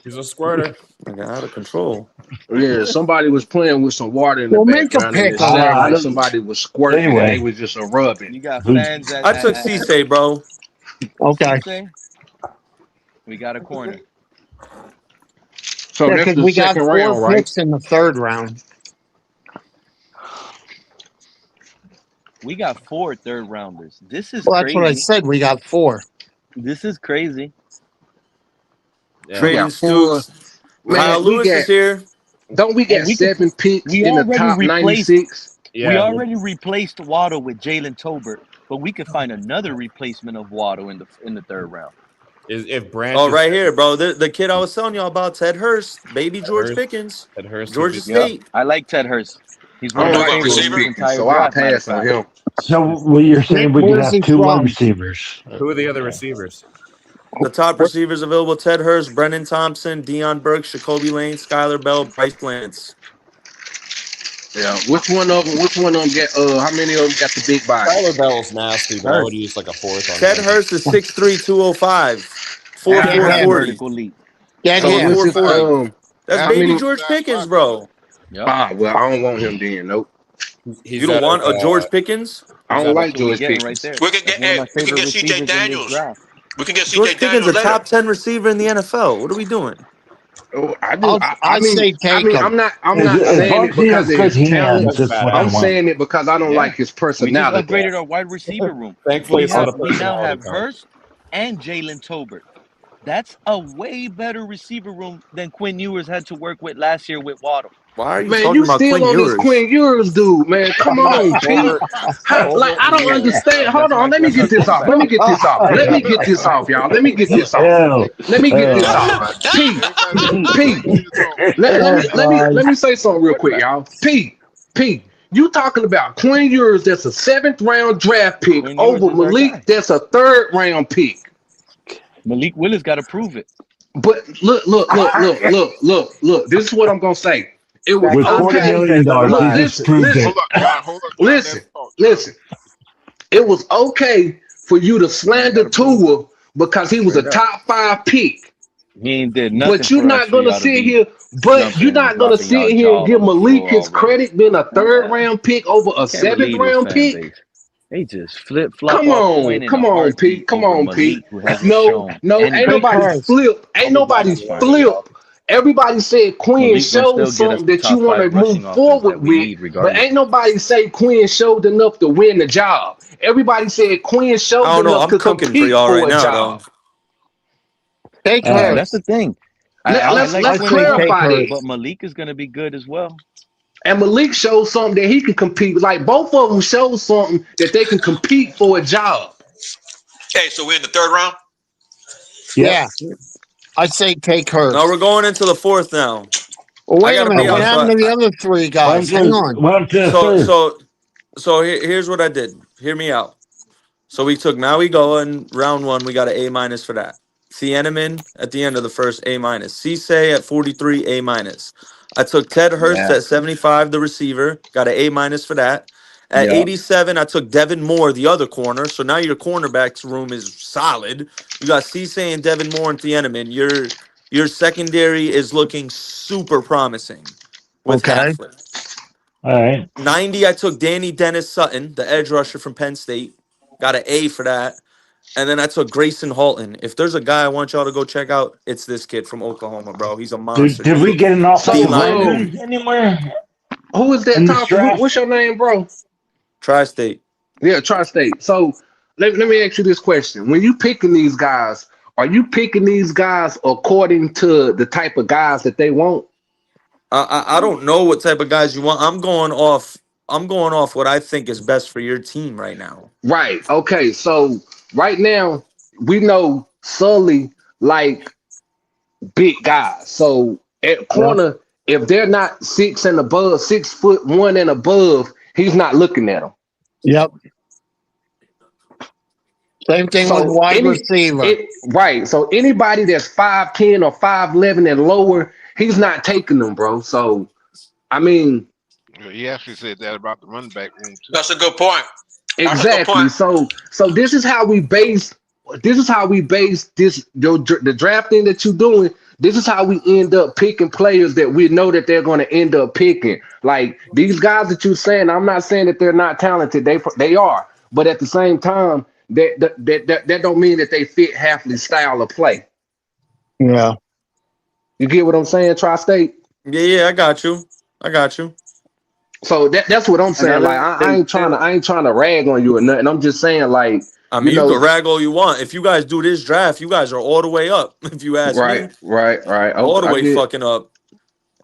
He's a squirter. I got out of control. Yeah, somebody was playing with some water in the Well, make a background, and pick it sounded like already. somebody was squirting and they Anyway, was just a rubbing. You got who's fans I took Cisse, bro. Okay. Cisse. We got a corner. So Yeah, that's because the we got second 4 round, right? picks in the 3rd round. We got 4 third rounders. This is Well, that's what I crazy. said. We got 4. This is crazy. Yeah. We Trading got 4. Stoops. Kyle Man, we Lewis got is here. don't we And got 7 picks we in the already top replaced 96? we Yeah. already replaced Waddle with Jalen Tolbert, but we could find another replacement of Waddle in the 3rd round. If Branch Oh, is right here, bro. The kid I was telling y'all about, Ted Hurst, baby George Pickens, Ted Hurst could Georgia be State. I like Ted Hurst. He's I one of don't my like favorites George in this Pickens, entire so I'll draft, matter of pass on fact. him. so what you're saying? We could Where's have he 2 wide from? receivers. Who are the other receivers? The top receivers available: Ted Hurst, Brennan Thompson, Deion Burks, Jacoby Lane, Skylar Bell, Bryce Lance. Yeah, which one of them get? How many of them got the big body? Tyler Bell's nasty, but I would Hurst. use like a 4th on Ted him. Hurst is 6'3", 205, And he got 4'4", vertical leap. Get So him. which is 4'40". That's how baby many? George Pickens, bro. Yep. Well, I don't want him then. Nope. You don't want a George Pickens? I don't That's like what we George getting right Pickens. there. We can That's get one of my we can favorite get CJ receivers in this Daniels. draft. We can get George CJ Pickens, a Daniels later. top 10 receiver in the NFL. What are we doing? Oh, I say take him. I'm not As saying long it as he because has of good his talent. hands, that's what I I'm want. saying it because I don't like his We just personality. upgraded our wide receiver room. Thankfully, it's not a We now personality have count. Hurst and Jalen Tolbert. That's a way better receiver room than Quinn Ewers had to work with last year with Waddle. Why are you Man, talking you about still Quinn on this Ewers? Quinn Ewers dude, man. Come on, Pete. I don't understand. Hold on, let me get this off. Let me get this off, y'all. Let me get this off. Let me get this off. Pete. Let me say something real quick, y'all. Pete, you talking about Quinn Ewers that's a 7th round draft pick Quinn Ewers over is our Malik guy. that's a 3rd round pick. Malik Willis got to prove it. But look. This is what I'm gonna say. It was With $40 okay. million, he just proved it. Listen. It was okay for you to slander Tua because he was a top 5 pick. He ain't did nothing But you're for us not for gonna y'all to sit be here. But you're jumping and not gonna dropping y'all sit here and jaw give on the Malik floor his already. credit being a 3rd round pick over a Can't 7th believe this round fan pick. base. They just flip flop off Quinn in a heartbeat Come over on, Pete. Malik, who hasn't No, shown ain't anything. nobody's flip. Ain't nobody's That's fine. flip. Everybody said Quinn Malik gonna showed still get us something the that you top want to 5 move rushing offense forward that we with, need but regardless. ain't nobody say Quinn showed enough to win the job. Everybody said Quinn I showed don't know. enough I'm to cooking for compete y'all right for a now, though. job. Take Yeah, that's the Hurst. thing. I Let's like Quinn a lot, clarify that. but Malik is gonna be good as well. And Malik showed something that he can compete with. Like both of them showed something that they can compete for a job. Hey, so we're in the 3rd round. Yeah. I say take Hurst. No, we're going into the 4th now. Well, I wait a gotta minute. be What honest. happened to the other 3 guys? Hang on. So here's what I did. Hear me out. So we took Maui Goa in round 1. We got an A- for that. Thieneman at the end of the first A-. Cisse at 43, A-. I took Ted Hurst Yeah. at 75, the receiver. Got an A- for that. At Yeah. 87, I took Devin Moore, the other corner. So now your cornerbacks room is solid. You got Cisse and Devin Moore and Thieneman. Your secondary is looking super promising with Halfley. All right. 90, I took Danny Dennis Sutton, the edge rusher from Penn State. Got an A for that. And then I took Grayson Halton. If there's a guy I want y'all to go check out, it's this kid from Oklahoma, bro. He's a monster. Did we get an offensive D-lineman. lineman anywhere? Who is that in this talking? draft? What's your name, bro? Tri-State. Yeah, Tri-State. So let me ask you this question. When you picking these guys, are you picking these guys according to the type of guys that they want? I don't know what type of guys you want. I'm going off I'm going off what I think is best for your team right now. Right. Okay. So right now we know Sully like big guys. So at Yep. corner, if they're not 6'1" and above, he's not looking at them. Yep. Same thing with So wide receiver. right. So anybody that's 5'10" or 5'11" and lower, he's not taking them, bro. So I mean, He actually said that about the running back room too. That's a good point. exactly. So this is how we base. This is how we base the drafting that you're doing. This is how we end up picking players that we know that they're going to end up picking. Like these guys that you're saying, I'm not saying that they're not talented. They are, but at the same time, that don't mean that they fit Hafley's style of play. Yeah. You get what I'm saying, Tri-State? Yeah, I got you. So that's what I'm saying. Like I ain't trying to rag on you or nothing. I'm just saying, like, I mean, you can rag all you want. If you guys do this draft, you guys are all the way up. If you ask me, right. all the way fucking up.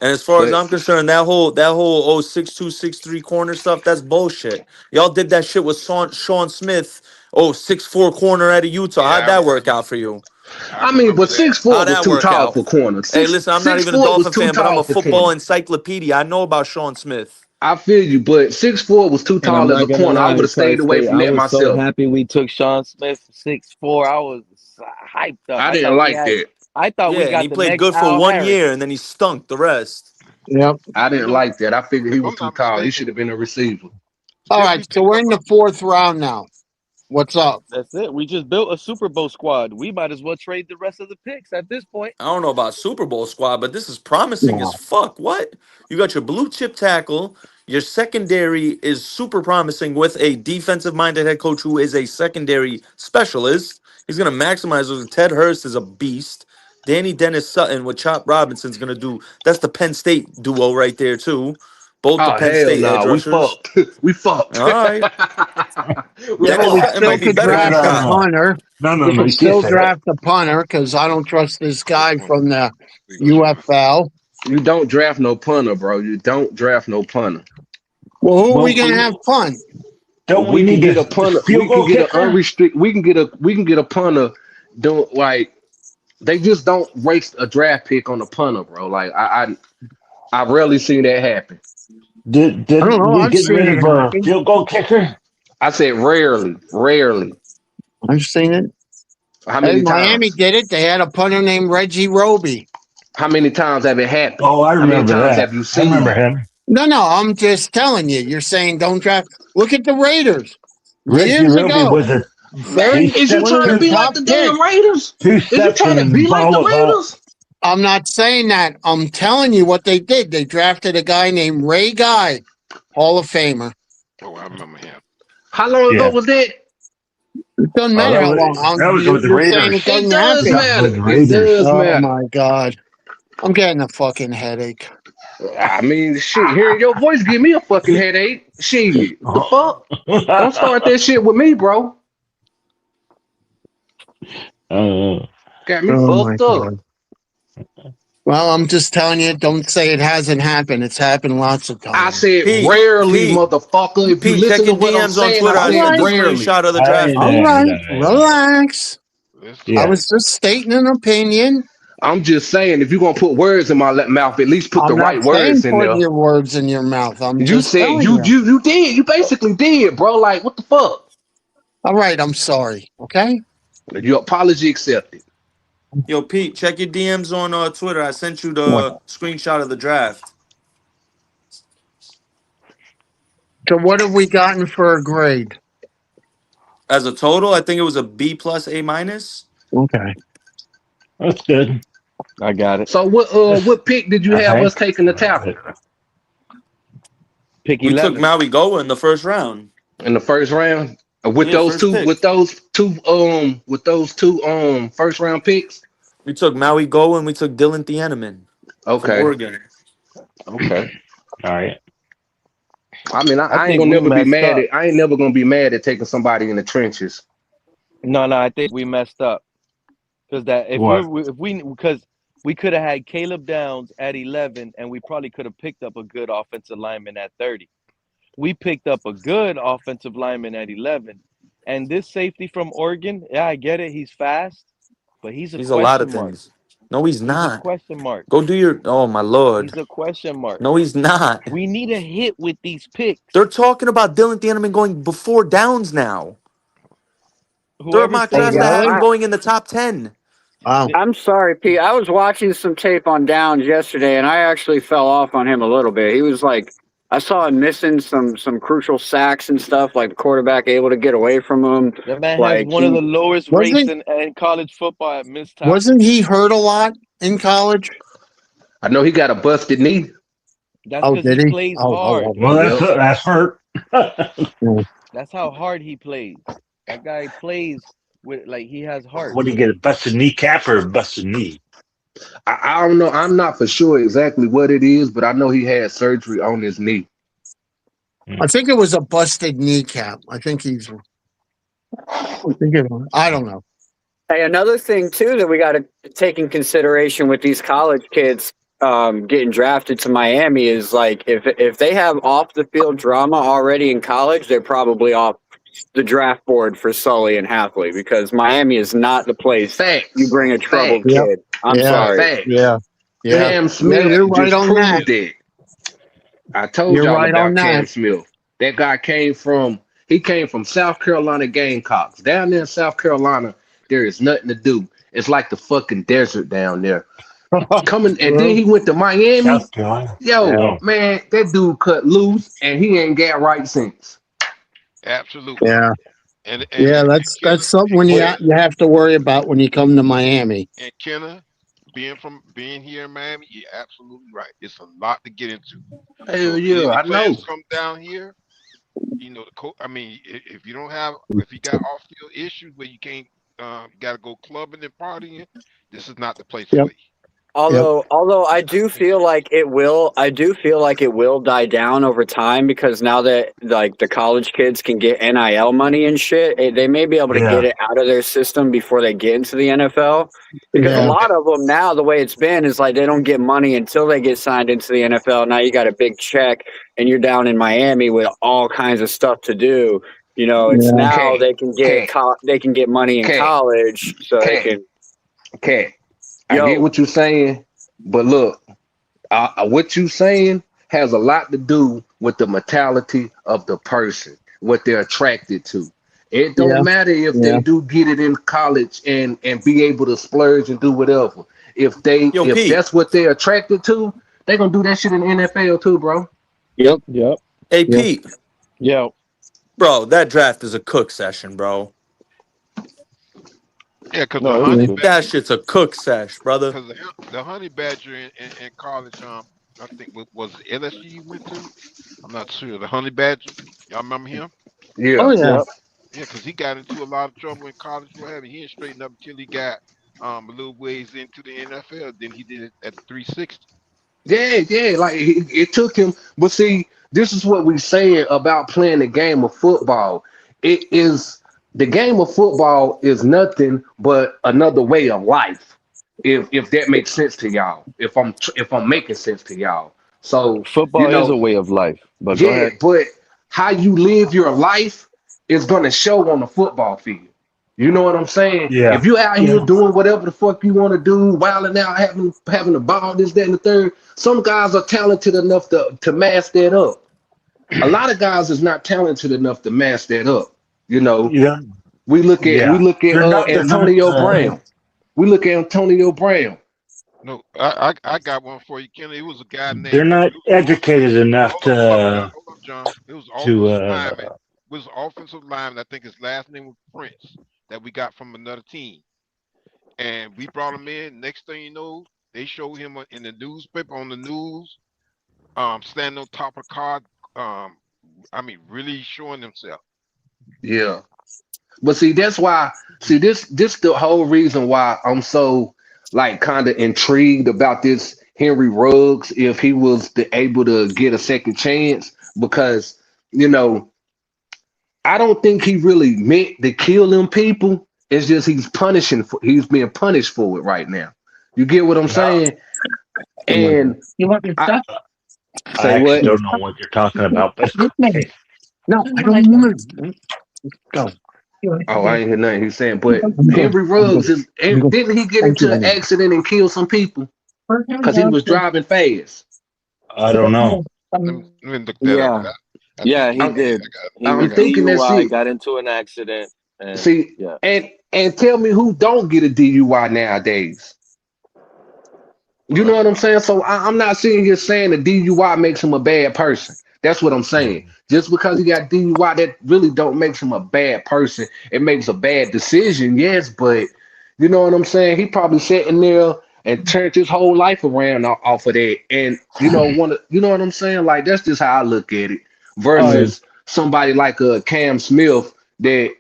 And as far as I'm concerned, that whole 6'2", 6'3" corner stuff, that's bullshit. Y'all did that shit with Sean Smith. 6'4" corner out of Utah. How'd that work out for you? I mean, but 6'4" was too tall for corners. Hey, listen, I'm not even a Dolphin fan, but I'm a football encyclopedia. I know about Sean Smith. I feel you, but 6'4" was too tall as a corner. I would have stayed away from that myself. I was so happy we took Sean Smith 6'4". I was hyped up. I didn't like that. I thought we got he the played next good for Al 1 Harris. year, and then he stunk the rest. Yep. I didn't like that. I figured he was too tall. He should have been a receiver. All right, so we're in the 4th round now. What's up? That's it. We just built a Super Bowl squad. We might as well trade the rest of the picks at this point. I don't know about Super Bowl squad, but this is promising as fuck. What? You got your blue chip tackle. Your secondary is super promising with a defensive-minded head coach who is a secondary specialist. He's going to maximize those. Ted Hurst is a beast. Danny Dennis Sutton with Chop Robinson's going to do. That's the Penn State duo right there, too. Both the Penn State edge rushers. We fucked. All right. Yeah, we still could draft a punter. We could still draft a punter because I don't trust this guy from the UFL. You don't draft no punter, bro. You don't draft no punter. Well, who are we gonna have punt? Don't we can get a punter? We can get an unrestricted. We can get a punter. Don't like. They just don't waste a draft pick on a punter, bro. Like I rarely see that happen. Did we get rid of a field goal kicker? I said rarely. I've seen it. How many times? Miami did it. They had a punter named Reggie Roby. How many times have it happened? Oh, I remember How many times that. have you seen? I remember him. No, I'm just telling you. You're saying don't draft. Look at the Raiders. Reggie Years Roby ago. was a Is you trying to be like the damn Raiders? Is you trying to be like the Raiders? I'm not saying that. I'm telling you what they did. They drafted a guy named Ray Guy, Hall of Famer. Oh, I remember him. How long ago was that? It doesn't matter how long. That was with the Raiders. It does matter. It does matter. Oh my God. I'm getting a fucking headache. I mean, shit, hearing your voice give me a fucking headache. Shit, the fuck? Don't start that shit with me, bro. Got me fucked up. Well, I'm just telling you, don't say it hasn't happened. It's happened lots of times. I said rarely, motherfucker. If you listen to what I'm saying, I said rarely. Shot of the draft. All right, relax. I was just stating an opinion. I'm just saying, if you're gonna put words in my mouth, at least put the right words in there. Put your words in your mouth. You said you did. You basically did, bro. Like, what the fuck? All right, I'm sorry. Okay. Your apology accepted. Yo, Pete, check your DMs on Twitter. I sent you the screenshot of the draft. So what have we gotten for a grade? As a total, I think it was a B plus A minus. Okay. That's good. I got it. So what pick did you have us taking the tackle? Pick we 11. took Maui Goa in the first round. In the first round? With those two first round picks? We took Maui Goa and we took Dylan Thieneman. Okay. Oregon. Okay. All right. I mean, I ain't gonna never be mad at. I ain't never gonna be mad at taking somebody in the trenches. No, I think we messed up because we could have had Caleb Downs at 11, and we probably could have picked up a good offensive lineman at 30. we picked up a good offensive lineman at 11. And this safety from Oregon, yeah, I get it. He's fast, but he's a He's a lot of question mark. things. No, he's He's a not. question mark. Go do your. Oh my lord. He's a question mark. No, he's not. We need a hit with these picks. They're talking about Dylan Thieneman going before downs now. Third mock drafts that have him going in the top 10. I'm sorry, Pete. I was watching some tape on Downs yesterday, and I actually fell off on him a little bit. He was like, I saw him missing some crucial sacks and stuff, like the quarterback able to get away from him. That man like, has one of the lowest rates in college football at missed tackles. Wasn't he hurt a lot in college? I know he got a busted knee. That's because he plays hard. Well, that's hurt. That's how hard he plays. That guy plays with like he has heart. What do you get, a busted kneecap or a busted knee? I don't know. I'm not for sure exactly what it is, but I know he had surgery on his knee. I think it was a busted kneecap. I don't know. Hey, another thing too that we got to take in consideration with these college kids getting drafted to Miami is like if they have off the field drama already in college, they're probably off the draft board for Sully and Halfley because Miami is not the place you bring a troubled kid. I'm sorry. Cam Smith you're right just on proved that. it. I told You're y'all right about on Cam that. Smith. That guy came from South Carolina Gamecocks. Down there in South Carolina, there is nothing to do. It's like the fucking desert down there. Coming and then he went to Miami. South Carolina. Man, that dude cut loose and he ain't got right since. Absolutely. Yeah. And that's something when you have to worry about when you come to Miami. And Kenna, being here in Miami, you're absolutely right. It's a lot to get into. Hell yeah, I know. Come down here, you know, if you got off-field issues where you can't, got to go clubbing and partying, this is not the place for you. Although I do feel like it will die down over time because now that like the college kids can get NIL money and shit, they may be able to get it out of their system before they get into the NFL. Because a lot of them now, the way it's been is like they don't get money until they get signed into the NFL. Now you got a big check and you're down in Miami with all kinds of stuff to do. You know, it's now they can get money in college, so they can. I get what you're saying, but look, what you're saying has a lot to do with the mentality of the person, what they're attracted to. It don't matter if they do get it in college and be able to splurge and do whatever. If that's what they're attracted to, they're gonna do that shit in the NFL too, bro. Yep. Hey, Pete. Yo. Bro, that draft is a cook session, bro. Yeah, because that shit's a cook sesh, brother. Because the Honey Badger in college, I think was LSU you went to. I'm not sure. The Honey Badger, y'all remember him? Yeah. Oh yeah. Yeah, because he got into a lot of trouble in college. Whatever. He didn't straighten up until he got a little ways into the NFL. Then he did it at 360. Yeah. Like it took him. But see, this is what we saying about playing the game of football. It is. The game of football is nothing but another way of life. If that makes sense to y'all, if I'm making sense to y'all. So football is a way of life. But go ahead. But how you live your life is gonna show on the football field. You know what I'm saying? Yeah. If you out here doing whatever the fuck you want to do, wilding out, having a ball, this, that, and the third, some guys are talented enough to mask that up. A lot of guys is not talented enough to mask that up. You know, we look at Antonio Brown. We look at Antonio Brown. No, I got one for you, Kenny. It was a guy named. They're not educated enough to. Hold up, John. It was offensive lineman. I think his last name was Prince that we got from another team, and we brought him in. Next thing you know, they showed him in the newspaper on the news, standing on top of a car. Really showing himself. Yeah, but see, that's why. See, this the whole reason why I'm so like kind of intrigued about this Henry Ruggs if he was able to get a second chance, because I don't think he really meant to kill them people. It's just he's being punished for it right now. You get what I'm saying? And I actually don't know what you're talking about, but okay. No, I don't want it. Go. Oh, I ain't hear nothing he's saying. But Henry Ruggs didn't he get into an accident and kill some people because he was driving fast? I don't know. Let me look that Yeah, up. yeah, he did. He I'm was thinking that's DUI, it. got into an accident, and See, yeah. and tell me who don't get a DUI nowadays. You know what I'm saying? So I'm not sitting here saying the DUI makes him a bad person. That's what I'm saying. Just because he got DUI, that really don't make him a bad person. It makes a bad decision, yes, but you know what I'm saying? He probably sitting there and turned his whole life around off of that. And you know what I'm saying? Like that's just how I look at it. Versus somebody like Cam Smith that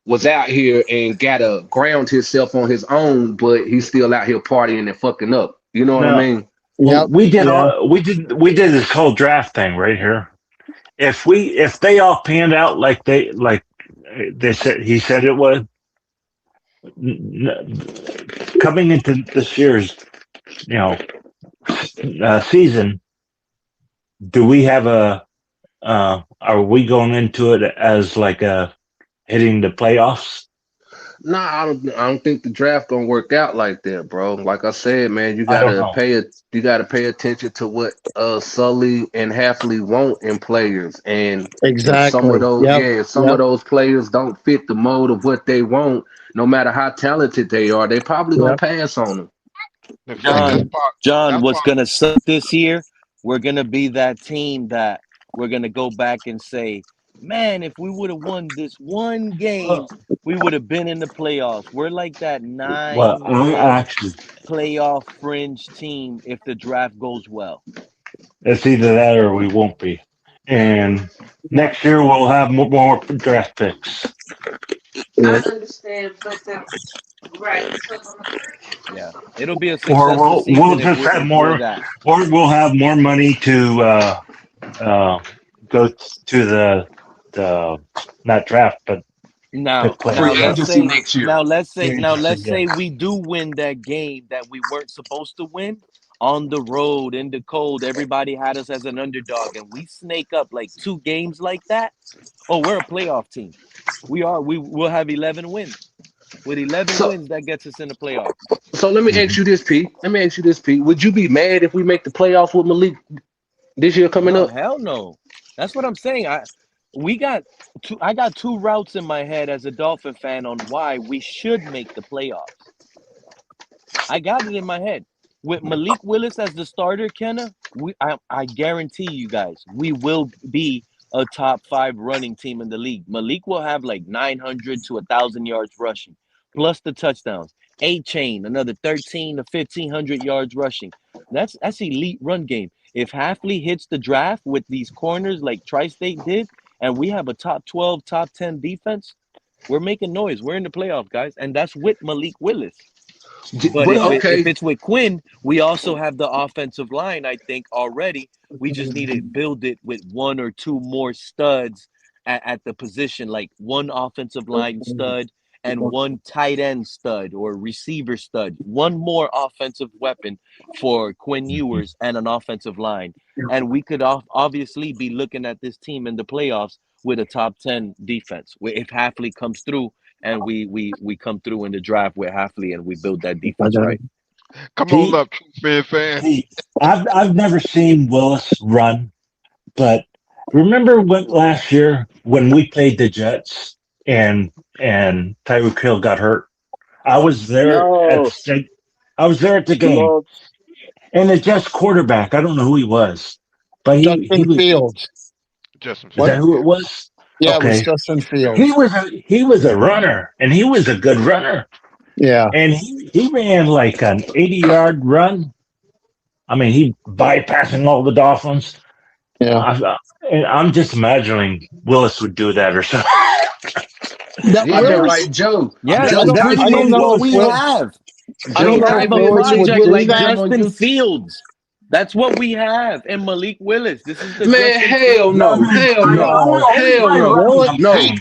was out here and gotta ground himself on his own, but he's still out here partying and fucking up. You know what I No, mean? well, we did this whole draft thing right here. If they all panned out like they said he said it would, coming into this year's season, do we have are we going into it as like hitting the playoffs? Nah, I don't think the draft gonna work out like that, bro. Like I said, man, you I don't gotta know. pay attention to what Sully and Halfley want in players, and if some of Exactly. those Yep. if some of those players don't fit the mold of what they want, no matter how talented they are, they probably gonna pass on them. John, what's gonna suck this year? We're gonna be that team that we're gonna go back and say, man, if we would have won this one game, we would have been in the playoffs. We're like that Well, 9-win actually, playoff fringe team if the draft goes well. it's either that or we won't be. And next year we'll have more draft picks. I understand, but that's right. Yeah, it'll be a Or successful season we'll just have if more, we're that. or we'll have more money to go to the not draft, but Now, let's say we do win that game that we weren't supposed to win on the road in the cold. Everybody had us as an underdog, and we snake up like 2 games like that. Oh, we're a playoff team. We are. We'll have 11 wins. With 11 wins, that gets us in the playoffs. So let me ask you this, Pete. Would you be mad if we make the playoffs with Malik this year coming up? Hell no. That's what I'm saying. I got 2 routes in my head as a Dolphin fan on why we should make the playoffs. I got it in my head. With Malik Willis as the starter, Kenna, I guarantee you guys, we will be a top 5 running team in the league. Malik will have like 900 to 1,000 yards rushing, plus the touchdowns. Achane, another 1,300 to 1,500 yards rushing. That's elite run game. If Halfley hits the draft with these corners like Tri-State did, and we have a top 12, top 10 defense, we're making noise. We're in the playoff, guys, and that's with Malik Willis. But if it's with Quinn, we also have the offensive line, I think, already. We just need to build it with 1 or 2 more studs at the position, like 1 offensive line stud and 1 tight end stud or receiver stud. 1 more offensive weapon for Quinn Ewers and an offensive line. And we could obviously be looking at this team in the playoffs with a top 10 defense. If Halfley comes through and we come through in the draft with Halfley and we build that defense right. Come on up, fan. I've never seen Willis run, but remember last year when we played the Jets and Tyreek Hill got hurt? I was there at the game. And the Jets quarterback, I don't know who he was, but he was Fields. Justin Fields. Is that who it was? Yeah, okay. It was Justin Fields. He was a runner, and he was a good runner. Yeah. And he ran like an 80-yard run. I mean, he bypassing all the Dolphins. Yeah. And I'm just imagining Willis would do that or something. Joe. Yeah, Joe, that's pretty much what we have. We have a project like Justin Fields. That's what we have. And Malik Willis. This is the hell no.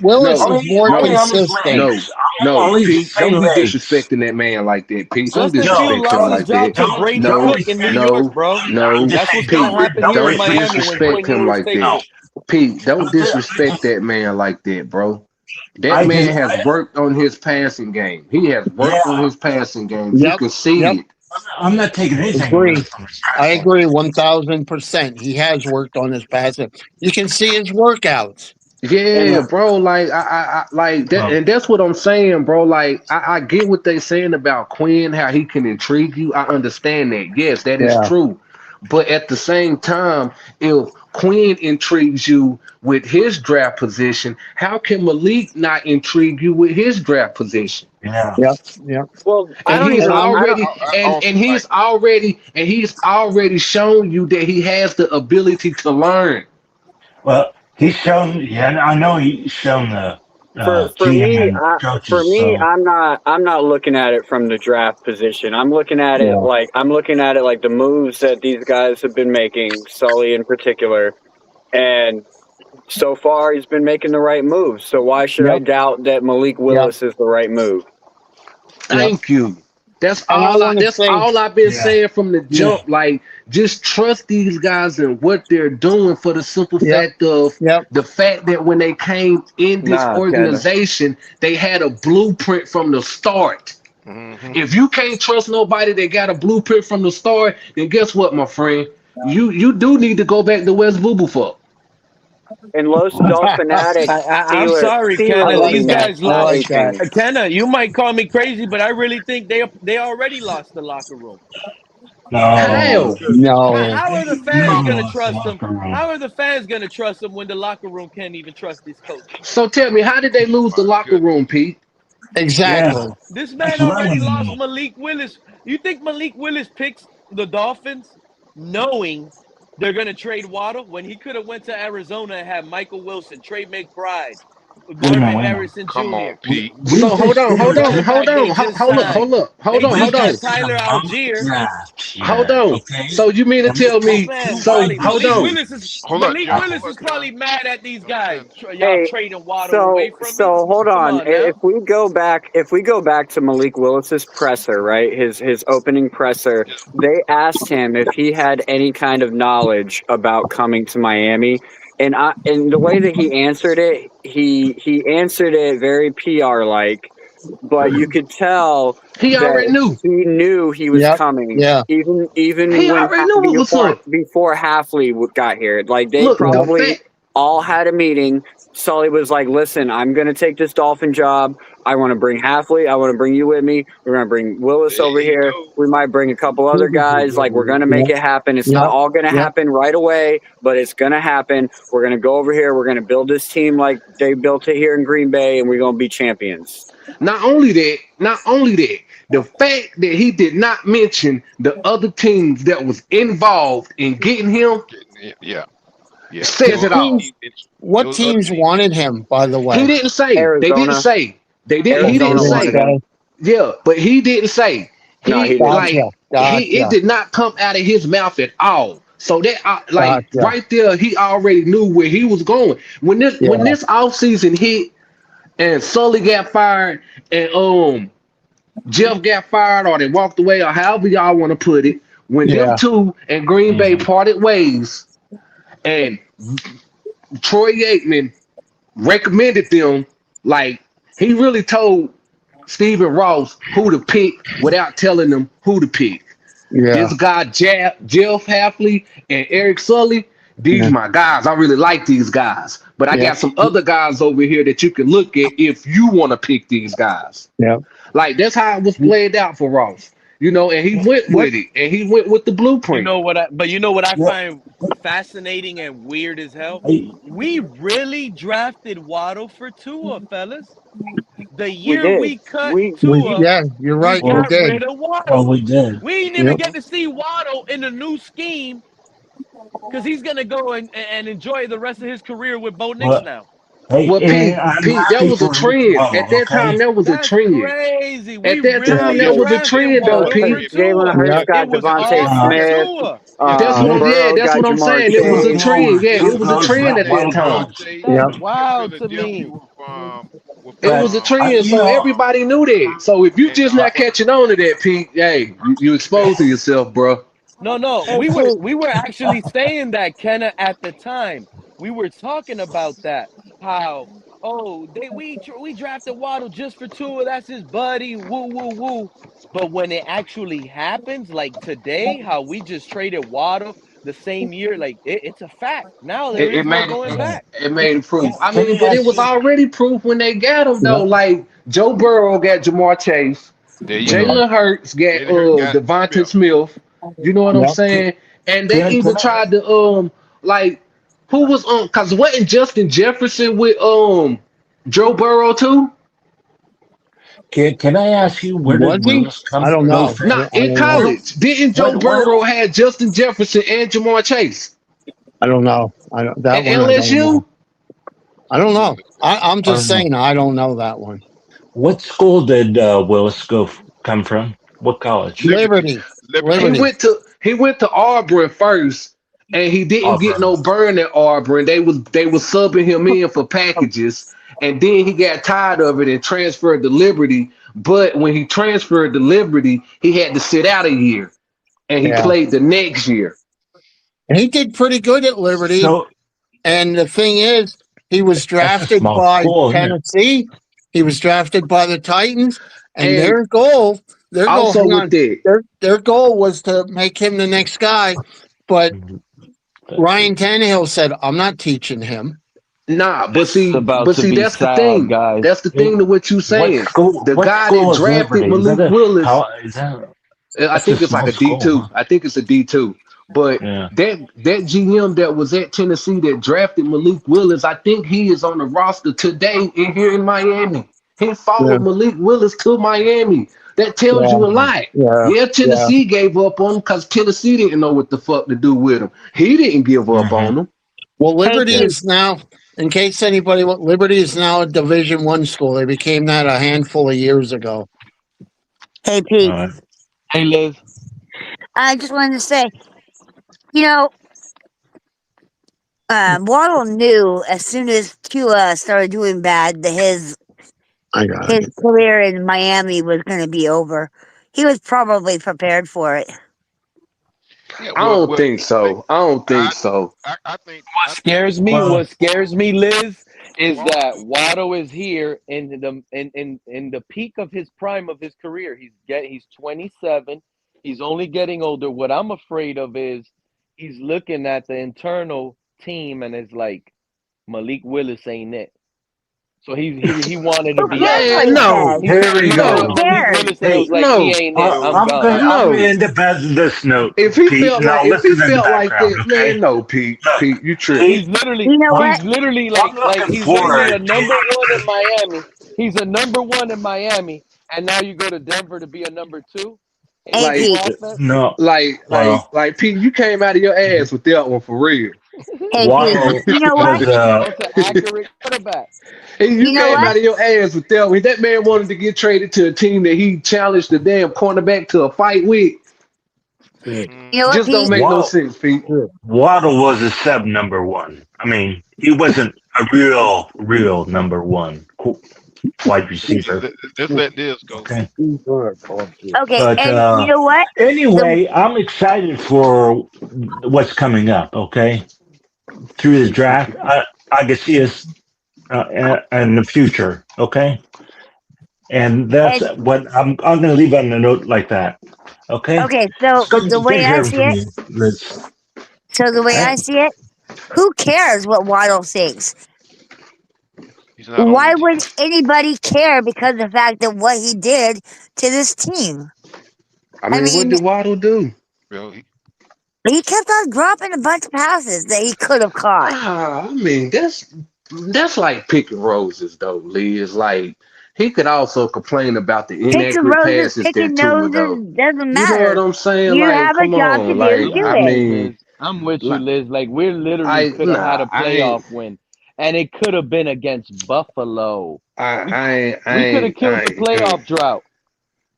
Willis was more consistent. No, Only Pete, say don't be legs. disrespecting that man like that, Pete. Don't Justin Field disrespect him lost his like job that. to Brady No, Cook in New York, no, bro. I'm no, just That's saying, what's gonna Pete. happen here in Don't Miami when disrespect Quinn him Ewers like takes that. it. Pete, don't disrespect that man like that, bro. That I man just, has worked on his passing game. He has worked on yeah. his passing game. You Yep. can see Yep. it. I'm not taking anything away Agree. from his I passing. agree 1000%. He has worked on his passing. You can see his workouts. Yeah, And bro. Like I like that, Well, and that's what I'm saying, bro. Like I get what they saying about Quinn, how he can intrigue you. I understand that. Yes, that is yeah. true. But at the same time, if Quinn intrigues you with his draft position, how can Malik not intrigue you with his draft position? yeah. Yep. Yep. Well, I And don't he's even. I don't. already I and also and like. he's already shown you that he has the ability to learn. Well, he's shown. Yeah, I know he's shown the For GM me, and for coaches. me, So I'm not looking at it from the draft position. I'm looking at it Yeah. like the moves that these guys have been making, Sully in particular, and so far he's been making the right moves. So why should I Yep. doubt that Malik Yep. Willis is the right move? Yep. Thank you. That's And I all want to that's say, all I've been yeah, saying from the yeah. jump. Like, just trust these guys and what they're doing for the simple yep. fact of Yep. the fact that when they came in this Nah, Kenna. organization, they had a blueprint from the start. Mm-hmm. If you can't trust nobody that got a blueprint from the start, then guess what, my friend? You do need to go back to West Boo for. And Los Dos Fanatics, I'm sorry, I Kenna. Steelers like These that. guys fans, I not like lost. that. Achane. Kenna, you might call me crazy, but I really think they already lost the locker room. No, How? No. How are the you fans haven't gonna lost the trust them? locker room. How are the fans gonna trust them when the locker room can't even trust his coach? So tell me, how did they lose the My locker goodness. room, Pete? Yeah, Exactly. This that's man what I already want to lost know. Malik Willis. You think Malik Willis picks the Dolphins knowing they're gonna trade Waddle when he could have went to Arizona and had Michael Wilson, Trey McBride, Wait a minute, Marvin wait a minute. Harrison Come on, Jr., Pete. We So hold just on, the hold finished. on, running hold back they on, just hold up, hold signed. up, hold They on, We just hold got on. just had a Tyler mock Algier. draft Hold yet, on. okay? So you mean to And we tell got This me? man two So probably hold Malik on. vacancies. Willis is Hold up, Malik John. Willis Hold is up, John. probably mad at these I'm guys. saying, Y'all Hey, trading Waddle away so from me. hold Come on. on now. If we go back to Malik Willis's presser, right? His opening presser, they asked him if he had any kind of knowledge about coming to Miami, and the way that he answered it, he answered it very PR like, but you could tell He already that knew. he knew he was Yep. coming, Yeah. even He when already knew what was up. before Halfley got here. Like they Look, the Yep. probably fact. all had a meeting. Sully was like, "Listen, I'm going to take this Dolphin job. I want to bring Halfley. I want to bring you with me. We're going to bring Willis there over you here. go. We might bring a couple other guys. Like we're going to make Yep. it happen. It's not Yep. all going to Yep. happen right away, but it's going to happen. We're going to go over here. We're going to build this team like they built it here in Green Bay, and we're going to be champions." Not only that, the fact that he did not mention the other teams that was involved in getting him Yeah, yeah. says Those it other all. Teams, teams, what those other teams teams. wanted him, by the He way? didn't say. They didn't Arizona, say. They didn't. He They didn't Arizona didn't wanted say. him. say. Yeah, but he didn't say. No, he He didn't. like Gotcha. he. It Gotcha. did not come out of his mouth at all. So that like Gotcha. right there, he already knew where he was going. When Yeah. this offseason hit and Sully got fired and Jeff got fired or they walked away or however y'all want to put it, when them Yeah. two and Green Bay parted ways and Troy Aikman recommended them, like he really told Steven Ross who to pick without telling them who to pick. Yeah. This guy, Jeff Halfley and Eric Sully, these Yeah. my guys. I really like these guys. But I Yep. got some other guys over here that you can look at if you want to pick these guys. Yep. Like that's how it was played out for Ross. And he went What? with it, and he went with the You blueprint. know what I Yeah. find fascinating and weird as hell? Hey, We really drafted Waddle for Tua, fellas. The We year did. we cut Tua, Yeah, you're we right. We well, got did. rid of well, Waddle. we did. We didn't even Yep. get to see Waddle in the new scheme because he's gonna go and enjoy the rest of his career with Bo Nix Well, now. hey, Well, and I'm Pete, that happy was a for him as trend. At well. that time, Okay. that was a That's trend. crazy. We At that Yeah. time, really that Yeah. was a drafted trend, though, So Waddle for Pete. Jalen Tua. Hurts Yep. It got was Devontae all for Smith. Tua. That's what Yep. I'm. Yeah, Burrow that's got what I'm Jamar saying. It was a Chase. trend. Yeah, Two it was a goes with trend at that Waddle time. goes. Devontae, Yep. That's you can feel wild the to difference me. with It was a trend, so everybody knew that. So if you just not catching on to that, Pete, hey, you exposing yourself, bro. No, we were actually saying that, Kenna, at the time. We were talking about that. How we drafted Waddle just for Tua. That's his buddy. Woo woo woo. But when it actually happens, like today, how we just traded Waddle the same year, like it's a fact. Now there It is no made going back. it made proof. I Can mean, I but it ask was you? already proof when they got him though. Yeah. Like Joe Burrow got Jamar Chase, There you go. Jalen Hurts got Jalen Hurts got Devontae Smith. Smith. You know what I'm Yep. saying? And they Can even can I tried to like who was cause wasn't Justin Jefferson with Joe Burrow too? can I ask you where Was did he? Willis I come don't go know. from? Not I in don't know. college. Didn't Joe What Burrow had Justin Jefferson and Jamar Chase I don't know. That at one I don't LSU? know. I don't know. I'm just um, saying I don't know that one. what school did Willis come from? What college? Liberty. Liberty. Liberty. He Liberty. went to Auburn first, and he didn't get Auburn. no burn at Auburn. They was subbing him in for packages, and then he got tired of it and transferred to Liberty. But when he transferred to Liberty, he had to sit out a year, and he Yeah. played the next year. And he did pretty good at Liberty. So And the thing is, he was that's a drafted small by school, isn't it? Tennessee. He was drafted by the Titans, and And also hang with on, that, their goal was to make him the next guy. But Ryan Tannehill said, "I'm not teaching him." nah, This is about but to see, be that's the sad, thing. guys. That's the thing to what you What saying. school? The What guy that school is drafted Liberty? Is that Malik a Willis, how? Is that? I That's a think it's like small a D school, two. huh? I think it's a D2. But Yeah. that GM that was at Tennessee that drafted Malik Willis, I think he is on the roster today in here in Miami. He Yeah, followed Malik Willis to Miami. That tells yeah, you a lot. yeah, Yeah, yeah. Tennessee gave up on him because Tennessee didn't know what the fuck to do with him. He didn't give up on him. Well, Hey, Liberty Pete. is now, in case anybody, Liberty is now a Division I school. They became that a handful of years ago. Hey, Pete. Hey, Liz. I just wanted to say, you know, Waddle knew as soon as Tua started doing bad that his career in Miami was going to be over. He was probably prepared for it. Yeah, I don't think so. I don't think so. I think What scares me, Liz, is that Waddle is here in the peak of his prime of his career. He's 27. He's only getting older. What I'm afraid of is he's looking at the internal team and is like, Malik Willis ain't it. So he wanted to Who be cares out. what he says? He Here we looking go. at Malik Willis and Hey, was like, he ain't it. I'm I'm gone. gonna end up as this note, If he Pete. felt Now like listen in the background, that, okay? man, no, Pete, you tripping. He's literally You know what? I'm looking he's literally a forward number to one in Miami. He's a number one in Miami, and now you go to Denver to be a number two in Hey, your new Pete. offense. no. Like Pete, you came out of your ass with that one for real. Hey, Pete. Waddle You know what? was That's an accurate quarterback. And you You know came what? out of your ass with that one. That man wanted to get traded to a team that he challenged the damn cornerback to a fight with. You know what, Just don't Pete? make no sense, Pete. Waddle was a sub number one. I mean, he wasn't a real number one wide receiver. Let's let this go. Okay. Okay, But and you know what? anyway, I'm excited for what's coming up. Okay, through the draft, I can see us in the future. Okay, and that's what I'm going to leave on a note like that. Okay. Okay, so It's good, the way good I hearing see from it, you, Liz. I see it, who cares what Waddle thinks? He's not on Why the team. would anybody care because of the fact that what he did to this team? I mean, what did Waddle do? Well, He kept on dropping a bunch of passes that he could have caught. I mean, that's like picking roses, though, Lee. It's like he could also complain about the Picking inaccurate roses, passes picking that Tua, though. noses, doesn't You know what matter. I'm saying? You Like, have a come job to on. do, Like, do I it. mean, I'm with you, like, Liz. Like we literally could have had a I ain't. playoff win, and it could have been against Buffalo. I We could have ain't, killed the playoff drought,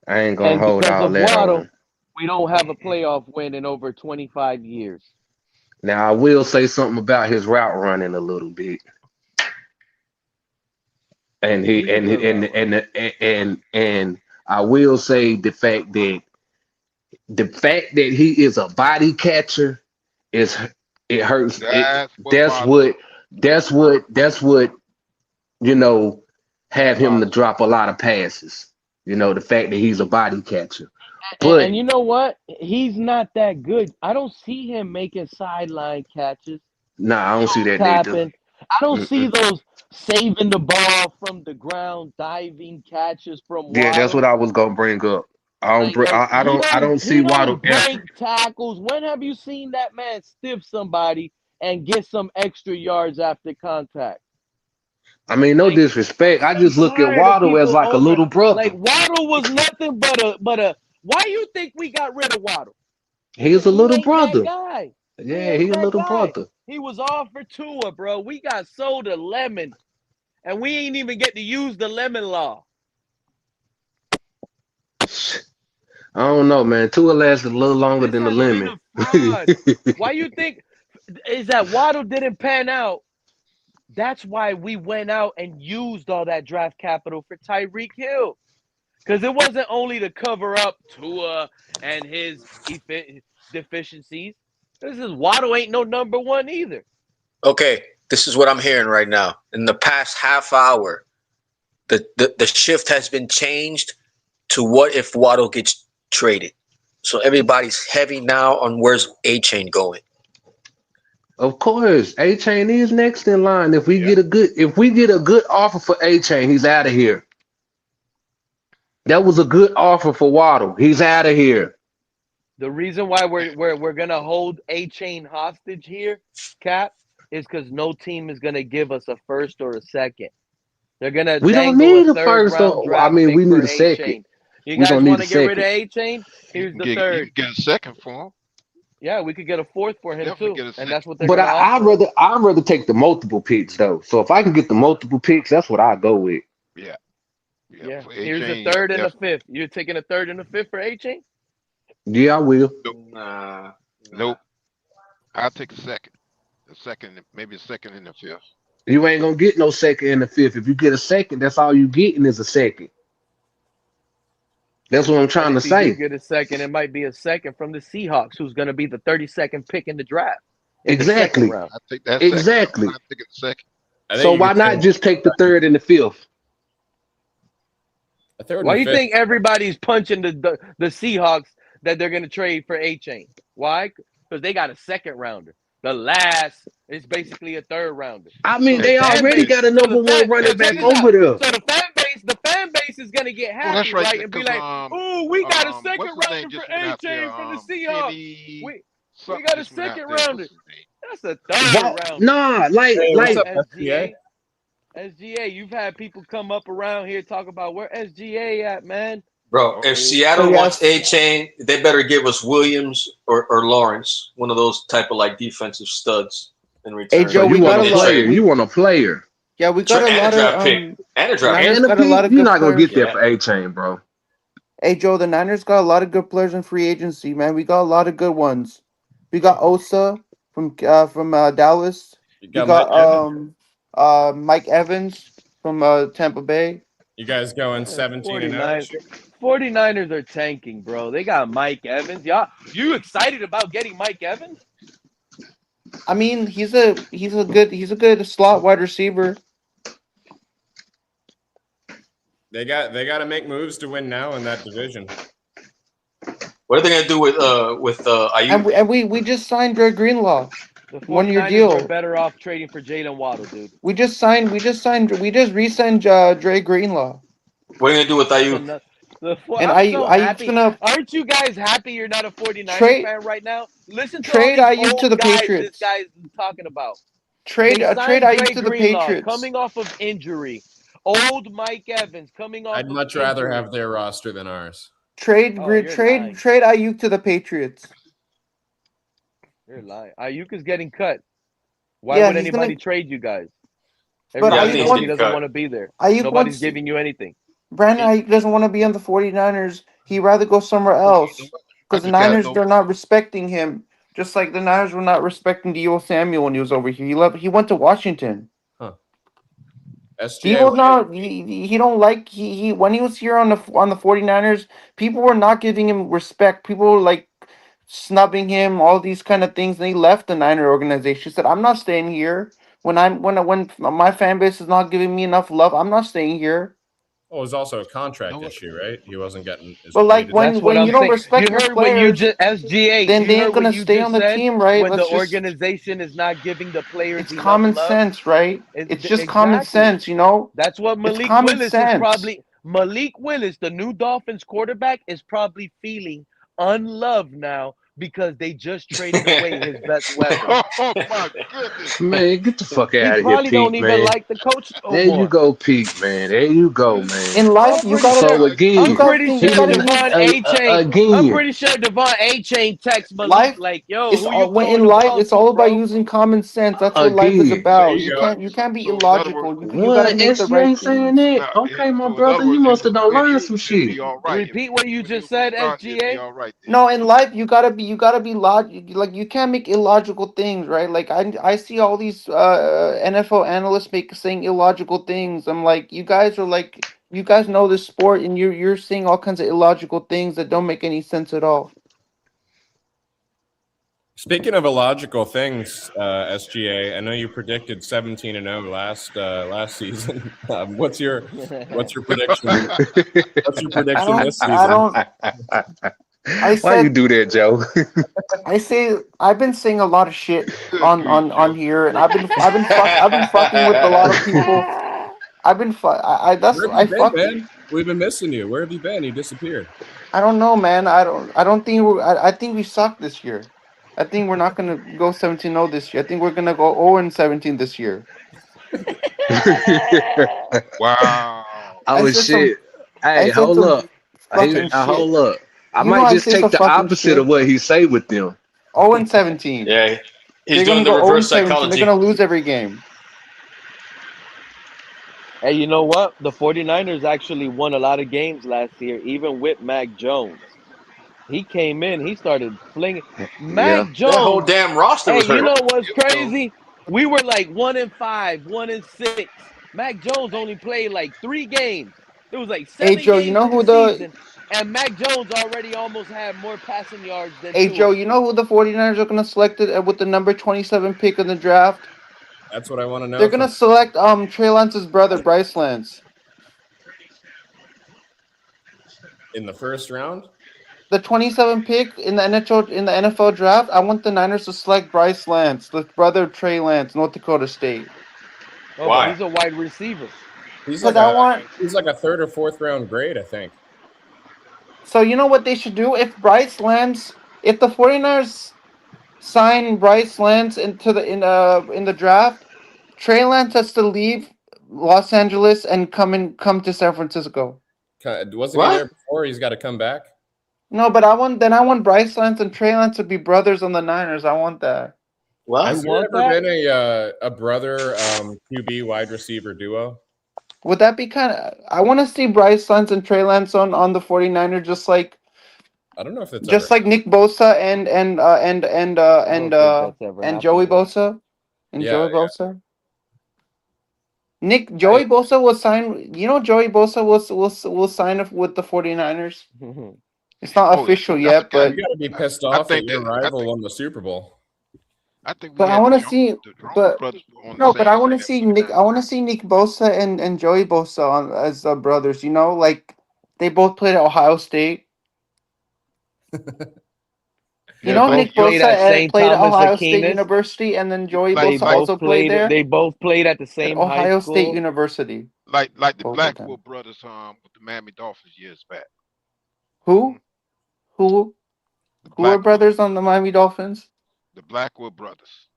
I ain't gonna and hold because all of that on Waddle, him. we don't have a playoff win in over 25 years. Now, I will say something about his route running a little bit. And he and I will say the fact that he is a body catcher is it hurts. That's what have him to drop a lot of passes. The fact that he's a body catcher. But And you know what? He's not that good. I don't see him making sideline catches. Nah, I don't see that tapping. I don't see Mm-mm. those saving the ball from the ground, diving catches from Waddle. Yeah, that's what I was gonna bring up. I don't see He Waddle don't break tackles. When have you seen that man stiff somebody and get some extra yards after contact? I mean, no disrespect. I just look at Waddle as like a little brother. Like Waddle was nothing but a. Why you think we got rid of Waddle? He's a little ain't brother. That guy. Yeah, he's a little brother. He was all for Tua, bro. We got sold a lemon, and we ain't even get to use the lemon law. I don't know, man. Tua lasted a little longer than the lemon. Why you think is that Waddle didn't pan out? That's why we went out and used all that draft capital for Tyreek Hill. Because it wasn't only to cover up Tua and his deficiencies. This is Waddle ain't no number one either. Okay, this is what I'm hearing right now. In the past half hour, the shift has been changed to what if Waddle gets traded. So everybody's heavy now on where's Achane going. Of course, Achane is next in line. If we get a good offer for Achane, he's out of here. That was a good offer for Waddle. He's out of here. The reason why we're gonna hold Achane hostage here, Cap, is because no team is gonna give us a first or a second. They're gonna. We don't need a first. I mean, we need a second. You guys want to get rid of Achane? Here's the third. You get a second for him. Yeah, we could get a fourth for him too, and that's what they're. But I'd rather take the multiple picks though. So if I can get the multiple picks, that's what I go with. Yeah. Here's the third and the fifth. You're taking a third and a fifth for Achane? Yeah, I will. Nope. I'll take a second, maybe a second and a fifth. You ain't gonna get no second and a fifth. If you get a second, that's all you getting is a second. That's what I'm trying to say. If you get a second, it might be a second from the Seahawks, who's going to be the 32nd pick in the draft. Exactly. I take that exactly. Second. I take a second. So why not just take the third and the fifth? Why do you think everybody's punching the Seahawks that they're going to trade for Achane? Why? Because they got a second rounder. The last is basically a third rounder. I mean, they already got a number one running back over there. So the fan base is going to get happy, right? And be like, "Ooh, we got a second rounder for Achane from the Seahawks. We got a second rounder. That's a third rounder." Nah, like SGA, you've had people come up around here talk about where SGA at, man. Bro, if Seattle wants Achane, they better give us Williams or Lawrence, one of those type of like defensive studs in return. Hey Joe, you want a player? You want a player? Yeah, we got a lot of and a draft and a pick. You're not gonna get that for Achane, bro. Hey Joe, the Niners got a lot of good players in free agency, man. We got a lot of good ones. We got Osa from Dallas. We got Mike Evans from Tampa Bay. You guys going 17-0? 49ers are tanking, bro. They got Mike Evans. You excited about getting Mike Evans? I mean, he's a good slot wide receiver. They got to make moves to win now in that division. What are they gonna do with Ayuk? And we just signed Dre Greenlaw. The 1-year deal. Are better off trading for Jaylen Waddle, dude. We just re-signed Dre Greenlaw. What are you gonna do with Ayuk? Ayuk's gonna. Aren't you guys happy you're not a 49ers fan right now? Listen to trade all these Ayuk old to the guys Patriots. This guy's talking about. Trade Ayuk to the Patriots. Coming off of injury. Old Mike Evans coming off. I'd much rather have their roster than ours. Trade Ayuk to the Patriots. You're lying. Ayuk is getting cut. Why would anybody trade you guys? Everybody knows he doesn't want to be there. Nobody's giving you anything. Brandon Ayuk doesn't want to be on the 49ers. He'd rather go somewhere else. Because the Niners, they're not respecting him. Just like the Niners were not respecting Deebo Samuel when he was over here. He went to Washington. Huh. People not he don't like he when he was here on the 49ers, people were not giving him respect. People were like snubbing him, all these kind of things. And he left the Niner organization. He said, "I'm not staying here. When my fan base is not giving me enough love, I'm not staying here." Well, it was also a contract issue, right? He wasn't getting his But like That's what when I'm you don't saying. respect You your heard what you players, just SGA. then You they ain't heard what gonna you stay on just the said. team, right? When the Let's just organization is not giving the players it's enough common love, sense, right? It's just common exactly. sense, you know? That's what It's Malik common Willis is sense. probably. Malik Willis, the new Dolphins quarterback, is probably feeling unloved now because they just traded away his best weapon. Oh my goodness. Man, get the fuck He out of here, probably don't Pete, even man. like the coach no There you more. go, Pete, man. There you go, man. In life, I'm pretty sure. So I'm again, pretty you sure gotta Devon use Achane. I'm again, pretty sure Devon Achane texts Malik life. like, "Yo, It's who you all when throwing in the life. ball It's to, all about bro?" using common sense. That's what life is again. There about. you go. You can't be So in other words, illogical. You gotta make the What? right SG ain't saying things. that? now, Okay, my so in other brother, you words, if must he have was done with learned you, some it'd shit. be all right. If he Repeat was what you when he just was with said, John, it'd be SGA. all right then. No, in life you gotta be like you can't make illogical things, right? Like I see all these NFL analysts saying illogical things. I'm like, you guys know this sport and you're seeing all kinds of illogical things that don't make any sense at all. Speaking of illogical things, SGA, I know you predicted 17-0 last season. What's your prediction? What's your prediction this season? I Why you said do that, Joe? I've been saying a lot of shit Good grief, on Joe. here, and I've been fucking with a lot of people. I've been Where have you been, man? We've been missing you. Where have you been? You disappeared. I don't know, man. I don't think I think we suck this year. I think we're not gonna go 17-0 this year. I think we're gonna go 0-17 this year. Wow. I Oh said some shit! Hey, I said hold some up. fucking shit. Hold up. I You know might I just say some take the fucking opposite of shit. what he say with them. 0-17. Yeah, he's They're gonna doing the go reverse 0-17. They're psychology. gonna lose every game. Hey, you know what? The 49ers actually won a lot of games last year, even with Mac Jones. He came in, he started flinging. Yeah. Mac That whole Jones, damn roster hey, was you hurt. know what's Yep. So crazy? We were like 1-5, 1-6. Mac Jones only played like 3 games. There was like Hey 7 Joe, you games know in the who the season, and Mac Jones already almost had more passing yards than Hey Joe, Tua. you know who the 49ers are gonna select it with the number 27 pick in the draft? That's what I want to They're know gonna from select Trey Lance's brother, Bryce Lance. in the first round. The 27 pick in the NFL draft. I want the Niners to select Bryce Lance, the brother of Trey Lance, North Dakota State. Oh, but Why? he's a wide receiver. He's Because like I a want. third or fourth round grade, I think. So you know what they should do? If the 49ers sign Bryce Lance in the draft, Trey Lance has to leave Los Angeles and come to San Francisco. Wasn't he there What? before? He's got to come back. No, but I want Bryce Lance and Trey Lance to be brothers on the Niners. I want that. What? Has there ever been a brother QB wide receiver duo? Would that be kind of? I want to see Bryce Lance and Trey Lance on the 49ers, I don't know if that's just ever like Nick Bosa I don't think that's ever and happened, Joey bro. Bosa and Yeah, Joey yeah. Bosa. Joey Bosa will sign. You know, Joey Bosa will sign up with the 49ers. It's not oh, official I yet, forgot. You got to be pissed I off that think your that rival won the Super Bowl. I think we but I had want to see. the Jones But brothers were on the no, but same I want team to at see one Nick. time. I want to see Nick Bosa and Joey Bosa as brothers. You know, like they both played at Ohio State. You They know, both Nick played at Bosa St. played at Thomas Ohio State Aquinas. University, and then Joey Like They Bosa like both also played played. there They both played at the at same high Ohio State school. University. like the Both of them. Blackwell brothers with the Miami Dolphins years back. Who? Who? The Who are Blackwell brothers on the Miami Dolphins? the Blackwell brothers.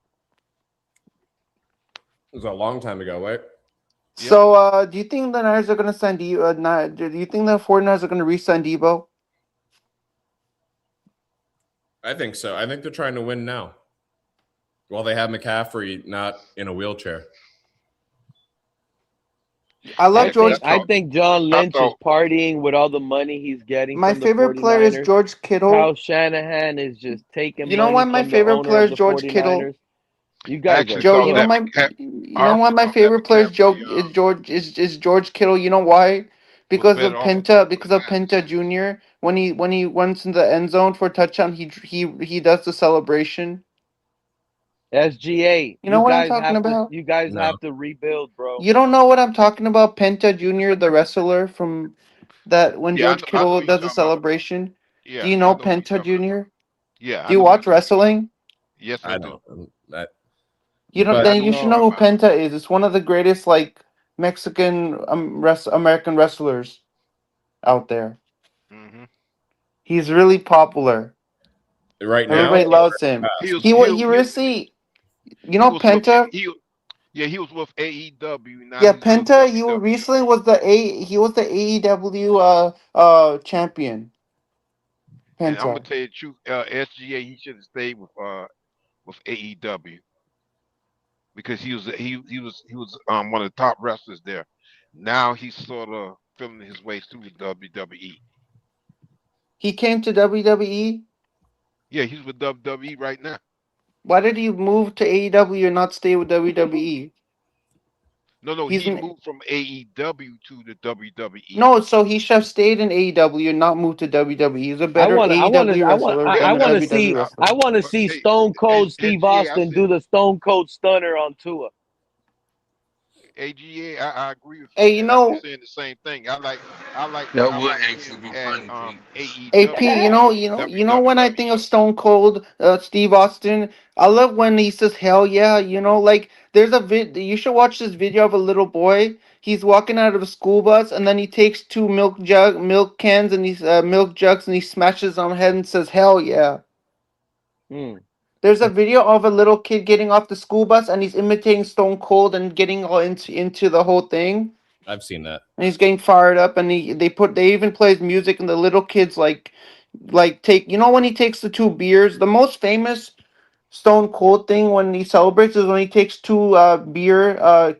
It was a long time ago, right? Yep. So, do you think the Niners are going to send do you think the 49ers are going to re-sign Debo? I think so. I think they're trying to win now. While they have McCaffrey not in a wheelchair. I love George. I think John I Lynch is thought partying with all the money he's getting My from the favorite player is 49ers. George Kittle. Kyle Shanahan is just taking You know why money my from the favorite owner player of is the George Kittle? 49ers. You guys are Joe, so... you know why my favorite player is George Kittle. You know why? Because of Penta Jr. When he runs in the end zone for a touchdown, he does the celebration. SGA. You know what I'm talking about? You guys have to rebuild, bro. You don't know what I'm talking about? Penta Jr., the wrestler from that when George Kittle does the celebration. Do you know Penta Jr.? Yeah. Do you watch wrestling? Yes, I do. You don't. Then you should know who Penta is. It's one of the greatest like Mexican American wrestlers out there. Mm-hmm. He's really popular. Right now, everybody loves him. He really, you know, Penta. He was with AEW. Now Yeah, he's Penta. with He WWE. recently was he was the AEW champion. And I'm gonna Penta. tell you the truth, SGA, he should have stayed with AEW because he was one of the top wrestlers there. Now he's sort of feeling his way through WWE. He came to WWE. Yeah, he's with WWE right now. Why did he move to AEW and not stay with WWE? No, he moved from AEW to the WWE. No, so he should have stayed in AEW and not moved to WWE. He's a better AEW wrestler than a WWE wrestler. I want to see Stone Cold Steve Austin do the Stone Cold Stunner on tour. AGA, I agree with you. Hey, you know, I'm saying the same thing. I like that would actually be funny. AEW. AP, you know when I think of Stone Cold Steve Austin, I love when he says "hell yeah." You know, like there's a you should watch this video of a little boy. He's walking out of a school bus, and then he takes two milk cans and these milk jugs, and he smashes on the head and says "hell yeah." There's a video of a little kid getting off the school bus, and he's imitating Stone Cold and getting all into the whole thing. I've seen that. And he's getting fired up, and they even plays music, and the little kids like take, you know, when he takes the two beers. The most famous Stone Cold thing when he celebrates is when he takes two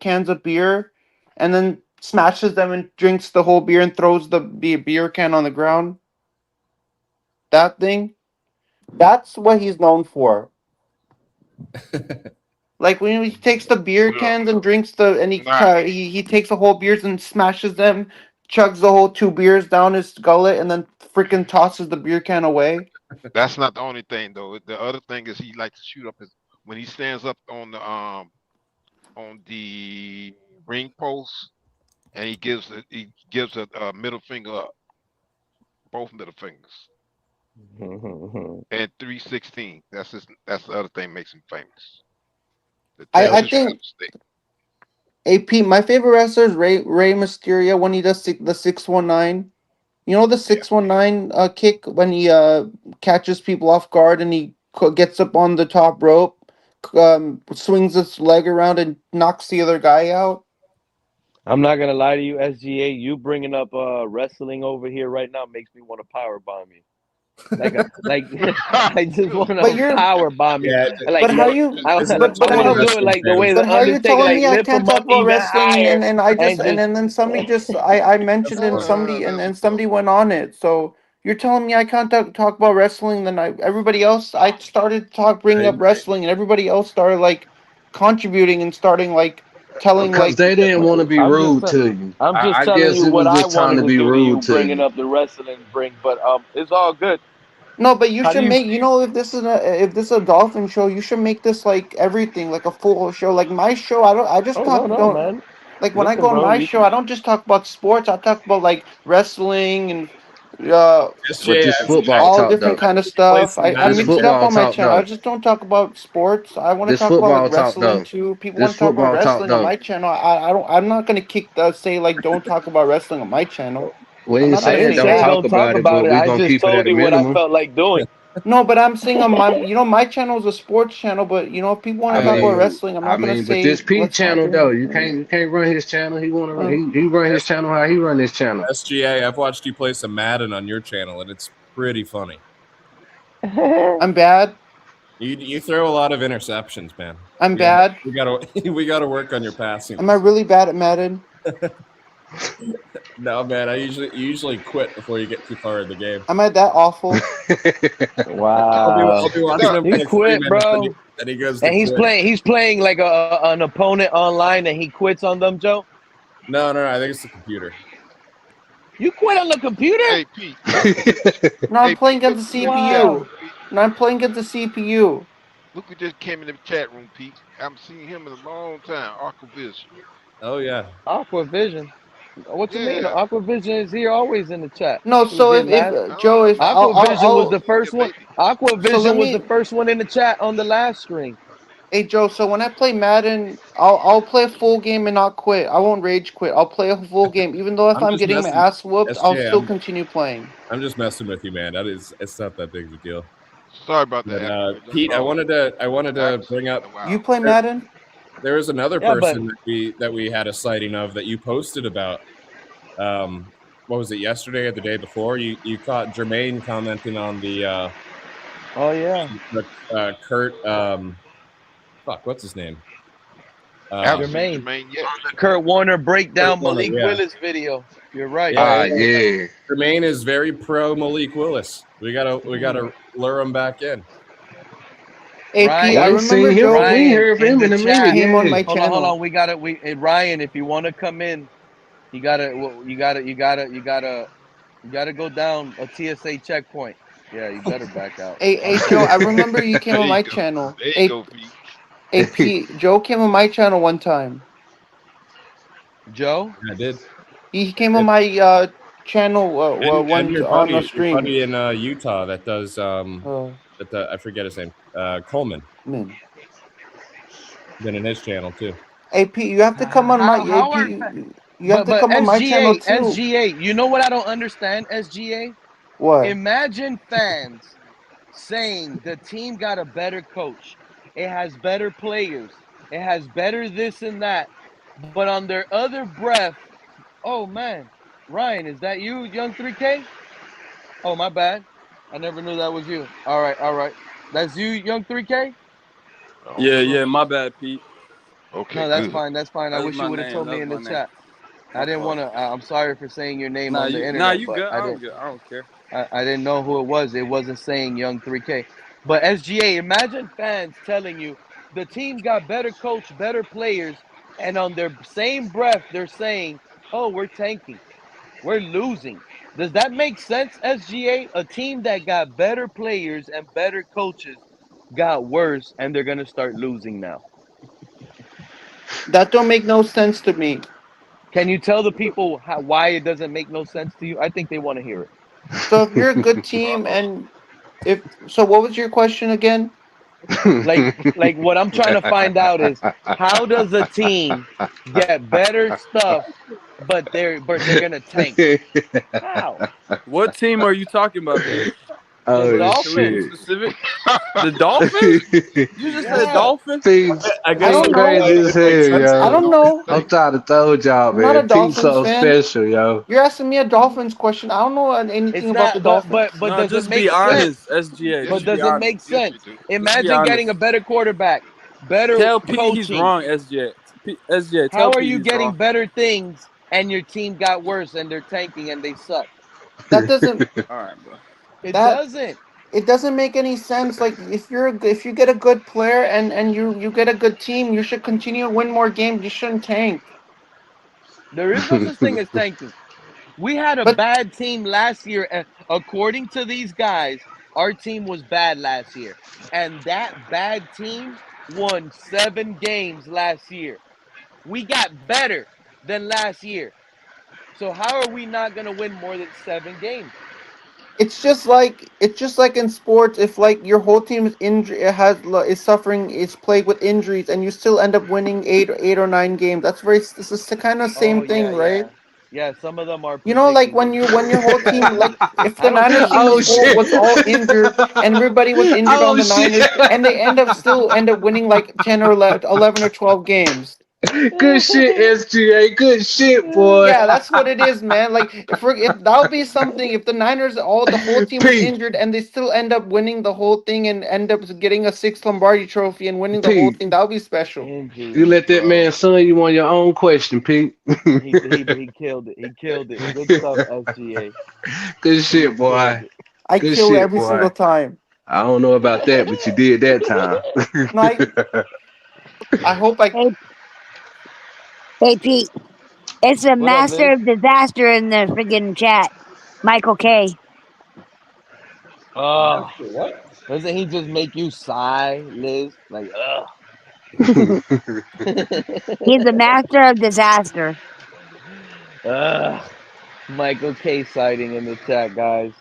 cans of beer, and then smashes them and drinks the whole beer and throws the beer can on the ground. That thing, that's what he's known for. Like when he takes the beer cans and drinks he takes the whole beers and smashes them, chugs the whole two beers down his gullet, and then freaking tosses the beer can away. That's not the only thing though. The other thing is he likes to shoot up when he stands up on the ring post and he gives a middle finger up, both middle fingers. And 316. That's the other thing makes him famous. I think AP, my favorite wrestler is Rey Mysterio when he does the 619. You know the 619 kick when he catches people off guard and he gets up on the top rope, swings his leg around and knocks the other guy out. I'm not gonna lie to you, SGA. You bringing up wrestling over here right now makes me want to power bomb you. I just want to power bomb you. Yeah, like, but how you? I want to do it like the way the But how are you Undertaker, telling me I lift can't him talk up about even wrestling higher, and I just and then somebody just I mentioned it and somebody went on it. So you're telling me I can't talk about wrestling? Then everybody else I started bringing up wrestling and everybody else started like contributing and starting like telling because they didn't want to be rude to you. I'm just I telling guess you it what was I just time wanted to to be do to you, rude to bringing you. up the wrestling but it's all good. No, but you How do should you- make, you know, if this is a dolphin show, you should make this like everything, like a full show. Like my show, I just talk no, don't man. like when I Listen, go on bro, my you show, I don't just talk about sports. I talk about like wrestling and But this football all talk different though. kind of stuff. I This mix it up football on my talk channel. I though. just don't talk about sports. I want to This talk about like football talk wrestling though. too. People This want to talk about football talk wrestling on though. my channel. I don't. I'm not gonna say like don't talk about wrestling on my channel. We I'm ain't not gonna saying say don't that. talk about it, but we I gonna just keep it told at a you what I minimum. felt like doing. No, but I'm saying on my, you know, my channel is a sports channel. But you know, if people want to talk about wrestling, I'm not gonna But say this P let's not channel do though, it. you can't run his channel. He run his channel how he run his channel. SGA, I've watched you play some Madden on your channel, and it's pretty funny. I'm bad. You throw a lot of interceptions, man. I'm bad. We gotta work on your passing. Am I really bad at Madden? No, man. I usually quit before you get too far in the game. Am I that awful? Wow. I'll be watching him for He like 3 quit, minutes, bro. and he goes to And he's quit. playing like an opponent online, and he quits on them, Joe. No. I think it's the computer. You quit on the computer? Hey, Pete. No, I'm playing against the Wow. CPU. No, I'm playing against the CPU. Look who just came in the chat room, Pete. I haven't seen him in a long time. Aquavision. Oh yeah. Aquavision. What you mean? Yeah. Aquavision is here always in the chat. No, He was so here if Joe, if Aquavision was the Seen first him one. lately. So Aquavision was the first one in the chat on the last stream. Hey Joe, so when I play Madden, I'll play a full game and not quit. I won't rage quit. I'll play a full game, even though if I'm just getting my messing. ass whooped, I'll SJ, still continue playing. I'm just messing with you, man. It's not that big of a deal. Sorry about But, that. Pete, I wanted to bring up. You play Madden? There was another Yeah, person that we had a sighting of that you posted about. What was it, yesterday or the day before? You caught Jermaine commenting on the. Oh yeah. Kurt. What's his name? Jermaine. Yeah. The Kurt Warner breakdown Malik Willis video. You're right. Yeah. Jermaine is very pro Malik Willis. We gotta lure him back in. Hey Ryan, Pete, I remember Joe. Ryan, we heard him in a minute. Came on my hold channel. on. Ryan, if you want to come in, you gotta go down a TSA checkpoint. Yeah, you better back out. Hey Joe, I remember you came on my channel. There you go, Pete. Hey Pete, Joe came on my channel one time. Joe? I did. He came on my channel on a stream. Your buddy in Utah that does I forget his name. Coleman. Been in his channel too. Hey Pete, you have to come on my. You have to come on my channel too. SGA, you know what I don't understand, SGA? What? Imagine fans saying the team got a better coach. It has better players. It has better this and that. But on their other breath, oh man, Ryan, is that you, Young 3K? Oh, my bad. I never knew that was you. All right. That's you, Young 3K? Yeah, my bad, Pete. Okay. No, that's fine. I wish you would have told me in the chat. I didn't want to. I'm sorry for saying your name on the internet. You good. I don't care. I didn't know who it was. It wasn't saying Young 3K. But SGA, imagine fans telling you the team got better coach, better players, and on their same breath, they're saying, oh, we're tanking. We're losing. Does that make sense, SGA? A team that got better players and better coaches got worse, and they're going to start losing now. That don't make no sense to me. Can you tell the people why it doesn't make no sense to you? I think they want to hear it. So if you're a good team and what was your question again? Like what I'm trying to find out is how does a team get better stuff, but they're gonna tank? How? What team are you talking about, man? The Dolphins. Specific? The Dolphins? You just said Dolphins? I guess crazy as hell, yo. I don't know. I'm trying to throw y'all, I'm not a man. Dolphins Pete's so fan. special, yo. You're asking me a Dolphins question. I don't know anything about the Dolphins. But No, does just it make be sense? honest, SGA. But does it make sense? Imagine honest. getting a better quarterback, better Tell Pete coaching. he's wrong, SGA. SGA, How tell are Pete you he's getting wrong. better things and your team got worse and they're tanking and they suck? That doesn't. All right, bro. It doesn't. It doesn't make any sense. Like if you get a good player and you get a good team, you should continue to win more games. You shouldn't tank. There is no such thing as tanking. We had a bad team last year, and according to these guys, our team was bad last year. And that bad team won 7 games last year. We got better than last year. So how are we not going to win more than 7 games? It's just like in sports. If like your whole team is suffering, is plagued with injuries, and you still end up winning 8 or 9 games. This is the kind of same thing, right? Yeah, some of them are. You know, like when your whole team, like if the Niners team was all injured and everybody was injured on the Niners, and they end up winning like 10 or 11 or 12 games. Good shit, SGA. Good shit, boy. Yeah, that's what it is, man. Like if that would be something, if the Niners the whole team was Pete, injured and they still end up winning the whole thing and end up getting a 6th Lombardi trophy and winning the whole Pete, thing, that would be special. you let that man son you on your own question, Pete. He killed it. He killed it. Good stuff, SGA. Good shit, boy. I Good kill shit, every boy. single time. I don't know about that, but you did that time. No, I hope I. Hey, Pete. It's a What up, master Liz? of disaster in the friggin' chat. Michael K. Oh, what? doesn't he just make you sigh, Liz? Like, ugh. He's the master of disaster. Michael K sighting in the chat, guys.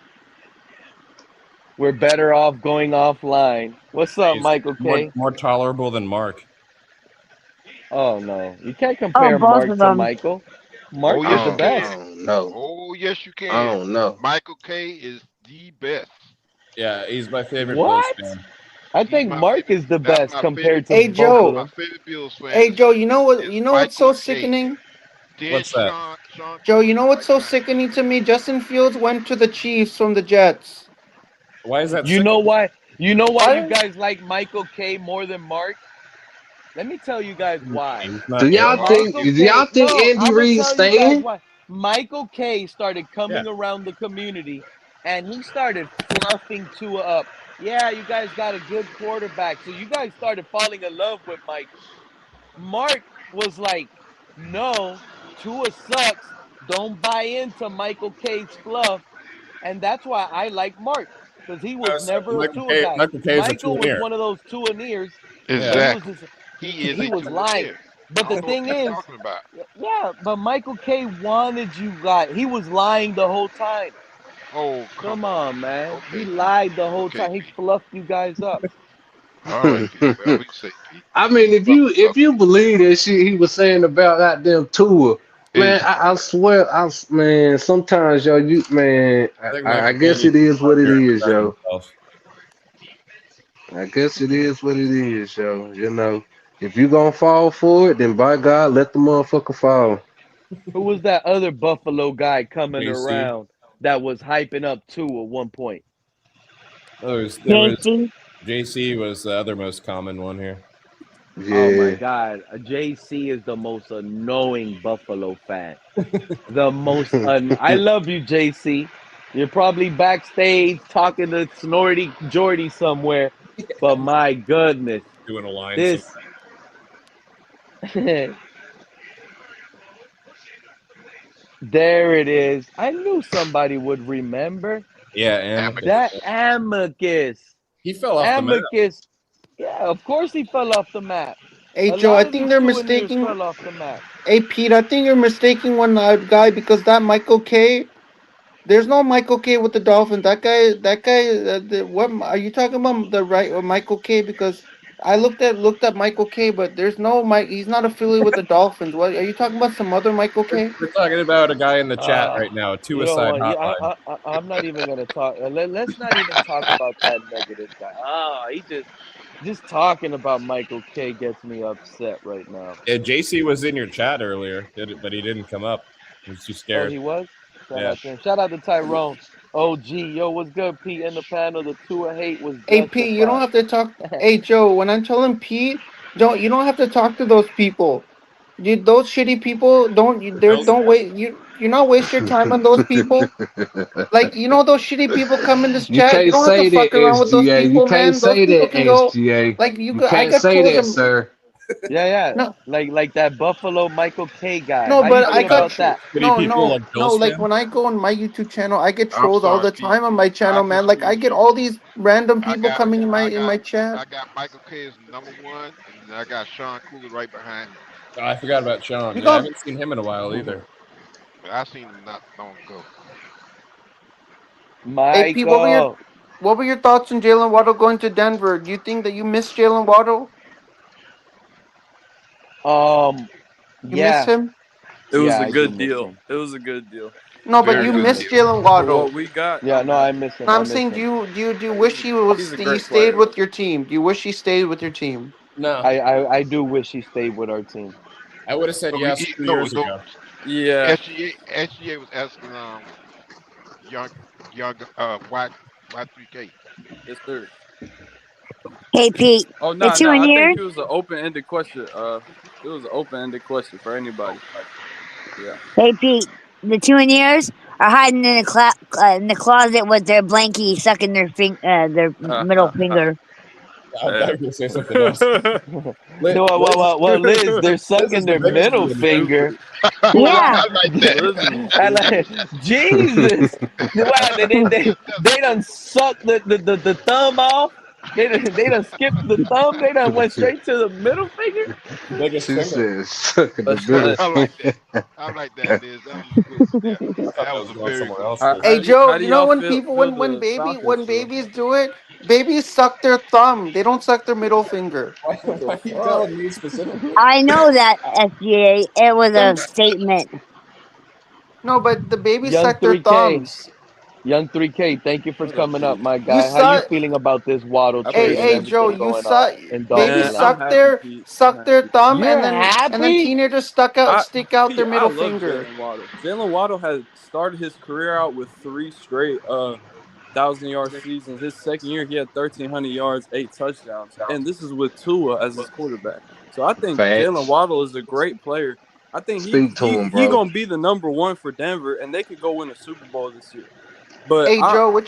We're better off going offline. What's up, He's Michael more K? more tolerable than Mark. Oh no, you can't Oh, compare both Mark of to them. Michael. Oh Mark is yes, the you best. can. don't know. Oh yes, you I can. don't know. Michael K is the best. Yeah, he's my favorite Bills What? fan. I He's think my Mark favorite. is the That's best my favorite. compared to Hey both of Joe. My them. favorite Bills fan Hey Joe. You know what? is You know what's Michael so K. sickening? Then What's that? Sean Joe, you Kugler know what's right so behind. sickening to me? Justin Fields went to the Chiefs from the Jets. Why is that You know sickening? why? You know why Why? you guys like Michael K more than Mark? Let me tell you guys why. He's Do not y'all Aaron think? Michael Do y'all K. think No, Andy I'm gonna Reid tell you guys staying? why. Michael K started Yeah. coming around the community and he started fluffing Tua up. Yeah, you guys got a good quarterback. So you guys started falling in love with Mike. Mark was like, no, Tua sucks. Don't buy into Michael K's fluff. And that's why I like Mark. Because he was So never a Tua guy. Michael K is a Michael was two-near. one of those Tua-nears, Yeah. but he was Exactly. just He is he a was lying. 2-near. But I the don't know what thing Pete is, talking about. yeah, but Michael K wanted you guys. He was lying the whole time. Oh Come come on. on, man. He Okay, Pete. lied the whole Okay, time. He Pete. fluffed you guys up. All right, Pete. Whatever you say, Pete. I mean, if you believe that shit he was saying about goddamn Tua, man, Exactly. I swear, man, sometimes yo, I think I Michael K guess needs it to is come up what it here and is, defend yo. himself. I guess it is what it is, yo. You know, if you gonna fall for it, then by God, let the motherfucker fall. Who was that other Buffalo guy coming JC. around that was hyping up Tua at one point? There was JC. JC was the other most common one here. Oh my Yeah. God, JC is the most annoying Buffalo fan. The most I love you, JC. You're probably backstage talking to Snorty Jordy somewhere, but my goodness, Doing a line this there it is. I knew somebody would remember Yeah, and that Amicus. Amicus. he fell off the map. Amicus. Yeah, of course he fell off the map. Hey A Joe, I lot of think these they're Tuaniers mistaking. fell off the map. Hey Pete, I think you're mistaking one guy because that Michael K. There's no Michael K with the Dolphins. That guy. What are you talking about? The right Michael K? Because I looked at Michael K, but there's no Mike. He's not affiliated with the Dolphins. What are you talking about? Some other Michael K? We're talking about a guy in the chat Uh, right now, a you know suicide what? Yeah, hotline. I'm not even gonna talk. Let's not even talk about that negative guy. He just talking about Michael K gets me upset right now. Yeah, JC was in your chat earlier, but he didn't come up. He was too Oh, scared. he was. Shout Yeah. out to him. Shout out to Tyrone. OG, yo, what's good, Pete? In the panel, the Tua hate was Hey Pete, you don't justified. have to talk. Hey Joe, when I'm telling Pete, you don't have to talk to those people. Those shitty people don't wait. You not waste your time on those people. Like those shitty people come in this You chat. You can't don't have to say that, fuck around with those SGA. You people, can't man. Those say people that, can go. SGA. Like You I can't got say trolls. that, sir. Yeah. No, Like that Buffalo Michael K guy. no, How but you Talking I feel about got about that? shitty no, people no, like no. Bills Like fans. when I go on my YouTube channel, I get I'm trolls all sorry, the Pete. time on my I channel, man. Like I disagree with get you. all these random I people got coming in I my got chat. I got Michael K as number one, and then I got Sean Kugler right behind him. Oh, I forgot about Sean. You Yeah, I got haven't seen him in a while either. But I seen him not long ago. Hey Pete, Michael. what were your thoughts on Jaylen Waddle going to Denver? Do you think that you miss Jaylen Waddle? You miss Yeah. him? It was Yeah, a I do good miss deal. him. It was a good deal. No, but Very you Very good good miss deal. deal. Jaylen For what Waddle. we got, Yeah, I no, I miss him. miss him. No, I I'm miss saying, him. do you wish He's a he great stayed player. with your team? Do you wish he stayed with your team? No. I do wish he stayed with our team. I would have said yes 2 years ago. Yeah. SGA was asking young Y3K. Yes, sir. Hey Pete. Oh The no, 2 in I think years. it was an open-ended question. It was an open-ended question for anybody. Yeah. Hey Pete. The 2 in years are hiding in the closet with their blankie, sucking their middle finger. I thought you were going to say something else. Well, Liz, they're sucking their middle finger. Yeah. I like, Jesus. Wow, they done sucked the thumb off. They done skipped the thumb. They done went straight to the middle finger. Biggest She finger. says, sucking the middle. I like that, Liz. That was good. That was a very good one. Hey Joe, how do you know y'all when feel people when the Falcons feel? babies do it, babies suck their thumb. They don't suck their middle finger. Why are you telling me specifically? I know that SGA. It was a statement. No, but the babies Young suck their 3K. thumbs. Young 3K, thank you for coming up, my You guy. How you suck. feeling about this Waddle trade and Hey Joe, everything you going on suck. in Babies Dolphin land? I'm happy, Pete. suck their thumb, You're and then happy? teenagers stick out their I middle love finger. Jaylen Waddle. Jaylen Waddle has started his career out with 3 straight 1,000-yard seasons. His second year, he had 1,300 yards, 8 touchdowns, and this is with Tua as his quarterback. So I think Jaylen Facts. Waddle is a great player. I think Speak to him, he bro. gonna be the number 1 for Denver, and they could go win a Super Bowl this year. But Hey Joe,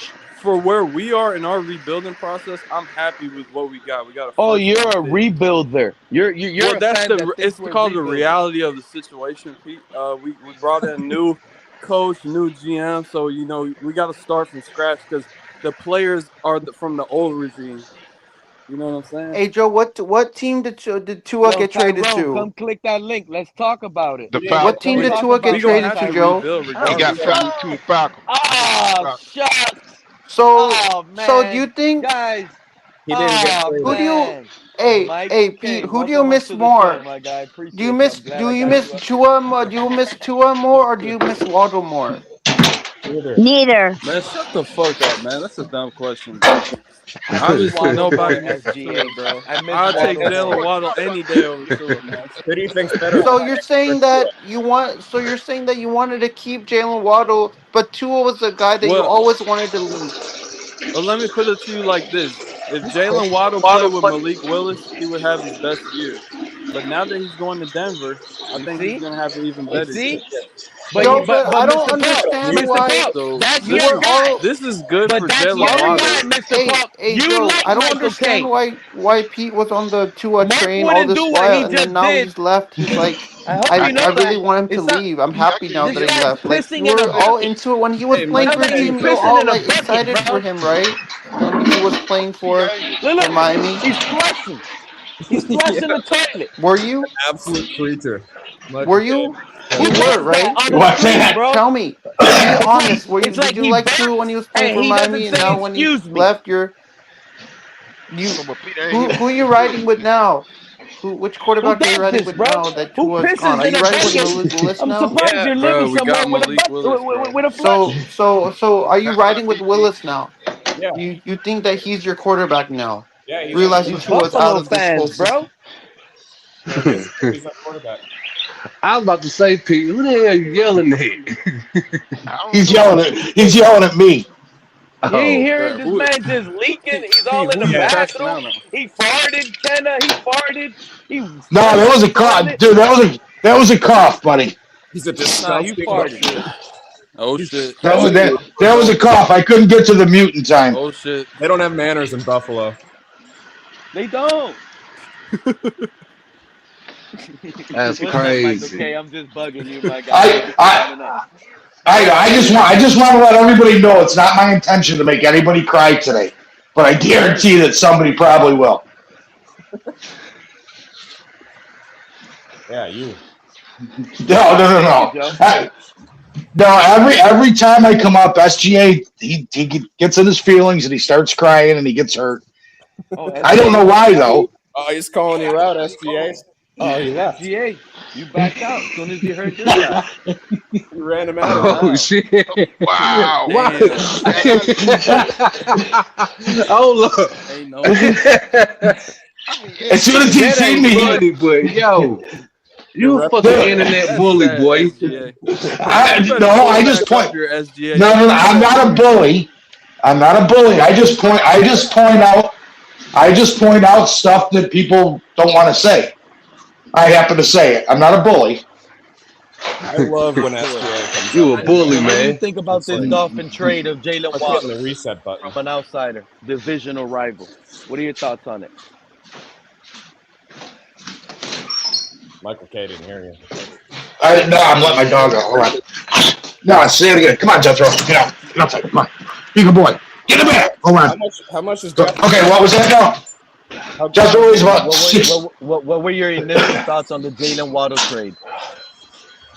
for where we are in our rebuilding process, I'm happy with what we got. We got a Oh, first you're a round pick. Rebuilder. You're Well, a fan that it's thinks we're called the rebuilding. reality of the situation, Pete. We brought in a new coach, new GM, so we got to start from scratch because the players are from the old regime. You know what I'm saying? Hey Joe, what team did Tua get traded Tyrone, to? come click that link. Let's talk about it. The What Falcons. team did Tua get traded to, Joe? He got traded to the Falcons. Oh, shucks. So man. do you think, guys? He didn't get traded. who do you? Man. Hey Michael Pete, King, who do you welcome miss to the show, more? my guy. Do Appreciate you I'm miss glad do I you got miss you up. Tua more? Do you miss Tua more, or do you miss Waddle more? Neither. Man, shut the fuck up, man. That's a dumb question, bro. Obviously, nobody misses Tua, bro. I'll take Jaylen Waddle any day over Tua, man. Who do you think's better? So you're saying that you wanted to keep Jaylen Waddle, but Tua was the guy that you always wanted to leave. Well, let me put it to you like this: if Jaylen Waddle played with Malik Willis, he would have his best year. But now that he's going to Denver, I think he's gonna have an even better year. But I don't understand why you were all. This is good for Jaylen your Waddle. guy, Mr. Pop. Hey You Joe, like I don't Michael understand K. why Pete was on the Tua train all wouldn't this do what while, he and just then now did. he's left. He's like, I hope I you know really that. want him to It's not- leave. I'm happy now that he This left. guy's Like pissing you in a were all bucket. into it when he was playing for your Sounds like team. he's You were pissing all in a like bucket, excited bro. for him, right? When he was playing for Miami. He's flushing. He's flushing the toilet. Were you? Absolute creature. Were you? You were, right? On the screen, bro. Tell me. Be honest. Were you? It's like Did you he like burps Tua when he was playing and for he doesn't Miami, and say now when he excuse me. left, who are you riding with now? Which quarterback are you riding with now that Tua's gone? Are you riding with Malik Willis I'm now? surprised you're living somewhere with a flush. So are you riding with Willis now? Yeah. You think that he's your quarterback now? Yeah, he's Realizing Tua's out of this whole bro. He's our quarterback. I was about to say, Pete, who the hell you yelling at? He's yelling at me. You ain't hearing this man just leaking. He's all in the bathroom. He farted, Kenna. He farted. No, that was a cough, dude. That was a cough, buddy. He's a Nah, disgusting. you farted. Oh shit. That was a cough. I couldn't get to the mute in time. Oh shit. They don't have manners in Buffalo. They don't. That's What's crazy. Up, okay, I'm just bugging you, my guy. I just want to let everybody know it's not my intention to make anybody cry today, but I guarantee that somebody probably will. Yeah, you. No. No, every time I come up, SGA he gets in his feelings and he starts crying and he gets hurt. I don't know why though. Oh, he's calling you out, SGA. Oh, he left. SGA, you backed out as soon as you heard this guy. You ran him out. Oh shit! Wow! Oh look! As soon as he seen me, but yo, You a fucking internet bully, boy. I just point. No, I'm not a bully. I'm not a bully. I just point out stuff that people don't want to say. I happen to say it. I'm not a bully. I love when SGA comes You up. a bully, What do you man. think about this Dolphin trade of Jaylen Let's Waddle? hit the reset button. From an outsider, divisional rival. What are your thoughts on it? Michael K didn't hear you. I'm letting my dog out. Hold on. No, say it again. Come on, Jethro. Get out. Get outside. Come on. Be a good boy. Get in the bed. Hold on. How much is Jethro? Okay, what was that now? Jethro is about six. What were your initial thoughts on the Jaylen Waddle trade?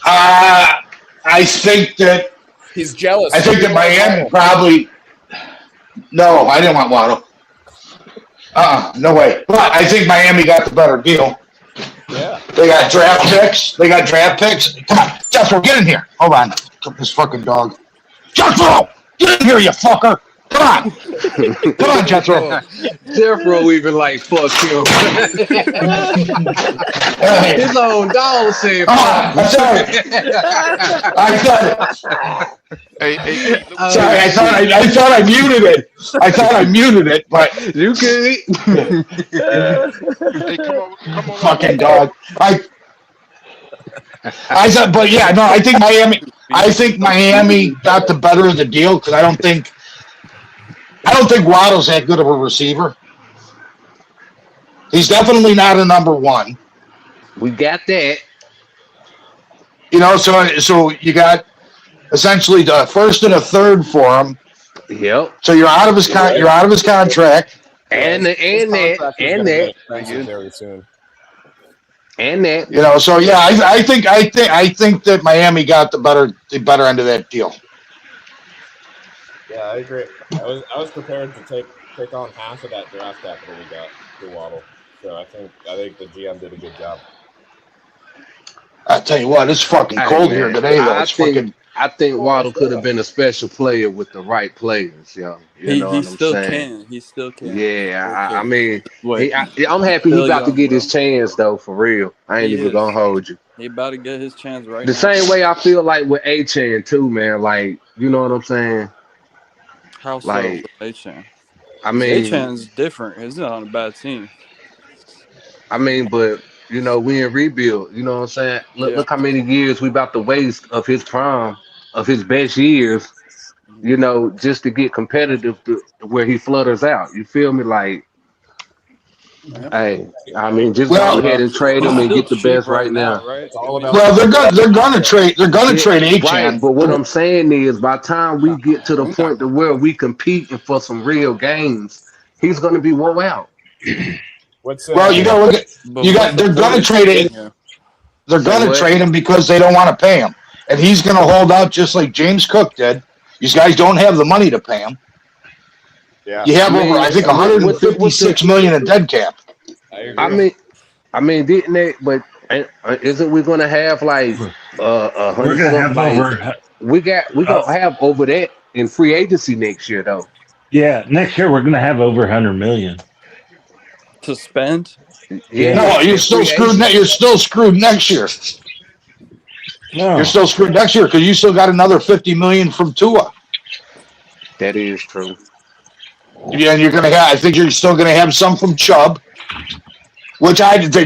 I think that he's jealous. I think that Miami probably. No, I didn't want Waddle. No way. But I think Miami got the better deal. Yeah. They got draft picks. Come on, Jethro, get in here. Hold on. This fucking dog. Jethro, get in here, you fucker. Come on. Come on, Jethro. Jethro even like fuck him. His own dog said I'm sorry. I thought it. Sorry, I thought I muted it. I thought I muted it, but you can. Hey, come on. Fucking dog. I thought, but yeah, no, I think Miami got the better of the deal because I don't think Waddle's that good of a receiver. He's definitely not a number one. We got that. So you got essentially the first and a third for him. Yep. So you're out of his contract. And that. Very soon. And that. So yeah, I think that Miami got the better end of that deal. Yeah, I agree. I was prepared to take on half of that draft capital we got for Waddle. So I think the GM did a good job. I tell you what, it's fucking cold here today though. I think Waddle could have been a special player with the right players, yo. You know what I'm saying? He still can. Yeah, I mean, I'm happy he about to get his chance though, for real. I ain't even gonna hold you. He about to get his chance right now. The same way I feel like with Achane too, man. Like, you know what I'm saying? How so? Like Achane. I mean, Achane's different. He's not on a bad team. I mean, but we in rebuild. You know what I'm saying? Look how many years we about to waste of his prime, of his best years. Just to get competitive to where he flutters out. You feel me? Like, hey, I mean, just go ahead and trade him and get the best right now. Right? It's all about they're gonna trade Achane. Right, but what I'm saying is, by the time we get to the point to where we competing for some real games, he's gonna be wore out. They're gonna trade it. They're gonna trade him because they don't want to pay him, and he's gonna hold out just like James Cook did. These guys don't have the money to pay him. Yeah, you have I think 156 million in dead cap. I mean, didn't they? But isn't we gonna have like we're gonna have over? We gonna have over that in free agency next year, though. Yeah, next year we're gonna have over 100 million to spend. Yeah, no, you're still screwed. You're still screwed next year. No, you're still screwed next year because you still got another 50 million from Tua. That is true. Yeah, and you're gonna have. I think you're still gonna have some from Chubb, which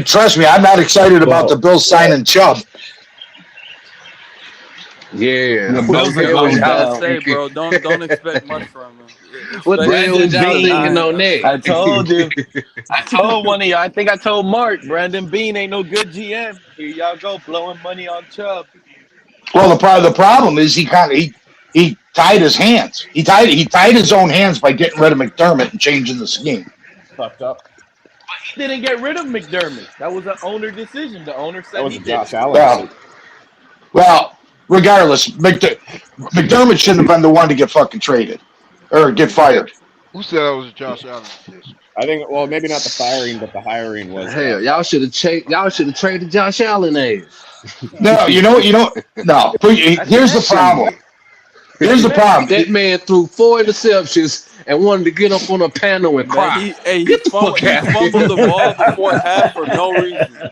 trust me, I'm not excited about the Bills signing Chubb. Yeah, the Bills are going to say, bro. Don't expect much from him. What the hell was y'all thinking on that? I told you. I told one of y'all. I think I told Mark. Brandon Beane ain't no good GM. Here y'all go, blowing money on Chubb. Well, the problem is he tied his hands. He tied his own hands by getting rid of McDermott and changing the scheme. Fucked up. But he didn't get rid of McDermott. That was an owner decision. The owner said that was he Josh did. Allen. Well, regardless, McDermott shouldn't have been the one to get fucking traded or get fired. Who said that was Josh Allen? I think. Well, maybe not the firing, but the hiring was. Hell, y'all should have traded Josh Allen ass. No, no. Here's the problem. Here's the problem. That man threw 4 interceptions and wanted to get up on a panel and cry. He fumbled the ball before half for no reason.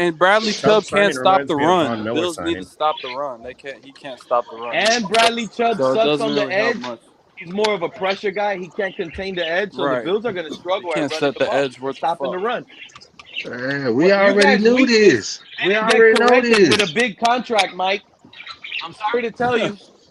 And Bradley Chubb can't signing stop reminds the me of run. Von The Miller Bills need to signing. stop the run. He can't stop the run. And Bradley Chubb So it sucks doesn't on the really help edge. much. He's more of a pressure guy. He can't contain the edge, so the Right. Bills are going to He struggle at can't running set the the ball, edge worth the stopping fuck. the run. We You already guys' knew weakness, this. they We didn't get already know corrected with a this. big contract, Mike. I'm sorry to tell you.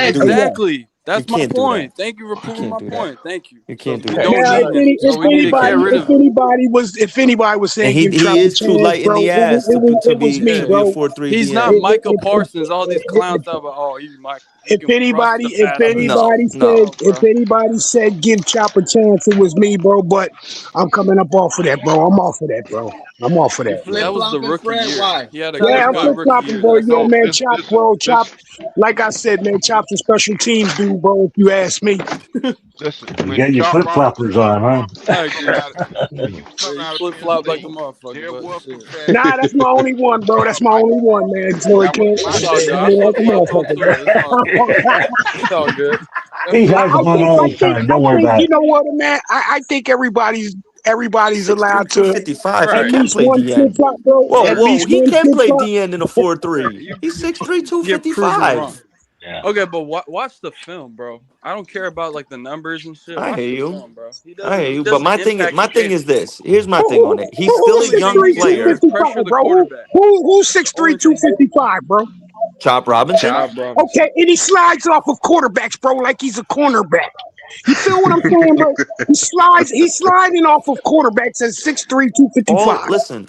can't do that. Exactly. That's You my can't do point. that. Thank you for proving can't my do that. point. Thank you. You can't do We that. don't Now, need him, so we need to get rid of him. if anybody was saying And give he Trump a is too chance, light in bro, the ass to it was me, be a bro. 4-3 He's not DN. Michael Parsons. All these clowns talk about, oh, he's Mike. He If can rush the passer. if anybody said give Chop a chance, it was me, bro. But I'm coming up off of that, bro. I'm off of that, bro. I'm off of that, bro. That was the rookie year. He had a Yeah, I'm good flip rookie flopping, year. bro. That's Yeah, it. man, Chop, bro, Chop. Like I said, man, Chop's a special teams dude, bro. If you ask me. Listen, You when got your Chop flip brought up floppers on, huh? I agree. when he was Yeah, coming he out of flip Penn flop like a State, motherfucker, there but was shit. comparisons. Nah, that's my only one, bro. That's my only one, man. So it That was can't. my It's all good. thing. I Like flip a flop though motherfucker, too. It's all good. bro. It's all good. He has them on all I the time. Don't think worry about you it. know what, man. I think everybody's everybody's allowed 6'3", to 255. at He can least play one flip DN. flop, bro. Whoa, At whoa. least He one can flip play flop. DN in a 4-3. He's 6'3", You're proving wrong. 255. Yeah. Okay, but watch the film, bro. I don't care about like the numbers and shit. I Watch hear the you. film, bro. He I hear he you. But doesn't my thing impact you is anything. this. Here's my thing on it. He's still a Only thing young he can do is player. pressure the bro? quarterback. Who's 6'3", 255, bro? Chop Robinson. Okay, and he slides off of quarterbacks, bro, like he's a cornerback. You feel what I'm saying, bro? He's sliding off of quarterbacks at 6'3", 255. Listen.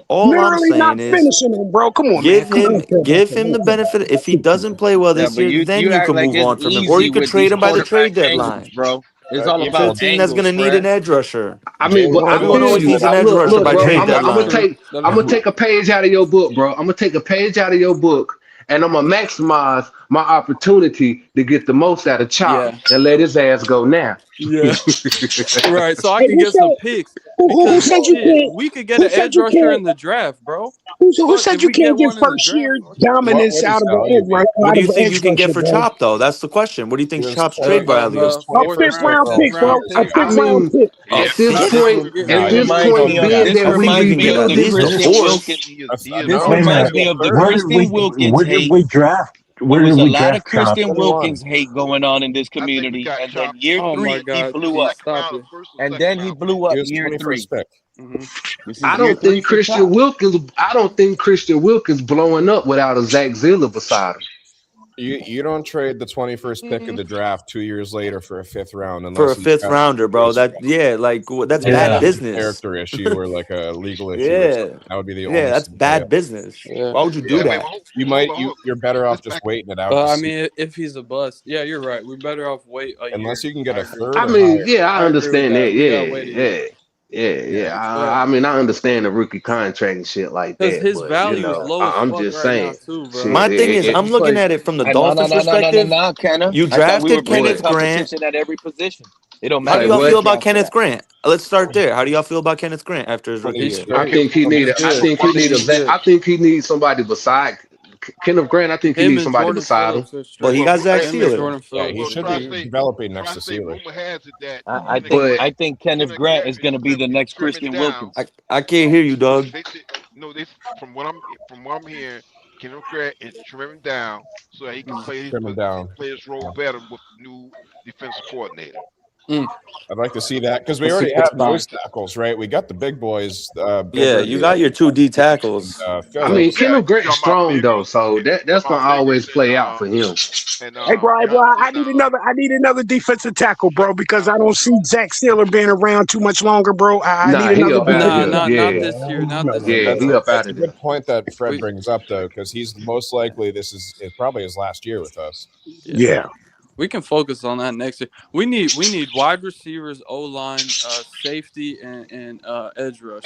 All I'm Literally not saying is finishing him, bro. Come on, give man. him the benefit. If he doesn't play well Yeah, this but year, then you you act can like move it's on from him, or easy you could with trade these him by the trade quarterback angles, deadline. bro. It's all For a about team that's angles, going to need Fred. an edge rusher. I mean, but Everyone always needs an edge rusher by bro. trade I'm gonna deadline. take a page out of your book, bro. I'm gonna take a page out of your book, and I'm gonna maximize my opportunity to get the most out of Chop and let his ass go now. Yeah. Right. So I Hey, can who get some said- picks. who Because said you shit, can't? we could get Who an said edge you rusher can't? in the draft, bro. Who Fuck, said if you we get can't get one in the first draft, year fuck it. dominance out of the edge, right? What Out do of you the think edge you can get rusher, for bro? Chop, though? That's the question. What do you think Chop's trade value? A fifth round pick, bro. A fifth I round mean, pick. at this point, being This that we reminds me of rebuild the it, Christian Wilkins. This Wait a reminds minute. me of the Where did Christian Wilkins where did hate. we draft? Where There was did a we lot of draft Chop? Christian Wilkins hate going on in this community, and then year Oh my three he God, blew Pete, up, stop it. and then he blew up year 3. pick. This is I year don't 3 think for Chop. I don't think Christian Wilkins blowing up without a Zach Zilla beside him. You don't trade the 21st pick of the draft 2 years later for a 5th round For unless a 5th rounder, bro. That's bad business. Character issue or like a legal issue. Yeah. Or something. That would be the only. That's bad scenario. business. Why would you do that? You're better off just waiting it out. But to I see. mean, if he's a bust, yeah, you're right. We're better off wait a Unless year. you can get a third. I or mean, higher. yeah, I I agree with understand that. that. We gotta wait a year. Yeah. I mean, I understand the rookie contract and shit like Because that. his but, value is low as I'm fuck just right saying. now too, bro. shit, My thing is, I'm looking at it from the Dolphins' perspective. Kenna. You I thought we were drafted building Kenneth Grant. competition at every position. It don't How matter. do y'all who feel you about draft Kenneth at. Grant? Let's start there. How do y'all feel about Kenneth Grant after his rookie year? I think he needs somebody beside Kenneth Grant. I think he Him needs and somebody Jordan beside him. Phillips are But he straight. got Zach Him and Sealer. Jordan Yeah, Phillips. he should be developing next to Sealer. I think Kenneth Grant is going to be the next Christian Wilkins. I can't hear you, Doug. From what I'm hearing, Kenneth Grant is trimming down so that he can play his role better with the new defensive coordinator. I'd like to see that because we already have nose tackles, right? We got the big boys. Yeah, you got your 2 D tackles. I mean, Kenneth Grant's strong though, so that's gonna always play out for him. Hey, bro, I need another defensive tackle, bro, because I don't see Zach Sealer being around too much longer, bro. I need another. Not this year. Not this year. he up out That's a of there. good point that Fred brings up though, because he's most likely this is probably his last year with us. Yeah. We can focus on that next year. We need wide receivers, O-line, safety, and edge rush.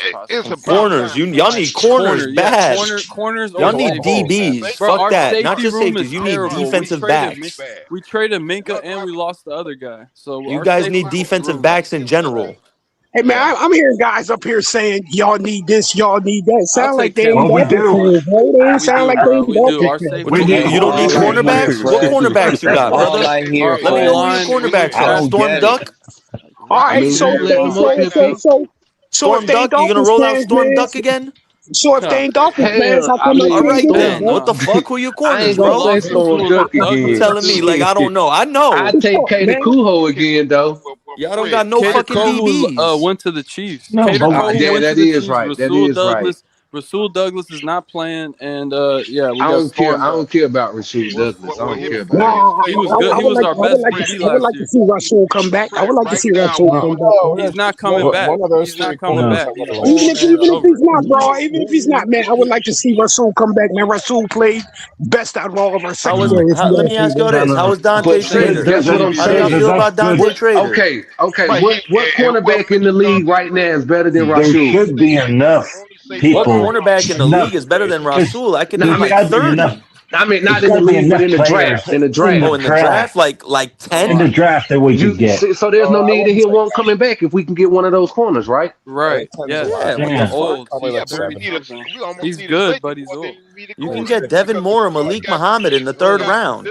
Corners. Y'all need corners bad. Corners. Y'all need DBs. Bro, Fuck our that. Not safety just room safeties. is You need terrible. defensive backs. We traded Minka and we lost the other guy. So You our guys safety need defensive room- backs in general. Hey, man, I'm hearing guys up here saying y'all need this, y'all need that. Sound like they ain't Well, we got the do. tools, bro. They ain't sound like they ain't got do. Our the safety What you don't need cornerbacks? What cornerbacks you got, brother? All I hear, Let me know who your Fred. cornerbacks I are. don't Storm get Duck? All right, so if Storm they ain't Duck? You gonna Dolphins roll out fans, Storm man, Duck again? so if they ain't Dolphins fans, how come All right they then. What the fuck? Who your I corners, ain't gonna bro? say Storm Duck again. You telling me like I don't know? I know. I take Kader Kuho again though. Y'all don't got no Kader fucking Kohu, DBs. went to the Chiefs. No, Kader but- Kohu went that to the is Chiefs. right. That Rasul is right. Rasul Douglas is not playing, and yeah, we I got don't care. stormed I up. don't care about Rasheed Douglas. I don't care about him. Nah, He was good. He was our best DB I would last like to year. see Rasul come back. I would like to see Rasul come back. He's not coming back. One of those He's three not coming corners. back. I'm gonna He's like. Even if he's not, bro, even if he's not, man, I would like to see Rasul come back. Man, Rasul played best out of all of our secondary. Let me ask y'all this: How was Dante Trader? That's what I'm How do y'all saying. feel about Dante Trader? Okay. What cornerback in the league right now is better than There Rasul? should be enough people. What cornerback in the league is better than Rasul? I could name like 30. I mean, not There's in the gotta be league, but in the enough draft. players In the draft. Oh, in the draft, like 10. In the draft that we could get. So there's no need to hear one coming back if we can get one of those corners, right? Right. Yeah. Yeah. What the Yeah. fuck? Old. Probably like He's 30 7. something. He's good, but he's old. You can get Devin Moore or Malik Muhammad in the 3rd round.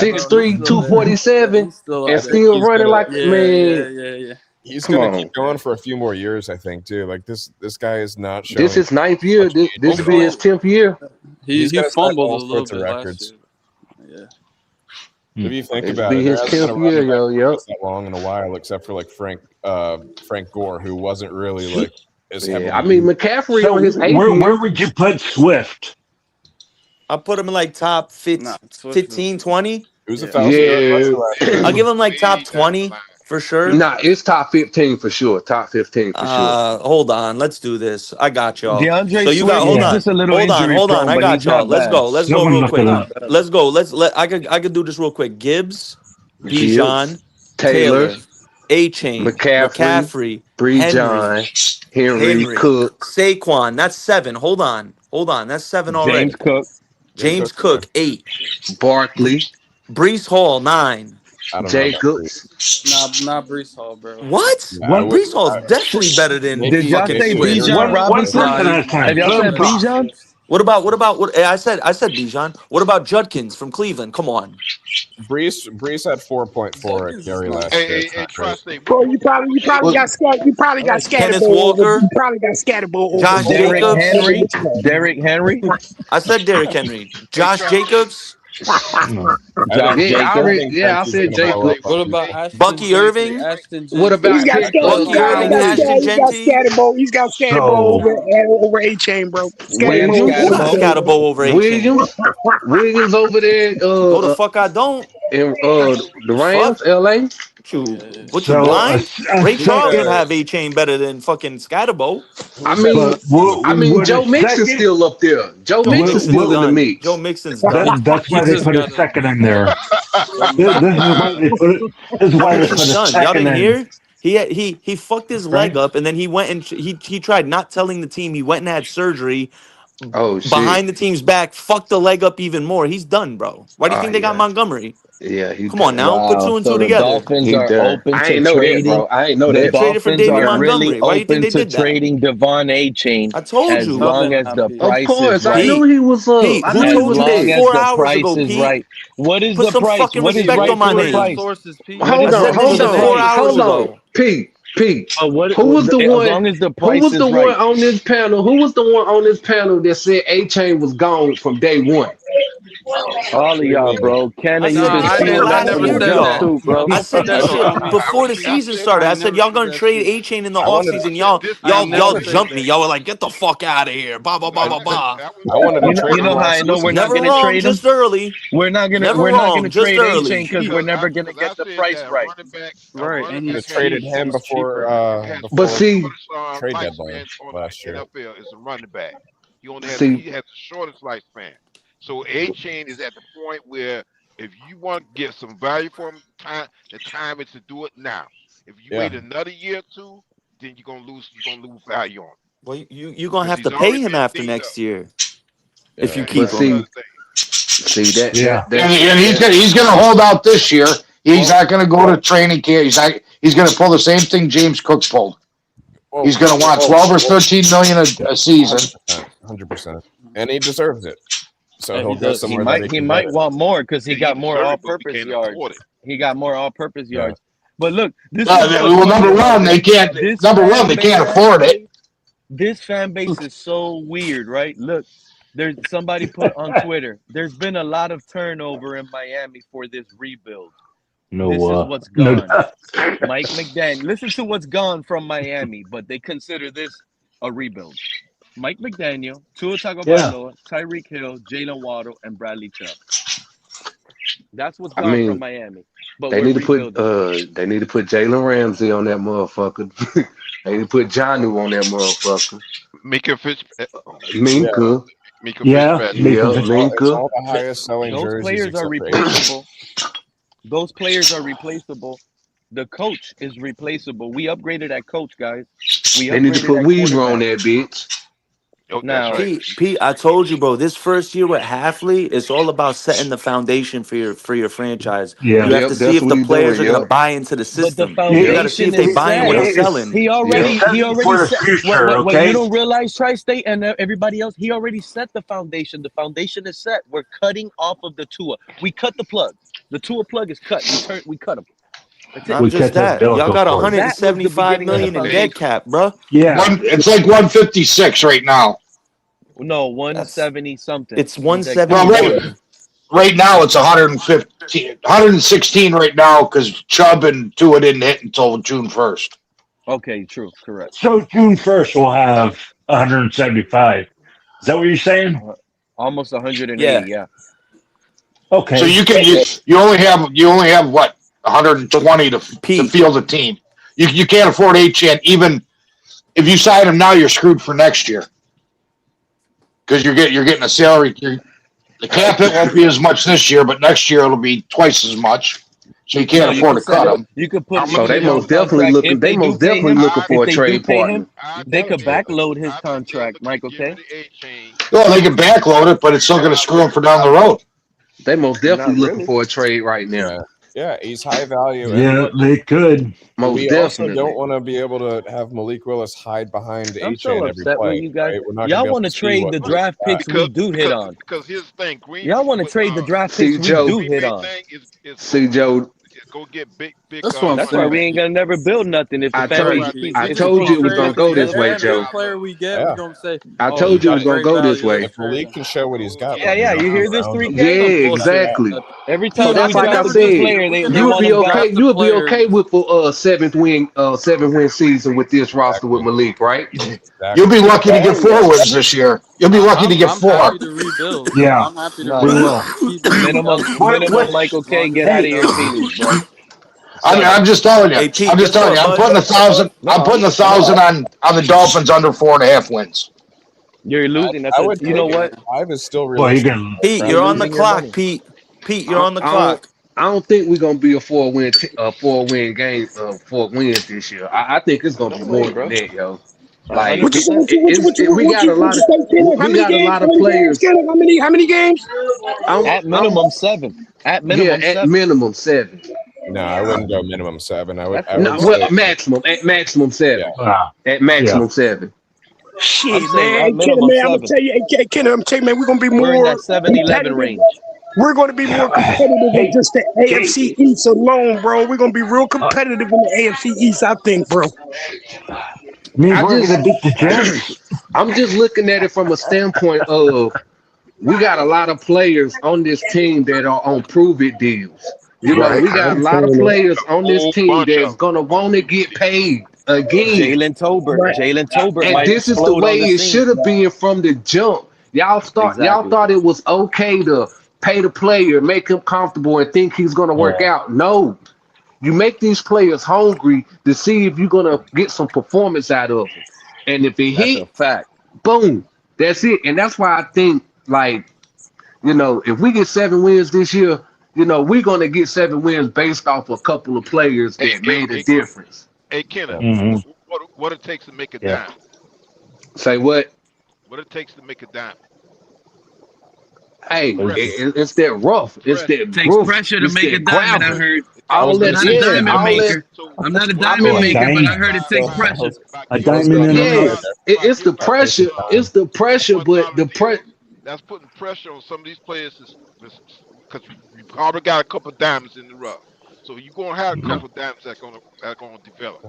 6'3", 247, He's still and up there. still running like man. Yeah. He's Come gonna on. keep going for a few more years, I think, too. Like this guy is not showing. This is 9th year. This will be his 10th year. He gonna set fumbled all a little sorts of bit records. last year. If you think This about be it, his there hasn't 10th been a year, running yo. back that long in a while, except for like Frank Gore, who wasn't really like as heavily. Yeah, I mean McCaffrey So on his 8th where year. would you put Swift? I'll put him in like top 15, 20. It was 1,000 Yeah. I'll give him like top 20 for sure. Nah, it's top 15 for sure. Top 15 for sure. Hold on, let's do this. I got y'all. DeAndre So you got Swift, he's just a little injury hold on. prone, I but got he's y'all. not Let's bad. go. Let's go Someone real look quick. it up. Let's go. I could do this real quick. Gibbs, Bijan, Taylor, Achane, McCaffrey, Henry, Cook, Saquon. That's 7. Hold on. That's 7 already. James Cook. James Cook 8. Barkley, Brees Hall 9. Jacobs. Not Brees Hall, bro. What? Yeah, I Brees Hall's would- definitely better than Did y'all fucking say Swift. Bijan Robinson? One person at a time. Have y'all Let him said talk. Bijan? What about I said Bijan. What about Judkins from Cleveland? Come on. Brees had 4.4 at carry last year. Hey, It's not try great. to say Bro, you probably got scattered. You probably got Kenneth scatterball. Walker, You probably got scatterball over. Josh Derrick Jacobs. Henry? Derrick Henry? I said Derrick Henry. Josh Jacobs. No. Josh Jacobs? I said Jacobs. What about Ashton Bucky Gentry? Irving. Ashton Gentry. What about He's got scattered. Bucky Irving, Ashton Genty. He's got scatterball So over A-Chain, bro. And Williams? Scatterbo over A-Chain. Williams over there. No, the fuck I don't. In the Rams, Fuck. LA. What you blind? a Ray Charles second, have A-Chain better than fucking Scatterbo. I mean, Joe Mixon's still up there. Joe Mixon's still in the mix. Joe Mixon's done. that's why they put a second in there. This is why they put it. This is why they put a Done. Y'all second didn't in. hear? He fucked his leg up, and then he went and he tried not telling the team. He went and had surgery behind the team's back. Fucked the leg up even more. He's done, bro. Why do you think they got Montgomery? Yeah, Come on now, put two and two the together. Dolphins are open I to ain't know trading. that, bro. I ain't know The that. Traded for Dolphins David are really Montgomery. Why do you think open they to did that? trading Devon A-Chain I told as you. long as the price is I right. knew he was up. Pete, I who knew he As told was you long this as 4 the hours price ago, is Pete? right. What is Put the some price? fucking What is respect right on my for the name. price? Sources, Pete. Hold I said on, this shit 4 hours ago. Pete. What, Who was the as one? long as the Who price was is the one right. on this panel? Who was the one on this panel that said A-Chain was gone from day one? All of y'all, bro. Kenna, I you've said been this shit speaking that last from the year to said jump that. y'all. too, bro. I said this Don't shit tell me. before the season started. I said y'all gonna trade A-Chain in the offseason. Y'all jumped me. Y'all were like, get the fuck out of here. Blah blah blah blah blah. I wanted to trade You know him how I last know we're season. not Never gonna wrong, trade him? just early. We're not Never gonna wrong, just trade A-Chain early. because we're never gonna I get the said price that right. Right, and Could he's have traded cheap. him He's before cheaper. But see, trade lifespan deadline on last the year. NFL is a running back. He has see, the shortest lifespan. So A-Chain is at the point where if you want to get some value for him, the time is to do it now. If you wait another year or two, then you're gonna lose value on him. Well, you're gonna Because have he's to pay already him been after dinged next up. year if you That's keep him. another thing. see that. Yeah. And he's gonna hold out this year. He's not gonna go to training camp. He's gonna pull the same thing James Cook pulled. He's gonna want 12 or 13 million a season. 100%. And he deserves it. So And he'll go he somewhere that might he can get it. want more because he He got more deserved it, but we all-purpose can't yards. afford it. He got more all-purpose yards. But look, this is Well, what's number funny about one, it. they can't. This Number one, fan they base, can't afford it. this fan base is so weird, right? Look, there's somebody put on Twitter. There's been a lot of turnover in Miami for this rebuild. This is what's gone. Mike McDaniel. Listen to what's gone from Miami, but they consider this a rebuild. Mike McDaniel, Tua Tagovailoa, Tyreek Hill, Jaylen Waddle, and Bradley Chubb. That's what's gone from Miami. But they we're need to put rebuilding. they need to put Jalen Ramsey on that motherfucker. They need to put Jonnu on that motherfucker. Minka Fitzpatrick. Minka. Minka Yeah. Fitzpatrick. Yeah, It's Minka. all the highest selling Those jerseys players are except for replaceable. Those players are replaceable. The coach is replaceable. We upgraded that coach, guys. They need to put Weaver on that bitch. Oh, Now, that's right. Pete, I told you, bro. This first year with Halfley, it's all about setting the foundation for your franchise. Yeah. You have to see if the players are gonna buy into the but the system. You got to see foundation if they is buying what he's set. selling. He already for the set. future, What okay? you don't realize, Tri-State and everybody else, he already set the foundation. The foundation is set. We're cutting off of the Tua. We cut the plug. The Tua plug is cut. We cut him. That's it. Not We just cut that that. Y'all umbilical got cord. That was the 175 beginning of the million in foundation. dead cap, bro. Yeah. It's like 156 right now. No, 170 something. It's Well, 171. right now it's 115, 116 right now because Chubb and Tua didn't hit until June 1st. Okay, true, correct. So June 1st we'll have 175. Is that what you're saying? Almost 180. Yeah. Yeah. Okay. So you only have what 120 to field a team. You can't afford Achane. Even if you sign him now, you're screwed for next year because you're getting a salary. The cap hit won't be as much this year, but next year it'll be twice as much. So you can't afford to cut him. You could put. So they most definitely looking. They most definitely looking for a trade partner. They could backload his contract, Michael K. Well, they can backload it, but it's still going to screw him for down the road. They most definitely Not looking really. for a trade right now. Yeah, he's high value. Yeah, they could. We also don't want to be able to have Malik Willis hide behind I'm so Achane every upset with play. you guys. Right? We're not Y'all going want to to trade the draft picks we do hit on. Because here's the thing, Y'all want to trade the draft picks we Joe. do hit on. See, Joe. Go get big. That's what I'm That's saying. why we ain't gonna never build nothing if the fan base keeps. I told you it was gonna go this way, Joe. Player we get, we're gonna say. I told you it was gonna go this way. If Malik can show what he's got, Yeah. You hear this 3K? Yeah, exactly. Every time That's we like I draft a said. player, they You would want be him okay. gone. You would be okay with a 7-win season with this roster with Malik, right? You'll be lucky to get 4 wins this year. You'll be lucky to get 4. I'm happy to rebuild. Yeah, I'm happy to we will. keep Minimum Michael K. Get out of your feelings, bro. I'm just telling you. Hey, Pete, I'm just guess telling you. what, I'm bud? putting 1,000. I'm putting 1,000 on the Dolphins under 4.5 wins. You're losing. That's I would. you know what? 5 is still Well, you realistic. can. Pete, you're on the clock, Pete. Pete, you're on the clock. I don't think we're gonna be a 4-win game, 4 wins this year. I think it's gonna be more than that, yo. Like What you say? we got a lot of players. How many games? At minimum 7. At minimum 7. At minimum 7. No, I wouldn't go minimum 7. I would. Maximum 7. Yeah. At maximum 7. Shit, saying man. Kenny, man, I'm gonna tell you, Kenny, I'm telling you, man, we're gonna be We're in more that 7-11 competitive. range. We're going to be more competitive than just the AFC East alone, bro. We're going to be real competitive in the AFC East, I think, bro. We're gonna beat the Jets. I'm just looking at it from a standpoint of we got a lot of players on this team that are on prove-it deals. You know, we got a lot of players on this team that's gonna want to get paid again. Jaylen Tolbert, and might this is the explode way on the it scene. should have been from the jump. Y'all thought it was okay to pay the player, make him comfortable, and think he's gonna work out. No, you make these players hungry to see if you're gonna get some performance out of them, and if it hit, a fact. Boom, that's it. And that's why I think, like, you know, if we get 7 wins this year, you know, we're gonna get 7 wins based off a couple of players that made a difference. Hey, Kenneth, what it takes to make a dime? Say what? What it takes to make a dime? Hey, it's that rough. It's that Takes pressure to make a diamond, I heard. I'm not a diamond maker. I'm not a diamond maker, but I heard it takes pressure. A diamond in a it's the pressure. It's the pressure, but that's putting pressure on some of these players because we probably got a couple of diamonds in the rough. So you're gonna have a couple of diamonds that gonna develop.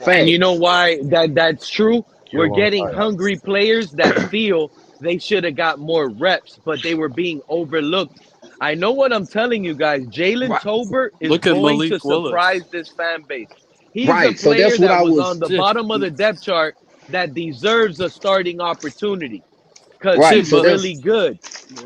And you know why that's true? We're getting hungry players that feel they should have got more reps, but they were being overlooked. I know what I'm telling you guys. Jaylen Tolbert is going to surprise this fan base. He's a player that was on the bottom of the depth chart that deserves a starting opportunity because he's really good.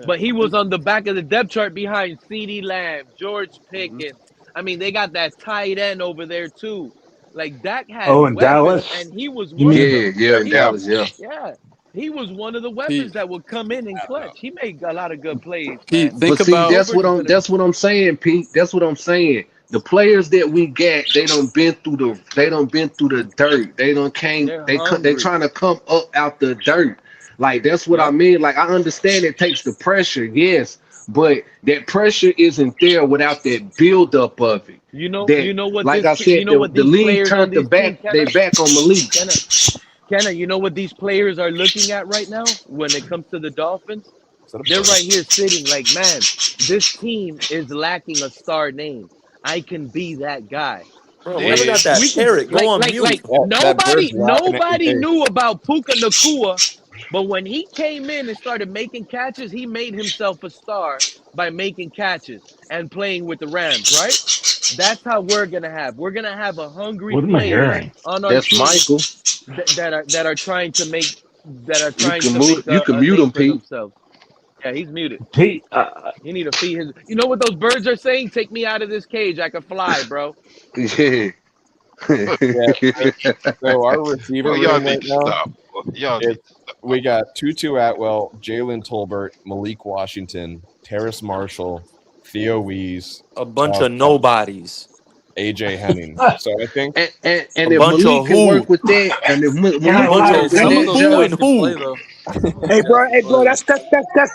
But he was on the back of the depth chart behind CeeDee Lamb, George Pickens. I mean, they got that tight end over there too. Like Dak had in Dallas? Oh, and he was one of them. in Dallas, Yeah. He was one of the weapons that would come in and clutch. He made a lot of good plays. Pete, that's what I'm saying, Pete. That's what I'm saying. The players that we get, they done been through the dirt. They trying to come up out the dirt. Like that's what I mean. Like I understand it takes the pressure, yes, but that pressure isn't there without that build up of it. You know what? Like I said, the league turned they back on Malik. Kenna, you know what these players are looking at right now when it comes to the Dolphins? They're right here sitting like, man, this team is lacking a star name. I can be that guy. Bro, we got that carrot. Go on mute. Nobody knew about Puka Nacua, but when he came in and started making catches, he made himself a star by making catches and playing with the Rams, right? That's how we're gonna have. We're gonna have a hungry player on our team Michael. that are trying to make You can mute him, Pete. themselves. Yeah, he's muted. Pete, you need to feed his. You know what those birds are saying? Take me out of this cage. I can fly, bro. Yeah. So our receiver room right now, we got Tutu Atwell, Jaylen Tolbert, Malik Washington, Terrace Marshall, Theo Wees, a bunch of nobodies. AJ Henning. So I think and if Malik can work with that, and if Malik can work with that, Hey, bro, that's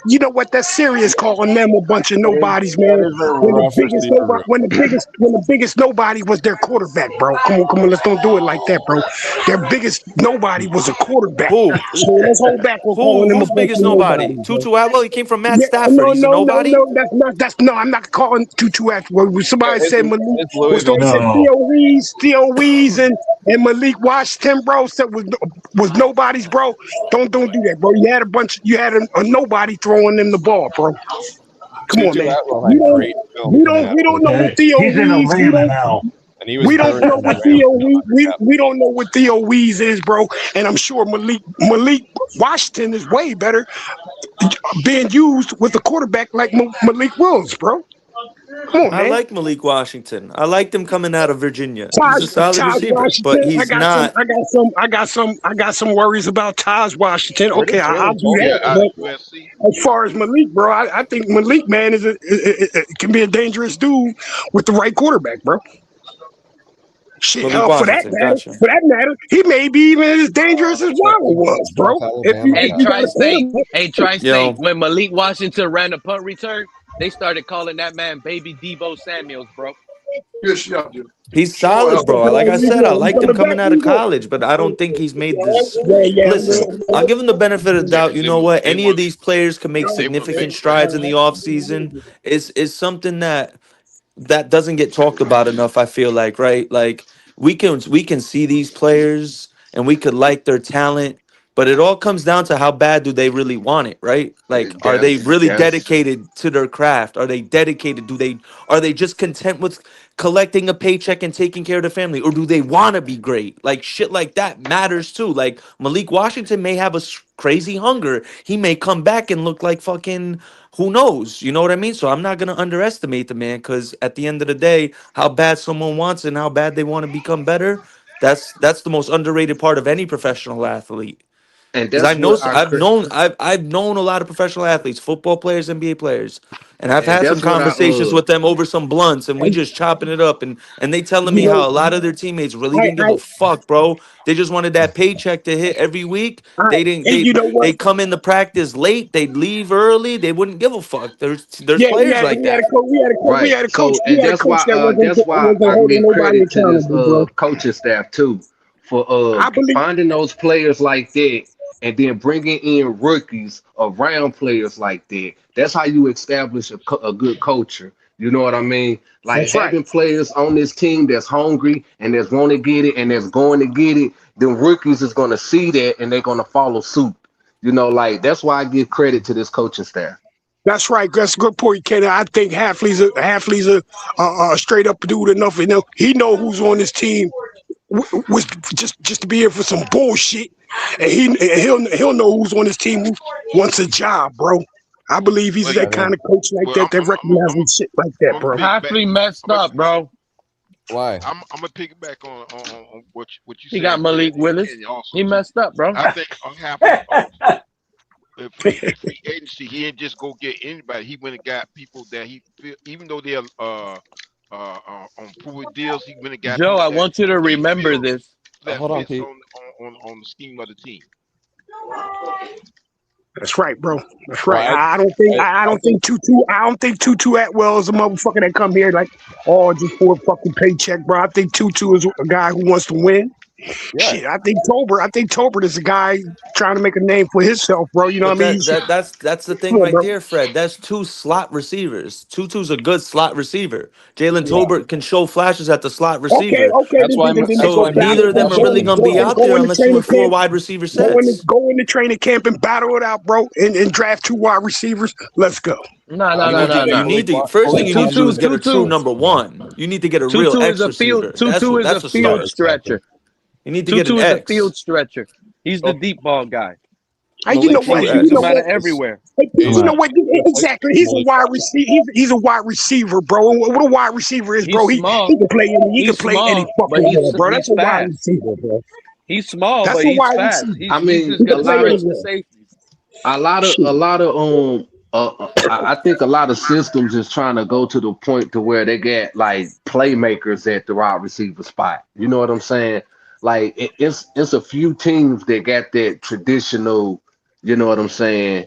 you know what? That's serious calling them a bunch of nobodies, man. That is a rough receiver room. When the biggest nobody was their quarterback, bro. Come on, let's don't do it like that, bro. Their biggest nobody was a quarterback. Who? So let's hold back on calling them a Who's bunch biggest of nobody? nobodies, bro. Tutu Atwell. He came from Matt Yeah, Stafford. He's a nobody. no. That's no. I'm not calling Tutu Atwell. When somebody said Malik, when Louisville. somebody said Theo Wees and Malik Washington, bro, said was nobodies, bro. Don't do that, bro. You had a nobody throwing them the ball, bro. Come on, Tutu man. Atwell had great film coming out. We don't know what Theo He's in Wees. Atlanta now. And he was We don't buried know in the what Theo we don't know what Theo Wees is, bro. And I'm sure Malik Washington is way better being used with a quarterback like Malik Willis, bro. Come on, I man. like Malik Washington. I liked him coming out of Virginia. He's a solid Taj receiver, Washington. but he's not. I got some worries about Taj Washington. Where did Okay, I'll Jalen do that. But as far as Malik, bro, I think Malik, man, can be a dangerous dude with the right quarterback, bro. Shit, Malik for that Washington, gotcha. matter, he may be even as dangerous as Waddle was, bro. Hey, Tri-State. Hey, Yo. Tri-State. When Malik Washington ran a punt return, they started calling that man Baby Debo Samuels, bro. He's solid, bro. Like I said, I liked him coming out of college, but I don't think he's made this. Listen, I'll give him the benefit of the doubt. You know what? Any of these players can make significant strides in the offseason. Is something that doesn't get talked about enough, I feel like, right? Like we can see these players and we could like their talent, but it all comes down to how bad do they really want it, right? Like are they really dedicated to their craft? Are they dedicated? Are they just content with collecting a paycheck and taking care of the family, or do they want to be great? Like shit like that matters too. Like Malik Washington may have a crazy hunger. He may come back and look like fucking who knows? You know what I mean? So I'm not gonna underestimate the man, because at the end of the day, how bad someone wants and how bad they want to become better, that's the most underrated part of any professional athlete. And Because that's what I've known a lot of professional athletes, football players, NBA players, and I've and had some that's what conversations with them over some blunts, and we just chopping it up, and they telling me how a lot of their teammates really didn't give a fuck, bro. They just wanted that paycheck to hit every week. They didn't. They come into practice late. They'd leave early. They wouldn't give a fuck. There's players like that. We had a coach. And that's why I give credit to this coaching staff too for finding those players like that and then bringing in rookies around players like that. That's how you establish a good culture. You know what I mean? Like having players on this team that's hungry and that's want to get it and that's going to get it. Then rookies is going to see that and they're going to follow suit. You know, like that's why I give credit to this coaching staff. That's right. That's a good point, Kenny. I think Hafley's a straight up dude enough. He know who's on his team. Was just to be here for some bullshit, and he'll know who's on his team who wants a job, bro. I believe he's that kind of coach like that recognizes shit like that, bro. Hafley messed up, bro. Why? I'm gonna piggyback on what you said. He got Malik Willis. He messed up, bro. I think Hafley. Free agency, he didn't just go get anybody. He went and got people that he feel, even though they're on proven deals, he went and got. Joe, I want you to remember this. Hold on, Pete. On the scheme of the team. That's right, bro. That's right. I don't think Tutu Atwell is a motherfucker that come here like, oh, just for a fucking paycheck, bro. I think Tutu is a guy who wants to win. Yeah. Shit, I think Tolbert is a guy trying to make a name for himself, bro. You know what I mean? That's the thing right there, Fred. That's two slot receivers. Tutu's a good slot receiver. Jalen Tolbert can show flashes at the slot receiver. Okay. That's why. So neither of them are really gonna be out there unless you have 4 wide receiver sets. Go into training camp and battle it out, bro, and draft 2 wide receivers. Let's go. No. You need to first thing you need to do is get a true number 1. You need to get a real X receiver. Tutu is a field stretcher. You need to get an Tutu is X. a field stretcher. He's the deep ball guy. You know what? Everywhere. You know what? Exactly. He's a wide receiver. He's a wide receiver, bro. And what a wide receiver is, bro. He can play any. He can play any fucking ball, bro. That's a wide receiver, bro. He's small, but he's fast. I mean, I think a lot of systems is trying to go to the point to where they get like playmakers at the wide receiver spot. You know what I'm saying? Like it's a few teams that got that traditional you know what I'm saying?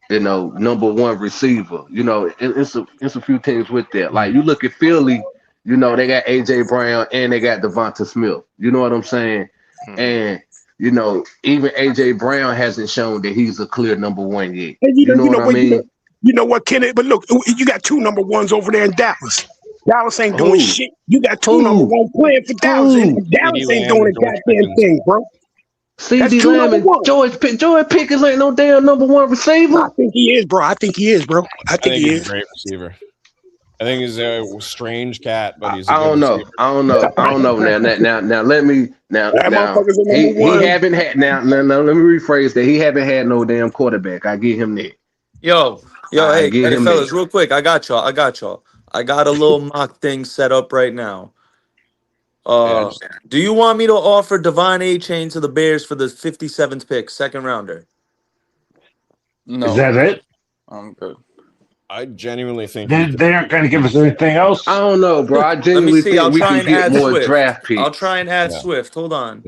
You know, number one receiver. You know, it's a few teams with that. Like you look at Philly, you know, they got AJ Brown and they got Devonta Smith. You know what I'm saying? And you know, even AJ Brown hasn't shown that he's a clear number one yet. And You know what I mean? you know what, Kenneth? But look, you got 2 number ones over there in Dallas. Dallas ain't doing Who? shit. You got 2 number one playing for Dallas, and Dallas ain't doing a goddamn thing, bro. CD Lamb and George Pickens ain't no damn number one receiver. I think he is, bro. I think he is, bro. I think he he's is a great receiver. I think he's a strange cat, but he's. I don't know. Now let me he haven't had now. Let me rephrase that. He haven't had no damn quarterback. I give him that. Yo, hey, fellas, real quick. I got y'all. I got a little mock thing set up right now. Do you want me to offer Devon Achane to the Bears for the 57th pick, second rounder? No. Is that it? I'm good. I genuinely think they aren't going to give us anything else. I don't know, bro. I genuinely think we can get more draft picks. I'll try and add Swift. Hold on.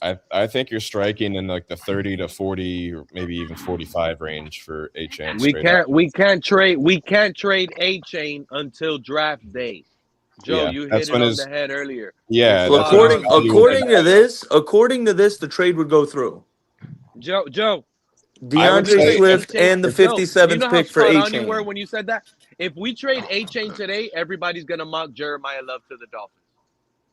I think you're striking in like the 30 to 40 or maybe even 45 range for Achane. We can't trade Achane until draft day. Joe, you hit it on the head earlier. Yeah. So according to this, the trade would go through. Joe. DeAndre Swift and the 57th you know pick for Achane. You were when you said that? If we trade Achane today, everybody's gonna mock Jeremiah Love to the Dolphins.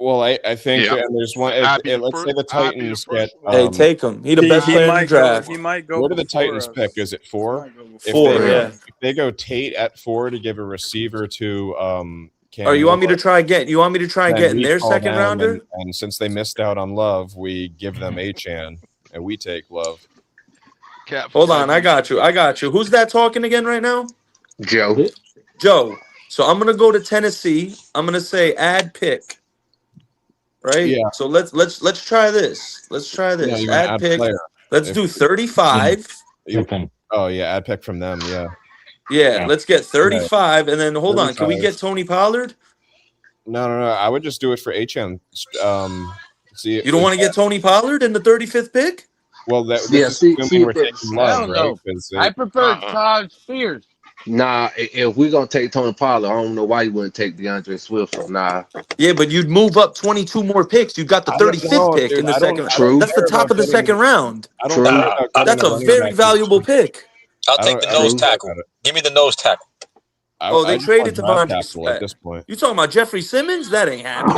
Well, I think there's one. Let's say the Titans get. Hey, take him. He's the best player in the draft. He might go. Where do the Titans pick? Is it 4? If they go Tate at 4 to give a receiver to Cam, you want me to try again? You want me to try again in their second rounder? And since they missed out on Love, we give them Achane and we take Love. Hold on, I got you. Who's that talking again right now? Joe. So I'm gonna go to Tennessee. I'm gonna say add pick. Right? Yeah. So let's try this. Add pick. Player. Let's do 35. Add pick from them. Yeah. Let's get 35, and then hold on. Can we get Tony Pollard? No. I would just do it for Achane. You don't want to get Tony Pollard in the 35th pick? Well, we're taking Love, right? I prefer Todd Spears. Nah, if we're gonna take Tony Pollard, I don't know why you wouldn't take DeAndre Swift. So nah. Yeah, but you'd move up 22 more picks. You got the 35th pick in the second. That's the top of the second round. That's a very valuable pick. I'll take the nose tackle. Give me the nose tackle. They traded to Von at this point. You talking about Jeffrey Simmons? That ain't happening.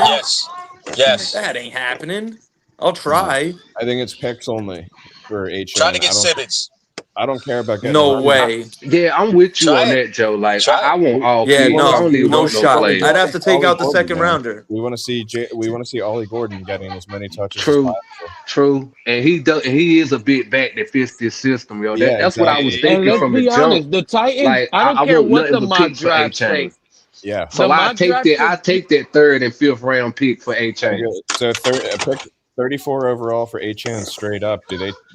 Yes. That ain't happening. I'll try. I think it's picks only for H. Trying to get Simmons. I don't care about getting. No way. Yeah, I'm with you on that, Joe. Like I want all. Yeah, picks. no shot. Players. I'd have to take out the second rounder. We want to see Ollie Gordon getting as many touches. True. And he is a big back that fits this system, yo. That's what I was thinking from the jump. The Titans. Like, I don't care what the mock draft say. Yeah. So I take that 3rd and 5th round pick for Achane. So pick 34 overall for Achane straight up.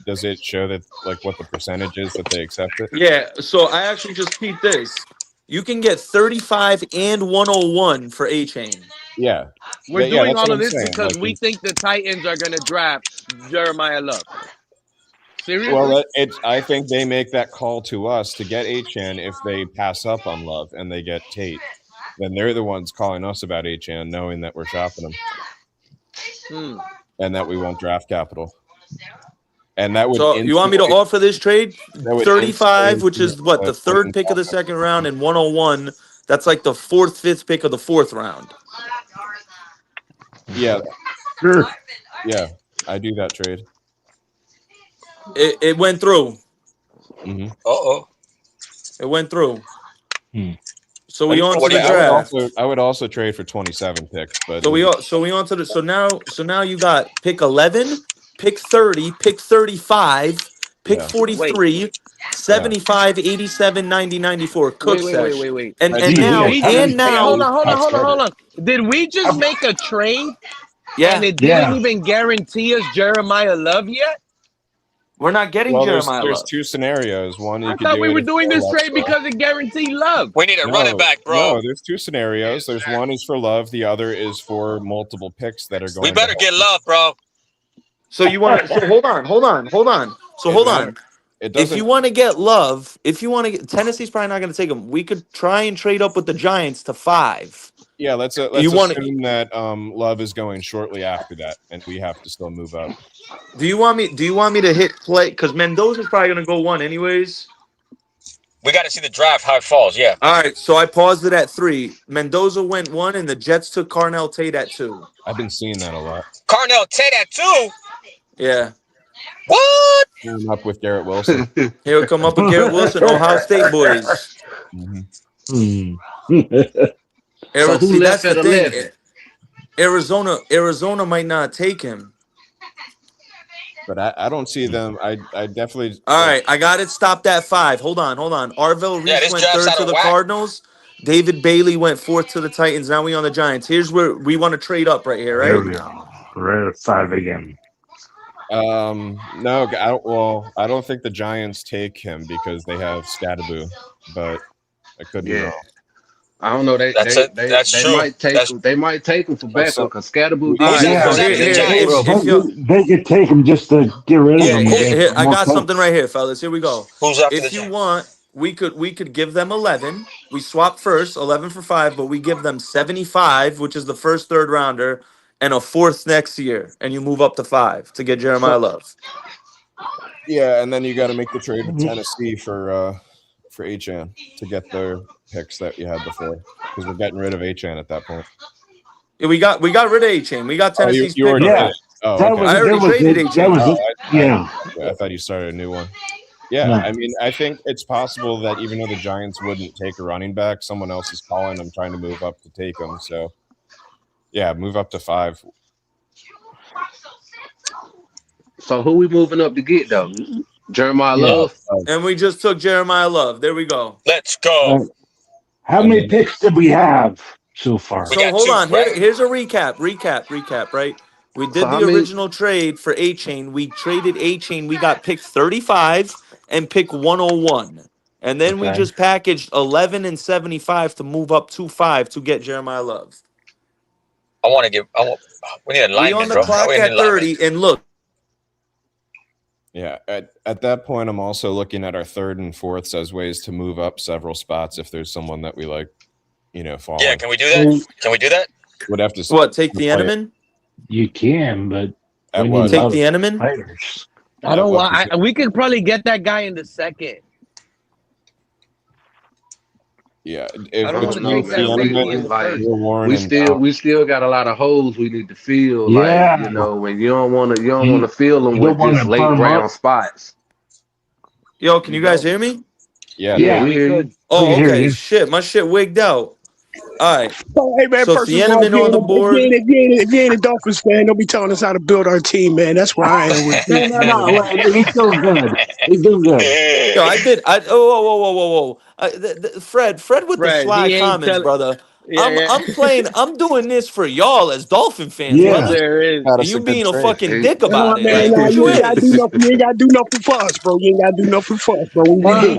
Does it show that like what the percentage is that they accept it? Yeah. So I actually just peeped this. You can get 35 and 101 for Achane. Yeah. We're doing all of this because we think the Titans are going to draft Jeremiah Love. Seriously? Well, I think they make that call to us to get Achane if they pass up on Love and they get Tate. Then they're the ones calling us about Achane, knowing that we're shopping them. And that we want draft capital. And that would. So you want me to offer this trade? 35, which is what, the 3rd pick of the second round, and 101. That's like the 4th, 5th pick of the 4th round. Yeah. Sure. Yeah, I do that trade. It went through. Mm-hmm. It went through. So we on to the draft. I would also trade for 27 picks, but so we on to the so now you got pick 11, pick 30, pick 35, pick 43, 75, 87, 90, 94. Wait. And now hold on. Did we just make a trade? Yeah. And it didn't even guarantee us Jeremiah Love yet? We're not getting Jeremiah There's Love. 2 scenarios. One, I thought we were doing this trade because it guaranteed Love. We need a running back, bro. No, there's 2 scenarios. There's one is for Love. The other is for multiple picks that are going. We better get Love, bro. So you want? So hold on. So hold on. If you want to get Love, Tennessee's probably not going to take him. We could try and trade up with the Giants to 5. Yeah, let's assume that Love is going shortly after that, and we have to still move up. Do you want me to hit play? Because Mendoza's probably going to go 1 anyways. We got to see the draft, how it falls, yeah. All right, so I paused it at 3. Mendoza went 1, and the Jets took Carnell Tate at 2. I've been seeing that a lot. Carnell Tate at 2? Yeah. What? Coming up with Garrett Wilson. He'll come up with Garrett Wilson, Ohio State boys. So who left at 11? Arizona might not take him. But I don't see them. I definitely. All right, I got it stopped at 5. Hold on. Arvell Reese went 3rd to the Cardinals. David Bailey went 4th to the Titans. Now we on the Giants. Here's where we want to trade up right here, right? There we go. We're at 5 again. No, I don't think the Giants take him because they have Scatterboo, but I could be wrong. I don't know. They might take him. They might take him for backup because Scatterboo. They could take him just to get rid of him. Here, I got something right here, fellas. Here we go. Who's after if you want, we could give them 11. We swap first, 11 for 5, but we give them 75, which is the first 3rd rounder, and a 4th next year, and you move up to 5 to get Jeremiah Love. Yeah, and then you got to make the trade with Tennessee for Achane to get their picks that you had before, because we're getting rid of Achane at that point. Yeah, we got rid of Achane. We got Tennessee's pick. Yeah. Oh, okay. I already traded Achane. I thought you started a new one. Yeah, I mean, I think it's possible that even though the Giants wouldn't take a running back, someone else is calling them, trying to move up to take them. So, yeah, move up to 5. So who we moving up to get though? Jeremiah Love, and we just took Jeremiah Love. There we go. Let's go. How many picks did we have so far? So hold on. Here's a recap. Right. We did the original trade for Achane. We traded Achane. We got pick 35 and pick 101. And then we just packaged 11 and 75 to move up 2-5 to get Jeremiah Love. We need a lineman, we on the clock at 30, and look. Yeah, at that point, I'm also looking at our 3rd and 4th as ways to move up several spots if there's someone that we like, fall. Yeah, can we do that? Can we do that? Would have to. What, take the Eneman? You can, but take the Eneman? I don't want. We could probably get that guy in the 2nd. Yeah, we still got a lot of holes we need to fill. Like, when you don't want to fill them with just late round spots. Yo, can you guys hear me? Yeah, we hear you. Oh, okay. Shit, my shit wigged out. All right. Hey man, so Theeneman on the board. If you ain't a Dolphins fan, don't be telling us how to build our team, man. That's where I am with you. No. He's doing good. He's doing good. Yo, whoa. Fred with the sly comments, brother. Yeah, I'm playing. I'm doing this for y'all as Dolphin fans. Yeah, there is. And you being a fucking dick about it. Man, you ain't gotta do nothing for us, bro. You ain't gotta do nothing for us, bro.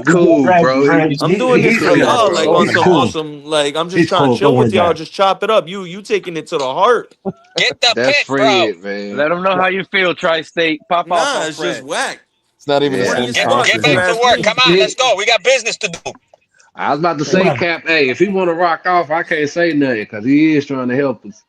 Cool, bro. I'm doing this for y'all, like on some awesome. Like I'm just trying to chill with y'all. Just chop it up. You taking it to the heart. Get the That's pick, Fred, bro. man. Let them know how you feel, Tri-State. Pop off. Nah, it's just whack. It's not even the same. Get back to work. Come on, let's go. We got business to do. I was about to say, Cap, hey, if he want to rock off, I can't say nothing because he is trying to help us.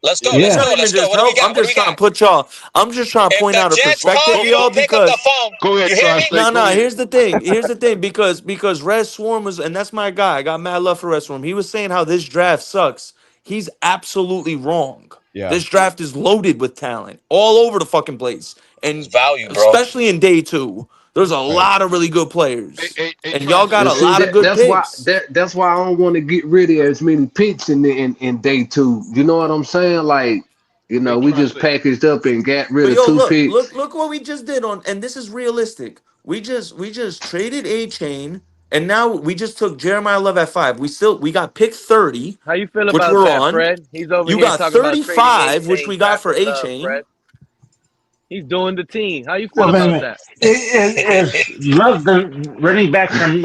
Let's go. Let's go. What do we got? I'm just trying to put y'all. I'm just trying to point out a perspective to y'all because. Go ahead, Tri-State. No. Here's the thing. Because Red Swarm was, and that's my guy. I got mad love for Red Swarm. He was saying how this draft sucks. He's absolutely wrong. Yeah. This draft is loaded with talent all over the fucking place, and it's value, bro. Especially in day 2. There's a lot of really good players, and y'all got a lot of good picks. That's why I don't want to get rid of as many picks in day 2. You know what I'm saying? Like, we just packaged up and got rid of 2 picks. Look what we just did and this is realistic. We just traded Achane, and now we just took Jeremiah Love at 5. We got pick 30. How you feel about that, Fred? He's over here. You got 35, which we got for Achane. He's doing the team. How you feel about that? Is Love the running back from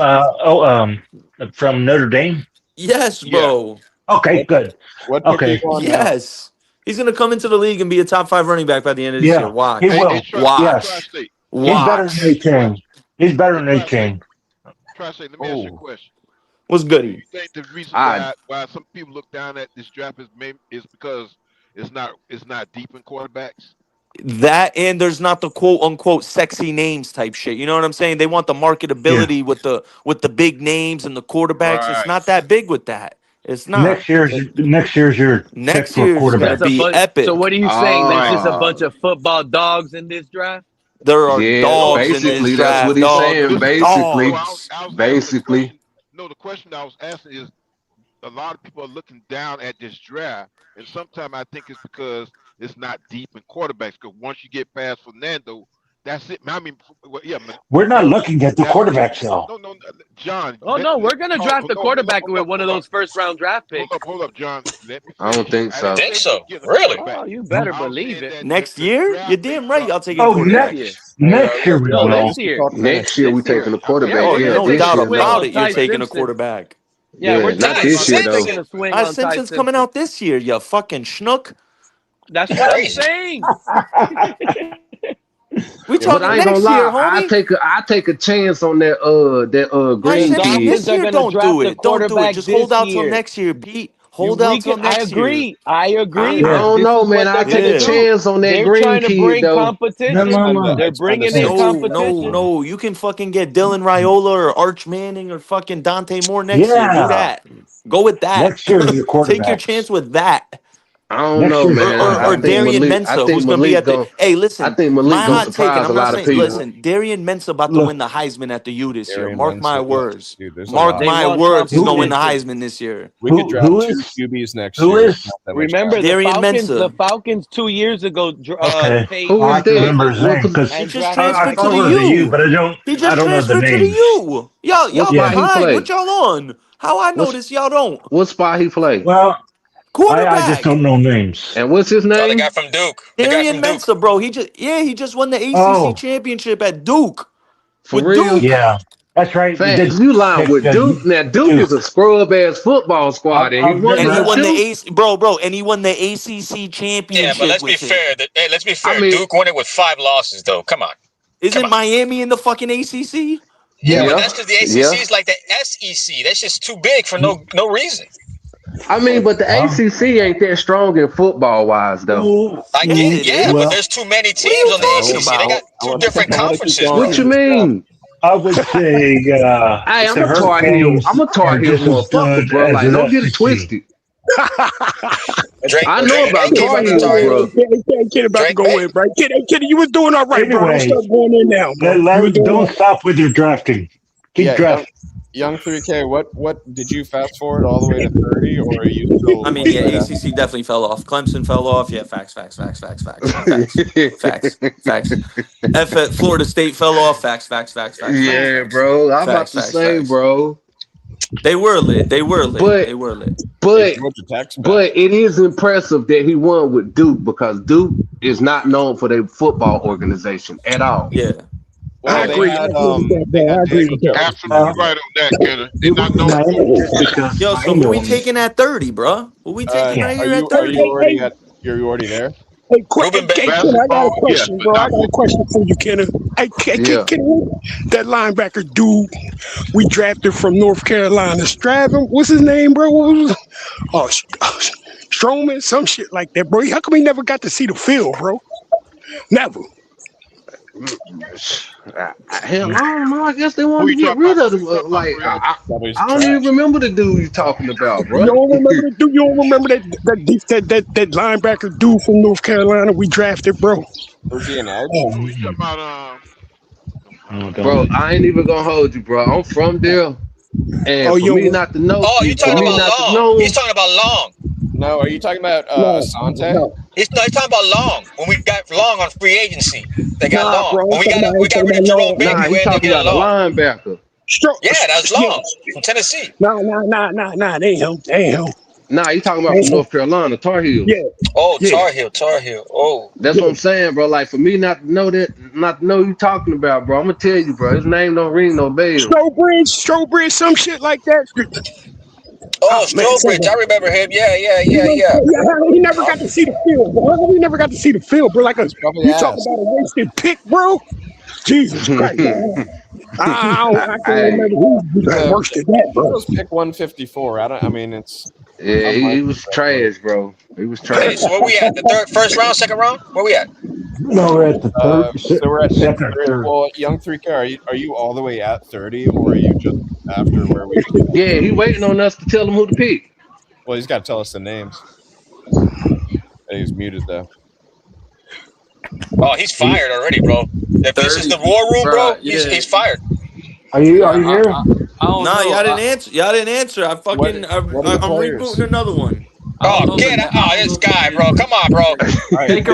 Notre Dame? Yes, bro. Yeah. Okay, good. Yes. He's going to come into the league and be a top 5 running back by the end of this year. Watch. He will. Watch. Yes. He's better than Achane. He's better than Achane. Let me ask you a question. What's Do goody? you think the reason why some people look down at this draft is because it's not deep in quarterbacks? That and there's not the quote unquote sexy names type shit. You know what I'm saying? They want the marketability with the big names and the quarterbacks. It's not that big with that. It's not. Next year's your pick for year's gonna quarterback. be epic. So what are you saying? There's just a bunch of football dogs in this draft? There are dogs in this draft. That's what he's saying. Basically. No, the question I was asking is, a lot of people are looking down at this draft, and sometimes I think it's because it's not deep in quarterbacks. Because once you get past Fernando, that's it. I mean, We're not looking at the quarterbacks though. No, John. Oh no, we're gonna draft the quarterback with one of those first-round draft picks. Hold up, John. I don't think so. Really? Oh, you better believe it. Next year? You're damn right. I'll take a quarterback. Next year we will. Next year we taking a quarterback. Oh, Yeah, no doubt year, about it. You're taking a quarterback. Yeah, we're not this year though. Simpson's coming out this year. You fucking schnook. That's what I'm saying. We talking I ain't next gonna year, lie. homie. I take a chance on that Green kid. This year, don't do it. Don't do it. Just hold out till next year, Pete. Hold out till next year. I agree. I don't know, man. I take a chance on that Green trying to kid bring though. competition. They're bringing in competition. No. You can fucking get Dylan Raiola or Arch Manning or fucking Dante Moore next year. Do that. Go with that. Next year, your quarterback. Take your chance with that. I don't know, man. Or Darian Mensah, who's going to be at the... Hey, listen. I think Malik my gonna hot take, surprise and I'm a lot not of saying... people. Listen, Darian Mensah about to win the Heisman at the U this year. Mark my words. Dude, Mark my words. He's going to win the Heisman this year. We could draft two QBs next year. Remember, the Falcons 2 years ago paid... Who was remember his name because he just I transferred to the U. But I don't know the transferred to the names. U. Y'all behind. What y'all on? How I know this, y'all don't. What spot he played? Well, quarterback. I just don't know names. And what's his name? The guy from Duke. Darian Mensah, bro. He just won the ACC championship at Duke. For real? Duke. Yeah. That's right. You lying with Duke. Now Duke is a scrub ass football squad, and he won the ACC championship. Yeah, but let's be fair. Let's be fair. Duke won it with 5 losses, though. Come on. Isn't Miami in the fucking ACC? Yeah, but that's because the ACC is like the SEC. That's just too big for no reason. I mean, but the ACC ain't that strong in football wise, though. I get it, but there's too many teams on the ACC. They got 2 different conferences. What you mean? I would say, hey, I'm a Tar Heel. I'm a Tar Heel motherfucker, bro. Like, don't get it twisted. I know about Tar Heels, bro. Kid about to go in, bro. Kid, you was doing all right, bro. Don't start going in now, bro. Don't stop with your drafting. Keep drafting. Young 3K, what did you fast forward all the way to 30, or are you still? I mean, ACC definitely fell off. Clemson fell off. Yeah, facts. Florida State fell off. Facts. Yeah, bro. I'm about to say, bro. They were lit. But it is impressive that he won with Duke because Duke is not known for their football organization at all. Yeah. Well, I agree. I agree with that. Absolutely right on that, Kenner. They're not known. Yo, so who we taking at 30, bro? Who we taking right here at 30? You're already there? Hey, Ken, I got a question, bro. I got a question for you, Kenner. Hey, Ken, that linebacker dude we drafted from North Carolina, Stratham, what's his name, bro? What was it? Oh, Strowman, some shit like that, bro. How come he never got to see the field, bro? Never. Hell, I don't know. I guess they want to get rid of him. I don't even remember the dude you're talking about, bro. You don't remember that linebacker dude from North Carolina we drafted, bro? Was he an edge? Bro, I ain't even gonna hold you, bro. I'm from there, and for me not to know. Oh, you talking about Long? He's talking about Long. No, are you talking about Asante? No. He's talking about Long. When we got Long on free agency, they got Long. Bro, when we got rid of Jerome Baker, we had to get a linebacker. Yeah, that's Long from Tennessee. Nah, they ain't him. Nah, you talking about from North Carolina, Tar Heels. Yeah. Oh, yeah. Tar Heel. Oh. That's what I'm saying, bro. Like, for me not to know you talking about, bro, I'm going to tell you, bro. His name don't ring no bell. Strobridge, some shit like that. Oh, Strobridge. I remember him. Yeah. He never got to see the field, bro. Like, you talking about a wasted pick, bro? Jesus Christ. I can't remember who got worse than that, bro. It was pick 154. I mean, it's. Yeah, he was trash, bro. He was trash. Okay, so where we at? The first round, second round? Where we at? No, we're at the third. So we're at second or third. Well, young 3K, are you all the way at 30, or are you just after where we? Yeah, he waiting on us to tell him who to pick. Well, he's got to tell us the names. He's muted though. Oh, he's fired already, bro. If this is the war room, bro, he's fired. Are you here? No, y'all didn't answer. Y'all didn't answer. I'm rebooting another one. Oh, get out! Oh, this guy, bro. Come on, bro. Take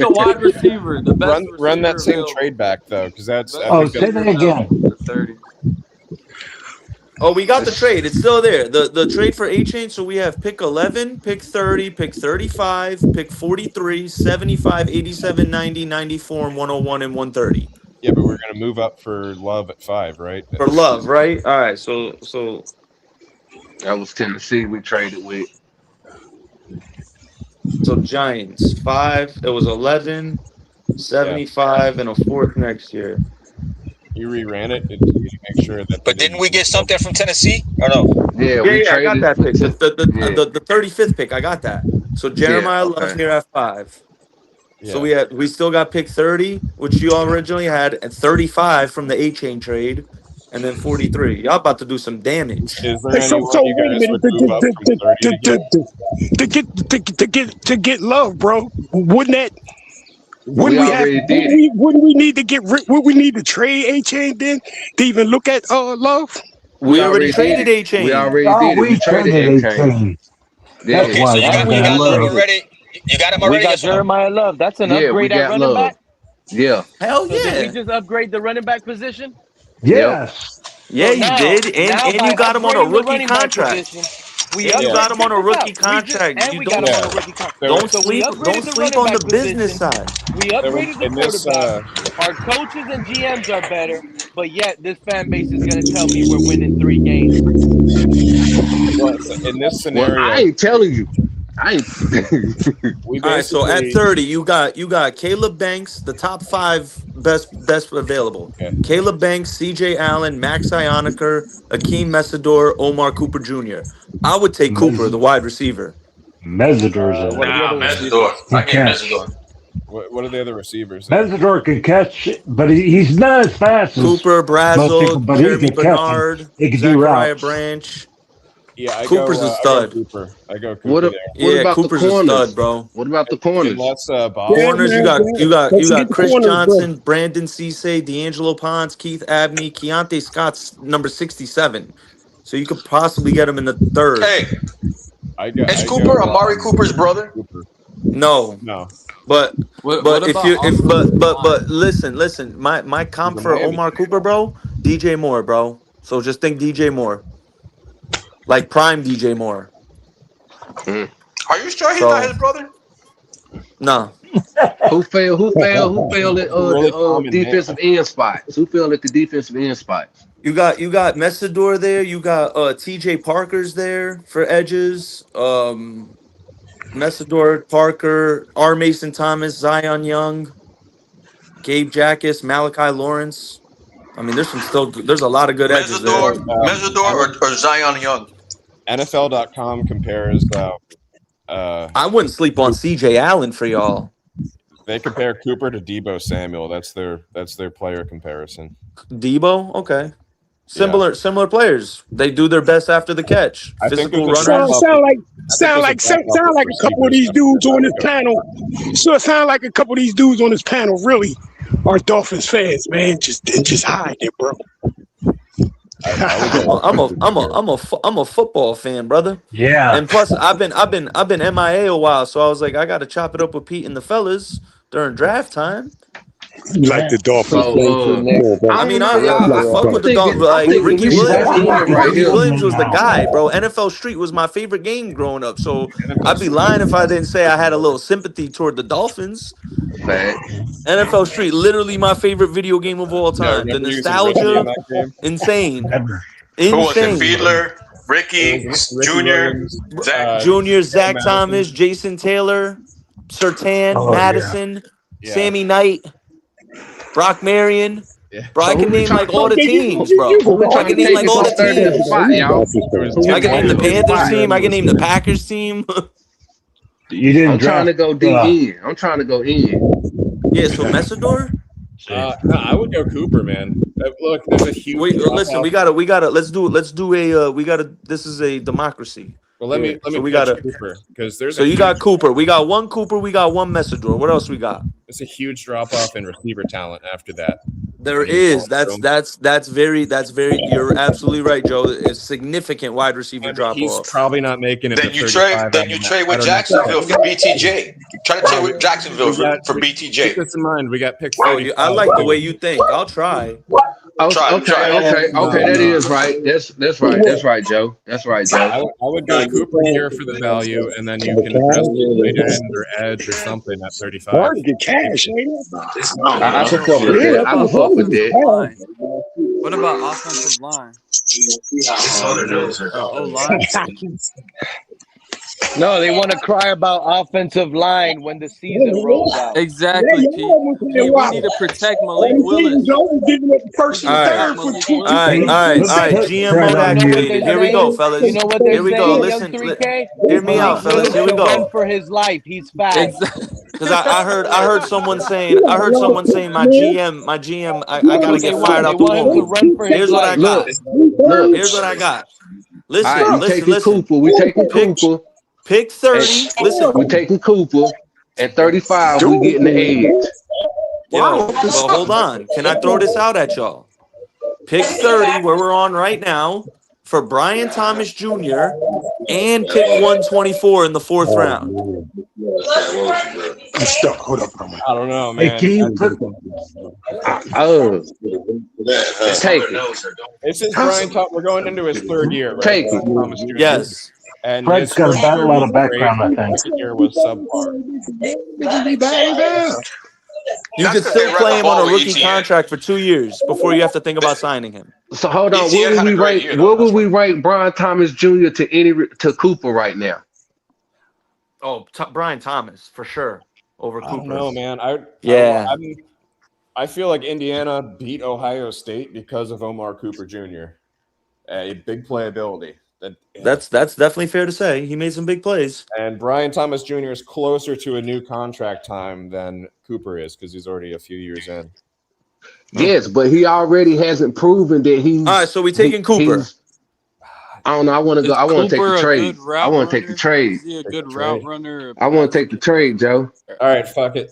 a wide receiver. The best run that same available. trade back though, because that's. Say that again. 30. Oh, we got the trade. It's still there. The trade for Achane. So we have pick 11, pick 30, pick 35, pick 43, 75, 87, 90, 94, and 101 and 130. Yeah, but we're gonna move up for Love at 5, right? For Love, right? All right. So that was Tennessee we traded with. So Giants 5. It was 11, 75, and a 4th next year. You reran it to make sure that. But didn't we get something from Tennessee or no? Yeah, I got that pick. The 35th pick. I got that. So Jeremiah Love here at 5. Yeah. So we still got pick 30, which you originally had, and 35 from the Achane trade, and then 43. Y'all about to do some damage. Is there anyone you guys would move up from 30 to get Love, bro? Wouldn't we need to get rid? Would we need to trade Achane then to even look at Love? We already traded Achane. We already did. We traded Achane. Yeah. Okay, so you got Love already. You got him already. We got Jeremiah Love. That's an upgrade at running back. Yeah. Hell so yeah. Did we just upgrade the running back position? Yes. Yeah, you did, and you got him on a rookie contract. You got him on a rookie contract. And we got him on a rookie contract. Don't sleep on the business side. We upgraded the quarterback. Our coaches and GMs are better, but yet this fan base is going to tell me we're winning 3 games. Well, in this scenario, I ain't telling you. All right, so at 30, you got Caleb Banks, the top 5 best available. Okay. Caleb Banks, CJ Allen, Max Ioniker, Akeem Mesidor, Omar Cooper Jr. I would take Cooper, the wide receiver. Mesidor's Mesidor. I get Mesidor. What are the other receivers? Mesidor can catch, but he's not as fast as Cooper, Brazel, Jeremy Bernard, Zachariah Branch. Yeah, Cooper's a stud. I go Cooper. What about Cooper's the corners? a stud, bro. What about the corners? Corners, you got Chris Johnson, Brandon Cisse, D'Angelo Ponce, Keith Abney, Keontae Scott's number 67. So you could possibly get him in the 3rd. Hey, is Cooper Amari Cooper's brother? No. But listen, my comp for Omar Cooper, bro, DJ Moore, bro. So just think DJ Moore. Like prime DJ Moore. Are you sure he's not his brother? No. Who failed at the defensive end spots? Who failed at the defensive end spots? You got Mesidor there. You got TJ Parker's there for edges. Mesidor, Parker, R. Mason Thomas, Zion Young, Gabe Jackas, Malachi Lawrence. I mean, there's a lot of good edges there. Mesidor or Zion Young. NFL.com compares. I wouldn't sleep on CJ Allen for y'all. They compare Cooper to Deebo Samuel. That's their player comparison. Deebo, okay. Similar players. They do their best after the catch. Physical runners. Sound like a couple of these dudes on this panel. So it sound like a couple of these dudes on this panel really are Dolphins fans, man. Just hide it, bro. I'm a football fan, brother. Yeah. And plus, I've been MIA a while, so I was like, I got to chop it up with Pete and the fellas during draft time. You like the Dolphins? I mean, I fuck with the Dolphins. Like Ricky Williams was the guy, bro. NFL Street was my favorite game growing up. So I'd be lying if I didn't say I had a little sympathy toward the Dolphins. NFL Street, literally my favorite video game of all time. The nostalgia, insane. Who was it? Fiedler, Ricky Jr., Zach Jr., Zach Thomas, Jason Taylor, Surtain, Madison, Sammy Knight. Brock Marion. Yeah. Bro, I So who can we name trying? like all the teams, bro. Who we I trying can to name take like as all our the 30th teams. spot, y'all? Who we I can trying name to the take as Panthers spot? team. I can name the Packers team. You didn't I'm trying to draft. go D in. I'm trying to go in. Yeah, so Messidor. No, I would go Cooper, man. Look, there's a huge. Wait, listen, we gotta. Let's do a. We gotta. This is a democracy. Well, let me So we pitch gotta. Cooper because there's So a you huge, got Cooper. We got one Cooper. We got one Messidor. What else we got? it's a huge drop off in receiver talent after that. There And you is. don't- That's very. You're absolutely right, Joe. It's significant wide receiver drop He's off. probably not making it. Then to you trade. 35 Then you out trade of with that. Jacksonville for BTJ. Try to trade with Jacksonville for Keep BTJ. this in mind. We got pick Oh, 35. I like the way you think. I'll try. Okay. That is right. That's right. That's right, Joe. That's right, Joe. I would go Cooper here for the value, and then you can address it or edge or something at 35. Hard to get cash, ain't it? I can fuck with that. I can fuck with that. What about offensive line? O-line? No, they want to cry about offensive line when the season rolls out. Exactly, Pete. We need to protect Malik Willis. All right. GM mode activated. Here we go, fellas. You know what they're Here we go. saying, Listen, young 3K? hear me out, fellas. Here we Run go. for his life. He's fast. Because I heard someone saying my GM I gotta get fired out the womb. Here's what I got. Here's what I got. Listen, listen. Cooper. We taking Cooper. Pick 30. Listen. We taking Cooper. At 35, we getting the edge. Yo, but hold on. Can I throw this out at y'all? Pick 30, where we're on right now, for Brian Thomas Jr. and pick 124 in the 4th round. I'm stuck. Hold up. I don't know, man. Hey, can you put Take it. This is Brian Thomas. We're going into his 3rd year, right? Take it. Thomas Jr. Yes. And Fred's got a lot of background, I think. Second year was subpar. You could still play him on a rookie contract for 2 years before you have to think about signing him. So hold on. Where would we rank Brian Thomas Jr. to Cooper right now? Oh, Brian Thomas for sure over Cooper. I don't know, man. I feel like Indiana beat Ohio State because of Omar Cooper Jr. A big playability. That's definitely fair to say. He made some big plays. And Brian Thomas Jr. is closer to a new contract time than Cooper is because he's already a few years in. Yes, but he already hasn't proven that he's. All right, so we taking Cooper. I don't know. I want to go. I want to take the trade. I want to take the trade. Is he a good route runner? I want to take the trade, Joe. All right, fuck it.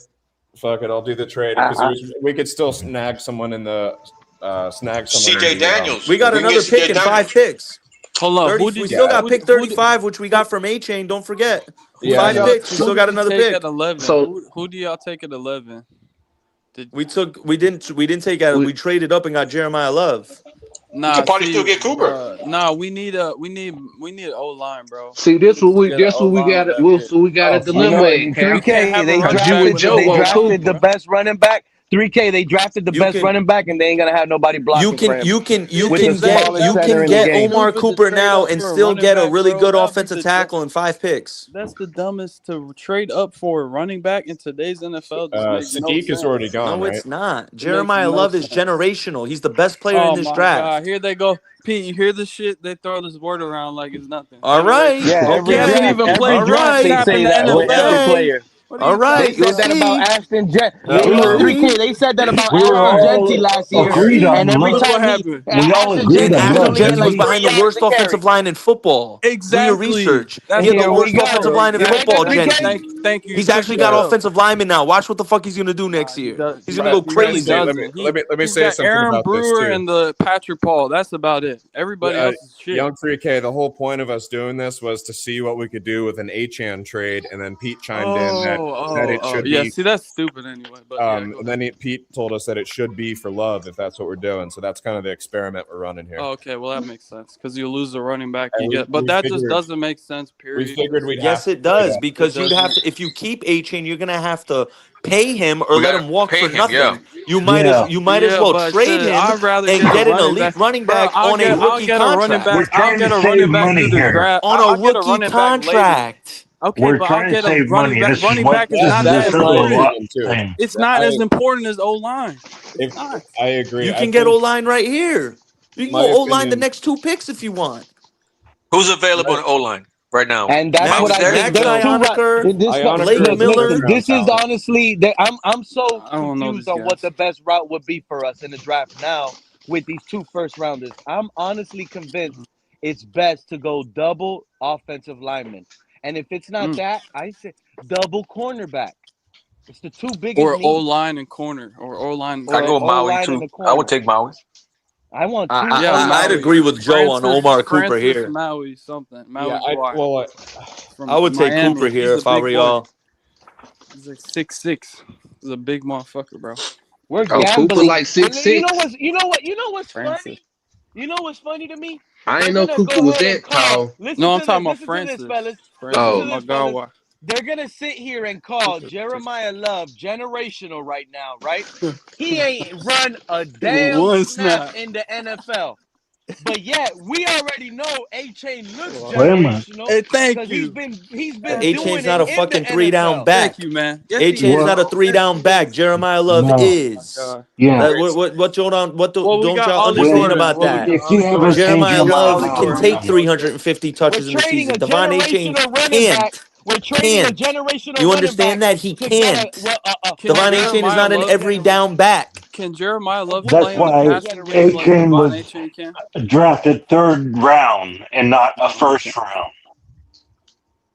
I'll do the trade because we could still snag someone in the CJ Daniels. We got another pick and 5 picks. Hold on. We still got pick 35, which we got from Achane. Don't forget. 5 picks. We still got another pick. At 11. So who do y'all take at 11? We didn't take out. We traded up and got Jeremiah Love. Nah, you can probably still get Cooper. We need O-line, bro. See, this what we got. We got a dilemma. 3K, they drafted the best running back. 3K, they drafted the best running back, and they ain't gonna have nobody blocking for him. You can get Omar Cooper now and still get a really good offensive tackle in 5 picks. That's the dumbest to trade up for a running back in today's NFL. Sadiq is already gone. No, it's not. Jeremiah Love is generational. He's the best player in this draft. God, here they go. Pete, you hear this shit? They throw this word around like it's nothing. All right. Yeah, okay. Every even play draft, they say that with every player. All right. They said that about Ashton Jet. 3K, they said that about Ashton Genty last year. And every time we all agreed on Ashton Genty was behind the worst offensive line in football. Exactly. Do your research. He had the worst offensive line in football, Genty. Thank you. He's actually got offensive linemen now. Watch what the fuck he's going to do next year. He's going to go crazy. Let me say something Aaron about Brewer this too. and the Patrick Paul. That's about it. Everybody else is shit. Young 3K, the whole point of us doing this was to see what we could do with an Achane trade, and then Pete chimed in that it should be. See, that's stupid anyway. But and then Pete told us that it should be for Love if that's what we're doing. So that's kind of the experiment we're running here. Oh, okay, well that makes sense because you lose the running back you get, but that just doesn't make sense. Period. We figured we'd. Yes, it does because you'd have to. If you keep Achane, you're gonna have to pay him or let him walk for nothing. Yeah. You might as well trade him and get an elite running back on a rookie contract. I'll get a running back through the draft on a rookie contract. Okay, We're but I'll trying to get him. save money. This is Running what back is this not is that this little important. thing. It's not as important as O line. It's not. I agree. You I can get think O line right here. You can my go O line the opinion. next 2 picks if you want. Who's available in O-line right now? And that's Miles what I Garrett? think. Max There's two Ioniker, Blake look, Miller. listen. This is honestly, I'm so I don't know confused these on what guys. the best route would be for us in the draft now with these 2 first rounders. I'm honestly convinced it's best to go double offensive linemen, and if it's not that, I say double cornerback. It's the 2 biggest Or O needs. line and corner. Or O line. I go Maui O-line and too. a I would corner. take Maui. I want 2. I'd agree with Joe on Omar Cooper here. Maui something. Maui Yeah, Dwyer. I would take Miami. Cooper here He's if a I big were boy. y'all. He's like 6'6". He's a big motherfucker, bro. We're Oh, Cooper gambling. like 6'6". You know what's Francis. funny? You know what's funny to me? I They're ain't know gonna Cooper go was ahead and that call. tall. Listen No, I'm to talking this. about Listen to this, Francis. fellas. Francis Listen to this, fellas. Magawa. They're gonna sit here and call Jeremiah Love generational right now, right? He ain't run a damn One snap snap. in the NFL. But yet we already know Achane looks Wait a minute. generational Hey, thank because you. he's been A-Chain's doing not it a in the fucking 3-down NFL. back. Thank you, man. Yes, he A-Chain's is. not a Well, 3-down back. Jeremiah Love no. is. God. Yeah. What Well, we don't got y'all Ollie understand When Gordon. about Well, we that? got if you Ollie have a Gordon. change Jeremiah your Love mind Ollie can on Gordon. take them, 350 We're touches in the trading season. a Devon A-Chain generational running back. can't. We're trading a Can't. generational You running back understand that? He to get can't. Can Devon A-Chain is Jeremiah not an Love every down back. Can Jeremiah Love we're that's play in the trading a why passing game like generational. A-Chain Devon was A-Chain can? drafted 3rd round and not a Oh, okay. 1st round.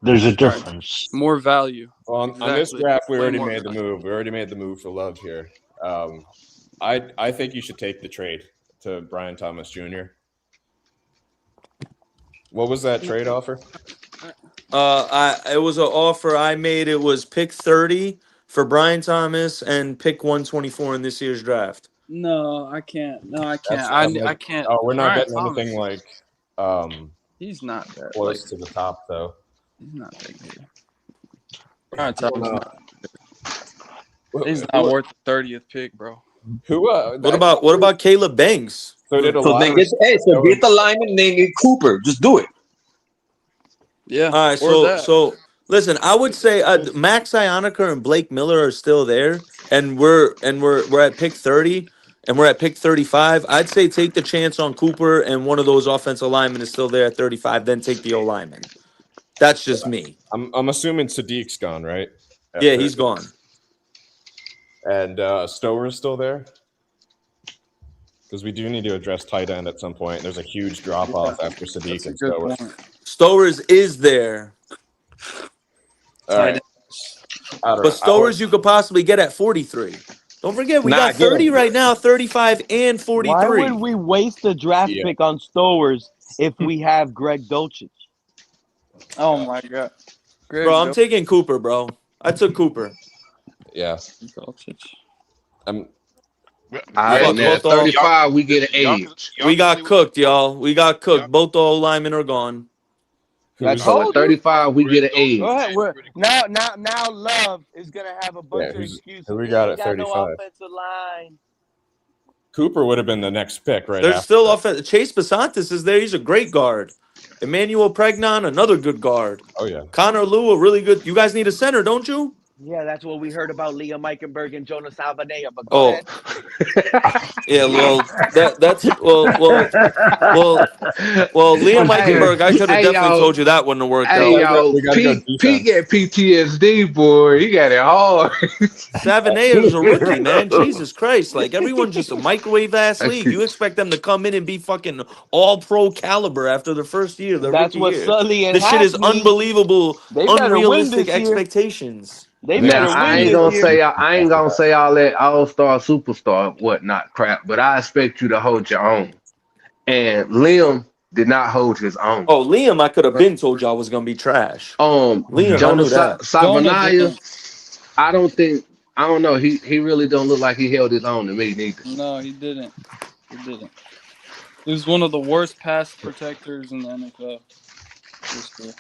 There's a Right. difference. More value. On this Exactly. draft, we Way already more made the value. move. We already made the move for Love here. I think you should take the trade to Brian Thomas Jr. What was that trade offer? It was an offer I made. It was pick 30 for Brian Thomas and pick 124 in this year's draft. No, I can't. No, I can't. That's I can't. Oh, we're not Brian getting Thomas. anything like He's not that close to the top though. He's not that good. Brian Thomas. Well, He's not worth the 30th pick, bro. Who? What about Caleb Banks? So did a So lot they of get the lineman named Cooper. Just do it. Yeah. All right. So listen, I would say Max Ioniker and Blake Miller are still there, and we're at pick 30, and we're at pick 35. I'd say take the chance on Cooper, and one of those offensive linemen is still there at 35. Then take the O lineman. That's just me. I'm assuming Sadiq's gone, right? Yeah, he's gone. And Stower's still there? Because we do need to address tight end at some point. There's a huge drop-off after Sadiq and Stower. Stowers is there. All right. But Stowers you could possibly get at 43. Don't forget, we got 30 right now, 35 and 43. Why would we waste a draft pick on Stowers if we have Greg Dulcich? Oh my God. Bro, I'm taking Cooper, bro. I took Cooper. Yeah. All right, now 35, we get an age. We got cooked, y'all. We got cooked. Both the O linemen are gone. So at 35, we get an age. Go ahead. Now Love is gonna have a bunch of excuses. Who we got at No 35? offensive line. Cooper would have been the next pick, right? There's after still that. offense. Chase Basantis is there. He's a great guard. Emmanuel Pregnon, another good guard. Oh yeah. Connor Lew, a really good. You guys need a center, don't you? Yeah, that's what we heard about Liam Eichenberg and Jonas Albanea. But go ahead. Yeah, well, that's Liam Eichenberg. I could have definitely told you that wouldn't have worked Hey, out. yo, Pete get PTSD, boy. He got it hard. Savanea is a rookie, man. Jesus Christ. Like, everyone's just a microwave ass league. You expect them to come in and be fucking all pro caliber after their first year, their That's rookie what year. Sully and This shit is Hack need. unbelievable, They better win unrealistic this year. expectations. They Now better I win ain't this gonna year. say I ain't gonna say all that all-star, superstar, whatnot crap, but I expect you to hold your own. And Liam did not hold his own. Oh, Liam, I could have been told y'all was gonna be trash. Liam, I knew Jonas that. Savanaya, I don't know. He really don't look like he held his own to me neither. No, he didn't. He didn't. He was one of the worst pass protectors in the NFL.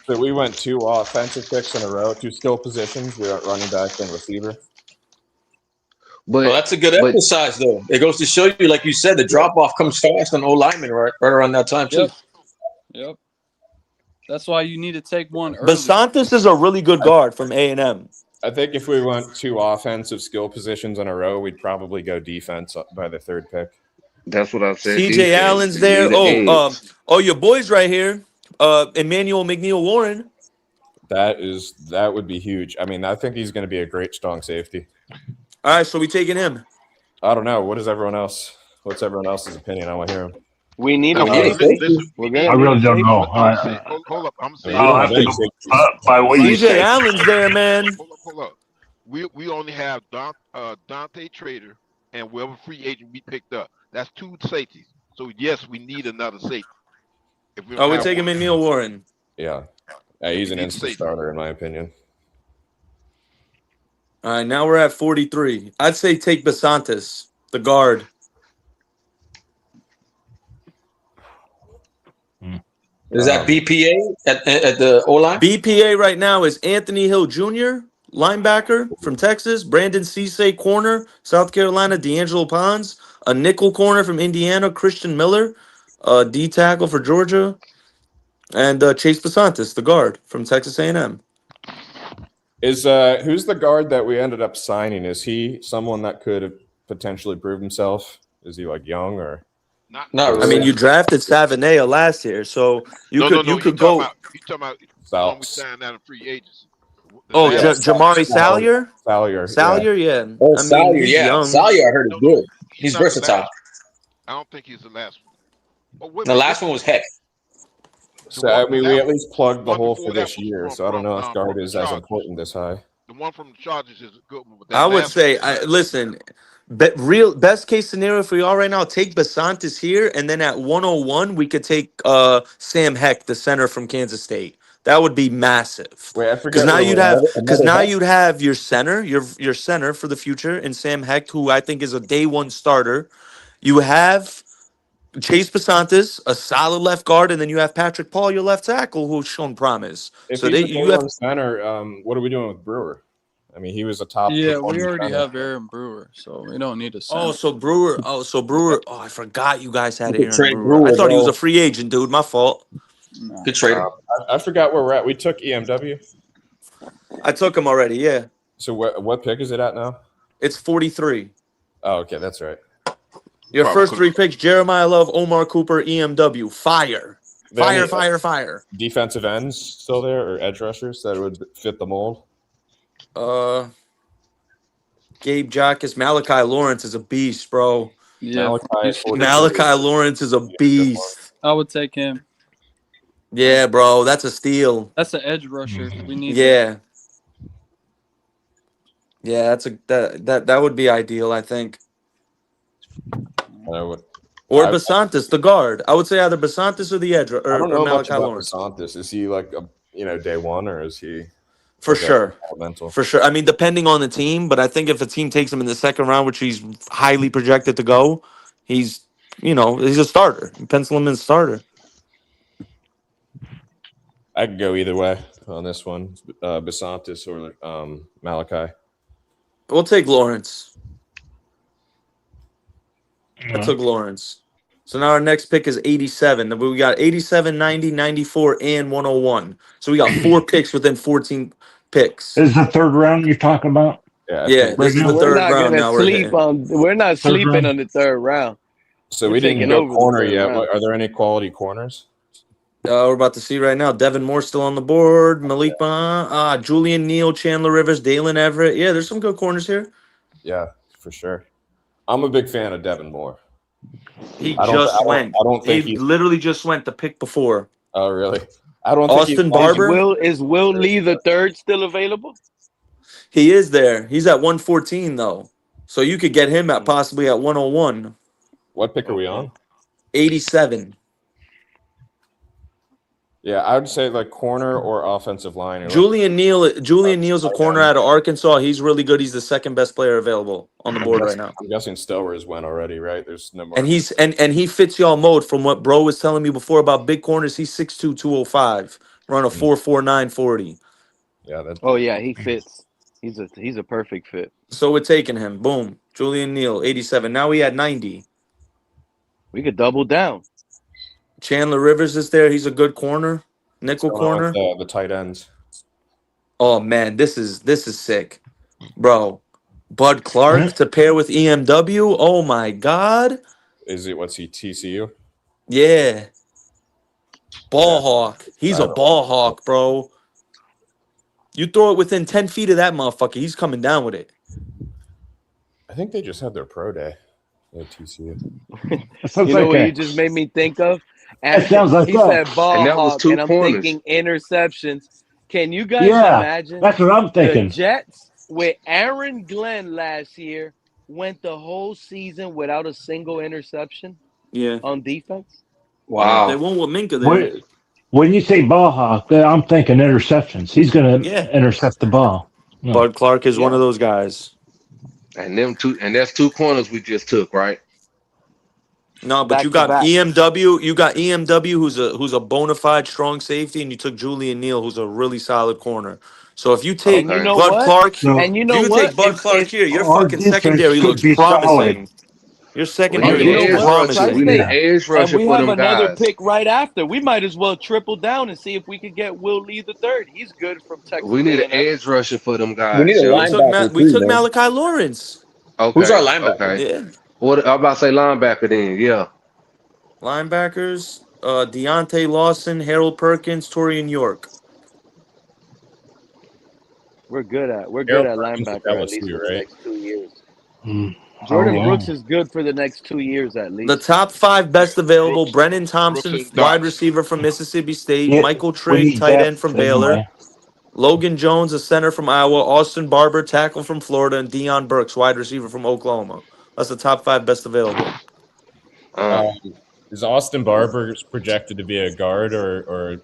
So we went 2 offensive picks in a row, 2 skill positions. We got running back and receiver. But Well, that's a good exercise, though. It goes to show you, like you said, the drop off comes fast on O lineman right around that time too. Yep. That's why you need to take one early. Basantis is a really good guard from A&M. I think if we went 2 offensive skill positions in a row, we'd probably go defense by the 3rd pick. That's what I said. CJ Allen's there. Oh, your boy's right here. Emmanuel McNeil-Warren. That would be huge. I mean, I think he's going to be a great strong safety. All right, so we taking him. I don't know. What's everyone else's opinion? I want to hear him. We need a safety. I really don't know. Hold up. I'm saying. I'll have to go by what you CJ say. Allen's there, man. Hold up. We only have Dante Trader and whoever free agent we picked up. That's 2 safeties. So yes, we need another safety. We're taking McNeil-Warren. Yeah. He's an instant starter in my opinion. All right, now we're at 43. I'd say take Basantis, the guard. Is that BPA at the O-line? BPA right now is Anthony Hill Jr., linebacker from Texas, Brandon Cisse, corner, South Carolina, D'Angelo Pons, a nickel corner from Indiana, Christian Miller, D tackle for Georgia, and Chase Basantis, the guard from Texas A&M. Who's the guard that we ended up signing? Is he someone that could have potentially proved himself? Is he like young or? Not really. I mean, you drafted Savanea last year, so you could go. You talking about the one we signed out of free agency? Oh, Jamari Salyer? Salyer, yeah. Oh, Salyer, yeah. Salyer, I heard is good. He's versatile. I don't think he's the last one. The last one was Heck. So I mean, we at least plugged the hole for this year. So I don't know if guard is as important this high. The one from the Chargers is a good one. I would say, listen, best case scenario for y'all right now, take Basantis here, and then at 101 we could take Sam Heck, the center from Kansas State. That would be massive. Wait, I forget. Because now you'd have your center, your center for the future, and Sam Heck, who I think is a day 1 starter. You have Chase Basantis, a solid left guard, and then you have Patrick Paul, your left tackle, who's shown promise. If so you have center, what are we doing with Brewer? I mean, he was a top. Yeah, we already have Aaron Brewer, so we don't need a center. So Brewer. Oh, I forgot you guys had Aaron Brewer. I thought he was a free agent, dude. My fault. Good trade. I forgot where we're at. We took EMW. I took him already. Yeah. So what pick is it at now? It's 43. Oh, okay, that's right. Your first 3 picks: Jeremiah Love, Omar Cooper, EMW. Fire. Defensive ends still there, or edge rushers that would fit the mold? Gabe Jackus, Malachi Lawrence is a beast, bro. Yeah, Malachi Lawrence is a beast. I would take him. Yeah, bro, that's a steal. That's an edge rusher. We need. Yeah, that would be ideal, I think. Or Basantis, the guard. I would say either Basantis or the edge, or Malachi Lawrence. Basantis, is he like a day 1, or is he? For sure. I mean, depending on the team, but I think if a team takes him in the 2nd round, which he's highly projected to go, he's a starter. Pencil him in starter. I could go either way on this one, Basantis or Malachi. We'll take Lawrence. I took Lawrence. So now our next pick is 87. We got 87, 90, 94, and 101. So we got 4 picks within 14 picks. Is the 3rd round you're talking about? Yeah, this is the 3rd round now. We're not sleeping on the 3rd round. So we didn't go corner yet. Are there any quality corners? We're about to see right now. Devin Moore still on the board. Malik Bond, Julian Neal, Chandler Rivers, Dalen Everett. Yeah, there's some good corners here. Yeah, for sure. I'm a big fan of Devin Moore. He literally just went the pick before. Oh, really? I don't Austin think Barber. Is Will Lee the 3rd still available? He is there. He's at 114 though, so you could get him at possibly at 101. What pick are we on? 87. Yeah, I would say like corner or offensive line. Julian Neal's a corner out of Arkansas. He's really good. He's the 2nd best player available on the board right now. I'm guessing Stowers went already, right? There's no more. And he fits y'all mode from what bro was telling me before about big corners. He's 6'2", 205. Run a 4.49 40. Yeah, he fits. He's a perfect fit. So we're taking him. Boom. Julian Neal, 87. Now we at 90. We could double down. Chandler Rivers is there. He's a good corner. nickel corner. The tight ends. Oh man, this is sick, bro. Bud Clark to pair with EMW. Oh my God. What's he, TCU? Yeah. Ball hawk. He's a ball hawk, bro. You throw it within 10 feet of that motherfucker, he's coming down with it. I think they just had their pro day at TCU. You know what you just made me think of? It sounds like he said ball and that was hawk, 2 and I'm pointers. thinking interceptions. Can you guys Yeah, imagine? that's what I'm thinking. The Jets with Aaron Glenn last year went the whole season without a single interception on defense. Wow. They won with Minka there. When you say ball hawk, I'm thinking interceptions. He's going to intercept the ball. No. Bud Clark is one of those guys. And that's 2 corners we just took, right? No, but you got EMW. You got EMW, who's a bona fide strong safety, and you took Julian Neal, who's a really solid corner. So if you take Bud Clark, and you know you what? take Bud Clark here, your our fucking defense secondary could looks be promising. Your secondary looks promising. We need an edge And rusher we for have them another guys. pick right after. We might as well triple down and see if we could get Will Lee the third. He's good from Texas. We need an A&M. edge rusher for them guys. We took Malachi Lawrence. Okay. Who's our linebacker? Okay. Yeah. What I'm about to say linebacker then, yeah. Linebackers, Deontay Lawson, Harold Perkins, Torian York. We're good at Harold linebacker at LSU, least for the right? next 2 years. Jordan Brooks is good for the next 2 years at least. The top 5 best available: Brennan Thompson, Brooks and wide Dotson. receiver from Mississippi State; Yeah, Michael we Trigg, need tight depth end from anyway. Baylor; Logan Jones, a center from Iowa; Austin Barber, tackle from Florida; and Deion Burks, wide receiver from Oklahoma. That's the top 5 best available. Is Austin Barber projected to be a guard or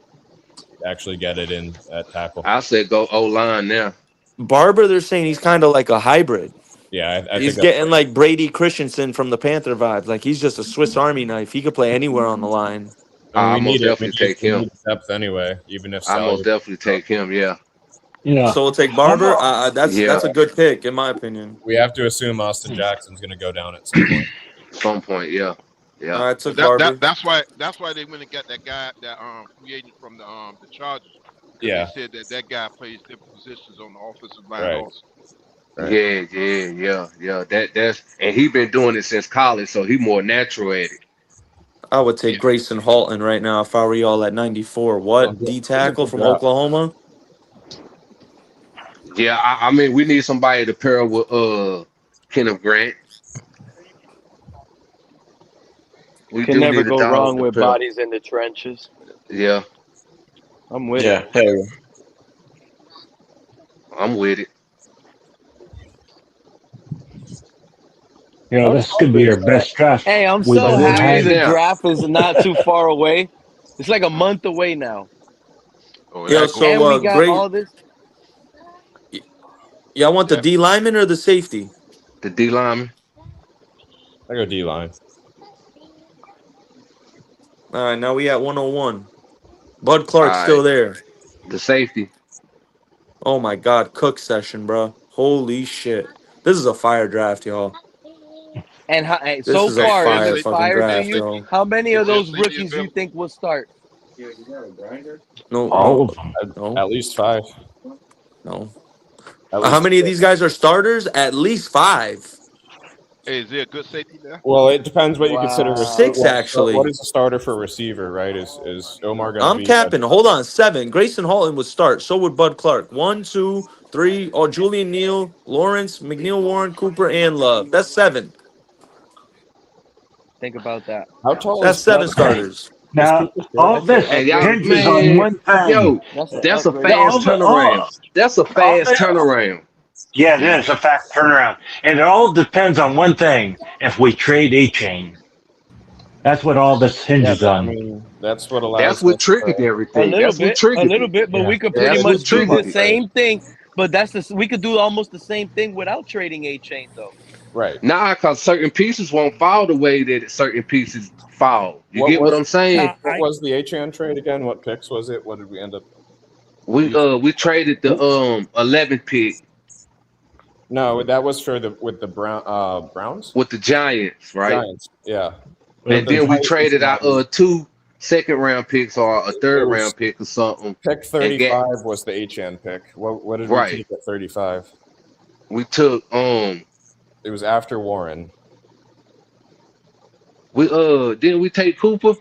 actually get it in at tackle? I said go O-line now. Barber, they're saying he's kind of like a hybrid. Yeah, I He's think getting like Brady Christensen from the Panther vibes. Like he's just a Swiss Army knife. He could play anywhere on the line. I most definitely take him. Depth anyway, even if I most definitely take him. Yeah. Yeah. So we'll take Barber. That's a good pick in my opinion. We have to assume Austin Jackson's going to go down at some point. Some point, yeah. Yeah. All right, took Barber. That's why they went and got that guy, that free agent from the Chargers. Yeah. They said that guy plays different positions on the offensive line Right. also. Right. Yeah. That's and he been doing it since college, so he more natural at it. I would take Grayson Halton right now if I were y'all at 94. What? D tackle from Oklahoma? Yeah, I mean we need somebody to pair with Kenneth Grant. We Can do never need a go dollar wrong to with pair. bodies in the trenches. Yeah, I'm with Yeah, it. hell yeah. I'm with it. You know, this could be our best draft. Hey, I'm we've so ever happy had. the draft is not too far away. It's like a month away now. Oh, Yeah, that so And we got great. all this. Y'all want the D lineman or the safety? The D lineman. I go D line. All right, now we at 101. Bud Clark's All still right. there. The safety. Oh my God, Cook session, bro. Holy shit. This is a fire draft, y'all. And This so is a far, fire is it fucking fire to draft, you? yo. How many of Is there those safety rookies you available? think will start? No. At least 5. No. At How least many of 6. these guys are starters? At least 5. Hey, is there a good safety there? Well, it depends what you consider. 6 actually. What is a starter for receiver, right? Is Omar going to I'm be? capping. Hold on. 7. Grayson Halton would start. So would Bud Clark. 1, 2, 3. Oh, Julian Neal, Lawrence, McNeil, Warren, Cooper, and Love. That's 7. Think about that. How tall That's is 7 Cooper? starters. Now, all this Hey, y'all, hinges on one thing. Yo, that's a fast turnaround. That's a fast turnaround. Yeah, it is a fast turnaround. And it all depends on one thing. If we trade Achane. That's what all this hinges I on. mean, that's what allows. That's what us triggered to- everything. That's what A triggered little it. bit, but we could That's pretty what much do triggered the it. same thing. But we could do almost the same thing without trading Achane, though. Right. Nah, because certain pieces won't fall the way that certain pieces fall. You get what I'm saying? What was the Achane trade again? What picks was it? What did we end up? We traded the 11th pick No, that was for the Browns with the Giants, right? Giants. Yeah. And then we traded our 2 second round picks or a third round pick or something. Pick 35 was the Achane pick. What did we take at 35? We took It was after Warren. We didn't we take Cooper?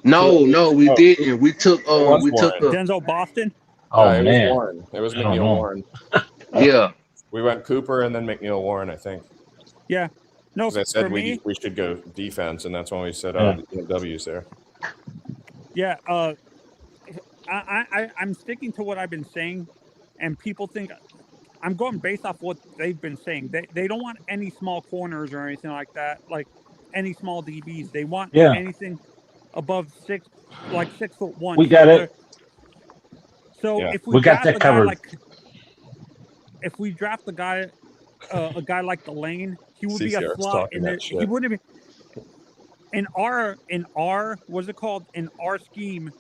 No, we didn't. We took Denzel Boston. It was Warren. It was McNeil Warren. Yeah. We went Cooper and then McNeil Warren, I think. Yeah. No, I said for me, we should go defense, and that's when we said, W's there. Yeah. I'm sticking to what I've been saying, and people think I'm going based off what they've been saying. They don't want any small corners or anything like that, like any small DBs. They want anything above 6'1". We got it. So if we got that covered. If we draft a guy like Delane, he would be a slot in there. He wouldn't be in our what's it called? In our scheme,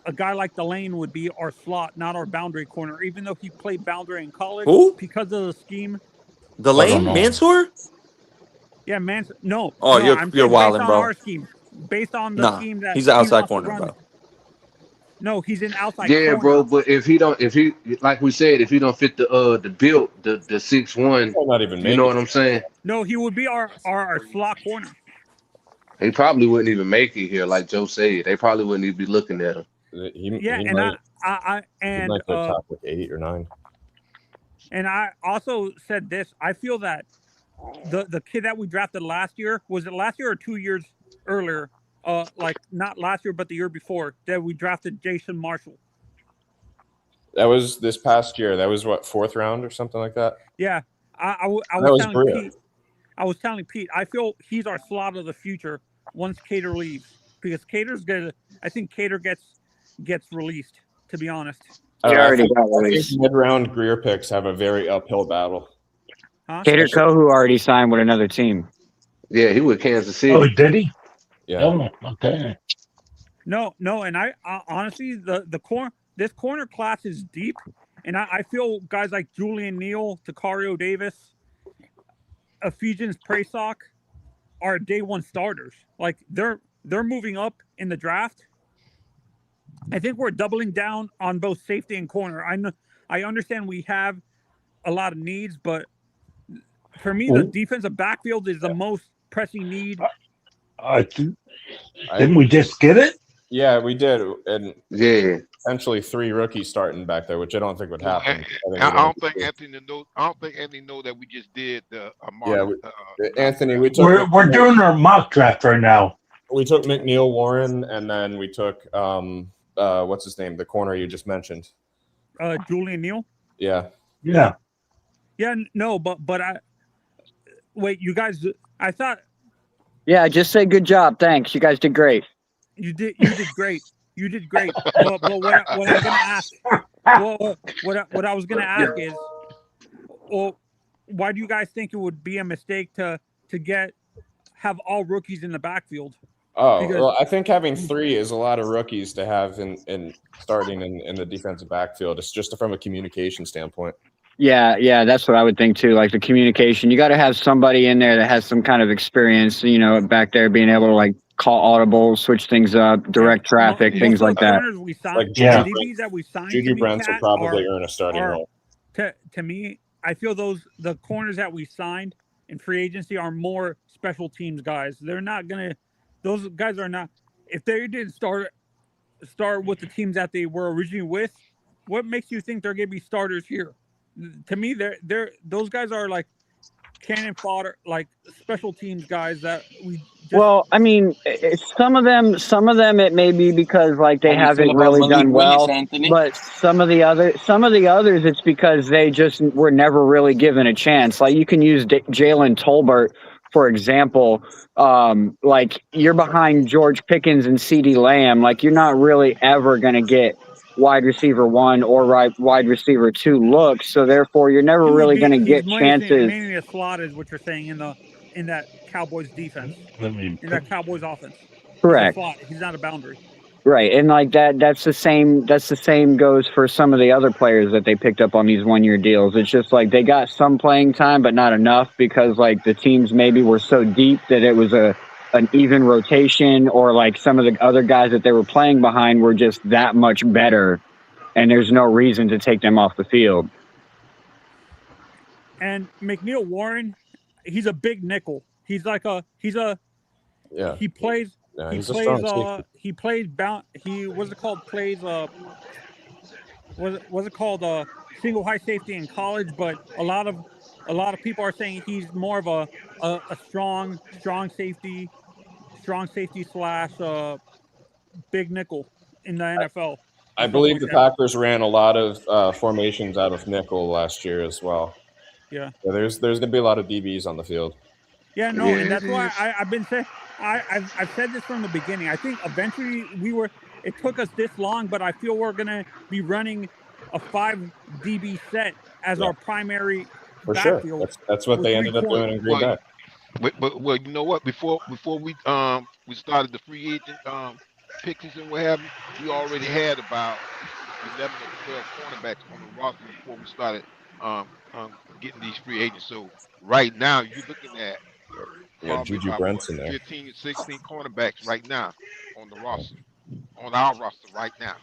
a guy like Delane would be our slot, not our boundary corner, even though he played boundary in college. Who? Because of the scheme. Delane? Mansour? Yeah, Mansour. No. Oh, no, you're wilding, based bro. on our scheme. Based on the scheme that he's an outside corner, bro. No, he's an outside corner. Bro, but if he like we said, if he don't fit the build, the 6'1", not even you know what I'm saying? No, he would be our slot corner. He probably wouldn't even make it here, like Joe said. They probably wouldn't even be looking at him. He might go top like 8 or 9. And I also said this. I feel that the kid that we drafted last year, was it last year or 2 years earlier? Like not last year, but the year before, that we drafted Jason Marshall. That was this past year. That was what, 4th round or something like that? Yeah. I was telling Pete, I feel he's our slot of the future once Cater leaves, because I think Cater gets released, to be honest. I think mid-round Greer picks have a very uphill battle. Huh? Cater Kohu already signed with another team. Yeah, he with Kansas City. Oh, did he? Yeah. Oh, okay. No, and I honestly, this corner class is deep, and I feel guys like Julian Neal, Takario Davis, Ephesians Prasock are day one starters. Like they're moving up in the draft. I think we're doubling down on both safety and corner. I understand we have a lot of needs, but for me, the defensive backfield is the most pressing need. Didn't we just get it? Yeah, we did, and essentially 3 rookies starting back there, which I don't think would happen. I don't think Anthony know that we just did the. Anthony, we're doing our mock draft right now. We took McNeil Warren, and then we took what's his name, the corner you just mentioned. Julian Neal. Yeah. Yeah. Yeah. No, but wait, you guys. I thought. Yeah, just say good job. Thanks. You guys did great. You did great. You did great. But what I'm gonna ask, what I was gonna ask is, why do you guys think it would be a mistake to have all rookies in the backfield? Well, I think having 3 is a lot of rookies to have in starting in the defensive backfield. It's just from a communication standpoint. Yeah, that's what I would think too. Like the communication, you got to have somebody in there that has some kind of experience, back there being able to like call audibles, switch things up, direct traffic, things like that. DBs that we signed, Juju Brents will probably earn a starting role. To me, I feel the corners that we signed in free agency are more special teams guys. They're not gonna. Those guys are not. If they didn't start with the teams that they were originally with, what makes you think they're gonna be starters here? To me, they're those guys are like cannon fodder, like special teams guys that we. Well, I mean, some of them, it may be because like they haven't really done well, but some of the others, it's because they just were never really given a chance. Like you can use Jalen Tolbert, for example. Like you're behind George Pickens and CeeDee Lamb. Like you're not really ever going to get wide receiver 1 or wide receiver 2 looks. So therefore, you're never really going to get chances. Mainly a slot is what you're saying in that Cowboys defense. In that Cowboys offense. Correct. He's not a boundary. Right, and like that's the same goes for some of the other players that they picked up on these 1-year deals. It's just like they got some playing time, but not enough because like the teams maybe were so deep that it was a an even rotation, or like some of the other guys that they were playing behind were just that much better, and there's no reason to take them off the field. And McNeil Warren, he's a big nickel. He plays he's a strong safety. he plays single high safety in college, but a lot of people are saying he's more of a strong safety / big nickel in the NFL. I believe the Packers ran a lot of formations out of nickel last year as well. Yeah. So there's going to be a lot of DBs on the field. Yeah, no, and that's why I've been saying I've said this from the beginning. I think eventually it took us this long, but I feel we're gonna be running a 5 DB set as our primary backfield. Sure. That's what they ended up doing in Green Bay. But you know what? Before we started the free agent picks and what have you, we already had about 11 or 12 cornerbacks on the roster before we started getting these free agents. So right now you're looking at Juju Brent's in there. 15 to 16 cornerbacks right now on the roster, on our roster right now.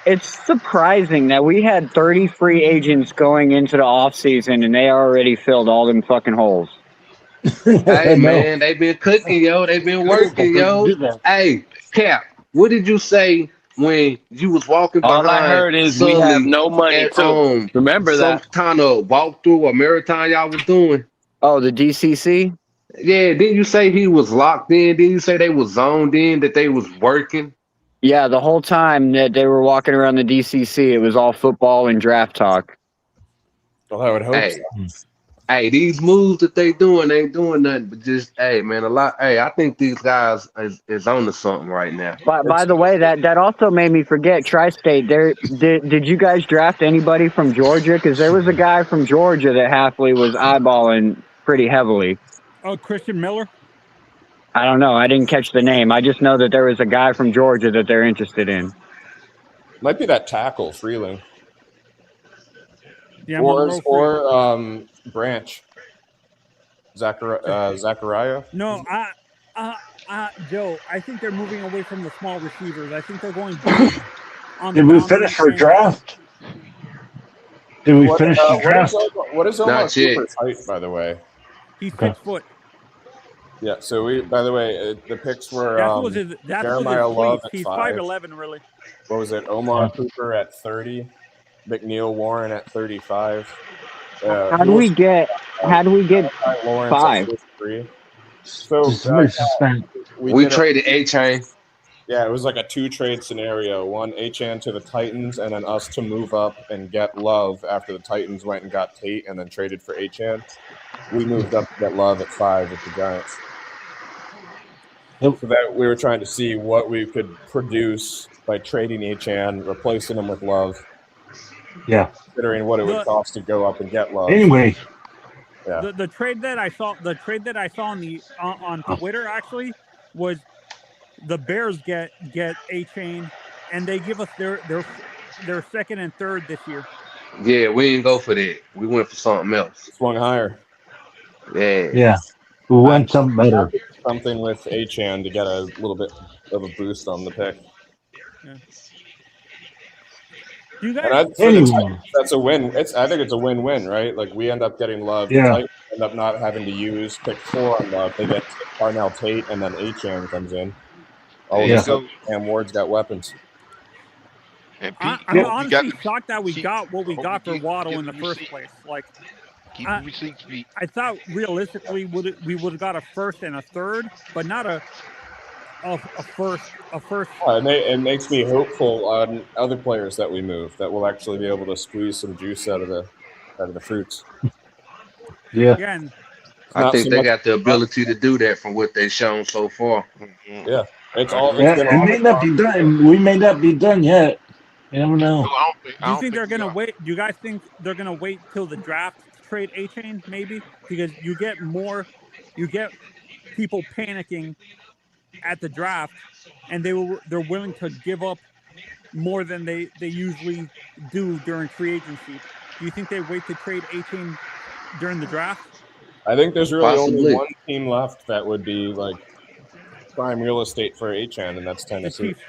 It's surprising that we had 30 free agents going into the offseason and they already filled all them fucking holes. Hey man, they been cooking, yo. They been working, yo. Hey, Cap, what did you say when you was walking behind? All I heard is we have no money too. Remember that? Some kind of walkthrough or marathon y'all was doing. Oh, the DCC? Yeah, didn't you say he was locked in? Didn't you say they was zoned in, that they was working? Yeah, the whole time that they were walking around the DCC, it was all football and draft talk. Well, I would hope so. Hey, these moves that they doing ain't doing nothing but just, hey, man, a lot. Hey, I think these guys is on to something right now. By the way, that also made me forget Tri-State. Did you guys draft anybody from Georgia? Because there was a guy from Georgia that Halfley was eyeballing pretty heavily. Oh, Christian Miller? I don't know. I didn't catch the name. I just know that there was a guy from Georgia that they're interested in. Might be that tackle, Freeling. Yeah, or Branch. Zachariah? No, Joe, I think they're moving away from the small receivers. I think they're going big on the Did we finish our draft? Did we finish the draft? What is Omar Cooper's height, by the way? He's 6 foot. Yeah, so by the way, the picks were Jeremiah Love at He's 5. 5'11" really. What was it? Omar Cooper at 30, McNeil Warren at 35. How do we get Lawrence 5? At 3. So we traded Achane. Yeah, it was like a 2-trade scenario. One, Achane to the Titans, and then us to move up and get Love after the Titans went and got Tate and then traded for Achane. We moved up to get Love at 5 with the Giants. So that we were trying to see what we could produce by trading Achane, replacing him with Love. Yeah. Considering what it would cost to go up and get Love. Anyway. Yeah. The trade that I saw on Twitter actually was the Bears get Achane, and they give us their second and third this year. Yeah, we didn't go for that. We went for something else. Swung higher. Yeah. Yeah. We went something better. Something with Achane to get a little bit of a boost on the pick. Yeah. You guys, that's a win. I think it's a win-win, right? Like we end up getting Love. Yeah. Titans end up not having to use pick 4 on Love. They get Parnell Tate, and then Achane comes in. All of a sudden, Cam Ward's got weapons. And I'm honestly shocked that we got what we got for Waddle in the first place. Like, I thought realistically we would have got a first and a third, but not a first. It makes me hopeful on other players that we move that will actually be able to squeeze some juice out of the fruits. Yeah. Again, I think they got the ability to do that from what they've shown so far. Yeah. It may not be done. We may not be done yet. You never know. Do you think they're gonna wait? Do you guys think they're gonna wait till the draft to trade Achane? Maybe because you get people panicking at the draft, and they're willing to give up more than they usually do during free agency. Do you think they wait to trade Achane during the draft? I think there's really only Possibly. one team left that would be like prime real estate for Achane, and that's The Tennessee. Chiefs.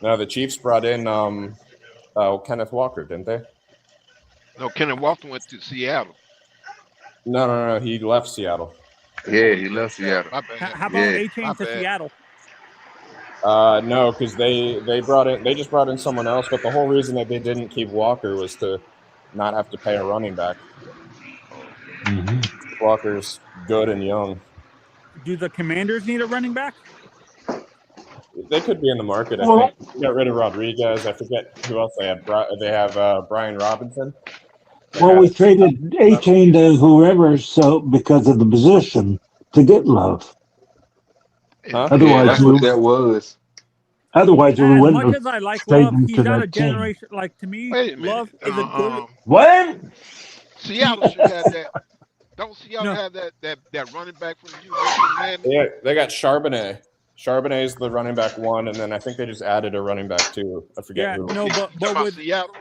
No, the Chiefs brought in Kenneth Walker, didn't they? No, Kenneth Walker went to Seattle. No. He left Seattle. Yeah, he left Seattle. My bad. How about Achane to Seattle? No, because they just brought in someone else, but the whole reason that they didn't keep Walker was to not have to pay a running back. Walker's good and young. Do the Commanders need a running back? They could be in the market. I think they got rid of Rodriguez. I forget who else they have. They have Brian Robinson. Well, we traded Achane to whoever because of the position to get Love. Huh? Otherwise, that's what that was. Otherwise, we As wouldn't much have as I like traded Love, him he's to not a that team. generation. Like to me, Wait a minute. Love is a good. What? Seattle should have that. Don't Seattle have that running back from the University of Miami? Yeah, they got Charbonnet. Charbonnet is the running back 1, and then I think they just added a running back 2. I forget who. No, but with Seattle,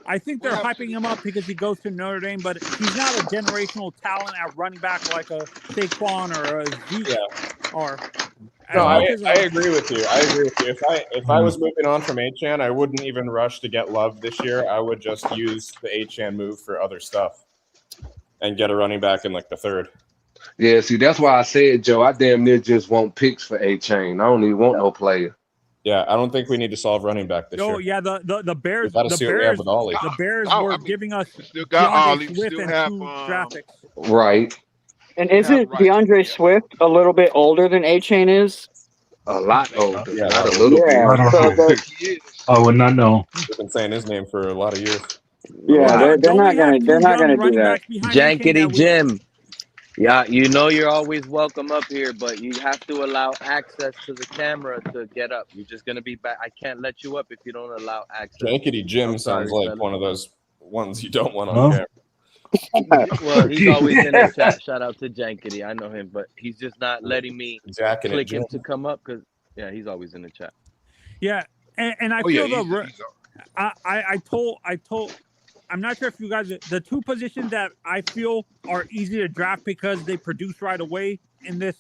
I think they're hyping him up because he goes to Notre Dame, but he's not a generational talent at running back like a Saquon or a Zeke. Or no, I agree with you. If I was moving on from Achane, I wouldn't even rush to get Love this year. I would just use the Achane move for other stuff and get a running back in like the 3rd. Yeah, see, that's why I said, Joe, I damn near just want picks for Achane. I don't even want no player. Yeah, I don't think we need to solve running back this year. Oh yeah, the Bears. The Bears were giving us DeAndre Swift and 2 draft picks. Right. And isn't DeAndre Swift a little bit older than Achane is? A lot older. Yeah, not a little bit. I would not know. We've been saying his name for a lot of years. Yeah, they're not gonna do that. Jankety Jim. Yeah, you know you're always welcome up here, but you have to allow access to the camera to get up. You're just gonna be back. I can't let you up if you don't allow access. Jankety Jim sounds like one of those ones you don't want on camera. Well, he's always in the chat. Shout out to Jankety. I know him, but he's just not letting me click him to come up because he's always in the chat. Yeah, and I feel I told. I'm not sure if you guys, the 2 positions that I feel are easy to draft because they produce right away in this.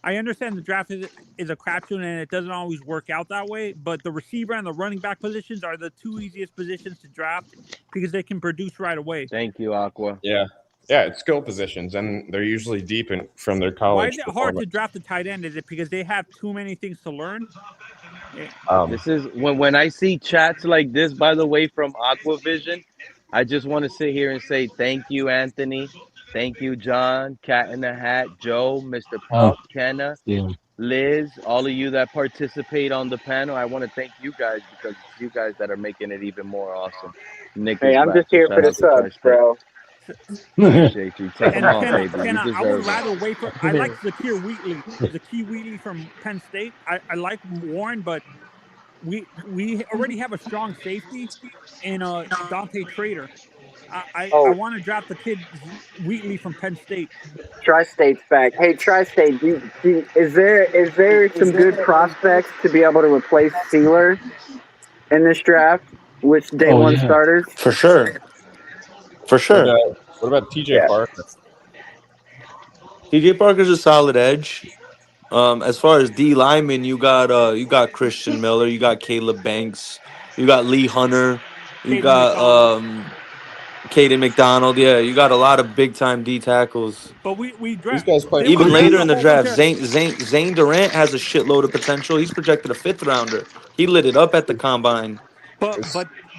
I understand the draft is a crapshoot and it doesn't always work out that way, but the receiver and the running back positions are the 2 easiest positions to draft because they can produce right away. Thank you, Aqua. Yeah, it's skill positions, and they're usually deep from their college. Why is it hard to draft a tight end? Is it because they have too many things to learn? This is when I see chats like this, by the way, from Aquavision, I just want to sit here and say thank you, Anthony. Thank you, John, Cat in the Hat, Joe, Mr. Paul, Kenna, Liz, all of you that participate on the panel. I want to thank you guys because it's you guys that are making it even more awesome. Nick, I'm just here for the subs, bro. Appreciate you. Take them on, baby. I would rather wait for. I like Zakir Wheatley from Penn State. I like Warren, but we already have a strong safety in Dante Trader. I want to draft the kid Wheatley from Penn State. Tri-State's back. Hey, Tri-State, is there some good prospects to be able to replace Sealer in this draft with day one starters? For sure. What about TJ Parker? TJ Parker's a solid edge. As far as D linemen, you got Christian Miller, you got Caleb Banks, you got Lee Hunter, you got Caden McDonald. Yeah, you got a lot of big time D tackles. But we draft these guys play even later in the draft. Zane Durant has a shitload of potential. He's projected a 5th rounder. He lit it up at the combine. But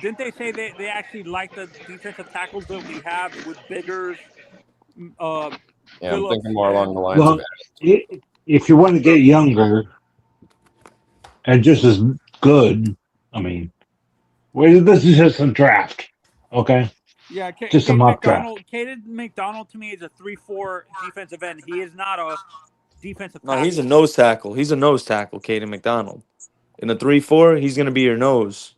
didn't they say they actually like the defensive tackles that we have with Biggers? I'm thinking more along the lines of that. If you want to get younger and just as good, I mean, this is just a draft, okay? Yeah, just a mock draft. Caden McDonald to me is a 3-4 defensive end. He is not a defensive tackle. No, he's a nose tackle. He's a nose tackle, Caden McDonald. In a 3-4, he's going to be your nose.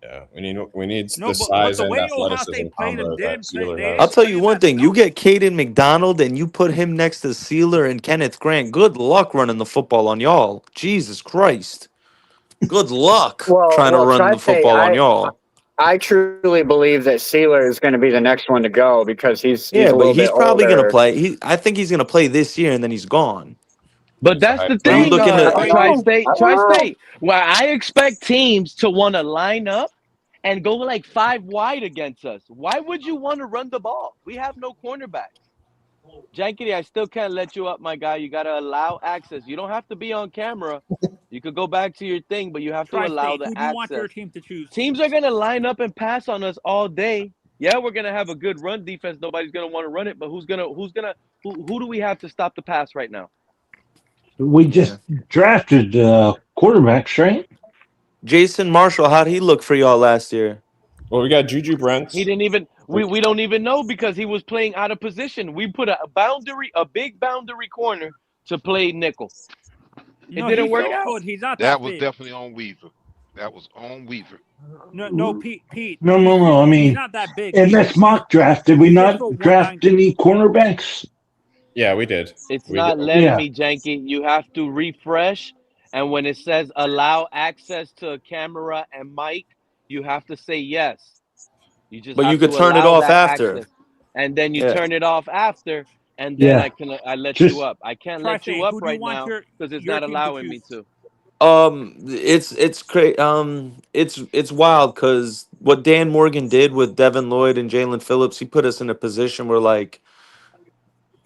Yeah, we need the size and athleticism combo that Sealer has. I'll tell you one thing. You get Caden McDonald and you put him next to Sealer and Kenneth Grant. Good luck running the football on y'all. Jesus Christ. Good luck trying to run the football on y'all. I truly believe that Sealer is going to be the next one to go because he's a but little he's bit probably going to older. play. I think he's going to play this year, and then he's gone. But that's the Are you thing, looking at? Tri-State. Well, I expect teams to want to line up and go like 5 wide against us. Why would you want to run the ball? We have no cornerbacks. Jankity, I still can't let you up, my guy. You got to allow access. You don't have to be on camera. You could go back to your thing, but you have to allow the Who do you want your access. team to choose? Teams are going to line up and pass on us all day. Yeah, we're going to have a good run defense. Nobody's going to want to run it, but who do we have to stop the pass right now? We just drafted quarterbacks, right? Jason Marshall, how'd he look for y'all last year? Well, we got Juju Brents. He didn't even we don't even know because he was playing out of position. We put a big boundary corner to play nickel. No, it didn't work so out. good. He's not That that was big. definitely on Weaver. That was on Weaver. No, Pete. No. I mean, he's not that big. in this mock draft, did we not draft 190. any cornerbacks? Yeah, we did. It's not letting me, Janky. You have to refresh, and when it says allow access to a camera and mic, you have to say yes. You just But have you could to turn it allow off that after. access. And then you Yeah. turn it off after, and then Yeah. I let Just- you up. I can't let Tri-State, you up who do you right want now because it's your not team to allowing me choose? to. It's wild because what Dan Morgan did with Devin Lloyd and Jalen Phillips, he put us in a position where like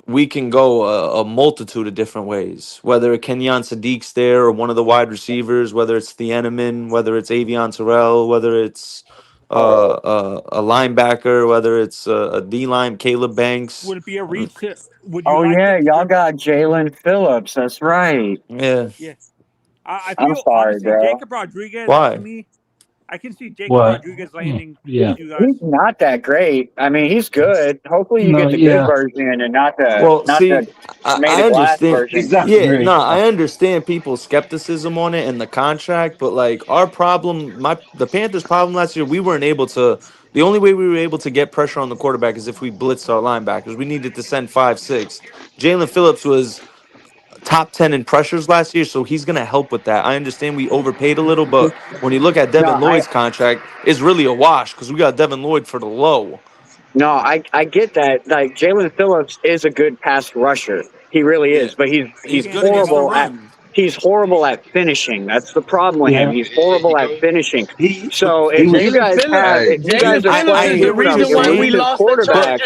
we can go a multitude of different ways. Whether Kenyon Sadiq's there or one of the wide receivers, whether it's Thieneman, whether it's Avion Terrell, whether it's a linebacker, whether it's a D line, Caleb Banks. Would it be a reach? Would you Oh like yeah, them y'all got Jalen Phillips. That's right. Yeah. Yeah. I I'm feel sorry, honestly, bro. Jacob Rodriguez Why? to me, I can see Jacob What? Rodriguez landing Yeah. with you guys. He's not that great. I mean, he's good. Hopefully, you No, get the yeah. good version and not the Well, see, made I of glass understand. version. He's not Yeah, great. no, I understand people's skepticism on it and the contract, but like our problem, the Panthers' problem last year, we weren't able to. The only way we were able to get pressure on the quarterback is if we blitzed our linebackers. We needed to send 5-6. Jalen Phillips was top 10 in pressures last year, so he's going to help with that. I understand we overpaid a little, but when you look at Devin Lloyd's contract, it's really a wash because we got Devin Lloyd for the low. No, I get that. Like Jalen Phillips is a good pass rusher. He really is, but he's good against the horrible at run. he's horrible at finishing. That's the problem with him. Yeah. He's horrible at finishing. So he if was- you guys are playing hear what with you're a saying. recent quarterback,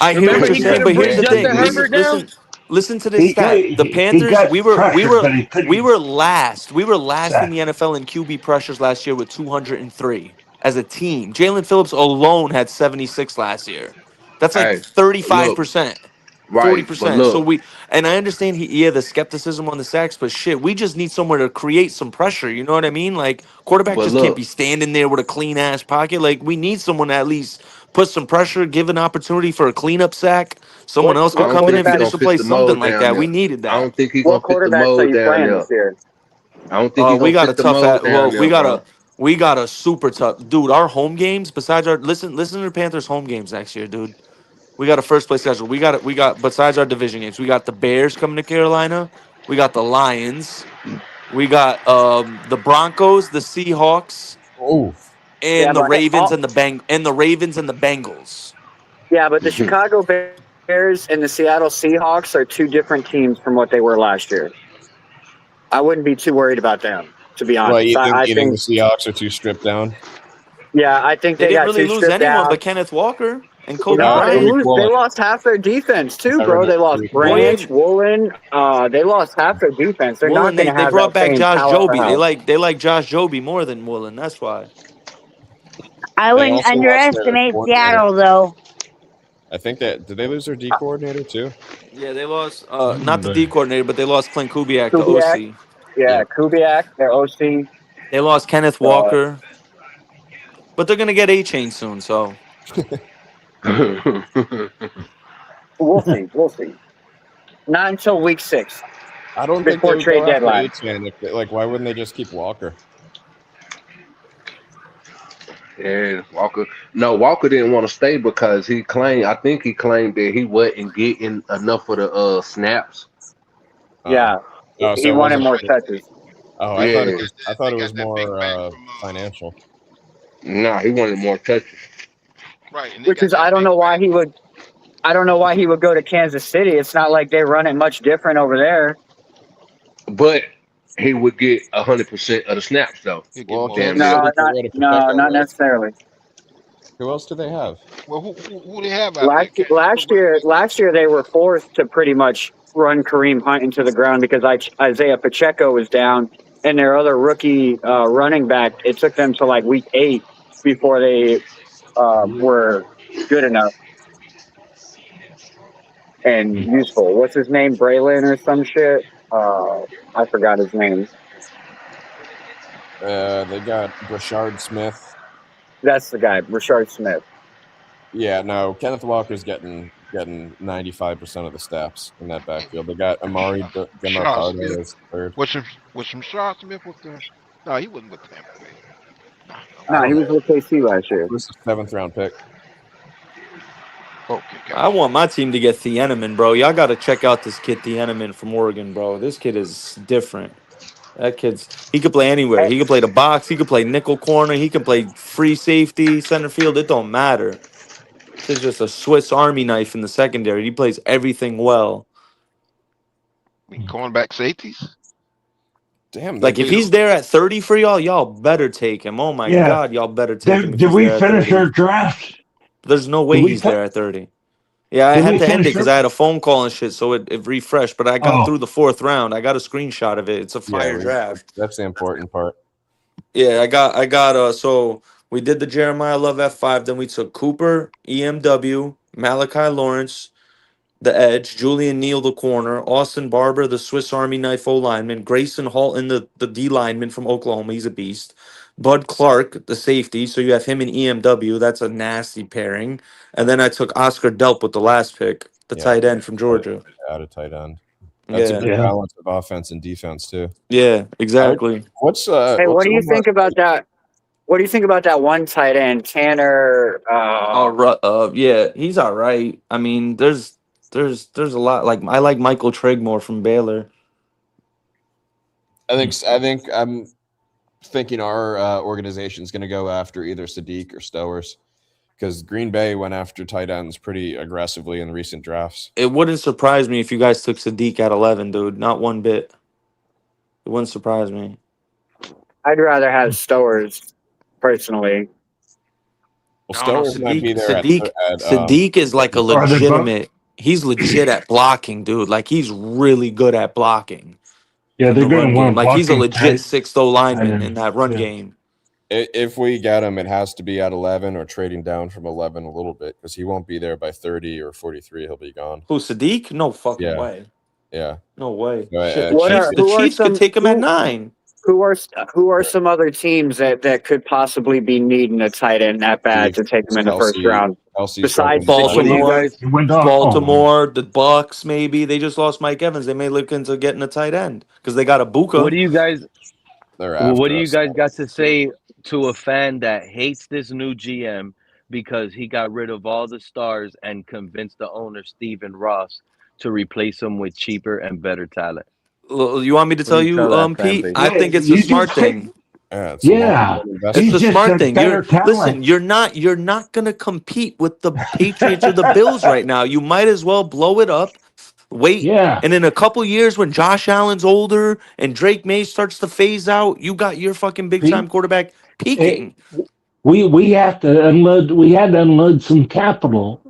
I hear what you're saying, but here's the thing. Listen to this stat. The Panthers, got we were pressure, but he couldn't. last. We were last in the NFL in QB pressures last year with 203 as a team. Jalen Phillips alone had 76 last year. That's like 35%. Right, but 40%. So look, and I understand the skepticism on the sacks, but shit, we just need somewhere to create some pressure. You know what I mean? Like quarterback but just can't look, be standing there with a clean ass pocket. Like we need someone to at least put some pressure, give an opportunity for a cleanup sack. Someone else I could don't come in think and he finish gonna the fit play, the something mold like down that. We there. needed I that. don't think he what gonna fit the quarterbacks are mold you down playing there. this year? I don't think he We gonna got a fit the tough mold down there, bro. we got a super tough dude. Our home games, besides our listen to the Panthers home games next year, dude. We got a first place schedule. We got besides our division games, we got the Bears coming to Carolina. We got the Lions. We got the Broncos, the Seahawks, Oh, Yeah, and the but Ravens and the Bengals. yeah, but the Chicago Bears and the Seattle Seahawks are two different teams from what they were last year. I wouldn't be too worried about them, to be well, honest. I you think think, the Seahawks are too stripped down? yeah, I think They they didn't got really too lose stripped anyone out. but Kenneth Walker and You Kobe know, Bryant. they lost half their defense too, I bro. heard They lost Tariq Branch, Woolen. Woolen. They lost half their defense. They're Woolen, not going to they have that brought back same Josh Joby. powerhouse. They like Josh Joby more than Woolen. That's why. I They wouldn't also lost their underestimate coordinator. Seattle, though. I think did they lose their D coordinator too? Yeah, they lost not the D coordinator, but they lost Clint Kubiak, the Kubiak, OC. yeah, Kubiak, their OC. They lost Kenneth Walker, but they're gonna get Achane soon. So We'll see. We'll see. Not until week 6. I don't think they before would trade go after deadline. Achane. Like, why wouldn't they just keep Walker? Yeah, Walker. No, Walker didn't want to stay because I think he claimed that he wasn't getting enough of the snaps. Yeah, Oh, he so it wanted wasn't. more touches. Oh, I thought it was more financial. Nah, he wanted more touches. Right, and Which is I don't know why he would. I don't know why he would go to Kansas City. It's not like they run it much different over there. But he would get 100% of the snaps, though. Well, Damn Kansas near. City got rid of No, Pacheco, not right? necessarily. Who else do they have? Well, who they have out there? Last year they were forced to pretty much run Kareem Hunt into the ground because Isaiah Pacheco was down, and their other rookie running back. It took them to like week 8 before they were good enough and useful. What's his name? Braylon or some shit? I forgot his name. They got Brashard Smith. That's the guy, Rashard Smith. Yeah, no, Kenneth Walker's getting 95% of the snaps in that backfield. They got Amari Demercado as third. Was some Shaw Smith with them? No, he wasn't with Tampa Bay. No, he was with KC last year. This is a 7th-round pick. Okay, I want my team to get Thieneman, bro. Y'all got to check out this kid Thieneman from Oregon, bro. This kid is different. He could play anywhere. He could play the box. He could play nickel corner. He could play free safety, center field. It don't matter. This is just a Swiss Army knife in the secondary. He plays everything well. Cornerback safeties? Damn. Like, if he's there at 30 for y'all better take him. Oh, my God, y'all better take him. Did we finish our draft? There's no way he's there at 30. Yeah, I had to end it because I had a phone call and shit, so it refreshed. But I got through the 4th round. I got a screenshot of it. It's a fire draft. That's the important part. Yeah, I got so we did the Jeremiah Love F5, then we took Cooper, EMW, Malachi Lawrence, the edge, Julian Neal, the corner, Austin Barber, the Swiss Army knife O lineman, Grayson Halton, the D lineman from Oklahoma, he's a beast. Bud Clark, the safety, so you have him and EMW. That's a nasty pairing. And then I took Oscar Delp with the last pick, the tight end from Georgia. Out of tight end. That's a good balance of offense and defense too. Yeah, exactly. Hey, what do you think about that? What do you think about that one tight end, Tanner? Yeah, he's all right. I mean, there's a lot. Like, I like Michael Trigmore from Baylor. I think I'm thinking our organization is going to go after either Sadiq or Stowers, because Green Bay went after tight ends pretty aggressively in recent drafts. It wouldn't surprise me if you guys took Sadiq at 11, dude. Not one bit. It wouldn't surprise me. I'd rather have Stowers, personally. Well, Stowers might be there Sadiq is like a legitimate. He's legit at blocking, dude. Like, he's really good at blocking. Yeah, they're going to want like, he's a legit 6'0" lineman and in that run game. If we get him, it has to be at 11 or trading down from 11 a little bit, because he won't be there by 30 or 43. He'll be gone. Who, Sadiq? No fucking way. Yeah. No way. Shit, the Chiefs could take him at 9. Who are some other teams that could possibly be needing a tight end that bad to take them in the first round? Besides Baltimore, the Bucks, maybe they just lost Mike Evans. They may look into getting a tight end because they got a Buka. What do you guys? What do you guys got to say to a fan that hates this new GM because he got rid of all the stars and convinced the owner Stephen Ross to replace him with cheaper and better talent? You want me to tell you, Pete? I think it's a smart thing. It's a smart thing. Listen, you're not gonna compete with the Patriots or the Bills right now. You might as well blow it up. Wait, and in a couple years when Josh Allen's older and Drake May starts to phase out, you got your fucking big time quarterback peaking. We have to unload. We had to unload some capital.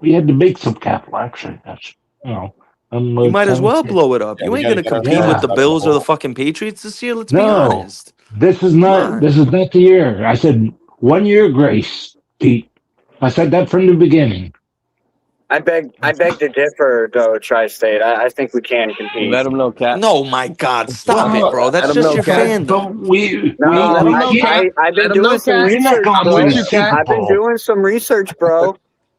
We had to make some capital. Actually, that's you might as well blow it up. You ain't gonna compete with the Bills or the fucking Patriots this year. Let's be honest. This is not the year. I said 1 year grace, Pete. I said that from the beginning. I beg to differ, though, Tri-State. I think we can compete. Let them know, Cat. No, my God, stop it, bro. That's just your fandom. I've been doing some research, bro. I've been doing some research, bro.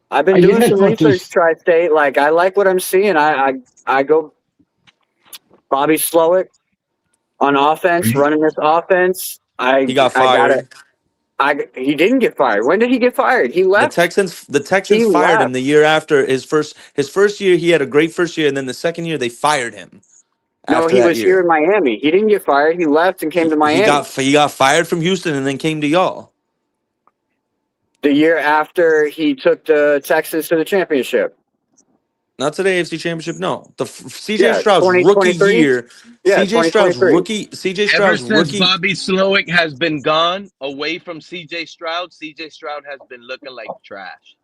I've been doing some research, Tri-State. Like, I like what I'm seeing. I go Bobby Slowick on offense, running this offense. He got fired. He didn't get fired. When did he get fired? He left. The Texans fired him the year after his first year. He had a great first year, and then the second year they fired him. No, he was here in Miami. He didn't get fired. He left and came to Miami. He got fired from Houston and then came to y'all. The year after he took the Texans to the championship. Not to the AFC Championship. No, CJ Stroud's rookie 2023? year. Yeah, CJ Stroud's 2023. rookie. CJ Ever Stroud's since rookie. Bobby Slowick has been gone away from CJ Stroud has been looking like trash.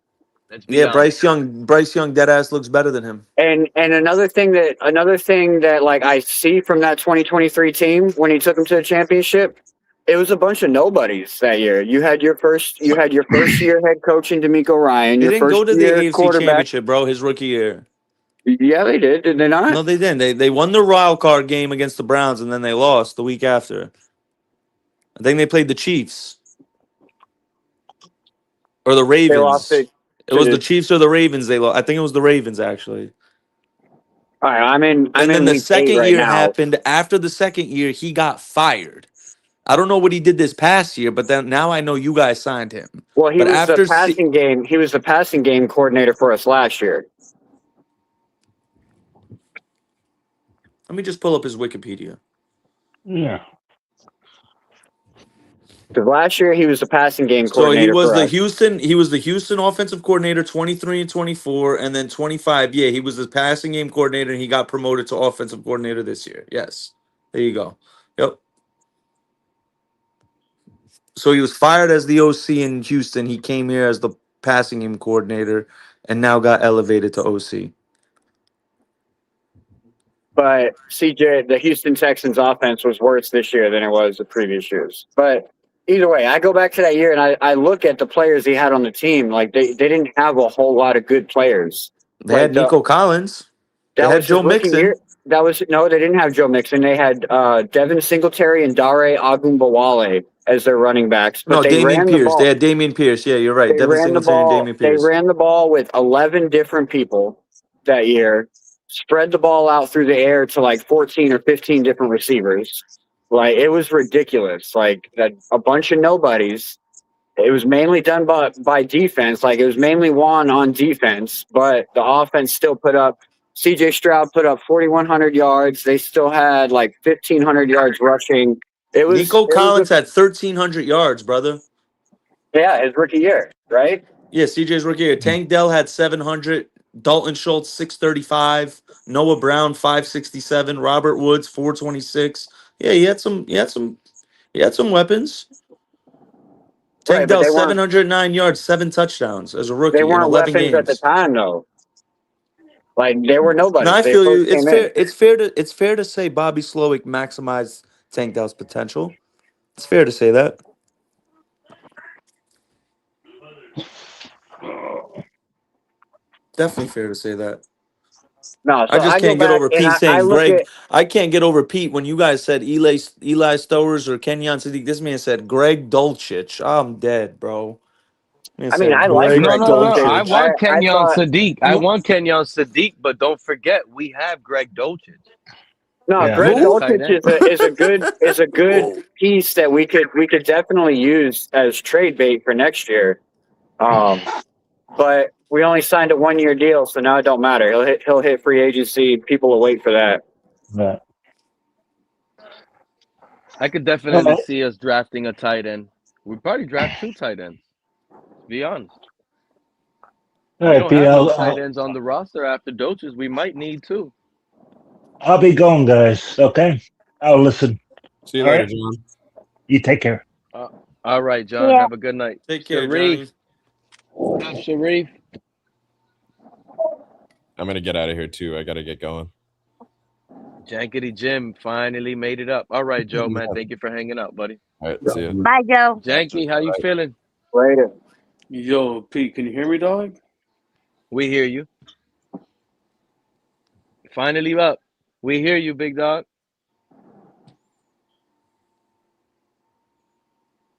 Let's be honest. Bryce Young, dead ass looks better than him. And another thing that like I see from that 2023 team when he took them to the championship, it was a bunch of nobodies that year. You had your first year head coach in D'Amico Ryan. They Your didn't first go to the year AFC quarterback. Championship, bro. His rookie year. Yeah, they did. Did they not? No, they didn't. They won the wild card game against the Browns, and then they lost the week after. I think they played the Chiefs or the Ravens. They lost it was the Chiefs or the Ravens. They lost. I think it was the Ravens actually. All right, I'm in. And then the week 8 second right year now. happened. After the second year, he got fired. I don't know what he did this past year, but then now I know you guys signed him. Well, he but was after the passing game. He was the passing game coordinator for us last year. Let me just pull up his Wikipedia. Yeah. Because last year he was the passing game So coordinator. he was for the us. Houston offensive coordinator 23 and 24, and then 25. Yeah, he was the passing game coordinator, and he got promoted to offensive coordinator this year. Yes, there you go. Yep. So he was fired as the OC in Houston. He came here as the passing game coordinator, and now got elevated to OC. But CJ, the Houston Texans offense was worse this year than it was the previous years. But either way, I go back to that year and I look at the players he had on the team. Like they didn't have a whole lot of good players. They had Nico Collins. They had Joe Mixon. Year. They didn't have Joe Mixon. They had Devin Singletary and Dare Ogunbowale as their running backs. But they Damian ran Pierce. The ball. They had Damian Pierce. Yeah, you're right. Devin Singletary and Damian Pierce. They ran the ball with 11 different people that year. Spread the ball out through the air to like 14 or 15 different receivers. Like it was ridiculous. Like that, a bunch of nobodies. It was mainly done by defense. Like it was mainly Juan on defense, but the offense still put up. CJ Stroud put up 4,100 yards. They still had like 1,500 yards rushing. Nico Collins had 1,300 yards, brother. Yeah, his rookie year, right? Yeah, CJ's rookie year. Tank Dell had 700. Dalton Schultz 635, Noah Brown 567, Robert Woods 426. Yeah, he had some weapons. Tank Dell 709 yards, 7 touchdowns as a rookie. They weren't in 11 weapons games. at the time though. Like they were nobody. No, I feel you. It's fair to say Bobby Slowick maximized Tank Dell's potential. It's fair to say that. Definitely fair to say that. No, so I just can't get over Pete saying Greg. I can't get over Pete when you guys said Eli Stowers or Kenyon Sadiq. This man said Greg Dulcich. I'm dead, bro. I mean, I like Greg Dulcich. I want Kenyon Sadiq. I want Kenyon Sadiq, but don't forget we have Greg Dulcich. No, Greg Dulcich is a good piece that we could definitely use as trade bait for next year. But we only signed a 1-year deal, so now it don't matter. He'll hit free agency. People will wait for that. Yeah. I could definitely see us drafting a tight end. We'd probably draft 2 tight ends. To be honest. All We right, don't have no tight ends on the roster after Dulcich. We might need 2. I'll be going, guys. Okay, I'll listen. See you All later, right? John. You take care. All right, John. Yeah. Have a good night. Take care, Sharif. Sharif. I'm gonna get out of here too. I gotta get going. Jankety Jim finally made it up. All right, Joe, man. Thank you for hanging out, buddy. All right, see you. Bye, Joe. Janky, how you feeling? Later. Yo, Pete, can you hear me, dog? We hear you. Finally up. We hear you, big dog.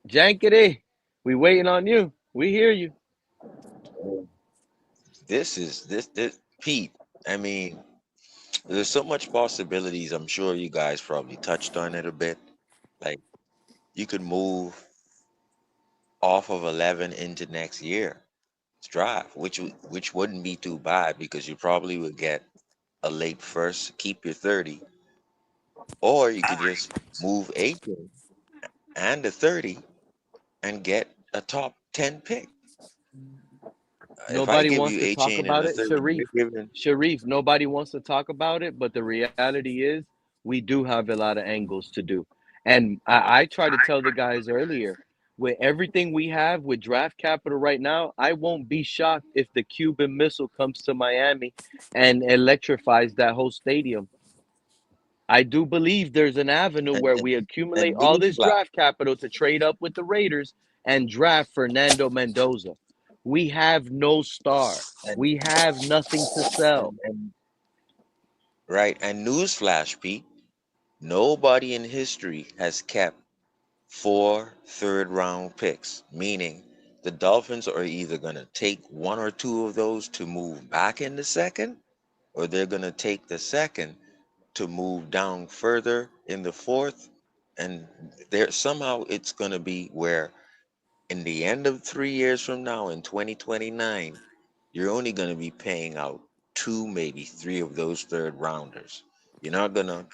Jankety, we waiting on you. We hear you. This Pete. I mean, there's so much possibilities. I'm sure you guys probably touched on it a bit. Like you could move off of 11 into next year's draft, which wouldn't be too bad because you probably would get a late first, keep your 30, or you could just move 18 and a 30 and get a top 10 pick. if I Nobody give wants you to talk Achane in about the it, third, Sharif. you're giving. Sharif, nobody wants to talk about it, but the reality is we do have a lot of angles to do. And I try to tell the guys earlier, with everything we have with draft capital right now, I won't be shocked if the Cuban Missile comes to Miami and electrifies that whole stadium. I do believe there's an avenue And where and we accumulate and all this newsflash, draft capital to trade up with the Raiders and draft Fernando Mendoza. We have no star. and We have nothing to sell. and right, and newsflash, Pete. Nobody in history has kept 4 third-round picks, meaning the Dolphins are either going to take one or two of those to move back in the second, or they're going to take the second to move down further in the fourth. And there somehow it's going to be where in the end of 3 years from now, in 2029, you're only going to be paying out two, maybe three of those third rounders. You're not going to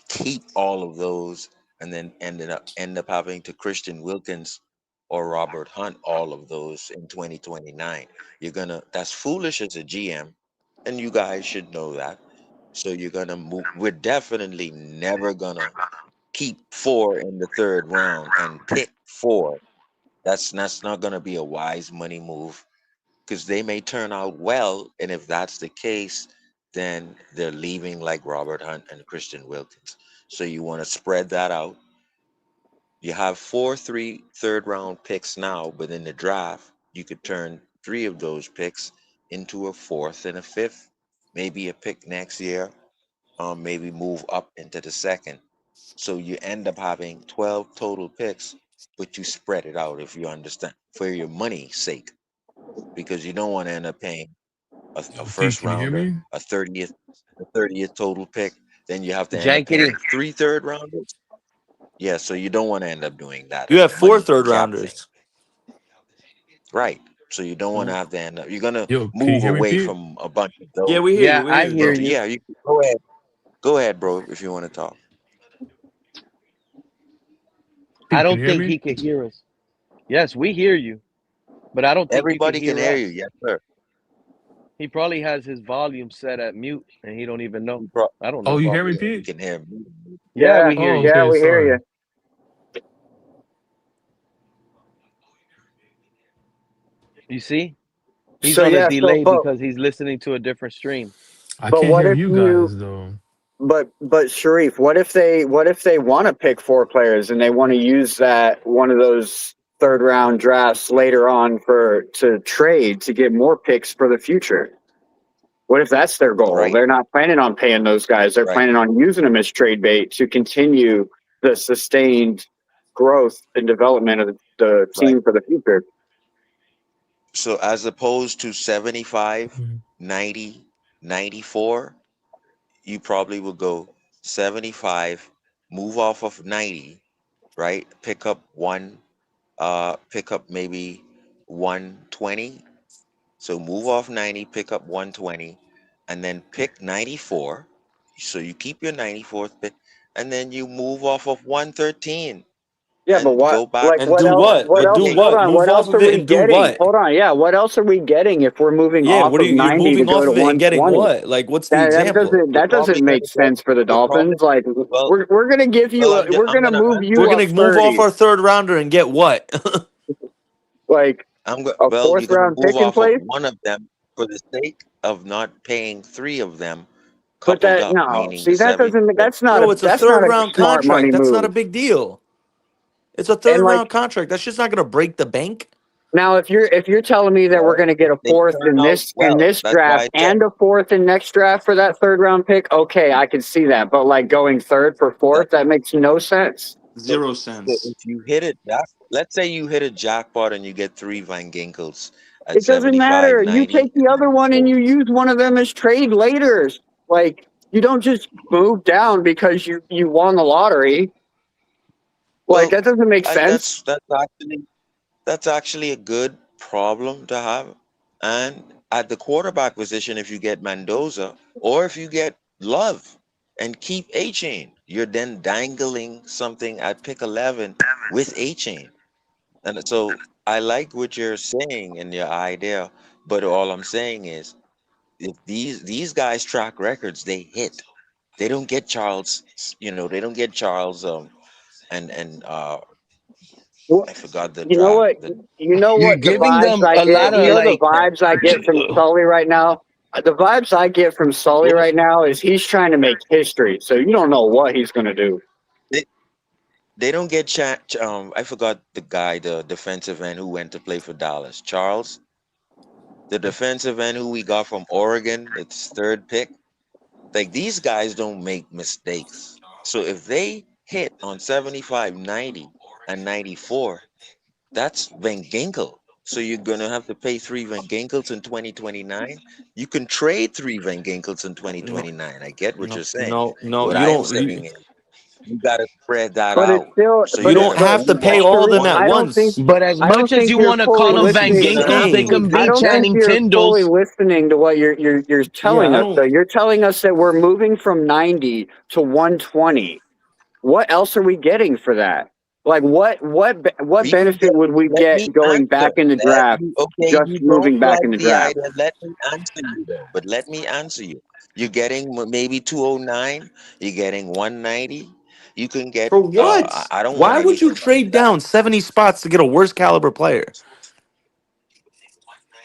keep all of those and then end up having to Christian Wilkins or Robert Hunt all of those in 2029. That's foolish as a GM, and you guys should know that. So you're gonna move. We're definitely never gonna keep 4 in the third round and pick 4. That's not gonna be a wise money move because they may turn out well, and if that's the case, then they're leaving like Robert Hunt and Christian Wilkins. So you want to spread that out. You have 3 third round picks now, but in the draft, you could turn 3 of those picks into a fourth and a fifth, maybe a pick next year, maybe move up into the second. So you end up having 12 total picks, but you spread it out if you understand for your money's sake, because you don't want to end up paying a Pete, first can you hear rounder, me? a 30th total pick. Then you have to end up Jankity. paying 3 third rounders. Yeah, so you don't want to end up doing that You as have a four money third cap thing. rounders. Right. So you don't want to Mm. have to end up. You're gonna Yo, can you move hear me, away Pete? from a bunch of Yeah, those. we hear you. Yeah, We hear I you, hear bro. you. Yeah, you go ahead. Go ahead, bro, if you want to talk. I Pete, can don't you hear think me? he could hear us. Yes, we hear you, but I don't think you could Everybody can hear hear you. us. Yes, sir. He probably has his volume set at mute and he don't even know. You, pro- I don't Oh, know. you hear me, you Pete? can hear me. Yeah, Yeah, we hear Oh, you. yeah, okay, we hear sorry. you. You see? He's So on a yeah, so delay because he's listening to a different stream. I but can't what hear if you you guys though. but Sharif, what if they want to pick 4 players and they want to use that one of those third round drafts later on to trade to get more picks for the future? What if that's their goal? Right, They're not planning on paying those guys. They're right, planning on using them as trade bait to continue the sustained growth and development of the right. team for the future. So as opposed to 75, Mhm. 90, 94, you probably would go 75, move off of 90, right? Pick up maybe 120. So move off 90, pick up 120, and then pick 94. So you keep your 94th pick, and then you move off of 113 Yeah, but and go back And to do what? what But else? do take. Hold what? on. Move What off else of are it we and do getting? what? Hold on. Yeah, what else are we getting if we're moving Yeah, off what are of you? You're 90 to moving go off to of it and getting 120? what? Like, what's the That example? doesn't You're that probably doesn't make gonna get. sense for the You're probably Dolphins. Like well. we're gonna give you Well, we're I'm gonna gonna move answer We're you that. up gonna move off 30, our third rounder and get what? like a Well, fourth you're gonna round move pick in off of place. one of them for the sake of not paying 3 of them But coupled that up, no, meaning the see that 70. doesn't Bro, it's a that's third not a round smart money contract. That's not a move. big deal. It's a And third like round contract. That's just not gonna break the bank. now, if you're telling me that we're Well, going to get a they fourth turn out in well. this That's why draft I said and a fourth in next draft for that third round pick, okay, I can see that. But like going third for that. fourth, that makes no sense. So, Zero so sense. if you hit it, let's say you hit a jackpot and you get 3 Van Ginkels at It doesn't 75, matter. You 90, take the and other one and 94. you use one of them as trade later. Like you don't just move down because you won the lottery. Like Well, that doesn't make I, sense. that's actually a good problem to have. And at the quarterback position, if you get Mendoza or if you get Love and keep Achane, you're then dangling something at pick 11 with Achane. And so I like what you're saying and your idea But all I'm saying is, if these guys track records, they hit. They don't get Charles. They don't get Charles. And I forgot the You know draft. what? You know You're what the giving vibes them I a get. lot You of know the like. vibes I get from Sully right now. The vibes I get from Sully right now is he's trying to make history. So you don't know what he's going to do. They don't get I forgot the guy, the defensive end who went to play for Dallas. Charles, the defensive end who we got from Oregon, it's third pick. Like, these guys don't make mistakes. So if they hit on 75, 90, and 94, that's Van Ginkel. So you're gonna have to pay 3 Van Ginkels in 2029. You can trade 3 Van Ginkels in 2029. I get what you're saying. No. What You I am don't. saying is, you gotta spread that But it's out. still, So You you're don't gonna have to move pay off all of them Sharif, at I don't think. once. But as I don't much as think you you're want to fully call them Van listening. Ginkels, they can I be don't think Channing you're fully Tindalls. listening to what you're Yeah, telling I us. don't. Though you're telling us that we're moving from 90 to 120. What else are we getting for that? Like what We can benefit get. would we Let me get going answer. back in the Let draft? me. Okay, Just you don't moving back like in the the draft. idea. Let me answer you though. But let me answer you. You're getting maybe 209. You're getting 190. You can get. For what? I don't want Why would you anything under trade that. down 70 spots to get a worse caliber player?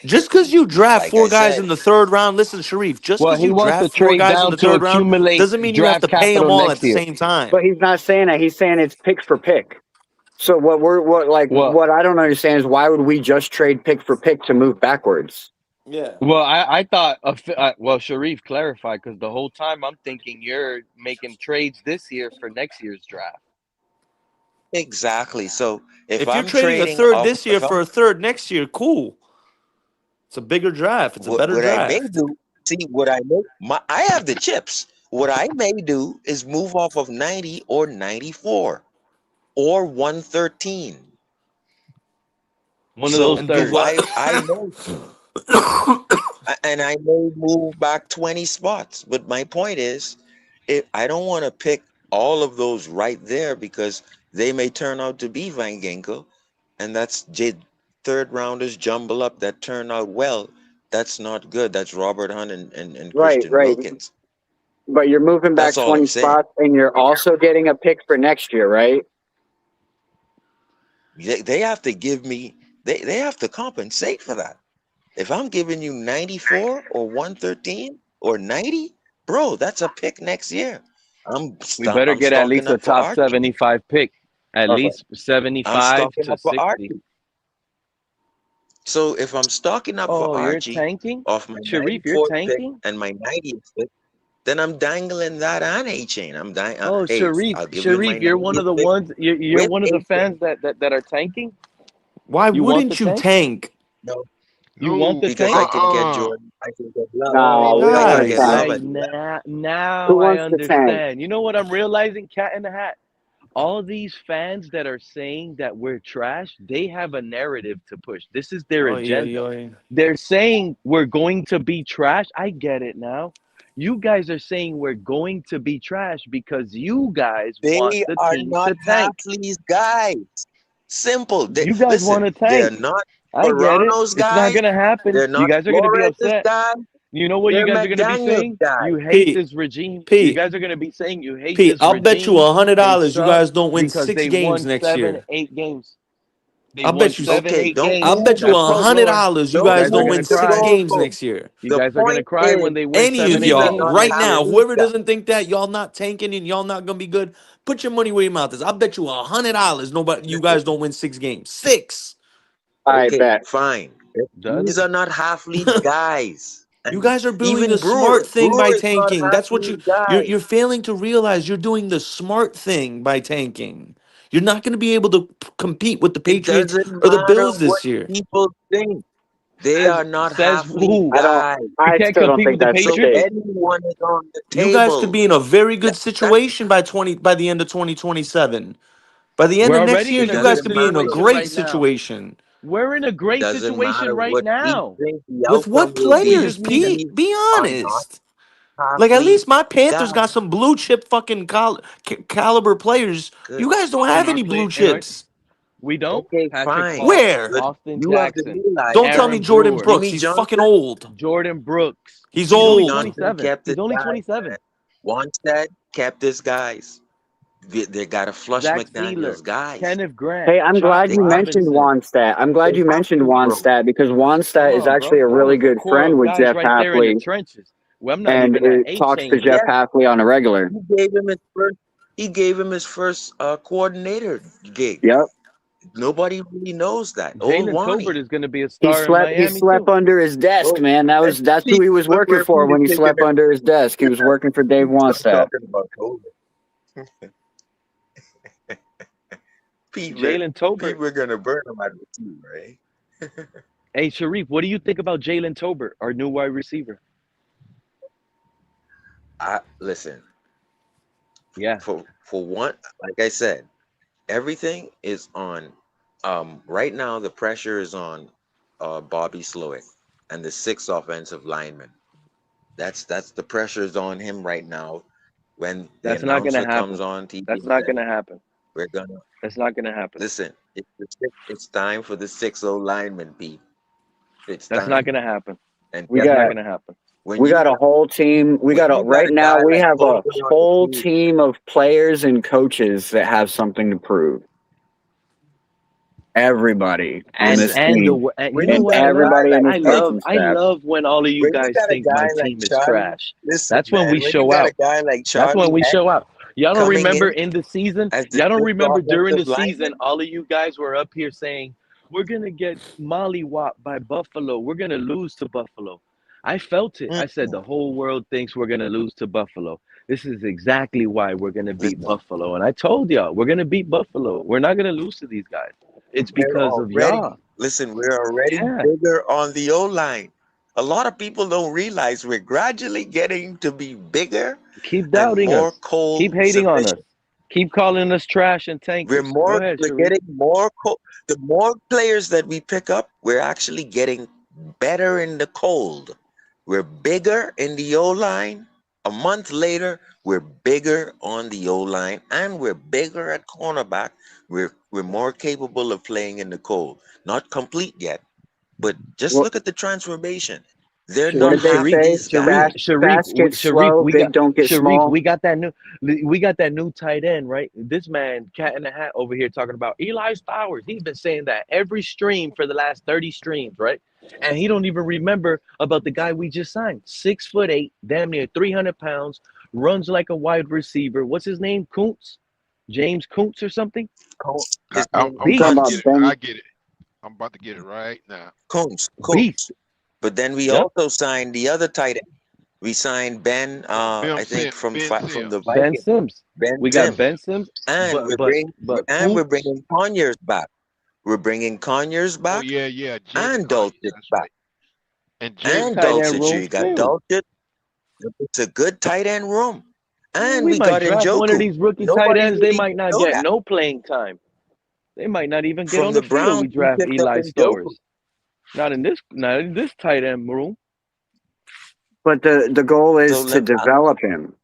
Just because you draft Like I 4 guys said, in the third round, listen, Sharif, just Well, because he you wants to draft four trade guys in down the to third round accumulate doesn't mean you have draft to pay them capital all at next the year. same time. But he's not saying that. He's saying it's pick for pick. So Well, what I don't understand is why would we just trade pick for pick to move backwards? Yeah. well, I thought, well, Sharif clarified because the whole time I'm thinking you're making trades this year for next year's draft. exactly. So if If you're I'm trading a trading third off, this year for a third next year, cool. It's a bigger draft. It's a better what I may draft. do, see what I may, I have the chips. What I may do is move off of 90 or 94 or 113. One of So those And do thirds. what? I may, and I may move back 20 spots. But my point is, I don't want to pick all of those right there because they may turn out to be Van Ginkel, and that's third rounders jumble up that turn out well. That's not good. That's Robert Hunt and Right, Christian right. Wilkins. But you're moving back That's all I'm 20 saying. spots, and you're also getting a pick for next year, right? They have to give me. They have to compensate for that. If I'm giving you 94 or 113 or 90, bro, that's a pick next year. We better I'm get at stocking least a up for top Archie. 75 pick, at Okay. least I'm 75 stocking to up for 60. Archie. So if I'm stocking up for Oh, you're Archie tanking? off my Sharif, you're 94th pick tanking? and my 90th pick, then I'm dangling that on Achane. Oh, Hey, Sharif, I'll give you my Sharif, you're one of 90th the pick ones. You're with one of the Achane. fans that are tanking. Why You want the wouldn't you tank? tank? No, You want No, the because tank? I can get Jordan. I can get Love. No, we I don't can want to get Guys, Love tank. at 11. Now Who I wants to tank? understand. You know what I'm realizing? Cat in the Hat. All these fans that are saying that we're trash, they have a narrative to push. This is their oy, oy, agenda. oy. They're saying we're going to be trash. I get it now. You guys are saying we're going to be trash because you guys want They the are team not to half tank. these guys. Simple. You guys want Listen, to they're tank. not I get it. Toronto's It's not guys. going to happen. They're You not guys are going to be Flores' upset. guys. You know what you They're guys are going to be McDaniel's saying? guys. You hate Pete, this regime. You Pete, guys are going to be saying you hate Pete, this I'll bet you regime. They $100 you suck guys don't win because 6 they games won next 7, year. 8 games. They I'll won bet you. seven, Okay, eight don't I'll games. bet move. you That's folklore. $100 you You Don't guys guys are don't move going to win the 6 cry. games goalpost. next year. You The guys are going to point cry is, when they win Any seven, of these eight are y'all not games. right half now, these whoever guys. doesn't think that y'all not tanking and y'all not gonna be good, put your money where your mouth is. I'll bet you $100 nobody you guys don't win 6 games. 6. I Okay, bet. fine. Does These it? are not half league guys. You And guys are doing the even smart Brewer. thing by Brewer is not tanking. half That's what league you're guys. failing to realize. You're doing the smart thing by tanking. You're not going to be able to compete with the It Patriots doesn't or the matter Bills what this year. people think. They Says are not says half league who? I don't. guys. We I can't still don't compete with think the that's the So Patriots. case. anyone is on the You guys could be table. in a very good That situation by the end of 2027. By the end We're of next already year, it in a you guys good doesn't could be in a matter. situation great right now. situation. We're in a It great doesn't situation matter right what we now. think the With outcome what will We be. players, just need to. Pete? These Be are not honest. half Like at league least my Panthers got guys. some blue chip fucking caliber players. Good. You guys don't can have I any say, blue can I chips. We don't. Okay, Patrick fine. Paul, Where? But Austin you have to Jackson, realize Don't tell me Aaron Jordan Brewer, Brooks. Jimmy He's Johnson. fucking old. Jordan Brooks. He's He's only old. Johnson 27. kept his He's only guys, 27. man. Wanstead kept his guys. They got to flush Zach McDaniel's Sealer, guys. Kenneth Grant, Hey, I'm glad They, you Chauncey mentioned Robinson. Wannstedt. I'm glad they you have mentioned to, bro. Wannstedt because Come Wannstedt is on, actually bro. a That really was a good core friend of with guys Jeff right there in the Hafley trenches. Well, I'm not and even at talks to Achane Jeff yet. Yeah, Hafley on a regular. he gave him his first. He gave him his first coordinator gig. Yep. Nobody really knows that. Old Jalen Tolbert Wani. is going to be a He star in slept Miami too. under his desk, Oh, man. and That's who Pete, he was look working where for Pete is when he taking slept it. under his desk. He was working for Dave Wannstedt. Talking about COVID. Pete, Jalen Tolbert. we're gonna burn him at the team, right? Hey, Sharif, what do you think about Jalen Tolbert, our new wide receiver? Listen. Yeah. For one, like I said, everything is on. Right now, the pressure is on Bobby Slowick and the 6 offensive linemen. That's the pressure is on him right now. When the That's not going to announcer comes happen. on TV, That's not going to happen. we're gonna That's not going to happen. listen. It's time for the 6 linemen, Pete. It's That's time. not going to happen. And We That's got not going to happen. when we you got a whole team. We when got you got right a now. guy We like have a Tolbert on whole the team, team of players and coaches that have something to prove. Everybody on listen, this team, you when know you and what got I a love? guy everybody in like this coaching I staff. love when all of you when you guys got a think guy my like team is Charlie, trash. listen, That's when man, we when you show got a out. guy like That's when Charlie we Heck show out. Y'all don't coming remember in in the season? as the Y'all don't 6th remember during the offensive season, lineman, all of you guys were up here saying, we're going to get mollywopped by Buffalo. We're going to lose to Buffalo. I felt it. I said, the whole world thinks we're going to lose to Buffalo. This is exactly why we're going to beat listen, Buffalo. And I told y'all, we're going to beat Buffalo. We're not going to lose to these guys. It's because of y'all. we're already Yeah. bigger on the O line. A lot of people don't realize we're gradually getting to be bigger Keep and doubting more us. cold Keep hating on us. sufficient. Keep calling us trash and tankers. Go ahead, We're Sharif. getting more cold. The more players that we pick up, we're actually getting better in the cold. We're bigger in the O line. A month later, we're bigger on the O line, and we're bigger at cornerback. We're more capable of playing in the cold. Not complete yet, but just look at the transformation. They're What not did they half say? these guys. Fast gets slow, big don't get small. We got that new tight end, right? This man, cat in the hat over here talking about Eli Stowers. He's been saying that every stream for the last 30 streams, right? And he don't even remember about the guy we just signed. 6'8", damn near 300 pounds, runs like a wide receiver. What's his name? Kuntz? James Kuntz or something? I'm about to get it. I get it. I'm about to get it right now. Coons. Beast. But then we also signed the other tight end. We signed Ben, I think from the Ben Vikings. Sims. We got Sims. Ben Sims, And we're bringing Conyers back. We're bringing Conyers back. Oh yeah. And Dulcich back. And Dulcich. You got Dulcich. It's a good tight end room. And we we might got draft Njoku. one of these rookie tight Nobody ends. They really might not know get that. no playing time. They might not even get From on the the field. Browns, We we draft picked up Eli Njoku. Stowers. Not in this tight end room. But the goal is to develop him,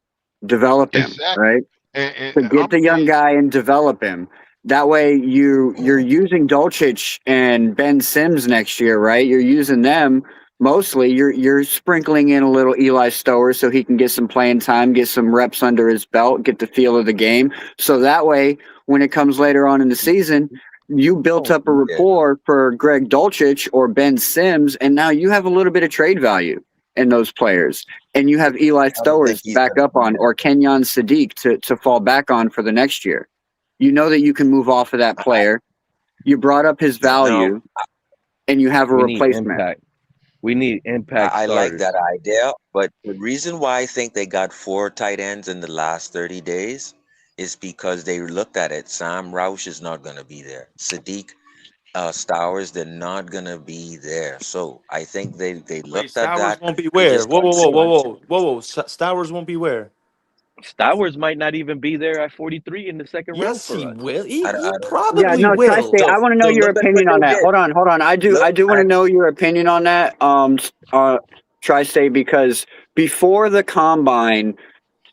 right? To get the young guy and develop him. That way, you're using Dulcich and Ben Sims next year, right? You're using them mostly. You're sprinkling in a little Eli Stowers so he can get some playing time, get some reps under his belt, get the feel of the game. So that way, when it comes later on in the season, you built up a rapport for Greg Dulcich or Ben Sims, and now you have a little bit of trade value in those players. And you have Eli Stowers to back up on, or Kenyon Sadiq to fall back on for the next year. You know that you can move off of that player. You brought up his value, and you have a replacement. We need impact. I like that idea, but the reason why I think they got 4 tight ends in the last 30 days is because they looked at it. Sam Roush is not going to be there. Sadiq Stowers, they're not going to be there. So I think they looked at that. Stowers won't be where? Whoa. Stowers won't be where? Stowers might not even be there at 43 in the second round for us. He will. He probably will. Tri-State, I want to know your opinion on that. Hold on. I do want to know your opinion on that. Tri-State, because before the combine,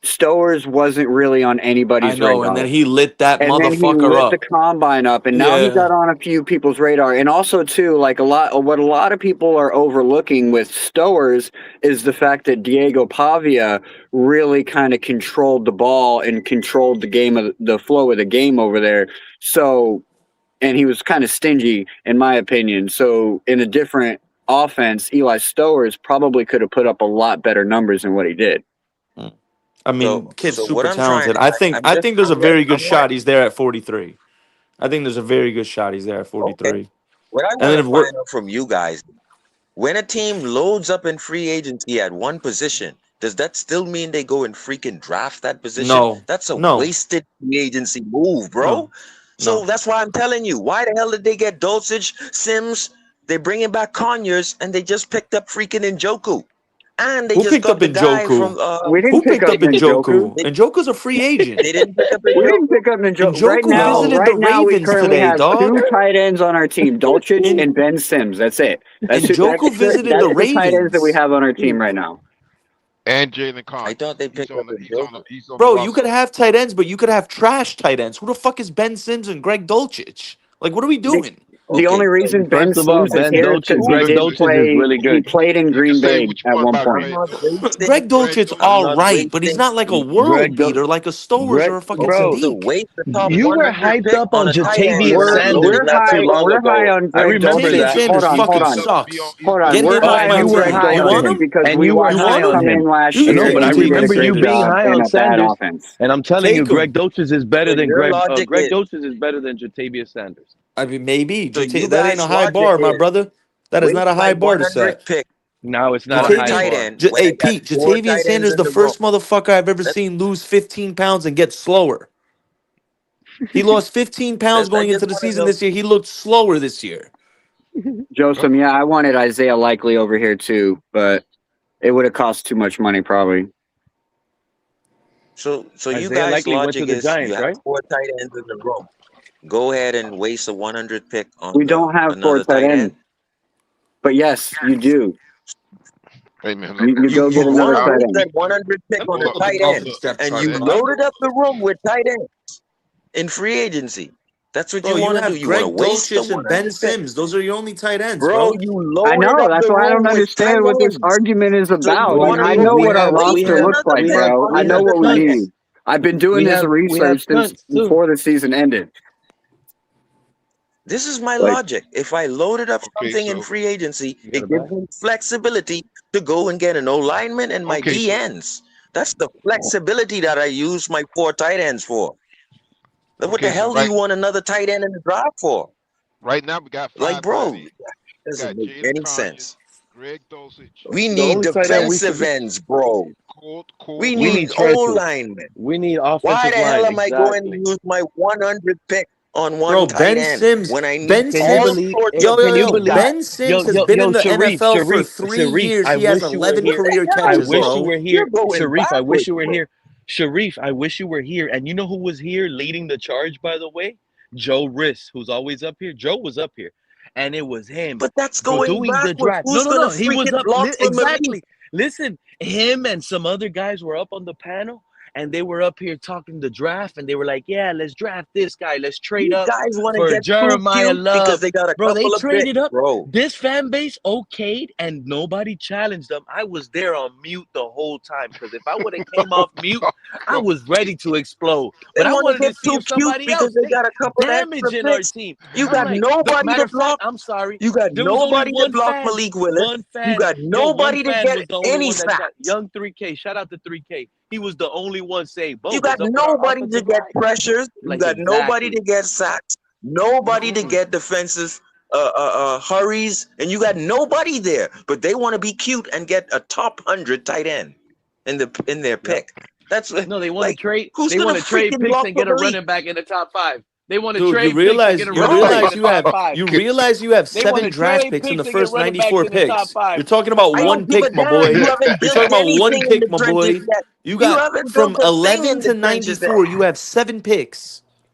Stowers wasn't really on anybody's radar. And then he lit that and then he motherfucker lit up. the combine up, and now he got on a few people's radar. And also, too, like what a lot of people are overlooking with Stowers is the fact that Diego Pavia really kind of controlled the ball and controlled the flow of the game over there. So, and he was kind of stingy, in my opinion. So, in a different offense, Eli Stowers probably could have put up a lot better numbers than what he did. I mean, kid's so super what I'm talented. trying- I think there's a very good I'm shot he's there at 43. I think there's a very good shot he's there at 43. What I And then want if to we're find out from you guys, when a team loads up in free agency at one position, does that still mean they go and freaking draft that position? No. That's a No. wasted free agency move, bro. No. So that's why I'm telling you, why the hell did they get Dulcich, Sims? They bringing back Conyers, and they just picked up freaking Njoku. And they Who just picked got up the guy Njoku? from Who picked up Njoku? Njoku's a free agent. They didn't pick up We didn't pick up Njoku. Njoku visited the Right now, we Ravens currently today, have dog. 2 tight ends on our team, Dulcich and Ben Sims. That's it. That's Njoku visited the the tight ends that we Ravens. have on our team right now. And Jalen Carter. I thought they picked up He's on Bro, the you could have tight ends, but you could have trash tight ends. Who the fuck is Ben Sims and Greg Dulcich? Like, what are we doing? The only reason Ben First of all, Sims is Ben here is Dolchich- because Greg Dolchich is really he good. played in Green Bay at one point. Greg Dolchich all right, but he's not like a world beater like a Stowers or a fucking Sadiq. You were hyped up on Jatavius Sanders not too long We're ago. high on I Greg remember Dulcich. that. Hold on. Hold on. Get We're him off high my on you were Greg high on Dulcich him. because And we you were watched high him on come him. in last I year. know, but I and he did a remember you great being job high in on a bad Sanders. offense. And I'm telling Take you, him. Greg Dolchich is better than Your Greg logic Dolchich is better than Jatavius Sanders. I mean, maybe. So you That ain't a guys' high logic bar, my is brother. That is not a high bar to 100 set. pick No, it's not on a a high tight bar. end. when Hey, they got Pete, 4 Jatavius tight ends Sanders, in the the first room. motherfucker I've ever seen lose 15 pounds and get slower. He lost 15 pounds going into the season this year. He looked slower this year. Joseph, yeah, I wanted Isaiah Likely over here too, but it would have cost too much money probably. So you Isaiah guys' Likely went logic to the is Giants, you have right? 4 tight ends in the room. Go ahead and waste a 100 pick on We don't have 4 another tight tight ends. end. But yes, you do. Hey man, You go get You another want to tight waste end. that 100 pick on a The tight end, Dolphins depth and chart, you man. loaded up the room with tight ends in free agency. That's what Bro, you you want to do. have You want to Greg waste the Dolchich and Ben 100 pick. Sims. Those are your only tight ends, Bro, bro. you I loaded know. up That's the why I room don't with tight understand what this ends. argument is So you about. want Like, to I go know what our and waste roster looks another like, pick bro. on I know what we another tight need. end. I've been doing this research since before the season ended. This is my Like, logic. If I loaded up something in free agency, it gives me flexibility to go and get an O lineman and my D ends. That's the flexibility that I use my 4 tight ends for. Then what the Okay, so hell do you want another tight end in the draft for? Right now we got 5 Like, bro, tight ends. We doesn't got make Jalen any Conyers, sense. Greg Dulcich. We The need only tight end we defensive should be- ends, bro. We We need need O trenches. linemen. We need Why offensive the hell line. am I going to Exactly. use my 100 pick on one Bro, tight Ben end Sims. when I need Ben Can you all Sims. believe? sorts Yo, of yo, Can you yo. believe? Ben Sims has been in the NFL for 3 years. I He has wish you were 11 here. career I catches, wish bro. you were You're here, going Sharif. I wish backwards, you were bro. here, Sharif. I wish you were here. And you know who was here leading the charge, by the way? Joe Riss, who's always up here. Joe was up here, and it was him. But that's going doing the backwards. draft. Who's No. gonna He was freaking up. block for Malik? Exactly. Listen, him and some other guys were up on the panel, and they were up here talking the draft, and they were like, "Yeah, let's draft this guy. Let's trade You up guys want to for get too Jeremiah cute because Love." they got a Bro, they couple of traded picks, up. bro. This fan base okayed, and nobody challenged them. I was there on mute the whole time because if I would have came off mute, I was ready to explode. They But I want to wanted to get see too if cute somebody because else they got a couple of extra damaging our picks. team. You I'm got like, nobody matter to of fact, block. I'm sorry. You got There was only nobody to one block fan. Malik Willis. One fan. You got One nobody to fan get was the only any one that shot. sacks. Young 3K. Shout out to 3K. He was the only one saying, You Bobo's got up with our nobody to offensive get line. pressures. You Like, got nobody exactly. to get sacks. Nobody to get defensive hurries, and you got nobody there. But they want to be cute and get a top 100 tight end in their pick. That's No, they want like, to trade. who's They gonna want to trade freaking picks block and for get a Malik? running back in the top 5. They want to Dude, trade you picks and realize get a you running back realize in you the top have 5. you realize you have They want 7 to draft trade picks in the picks and get first running backs 94 in the top picks. 5. You're talking about I one don't give a pick, my damn. boy. You haven't You're built talking about one anything in pick, the my trenches boy. yet. You You got haven't from built a thing 11 in to the trenches yet. 94. You have 7 picks.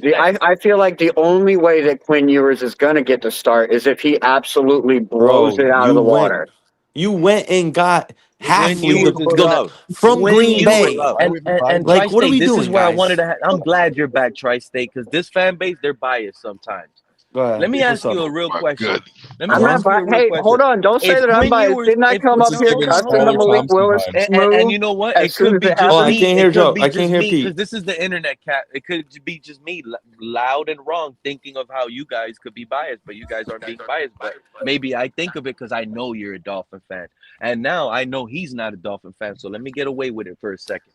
too. I feel like the only way that Quinn Ewers is going to get the start is if he absolutely blows it out of the water. You went and got Quinn Halfley Ewers is gonna from Quinn Green Ewers Bay. and Like, what are Tri-State. we This doing, is where I guys? wanted to. I'm glad you're back, Tri-State, because this fan base they're biased sometimes. Go ahead. Let me ask What's up? you a real question. Let me I'm not ask you a real Hey, question. hold on. Don't say If that I'm Quinn biased. Ewers, Didn't I come up here cussing the Malik Willis and move you know what? as It soon could as be it just Oh, I happened? me. can't It hear could Joe. be I just can't hear me because Pete. this is the internet, cat. It could be just me, loud and wrong, thinking of how you guys could be biased, but you guys aren't being biased. But maybe I think of it because I know you're a Dolphin fan, and now I know he's not a Dolphin fan. So let me get away with it for a second.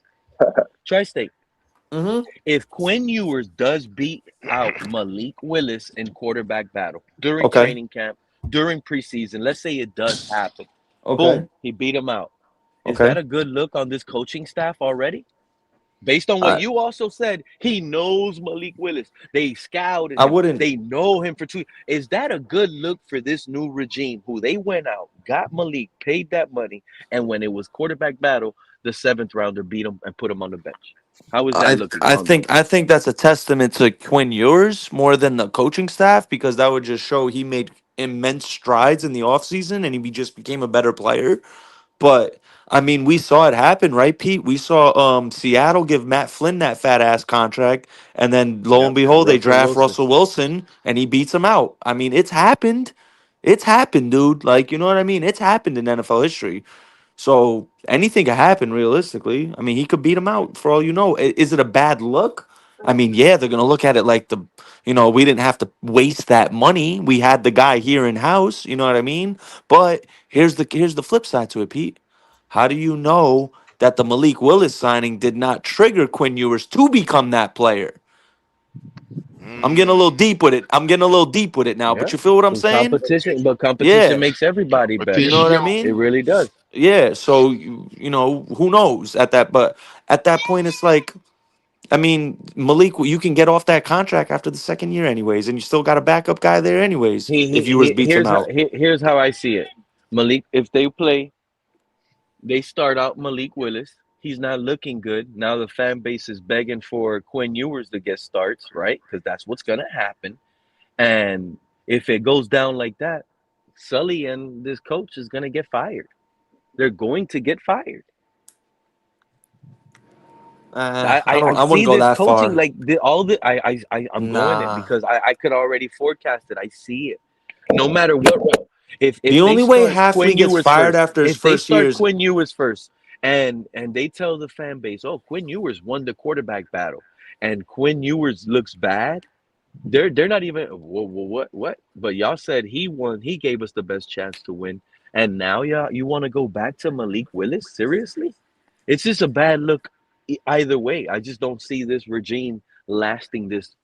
Tri-State. Mm-hmm. If Quinn Ewers does beat out Malik Willis in quarterback battle during Okay. training camp, during preseason, let's say it does happen. Okay. Boom, he beat him out. Is Okay. that a good look on this coaching staff already? Based on what you also said, he knows Malik Willis. They scouted I him. wouldn't. They know him for 2. Is that a good look for this new regime who they went out, got Malik, paid that money, and when it was quarterback battle, the 7th rounder beat him and put him on the bench? How is that looking on them? I think that's a testament to Quinn Ewers more than the coaching staff, because that would just show he made immense strides in the offseason and he just became a better player. But I mean, we saw it happen, right, Pete? We saw Seattle give Matt Flynn that fat ass contract, and then lo and behold, they draft Russell Wilson and he beats him out. I mean, it's happened. It's happened, dude. Like, you know what I mean? It's happened in NFL history. So anything could happen realistically. I mean, he could beat him out for all you know. Is it a bad look? I mean, yeah, they're gonna look at it like we didn't have to waste that money. We had the guy here in house. You know what I mean? But here's the flip side to it, Pete. How do you know that the Malik Willis signing did not trigger Quinn Ewers to become that player? I'm getting a little deep with it. Now, but Yeah, you feel what I'm and saying? competition Yeah. makes everybody You better. know what I It mean? really does. Yeah. So who knows at that? But at that point, it's like, I mean, Malik, you can get off that contract after the second year, anyways, and you still got a backup guy there, anyways. If Ewers beats him out, Here's how I see it. Malik, if they start out Malik Willis. He's not looking good. Now the fan base is begging for Quinn Ewers to get starts, right? Because that's what's gonna happen. And if it goes down like that, Sully and this coach is gonna get fired. They're going to get fired. I I wouldn't see go this that coaching far. like I'm going it Nah. because I could already forecast it. I see it. No matter what route. The If they only way start Halfley Quinn gets Ewers fired first, after his if they first year start is Quinn Ewers first, and they tell the fan base, oh, Quinn Ewers won the quarterback battle, and Quinn Ewers looks bad, they're not even what? But y'all said he won. He gave us the best chance to win, and now you want to go back to Malik Willis? Seriously? It's just a bad look either way. I just don't see this regime lasting this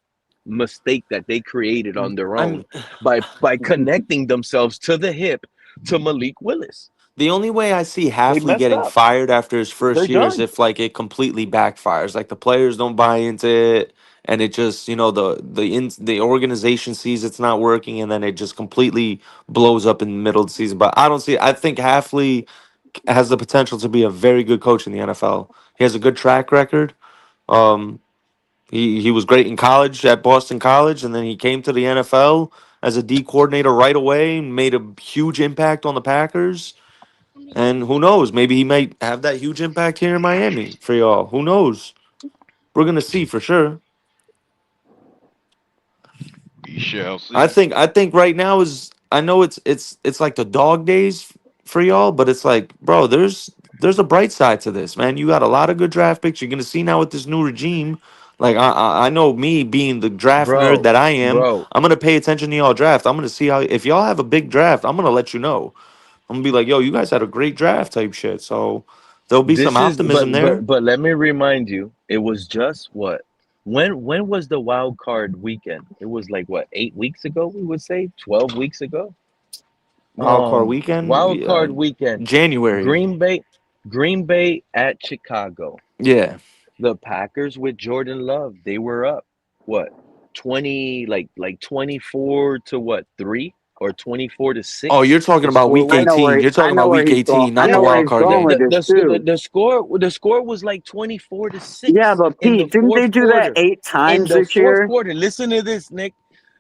mistake that they created on their I'm own by connecting themselves to the hip to Malik Willis. the only way I see They Halfley messed getting up. fired after his They're first year is done. if like it completely backfires. Like the players don't buy into it, and it just the organization sees it's not working, and then it just completely blows up in the middle of the season. But I don't see. I think Halfley has the potential to be a very good coach in the NFL. He has a good track record. Um, he was great in college at Boston College, and then he came to the NFL as a D coordinator right away and made a huge impact on the Packers. And who knows? Maybe he might have that huge impact here in Miami for y'all. Who knows? We're gonna see for sure. We shall see. I think right now is I know it's like the dog days for y'all, but it's like, bro, there's a bright side to this, man. You got a lot of good draft picks. You're gonna see now with this new regime. Like I know me being the draft nerd Bro, that I am, bro. I'm gonna pay attention to y'all draft. I'm gonna see how if y'all have a big draft, I'm gonna let you know. I'm gonna be like, yo, you guys had a great draft type shit. So there'll be some This is optimism there. but let me remind you, it was just what? When was the wild card weekend? It was like what, 8 weeks ago, we would say? 12 weeks ago? Wild card weekend, Wild card weekend. January. Green Bay at Chicago. Yeah. The Packers with Jordan Love, they were up what? 20 like 24 to what? 3 or 24 to Oh, 6 you're talking the about score week was. 18. You're I talking know about where week he's going. 18, I not the know Yeah, where wild he's card going game. with this too. the score was like 24 to Yeah, 6 but in the Pete, didn't they fourth do that quarter. 8 times In the this fourth year? quarter, listen to this, Nick.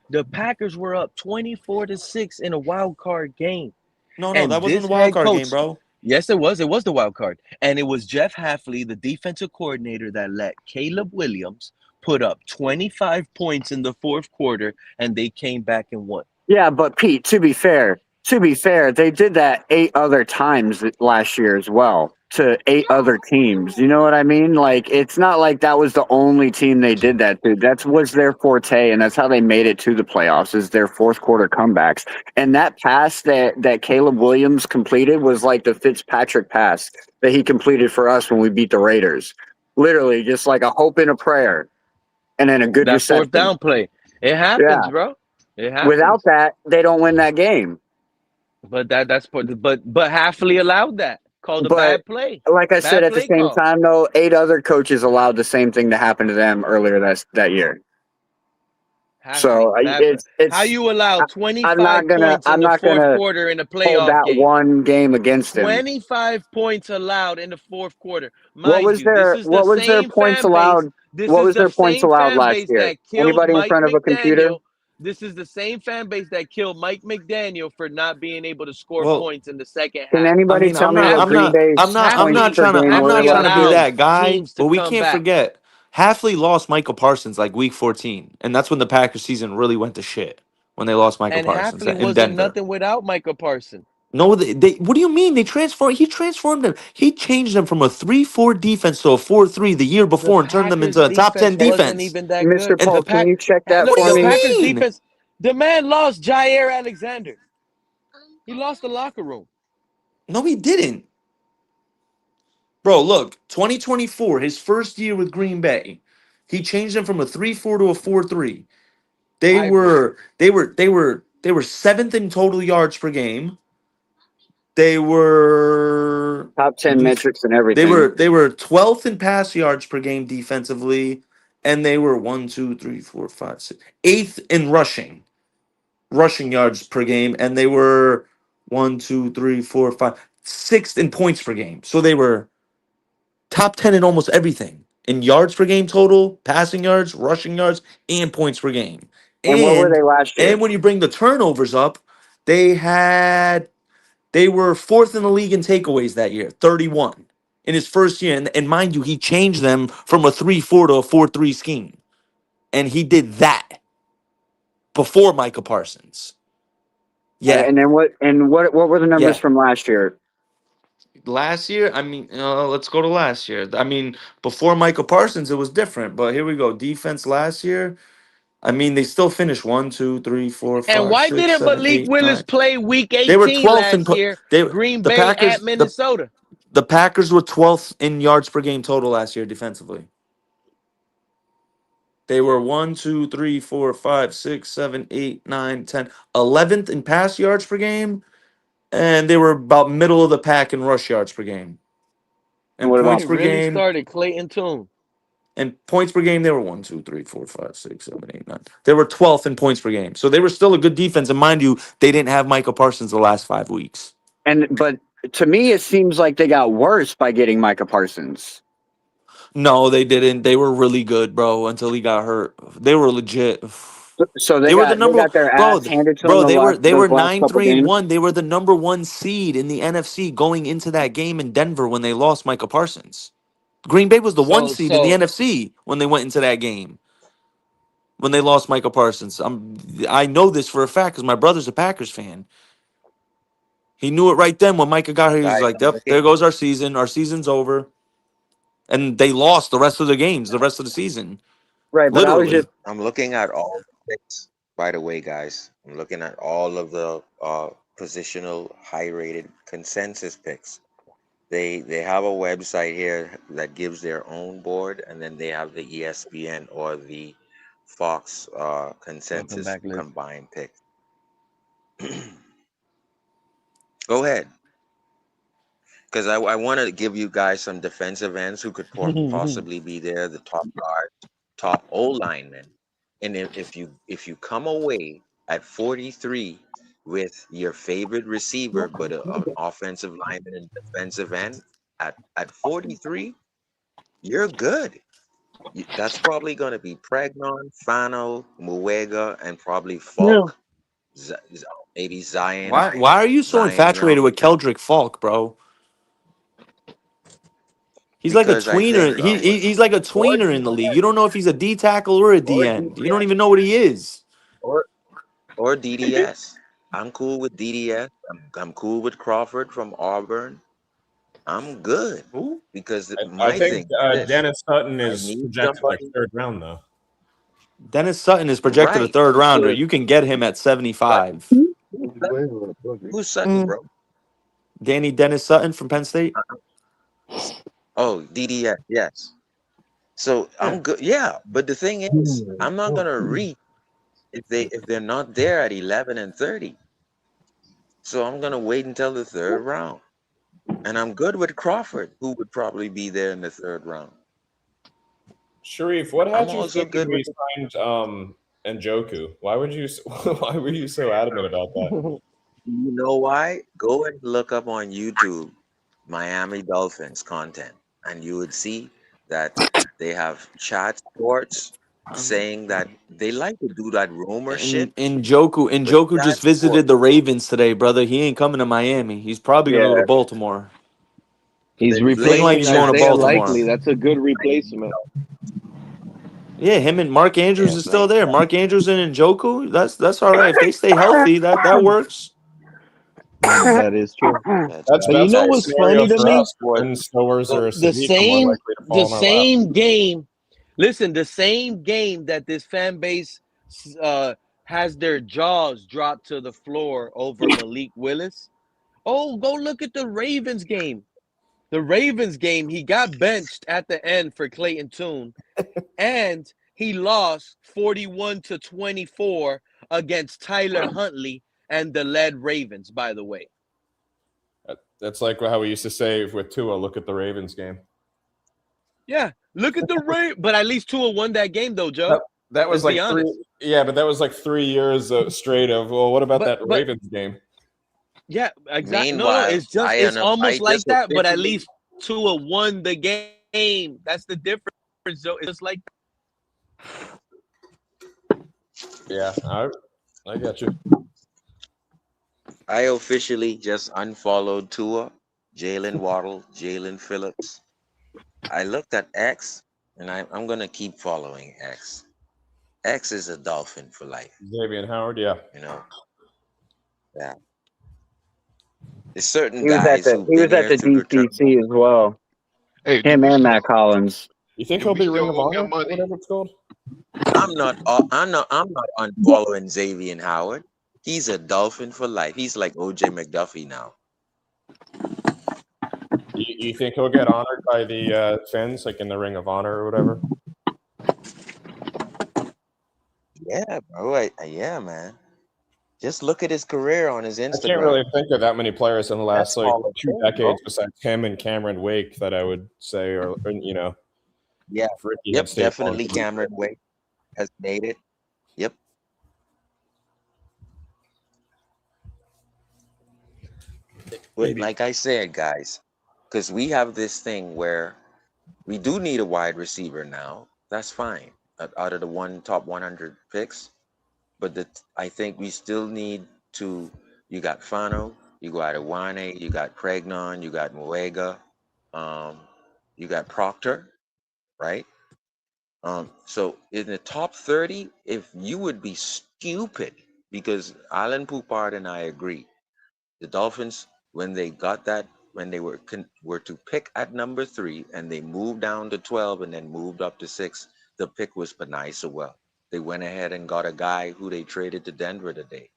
The Packers were up 24 to 6 in a wild card game. No, And that wasn't this the wild head card game, coach, bro. yes, it was the wild card. And it was Jeff Hafley, the defensive coordinator, that let Caleb Williams put up 25 points in the fourth quarter, and they came back and won. Yeah, but Pete, to be fair, they did that 8 other times last year as well to 8 other teams. You know what I mean? Like, it's not like that was the only team they did that to. That was their forte, and that's how they made it to the playoffs, is their fourth quarter comebacks. And that pass that Caleb Williams completed was like the Fitzpatrick pass that he completed for us when we beat the Raiders. Literally, just like a hope and a prayer, and then a good That reception. fourth down play. It happens, bro. It happens. Without that, they don't win that game. But that's but Hafley allowed that. Called a bad play. Like I said, Bad at the play same call. time, though, 8 other coaches allowed the same thing to happen to them earlier that year. Hafley, So it's how you allow 25 I'm not points in the fourth quarter in a hold playoff that game. one game against him. 25 points allowed in the fourth quarter. What was their points allowed? What was their points allowed last year? Anybody in front of a computer? This is the same fan base that killed Mike McDaniel for not being able to score points in the second half. Can anybody tell me what Green Bay's I'm not trying to be that guy, but we can't forget Hafley lost Michael Parsons like week 14, and that's when the Packers season really went to shit when they lost Michael Parsons Hafley in wasn't Denver. nothing without Michael Parsons. No, they. What do you mean? He transformed them. He changed them from a 3-4 defense to a 4-3 the year before and turned them into a top 10 defense. Even that Mr. good. Paul, can you check that Look, for the me? Packers defense. The man lost Jair Alexander. He lost the locker room. No, he didn't. Bro, look, 2024, his first year with Green Bay, he changed them from a 3-4 to a 4-3. They were 7th in total yards per game. They were top 10 metrics and everything. They were 12th in pass yards per game defensively, and they were 8th in rushing yards per game, and they were 6th in points per game. So they were top 10 in almost everything. In yards per game total, passing yards, rushing yards, and points per game. And what were they last year? And when you bring the turnovers up, they were 4th in the league in takeaways that year, 31 in his first year. And mind you, he changed them from a 3-4 to a 4-3 scheme. And he did that before Micah Parsons. Yeah. And then what were the numbers from last year? Last year, I mean, let's go to last year. I mean, before Michael Parsons, it was different. But here we go. Defense last year. I mean, they still finished 1, 2, 3, 4, 5. And why 6, didn't 7, Malik 8, Willis 9. play Week 18 They were 12th last year? Green Bay Packers, at Minnesota. The Packers were 12th in yards per game total last year defensively. They were 1, 2, 3, 4, 5, 6, 7, 8, 9, 10, 11th in pass yards per game, and they were about middle of the pack in rush yards per game. And points per game started Clayton Tune. And points per game, they were 1, 2, 3, 4, 5, 6, 7, 8, 9. They were 12th in points per game. So they were still a good defense. And mind you, they didn't have Michael Parsons the last 5 weeks. But to me, it seems like they got worse by getting Micah Parsons. No, they didn't. They were really good, bro, until he got hurt. They were legit. So they were the number. They got their ass handed to them. They were 9-3-1. They were the number 1 seed in the NFC going into that game in Denver when they lost Micah Parsons. Green Bay was the 1 seed in the NFC when they went into that game. When they lost Michael Parsons. I know this for a fact because my brother's a Packers fan. He knew it right then when Micah got here. He was like, yep, there goes our season. Our season's over. And they lost the rest of the games, the rest of the season. Right, but literally. I'm looking at all the picks, by the way, guys. I'm looking at all of the positional high-rated consensus picks. They have a website here that gives their own board, and then they have the ESPN or the Fox consensus combined picks. Go ahead. Because I want to give you guys some defensive ends who could possibly be there, the top guard, top O-linemen. And if you come away at 43 with your favorite receiver, but an offensive lineman and defensive end at 43, you're good. That's probably going to be Pregnon, Fano, Muega, and probably Falk. Yeah. Maybe Zion. Why are you so infatuated with Keldrick Falk, bro? He's like a because I tweener. think He's like a tweener in the league. You don't know if he's a D tackle or a D end. You don't even know what he is. or DDS. I'm cool with DDS. I'm cool with Crawford from Auburn. I'm good because I my think thing is this. Dennis Sutton I is need projected like somebody third round though. Dennis Sutton is projected a right. third rounder. You can get him at 75. Who's Sutton, bro? Danny Dennis Sutton from Penn State. Oh, DDS, yes. So I'm good. Yeah, but the thing is, I'm not gonna reach if they're not there at 11 and 30. So I'm gonna wait until the third round, and I'm good with Crawford, who would probably be there in the third round. Sharif, what I'm had you also thinking good we with signed Njoku? Why were you so adamant about that? You know why? Go and look up on YouTube Miami Dolphins content, and you would see that they have chat sports saying that they like to do that rumor shit. Njoku just visited the Ravens today, brother. He ain't coming to Miami. He's probably gonna go to Baltimore. He's Looking like replacing he's going to Isaiah Baltimore. Likely. That's a good replacement. Yeah, him and Mark Andrews is still there. Mark Andrews and Njoku, that's all right. If they stay healthy, that works. That is true. That's But you know what's scenario funny to for me? us. When Stowers or The Sadiq are more likely to fall in our lap. same game. Listen, the same game that this fan base has their jaws dropped to the floor over Malik Willis. Oh, go look at the Ravens game. The Ravens game, he got benched at the end for Clayton Tune, and he lost 41-24 against Tyler Huntley and the lead Ravens, by the way. That's like how we used to say with Tua, look at the Ravens game. Yeah, look at the Ravens. But at least Tua won that game, though, Joe. That was Let's like be honest. but that was like 3 years straight of, well, what about that Ravens game? Yeah, exactly. Meanwhile, It's almost like just that, but at officially- least Tua won the game. That's the difference, Joe. It's just like Yeah, I got you. I officially just unfollowed Tua, Jaylen Waddle, Jalen Phillips. I looked at X, and I'm gonna keep following X. X is a Dolphin for life. Xavier Howard, yeah. You know, yeah. There's certain He was at guys the DCC as well. Hey, Him and Matt Collins. You think he'll be Ring of Honor? Whatever it's called. I'm not unfollowing Xavier Howard. He's a Dolphin for life. He's like OJ McDuffie now. You think he'll get honored by the fans, like in the Ring of Honor or whatever? Yeah, bro. Yeah, man. Just look at his career on his Instagram. I can't really think of that many players in the last That's like all 2 decades besides him and Cameron Wake that I would say, or you know. Yeah. Ricky Yep. had State Definitely Farm. Cameron Wake has made it. Yep. But like I said, guys, because we have this thing where we do need a wide receiver now. That's fine. Out of the top 100 picks. But I think we still need to. You got Fano, you got Achane, you got Pregnon, you got Muega, you got Proctor, right? So in the top 30, if you would be stupid, because Alan Poupard and I agree, the Dolphins, when they got that, when they were to pick at number 3 and they moved down to 12 and then moved up to 6, the pick was Panay Sewell. They went ahead and got a guy who they traded to Denver today.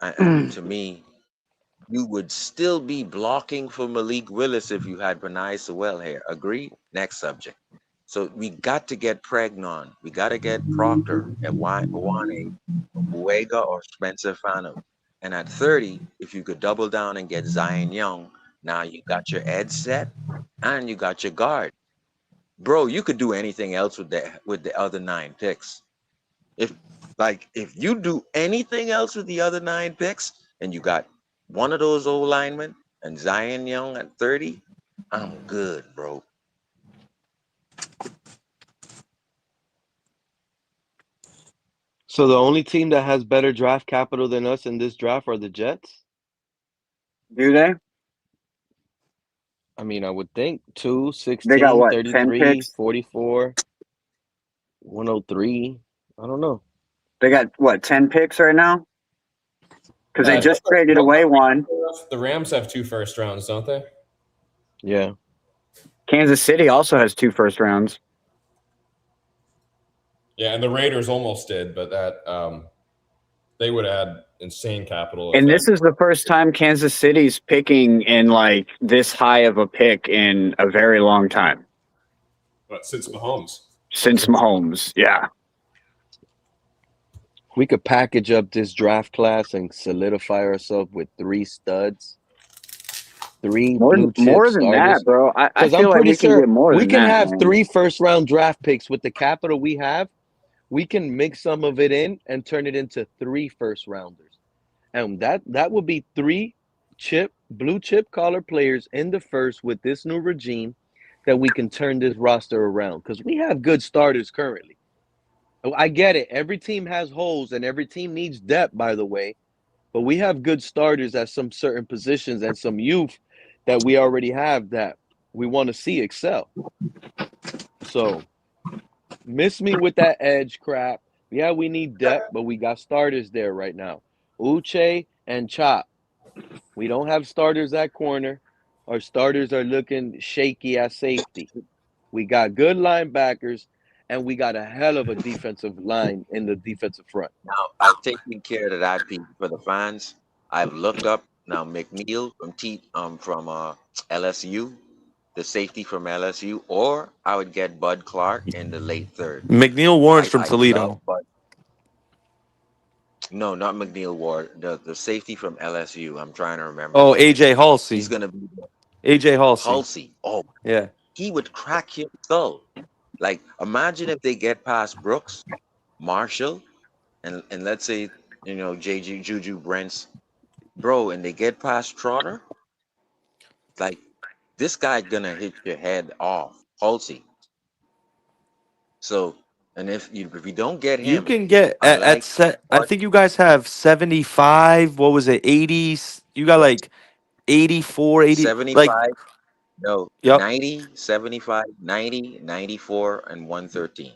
And to me, you would still be blocking for Malik Willis if you had Panay Sewell here. Agree? Next subject. So we got to get Pregnon. We got to get Proctor, Achane, Muega, or Spencer Fano. And at 30, if you could double down and get Zion Young, now you got your edge set and you got your guard. Bro, you could do anything else with the other 9 picks. If you do anything else with the other 9 picks and you got one of those old linemen and Zion Young at 30, I'm good, bro. So the only team that has better draft capital than us in this draft are the Jets? Do they? I mean, I would think 2, They got 16, what, 10 33, picks? 44, 103. I don't know. They got what, 10 picks right now? Because they just traded Don't away one. the Rams have 2 first rounds, don't they? Yeah. Kansas City also has 2 first rounds. Yeah, and the Raiders almost did, but that they would add insane capital. And this is the first time Kansas City's picking in like this high of a pick in a very long time. What, since Mahomes? Since Mahomes, yeah. We could package up this draft class and solidify ourselves with 3 studs. 3 blue chip more than starters. that, bro. I feel I'm like pretty we can sure get more we than can that, have man. 3 first-round draft picks with the capital we have. We can mix some of it in and turn it into 3 first-rounders. And that would be 3 blue chip collar players in the first with this new regime that we can turn this roster around, because we have good starters currently. I get it. Every team has holes and every team needs depth, by the way. But we have good starters at some certain positions and some youth that we already have that we want to see excel. So, miss me with that edge crap. Yeah, we need depth, but we got starters there right now. Uche and Chop. We don't have starters at corner. Our starters are looking shaky at safety. We got good linebackers, and we got a hell of a defensive line in the defensive front. Now, I've taken care of that piece for the fans. I've looked up now McNeil from LSU, the safety from LSU, or I would get Bud Clark in the late third. McNeil Warren's from I Toledo. love Bud. No, not McNeil Ward. The safety from LSU. I'm trying to remember. Oh, AJ Halsey. He's gonna be AJ Halsey. Halsey. Oh, yeah. He would crack your skull. Like, imagine if they get past Brooks, Marshall, and let's say, JG, Juju, Brents, bro, and they get past Trotter, like, this guy gonna hit your head off, Halsey. So, and if you don't get him, You can get at set. I think you guys have 75. What was it? 80s. You got like 84, 80. 75, Like, no, yep. 90, 75, 90, 94, and 113.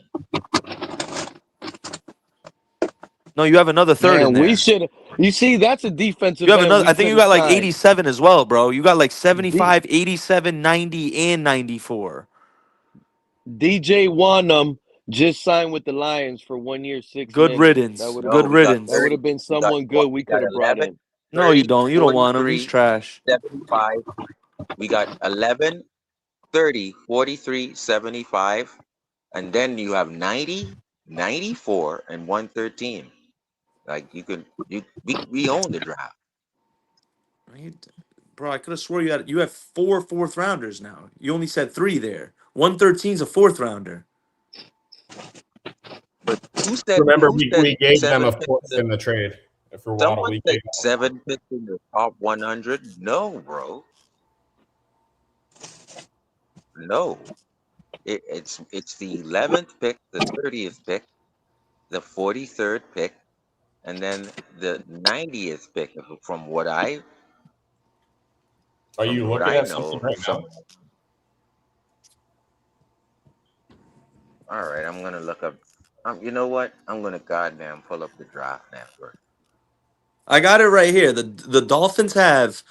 No, you have another third in there. We should. You see, that's a defensive. You have end another. we I think you could've got like signed. 87 as well, bro. You got like 75, 87, 90, and 94. DJ Wanham just signed with the Lions for 1 year, $6 Good million. riddance. That would've Good been, riddance. That would have been someone good we could have brought 11, in. No, you don't. You don't want him. 43, He's trash. 75. We got 11, 30, 43, 75. And then you have 90, 94, and 113. Like, we own the draft. Bro, I could have swore you have 4 fourth rounders now. You only said 3 there. 113's a 4th rounder. But who said? Remember, who we said gave them a 7 fourth in the trade for Waddle. Someone We said gave 7 picks in the top 100. No, bro. No. It's the 11th pick, the 30th pick, the 43rd pick, and then the 90th pick. From what I Are you looking at something right now? All right, I'm gonna look up. You know what? I'm gonna goddamn pull up the draft network. I got it right here. The Dolphins have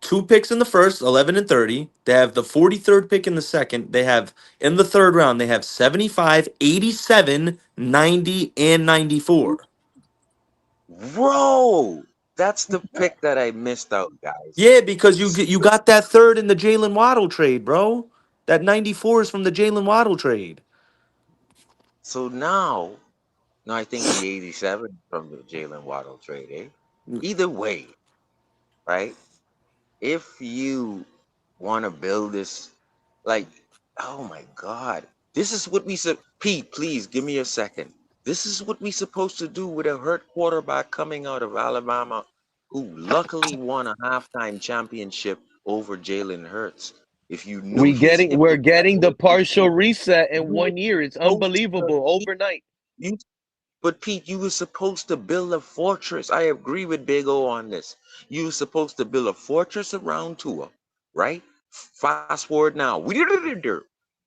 2 picks in the first, 11 and 30. They have the 43rd pick in the second. They have, in the third round, they have 75, 87, 90, and 94. Bro, that's the pick that I missed out, guys. Yeah, because you got that third in the Jaylen Waddle trade, bro. That 94 is from the Jaylen Waddle trade. So now I think the 87 from the Jaylen Waddle trade, eh? Either way, right? If you want to build this, like, oh my God, this is what we said. Pete, please give me a second. This is what we supposed to do with a hurt quarterback coming out of Alabama, who luckily won a halftime championship over Jalen Hurts. If you knew We're getting the partial reset in 1 year. It's unbelievable overnight. But Pete, you were supposed to build a fortress. I agree with Big O on this. You were supposed to build a fortress around Tua, right? Fast forward now.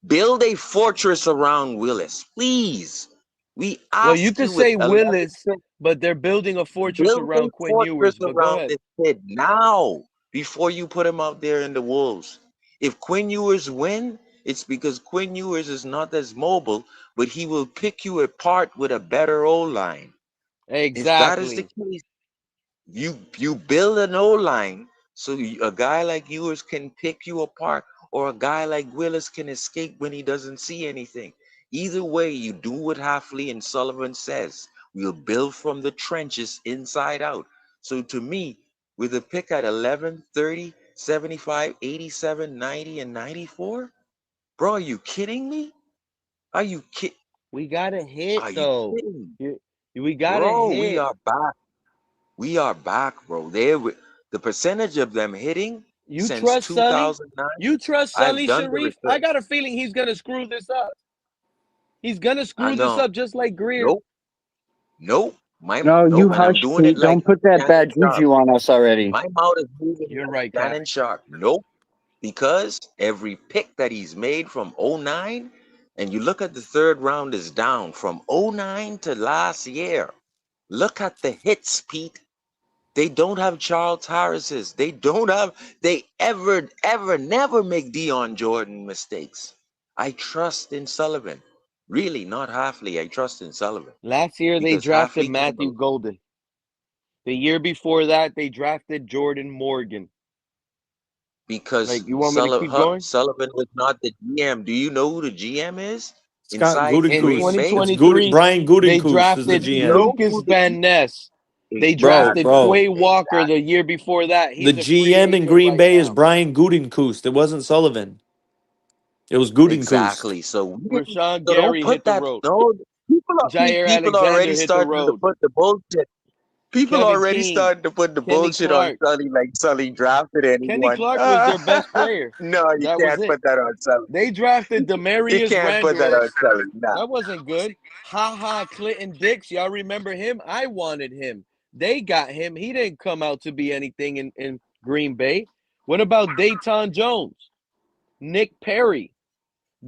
Build a fortress around Willis, please. We Well, you asked could you with say 11 Willis, but they're building a fortress build a around Quinn fortress Ewers. But go around ahead. this kid now before you put him out there in the wolves. If Quinn Ewers win, it's because Quinn Ewers is not as mobile, but he will pick you apart with a better O-line. If that is the Exactly. case, you build an O-line so a guy like Ewers can pick you apart, or a guy like Willis can escape when he doesn't see anything. Either way, you do what Halfley and Sullivan says. We'll build from the trenches inside out. So to me, with a pick at 11, 30, 75, 87, 90, and 94, bro, are you kidding me? Are you kidding? We got a hit Are you though. kidding? We got a Bro, we hit. are back. We are back, bro. The percentage of them hitting You since trust Sully? 2009, You trust I've Sully, done the Sharif? I research. got a feeling he's gonna screw this up. He's gonna I screw this know. up just like Greer. Nope. Nope. No, you And I'm hush, doing it Pete. like Don't put that Shannon bad Sharp. juju on us already. My mouth is moving You're like right, Cap. Shannon Sharp. Nope. Because every pick that he's made from 09, and you look at the third round is down from 09 to last year. Look at the hits, Pete. They don't have Charles Harris's. They never make Dion Jordan mistakes. I trust in Sullivan. Really, not Halfley. I trust in Sullivan. Last year they Because drafted Halfley Matthew Golden. The year before that they drafted Jordan Morgan. because you want me to keep going? Sullivan was not the GM. Do you know who the GM is? Scott Inside In Green Bay? 2023, Brian they Gutekunst is the drafted GM. Lucas Van Ness. They Bro, drafted bro. Quay Walker the year before that. He's The a free GM in agent Green right Bay is now. Brian Gutekunst. It wasn't Sullivan. It was Gutekunst. Exactly. So Rashawn don't Gary put hit the that. road. No, Jair people Alexander already hit the starting to road. put the bullshit. People Kevin already King, starting to put the Kenny bullshit on Clark. Sully, like Sully drafted Kenny anyone. Clark was their best player. No, you That was can't it. put that on Sully. They drafted You Demarius can't put that Randall. on Sully. Nah. That wasn't good. Clinton Dix. Y'all remember him? I wanted him. They got him. He didn't come out to be anything in Green Bay. What about Dayton Jones? Nick Perry?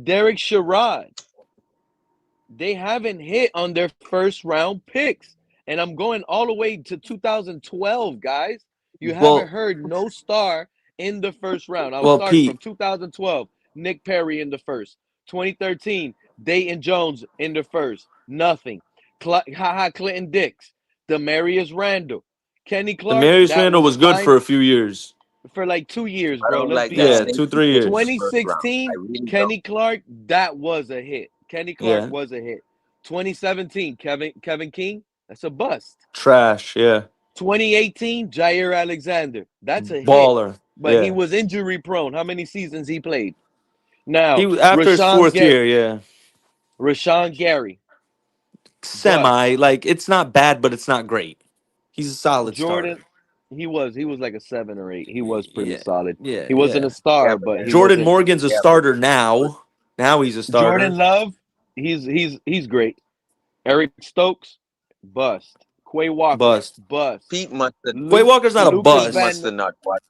Derek Sherrod? They haven't hit on their first round picks. And I'm going all the way to 2012, guys. You haven't heard no star in the first round. I'm starting from 2012. Nick Perry in the first. 2013, Dayton Jones in the first. Nothing. Clinton Dix. Demarius Randall. Kenny Clark. Demarius That Randall was good fine for a few years. for like 2 years, I bro. don't Let's like be that honest. Yeah, 2-3 years. 2016, really Kenny Clark, that was a hit. Kenny Clark Yeah. was a hit. 2017, Kevin King, that's a bust. Trash, yeah. 2018, Jair Alexander, that's a hit. Baller. But he Yeah. was injury prone. How many seasons he played? Now, He after his fourth year, yeah. Rashawn Gary. Semi, like it's not bad, but it's not great. He's a solid Jordan, starter. he was like a 7 or 8. He was pretty solid. Yeah, He wasn't yeah. a star, but he Jordan wasn't. Morgan's a starter now. Now he's a starter. Jordan Love, he's great. Eric Stokes, bust. Quay Walker, Bust. Pete must have. Quay Walker's not a bust. Must have not watched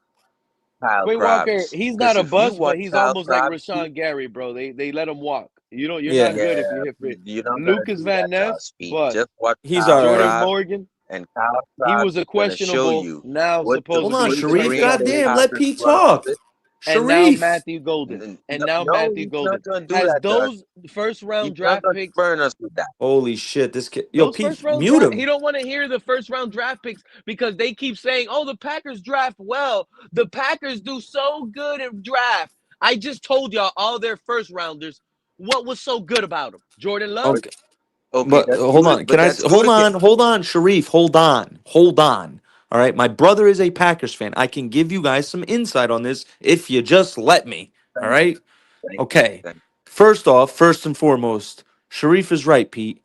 Kyle Quay Walker, Krabs. he's not a if you bust, watch but he's Kyle almost like Krabs, Rashawn Gary, bro. They let him walk. You're Yeah. not good if you hit for it. you're not gonna Lucas do Van that to Ness, us, Pete. bust. Just watch He's Kyle all right. Jordan Krabs, Morgan, and Kyle he Krabs was a is gonna show questionable. you Now what the Hold on, supposedly what the he's Sharif. gonna Green be Bay great. Goddamn, let Packers Pete front talk. office. And now Sharif. Matthew Golden. And now No, Matthew he's Golden. not gonna do Has that to us. those first round He's not draft gonna picks burn us with that. Holy shit, this kid. Yo, Those Pete, first round mute draft, him. he don't want to hear the first round draft picks because they keep saying, "Oh, the Packers draft well. The Packers do so good in draft." I just told y'all all their first rounders. What was so good about them? Jordan Love. Okay. Okay, But that's hold good. on. But Can I that's good again. hold on, Sharif. Hold on. All right. My brother is a Packers fan. I can give you guys some insight on this if you just let me. All right. Okay. First off, first and foremost, Sharif is right, Pete.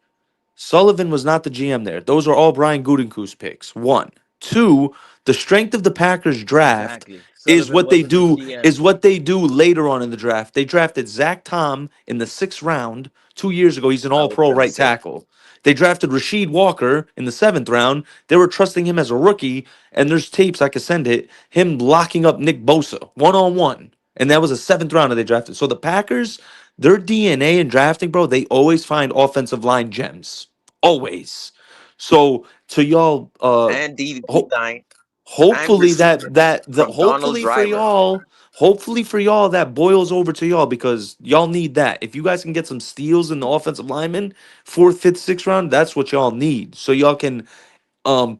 Sullivan was not the GM there. Those are all Brian Gutekunst picks. 1. 2, the strength of the Packers draft Exactly. is Sullivan what they wasn't the do GM. is what they do later on in the draft. They drafted Zach Tom in the 6th round 2 years ago. He's an all-pro right tackle. They drafted Rasheed Walker in the 7th round. They were trusting him as a rookie, and there's tapes I could send it, him locking up Nick Bosa one-on-one and that was a 7th rounder they drafted. So the Packers, their DNA in drafting, bro, they always find offensive line gems, always. So to y'all, And DDP line and hopefully receiver from Donald Driver. hopefully for y'all that boils over to y'all because y'all need that. If you guys can get some steals in the offensive lineman, 4th, 5th, 6th round, that's what y'all need. So y'all can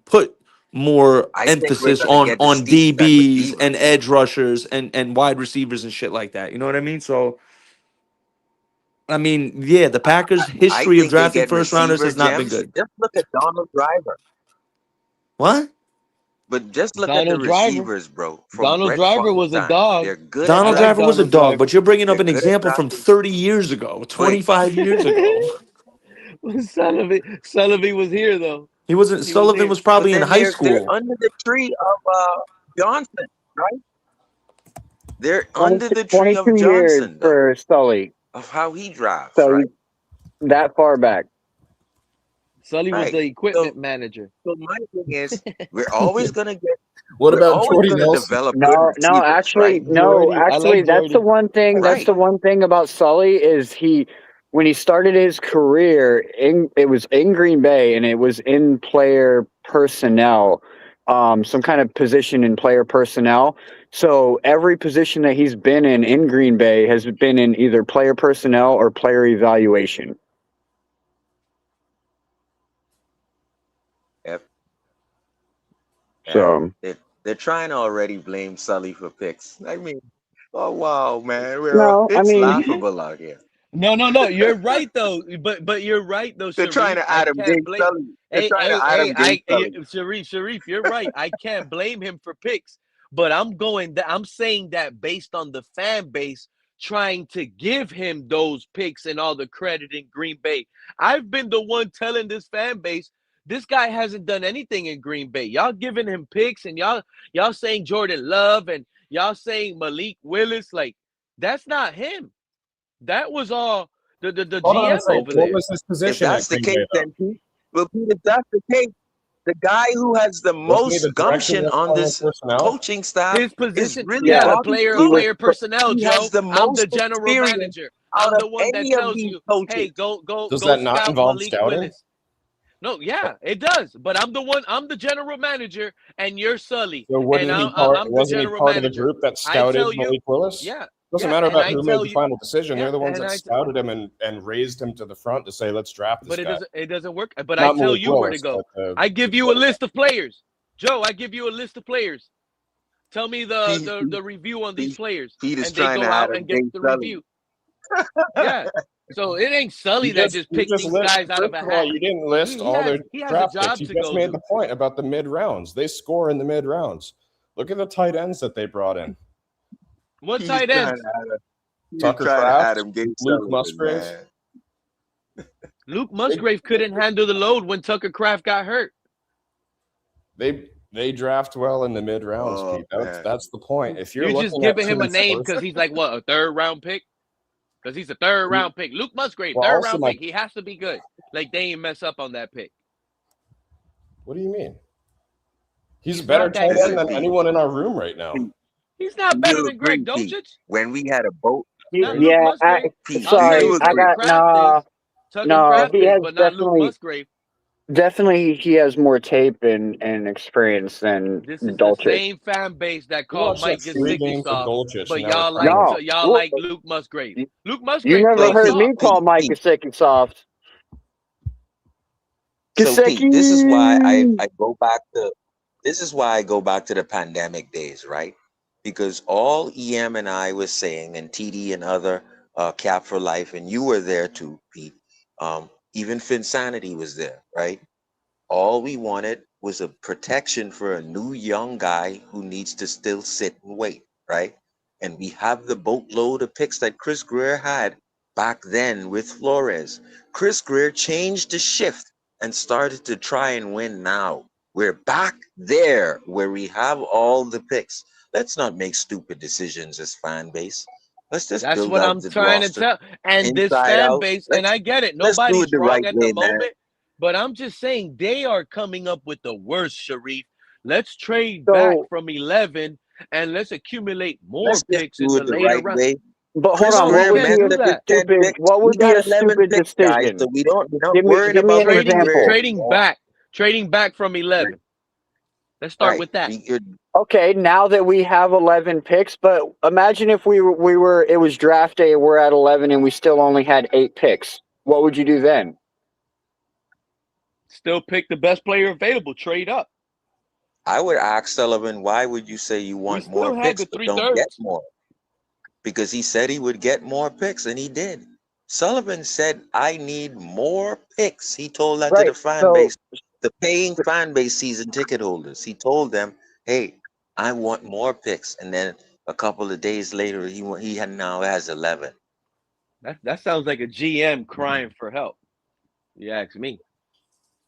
put more I think we're emphasis gonna get the on steals at DBs receiver. and edge rushers and wide receivers and shit like that. You know what I mean? So I mean, yeah, the Packers' I history of think they drafting get first rounders receiver has not been gems. good. Just look at Donald Driver. What? But just look at the Donald Driver. receivers, bro. From Donald Brett Driver Favre's was a time, dog. they're good at I Donald like Driver drafting. was a Donald dog, Driver. but you're bringing up They're an good at example from drafting. 30 years ago, Wait, 25 years ago. Sullivan was here though. He wasn't. He was Sullivan here. was but probably in then high they're school. under the tree of Johnson, right? They're 22, under the tree of 22 years Johnson, though, for Sully. of how he drafts, So right? that far back. Sully was the Right. equipment manager. So my thing is, we're always gonna get, What we're about always Jordy gonna Nelson? develop good No, receivers, right? I like that's the Jordy. one thing. That's Right. the one thing about Sully is when he started his career, it was in Green Bay and it was in player personnel, some kind of position in player personnel. So every position that he's been in Green Bay has been in either player personnel or player evaluation. Yep. So They're trying to already blame Sully for picks. I mean, oh wow, man, no, I it's mean, laughable out here. No. You're right though. But you're right though, They're trying Sharif. to I Adam can't Gates blame. Sully. They're trying to Adam Gates Sully. Sharif, you're right. I can't blame him for picks. But I'm saying that based on the fan base trying to give him those picks and all the credit in Green Bay. I've been the one telling this fan base this guy hasn't done anything in Green Bay. Y'all giving him picks and y'all saying Jordan Love and y'all saying Malik Willis, like that's not him. That was all the Hold on a GM second. over What there. was his If position at that's the Green case, Bay, though? then Pete, well, Pete, if that's the case, the guy who has the Wasn't he the most director gumption of on player this personnel? coaching staff His is position, really yeah, the Bobby Slow. player personnel, He has Joe. the I'm the most general experience manager. out I'm of the one that any of tells these you, coaches. hey, go Does that not scout involve Malik scouting? Willis. No, yeah, it does. But I'm the general manager, and you're Sully. So And I'm the wasn't he general part of the manager. group that I scouted tell you, Malik Willis? yeah, Doesn't matter and about I who made tell the you, final decision. yeah, They're the ones and that scouted him and raised him to the front to say, let's draft this but guy. it doesn't work. But I Not tell Malik you where to Willis, go. but I give you a list of players. Joe, I give you a list of players. Tell me the review on these players, Pete is and they trying to go out Adam and get Gates the Sully. review. Yeah. So it ain't Sully You that just just picked these list. guys out of First a of all, hat. you didn't list all their He has a draft picks. job You to just go made do. the point about the mid rounds. They score in the mid rounds. Look at the tight ends that they brought in. What He's tight trying ends? Tucker to Kraft, Adam Gates Luke Sullivan, Musgrave. man. Luke Musgrave couldn't handle the load when Tucker Kraft got hurt. They draft well in the mid rounds, Pete. That's the point. If you're just looking at giving him a name because he's like what, a 3rd round pick? Because he's a 3rd round pick. Luke Musgrave, Well, 3rd also round pick. He has to be good. Like they ain't mess up on that pick. What do you mean? He's a He's better not that tight end good. than anyone in our room right now. He's not better You than Greg agree, Pete, Dulcich. when we had a boat? Not Luke Musgrave. Pete, I'll do say you Tucker agree? Kraft is. Tucker Kraft he is, has but not Luke Musgrave. definitely he has more tape and experience than This is the Dulcich. same fan base that You called watched that Mike 3 games of Gesicki Dolchich, but and now y'all we're No, like Luke Musgrave. Luke you Musgrave never plays heard soft. me call Mike Gesicki soft. So Pete, this is why Gesicki. I go back to the pandemic days, right? Because all EM and I was saying, and TD and other Cap for Life, and you were there too, Pete. Even Finsanity was there, right? All we wanted was a protection for a new young guy who needs to still sit and wait, right? And we have the boatload of picks that Chris Greer had back then with Flores. Chris Greer changed the shift and started to try and win now. We're back there where we have all the picks. Let's not make stupid decisions as fan base. Let's just That's build what out I'm the trying to roster tell. And this inside fan out. base, and I get it, Let's do it nobody's the right wrong at way, the man. moment. But I'm just saying they are coming up with the worst, Sharif. Let's trade So- back from 11 and let's accumulate more Let's just picks in do the it the later right round. way. But hold Chris on, No, what we Greer would be can't messed a do up his that. 10 stupid? picks. What We would be got a 11 stupid picks, guys, decision? so we're not Give me worried about an Chris Greer. example. Trading back from 11. Let's start with that. Okay, now that we have 11 picks, but imagine if we were it was draft day, we're at 11 and we still only had 8 picks. What would you do then? Still pick the best player available. Trade up. I would ask Sullivan, why would you say you want more still had picks the but 3 don't get thirds. more? Because he said he would get more picks, and he did. Sullivan said, I need more picks. He told that to the fan base, the paying fan base season ticket holders. He told them, hey, I want more picks. And then a couple of days later, he now has 11. That sounds like a GM crying for help. You ask me.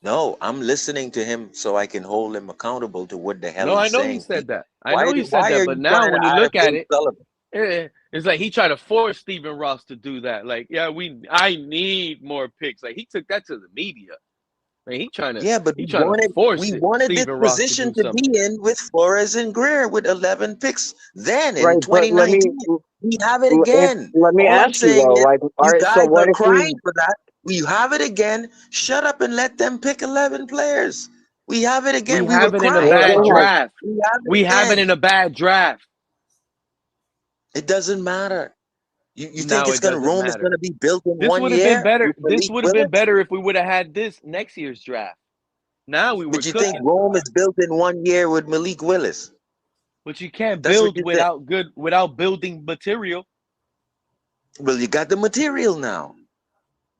No, I'm listening to him so I can hold him accountable to what the hell No, I he's know saying. he said that. I Why know he said are that. you But now trying when to you look at out-of-date it, Sullivan? it's like he tried to force Stephen Ross to do that. Like, yeah, I need more picks. Like he took that to the media. Like, he trying to force we wanted this Stephen Ross to position do to something. be in with Flores and Greer with 11 picks. Then in Right, but 2019, we have it let again. me All I'm ask you saying though, is, like, all you right, so guys what are if crying for that. We have it again. Shut up and let them pick 11 players. We have it again. We We were have it in a crying bad about it. draft. We have it again. In a bad draft. It doesn't matter. You think Now it's it gonna doesn't Rome is matter. gonna be built in This 1 would have been year? better. With This Malik would have been Willis? better if we would have had this next year's draft. Now we were But you cooking. think Rome is built in 1 year with Malik Willis? But you can't That's what build you think. without building material. Well, you got the material now.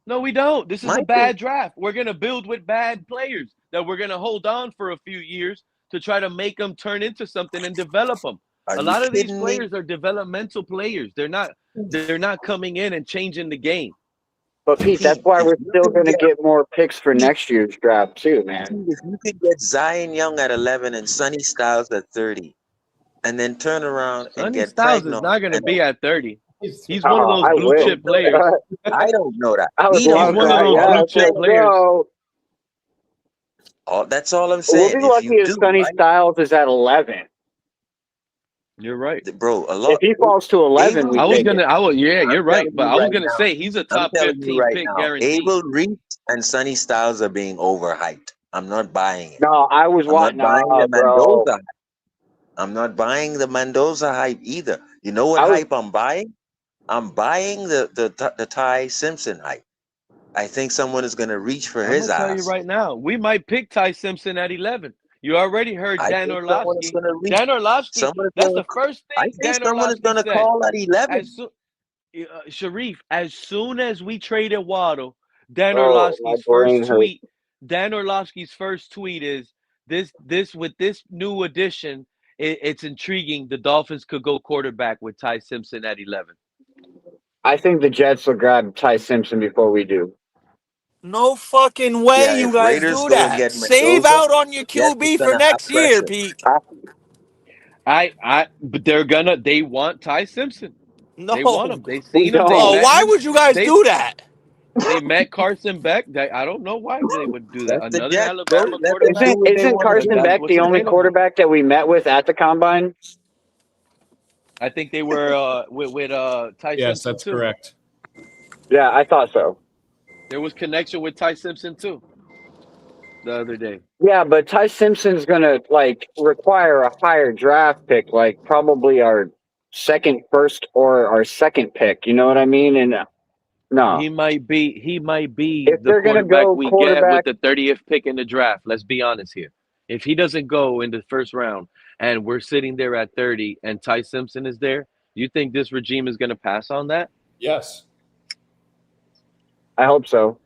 No, we don't. This is My a bad draft. We're gonna build with bad players that we're gonna hold on for a few years to try to make them turn into something and develop them. Are A you lot of these kidding me? players are developmental players. They're not coming in and changing the game. But Pete, that's why we're still going to get more picks for next year's draft too, man. If you could get Zion Young at 11 and Sonny Styles at 30, and then turn around and Sonny get Styles is Pregnon not going to and be at 30. He's one of those I blue wish. chip players. I don't know that. I would He don't love know He's one of that. those that. blue Yes, chip let's players. go. That's all I'm We'll saying. be If lucky you if do, Sonny right? Styles is at 11. You're right. Bro, a lot. If he falls to 11, Abel we I was take gonna. it. Yeah, I'm you're right. telling But you I was right gonna now. say he's a I'm top telling you 15 right pick now. guaranteed. Abel Reese and Sonny Styles are being overhyped. I'm not buying it. No, I was I'm not watching. buying the Bro. Mendoza hype. I'm not buying the Mendoza hype either. You know what hype I'm buying? I'm buying the Ty Simpson hype. I think someone is going to reach for I'm his gonna tell you ass. right now, we might pick Ty Simpson at 11. You already heard I Dan think someone is Orlovsky. going to reach. Dan Orlovsky. Someone is That's going the to. first I thing think Dan someone is Orlovsky going to said. call at 11. Sharif, as soon as we traded Waddle, Dan Oh, my Orlovsky's brain first hurts. tweet. Dan Orlovsky's first tweet is this with this new addition. It's intriguing. The Dolphins could go quarterback with Ty Simpson at 11. I think the Jets will grab Ty Simpson before we do. No fucking way Yeah, you if guys Raiders do go and that. get Save Mendoza, out on your Jets is QB for going to have next year, pressure. Pete. But they want Ty Simpson. No. They want him. They We seen him. They don't. met Why him. would you guys do that? They met Carson Beck. I don't know why they would do that. That's the Another Jets, bro. Alabama Let them quarterback. do what they Isn't want to Carson do. That's Beck what's the only available. quarterback that we met with at the combine? I think they were with Ty Yes, Simpson that's too. correct. Yeah, I thought so. There was connection with Ty Simpson too. The other day. Yeah, but Ty Simpson's gonna require a higher draft pick, like probably our first or our second pick. You know what I mean? And no, He might be if the they're gonna quarterback go we get with quarterback, the 30th pick in the draft. Let's be honest here. If he doesn't go in the first round and we're sitting there at 30 and Ty Simpson is there, you think this regime is going to pass on that? Yes. I hope so.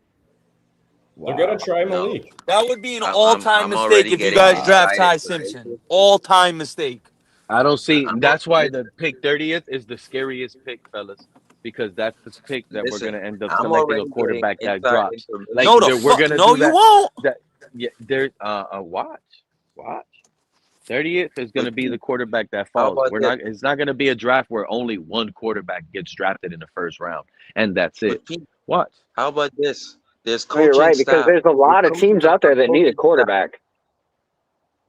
They're going to try Malik. That would be an I'm all-time mistake if you getting guys draft excited Ty for Simpson. All-time mistake. I don't see. I'm That's why the pick 30th is the scariest pick, fellas, because that's the pick that we're Listen, going to end up I'm selecting a already quarterback getting that insight drops. into Like No, the we're going to no, do you that. won't. Yeah, there's watch. 30th is going to be the quarterback that How falls. about We're this? not. It's not going to be a draft where only one quarterback gets drafted in the first round, and that's it. But Pete, Watch. how about this? There's No, you're coaching right, because staff. there's a lot of Recruiting teams out there that need a coaching staff. quarterback.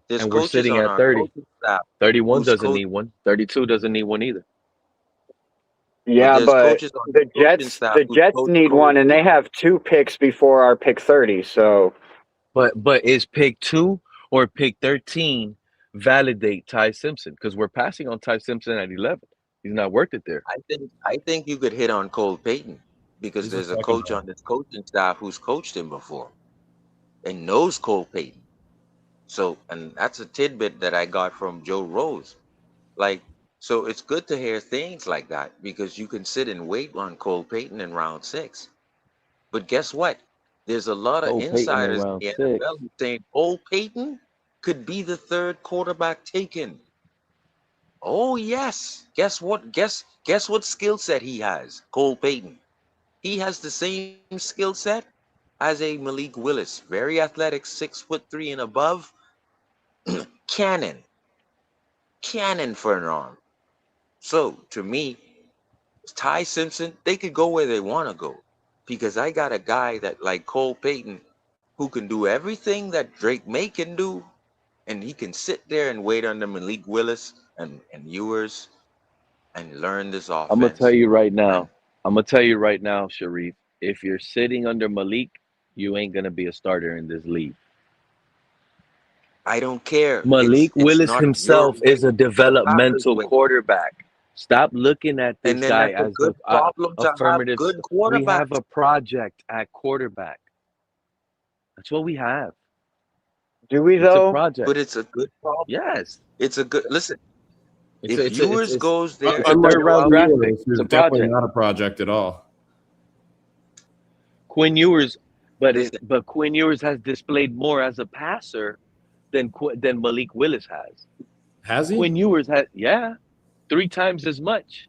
There's And we're coaches sitting on at our 30. coaching staff 31 who's doesn't coach. need one. 32 doesn't need one either. Yeah, There's but coaches on the the coaching Jets staff the who's Jets coach need Cole one, and they Beasley. have 2 picks before our pick 30. So But is pick 2 or pick 13 validate Ty Simpson? Because we're passing on Ty Simpson at 11. He's not worth it there. I think you could hit on Cole Payton because He's a there's a second coach on this coaching staff who's coached him before and knows Cole Payton. So, and that's a tidbit that I got from Joe Rose. Like, so it's good to hear things like that because you can sit and wait on Cole Payton in round 6. But guess what? There's a lot of Cole Payton in insiders in round the 6. NFL who saying Cole Payton could be the 3rd quarterback taken. Oh yes. Guess what? Guess what skill set he has? Cole Payton. He has the same skill set as a Malik Willis. Very athletic, 6'3" and above. Cannon. Cannon for an arm. So to me, Ty Simpson, they could go where they want to go. Because I got a guy that like Cole Payton who can do everything that Drake May can do, and he can sit there and wait under Malik Willis and Ewers and learn this I'm gonna tell offense. you right now. I'm gonna tell you right now, Sharif. If you're sitting under Malik, you ain't gonna be a starter in this league. I don't care. Malik It's Willis not your himself way. is a It's the Packers' developmental way. quarterback. Stop looking at And this then guy that's a as good problem to have affirmative. good We have quarterbacks. a project at quarterback. That's what we have. do we It's a though? project. But it's a good problem. Yes. It's a good listen. It's If Ewers goes there, it's a Unlike 3rd round Quinn draft pick. Ewers, It's who's a definitely project. not a project at all. Quinn Ewers, but listen, Quinn Ewers has displayed more as a passer than Malik Willis has. Has he? Quinn Ewers had 3 times as much,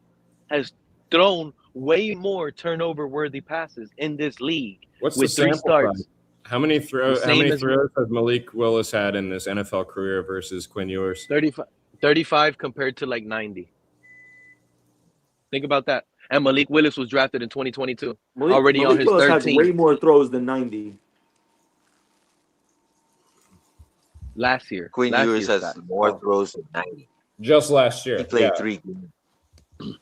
has thrown way more turnover worthy passes in this league What's the with 3 sample size? starts. How many The throws same as has Malik Willis had in this NFL career versus Quinn Ewers? 35 compared to like 90. Think about that. And Malik Willis was drafted in 2022, already on Malik his Willis had 13th. way more throws than 90. Last year. Quinn Last Ewers year's has stat. more throws than 90. Just last year. He played Yeah. 3 games.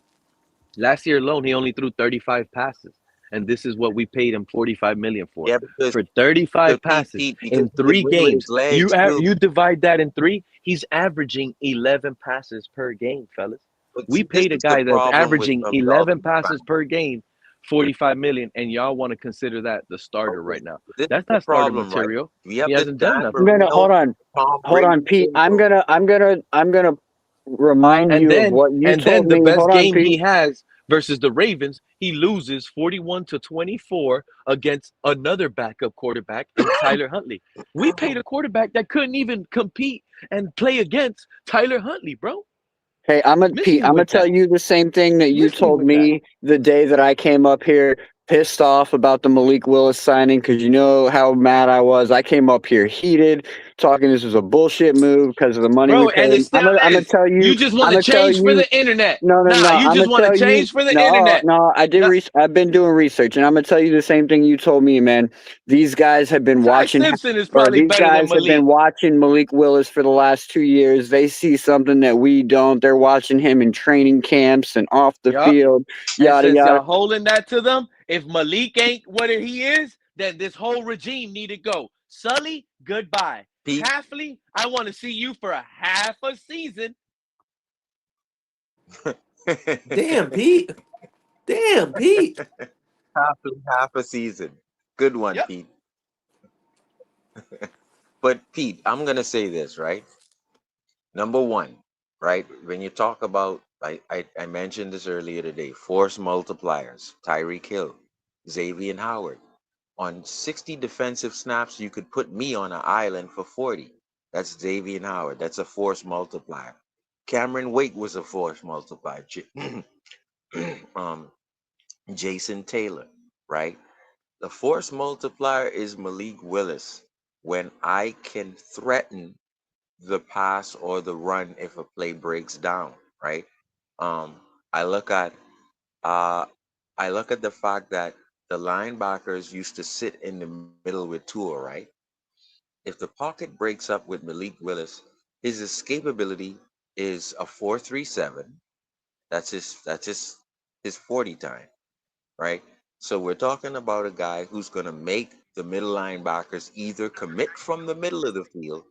Last year alone, he only threw 35 passes. And this is what we paid him $45 million for. Yeah, because For 35 passes because in he 3 can win with games. his legs too. You divide that in 3, he's averaging 11 passes per game, fellas. But We see, this paid a is the guy that's problem with averaging 11 Dolphins passes fans. per game, $45 million, and y'all want to consider that the starter right now. This That's is the not starter problem, right? material. We have He the hasn't done Dan nothing. I'm gonna hold Marino, on, Tom hold on, Brady Pete. syndrome. I'm gonna remind And you of then what you told the me. best Hold on, game he Pete. has versus the Ravens, he loses 41-24 against another backup quarterback in Tyler Huntley. We paid a quarterback that couldn't even compete and play against Tyler Huntley, bro. Hey, Miss Pete. me I'm gonna with tell that. you the same thing that you Miss me told with that. me the day that I came up here, pissed off about the Malik Willis signing, because you know how mad I was. I came up here heated, talking this was a bullshit move because of the money we Bro, paid and it him. still I'm gonna is. tell you. You just want I'm to gonna tell change for you. the internet. No, no, Nah, no. you I'm just gonna want to tell you. change for the No, internet. no. Nah, I've been doing research, and I'm gonna tell you the same thing you told me, man. These guys have been Ty watching. Simpson is Bro, probably these better than guys have been Malik. watching Malik Willis for the last 2 years. They see something that we don't. They're watching him in training camps and off the Yup. field, And yada since yada. y'all holding that to them, if Malik ain't what he is, then this whole regime need to go. Sully, goodbye. Pete, Halfley, I want to see you for a half a season. Damn, Pete. Damn, Pete. half a season. Good one, Yep. Pete. But Pete, I'm gonna say this, right? Number one, right? When you talk about, I mentioned this earlier today, force multipliers, Tyreek Hill, Xavier Howard. On 60 defensive snaps, you could put me on an island for 40. That's Xavier Howard. That's a force multiplier. Cameron Wake was a force multiplier. Jason Taylor, right? The force multiplier is Malik Willis when I can threaten the pass or the run if a play breaks down, right? Um, I look at uh, I look at the fact that the linebackers used to sit in the middle with Tua, right? if the pocket breaks up with Malik Willis, his escapability is a 4.37. That's his 40 time, right? So we're talking about a guy who's going to make the middle linebackers either commit from the middle of the field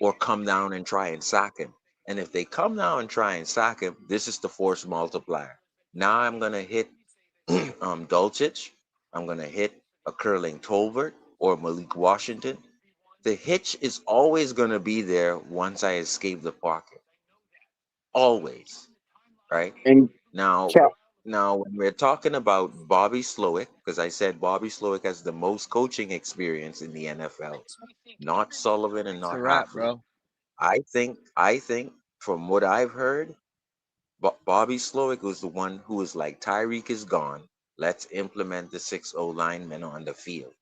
or come down and try and sack him. And if they come down and try and sack him, this is the force multiplier. Now I'm going to hit Dulcich. I'm going to hit a curling Tolbert or Malik Washington. The hitch is always going to be there once I escape the pocket. Always, right? And Now when we're talking about Bobby Slowick, because I said Bobby Slowick has the most coaching experience in the NFL, not Sullivan and It's a not wrap, Hafley. bro. I think from what I've heard, Bobby Slowick was the one who was like, Tyreek is gone. Let's implement the 6-0 linemen on the field.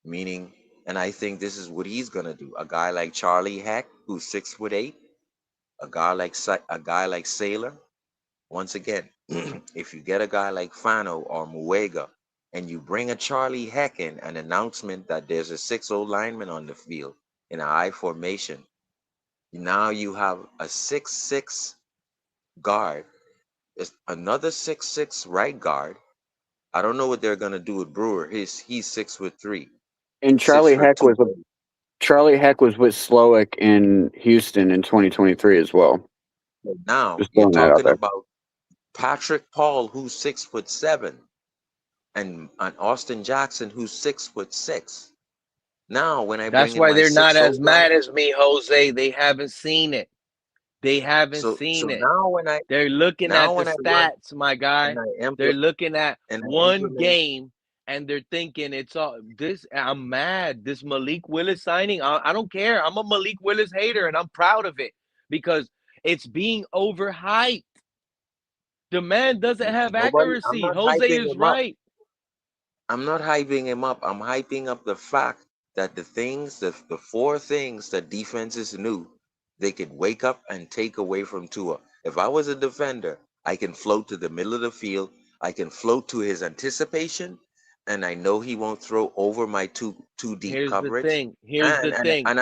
Meaning, and I think this is what he's gonna do. A guy like Charlie Heck, who's 6'8", a guy like Saylor. Once again, if you get a guy like Fano or Muega, and you bring a Charlie Heck in, an announcement that there's a 6-0 lineman on the field in a I formation, now you have a 6'6" guard. There's another 6'6" right guard. I don't know what they're gonna do with Brewer. He's 6'3". And Charlie Heck was with Slowick in Houston in 2023 as well. Now Just you're throwing that out talking there. about Patrick Paul, who's 6'7", and Austin Jackson, who's 6'6". Now, when I That's bring in why my they're not 6'0" as mad as me, Jose. They haven't seen it. They haven't so seen it. now when I They're looking at the run stats, my guy. and I They're looking at one implement, game and they're thinking it's all this. I'm mad. This Malik Willis signing, I don't care. I'm a Malik Willis hater and I'm proud of it because it's being overhyped. The man doesn't have I'm accuracy. not Jose hyping is him up. right. I'm not hyping him up. I'm hyping up the fact that the four things that defenses knew they could wake up and take away from Tua. If I was a defender, I can float to the middle of the field. I can float to his anticipation, and I know he won't throw over my too deep Here's the coverage. thing. Here's the thing.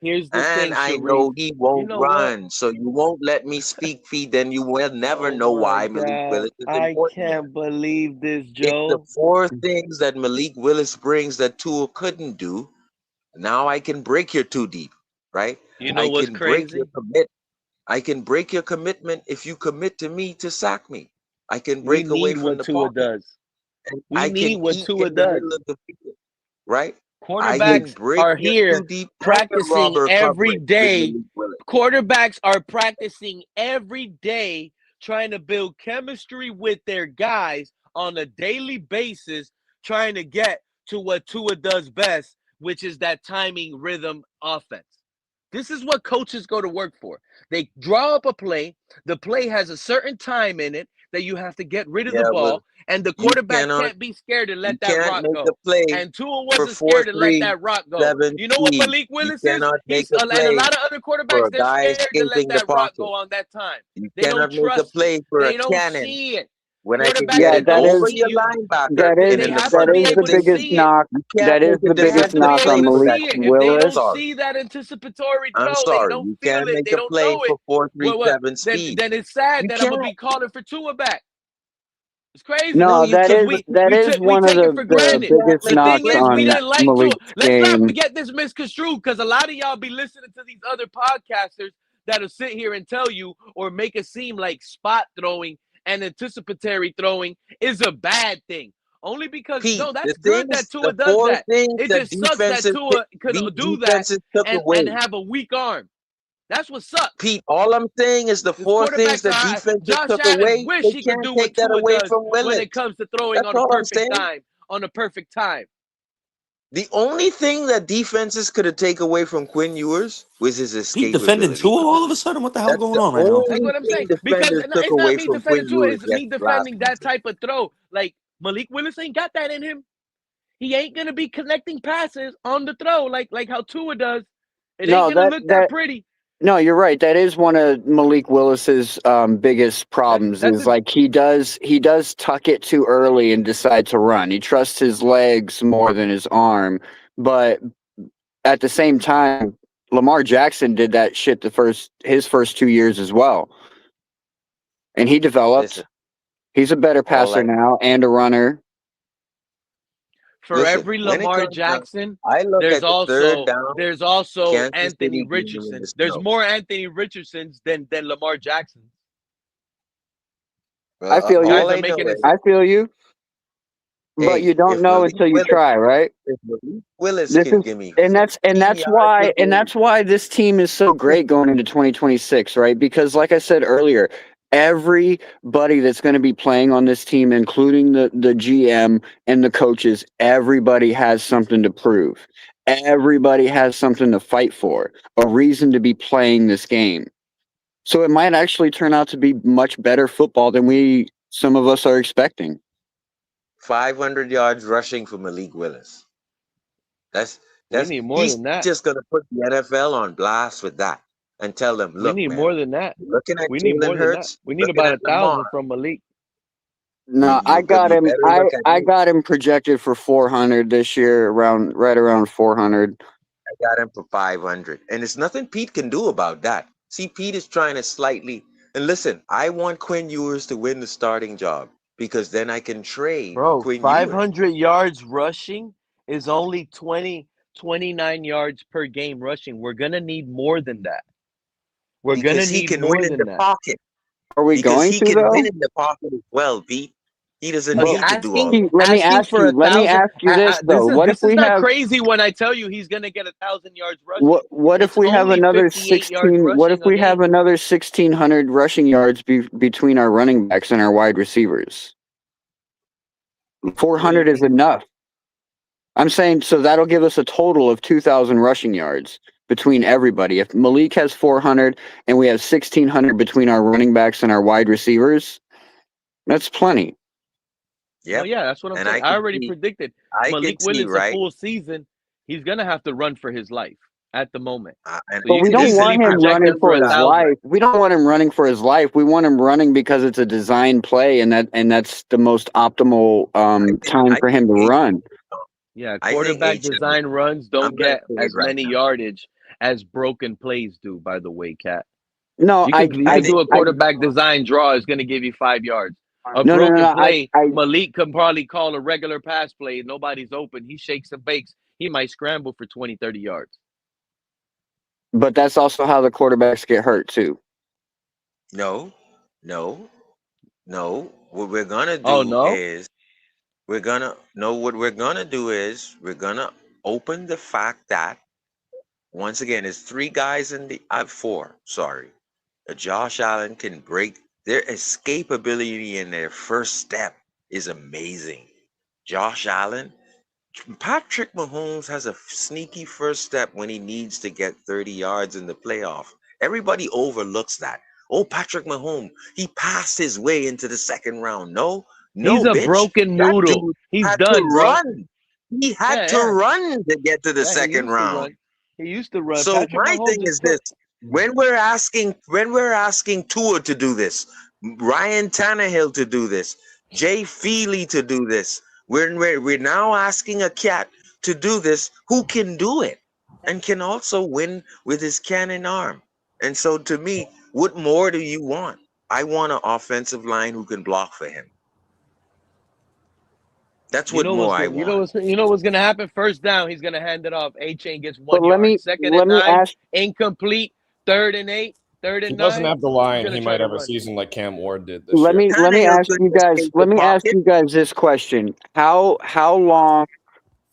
Here's the And thing, I Sharif. know he won't You know what? run, so you won't let me speak, Pete. Then you will never Oh know my why Malik God. Willis is I important here. can't believe this, It's the Joe. four things that Malik Willis brings that Tua couldn't do. Now I can break your too deep, right? You know what's crazy? I can break your commitment if you commit to me to sack me. I can We break away need from what the Tua pocket. does. And We I need can what eat Tua in the does. middle of the field, right? I can Quarterbacks break are your here too deep practicing rubber every coverage with day. Malik Willis. Quarterbacks are practicing every day, trying to build chemistry with their guys on a daily basis, trying to get to what Tua does best, which is that timing rhythm offense. This is what coaches go to work for. They draw up a play. The play has a certain time in it that you have to get rid of the ball, and the quarterback can't be scared to let that rock make go. a play And Tua for wasn't scared to let that rock go. 4.37 You know what speed. Malik You Willis is? cannot make He's a and a play lot of other for quarterbacks, a they're guy scared to let escaping the that rock pocket. go on that time. You They don't cannot make a trust play it. for They a don't cannon see it. when I can Quarterbacks get that it don't over see your you, linebacker they and in the have that to be is front the able to biggest see it. knock. You can't That is make a the They have biggest to be knock defensive able on play to for Malik that. see it. If they I'm Willis. don't sorry. see that anticipatory I'm throw, they sorry. don't You feel can't it, make they a don't play know it. for Well, 4.37 speed. then it's sad You that I'm gonna can't. be calling for Tua back. It's crazy. No, you that can't. is We one of take it for the granted. You can't biggest The make a thing knocks play is, for we on that. didn't like Tua. Malik's Let's not game. get this misconstrued because a lot of y'all be listening to these other podcasters that'll sit here and tell you or make it seem like spot throwing and anticipatory throwing is a bad thing. Only because Pete, no, the that's good that things, Tua the does four that. things It that just sucks that Tua could do that defenses took and away. have a weak arm. That's what sucks. Pete, all I'm saying is the This four things quarterbacks that are defenses Josh took Allen away, wish they he could can't do take what that Tua away does from when Willis. it comes to throwing That's on a all I'm perfect saying. time. On a perfect time. The only thing that defenses could have taken away from Quinn Ewers was his Pete defending escapability. Tua all of a sudden. What the hell That's going the on right now? That's only what I'm saying. thing Because defenders took it's not away me from Quinn defending Tua, Ewers it's me last defending season. that type of throw. Like Malik Willis ain't got that in him. He ain't gonna be connecting passes on the throw like how Tua does. It ain't gonna look that pretty. No, you're right. That is one of Malik Willis's biggest problems. That's Is like he does tuck it too early and decide to run. He trusts his legs more than his arm. But at the same time, Lamar Jackson did that shit his first 2 years as well. And he developed. Listen, He's a better passer now and a runner. For every Lamar Jackson, I look there's at the third also down, Kansas Anthony City being in Richardson. the There's snow. more Anthony Richardsons than Lamar Jackson. Well, I feel you. Guys are making it. I feel you. But you don't know until you try, right? If Malik Willis can give me and that's 15 yards why a game, that's why this team is so great going into 2026, right? Because like I said earlier, everybody that's going to be playing on this team, including the GM and the coaches, everybody has something to prove. Everybody has something to fight for, a reason to be playing this game. So it might actually turn out to be much better football than some of us are expecting. 500 yards rushing for Malik Willis. We need more he's than that. just going to put the NFL on blast with that and tell them, look, we need man, more than that. Looking at We need more Jalen than that. Hurts, We need looking about at 1,000 Lamar. from Malik. No, I got him. I got him projected for 400 this year, right around 400. I got him for 500, and there's nothing Pete can do about that. See, Pete is trying to slightly. And listen, I want Quinn Ewers to win the starting job because then I can trade Bro, Quinn 500 yards rushing is only 29 yards per game rushing. We're going to need more than that. We're going to because he need can more win in than the that. pocket. Are we Because going he to can though? win in the pocket as well, Pete. He doesn't need to do all that. Let me ask you. Let me ask you this though. What if we This is not have? crazy when I tell you he's going to get 1,000 yards rushing. What if It's we have only another 58 yards 16? What if rushing a we have game. another 1,600 rushing yards between our running backs and our wide receivers? 400 is enough. I'm saying so that'll give us a total of 2,000 rushing yards between everybody. If Malik has 400 and we have 1,600 between our running backs and our wide receivers, that's plenty. Yeah, yeah, that's what I'm and saying. I already predicted Malik Willis a full season. He's going to have to run for his life at the moment. But we don't want him running for his life. We don't want him running for his life. We want him running because it's a design play, and that's the most optimal time for him to run. Yeah, quarterback design runs don't get as many yardage as broken plays do. By the way, Cat. No, you can do a quarterback design draw. Is going to give you 5 yards. A No, broken play, Malik can probably call a regular pass play. Nobody's open. He shakes and bakes. He might scramble for 20, 30 yards. But that's also how the quarterbacks get hurt too. No. What we're gonna do is we're gonna open the fact that once again, it's 3 guys in the 4. Sorry, Josh Allen can break. Their escapability in their first step is amazing. Josh Allen, Patrick Mahomes has a sneaky first step when he needs to get 30 yards in the playoff. Everybody overlooks that. Oh, Patrick Mahomes, he passed his way into the second round. No, he's a bitch. broken noodle. He's had done, to bro. run. He had to run to get to the second round. He used to run. So Patrick my Mahomes thing is this: when we're asking Tua to do this, Ryan Tannehill to do this, Jay Feely to do this, we're now asking a cat to do this who can do it and can also win with his cannon arm. And so to me, what more do you want? I want an offensive line who can block for him. That's what more I want. You know what's going to happen? First down, he's going to hand it off. Achane gets 1 But yard. Second and 9, incomplete. 3rd and 8. 3rd and 9. He doesn't have the line. He might have a season like Cam Ward did this year. Let me ask you guys this question: How long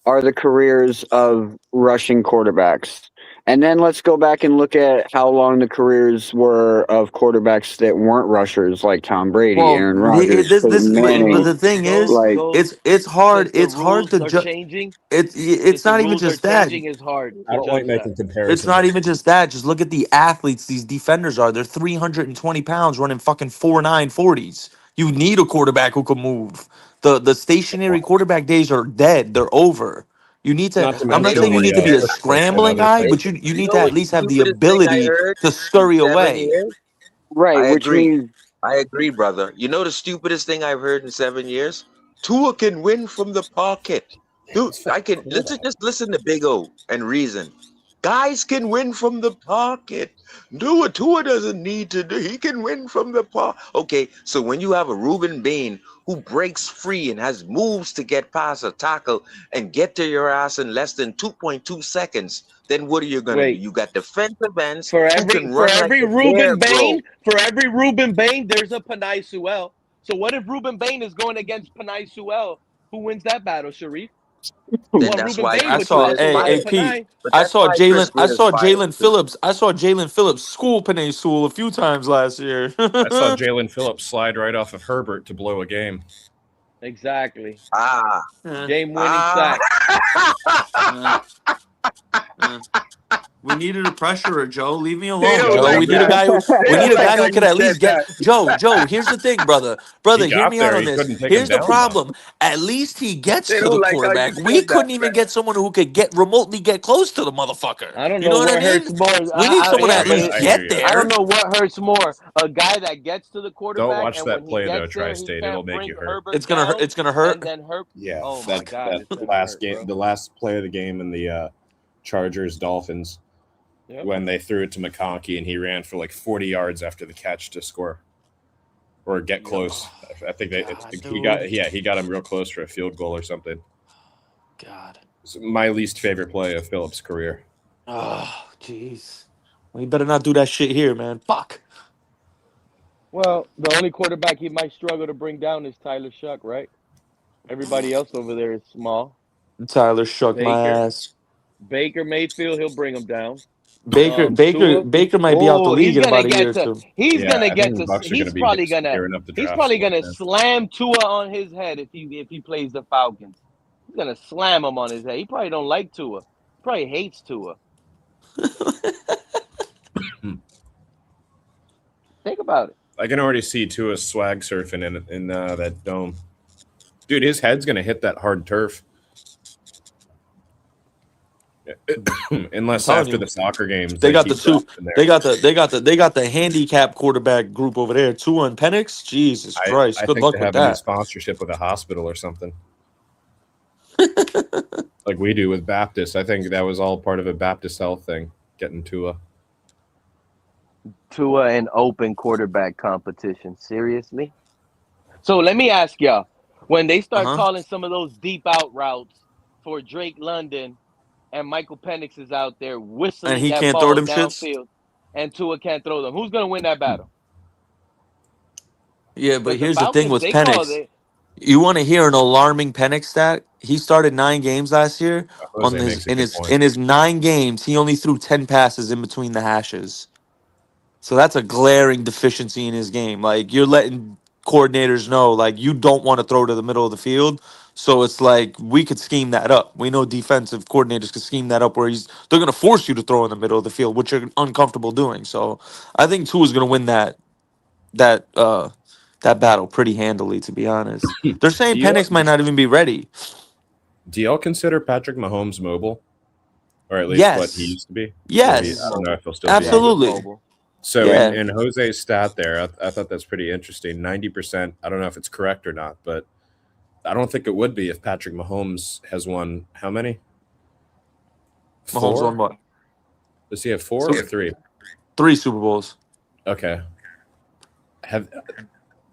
are the careers of rushing quarterbacks? And then let's go back and look at how long the careers were of quarterbacks that weren't rushers, like Tom Brady, Aaron Rodgers, Peyton Manning. But the thing is, like it's hard. It's hard to judge. Changing. It's not even just that. Is hard. I don't like making comparisons. It's not even just that. Just look at the athletes these defenders are. They're 320 pounds running fucking 4.9 40s. You need a quarterback who can move. The stationary quarterback days are dead. They're over. You need to. I'm not saying you need to be a scrambling guy, but you need to at least have the ability to scurry away. Right, I which agree. means I agree, brother. You know the stupidest thing I've heard in 7 years? Tua can win from the pocket. Dude, I can listen to Big O and reason. Guys can win from the pocket. Tua doesn't need to do. He can win from the pocket. Okay, so when you have a Reuben Bain who breaks free and has moves to get past a tackle and get to your ass in less than 2.2 seconds, then what are you gonna do? You got defensive ends For who can run like a bear, bro. for every Reuben Bain, there's a Panay Sewell. So what if Reuben Bain is going against Panay Sewell? Who wins that battle, Sharif? Then that's why I saw Pete. I saw Jalen Phillips school Panay Sewell a few times last year. I saw Jalen Phillips slide right off of Herbert to blow a game. Exactly. Game winning sack. We needed a pressurer, Joe. Leave me alone, Joe. We need a guy who could at least get Joe. Here's the thing, brother. Hear me out on this. Here's the problem. At least he gets to the quarterback. We couldn't even get someone who could remotely get close to the motherfucker. I don't know what hurts more. We need someone to at least get there. I don't know what hurts more. A guy that gets to the quarterback. Don't watch that play though, Tri-State. It'll make you hurt. It's gonna hurt. It's gonna hurt. And then hurt. Yeah. Oh my God. That last game, the last play of the game in the Chargers Dolphins. Yep. When they threw it to McConkey and he ran for like 40 yards after the catch to score or get close. I think he got him real close for a field goal or something. God, it's my least favorite play of Phillips' career. Oh, jeez. We better not do that shit here, man. Fuck. Well, the only quarterback he might struggle to bring down is Tyler Shuck, right? Everybody else over there is small. Tyler Shuck my ass. Baker Mayfield, he'll bring him down. Baker might be out the league in about a year or two. He's probably gonna slam Tua on his head if he plays the Falcons. He's gonna slam him on his head. He probably don't like Tua. He probably hates Tua. Think about it. I can already see Tua swag surfing in that dome. Dude, his head's gonna hit that hard turf. Unless after the soccer games, they got the handicap quarterback group over there. Tua and Penix. Jesus Christ! Good luck with that. A sponsorship with a hospital or something, like we do with Baptist. I think that was all part of a Baptist Health thing. Getting Tua and open quarterback competition. Seriously. So let me ask y'all: when they start calling some of those deep out routes for Drake London. And Michael Penix is out there whistling and he that can't ball throw them downfield, shits. And Tua can't throw them. Who's gonna win that battle? Yeah, but here's the thing with Penix. You want to hear an alarming Penix stat? He started 9 games last year. In his 9 games, he only threw 10 passes in between the hashes. So that's a glaring deficiency in his game. Like you're letting coordinators know, like you don't want to throw to the middle of the field. So it's like we could scheme that up. We know defensive coordinators could scheme that up where they're going to force you to throw in the middle of the field, which you're uncomfortable doing. So I think Tua is going to win that battle pretty handily. To be honest, they're saying Penix might not even be ready. Do y'all consider Patrick Mahomes mobile, or at least what he used to be? Yes, I don't know if he'll still absolutely. Be mobile. So in Jose's stat there, I thought that's pretty interesting. 90%. I don't know if it's correct or not, but. I don't think it would be if Patrick Mahomes has won how many? Mahomes won what? Does he have 4 or 3? 3 Super Bowls. Okay.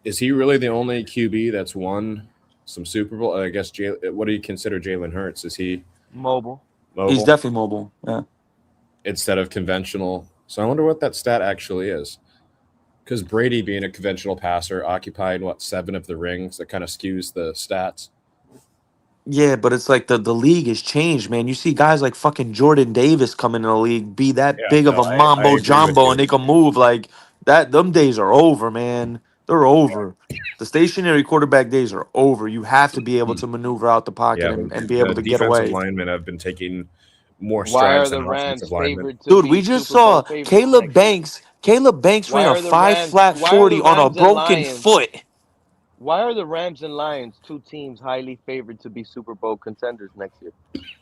Is he really the only QB that's won some Super Bowl? I guess. What do you consider Jalen Hurts? Is he mobile? He's definitely mobile. Yeah. Instead of conventional. So I wonder what that stat actually is. Because Brady, being a conventional passer, occupying 7 of the rings, that kind of skews the stats. Yeah, but it's like the league has changed, man. You see guys like fucking Jordan Davis come into the league, be that big of a mambo jumbo, and they can move like that. Them days are over, man. They're over. The stationary quarterback days are over. You have to be able to maneuver out the pocket and be able to get away. Defensive linemen have been taking more strides than offensive linemen. Dude, we just saw Caleb Banks. Caleb Banks ran a 5 flat 40 on a broken foot. Why are the Rams and Lions 2 teams highly favored to be Super Bowl contenders next year?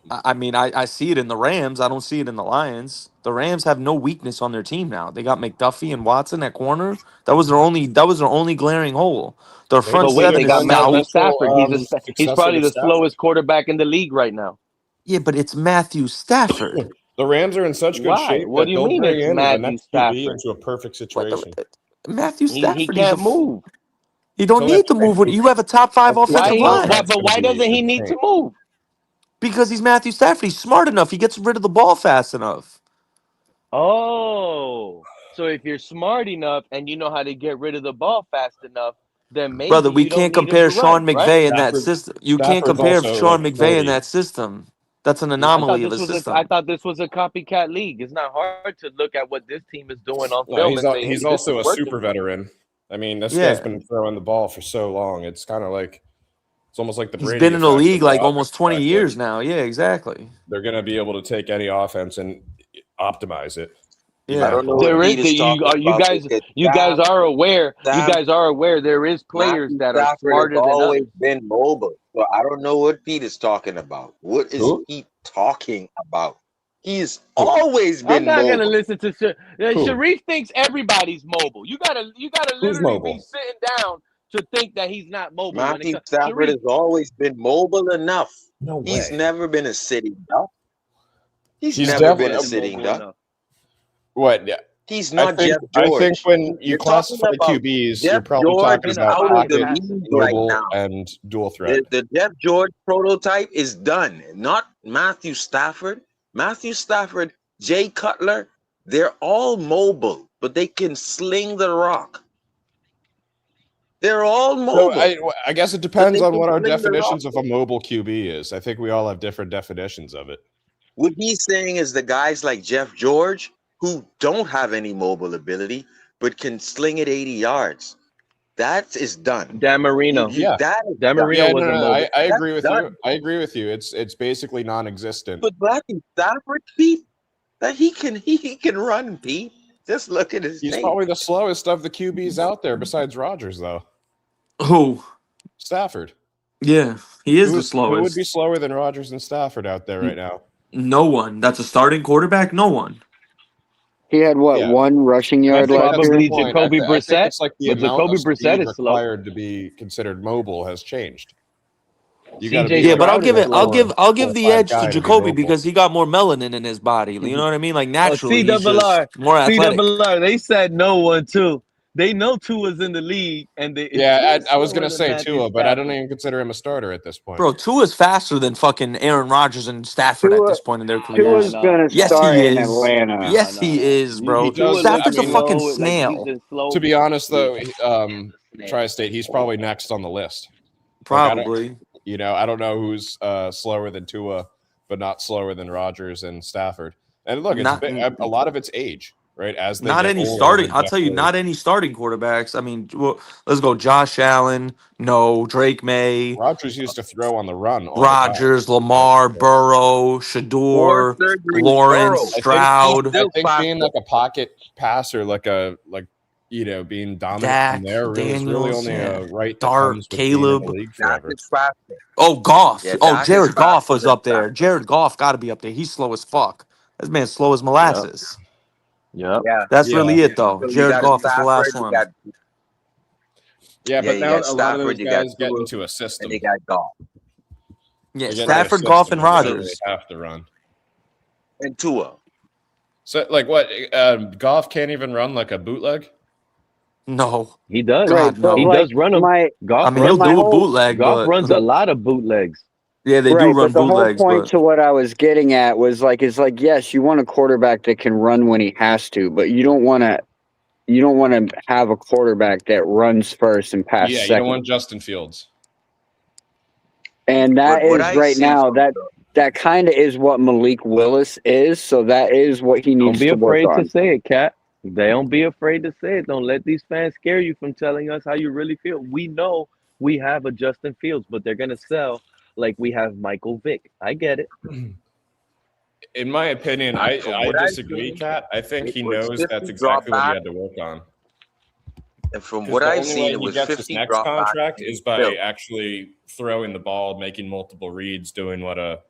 I mean, I see it in the Rams. I don't see it in the Lions. The Rams have no weakness on their team now. They got McDuffie and Watson at corner. That was their only glaring hole. Their front But wait, seven they is got Matthew stout. Stafford. He's probably the slowest quarterback in the league right now. Yeah, but it's Matthew Stafford. The Rams are in such good Why? shape What that do you they'll mean bring it's in the Matthew next QB Stafford? into a perfect situation. Matthew He Stafford, can't move. He don't So need to move. You have a top 5 offensive line. Why doesn't he need to move? Because he's Matthew Stafford. He's smart enough. He gets rid of the ball fast enough. Oh, so if you're smart enough and you know how to get rid of the ball fast enough, then maybe Brother, we you don't can't need him compare to run, Sean right? McVay in that system. You can't Stafford's compare also like Sean McVay 40. in that system. That's an I anomaly thought of a system. I thought this was a copycat league. It's not hard to look at what this team is doing on No, film and say, he's "Hey, this also is a working." super veteran. I mean, this Yeah. guy's been throwing the ball for so long. It's kind of like it's almost like the He's Brady been in the effect. league like almost 20 years now. Yeah, exactly. They're going to be able to take any offense and optimize it. Yeah. I don't know There what is Pete is talking you about. guys because you guys are aware. You Sam- guys are aware there is players Matthew that are Stafford has smarter than always others. been mobile. So I don't know what Pete is talking about. What is Who? Pete talking about? He's always I'm been not gonna mobile. listen to Who? Sharif thinks everybody's mobile. You gotta Who's literally be mobile? sitting down to think that he's not mobile. When it Matthew comes, Stafford Sharif, has always been mobile enough. No He's way. never been a sitting duck. He's He's never been a definitely sitting mobile duck. enough. What? Yeah. He's not Jeff I George. think when you You're talking classify about QBs, Jeff you're probably George talking is about out of the pocket, league right mobile, now. and dual threat. The Jeff George prototype is done. Not Matthew Stafford. Matthew Stafford, Jay Cutler, they're all mobile, but they can sling the rock. They're all mobile. So I guess it depends they on can what our sling the definitions rock. of a mobile QB is. I think we all have different definitions of it. What he's saying is the guys like Jeff George who don't have any mobile ability but can sling it 80 yards. That is done. Dan Marino. Yeah. That is Dan done. Marino wasn't mobile. I That's agree with done. you. I agree with you. It's basically non-existent. But Matthew Stafford, Pete, that he can run, Pete. Just look at his He's tape. probably the slowest of the QBs out there besides Rodgers, though. Who? Stafford. Yeah, he is the Who would slowest. be slower than Rodgers and Stafford out there right now? No one. That's a starting quarterback? No one. He had one rushing yard I think last that's year. the point. Jacoby I think Brissett, it's like the but amount Jacoby of Brissett speed is slow. required to be considered mobile has changed. You CJ got to be Yeah, but I'll Stroud give is it. I'll slower. give the 4-5 edge to guy to be Jacoby mobile. because he got more melanin in his body. You know what I mean? Like naturally, he's just CRR. more athletic. CRR. They said no one too. They know Tua's in the league, and Yeah, Tua's I was slower gonna than say Matthew Tua, but I don't Stafford. even consider him a starter at this point. Bro, Tua's faster than fucking Aaron Rodgers and Stafford at this point in their careers. Tua's gonna Yes, start he in is. Atlanta. Yes, he is, bro. He does. Stafford's I a mean, fucking Like he's snail. been slow. to be honest, though, Tri-State, he's probably next on the list. Probably. I don't know who's slower than Tua, but not slower than Rodgers and Stafford. And look, a lot of it's age, right? As they Not get any older, starting. they I'll tell you, definitely- not any starting quarterbacks. I mean, well, let's go. Josh Allen, no. Drake May, Rodgers used to throw on the run. All Rodgers, Lamar, Burrow, Shador, Lawrence, Stroud. I think being like a pocket passer, being dominant Dak, from there, is really Daniels, only yeah. a right that Dart, comes with being in Caleb. the league forever. Oh, Goff. Yeah, Oh, Dak is Jared Goff faster was than up there. Jared Goff got to be up there. He's slow as fuck. This man's slow as molasses. Yeah. That's really it, though. So you Jared got Goff is the Stafford, last you one. got But you now got a lot of those Stafford, you got guys get Tua, into a system. and you got Goff Yeah, They get into a Stafford, Goff, system and where they don't Rodgers. really have to run. and Tua. So, like, what? Goff can't even run like a bootleg. No, He does. God, no. He does run them. Goff I mean, he'll runs do a bootleg, Goff but runs a lot of bootlegs. yeah, they do Right, run but the whole bootlegs. point But to what I was getting at was yes, you want a quarterback that can run when he has to, but you don't want to have a quarterback that runs first and pass Yeah, you second. don't want Justin Fields. And that But what is I right see now from that kind of is what Malik Willis is. So that is what he Don't needs be to work afraid on. to say it, Cat. Don't be afraid to say it. Don't let these fans scare you from telling us how you really feel. We know we have a Justin Fields, but they're gonna sell like we have Michael Vick. I get it. In my opinion, I From what I've disagree, seen, Kat. I think it he was knows 50 that's exactly what he dropback. had to work on. And from Because what the I've only seen, way it he was gets his 50 next dropbacks. contract is by Bill. actually throwing the ball, making multiple reads, doing what a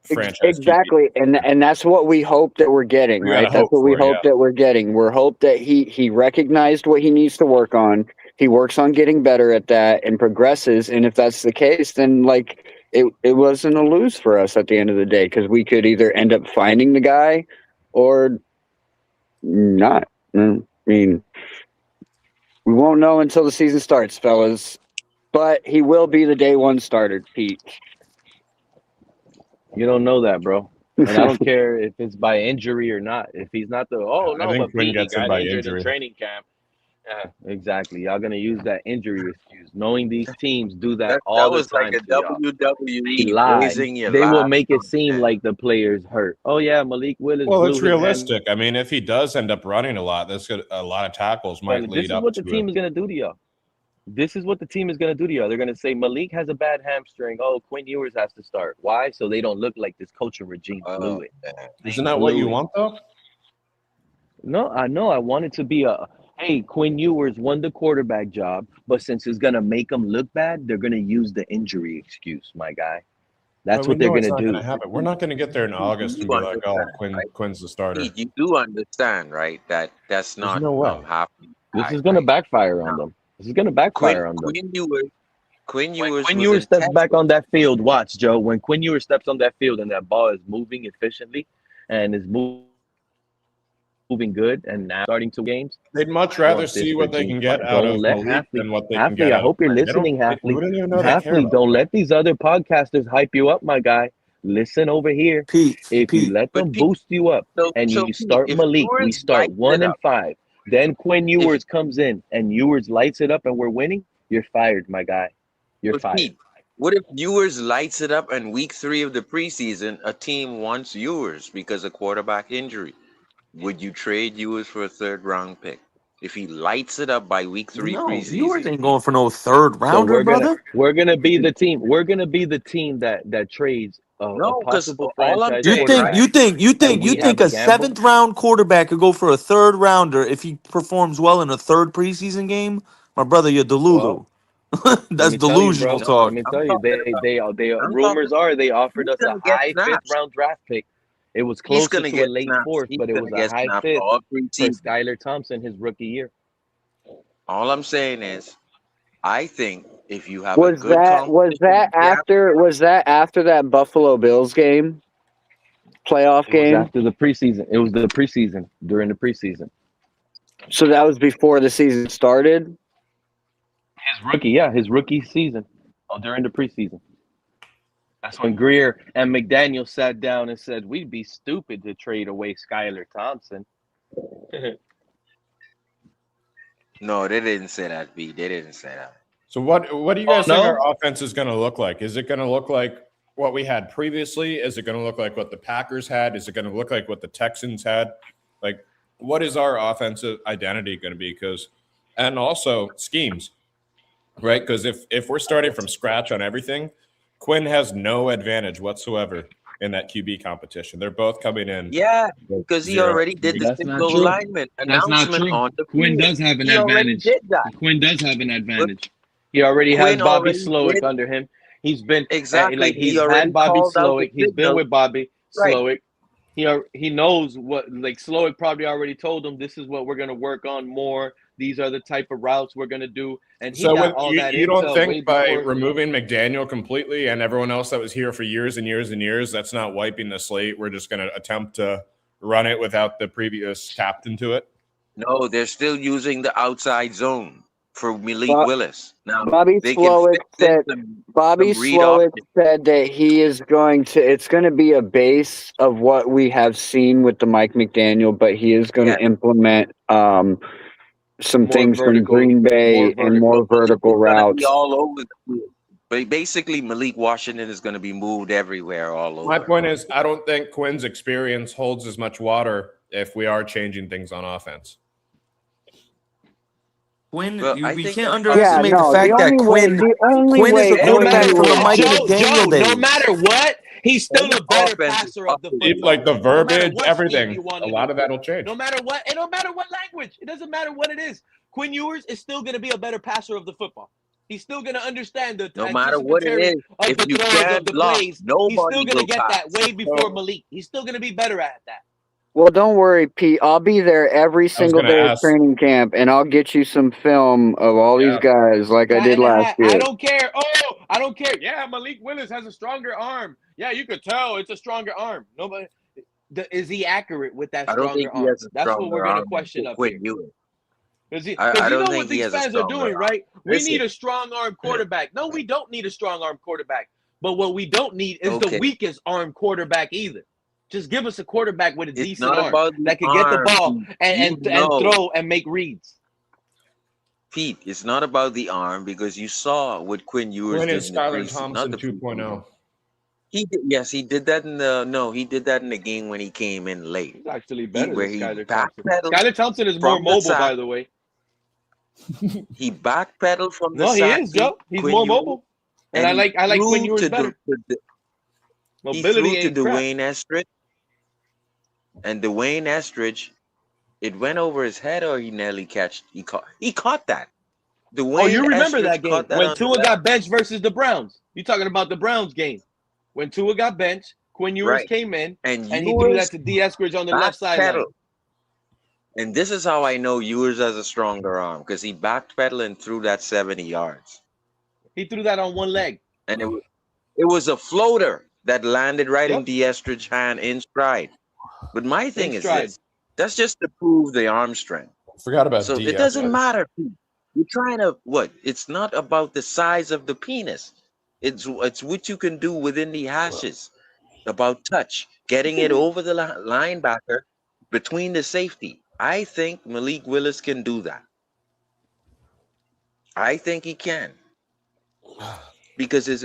franchise Exactly, and that's what we hope that we're getting, We gotta right? That's hope what we for it, hope that we're getting. We're hope that he recognized what he needs to work on. He works on getting better at that and progresses. And if that's the case, then like it wasn't a lose for us at the end of the day, because we could either end up finding the guy or not. I mean, we won't know until the season starts, fellas. But he will be the day one starter, Pete. You don't know that, bro. And I don't care if it's by injury or not. If he's not the I think Quinn he gets him got by injured in injury. training camp. Yeah, exactly. Y'all gonna use that injury excuse, knowing these teams do that all That the was like time a to y'all. They WWE lie. raising your They will last make it seem contend. like the player's hurt. Oh yeah, Malik Willis Well, blew it's his hand. realistic. I mean, if he does end up running a lot, that's a lot of tackles might But lead this is up what the to team it. is gonna do to y'all. This is what the team is gonna do to y'all. They're gonna say Malik has a bad hamstring. Oh, Quinn Ewers has to start. Why? So they don't look like this coaching regime blew it. Isn't that what you want, though? No, I know. I want it to be hey, Quinn Ewers won the quarterback job, but since it's gonna make them look bad, they're gonna use the injury excuse, my guy. That's But we what they're know it's gonna not do. going to happen. We're not going to get there in August and be like, "Oh, Quinn's the starter." Pete, you do understand, right? That's not no way. happening. This is gonna backfire on them. This is gonna backfire on them. Quinn When Ewers Quinn was Ewers steps intense. back on that field, watch, Joe. When Quinn Ewers steps on that field and that ball is moving efficiently and is moving good and now starting to games, They'd much I rather want this see what they regime can get fired. out Don't of let Malik Halfley. than what they can Halfley, get I out hope of you're Quinn. They listening, don't Halfley. even know they care Halfley, about don't Quinn. let these other podcasters hype you up, my guy. Listen over here. If you let them boost you up and you start if Malik, we Ewers start lights 1 it and up, 5. Then Quinn Ewers comes in and Ewers lights it up and we're winning. You're fired, my guy. You're but fired. Pete, what if Ewers lights it up and week 3 of the preseason, a team wants Ewers because of quarterback injury? Would you trade Ewers for a 3rd-round pick if he lights it up by week 3 No, preseason? Ewers ain't going for no third So rounder, brother. we're gonna be the team. We're gonna be the team that trades a No, because possible all I'm franchise saying, right? quarterback. And we have A a gamble. 7th round quarterback could go for a 3rd rounder if he performs well in a 3rd preseason game? My brother, you're Delulu. Well, let That's me tell you, delusional bro. talk. Let me tell you, they rumors are they offered He's us a gonna get high 5th snaps. round draft pick. It was He's closer gonna to a get late snaps. 4th, He's but it gonna was a get high snaps 5th all for preseason. Skylar Thompson his rookie year. All I'm saying is, I think if you have a Was good that after that Buffalo Bills game? Playoff It was game? after the preseason. It was the preseason, during the preseason. So that was before the season started? His rookie season. Oh, during the preseason. That's when Greer and McDaniel sat down and said, we'd be stupid to trade away Skylar Thompson. No, they didn't say that, B. They didn't say that. So what do you Oh, guys think no? our offense is going to look like? Is it going to look like what we had previously? Is it going to look like what the Packers had? Is it going to look like what the Texans had? Like, what is our offensive identity going to be? And also schemes, right? Because if we're starting from scratch on everything, Quinn has no advantage whatsoever in that QB competition. They're both coming in. Yeah, because he already did the single lineman announcement on the Quinn field. does have an He already advantage. did that. Quinn does have an advantage. He already has Quinn Bobby already Slowick did. under him. He's been Exactly. like he's He already had Bobby called out the Slowick. He's been signal. with Bobby Right. Slowick. He knows what, like, Slowick probably already told him this is what we're gonna work on more. These are the type of routes we're gonna do. And he So got all that you don't intel way think by before. removing McDaniel completely and everyone else that was here for years and years and years, that's not wiping the slate? We're just going to attempt to run it without the previous captain to it? No, they're still using the outside zone for Malik Willis. Now Bobby they Slowick can said that he is it's going to be a base of what we have seen with the Mike McDaniel, but he is going to implement some More things from vertical- Green Bay and more vertical It's gonna routes. be all over the field. But basically, Malik Washington is going to be moved everywhere, all over. My point is, I don't think Quinn's experience holds as much water if we are changing things on offense. Quinn, I we think can't that- underestimate Yeah, no, the fact the that only way- Quinn the only is way a quarterback Quinn from the will- Mike Joe, McDaniel days. No matter what, he's still a better offense passer of the football. Like the No matter verbiage, what scheme everything, you want a to lot do. of that will change. No matter what, and no matter what language, it doesn't matter what it is. Quinn Ewers is still going to be a better passer of the football. He's still going to understand the No matter what it anticipatory is, of if the you throws, can't of the block, plays. He's nobody still going to will get that pass. way before Malik. He's still going to be better at that. Well, don't worry, Pete. I'll be there every single gonna day at ask- training camp, and I'll get you some film of all these guys like I did last year. I don't care. Oh, I don't care. Yeah, Malik Willis has a stronger arm. Yeah, you could tell it's a stronger arm. Nobody is he accurate with that I don't stronger think he arm? has a That's what we're stronger going to arm question than up here. Quinn Ewers. Because you I don't know think what he these has a fans are stronger doing, arm. right? We Listen. need a strong arm quarterback. No, we don't need a strong arm quarterback. But what we don't need is the weakest arm quarterback either. Just give us a quarterback with a decent not arm about the that can get the arm, ball Pete. and throw and make reads. Pete, it's not about the arm because you saw what Quinn Ewers Quinn did is in the Skylar preseason. Thompson Not the 2.0. He did, yes, he did that in the he did that in the game when he came in late. He's actually better where than he Skylar Thompson. backpedaled Skylar Thompson is more from the mobile, sack. by the way. He backpedaled from the No, he sack. is, Joe. He's Quinn more Ewers, mobile. And I like Quinn Ewers better. He Mobility threw to ain't crap. Dwayne Estridge, and Dwayne Estridge, it went over his head, or he nearly he caught that. Dwayne Oh, you remember Estridge that game caught that when on Tua got benched versus the Browns? You talking about the Browns game when Tua got benched? Quinn Ewers Right. came in and he threw Ewers that to D. Eskridge on the left sideline. backpedaled. And this is how I know Ewers has a stronger arm, because he backpedaled and threw that 70 yards. He threw that on one leg. And it was a floater that landed right in D. Estridge's hand in stride. But my thing is this. That's just to prove the arm strength. Forgot about So D. it doesn't matter. You're trying to what? It's not about the size of the penis. It's what you can do within the hashes. About touch, getting it over the linebacker between the safety. I think Malik Willis can do that. I think he can. Because if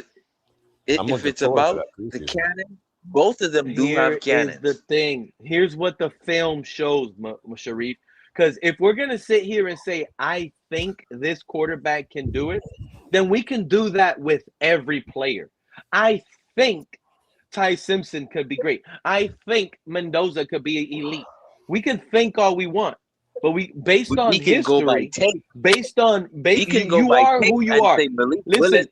it's about the cannon, both of them do have cannons. Here's the thing. Here's what the film shows, Sharif. Because if we're going to sit here and say, I think this quarterback can do it, then we can do that with every player. I think Ty Simpson could be great. I think Mendoza could be elite. We can think all we want. But based on history, go by tape. Based on you are who you are. Listen.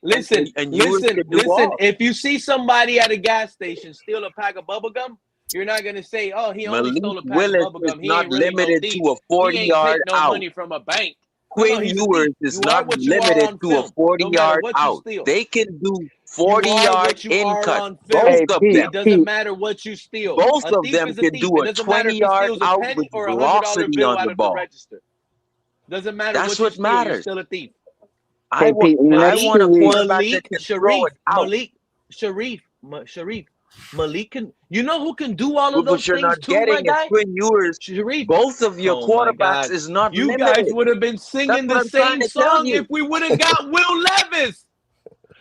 If you see somebody at a gas station steal a pack of bubble gum, you're not gonna say, "Oh, he only stole a pack of bubble gum. He ain't really no thief. to a 40-yard no out. money from a bank." Quinn Ewers is not limited to a 40-yard out. They can do 40-yard in cut. Both of them. It doesn't matter what you steal. Both of them can do a 20-yard out with velocity on the ball. Doesn't matter That's what you what matters. You're still a thief. I want a quarterback that can throw it out. Sharif, Malik can. You know who can do all of those but you're things not too, getting my guy? Quinn Ewers. Sharif. Both of your quarterbacks is not You limited. guys would have been singing the same song if we would have got Will Levis.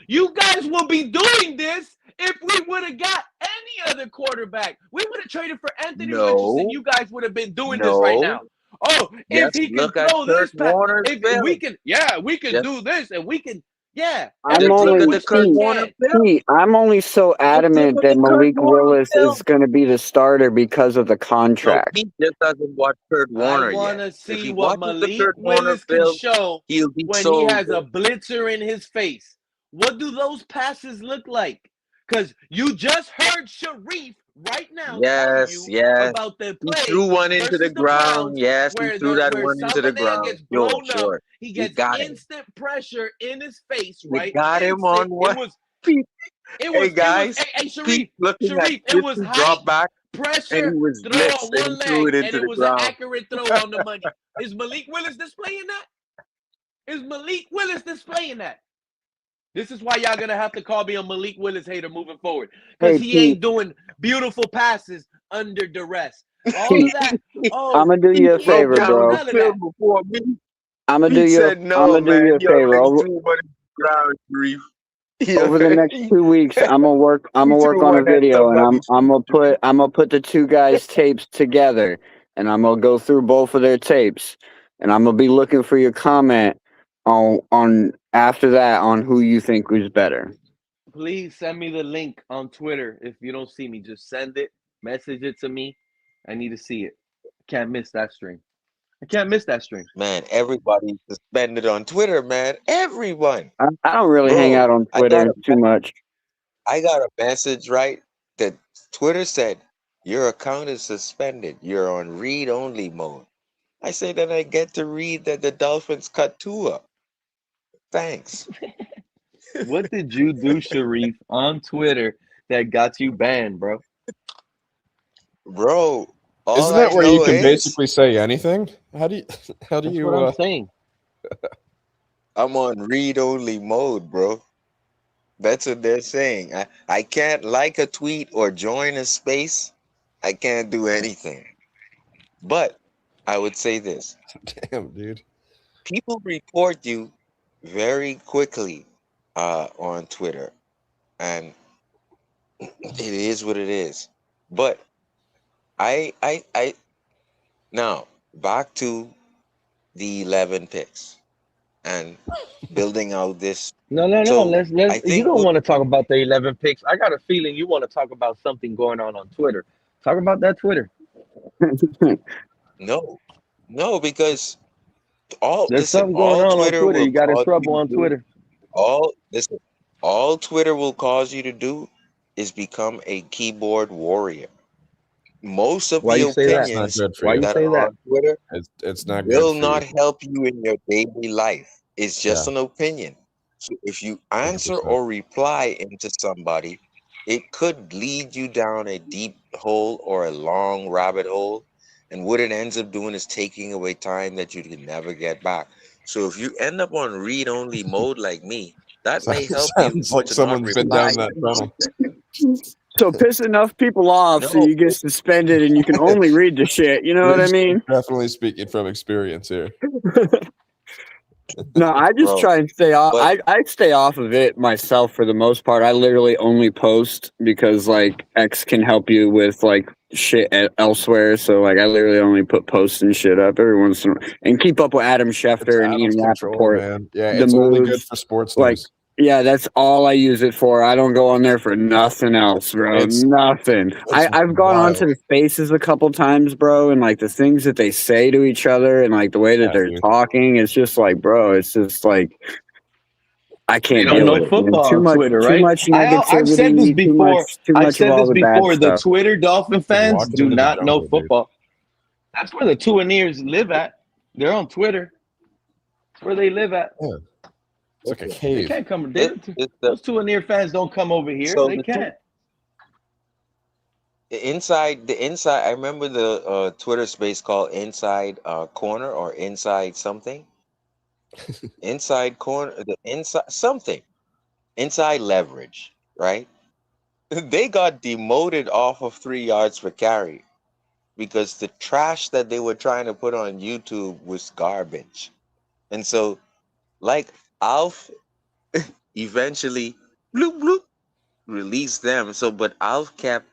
You guys will be doing this if we would have got any other quarterback. We would have traded for Anthony Richardson. You guys would have been doing this right now. Oh, if he can throw this pass, we can do this, and we can, I'm only so adamant that Malik Willis is going to be the starter because of the contract. No, he just doesn't watch Kurt Warner I want to yet. see what Malik Willis can show when he has a blitzer in his face. What do those passes look like? Because you just heard Sharif right now about the play. He threw one into the ground. Yes, he threw that one into the ground. Sure. He gets instant pressure in his face, right? Got him on what? Hey guys, Sharif, it was drop back pressure, and he was throw blitzed on one and threw it leg, into and the it was ground. an accurate throw on the money. Is Malik Willis displaying that? Is Malik Willis displaying that? This is why y'all gonna have to call me a Malik Willis hater moving forward, because he ain't doing beautiful passes under duress. All of that. Oh, I'm gonna do you a favor, bro. I'm gonna do you a favor. Over the next 2 weeks, I'm gonna work on a video, and I'm gonna put the two guys' tapes together, and I'm gonna go through both of their tapes, and I'm gonna be looking for your comment on after that on who you think was better. Please send me the link on Twitter. If you don't see me, just send it, message it to me. I need to see it. Can't miss that stream. I can't miss that stream. Man, everybody's suspended on Twitter, man. Everyone. I don't really hang out on Twitter too much. I got a message, right? That Twitter said, your account is suspended. You're on read-only mode. I say that I get to read that the Dolphins cut Tua. Thanks. What did you do, Sharif, on Twitter that got you banned, bro? Bro, all Isn't that I where you know can is basically say anything? How do That's you? what I'm saying. I'm on read-only mode, bro. That's what they're saying. I can't like a tweet or join a space. I can't do anything. But I would say this. Damn, dude. People report you very quickly on Twitter. And it is what it is. But I now back to the 11 picks and building out this. No. So Let's. I You think don't want to talk about the 11 picks. I got a feeling you want to talk about something going on Twitter. Talk about that Twitter. no, because There's something going all on Twitter Twitter. will You got in cause you trouble to on do, Twitter. all Twitter will cause you to do is become a keyboard warrior. Most of Why the you say that? It's not opinions good for Why you. you that say are that? on Twitter It's not good will for you. not help you in your daily life. It's just Yeah, an opinion. So if you answer 100%. or reply into somebody, it could lead you down a deep hole or a long rabbit hole. And what it ends up doing is taking away time that you can never get back. So if you end up on read only mode like me, that may help you Sounds like to not someone's been reply. down that tunnel. So piss enough people off so No, you get suspended and you can only read the shit. You know what I mean? Definitely speaking from experience here. No, I just bro. try and stay off. But I stay off of it myself for the most part. I literally only post because like X can help you with like shit elsewhere. So like I literally only put posts and shit up every once in a while and keep up with Adam It's Schefter and out of Ian control, Rappaport. man. Yeah, The it's only good moves, for sports like news. yeah, that's all I use it for. I don't go on there for nothing else, bro. It's Nothing. I've gone wild. onto the spaces a couple times, bro, and like the things that they say to each other and like the way that Yeah, they're dude. talking, it's just like, bro, it's just like I They can't don't deal know with it, man. football on Twitter, Too right? much I've said this negativity, before. too I've much of said all this the bad before. The stuff. Twitter Dolphin Like fans walking do into the not know jungle, dude. football. That's where the Tuaneers live at. They're on Twitter. That's where they live at. Yeah, it's like a They cave. can't come. it's Those Tuaneer fans don't come over here. so They can't. the inside. I remember the Twitter space called Inside Corner or Inside something. Inside corner, the inside something, inside leverage, right? They got demoted off of 3 yards per carry because the trash that they were trying to put on YouTube was garbage. And so, like, Alf eventually bloop bloop released them. So, but Alf kept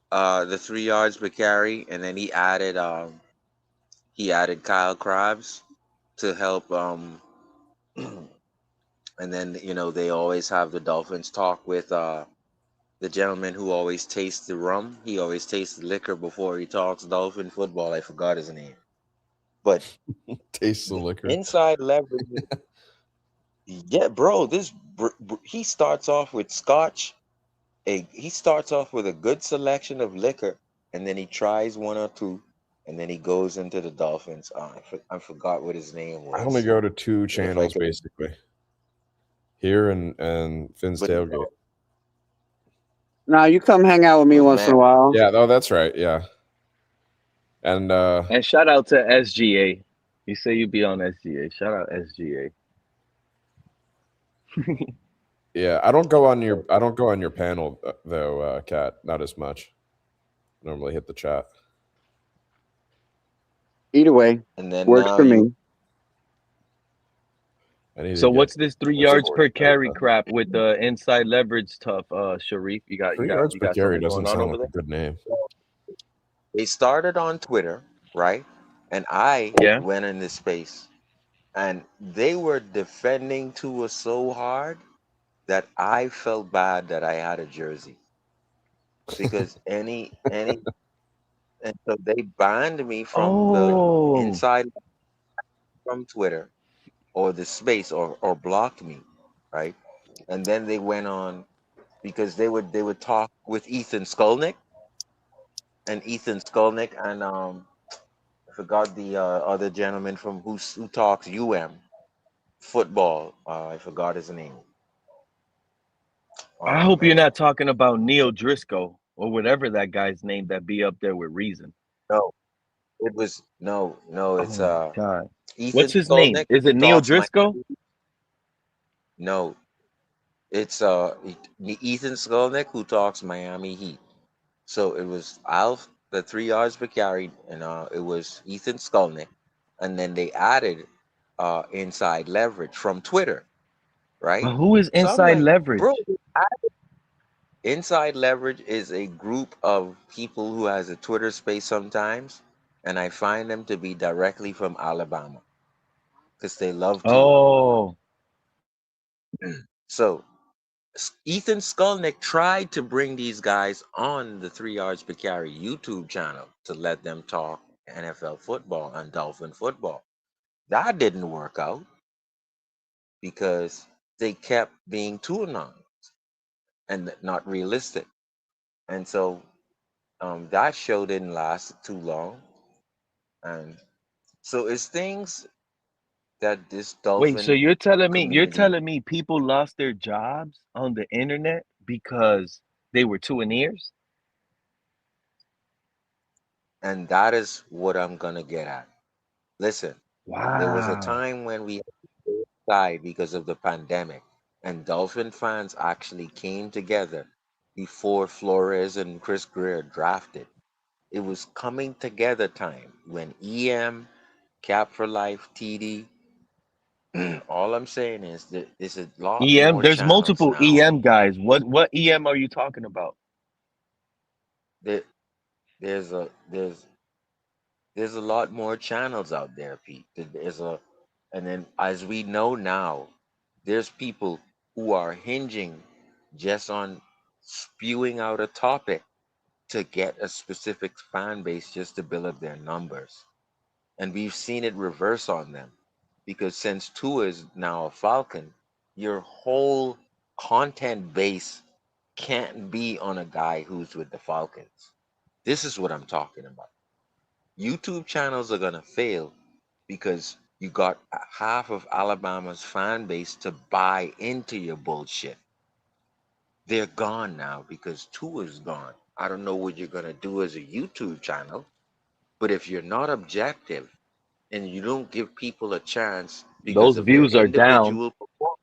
the 3 yards per carry, and then he added Kyle Krabs to help and then they always have the Dolphins talk with the gentleman who always tastes the rum. He always tastes the liquor before he talks Dolphin football. I forgot his name, but Taste the liquor. inside leverage. Yeah, bro. He starts off with scotch. He starts off with a good selection of liquor, and then he tries one or two, and then he goes into the Dolphins. I forgot what his name I only was. go to two If I channels could, basically. Here and Finn's but Tailgate. Now you come hang out with me once in a man, while. Yeah, oh, that's right. Yeah, and And shout out to SGA. You say you be on SGA. Shout out SGA. yeah, I don't go on your panel though, Kat. Not as much. Normally hit the chat. Either way, and then works now for me. So what's this 3 yards per carry crap with the inside leverage stuff, Sharif? You got 3 yards per carry something going doesn't on sound over like a there? good name. they started on Twitter, right? And I Yeah. went in this space, and they were defending Tua so hard that I felt bad that I had a jersey because And so they banned me from the Oh, inside from Twitter or the space or blocked me, right? And then they went on because they would talk with Ethan Skolnick and I forgot the other gentleman from who talks football. I forgot his name. I Oh hope you're man, not talking about Neil Driscoll or whatever that guy's name that be up there with Reason. no, it was no, Oh it's my God. What's Ethan his name? Skolnick Is who it Neil talks Driscoll? Miami. No, it's Ethan Skolnick who talks Miami Heat. So it was Alf, the 3 yards per carry, and it was Ethan Skolnick, and then they added inside leverage from Twitter, right? But who is So I'm inside like, bro, leverage? inside leverage is a group of people who has a Twitter space sometimes, and I find them to be directly from Alabama because they love Tua. Oh, So Ethan Skolnick tried to bring these guys on the 3 yards per carry YouTube channel to let them talk NFL football and Dolphin football. That didn't work out because they kept being too anonymous and not realistic. And so that show didn't last too long. And so it's things that this wait, so Dolphin you're community, telling me people lost their jobs on the internet because they were two and ears? and that is what I'm going to get at. Listen, there was a Wow. time when we died because of the pandemic, and Dolphin fans actually came together before Flores and Chris Greer drafted. It was coming together time when EM, Cap for Life, TD. All I'm saying is that there's a lot EM, more there's channels multiple now. EM guys. What EM are you talking about? There, there's a there's there's a lot more channels out there, Pete. And then as we know now, there's people who are hinging just on spewing out a topic to get a specific fan base just to build up their numbers. And we've seen it reverse on them because since Tua is now a Falcon, your whole content base can't be on a guy who's with the Falcons. This is what I'm talking about. YouTube channels are going to fail because you got half of Alabama's fan base to buy into your bullshit. They're gone now because Tua's gone. I don't know what you're going to do as a YouTube channel, but if you're not objective and you don't give people a chance because Those of their views are down. individual performance,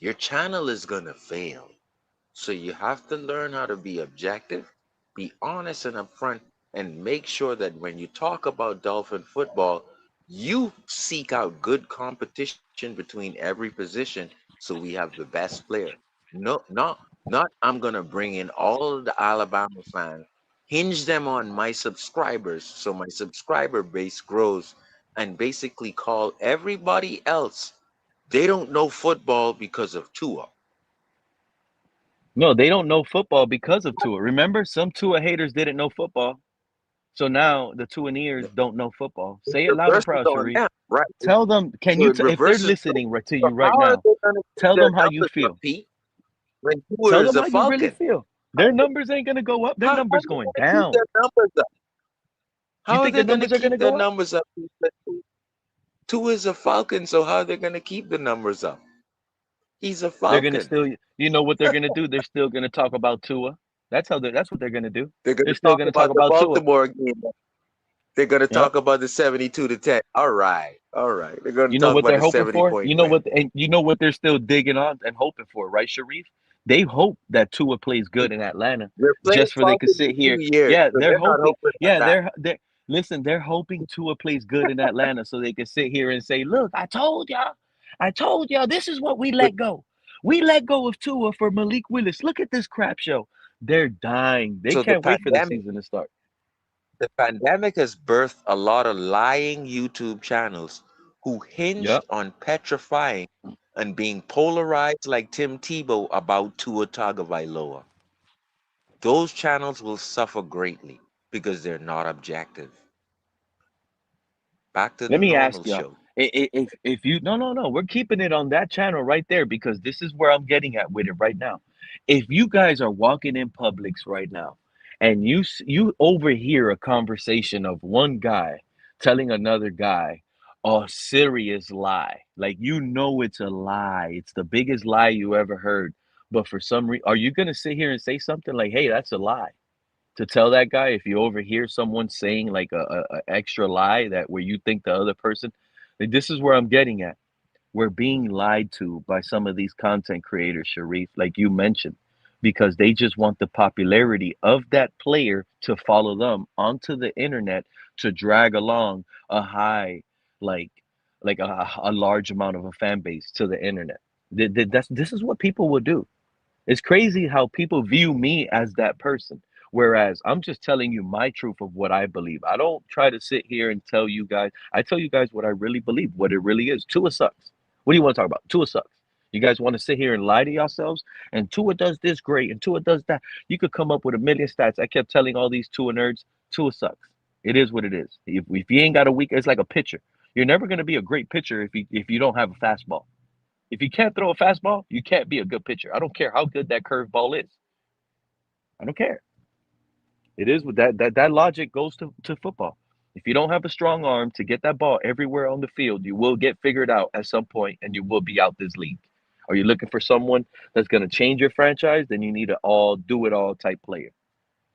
your channel is going to fail. So you have to learn how to be objective, be honest and upfront, and make sure that when you talk about Dolphin football, you seek out good competition between every position so we have the best player. No, not I'm gonna bring in all of the Alabama fans, hinge them on my subscribers so my subscriber base grows, and basically call everybody else. They don't know football because of Tua. No, they don't know football because of Tua. Remember, some Tua haters didn't know football. So now the two and ears don't know football. It Say it loud and reverses proud, on Sharif. them, right? Tell them, So it if they're reverses. listening right to So you right how are now, they going to keep tell their them how you numbers up, feel. Pete? When Tua Tell is them a how you really Falcon, feel. how, Their numbers ain't gonna go up. Their how are numbers they going going to keep down. their numbers up? You How are think they the going to numbers are keep gonna their go up? numbers up? Tua is a Falcon, so how are they going to keep the numbers up? He's a They're gonna Falcon. still, you know what they're gonna do? They're still gonna talk about Tua. That's what they're gonna do. They're going They're to still talk gonna talk about the about Tua. Baltimore game. They're going to Yep. talk about the 72-10. All right, all right. They're going to You know talk what about they're the hoping 70 for? point win. And you know what they're still digging on and hoping for, right, Sharif? They hope that Tua plays good in Atlanta, They're playing just for they could Falcons sit for here. 2 years, Yeah, so they're they're not hoping. hoping at Yeah, that. they're listen. They're hoping Tua plays good in Atlanta, so they can sit here and say, "Look, I told y'all, this is what we let go. We let go of Tua for Malik Willis. Look at this crap show." They're dying. They So can't wait for the season to start. the pandemic has birthed a lot of lying YouTube channels who hinged Yep. on petrifying and being polarized like Tim Tebow about Tua Tagovailoa. those channels will suffer greatly because they're not objective. Back to the Let me ask normal y'all. show. If you no, we're keeping it on that channel right there because this is where I'm getting at with it right now. If you guys are walking in Publix right now and you overhear a conversation of one guy telling another guy a serious lie, like you know it's a lie, it's the biggest lie you ever heard, but for some reason, are you gonna sit here and say something like, "Hey, that's a lie"? To tell that guy if you overhear someone saying like a extra lie that where you think the other person, like, this is where I'm getting at. We're being lied to by some of these content creators, Sharif, like you mentioned, because they just want the popularity of that player to follow them onto the internet to drag along a high, like a large amount of a fan base to the internet. This is what people will do. It's crazy how people view me as that person. Whereas I'm just telling you my truth of what I believe. I don't try to sit here and tell you guys. I tell you guys what I really believe, what it really is. Tua sucks. What do you want to talk about? Tua sucks. You guys want to sit here and lie to yourselves? And Tua does this great, and Tua does that. You could come up with a million stats. I kept telling all these Tua nerds, Tua sucks. It is what it is. If you ain't got a weak, it's like a pitcher. You're never going to be a great pitcher if you don't have a fastball. If you can't throw a fastball, you can't be a good pitcher. I don't care how good that curveball is. I don't care. It is with that logic goes to football. If you don't have a strong arm to get that ball everywhere on the field, you will get figured out at some point and you will be out this league. Are you looking for someone that's going to change your franchise? Then you need an all do it all type player.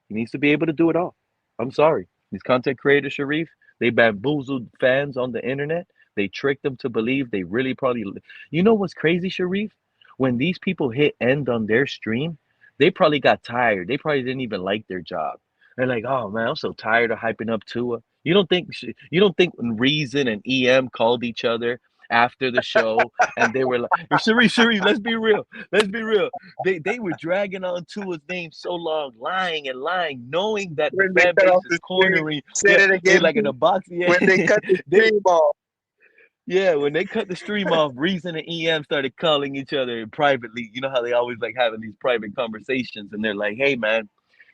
He needs to be able to do it all. I'm sorry. These content creators, Sharif, they bamboozled fans on the internet. They tricked them to believe they really probably. You know what's crazy, Sharif? When these people hit end on their stream, they probably got tired. They probably didn't even like their job. They're like, "Oh man, I'm so tired of hyping up Tua." You don't think when Reason and EM called each other after the show and they were like, Sharif, let's be real. Let's be real. They were dragging on Tua's name so long, lying and lying, knowing that the When they fan cut base off is the stream, cornering. say Yeah, it they again. like in a box. Yeah, When they cut the they stream off. yeah, when they cut the stream off, Reason and EM started calling each other privately. You know how they always like having these private conversations, and they're like, "Hey, man,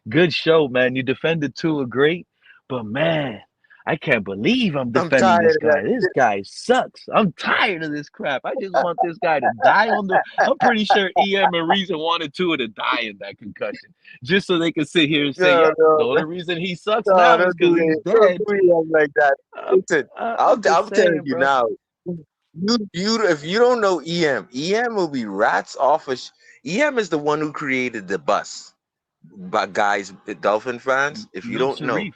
good show, man. You defended Tua great, but man, I can't believe I'm I'm defending tired this of that. guy. This guy sucks. I'm tired of this crap. I just want this guy to die on the." I'm pretty sure EM and Reason wanted Tua to die in that concussion, just so they could sit here and say, No, "Yeah, the no, only reason he sucks no, now is don't do because he's it. Don't dead." do it like that. Listen, I'm just I'm telling saying, you bro. now. You if you don't know EM will be rats off of. EM is the one who created the bus. But guys, Dolphin fans, if you No, don't know, EM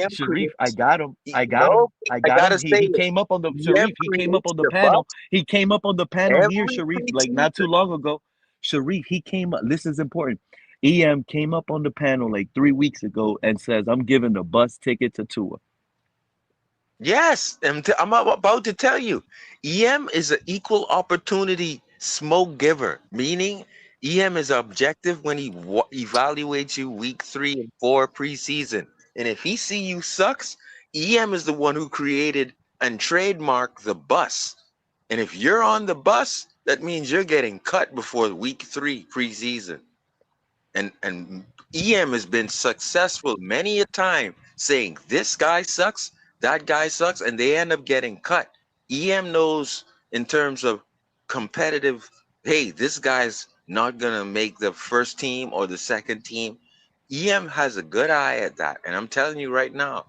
Sharif, I creates. got him. I got him. No, I I got him. gotta He say he it. came up on the EM Sharif. He came up creates on the the bus panel. He came up on the panel here, every Sharif, like not too preseason. long ago. Sharif, he came up. This is important. EM came up on the panel like 3 weeks ago and says, "I'm giving the bus ticket to Tua." Yes, I'm about to tell you. EM is an equal opportunity smoke giver, meaning EM is objective when he evaluates you week 3 and 4 preseason. And if he see you sucks, EM is the one who created and trademarked the bus. And if you're on the bus, that means you're getting cut before week 3 preseason. And EM has been successful many a time saying this guy sucks, that guy sucks, and they end up getting cut. EM knows in terms of competitive, hey, this guy's not gonna make the first team or the second team. EM has a good eye at that, and I'm telling you right now,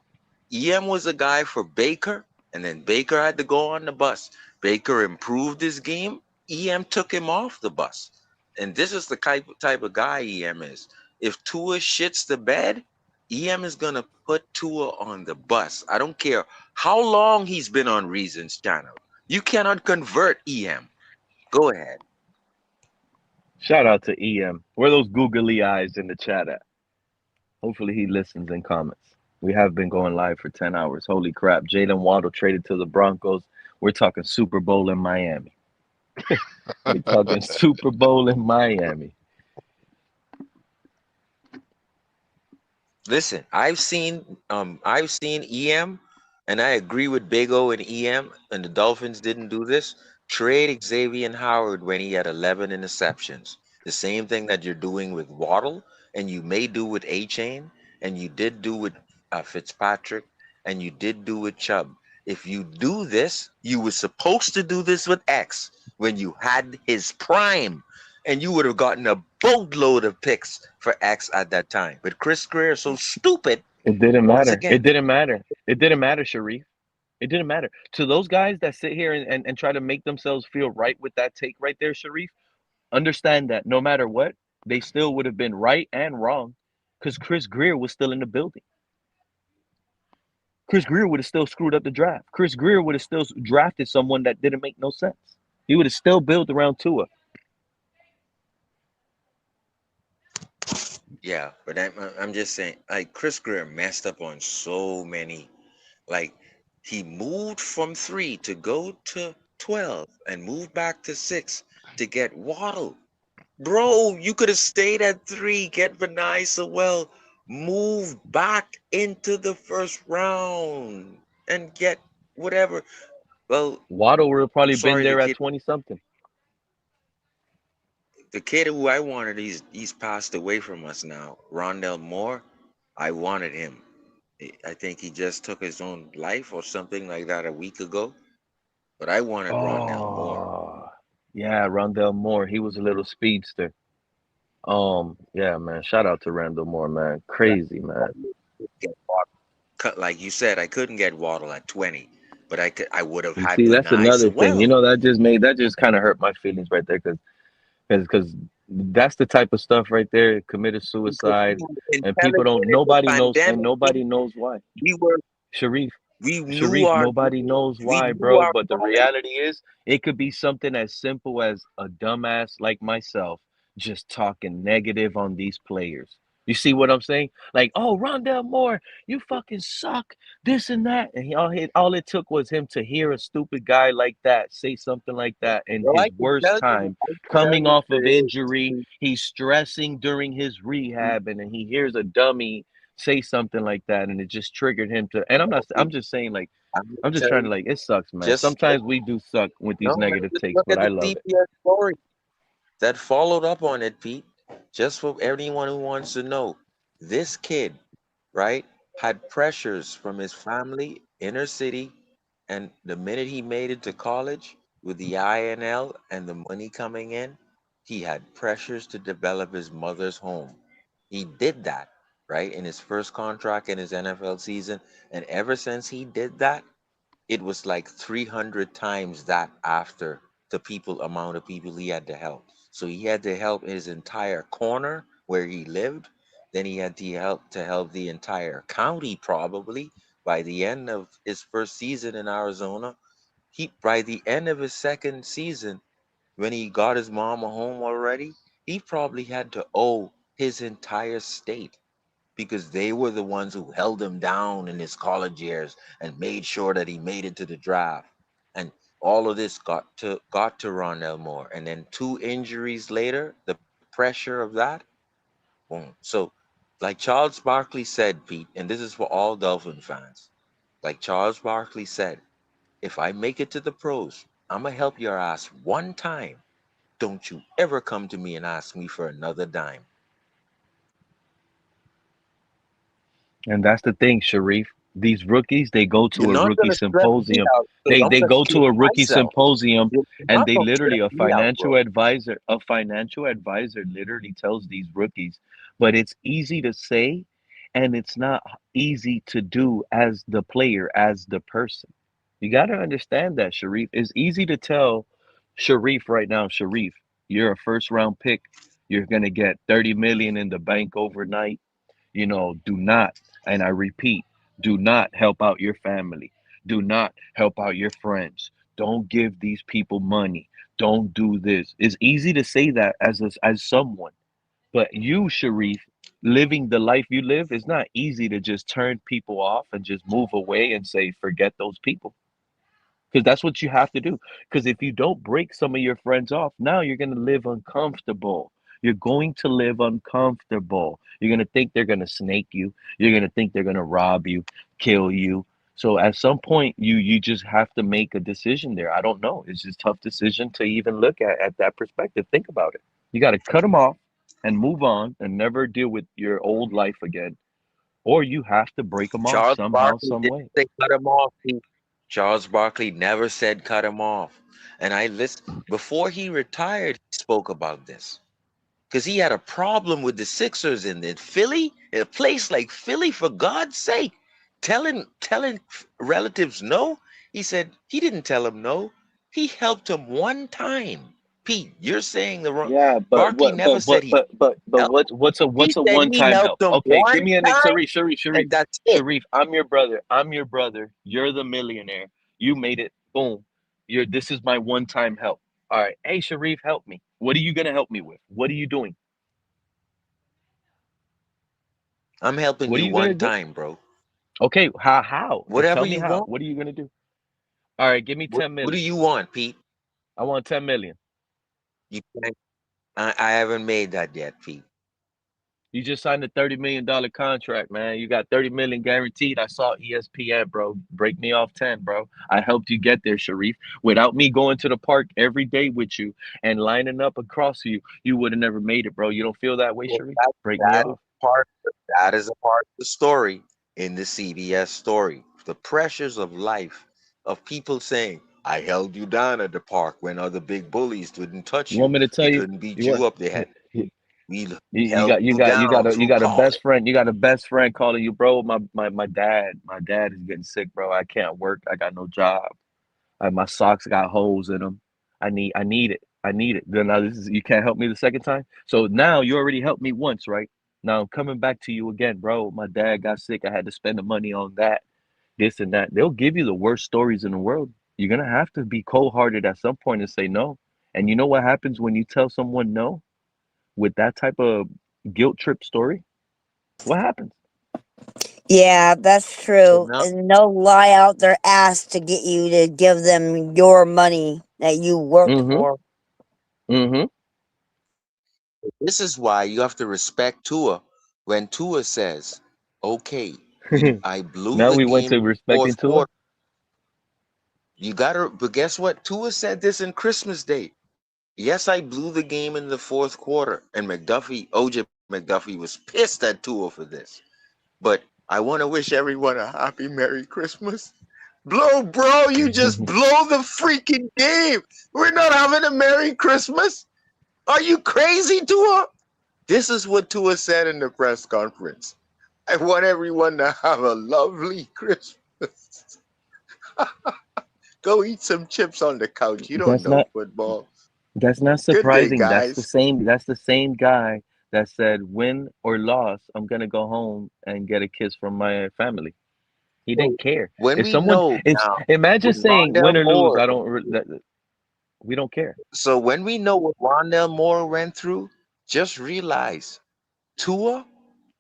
EM was a guy for Baker, and then Baker had to go on the bus. Baker improved his game. EM took him off the bus. And this is the type of guy EM is. If Tua shits the bed, EM is gonna put Tua on the bus. I don't care how long he's been on Reason's channel. You cannot convert EM. Go ahead. Shout out to EM. Where are those googly eyes in the chat at? Hopefully he listens and comments. We have been going live for 10 hours. Holy crap. Jaylen Waddle traded to the Broncos. We're talking Super Bowl in Miami. We're talking Super Bowl in Miami. Listen, I've seen EM, and I agree with Big O and EM, and the Dolphins didn't do this. Trade Xavier Howard when he had 11 interceptions. The same thing that you're doing with Waddle. and you may do with Achane, and you did do with Fitzpatrick, and you did do with Chubb. If you do this, you were supposed to do this with X when you had his prime, and you would have gotten a boatload of picks for X at that time. But Chris Greer is so stupid. It didn't Once matter. again, It didn't matter. It didn't matter, Sharif. It didn't matter. To those guys that sit here and try to make themselves feel right with that take right there, Sharif, understand that no matter what, they still would have been right and wrong because Chris Greer was still in the building. Chris Greer would have still screwed up the draft. Chris Greer would have still drafted someone that didn't make no sense. He would have still built around Tua. Yeah, but I'm just saying, like, Chris Greer messed up on so many. Like, he moved from 3 to go to 12 and moved back to 6 to get Waddle. Bro, you could have stayed at 3, get Benai Sewell, move back into the first round and get whatever. Well, Waddle would have probably been sorry, there at 20 something. the kid who I wanted, he's passed away from us now. Rondell Moore, I wanted him. I think he just took his own life or something like that a week ago. But I wanted Rondell Moore. Yeah, Rondell Moore. He was a little speedster. Yeah, man. Shout out to Rondell Moore, man. Crazy, man. Like you said, I couldn't get Waddle at 20, but I would have You had see, that's Benai another thing. You Sewell. know, that just kind of hurt my feelings right there because that's the type of stuff right there. Committed suicide, and people don't. Nobody knows, and nobody knows why. Sharif, nobody knows why, bro. But the reality is, it could be something as simple as a dumbass like myself just talking negative on these players. You see what I'm saying? Like, oh, Rondell Moore, you fucking suck, this and that. And all it took was him to hear a stupid guy like that say something like that in his worst time, coming off of injury. He's stressing during his rehab, and then he hears a dummy say something like that, and it just triggered him to. And I'm just saying, like, I'm just trying to, like, it sucks, man. Sometimes we do suck with these negative takes, Look but at I the love it. CPS story that followed up on it, Pete. Just for anyone who wants to know, this kid, right, had pressures from his family, inner city, and the minute he made it to college with the INL and the money coming in, he had pressures to develop his mother's home. He did that, right, in his first contract in his NFL season, and ever since he did that, it was like 300 times that after the amount of people he had to help. So he had to help his entire corner where he lived. Then he had to help the entire county probably. By the end of his first season in Arizona, by the end of his second season, when he got his mama home already, he probably had to owe his entire state because they were the ones who held him down in his college years and made sure that he made it to the draft. And all of this got to Rondell Moore. And then 2 injuries later, the pressure of that, boom. So, like Charles Barkley said, Pete, and this is for all Dolphin fans, like Charles Barkley said, if I make it to the pros, I'm going to help your ass one time. Don't you ever come to me and ask me for another dime. And that's the thing, Sharif. These rookies, they go to a rookie symposium. They go to a rookie symposium, and they literally a financial advisor literally tells these rookies. But it's easy to say, and it's not easy to do as the player, as the person. You got to understand that, Sharif. It's easy to tell Sharif right now, Sharif, you're a first round pick. You're gonna get 30 million in the bank overnight. Do not, and I repeat, do not help out your family. Do not help out your friends. Don't give these people money. Don't do this. It's easy to say that as someone, but you, Sharif, living the life you live, it's not easy to just turn people off and just move away and say, forget those people. Because that's what you have to do. Because if you don't break some of your friends off, now you're going to live uncomfortable. You're going to live uncomfortable. You're going to think they're going to snake you. You're going to think they're going to rob you, kill you. So at some point, you just have to make a decision there. I don't know. It's just a tough decision to even look at that perspective. Think about it. You got to cut them off, and move on and never deal with your old life again, or you have to break them off Charles somehow, Barkley some didn't way. say cut him off. Charles Barkley never said cut him off. And I listened before he retired, he spoke about this. Because he had a problem with the Sixers in Philly, in a place like Philly, for God's sake. Telling relatives no. He said he didn't tell him no. He helped him one time. Pete, you're saying the wrong. Yeah, but Barkley what? never said he But helped. what's a He said one he time helped help? him Okay, give one me an time, Sharif. and that's it. Sharif, I'm your brother. I'm your brother. You're the millionaire. You made it. Boom. This is my one time help. All right. Hey, Sharif, help me. What are you gonna help me with? What are you doing? I'm helping What are you you gonna one do? time, bro. Okay, how? Whatever Tell me you how. want. What are you gonna do? All right, give me What 10 do million. you want, Pete? I want 10 million. You can't. I haven't made that yet, Pete. You just signed a $30 million contract, man. You got 30 million guaranteed. I saw ESPN, bro. Break me off 10, bro. I helped you get there, Sharif. Without me going to the park every day with you and lining up across you, you would have never made it, bro. You don't feel that way, Well, Sharif? Break me off. That is a part of the story in the CBS story. The pressures of life, of people saying, I held you down at the park when other big bullies didn't touch You want you. me to tell They you? couldn't beat You want? you up. They had we You held got you you got you got down a you through got a college. best friend. You got a best friend calling you, bro. My dad is getting sick, bro. I can't work. I got no job. My socks got holes in them. I need it. I need it. Then now you can't help me the second time. So now you already helped me once, right? Now I'm coming back to you again, bro. My dad got sick. I had to spend the money on that, this and that. They'll give you the worst stories in the world. You're gonna have to be cold-hearted at some point and say no. And you know what happens when you tell someone no with that type of guilt trip story? What happens? Yeah, that's So true. now, And they'll lie out their ass to get you to give them your money that you worked for. Mm-hmm. this is why you have to respect Tua when Tua says, okay, I blew Now the we went game to in the respecting fourth Tua. quarter. But guess what? Tua said this in Christmas Day. Yes, I blew the game in the fourth quarter. And OJ McDuffie was pissed at Tua for this. But I want to wish everyone a happy Merry Christmas. Bro, you just blow the freaking game. We're not having a Merry Christmas. Are you crazy, Tua? This is what Tua said in the press conference. I want everyone to have a lovely Christmas. Go eat some chips on the couch. You don't That's know not football. that's not Good day, surprising. That's guys. the same guy that said win or loss, I'm gonna go home and get a kiss from my family. He So didn't care. when If we someone know if now, imagine with saying win Rondell or lose, Moore, we don't care. so when we know what Rondell Moore went through, just realize Tua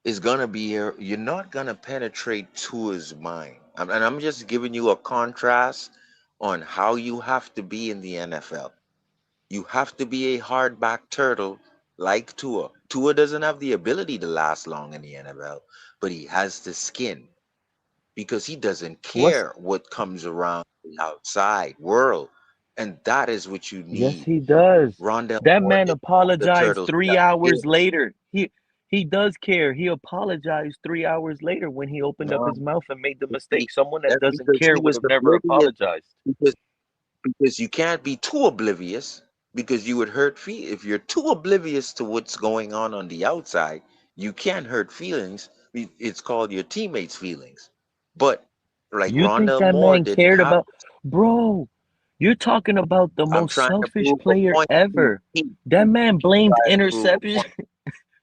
is gonna be here. You're not gonna penetrate Tua's mind. And I'm just giving you a contrast on how you have to be in the NFL. You have to be a hardback turtle like Tua. Tua doesn't have the ability to last long in the NFL, but he has the skin because he doesn't What's care what comes around the outside world. And that is what you Yes, need. he does. Rondell That Moore man is one of the apologized turtles three that hours gives. later. He does care. He apologized 3 hours later when he opened up No, his mouth and made the he- mistake. Someone that that's doesn't because care he would was have never oblivious. apologized. Because you can't be too oblivious because you would hurt if you're too oblivious to what's going on the outside, you can hurt feelings. It's called your teammates' feelings. But like You think Rondell that Moore man didn't cared have. about, bro? You're talking about the I'm most trying to selfish prove a player point. ever. He That man blamed tried to prove a interceptions. point.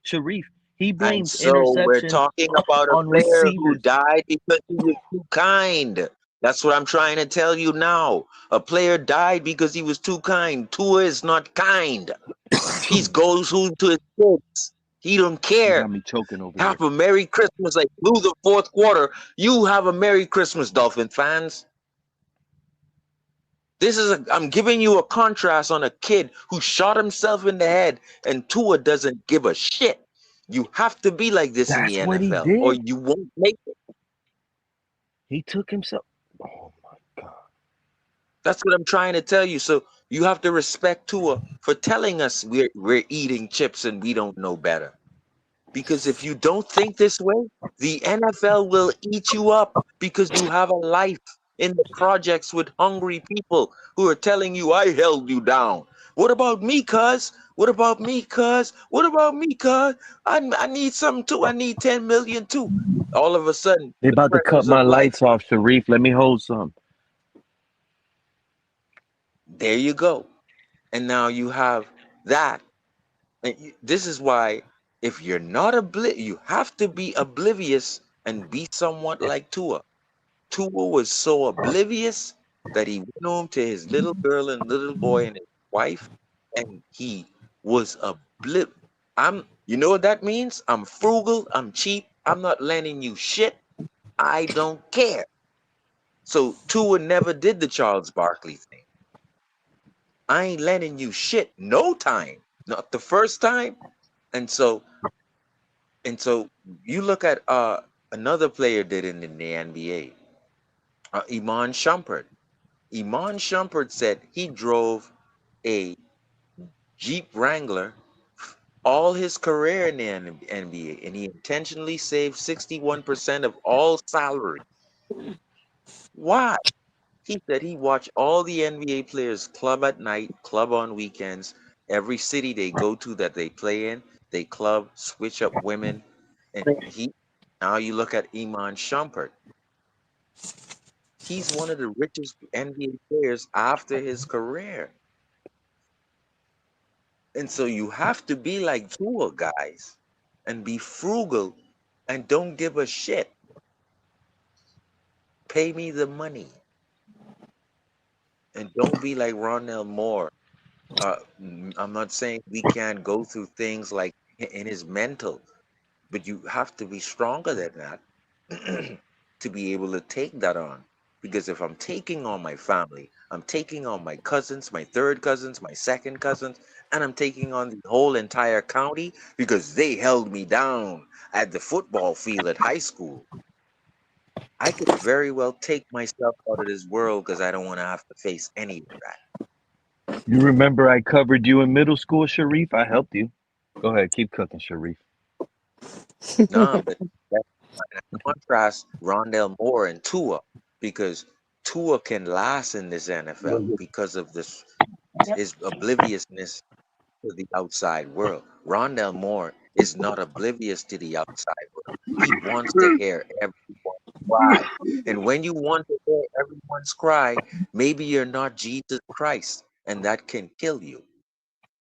Sharif, he And blamed so we're interceptions talking about a on player who receivers. died because he was too kind. That's what I'm trying to tell you now. A player died because he was too kind. Tua is not kind. He goes home to his kids. He don't You care. got me choking over here. Have a Merry Christmas like blew the fourth quarter. You have a Merry Christmas, Dolphin fans. I'm giving you a contrast on a kid who shot himself in the head, and Tua doesn't give a shit. You have to be like this in the That's what he NFL, or did. you won't make it. He took himself. Oh my God. That's what I'm trying to tell you. So you have to respect Tua for telling us we're eating chips and we don't know better. Because if you don't think this way, the NFL will eat you up because you have a life in the projects with hungry people who are telling you, I held you down. What about me, cuz? What about me, cuz? What about me, cuz? I need something too. I need 10 million too. All of a sudden, They the about to cut pressures my of life. lights off, Sharif. Let me hold some. There you go. And now you have that. And this is why if you're not you have to be oblivious and be somewhat like Tua. Tua was so oblivious that he went home to his little girl and little boy and his wife, and he was you know what that means? I'm frugal, I'm cheap, I'm not lending you shit. I don't care. So Tua never did the Charles Barkley thing. I ain't lending you shit no time. Not the first time. And so you look at another player did it in the NBA, Iman Shumpert. Iman Shumpert said he drove a Jeep Wrangler all his career in the NBA, and he intentionally saved 61% of all salary. Why? He said he watched all the NBA players club at night, club on weekends. Every city they go to that they play in, they club, switch up women, and now you look at Iman Shumpert. He's one of the richest NBA players after his career. And so you have to be like Tua, guys, and be frugal and don't give a shit. Pay me the money. And don't be like Rondell Moore. I'm not saying we can't go through things like in his mental, but you have to be stronger than that to be able to take that on. Because if I'm taking on my family, I'm taking on my cousins, my third cousins, my second cousins, and I'm taking on the whole entire county because they held me down at the football field at high school. I could very well take myself out of this world because I don't want to have to face any of that. You remember I covered you in middle school, Sharif? I helped you. Go ahead, keep cooking, Sharif. Nah, but that contrast Rondell Moore and Tua because Tua can last in this NFL because of his obliviousness to the outside world. Rondell Moore is not oblivious to the outside world. He wants to hear everyone cry. And when you want to hear everyone's cry, maybe you're not Jesus Christ, and that can kill you.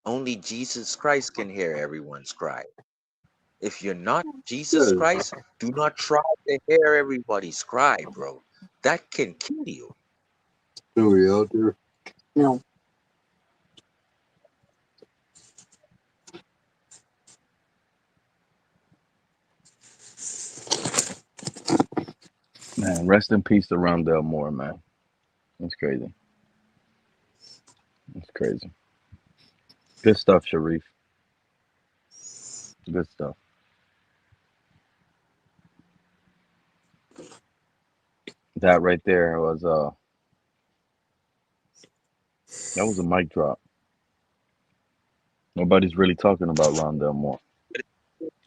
Only Jesus Christ can hear everyone's cry. If you're not Jesus Christ, do not try to hear everybody's cry, bro. That can kill you. No. Man, rest in peace to Rondell Moore, man. That's crazy. That's crazy. Good stuff, Sharif. Good stuff. That right there was that was a mic drop. Nobody's really talking about Rondell Moore.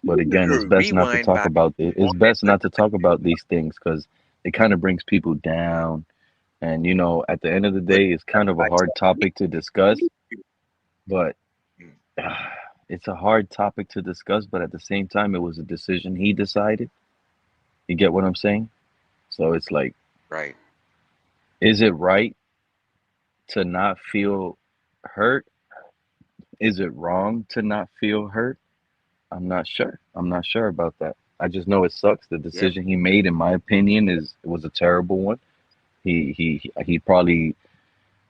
But again, it's best not to Rewind talk back. about it. It's best not to talk about these things because it kind of brings people down. And you know, at the end of the day, it's kind of a hard topic to discuss. But it's a hard topic to discuss. But at the same time, it was a decision he decided. You get what I'm saying? So it's like, Right. is it right to not feel hurt? Is it wrong to not feel hurt? I'm not sure. I'm not sure about that. I just know it sucks. The Yep. decision he made, in my opinion, was a terrible one. He probably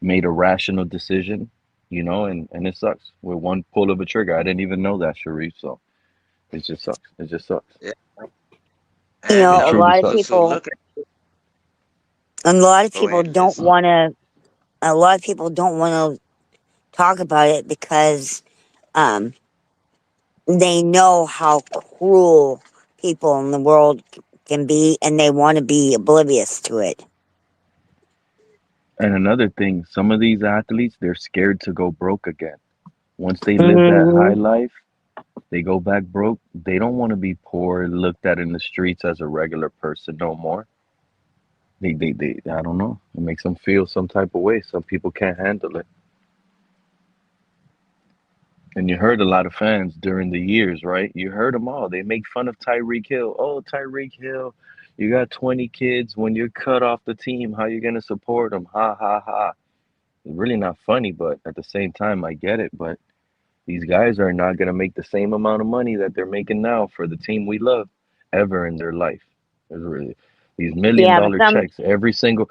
made a rational decision, you know, and it sucks. With one pull of a trigger. I didn't even know that, Sharif. So it just sucks. It just sucks. Yeah. You And know, a lot of people, look at and a lot of go people ahead, don't Liz. want to. A lot of people don't want to talk about it because they know how cruel people in the world can be, and they want to be oblivious to it. And another thing, some of these athletes, they're scared to go broke again. Once they live that high Hmm. life, they go back broke. They don't want to be poor, looked at in the streets as a regular person no more. I don't know. It makes them feel some type of way. Some people can't handle it. And you heard a lot of fans during the years, right? You heard them all. They make fun of Tyreek Hill. Oh, Tyreek Hill, you got 20 kids. When you're cut off the team, how you going to support them? Ha, ha, ha. It's really not funny, but at the same time, I get it. But these guys are not going to make the same amount of money that they're making now for the team we love ever in their life. It's really, these million Yeah, but dollar some. checks every single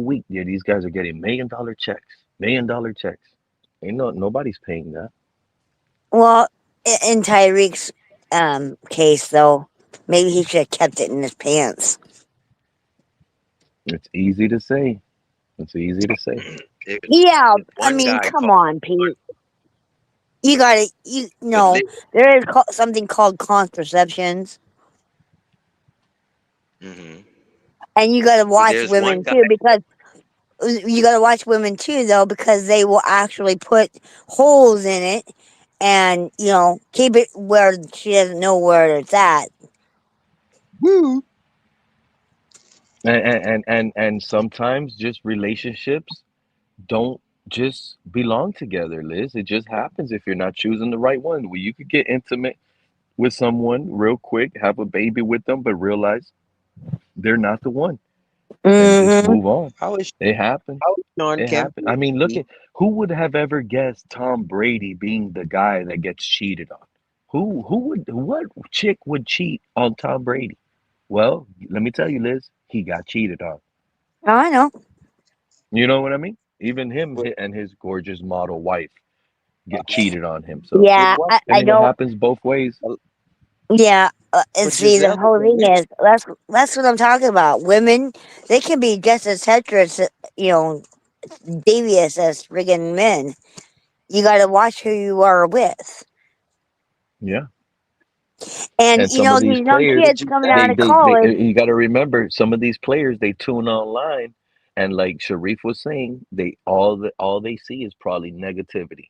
week. Yeah, these guys are getting $1 million checks, $1 million checks. Ain't nobody's paying that. Well, in Tyreek's case, though, maybe he should have kept it in his pants. It's easy to say. It's easy to say. Yeah, I One mean, guy come called. on, Pete. You got to, But know, there is something called contraceptions, hmm and you got to but watch there's one women guy. too, because you got to watch women too, though, because they will actually put holes in it, and keep it where she doesn't know where it's at. Woo. And sometimes just relationships don't just belong together, Liz. It just happens if you're not choosing the right one. Well, you could get intimate with someone real quick, have a baby with them, but realize they're not the one, and just Hmm. move on. How is It happens. how is Sean It Kemp happens. I doing, mean, look Pete? at who would have ever guessed Tom Brady being the guy that gets cheated on? What chick would cheat on Tom Brady? Well, let me tell you, Liz, he got cheated on. I know. You know what I mean? Even him With, and his gorgeous model wife get cheated on him. So, with Yeah, what? I I mean, it don't. happens both ways. Yeah, and But see, the Giselle whole doesn't thing miss. is that's what I'm talking about. Women, they can be just as treacherous, devious as friggin' men. You got to watch who you are with, Yeah. and And some of these these young players, kids coming out of college. you got to remember, some of these players, they tune online, and like Sharif was saying, all they see is probably negativity.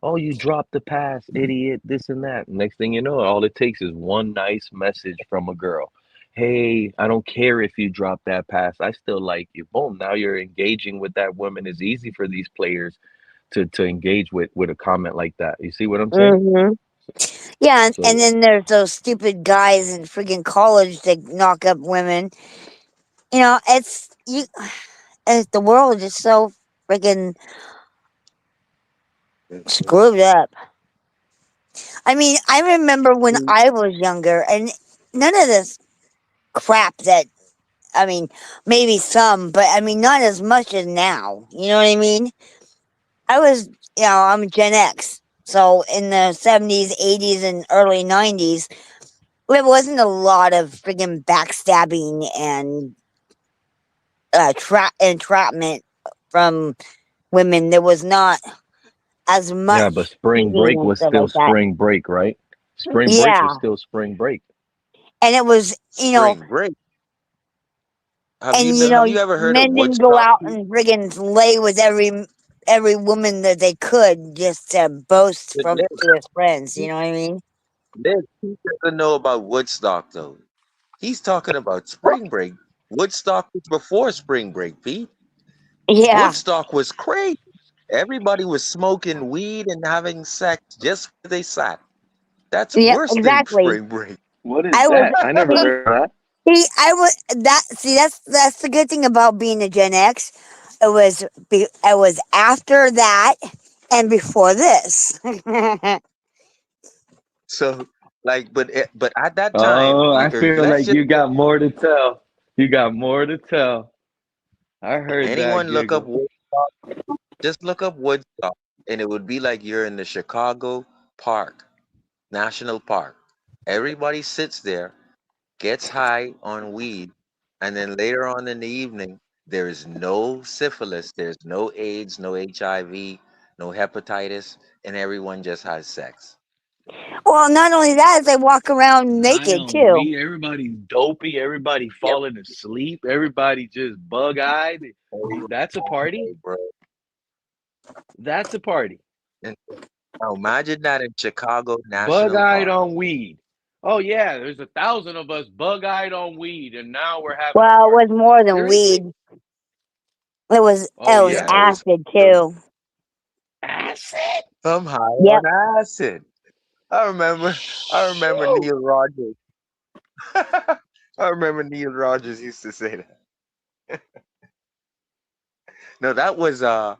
Oh, you dropped the pass, idiot, this and that. Next thing you know, all it takes is one nice message from a girl. Hey, I don't care if you drop that pass. I still like you. Boom. Now you're engaging with that woman. It's easy for these players to engage with a comment like that. You see what I'm saying? Hmm. Yeah, and So then there's those stupid guys in friggin' college that knock up women. It's you. The world is so friggin' screwed up. I mean, I remember when I was younger, and none of this crap that. I mean, maybe some, but I mean, not as much as now. You know what I mean? I was, I'm Gen X. So in the 70s, 80s, and early 90s, there wasn't a lot of friggin' backstabbing and entrapment from women. There was not as yeah, but much spring cheating break and was stuff still like that. spring break, right? Spring break was Yeah. still spring break. And it was, Spring break. Have you ever heard of men didn't go Woodstock? out and friggin' lay with every woman that they could just to boast But Liz, to his friends. You Pete, know what I mean? He doesn't know about Woodstock though. He's talking about spring break. Woodstock was before spring break, Pete. Yeah. Woodstock was crazy. Everybody was smoking weed and having sex just where they sat. That's Yeah, worse than exactly. spring break. What is I was that? I never see, heard of that. see, I was that see that's the good thing about being a Gen X. It was after that and before this. So, like, but at that time, Oh, I feel let's like just you got more to tell. You got more to tell. I heard that anyone look up giggle. Woodstock. Just look up Woodstock, and it would be like you're in the Chicago Park, National Park. Everybody sits there, gets high on weed, and then later on in the evening, there is no syphilis, there's no AIDS, no HIV, no hepatitis, and everyone just has sex. Well, not only that, they walk around High naked on too. weed. Everybody's dopey. Everybody falling asleep. Everybody just bug-eyed. That's a party. Bro. That's a party. And now imagine that in Chicago National Bug-eyed Park. on weed. Oh yeah, there's 1,000 of us bug-eyed on weed, and now we're having a Well, it party. was more than Seriously? weed. It was Oh it was yeah. acid too. Acid? I'm high Yep. on acid. I remember Neil Rogers. I remember Neil Rogers used to say that. No, that was the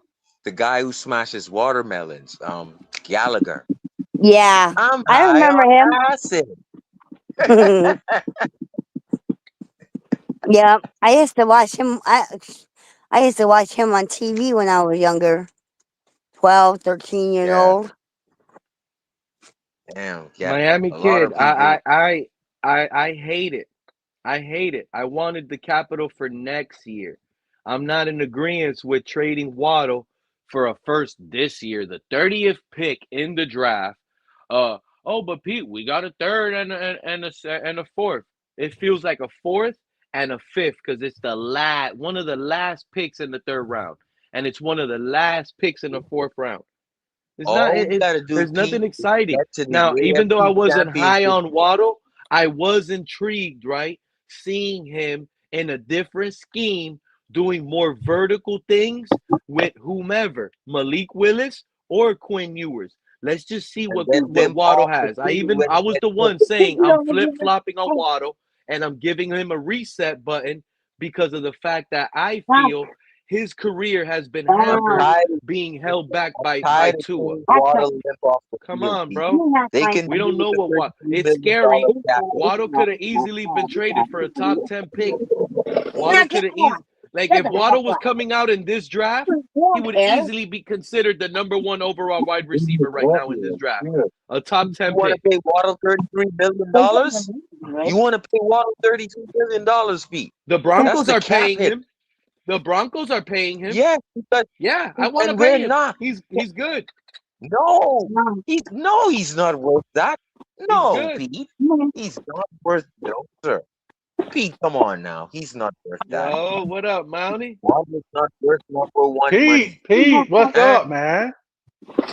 guy who smashes watermelons, Gallagher. Yeah, I'm I high remember on him. acid. Yeah, I used to watch him. I used to watch him on TV when I was younger, 12, 13 years Yeah. old. Damn, yeah. Miami A lot kid. of people. I hate it. I hate it. I wanted the capital for next year. I'm not in agreement with trading Waddle for a first this year, the 30th pick in the draft. But Pete, we got a third and a fourth. It feels like a fourth and a fifth because it's one of the last picks in the third round, and it's one of the last picks in the fourth round. It's not. All we gotta do, There's nothing Pete, is exciting. get to the Now, even though I AFC wasn't high Championship. on Waddle, I was intrigued, right? Seeing him in a different scheme, doing more vertical things with whomever, Malik Willis or Quinn Ewers. Let's just see And what then them Waddle off the has. field when I it was gets the to one saying I'm flip-flopping on Waddle and I'm giving him a reset button because of the fact that I feel his career has been hampered, being held back by tired of Tua. seeing Waddle limp off the Come field, on, Pete. bro. They can We do don't know with what the $33 it's million scary. cap. Waddle could have easily been traded for a top 10 pick. Waddle could have easily, like if Waddle was coming out in this draft, he would easily be considered the number 1 overall wide receiver right now in this draft. A top 10 You want to pick. pay Waddle $33 million? You want to pay Waddle $32 million, Pete? The Broncos That's are the cap paying hit. him. The Broncos are paying him. Yeah, because Yeah, I want to and pay we're him. not. He's good. No, he's not worth that. No, good. Pete, he's not worth. No, sir. Pete, come on now. He's not worth that. Yo, what up, Mountie? Waddle's not worth number one money. Pete, what's up, man?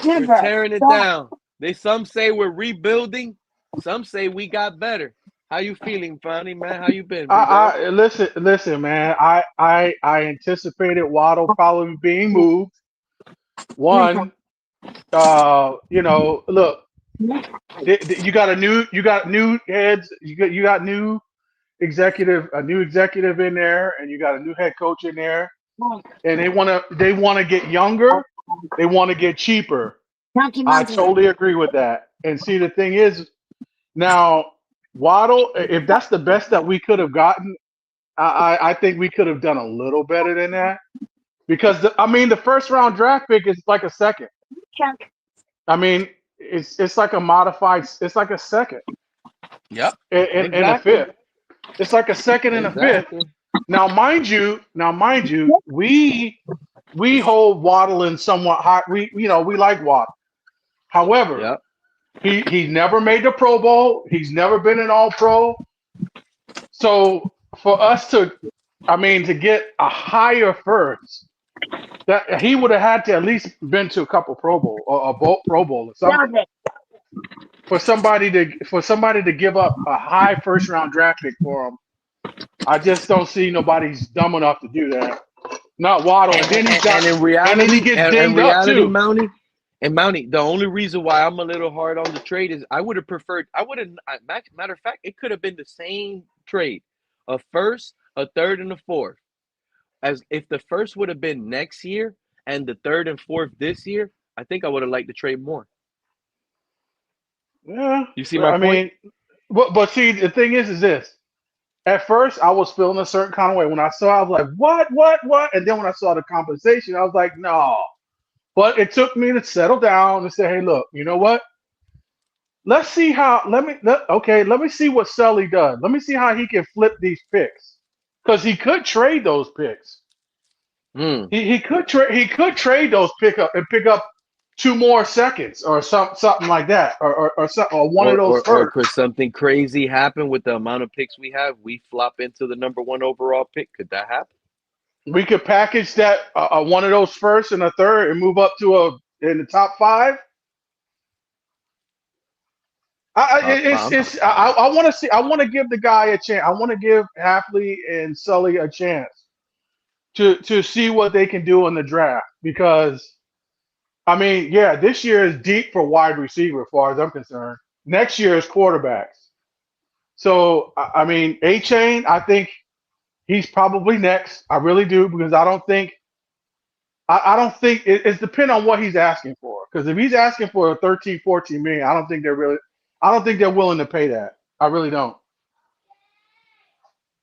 We're tearing it down. Some say we're rebuilding. Some say we got better. How you feeling, Fonny, man? How you been, I listen, man. I anticipated Waddle probably being moved. One, look, you got new heads, you got new a new executive in there, and you got a new head coach in there, and they wanna get younger, they want to get cheaper. I totally agree with that. And see, the thing is, now Waddle, if that's the best that we could have gotten, I think we could have done a little better than that. Because the first round draft pick is like a second. I mean, it's like a modified. It's like a second. Yep. And a fifth. It's like a second and a fifth. Now, mind you, we hold Waddle in somewhat high. We like Waddle. However, he never made the Pro Bowl. He's never been an All Pro. So for us to get a higher first, that he would have had to at least been to a couple Pro Bowl or a Pro Bowl or something. For somebody to give up a high first round draft pick for him, I just don't see nobody's dumb enough to do that. Not Waddle, and then he gets dinged up too. Mountie, the only reason why I'm a little hard on the trade is I would have preferred. Matter of fact, it could have been the same trade, a first, a third, and a fourth. As if the first would have been next year and the third and fourth this year, I think I would have liked to trade more. Yeah, you see my point. But see, the thing is this. At first, I was feeling a certain kind of way. When I saw, I was like, what? And then when I saw the compensation, I was like, no. But it took me to settle down and say, hey, look, you know what? Let's see let me see what Sully does. Let me see how he can flip these picks. Because he could trade those picks. He could trade those pick up 2 more seconds or something like that, or one of those Or first. could something crazy happen with the amount of picks we have? We flop into the number 1 overall pick. Could that happen? We could package that one of those first and a third and move up to in the top 5. I want to see. I want to give the guy a chance. I want to give Hafley and Sully a chance to see what they can do in the draft, because I mean, yeah, this year is deep for wide receiver as far as I'm concerned. Next year is quarterbacks. So I mean, Achane, I think he's probably next. I really do, because I don't think it's depend on what he's asking for. Because if he's asking for 13, 14 million, I don't think they're willing to pay that. I really don't.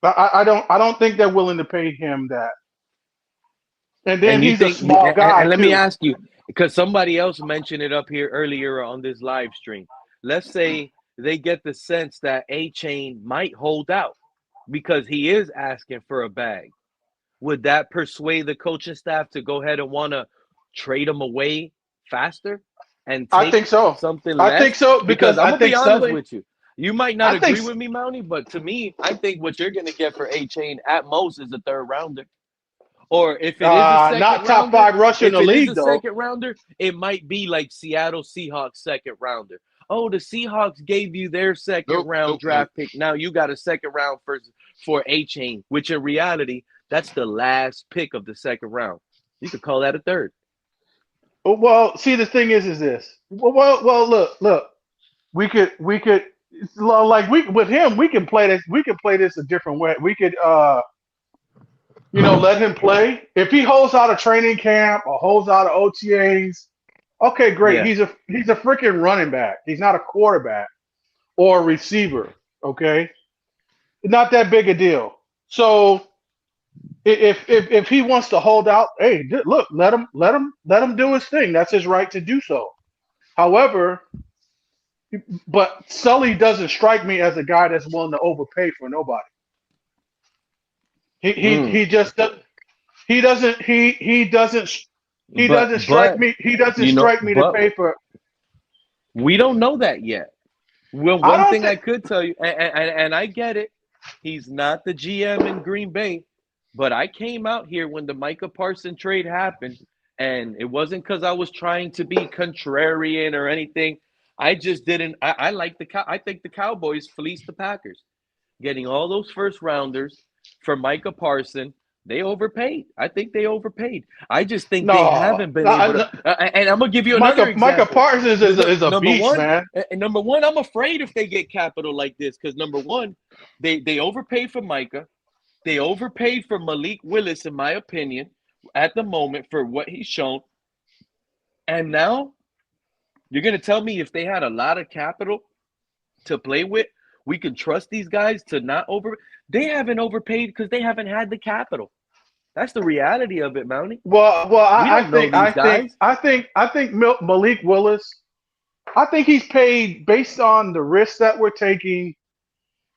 I don't think they're willing to pay him that. And then And you he's a think, small guy and let too. me ask you, because somebody else mentioned it up here earlier on this live stream. Let's say they get the sense that Achane might hold out because he is asking for a bag. Would that persuade the coaching staff to go ahead and want to trade him away faster and take I think so. something less? I think so because I'm I gonna be think honest Sully. with you. You might not I think agree with me, Mounty, but to me, I think what you're gonna get for Achane at most is a 3rd rounder. Or if it is a second not top rounder, 5 rusher in if the it is league a though. second rounder, it might be like Seattle Seahawks 2nd rounder. Oh, the Seahawks gave you their 2nd round draft pick. Now you got a 2nd round for Achane, which in reality, that's the last pick of the 2nd round. You could call that a 3rd. Well, see, the thing is this. Well, look. We could like with him. We can play this. We can play this a different way. We could let him play. If he holds out of training camp or holds out of OTAs, okay, great. Yeah. He's a freaking running back. He's not a quarterback or a receiver. Okay, not that big a deal. So if he wants to hold out, hey, look, let him do his thing. That's his right to do so. Doesn't strike me as a guy that's willing to overpay for nobody. He doesn't strike me. He doesn't strike me to pay for. We don't know that yet. Well, one thing I could tell you, and I get it, he's not the GM in Green Bay, but I came out here when the Micah Parsons trade happened, and it wasn't because I was trying to be contrarian or anything. I just didn't. I think the Cowboys fleeced the Packers, getting all those 1st rounders for Micah Parsons. They overpaid. I think they overpaid. I just think they haven't been able to. And I'm gonna give you another example. Micah Parsons is a beast, man. Number one, I'm afraid if they get capital like this, because number one, they overpaid for Micah. They overpaid for Malik Willis, in my opinion, at the moment for what he's shown. And now you're gonna tell me if they had a lot of capital to play with, we can trust these guys to not They haven't overpaid because they haven't had the capital. That's the reality of it, Mounty. I think Malik Willis. I think he's paid based on the risk that we're taking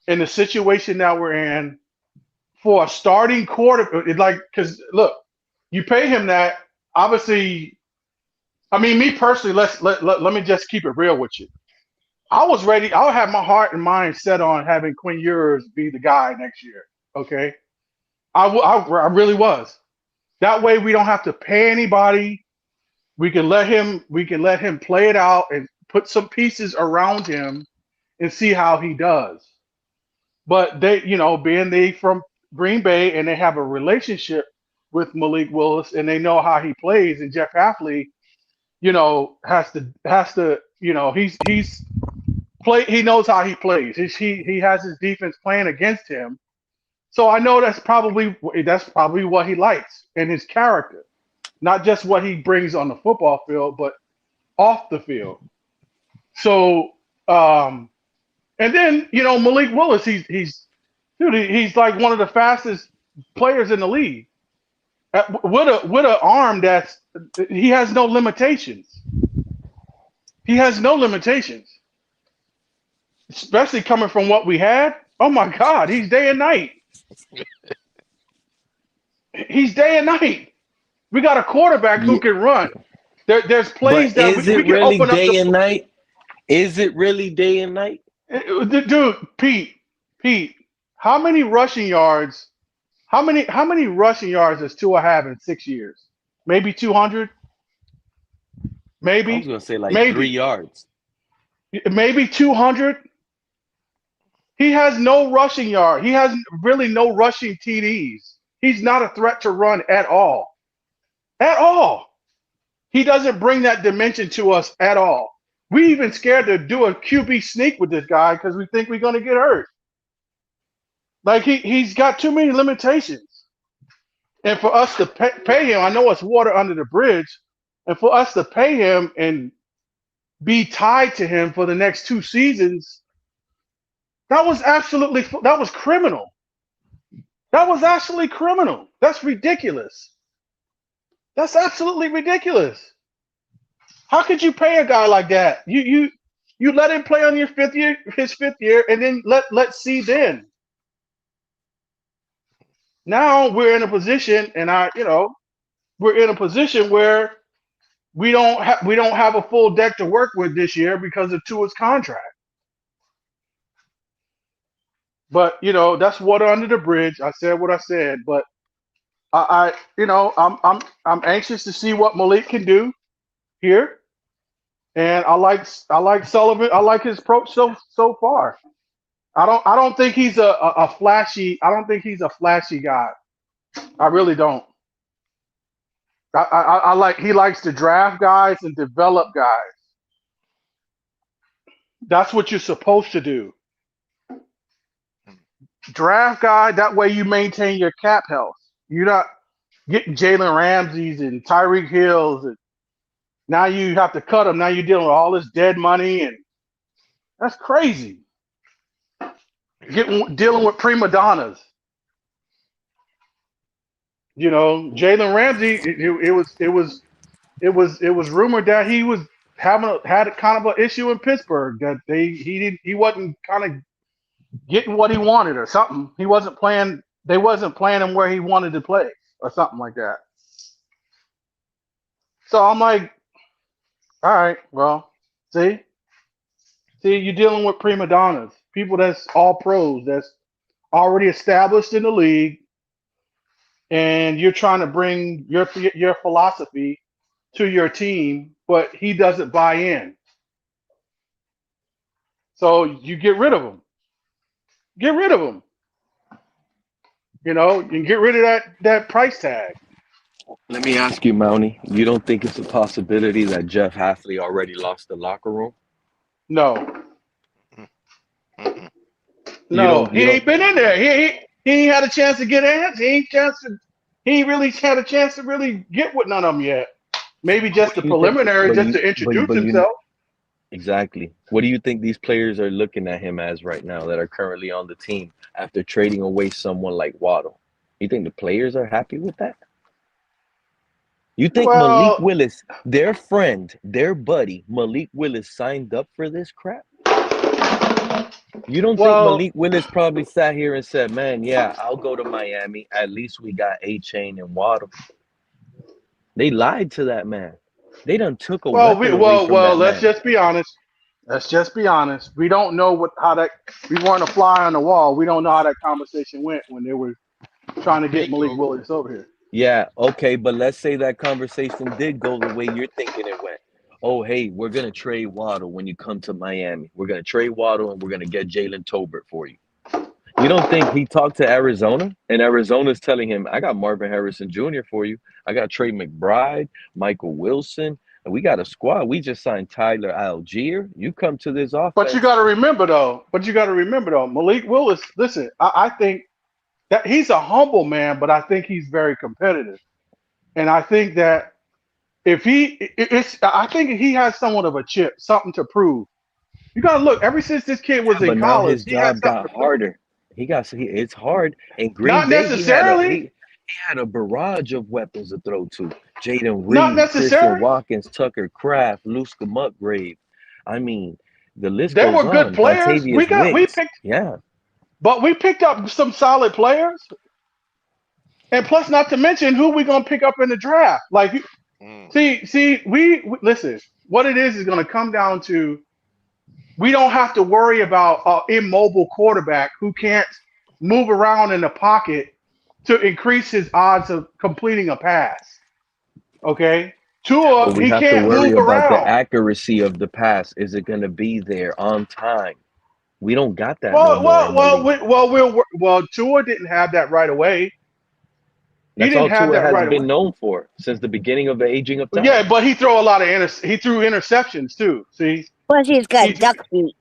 in the situation that we're in for a starting quarter. Because look, you pay him that. Obviously, I mean, me personally. Let me just keep it real with you. I was ready. I had my heart and mind set on having Quinn Ewers be the guy next year. Okay, I really was. That way, we don't have to pay anybody. We can let him play it out and put some pieces around him and see how he does. But being they from Green Bay and they have a relationship with Malik Willis and they know how he plays, and Jeff Hafley, has to he's play. He knows how he plays. He has his defense playing against him. So I know that's probably what he likes in his character, not just what he brings on the football field, but off the field. So, and then Malik Willis, he's like one of the fastest players in the league with an arm he has no limitations. He has no limitations, especially coming from what we had. Oh my God, he's day and night. He's day and night. We got a quarterback who can run. There's plays that is we it can really open up day and night? Is it really day and night? Dude, Pete, how many rushing yards? How many rushing yards does Tua have in 6 years? Maybe 200. I was gonna say like 3 yards. Maybe 200. He has no rushing yard. He has really no rushing TDs. He's not a threat to run at all. At all. He doesn't bring that dimension to us at all. We even scared to do a QB sneak with this guy because we think we're going to get hurt. Like he's got too many limitations. And for us to pay him, I know it's water under the bridge, and for us to pay him and be tied to him for the next 2 seasons, that was criminal. That was actually criminal. That's ridiculous. That's absolutely ridiculous. How could you pay a guy like that? You let him play on his fifth year, and then let's see then. Now we're in a position, and we're in a position where we don't have a full deck to work with this year because of Tua's contract. But that's water under the bridge. I said what I said, but I'm anxious to see what Malik can do here, and I like Sullivan. I like his approach so far. I don't think he's a flashy. I don't think he's a flashy guy. I really don't. He likes to draft guys and develop guys. That's what you're supposed to do. Draft guy, that way you maintain your cap health. You're not getting Jalen Ramsey's and Tyreek Hills, and now you have to cut them. Now you're dealing with all this dead money, and that's crazy. Dealing with prima donnas. Jalen Ramsey. It was rumored that he was had kind of an issue in Pittsburgh, that he wasn't kind of getting what he wanted or something. He wasn't playing. They wasn't playing him where he wanted to play or something like that. So I'm like, all right, well, see, you're dealing with prima donnas, people that's all pros, that's already established in the league, and you're trying to bring your philosophy to your team, but he doesn't buy in. So you get rid of him. Get rid of him. You get rid of that price tag. Let me ask you, Mountie. You don't think it's a possibility that Jeff Hafley already lost the locker room? No. No, he ain't been in there. He ain't had a chance to get answers. He ain't really had a chance to really get with none of them yet. Maybe just the preliminary, just to introduce himself. Exactly. What do you think these players are looking at him as right now that are currently on the team after trading away someone like Waddle? You think the players are happy with that? You think Malik Willis, their friend, their buddy, Malik Willis, signed up for this crap? You don't think Malik Willis probably sat here and said, man, yeah, I'll go to Miami. At least we got Achane and Waddle. They lied to that man. They done took a weapon away from that let's man. just be honest. Let's just be honest. We don't know we weren't a fly on the wall. We don't know how that conversation went when they were trying to get Malik Willis over here. Yeah, okay, but let's say that conversation did go the way you're thinking it went. Oh, hey, we're going to trade Waddle when you come to Miami. We're going to trade Waddle, and we're going to get Jalen Tolbert for you. You don't think he talked to Arizona, and Arizona's telling him, I got Marvin Harrison Jr. for you. I got Trey McBride, Michael Wilson, and we got a squad. We just signed Tyler Algier. You come to this offense. But you got to remember, though, Malik Willis, listen, I think that he's a humble man, but I think he's very competitive. And I think that I think he has somewhat of a chip, something to prove. You got to look, ever since this kid was in college, now his job got harder. It's hard. And Green Bay, necessarily. He had a barrage of weapons to throw to. Jaden Reed, Christian Watkins, Tucker Kraft, Luska Musgrave. I mean, the list goes on. They were good players. But we picked up some solid players. And plus, not to mention who we going to pick up in the draft. Like, See, we listen. What it is going to come down to. We don't have to worry about an immobile quarterback who can't move around in the pocket to increase his odds of completing a pass. Okay, Tua, But we he have to can't worry move about the around. accuracy of the pass. Is it going to be there on time? We don't got that no more in the league. Well, Tua didn't have that right away. He That's didn't all have Tua that has right away. been known for since the beginning of the aging of time. Yeah, but he threw a lot of he threw interceptions too. See, plus he's got duck feet.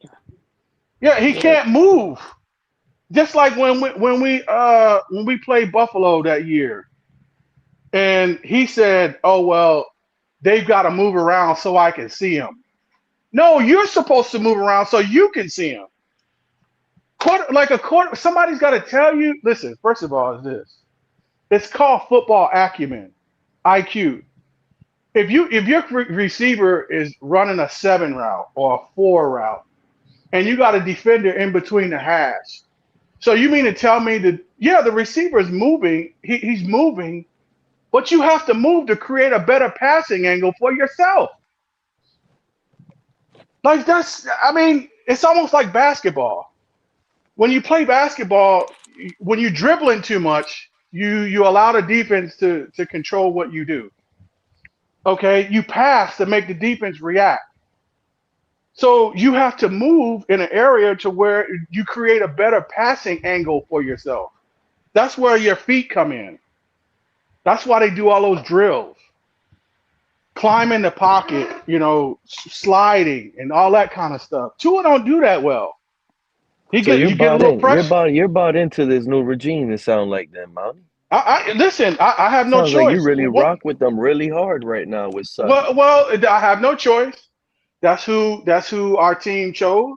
Yeah, he can't move. Just like when we played Buffalo that year, and he said, "Oh well, they've got to move around so I can see him." No, you're supposed to move around so you can see him. Somebody's got to tell you. Listen, first of all, is this? It's called football acumen, IQ. If your receiver is running a 7 route or a 4 route, and you got a defender in between the hash, so you mean to tell me that the receiver is moving, he's moving, but you have to move to create a better passing angle for yourself. Like it's almost like basketball. When you play basketball, when you're dribbling too much, you allow the defense to control what you do. Okay, you pass to make the defense react. So you have to move in an area to where you create a better passing angle for yourself. That's where your feet come in. That's why they do all those drills. Climb in the pocket, sliding and all that kind of stuff. Tua don't do that well. You get a little pressure. You're bought into this new regime. It sounds like them, man. Listen. I have no Sounds choice. like you really rock with them really hard right now with Sutton. Well, I have no choice. That's who our team chose,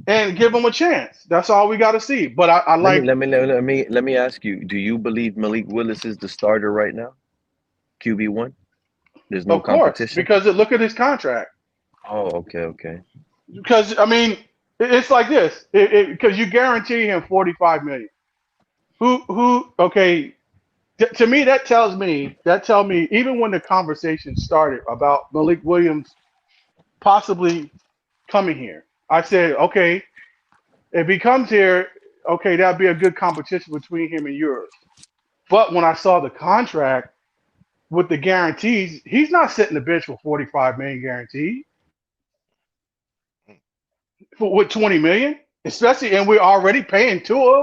and give them a chance. That's all we got to see. But I like. Let me ask you. Do you believe Malik Willis is the starter right now? QB1. There's no competition. Because look at his contract. Oh, okay. Because it's like this. Because you guarantee him $45 million. Who? Okay. To me, that tells me even when the conversation started about Malik Williams possibly coming here, I said, okay, if he comes here, okay, that'd be a good competition between him and yours. But when I saw the contract with the guarantees, he's not sitting the bench for $45 million guaranteed. With $20 million, especially, and we're already paying Tua.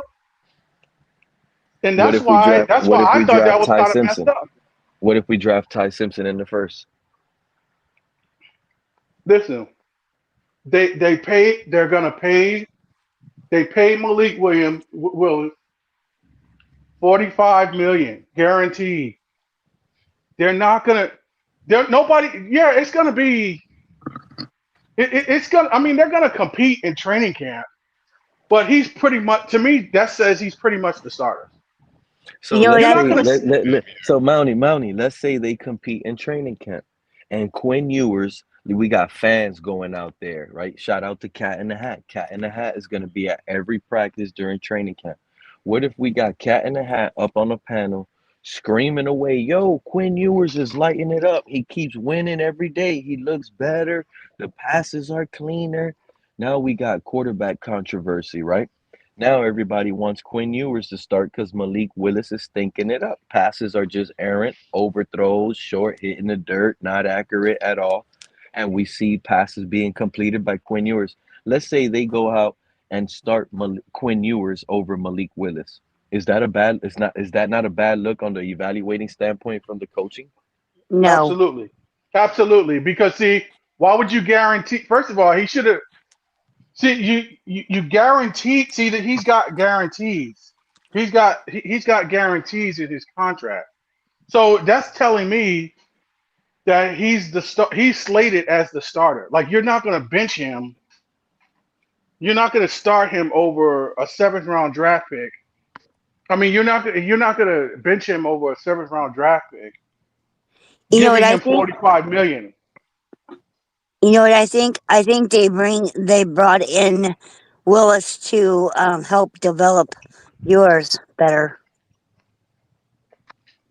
And that's why I thought that was kind of messed up. What if we draft Ty Simpson in the first? Listen, they pay Malik Willis $45 million guaranteed. They're not gonna. Nobody. Yeah, it's gonna be. It's gonna. They're gonna compete in training camp, but he's pretty much. To me, that says he's pretty much the starter. So Mountie, let's say they compete in training camp, and Quinn Ewers. We got fans going out there, right? Shout out to Cat in the Hat. Cat in the Hat is going to be at every practice during training camp. What if we got Cat in the Hat up on the panel screaming away, yo, Quinn Ewers is lighting it up. He keeps winning every day. He looks better. The passes are cleaner. Now we got quarterback controversy, right? Now everybody wants Quinn Ewers to start because Malik Willis is stinking it up. Passes are just errant, overthrows, short, hitting the dirt, not accurate at all. And we see passes being completed by Quinn Ewers. Let's say they go out and start Quinn Ewers over Malik Willis. Is that not a bad look on the evaluating standpoint from the coaching? No. Absolutely. Because why would you guarantee? First of all, he should have. See, you guaranteed. See that he's got guarantees. He's got guarantees in his contract. So that's telling me that he's slated as the starter. Like, you're not going to bench him. You're not going to start him over a 7th round draft pick. You're not going to bench him over a 7th round draft pick. Giving him $45 million. You know what I think? I think they brought in Willis to help develop yours better.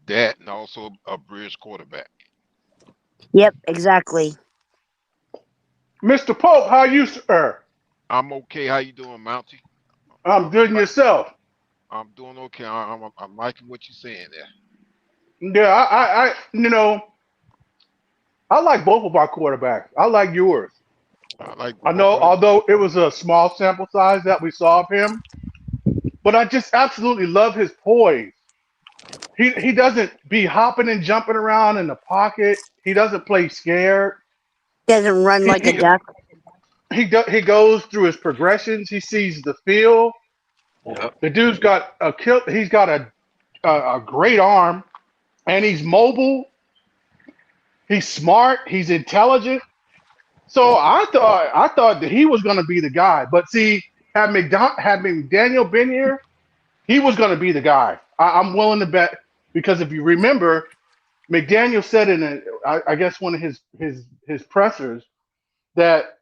That and also a bridge quarterback. Yep, exactly. Mr. Pope, how you, sir? I'm okay. How you doing, Mountie? I'm good and yourself. I'm doing okay. I'm liking what you're saying there. Yeah, I like both of our quarterbacks. I like yours. I like I both know, of them. although it was a small sample size that we saw of him, but I just absolutely love his poise. He doesn't be hopping and jumping around in the pocket. He doesn't play scared. Doesn't run He like a he duck. he goes through his progressions. He sees the field. Yep. The dude's got a kill. He's got a great arm, and he's mobile. He's smart. He's intelligent. So I thought that he was going to be the guy. But see, had McDaniel been here, he was going to be the guy. I'm willing to bet because if you remember, McDaniel said I guess one of his pressers that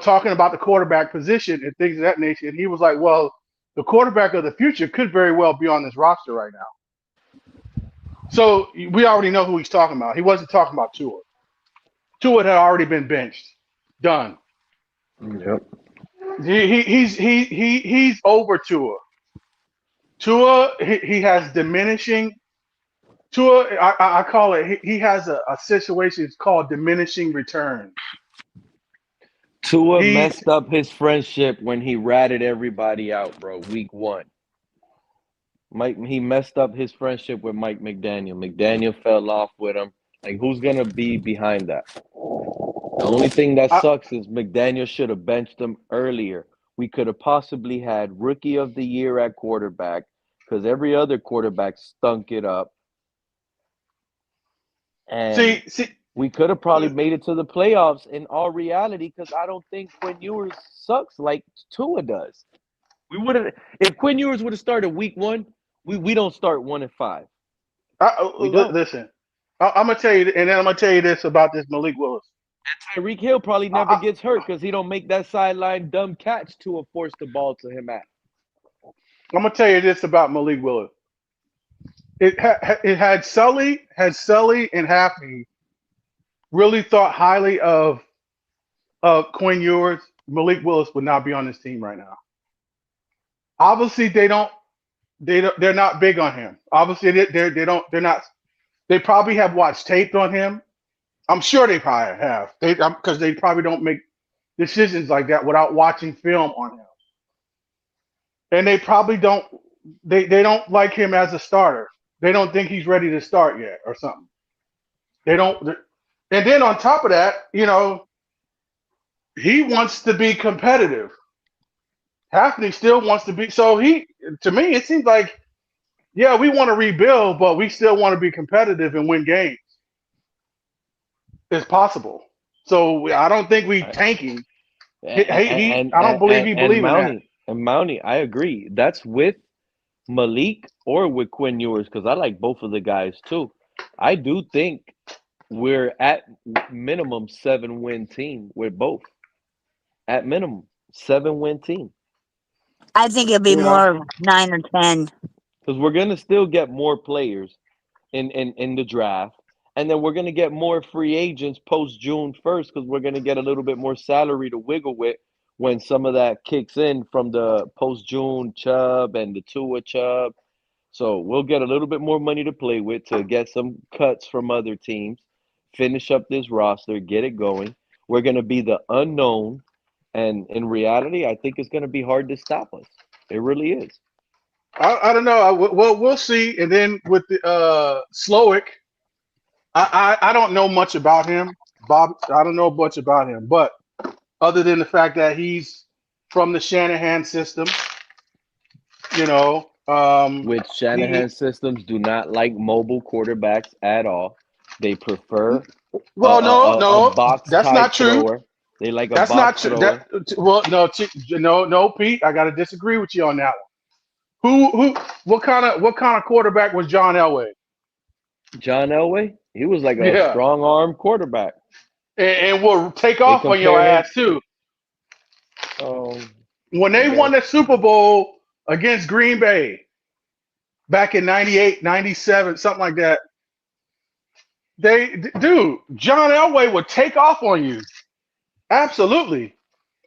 talking about the quarterback position and things of that nature, and he was like, well, the quarterback of the future could very well be on this roster right now. So we already know who he's talking about. He wasn't talking about Tua. Tua had already been benched, done. Yep. He's over Tua. Tua he has diminishing. Tua I call it. He has a situation. It's called diminishing returns. Tua He messed up his friendship when he ratted everybody out, bro. Week 1. He messed up his friendship with Mike McDaniel. McDaniel fell off with him. Like, who's gonna be behind that? The only thing that sucks is McDaniel should have benched him earlier. We could have possibly had rookie of the year at quarterback because every other quarterback stunk it up. And we could have probably made it to the playoffs in all reality because I don't think Quinn Ewers sucks like Tua does. We would have if Quinn Ewers would have started week 1, we don't start 1-5. Listen, I'm gonna tell you, and then I'm gonna tell you this about this Malik Willis. And Tyreek Hill probably never gets hurt because he don't make that sideline dumb catch to force the ball to him at. I'm gonna tell you this about Malik Willis. It had Sully and Happy really thought highly of Quinn Ewers. Malik Willis would not be on this team right now. Obviously, they're not big on him. Obviously, they're not. They probably have watched tape on him. I'm sure they probably have. Because they probably don't make decisions like that without watching film on him. And they probably don't. They don't like him as a starter. They don't think he's ready to start yet or something. They don't. And then on top of that, he wants to be competitive. Hackney still wants to be. So to me, it seems like, yeah, we want to rebuild, but we still want to be competitive and win games. It's possible. So I don't think we tanking. I don't believe he believes in that. And Mountie, I agree. That's with Malik or with Quinn Ewers because I like both of the guys too. I do think we're at minimum 7-win team with both. At minimum 7-win team. I think it'd be more 9 or 10. Because we're gonna still get more players in the draft. And then we're going to get more free agents post June 1st because we're going to get a little bit more salary to wiggle with when some of that kicks in from the post June Chubb and the Tua Chubb. So we'll get a little bit more money to play with to get some cuts from other teams, finish up this roster, get it going. We're going to be the unknown. And in reality, I think it's going to be hard to stop us. It really is. I don't know. Well, we'll see. And then with the Slowick, I don't know much about him, Bob. I don't know much about him, but other than the fact that he's from the Shanahan system, which Shanahan systems do not like mobile quarterbacks at all. They prefer a box that's type not true. Thrower. They like that's a box not true. thrower. No, Pete. I got to disagree with you on that one. What kind of quarterback was John Elway? John Elway? He was like a strong arm quarterback. And will take off on your ass too. When they won the Super Bowl against Green Bay back in 98, 97, something like that, Dude, John Elway would take off on you. Absolutely.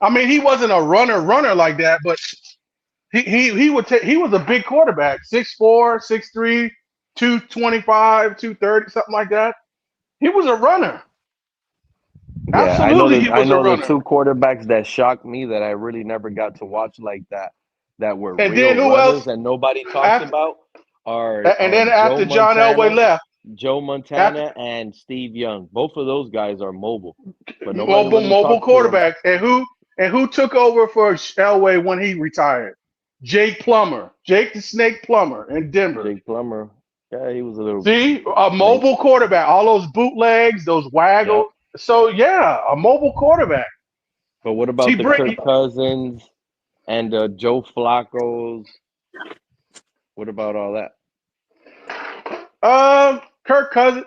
I mean, he wasn't a runner like that, but he would take. He was a big quarterback, 6'4", 6'3", 225, 230, something like that. He was a runner. Yeah, Absolutely, he was a the runner. two quarterbacks that shocked me that I really never got to watch like that were And real then who runners else? and nobody talks about are And then after John Elway left, Joe Montana and Steve Young. Both of those guys are mobile, but nobody mobile really talks to them. quarterbacks. And who took over for Elway when he retired? Jake Plummer, Jake the Snake Plummer in Denver. Jake Plummer, yeah, he was a little. See, a mobile quarterback. All those bootlegs, those waggles. Yep. So yeah, a mobile quarterback. But what about Kirk Cousins and Joe Flacco's? What about all that? Kirk Cousins,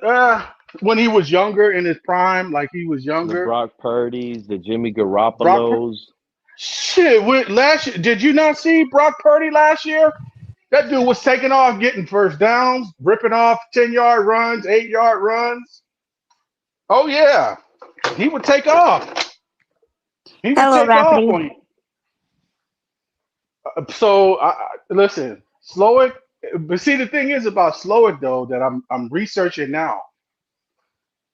when he was younger in his prime, like he was younger. The Brock Purdy's, the Jimmy Garoppolo's. Shit, last year, did you not see Brock Purdy last year? That dude was taking off, getting first downs, ripping off 10-yard runs, 8-yard runs. Oh yeah, he would take off. He would take off on you. So listen, Slowick. But see, the thing is about Slowick though that I'm researching now.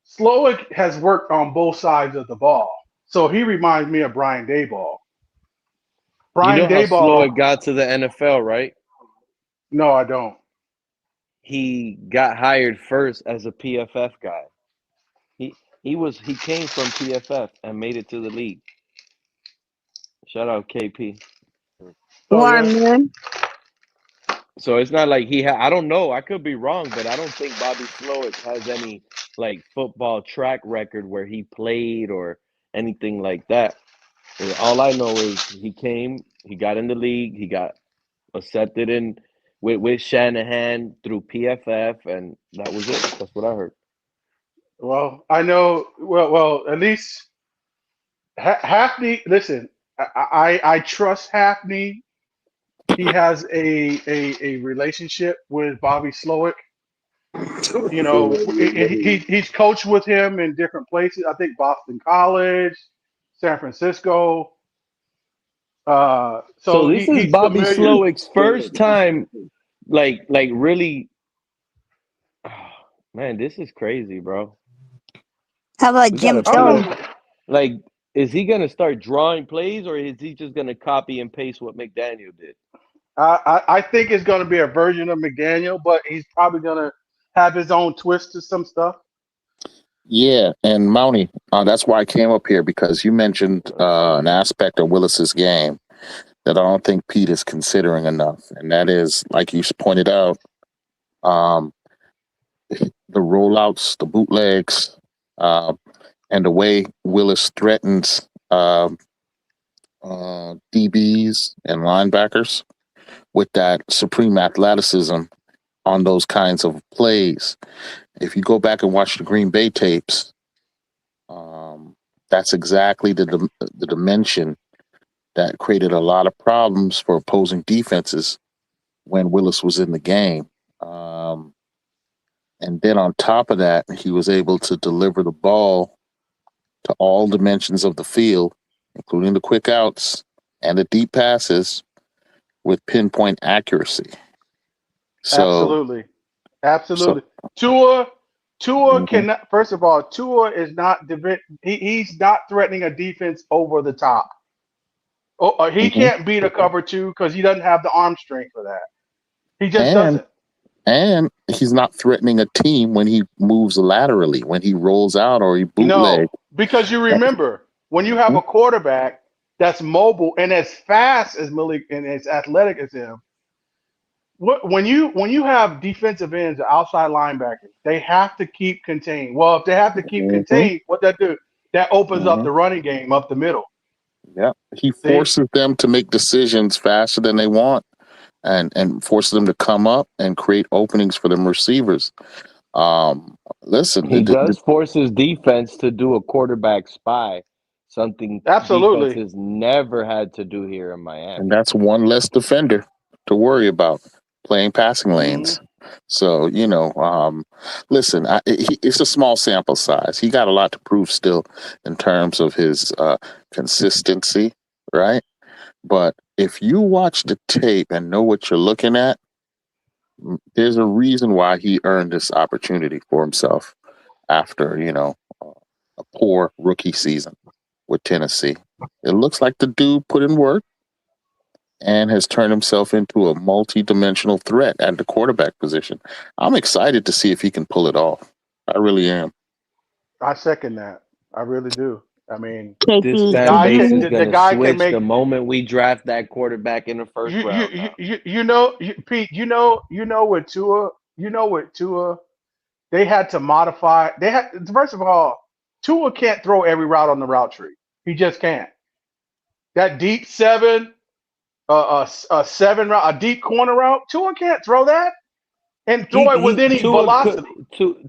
Slowick has worked on both sides of the ball, so he reminds me of Brian Daboll. How Slowick got to the NFL, right? No, I don't. He got hired first as a PFF guy. He came from PFF and made it to the league. Shout out KP. So it's not like I don't know. I could be wrong, but I don't think Bobby Slowick has any like football track record where he played or anything like that. All I know is he came, he got in the league, he got accepted in with Shanahan through PFF, and that was it. That's what I heard. Well, I know. Well, at least Hackney. Listen, I trust Hackney. He has a relationship with Bobby Slowick. You know, he's coached with him in different places. I think Boston College, San Francisco. So this is Bobby Slowick's first time, like really. Oh, man, this is crazy, bro. How about Jim Jones? Like, is he gonna start drawing plays, or is he just gonna copy and paste what McDaniel did? I think it's going to be a version of McDaniel, but he's probably going to have his own twist to some stuff. Yeah, and Mountie, that's why I came up here, because you mentioned an aspect of Willis's game that I don't think Pete is considering enough, and that is, like you pointed out, the rollouts, the bootlegs, and the way Willis threatens DBs and linebackers with that supreme athleticism on those kinds of plays. If you go back and watch the Green Bay tapes, that's exactly the dimension that created a lot of problems for opposing defenses when Willis was in the game. And then on top of that, he was able to deliver the ball to all dimensions of the field, including the quick outs and the deep passes, with pinpoint accuracy. So, absolutely. Tua cannot. First of all, Tua is not. He's not threatening a defense over the top. He can't beat a cover two because he doesn't have the arm strength for that. He just doesn't. And he's not threatening a team when he moves laterally, when he rolls out or he bootleg. No, because you remember when you have a quarterback that's mobile and as fast as Malik and as athletic as him. When you have defensive ends or outside linebackers, they have to keep contained. Well, if they have to keep contained, what that do? That opens up the running game up the middle. Yeah, he forces them to make decisions faster than they want, and forces them to come up and create openings for them receivers. Listen, he does force his defense to do a quarterback spy, something defenses never had to do here in Miami. And that's one less defender to worry about playing passing lanes. So, listen, it's a small sample size. He got a lot to prove still in terms of his consistency, right? But if you watch the tape and know what you're looking at, there's a reason why he earned this opportunity for himself after, a poor rookie season with Tennessee. It looks like the dude put in work and has turned himself into a multi-dimensional threat at the quarterback position. I'm excited to see if he can pull it off. I really am. I second that. I really do. I mean, This KP, fan did base you is the gonna guy can switch make the moment we draft that quarterback in the first round. Now, Pete. With Tua. With Tua. They had to modify. They had first of all, Tua can't throw every route on the route tree. He just can't. That deep seven, a seven route, a deep corner route. Tua can't throw that and throw it with he any velocity.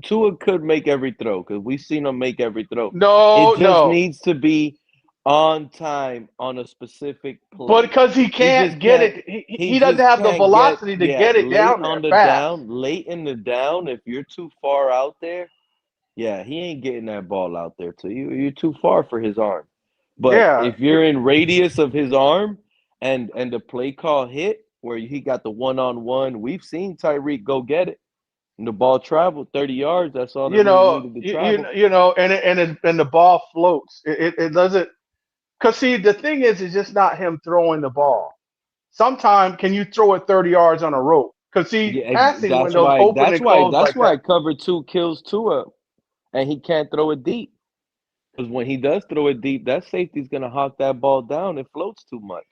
Tua could make every throw because we've seen him make every throw. No, It just no. needs to be on time on a specific But play. because he He can't just get can't. it, He he doesn't just have the can't get velocity to get it late down on there the fast. down, late in the down. If you're too far out there, yeah, he ain't getting that ball out there to you. You're too far for his arm. But Yeah, if you're in radius of his arm and the play call hit where he got the one-on-one, we've seen Tyreek go get it. And the ball traveled 30 yards. That's all it really needed to travel. and the ball floats. It doesn't. Because see, the thing is, it's just not him throwing the ball. Sometimes can you throw it 30 yards on a rope? Because see, Yeah, passing that's windows why. open and close That's like why that. cover two kills Tua, and he can't throw it deep. Because when he does throw it deep, that safety's gonna hawk that ball down. It floats too much.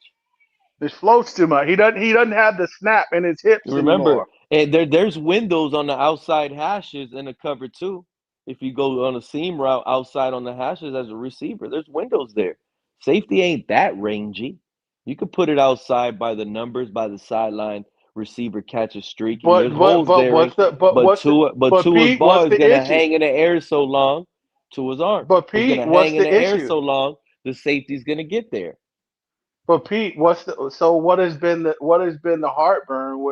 It floats too much. He doesn't have the snap in his hips Remember, anymore. and there's windows on the outside hashes in the cover too. If you go on a seam route outside on the hashes as a receiver, there's windows there. Safety ain't that rangy. You could put it outside by the numbers, by the sideline. Receiver catches streaking. There's holes there, but Tua's Pete, what's ball is the gonna issue? hang in the air so long. Tua's arm But is Pete, gonna what's hang in the the air issue? so long. The safety's gonna get there. But Pete, what has been the heartburn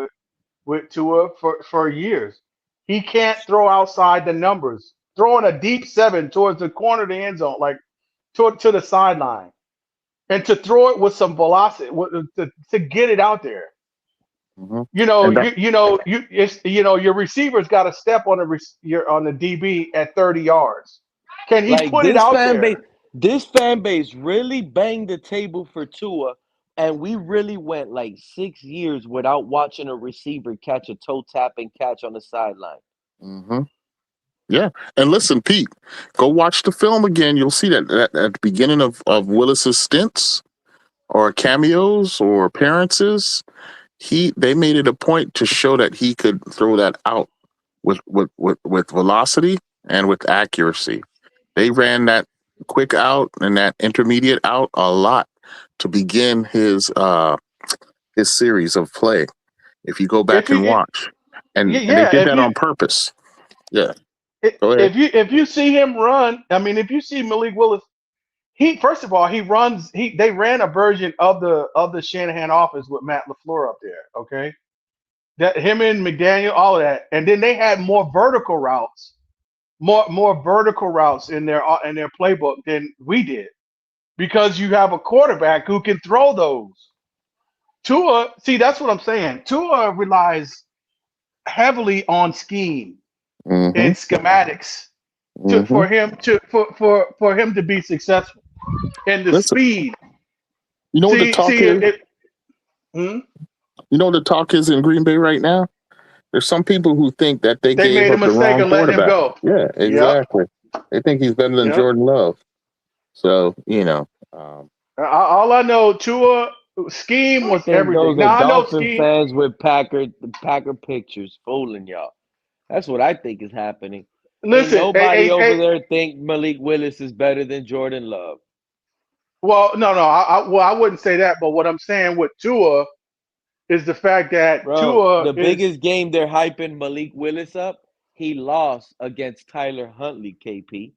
with Tua for years? He can't throw outside the numbers. Throwing a deep seven towards the corner of the end zone, like to the sideline, and to throw it with some velocity to get it out there. Mm-hmm. Your receiver's got to step on on the DB at 30 yards. Can he Like put it out there? this fan base really banged the table for Tua, and we really went like 6 years without watching a receiver catch a toe tapping catch on the sideline. Mm-hmm. Yeah. And listen, Pete, go watch the film again. You'll see that at the beginning of Willis's stints or cameos or appearances, they made it a point to show that he could throw that out with velocity and with accuracy. They ran that quick out and that intermediate out a lot to begin his series of play. If you go back and watch, and they did that on purpose. Yeah. Go ahead. If you see him run, I mean, if you see Malik Willis, first of all he runs. They ran a version of the Shanahan offense with Matt LaFleur up there. Okay, that him and McDaniel, all of that, and then they had more vertical routes, more vertical routes in their playbook than we did, because you have a quarterback who can throw those. Tua, see, that's what I'm saying. Tua relies heavily on scheme and schematics for him to be successful, and the speed. You know what the talk is? You know what the talk is in Green Bay right now? There's some people who think that they gave made a up the mistake wrong of letting him quarterback. go. Yeah, exactly. They think he's better than Jordan Love. So, all I know, Tua scheme was think everything. those are Now I know Dolphin scheme. fans with Packer pictures fooling y'all. That's what I think is happening. Listen, Ain't nobody over there think Malik Willis is better than Jordan Love. Well, no, I wouldn't say that. But what I'm saying with Tua is the fact that Tua biggest game they're hyping Malik Willis up, he lost against Tyler Huntley, KP.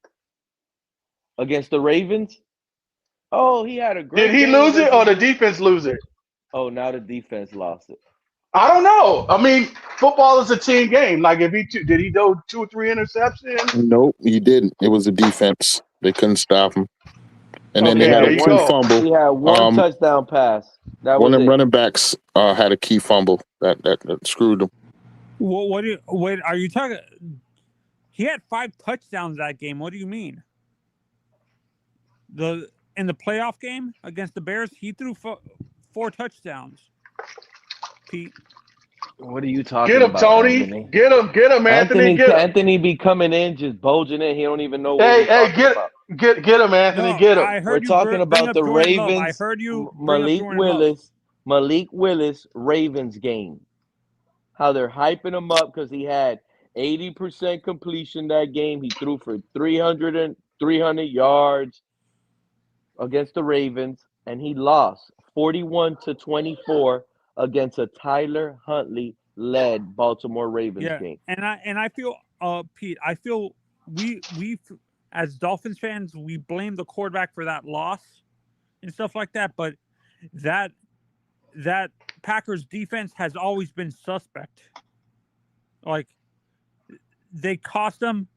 Against the Ravens? Oh, he had a great Did he game lose it or the versus defense lose it? Oh, now the defense lost it. I don't know. I mean, football is a team game. Like, if did he do 2 or 3 interceptions? Nope, he didn't. It was the defense. They couldn't stop him. And then Okay, they had there a you key go. fumble. He had one touchdown pass. That One was of them it. running backs had a key fumble that screwed him. Wait, are you talking? He had 5 touchdowns that game. What do you mean? In the playoff game against the Bears, he threw 4 touchdowns. Pete, what are you talking Get him, about, Tony. Anthony? Get him, Anthony. Get him. Anthony be coming in just bulging in. He don't even know what Hey, we're talking about. get him, Anthony. no, Get him. I heard We're you talking bring about up the Jordan Love. I Ravens. heard you bring up Jordan Love. Malik Willis, Ravens game. How they're hyping him up because he had 80% completion that game. He threw for 300 yards against the Ravens, and he lost 41-24 against a Tyler Huntley-led Baltimore Ravens game. And I feel, Pete, I feel we as Dolphins fans, we blame the quarterback for that loss and stuff like that, but that Packers defense has always been suspect. Like, they cost them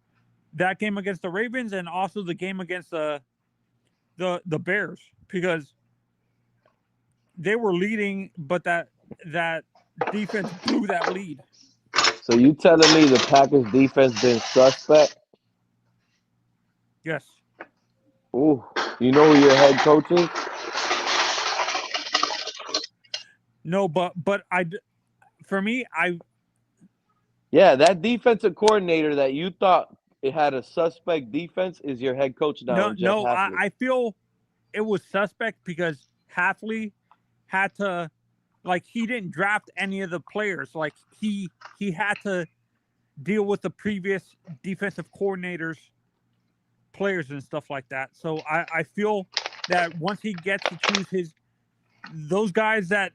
that game against the Ravens and also the game against the Bears, because they were leading, but that defense blew that lead. So you telling me the Packers defense been suspect? Yes. Ooh, you know who your head coach is? No, but for me, yeah, that defensive coordinator that you thought it had a suspect defense is your head coach now. No, I feel it was suspect because Hafley had to, like, he didn't draft any of the players. Like, he had to deal with the previous defensive coordinators, players and stuff like that. So I feel that once he gets to choose those guys that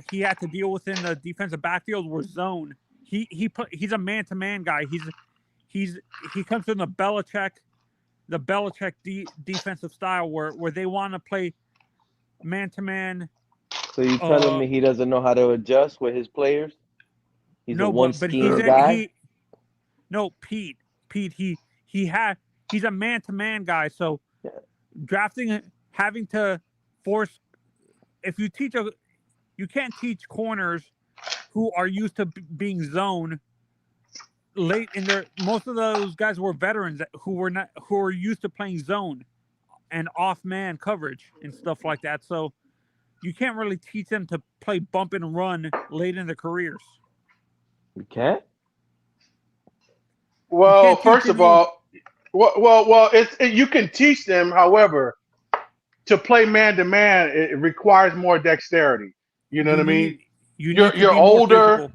he had to deal with in the defensive backfield were zone. He's a man-to-man guy. He comes from the Belichick defensive style where they want to play man-to-man. So you telling me he doesn't know how to adjust with his players? He's a one-scheme guy? Pete, he's a man-to-man guy. So having to force, if you you can't teach corners who are used to being zone late in their. Most of those guys were veterans who were used to playing zone and off man coverage and stuff like that. So you can't really teach them to play bump and run late in their careers. You can't? Well, first of all, you can teach them. However, to play man to man, it requires more dexterity. You know what I mean? You're older.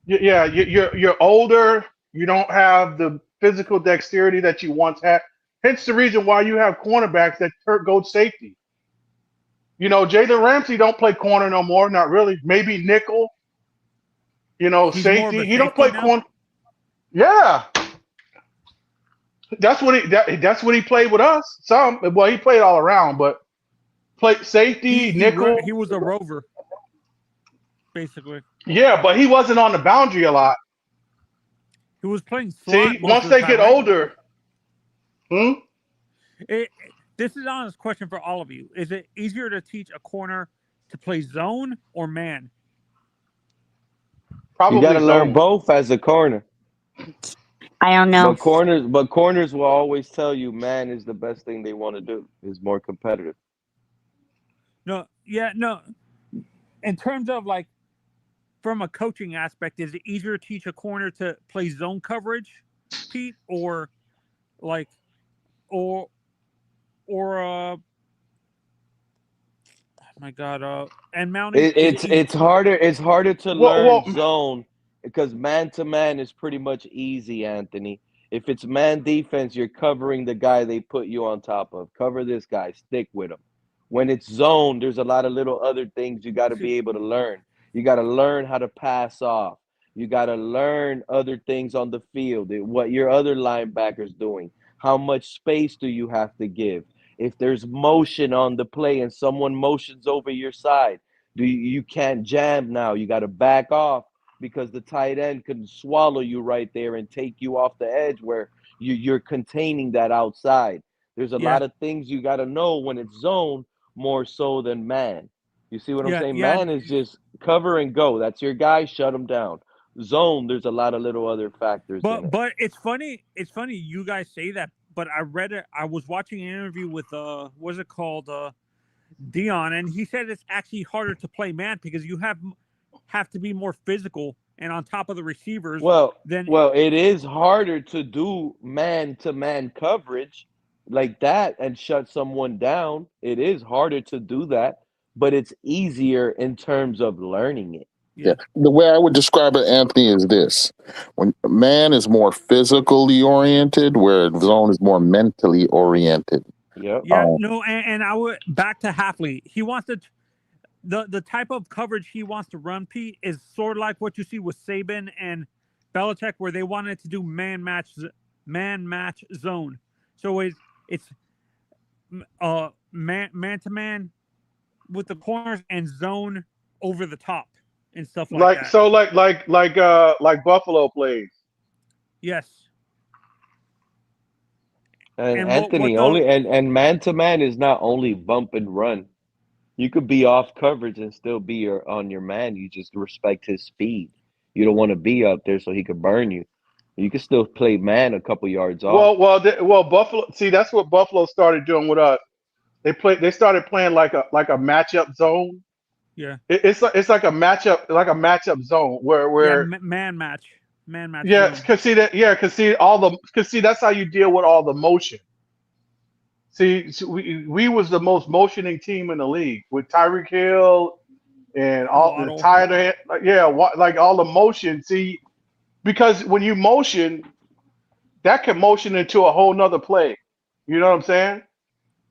You're older. You don't have the physical dexterity that you once had. Hence the reason why you have cornerbacks that go safety. You know, Jalen Ramsey don't play corner no more. Not really. Maybe nickel. You know, He's safety. He don't play corner. Yeah. That's what he played with us. Well, he played all around, but played safety, nickel. He was a rover, basically. Yeah, but he wasn't on the boundary a lot. He was playing slot. See, once they get older. This is an honest question for all of you. Is it easier to teach a corner to play zone or man? Probably you got to learn both as a corner. I don't know. But corners will always tell you man is the best thing they want to do. Is more competitive. No. In terms of, like, from a coaching aspect, is it easier to teach a corner to play zone coverage, Pete, or oh my God, and mounting? It's harder. It's harder to learn zone because man to man is pretty much easy, Anthony. If it's man defense, you're covering the guy they put you on top of. Cover this guy. Stick with him. When it's zone, there's a lot of little other things you got to be able to learn. You got to learn how to pass off. You got to learn other things on the field, what your other linebackers doing. How much space do you have to give? If there's motion on the play and someone motions over your side, You can't jam now. You got to back off because the tight end can swallow you right there and take you off the edge where you're containing that outside. There's a lot of things you got to know when it's zone more so than man. You see what I'm saying? Man is just cover and go. That's your guy. Shut him down. Zone, there's a lot of little other factors in it. But it's funny. It's funny you guys say that. But I read it. I was watching an interview with what's it called, Dion, and he said it's actually harder to play man because you have to be more physical and on top of the receivers. Well, it is harder to do man-to-man coverage like that and shut someone down. It is harder to do that, but it's easier in terms of learning it. Yeah. The way I would describe it, Anthony, is this. When man is more physically oriented, where zone is more mentally oriented. Yep. Yeah, no, and I would back to Halfley. He wants to the type of coverage he wants to run, Pete, is sort of like what you see with Saban and Belichick, where they wanted to do man match zone. So it's man to man with the corners and zone over the top and stuff like that. So like Buffalo plays. Yes. And Anthony, and man to man is not only bump and run. You could be off coverage and still be on your man. You just respect his speed. You don't want to be up there so he could burn you. You can still play man a couple yards off. Well, Buffalo. See, that's what Buffalo started doing with us. They started playing like a matchup zone. Yeah. It's like a matchup zone where man match. Yeah, because see that's how you deal with all the motion. See, we was the most motioning team in the league with Tyreek Hill and all the tight end. Like all the motion. See, because when you motion, that can motion into a whole nother play. You know what I'm saying?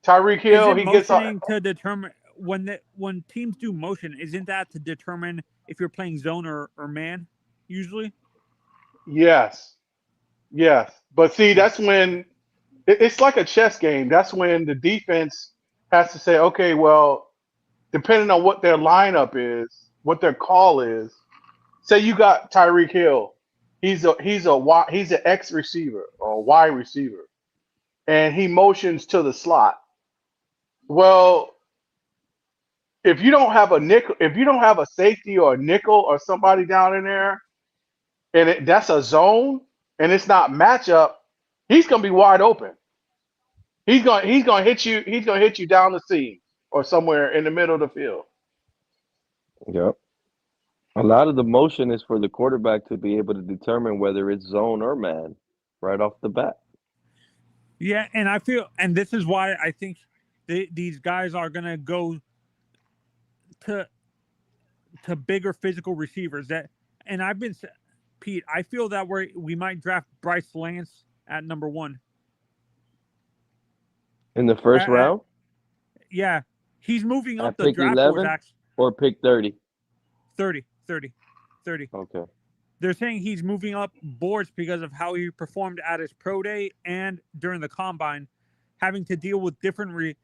Tyreek Hill, he gets to determine when teams do motion. Isn't that to determine if you're playing zone or man? Usually. Yes. But see, that's when it's like a chess game. That's when the defense has to say, okay, well, depending on what their lineup is, what their call is. Say you got Tyreek Hill, he's an X receiver or a Y receiver, and he motions to the slot. Well, if you don't have a safety or a nickel or somebody down in there, and that's a zone, and it's not matchup, he's gonna be wide open. He's gonna hit you. He's gonna hit you down the seam or somewhere in the middle of the field. Yep. A lot of the motion is for the quarterback to be able to determine whether it's zone or man right off the bat. Yeah, and I feel, and this is why I think these guys are gonna go to bigger physical receivers. And I've been. Pete, I feel that we might draft Bryce Lance at number 1. In the first round? Yeah. He's moving up the pick draft 11 board. Or pick 30? 30. Okay. They're saying he's moving up boards because of how he performed at his pro day and during the combine, having to deal with different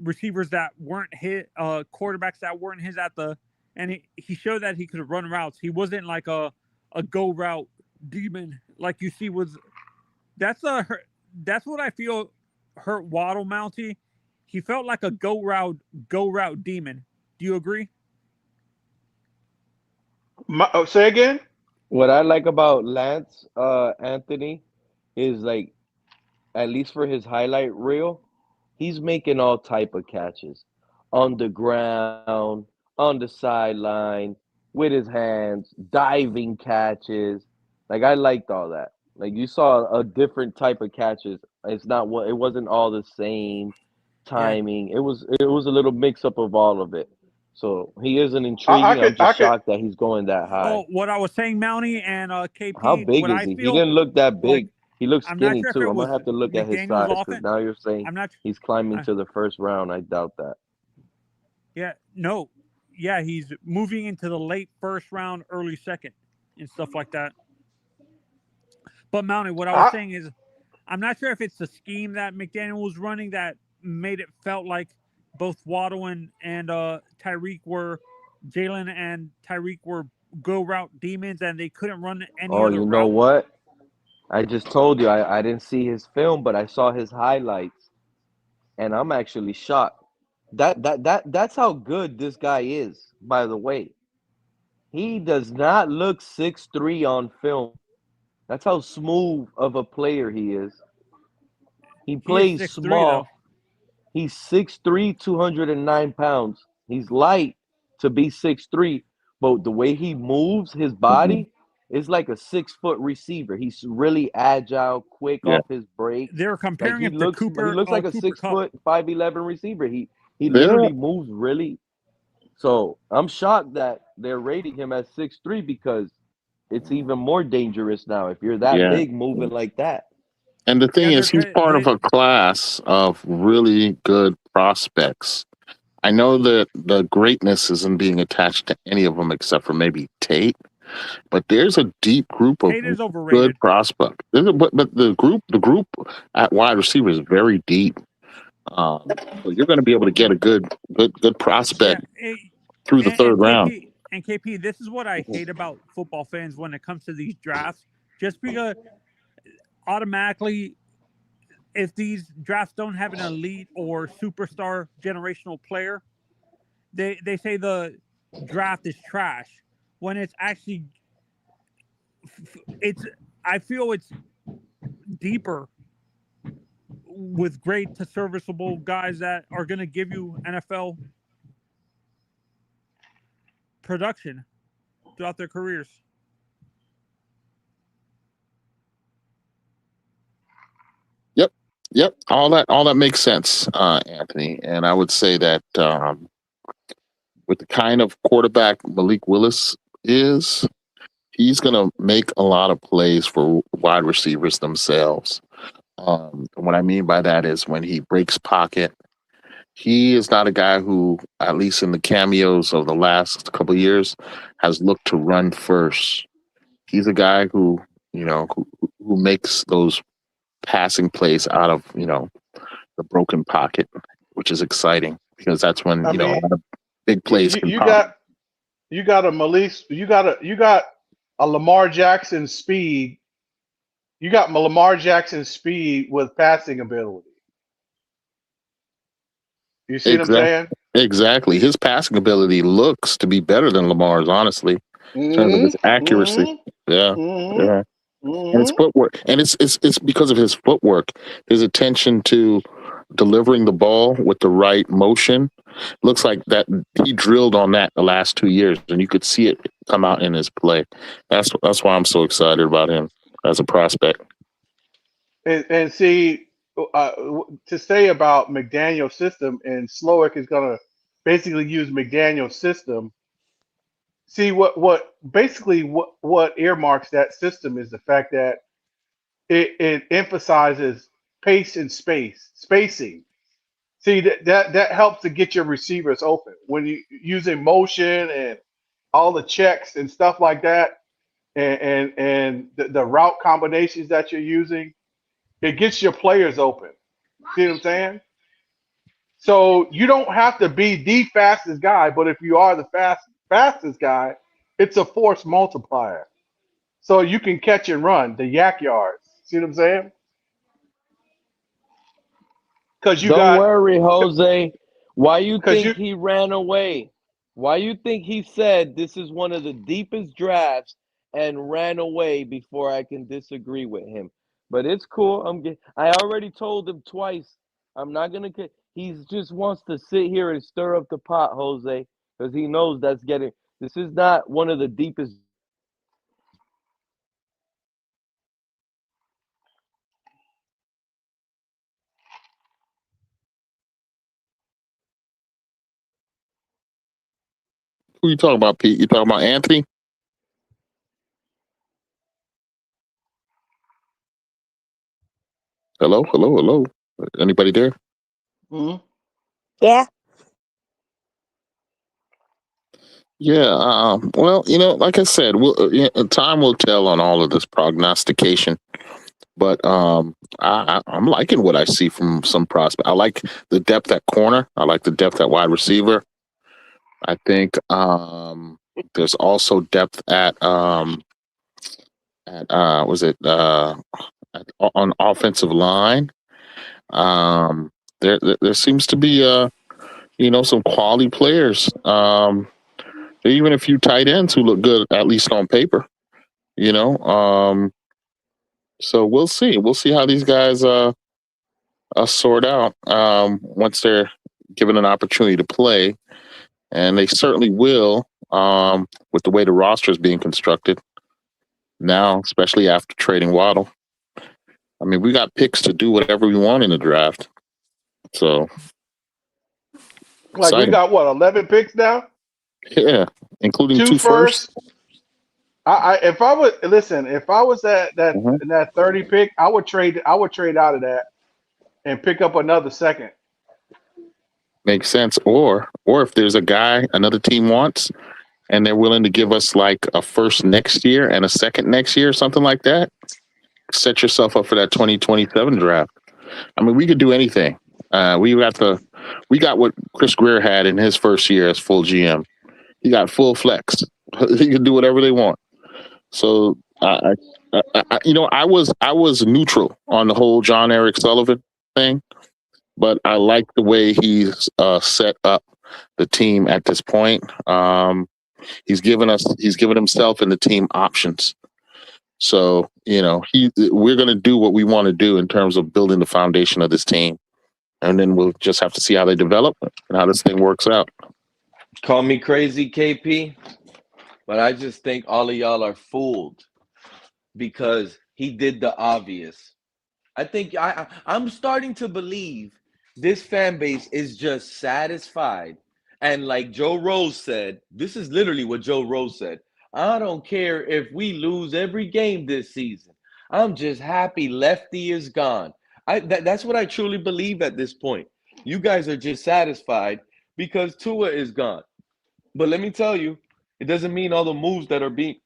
receivers that weren't hit, quarterbacks that weren't his and he showed that he could run routes. He wasn't like a go route demon like you see with that's what I feel hurt Waddle, Mountie. He felt like a go route demon. Do you agree? Say again. What I like about Lance Anthony is like, at least for his highlight reel, he's making all type of catches on the ground, on the sideline, with his hands, diving catches. Like, I liked all that. Like, you saw a different type of catches. It wasn't all the same timing. Yeah. It was a little mix up of all of it. So he is an intriguing. I'm just shocked that he's going that high. Oh, what I was saying, Mountie and KP. How big is he? He didn't look that big. Like, he looks skinny too. I'm gonna have to look at his size because now you're saying he's climbing to the first round. I doubt that. Yeah, no. Yeah, he's moving into the late first round, early second, and stuff like that. But Mountie, what I was saying is, I'm not sure if it's the scheme that McDaniel was running that made it felt like both Waddle and Tyreek were Jaylen and Tyreek were go route demons, and they couldn't run any Oh, other you know route. what? I just told you I didn't see his film, but I saw his highlights, and I'm actually shocked. That's how good this guy is, by the way. He does not look 6'3" on film. That's how smooth of a player he is. He He is plays 6'3", though. small. He's 6'3", 209 pounds. He's light to be 6'3", but the way he moves his body is like a 6-foot receiver. He's really agile, quick Yeah. off his breaks. They were Like comparing he him to looks Cooper like a Cooper Kupp. 6', 5'11" receiver. He Yeah. literally moves really. So I'm shocked that they're rating him as 6'3", because it's even more dangerous now if you're that Yeah. big moving like that. And the thing Yeah, is, he's part of a class of really good prospects. I know that the greatness isn't being attached to any of them except for maybe Tate, but there's a deep group of Tate is good overrated. prospects. But the group at wide receiver is very deep. So you're going to be able to get a good prospect through the third round. And KP, this is what I hate about football fans when it comes to these drafts. Just because automatically, if these drafts don't have an elite or superstar generational player, they say the draft is trash. When it's actually, I feel it's deeper with great to serviceable guys that are going to give you NFL production throughout their careers. Yep. All that makes sense, Anthony. And I would say that with the kind of quarterback Malik Willis is, he's going to make a lot of plays for wide receivers themselves. What I mean by that is when he breaks pocket, he is not a guy who, at least in the cameos of the last couple of years, has looked to run first. He's a guy who makes those passing plays out of the broken pocket, which is exciting because that's when a lot of big plays can pop. You got a Lamar Jackson speed. You got Lamar Jackson speed with passing ability. You see what I'm saying? Exactly. His passing ability looks to be better than Lamar's, honestly, in terms of his accuracy. Yeah. And his footwork, and it's because of his footwork, his attention to delivering the ball with the right motion. Looks like that he drilled on that the last 2 years, and you could see it come out in his play. That's why I'm so excited about him as a prospect. And see, to say about McDaniel's system, and Slowick is going to basically use McDaniel's system. See what earmarks that system is the fact that it emphasizes pace and spacing. See that helps to get your receivers open when you using motion and all the checks and stuff like that, and the route combinations that you're using. It gets your players open. See what I'm saying? So you don't have to be the fastest guy, but if you are the fastest guy, it's a force multiplier. So you can catch and run the yak yards. See what I'm saying? Because Don't worry, Jose. Why you think he ran away? Why you think he said this is one of the deepest drafts and ran away before I can disagree with him? But it's cool. I already told him twice. I'm not gonna. He just wants to sit here and stir up the pot, Jose, because he knows that's getting. This is not one of the deepest. Who you talking about, Pete? You talking about Anthony? Hello. Anybody there? Mm-hmm. Yeah. Yeah. Well, like I said, time will tell on all of this prognostication. But I'm liking what I see from some prospects. I like the depth at corner. I like the depth at wide receiver. I think there's also depth at was it on offensive line. There seems to be some quality players. Even a few tight ends who look good, at least on paper. So we'll see. We'll see how these guys sort out once they're given an opportunity to play, and they certainly will with the way the roster is being constructed now, especially after trading Waddle. I mean, we got picks to do whatever we want in the draft. So, like exciting. We got 11 picks now? Yeah, including two firsts. If I was at that 30 pick, I would trade out of that and pick up another second. Makes sense. Or if there's a guy another team wants and they're willing to give us like a first next year and a second next year, something like that, set yourself up for that 2027 draft. I mean, we could do anything. We got what Chris Greer had in his first year as full GM. He got full flex. He could do whatever they want. So I was neutral on the whole John Eric Sullivan thing, but I like the way he's set up the team at this point. He's given himself and the team options. So we're going to do what we want to do in terms of building the foundation of this team, and then we'll just have to see how they develop and how this thing works out. Call me crazy, KP, but I just think all of y'all are fooled because he did the obvious. I think I'm starting to believe this fan base is just satisfied. And like Joe Rose said, this is literally what Joe Rose said. I don't care if we lose every game this season. I'm just happy Lefty is gone. That's what I truly believe at this point. You guys are just satisfied because Tua is gone. But let me tell you, it doesn't mean all the moves that are being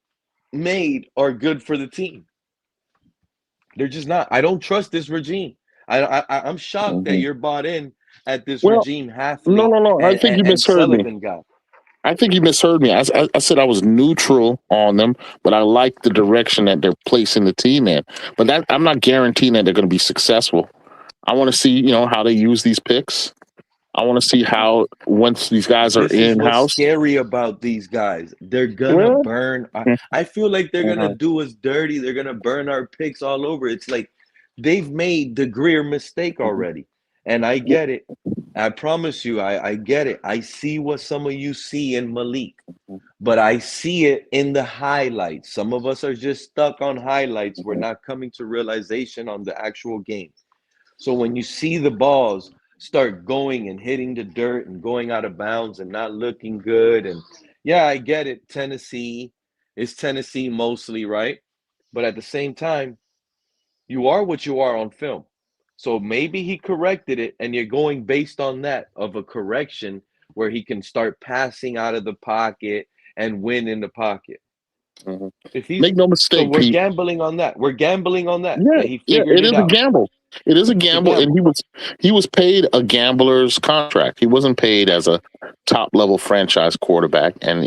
made are good for the team. They're just not. I don't trust this regime. I'm shocked that you're bought in at this regime Halfley. No. I think you misheard me. I think you misheard me. I said I was neutral on them, but I like the direction that they're placing the team in. But I'm not guaranteeing that they're going to be successful. I want to see, how they use these picks. I want to see how once these guys are in house. What's scary about these guys? They're gonna burn. I feel like they're gonna do us dirty. They're gonna burn our picks all over. It's like they've made the Greer mistake already, and I get it. I promise you, I get it. I see what some of you see in Malik, but I see it in the highlights. Some of us are just stuck on highlights. We're not coming to realization on the actual game. So when you see the balls start going and hitting the dirt and going out of bounds and not looking good, and yeah, I get it. Tennessee mostly, right? But at the same time, you are what you are on film. So maybe he corrected it, and you're going based on that of a correction where he can start passing out of the pocket and win in the pocket. Make no mistake, so we're Pete. gambling on that. Yeah, that he figured it is a gamble. It is a gamble, and he was paid a gambler's contract. He wasn't paid as a top level franchise quarterback, and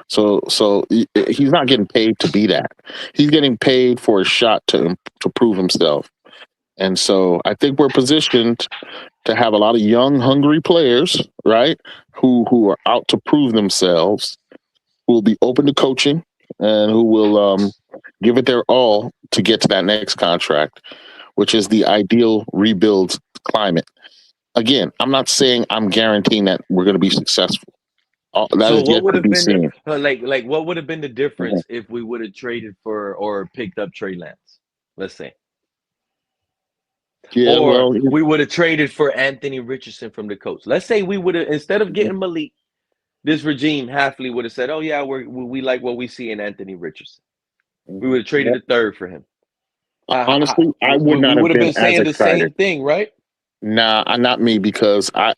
so he's not getting paid to be that. He's getting paid for a shot to prove himself. And so I think we're positioned to have a lot of young, hungry players, right, who are out to prove themselves, who will be open to coaching, and who will give it their all to get to that next contract, which is the ideal rebuild climate. Again, I'm not saying I'm guaranteeing that we're going to be successful. That so is what would have been seen. what would have been the difference if we would have traded for or picked up Trey Lance? Let's say. Yeah, or we would have traded for Anthony Richardson from the Colts. Let's say we would have, instead of getting Malik, this regime, Halfley, would have said, oh, yeah, we like what we see in Anthony Richardson. We would have traded a third for him. Honestly, I would not have been saying as excited. The same thing, right? Nah, not me, because I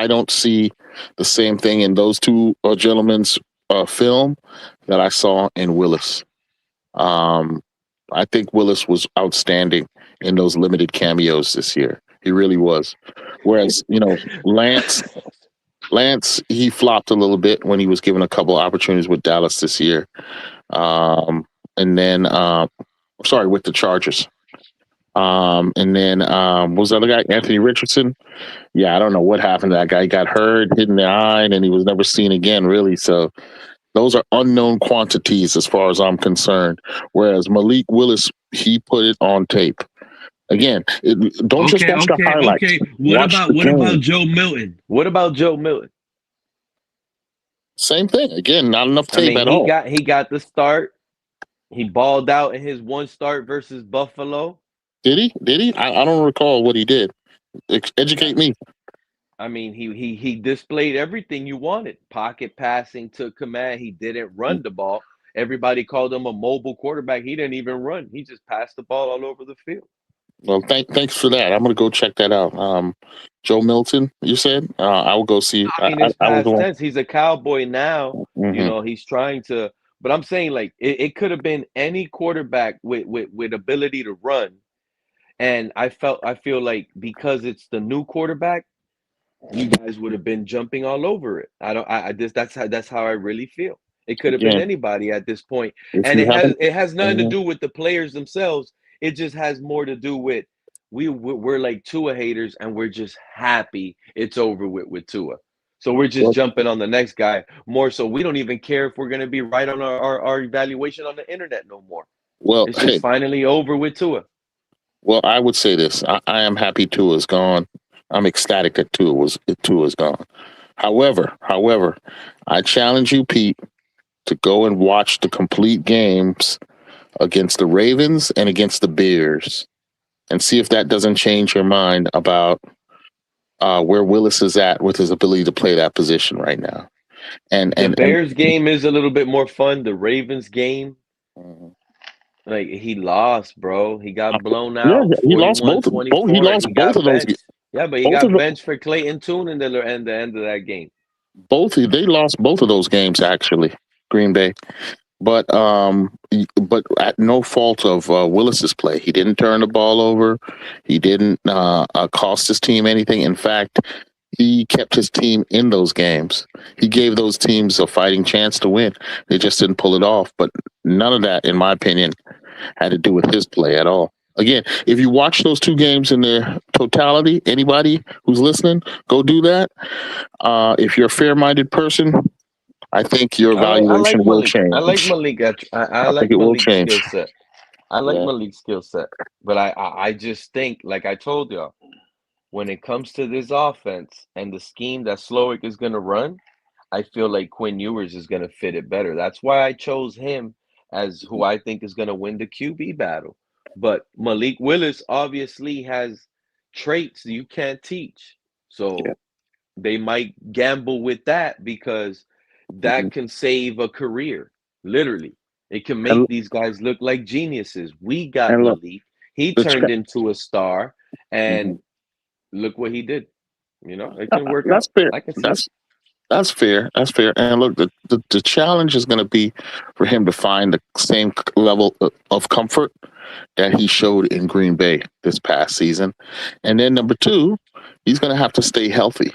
don't see the same thing in those two gentlemen's film that I saw in Willis. I think Willis was outstanding in those limited cameos this year. He really was. Whereas, Lance Lance, he flopped a little bit when he was given a couple of opportunities with Dallas this year. And then, sorry, with the Chargers. And then, what was the other guy? Anthony Richardson. Yeah, I don't know what happened to that guy. He got hurt, hit in the eye, and he was never seen again, really. So those are unknown quantities as far as I'm concerned. Whereas Malik Willis, he put it on tape. Again, don't just watch the highlights. Okay. What about Joe Milton? What about Joe Milton? Same thing. Again, not enough tape at all. He got the start. He balled out in his one start versus Buffalo. Did he? I don't recall what he did. Educate me. I mean, he displayed everything you wanted. Pocket passing, took command. He didn't run the ball. Everybody called him a mobile quarterback. He didn't even run. He just passed the ball all over the field. Well, thanks for that. I'm going to go check that out. Joe Milton, you said? I will go see. I mean, it's past tense. He's a Cowboy now. Mm-hmm. You know, he's trying to. But I'm saying, like, it could have been any quarterback with ability to run. And I feel like because it's the new quarterback, you guys would have been jumping all over it. That's how I really feel. It could have been anybody at this point. And it has nothing to do with the players themselves. It just has more to do with we're like Tua haters, and we're just happy it's over with Tua. So we're just jumping on the next guy more. So we don't even care if we're going to be right on our evaluation on the internet no more. Well, it's just finally over with Tua. Well, I would say this. I am happy Tua's gone. I'm ecstatic that Tua's gone. However, I challenge you, Pete, to go and watch the complete games against the Ravens and against the Bears and see if that doesn't change your mind about where Willis is at with his ability to play that position right now. And the Bears game is a little bit more fun. The Ravens game, like, he lost, bro. He got blown out. Yeah, he lost both of those. Yeah, but he got benched for Clayton Tune in the end of that game. They lost both of those games, actually, Green Bay. But at no fault of Willis's play. He didn't turn the ball over. He didn't cost his team anything. In fact, he kept his team in those games. He gave those teams a fighting chance to win. They just didn't pull it off. But none of that, in my opinion, had to do with his play at all. Again, if you watch those two games in their totality, anybody who's listening, go do that. If you're a fair-minded person, I think your evaluation will change. I like Malik. I like Malik's skill set. I like Malik's skill set. But I just think, like I told y'all, when it comes to this offense and the scheme that Slowick is going to run, I feel like Quinn Ewers is going to fit it better. That's why I chose him as who I think is going to win the QB battle. But Malik Willis obviously has traits you can't teach. So they might gamble with that because that can save a career. Literally. It can make these guys look like geniuses. We got Malik. He turned into a star, and look what he did. You know, it can work out. Fair. That's fair. That's fair. And look, the challenge is going to be for him to find the same level of comfort that he showed in Green Bay this past season. And then number two, he's going to have to stay healthy.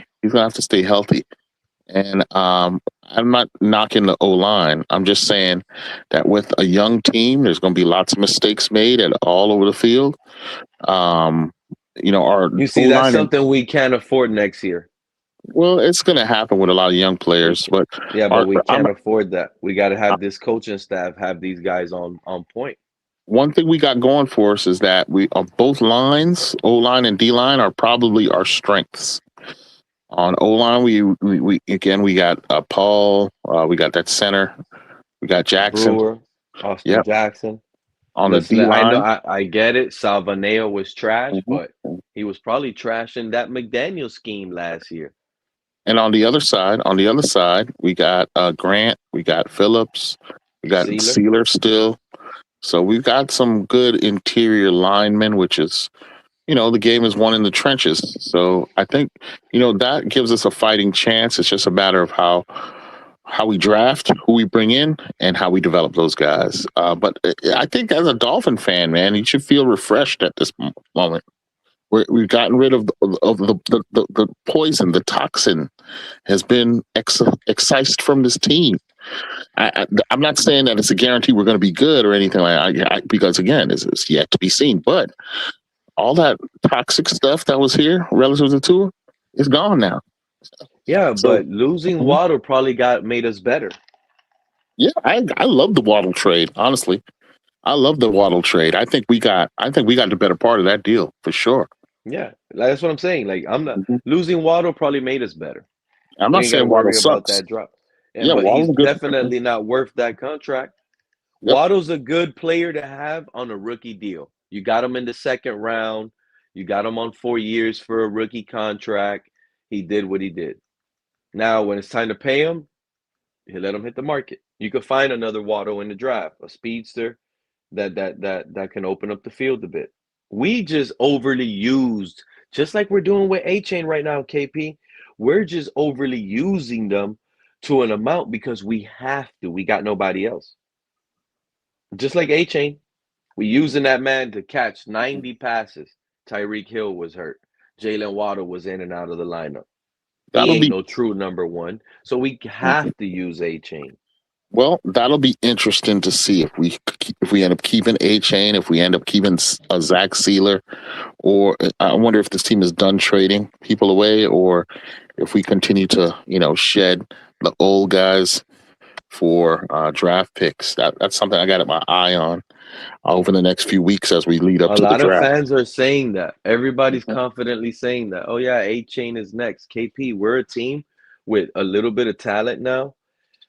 And I'm not knocking the O-line. I'm just saying that with a young team, there's going to be lots of mistakes made all over the field. You see, that's something we can't afford next year. Well, it's going to happen with a lot of young players, but we can't afford that. We got to have this coaching staff have these guys on point. One thing we got going for us is that we on both lines, O-line and D-line, are probably our strengths. On O-line, we got Paul, we got that center, we got Jackson, Brewer, Austin Jackson. On the D-line, I get it. Salvaneo was trash, but he was probably trash in that McDaniel scheme last year. And on the other side, we got Grant, we got Phillips, we got Sealer still. So we've got some good interior linemen, which is, the game is won in the trenches. So I think, that gives us a fighting chance. It's just a matter of how we draft, who we bring in, and how we develop those guys. But I think as a Dolphin fan, man, you should feel refreshed at this moment. We've gotten rid of the poison. The toxin has been excised from this team. I'm not saying that it's a guarantee we're going to be good or anything like that, because again, it's yet to be seen. But all that toxic stuff that was here relative to Tua is gone now. Yeah, but losing Waddle probably made us better. Yeah, I love the Waddle trade. Honestly, I love the Waddle trade. I think we got the better part of that deal for sure. Yeah, that's what I'm saying. Like, I'm not losing Waddle probably made us better. I'm not saying Waddle sucks. That drop. Yeah, but Waddle's he's good. definitely not worth that contract. Yep. Waddle's a good player to have on a rookie deal. You got him in the second round. You got him on 4 years for a rookie contract. He did what he did. Now, when it's time to pay him, you let him hit the market. You could find another Waddle in the draft, a speedster that can open up the field a bit. We just overly used, just like we're doing with Achane right now, KP. We're just overly using them to an amount because we have to. We got nobody else. Just like Achane, we using that man to catch 90 passes. Tyreek Hill was hurt. Jaylen Waddle was in and out of the lineup. He ain't no true number one. So we have to use Achane. Well, that'll be interesting to see if we end up keeping Achane, if we end up keeping Zach Sealer, or I wonder if this team is done trading people away, or if we continue to shed the old guys for draft picks. That's something I got my eye on over the next few weeks as we lead up to the draft. A lot of fans are saying that. Everybody's confidently saying that. Oh yeah, Achane is next. KP, we're a team with a little bit of talent now,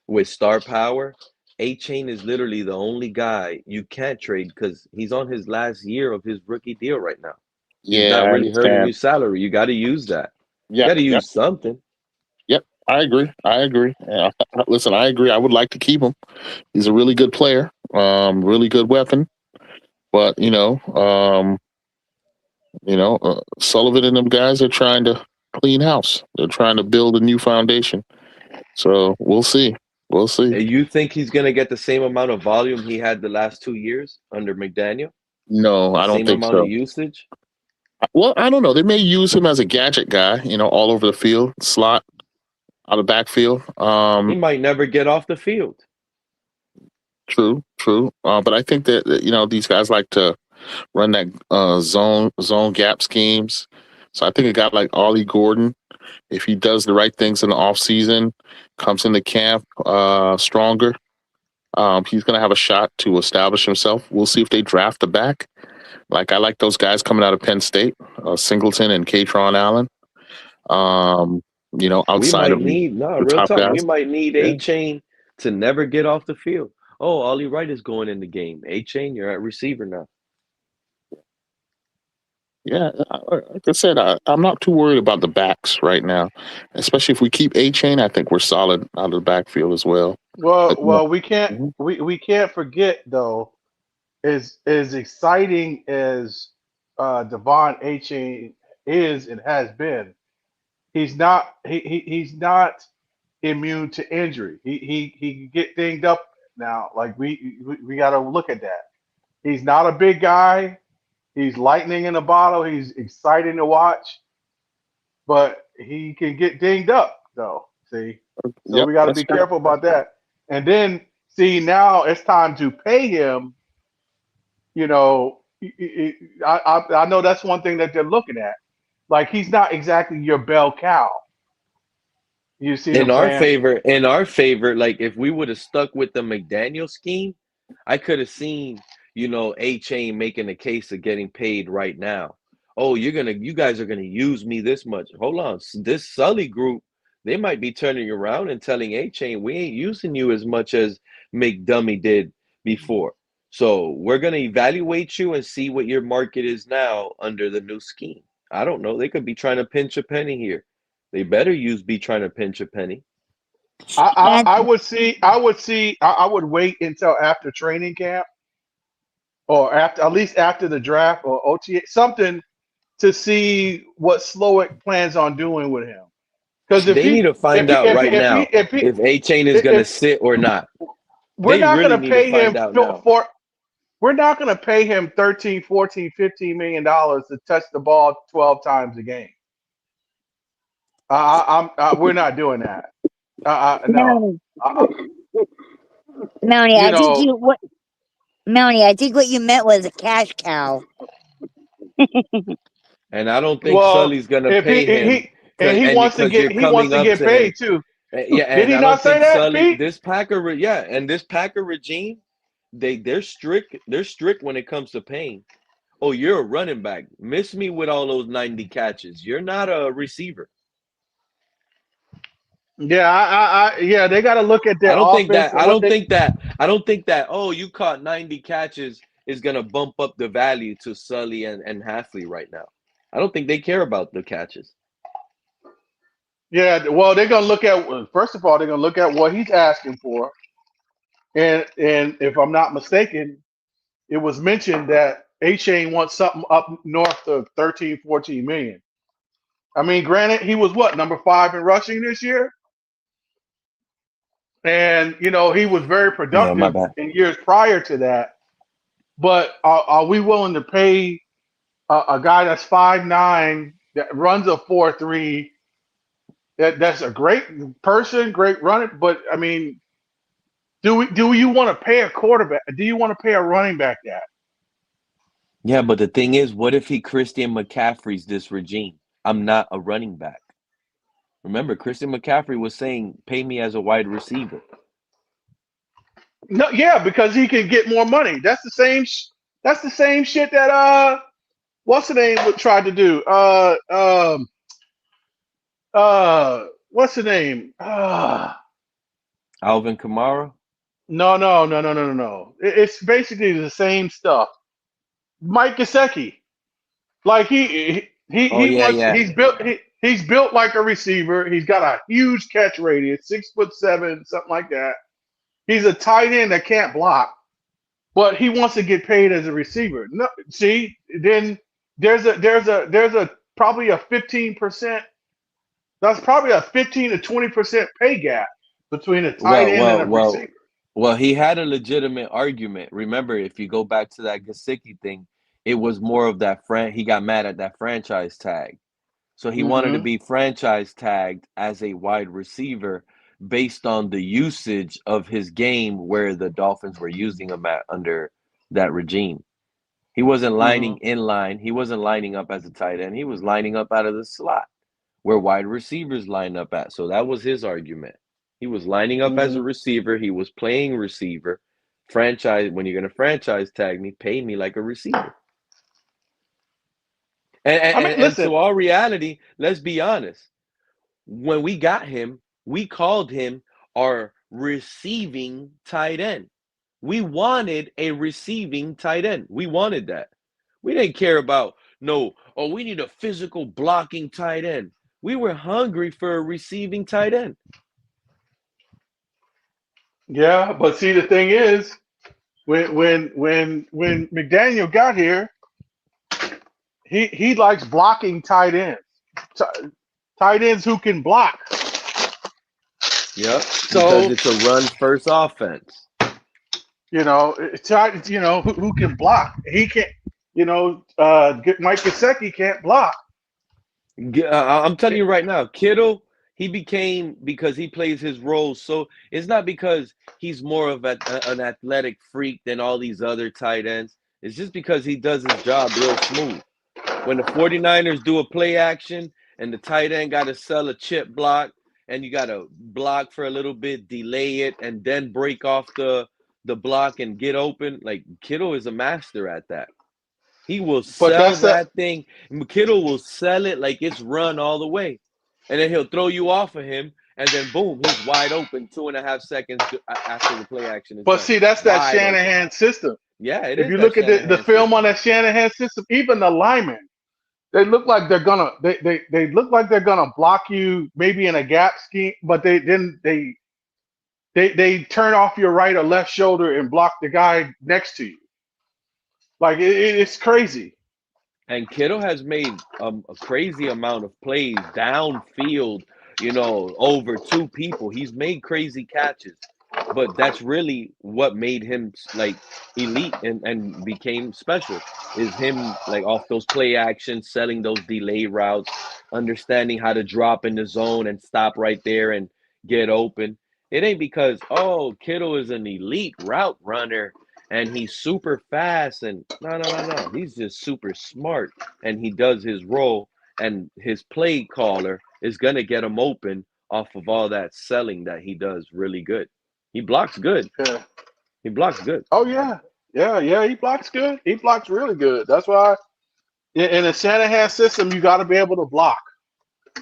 with star power. Achane is literally the only guy you can't trade because he's on his last year of his rookie deal right now. He's not really hurting your salary. You got to use that. You got to use something. Yep, I agree. Listen, I agree. I would like to keep him. He's a really good player, really good weapon. But Sullivan and them guys are trying to clean house. They're trying to build a new foundation. So we'll see. We'll see. And you think he's going to get the same amount of volume he had the last 2 years under McDaniel? No, I don't think so. Same amount of usage? Well, I don't know. They may use him as a gadget guy, all over the field, slot, out of backfield. He might never get off the field. True. But I think that these guys like to run that zone gap schemes. So I think a guy like Ollie Gordon, if he does the right things in the offseason, comes into camp stronger, he's going to have a shot to establish himself. We'll see if they draft the back. I like those guys coming out of Penn State, Singleton and Katron Allen. Outside of the top guys. We might need Achane to never get off the field. Oh, Ollie Wright is going in the game. Achane, you're at receiver now. Yeah, like I said, I'm not too worried about the backs right now, especially if we keep Achane. I think we're solid out of the backfield as well. Well, we can't we can't forget though, as exciting as Devon Achane is and has been, he's not immune to injury. He can get dinged up now. We got to look at that. He's not a big guy. He's lightning in a bottle. He's exciting to watch, but he can get dinged up though. See, so we got to be careful about that. And then now it's time to pay him. I know that's one thing that they're looking at. He's not exactly your bell cow. You see, in our favor, if we would have stuck with the McDaniel scheme, I could have seen, Achane making a case of getting paid right now. Oh, you guys are gonna use me this much. Hold on, this Sully group, they might be turning around and telling Achane, we ain't using you as much as McDummy did before. So we're gonna evaluate you and see what your market is now under the new scheme. I don't know. They could be trying to pinch a penny here. They better be trying to pinch a penny. I would wait until after training camp, or at least after the draft or OTA, something to see what Slowick plans on doing with him. Because they need to find out right now if Achane is going to sit or not. We're not going to pay him We're not going to pay him 13, 14, 15 million dollars to touch the ball 12 times a game. We're not doing that. No. Melanie, I think what you meant was a cash cow. And I don't think Sully's gonna pay him. He wants to get paid too. Yeah, and did he I not don't say think that, Sully, Pete? this Packer regime, they're strict. They're strict when it comes to paying. Oh, you're a running back. Miss me with all those 90 catches. You're not a receiver. Yeah, they got to look at their offense. I don't think that. Oh, you caught 90 catches is gonna bump up the value to Sully and Halfley right now. I don't think they care about the catches. Yeah, well, they're gonna look at first of all, they're gonna look at what he's asking for, and if I'm not mistaken, it was mentioned that Achane wants something up north of 13, 14 million. I mean, granted, he was number 5 in rushing this year, and he was very productive in years prior to that. But are we willing to pay a guy that's 5'9" that runs a 4.3? That's a great person, great runner. But I mean, do you want to pay a quarterback? Do you want to pay a running back that? Yeah, but the thing is, what if he Christian McCaffrey's this regime? I'm not a running back. Remember, Christian McCaffrey was saying, "Pay me as a wide receiver." No, yeah, because he can get more money. That's the same. That's the same shit that what's the name tried to do? What's the name? Alvin Kamara? No. It's basically the same stuff. Mike Gesicki, like he's built like a receiver. He's got a huge catch radius, 6'7", something like that. He's a tight end that can't block, but he wants to get paid as a receiver. No, see, then there's a probably a 15%. That's probably a 15 to 20% pay gap between a tight end and a receiver. Well, he had a legitimate argument. Remember, if you go back to that Gesicki thing, it was more of that he got mad at that franchise tag. So he wanted to be franchise tagged as a wide receiver based on the usage of his game where the Dolphins were using him under that regime. He wasn't lining in line. He wasn't lining up as a tight end. He was lining up out of the slot where wide receivers line up at. So that was his argument. He was lining up as a receiver. He was playing receiver. Franchise, when you're going to franchise tag me, pay me like a receiver. And to all reality, let's be honest. When we got him, we called him our receiving tight end. We wanted a receiving tight end. We wanted that. We didn't care about, we need a physical blocking tight end. We were hungry for a receiving tight end. Yeah, but see, the thing is, when McDaniel got here, he likes blocking tight ends, tight ends who can block. Yep. So because it's a run first offense. Who can block? He can't. Mike Gesicki can't block. I'm telling you right now, Kittle. He became, because he plays his role. So it's not because he's more of an athletic freak than all these other tight ends. It's just because he does his job real smooth. When the 49ers do a play action and the tight end got to sell a chip block and you got to block for a little bit, delay it, and then break off the block and get open, like Kittle is a master at that. He will sell that thing. Kittle will sell it like it's run all the way. And then he'll throw you off of him, and then boom, he's wide open 2.5 seconds after the play action is done. See, that's that Shanahan system. Yeah, it is. If you look at the film on that Shanahan system, even the linemen, they look like they're gonna they look like they're gonna block you maybe in a gap scheme, but they turn off your right or left shoulder and block the guy next to you. Like it's crazy. And Kittle has made a crazy amount of plays downfield, over 2 people. He's made crazy catches. but that's really what made him like elite and became special. Is him like off those play actions, selling those delay routes, understanding how to drop in the zone and stop right there and get open. It ain't because, oh, Kittle is an elite route runner and he's super fast and no. He's just super smart and he does his role, and his play caller is gonna get him open off of all that selling that he does really good. He blocks good. Yeah. He blocks good. Oh yeah. Yeah. He blocks good. He blocks really good. That's why in a Shanahan system, you got to be able to block.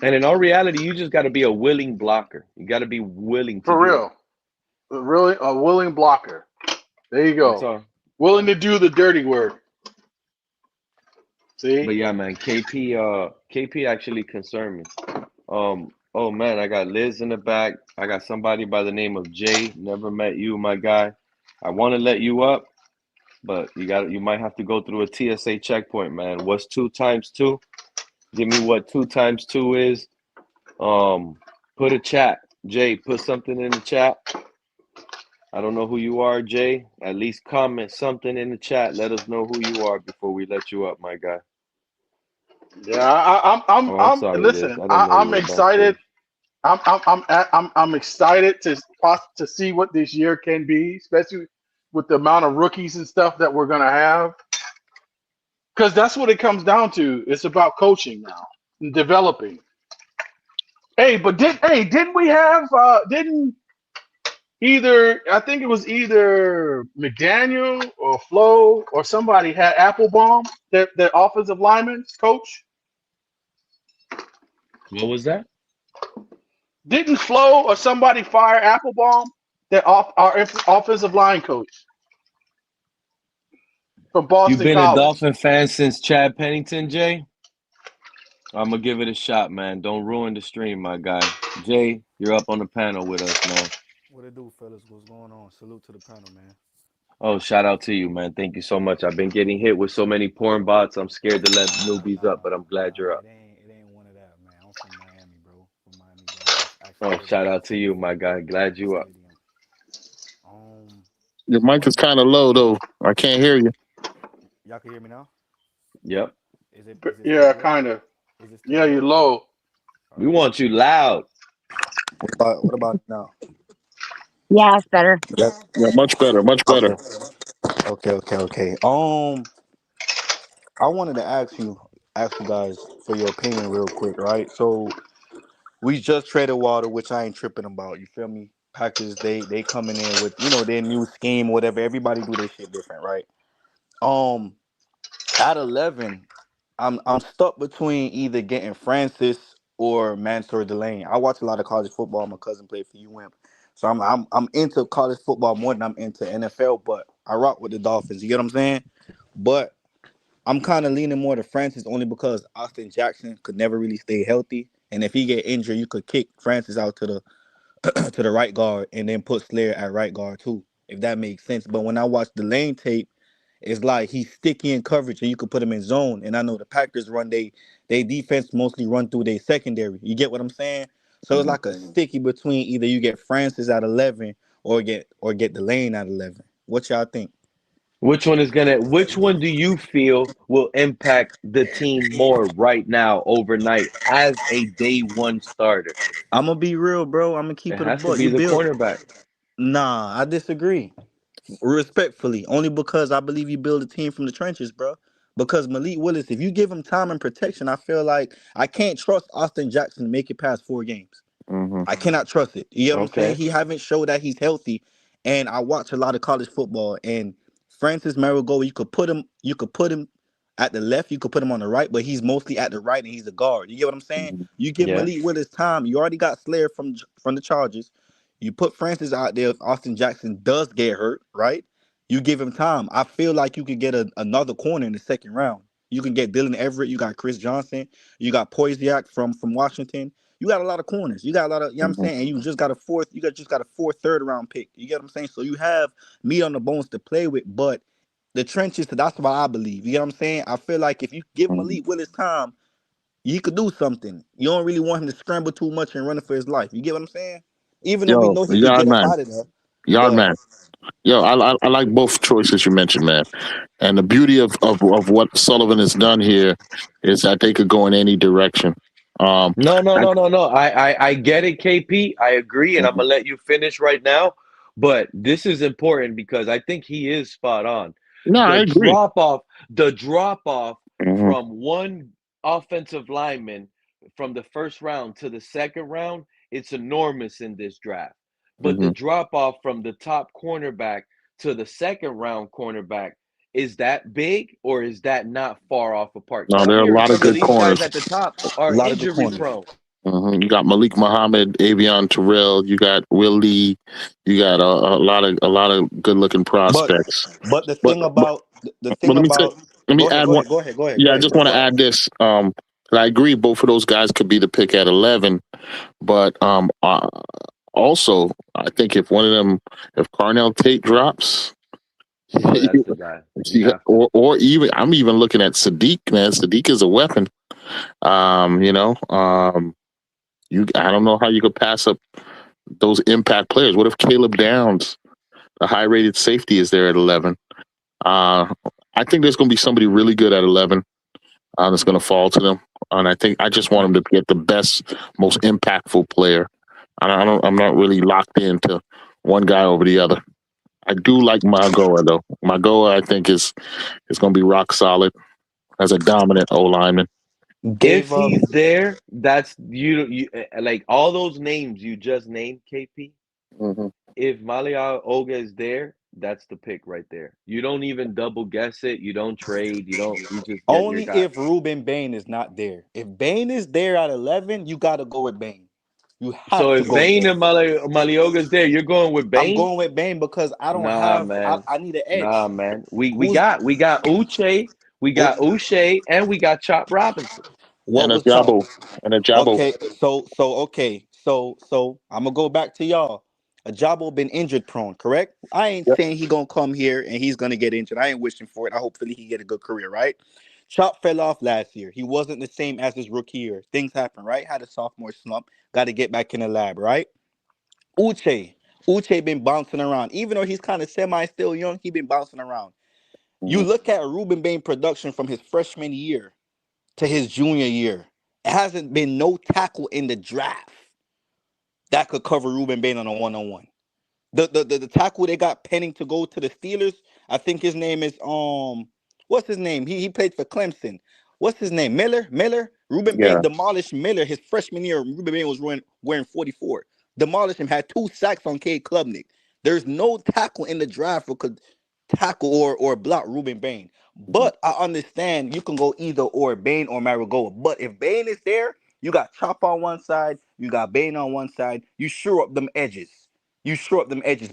And in all reality, you just got to be a willing blocker. You got to be willing to For real. Really, a willing blocker. There you go. That's all. Willing to do the dirty work. See? But yeah, man, KP actually concerned me. Oh man, I got Liz in the back. I got somebody by the name of Jay. Never met you, my guy. I want to let you up, but you might have to go through a TSA checkpoint, man. What's 2 times 2? Give me what 2 times 2 is. Put a chat. Jay, put something in the chat. I don't know who you are, Jay. At least comment something in the chat. Let us know who you are before we let you up, my guy. Yeah, I'm sorry, listen, Liz. I I'm excited. I'm excited to see what this year can be, especially with the amount of rookies and stuff that we're gonna have. Because that's what it comes down to. It's about coaching now and developing. Hey, but didn't we have didn't either, I think it was either McDaniel or Flo or somebody had Applebaum, their offensive lineman coach? What was that? Didn't Flo or somebody fire Applebaum, our offensive line coach from Boston You've been College? a Dolphin fan since Chad Pennington, Jay? I'm going to give it a shot, man. Don't ruin the stream, my guy. Jay, you're up on the panel with us, man. What it do, fellas? What's going on? Salute to the panel, man. Oh, shout out to you, man. Thank you so much. I've been getting hit with so many porn bots. I'm scared to let newbies up, but I'm glad you're up. It ain't one of that, man. I'm from Miami, bro. From Miami, Oh, shout out to you, my guy. Glad you up. Your mic is kind of low, though. I can't hear you. Y'all can hear me now? Yep. Is it yeah, kind of. Yeah, you're low. We want you loud. What about now? Yeah, it's better. Yeah, much better. Much better. Okay. I wanted to ask you guys for your opinion real quick, right? So we just traded Waddle, which I ain't tripping about. You feel me? Packers, they coming in with their new scheme, whatever. Everybody do their shit different, right? At 11, I'm stuck between either getting Francis or Mansour Delane. I watch a lot of college football. My cousin played for UM, so I'm into college football more than I'm into NFL. But I rock with the Dolphins. You get what I'm saying? But I'm kind of leaning more to Francis only because Austin Jackson could never really stay healthy, and if he get injured, you could kick Francis out to the to the right guard and then put Slayer at right guard too, if that makes sense. But when I watch the lane tape, it's like he's sticky in coverage and you could put him in zone. And I know the Packers run they defense mostly run through their secondary. You get what I'm saying? So it's like a sticky between either you get Francis at 11 or get the lane at 11. What y'all think? Which one do you feel will impact the team more right now, overnight, as a day one starter? I'm gonna be real, bro. I'm gonna keep it has a buck. to be the cornerback. Nah, I disagree. Respectfully, only because I believe you build a team from the trenches, bro. Because Malik Willis, if you give him time and protection, I feel like I can't trust Austin Jackson to make it past 4 games. I cannot trust it. You know what I'm saying? He haven't showed that he's healthy. And I watch a lot of college football. And Francis Marigold, you could put him at the left, you could put him on the right, but he's mostly at the right and he's a guard. You get what I'm saying? You give Malik Willis time. You already got Slayer from the Chargers. You put Francis out there if Austin Jackson does get hurt, right? You give him time. I feel like you could get another corner in the second round. You can get Dylan Everett. You got Chris Johnson. You got Poisiak from Washington. You got a lot of corners. You got a lot of, you know what I'm saying? And you just got a fourth third round pick. You get what I'm saying? So you have meat on the bones to play with, but the trenches, that's what I believe. You get what I'm saying? I feel like if you give Malik Willis time, he could do something. You don't really want him to scramble too much and running for his life. You get what I'm saying? Even though we know he can get up out of there. Yard man. Yo, I like both choices you mentioned, man. And the beauty of what Sullivan has done here is that they could go in any direction. No. I get it, KP. I agree, and I'm gonna let you finish right now. But this is important because I think he is spot on. No, I agree. The drop off from one offensive lineman from the first round to the second round, it's enormous in this draft. But the drop off from the top cornerback to the second round cornerback, is that big or is that not far off apart? No, Some there are a years, lot of some of good these guys corners. at the top are injury prone. You got Malik Muhammad, Avion Terrell. You got Willie. You got a lot of good looking prospects. But the thing about Let me add one. Go ahead. Yeah, I just want to add this. I agree, both of those guys could be the pick at 11, but also I think if one of them, if Carnell Tate drops, Oh, that's the guy. or even I'm even looking at Sadiq. Man, Sadiq is a weapon. I don't know how you could pass up those impact players. What if Caleb Downs, a high rated safety, is there at 11? I think there's going to be somebody really good at 11 that's going to fall to them. And I just want them to get the best, most impactful player. I'm not really locked into one guy over the other. I do like Magoa though. Magoa, I think is going to be rock solid as a dominant O lineman. If he's there, that's you like all those names you just named, KP. If Malia Oga is there, that's the pick right there. You don't even double guess it. You don't trade. You just get Only your guy. if Ruben Bain is not there. If Bain is there at 11, you got to go with Bain. You have So to if go with Bain Bain. and Malioga's there, you're going with Bain? I'm going with Bain because I don't have. Man. I need an edge. Nah, man. We got Uche, we got Uche, and we got Chop Robinson. What was Chop? And a Jabo. Okay, so I'm gonna go back to y'all. Ajabo been injured prone, correct? I ain't saying he gonna come here and he's gonna get injured. I ain't wishing for it. I hopefully he get a good career, right? Chop fell off last year. He wasn't the same as his rookie year. Things happen, right? Had a sophomore slump. Got to get back in the lab, right? Uche been bouncing around. Even though he's kind of semi still young, he been bouncing around. You look at Ruben Bain production from his freshman year to his junior year. It hasn't been no tackle in the draft that could cover Ruben Bain on a one-on-one. The tackle they got pending to go to the Steelers, I think his name is what's his name? He played for Clemson. What's his name? Miller. Ruben Bain demolished Miller his freshman year. Ruben Bain was wearing 44. Demolished him. Had 2 sacks on Cade Klubnik. There's no tackle in the draft who could tackle or block Ruben Bain. But I understand you can go either or, Bain or Marigold. But if Bain is there, you got Chop on one side, you got Bain on one side. You shore up them edges.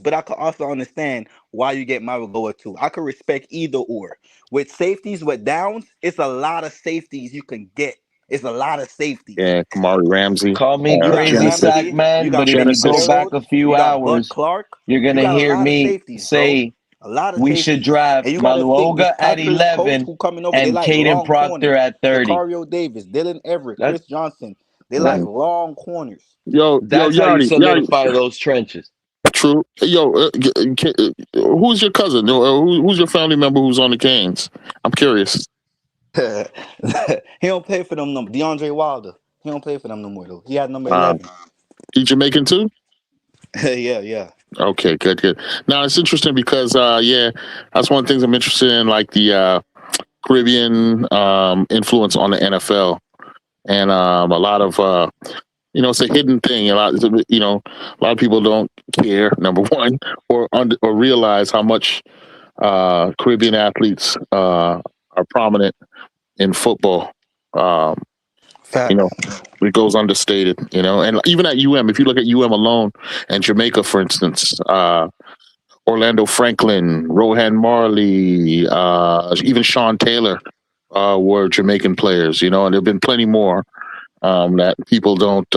But I can also understand why you get Marigold too. I can respect either or. With safeties, with downs, it's a lot of safeties you can get. It's a lot of safeties. Yeah, Kamari Ramsey. Call me crazy, Sack Man, but if you go back a few hours, you're going to hear me say we should draft Maluoga at 11 and Caden Proctor at 30. Sicario Davis, Dylan Everett, Chris Johnson. They like long corners. That's how you solidify those trenches. True. Who's your cousin? Who's your family member who's on the Canes? I'm curious. He don't play for them no more. DeAndre Wilder. He don't play for them no more though. He had number 11. He Jamaican too? Yeah. Okay, good. Now it's interesting because that's one of the things I'm interested in, like the Caribbean influence on the NFL, and a lot of it's a hidden thing. A lot of people don't care. Number one, or realize how much Caribbean athletes are prominent in football. It goes understated, and even at UM, if you look at UM alone and Jamaica, for instance, Orlando Franklin, Rohan Marley, even Sean Taylor were Jamaican players, and there have been plenty more that people don't,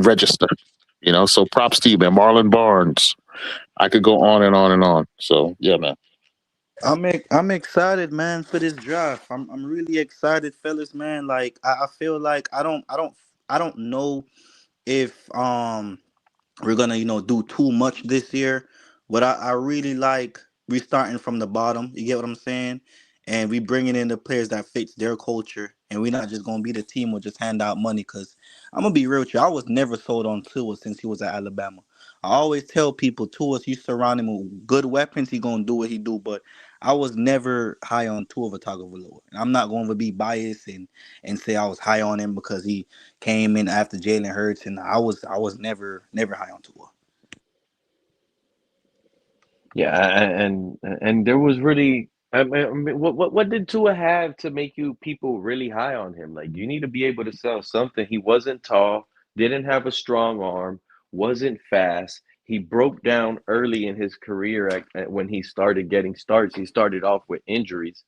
register, so props to you, man. Marlon Barnes. I could go on and on and on. So, yeah, man. I'm excited, man, for this draft. I'm really excited, fellas, man. Like I feel like I don't know if we're gonna do too much this year. What I really like, we starting from the bottom. You get what I'm saying? And we bringing in the players that fits their culture. And we're not just gonna be the team or just hand out money. Cause I'm gonna be real with you. I was never sold on Tua since he was at Alabama. I always tell people, Tua, you surround him with good weapons, he gonna do what he do. But I was never high on Tua Tagovailoa. And I'm not going to be biased and say I was high on him because he came in after Jalen Hurts, and I was never high on Tua. Yeah, and there was really, I mean, what did Tua have to make you people really high on him? Like, you need to be able to sell something. He wasn't tall, didn't have a strong arm, wasn't fast. He broke down early in his career when he started getting starts. He started off with injuries.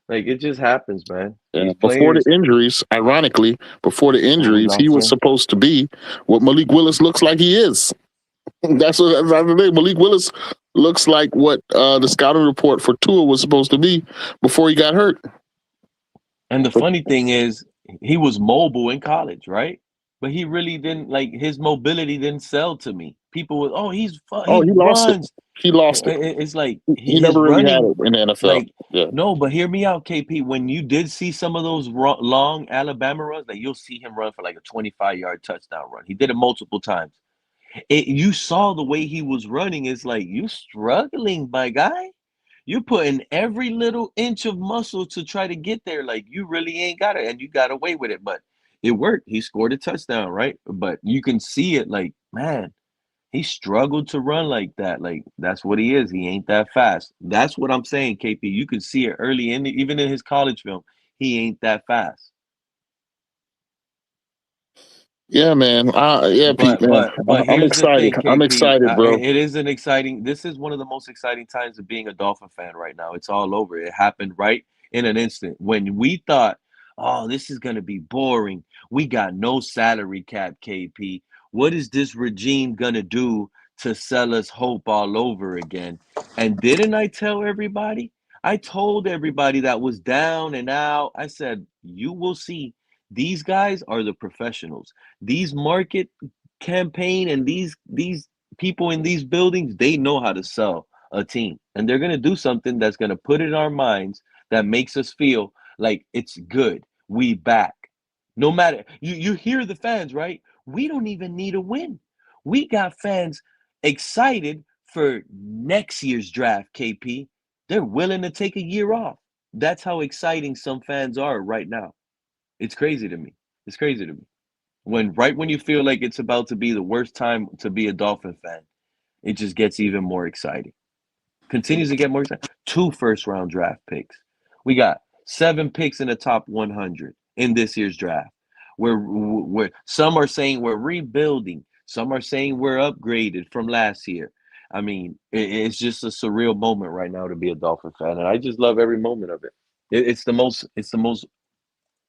Like, it just happens, man. These Before the players, injuries, ironically, before the injuries, he was supposed to be what Malik Willis looks like he is. That's the thing. Malik Willis looks like what the scouting report for Tua was supposed to be before he got hurt. and the funny thing is, he was mobile in college, right? But he really didn't, like, his mobility didn't sell to me. People were, oh, he lost it. runs. He lost it. It's like He his never really had running, it in the NFL. like, Yeah. no, but hear me out, KP. When you did see some of those long Alabama runs, like, you'll see him run for like a 25-yard touchdown run. He did it multiple times. You saw the way he was running. It's like, you struggling, my guy. You're putting every little inch of muscle to try to get there. Like, you really ain't got it, and you got away with it. But it worked. He scored a touchdown, right? But you can see it, like, man, he struggled to run like that. Like, that's what he is. He ain't that fast. That's what I'm saying, KP. You can see it early even in his college film. He ain't that fast. Yeah, man. Pete, man. But I'm here's the excited. thing, I'm KP. excited, bro. It is an exciting. This is one of the most exciting times of being a Dolphin fan right now. It's all over. It happened right in an instant. When we thought, oh, this is gonna be boring. We got no salary cap, KP. What is this regime gonna do to sell us hope all over again? And didn't I tell everybody? I told everybody that was down and out. I said, you will see. These guys are the professionals. These market campaign and these people in these buildings, they know how to sell a team, and they're going to do something that's going to put it in our minds that makes us feel like it's good. We back. No matter, you hear the fans, right? We don't even need a win. We got fans excited for next year's draft, KP. They're willing to take a year off. That's how exciting some fans are right now. It's crazy to me. It's crazy to me. When you feel like it's about to be the worst time to be a Dolphin fan, it just gets even more exciting. Continues to get more exciting. 2 first-round draft picks. We got 7 picks in the top 100 in this year's draft. We're some are saying we're rebuilding. Some are saying we're upgraded from last year. I mean, it's just a surreal moment right now to be a Dolphin fan, and I just love every moment of it. It's the most.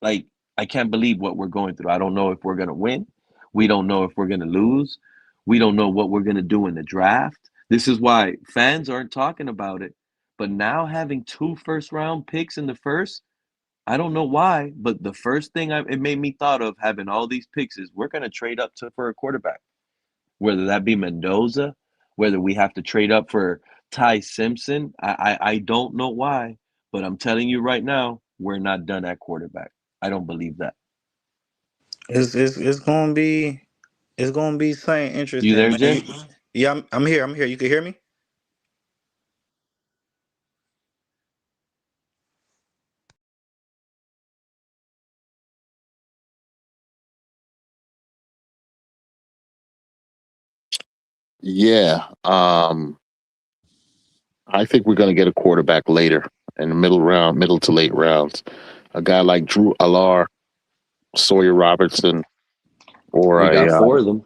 Like, I can't believe what we're going through. I don't know if we're going to win. We don't know if we're going to lose. We don't know what we're going to do in the draft. This is why fans aren't talking about it. But now having 2 first-round picks in the first, I don't know why, but the first thing it made me thought of having all these picks is we're going to trade up for a quarterback, whether that be Mendoza, whether we have to trade up for Ty Simpson. I don't know why, but I'm telling you right now, we're not done at quarterback. I don't believe that. It's gonna be something You interesting, there, man. Jay? Yeah, I'm here. I'm here. You can hear me? Yeah. I think we're going to get a quarterback later in the middle to late rounds. A guy like Drew Allar, Sawyer Robertson, or We got 4 of them.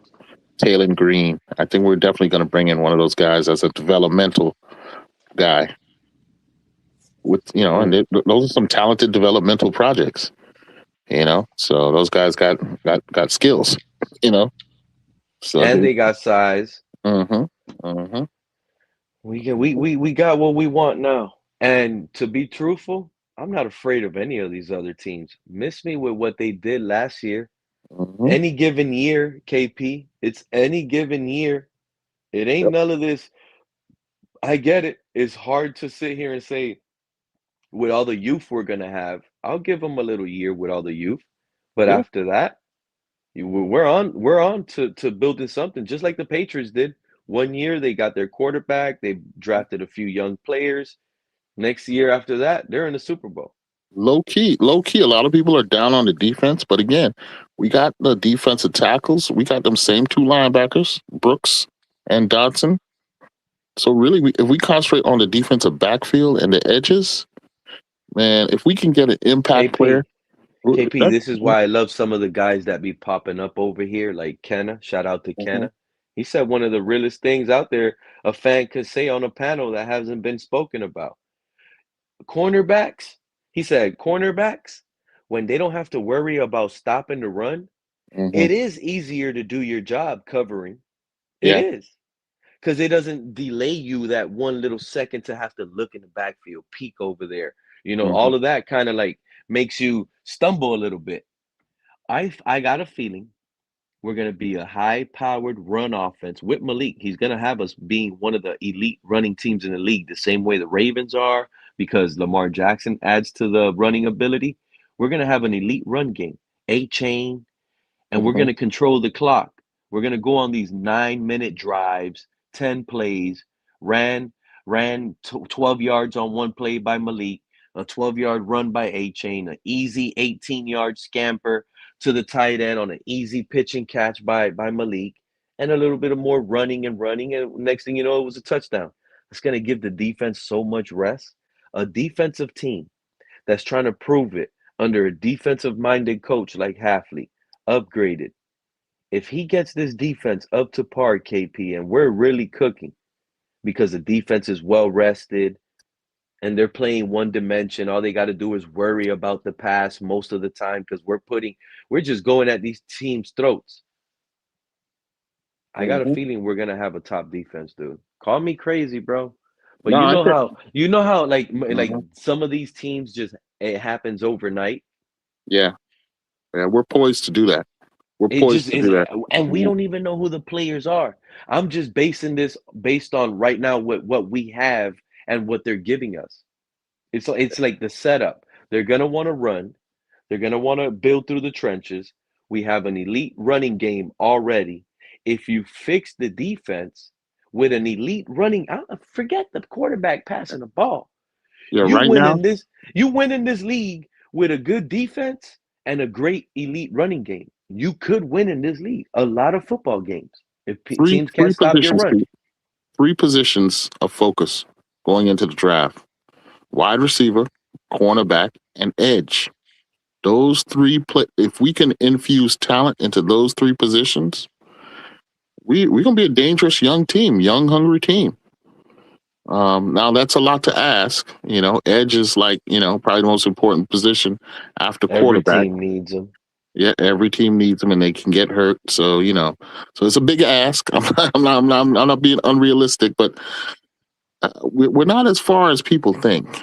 Taylor Green. I think we're definitely going to bring in one of those guys as a developmental guy. And those are some talented developmental projects. So those guys got skills. So and they got size. Mm-hmm. We got what we want now. And to be truthful, I'm not afraid of any of these other teams. Miss me with what they did last year. Mm-hmm. Any given year, KP, it's any given year. It ain't none of this. I get it. It's hard to sit here and say, with all the youth we're gonna have, I'll give them a little year with all the youth, but Yeah. after that, we're on to building something, just like the Patriots did. 1 year they got their quarterback, they drafted a few young players. Next year after that, they're in the Super Bowl. Low key. A lot of people are down on the defense, but again, we got the defensive tackles. We got them same two linebackers, Brooks and Dodson. So really, if we concentrate on the defensive backfield and the edges, man, if we can get an impact player, KP, this is why I love some of the guys that be popping up over here, like Kenna. Shout out to Kenna. He said one of the realest things out there a fan could say on a panel that hasn't been spoken about. Cornerbacks, he said, cornerbacks, when they don't have to worry about stopping the run, it is easier to do your job covering. It is. Because it doesn't delay you that one little second to have to look in the backfield, peek over there. All of that kind of like makes you stumble a little bit. I got a feeling we're going to be a high-powered run offense with Malik. He's going to have us being one of the elite running teams in the league, the same way the Ravens are, because Lamar Jackson adds to the running ability. We're going to have an elite run game, Achane, and we're going to control the clock. We're going to go on these 9-minute drives, 10 plays, ran 12 yards on one play by Malik, a 12-yard run by Achane, an easy 18-yard scamper to the tight end on an easy pitch and catch by Malik, and a little bit of more running. And next thing you know, it was a touchdown. It's going to give the defense so much rest. A defensive team that's trying to prove it under a defensive-minded coach like Halfley, upgraded. If he gets this defense up to par, KP, and we're really cooking because the defense is well rested and they're playing one dimension, all they got to do is worry about the pass most of the time because we're just going at these teams' throats. I got a feeling we're gonna have a top defense, dude. Call me crazy, bro, but No, you know how like some of these teams just it happens overnight. Yeah, we're poised to do that. We're poised to do that. And we don't even know who the players are. I'm just basing this based on right now what we have and what they're giving us. It's like the setup. They're gonna want to run. They're gonna want to build through the trenches. We have an elite running game already. If you fix the defense with an elite running, forget the quarterback passing the ball. Yeah, You right win now, in this. You win in this league with a good defense and a great elite running game. You could win in this league a lot of football games if teams can't stop your run. Three positions of focus going into the draft: wide receiver, cornerback, and edge. Those three if we can infuse talent into those three positions, we're gonna be a dangerous young team, young hungry team. Now that's a lot to ask. Edge is probably the most important position after quarterback. Every team needs them. Yeah, every team needs them, and they can get hurt. So so it's a big ask. I'm not being unrealistic, but we're not as far as people think.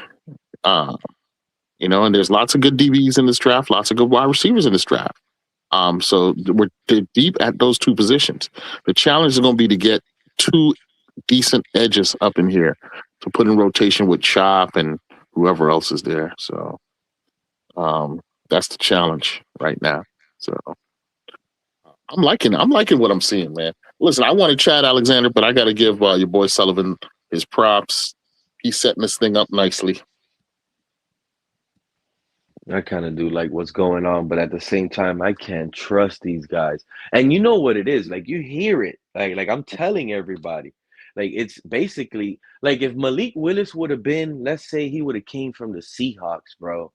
And there's lots of good DBs in this draft, lots of good wide receivers in this draft. So we're deep at those two positions. The challenge is going to be to get two decent edges up in here to put in rotation with Chop and whoever else is there. So that's the challenge right now. So I'm liking what I'm seeing, man. Listen, I wanted Chad Alexander, but I got to give your boy Sullivan his props. He's setting this thing up nicely. I kind of do like what's going on, but at the same time, I can't trust these guys. And you know what it is? Like you hear it. Like I'm telling everybody. Like it's basically like if Malik Willis would have been, let's say he would have came from the Seahawks, bro.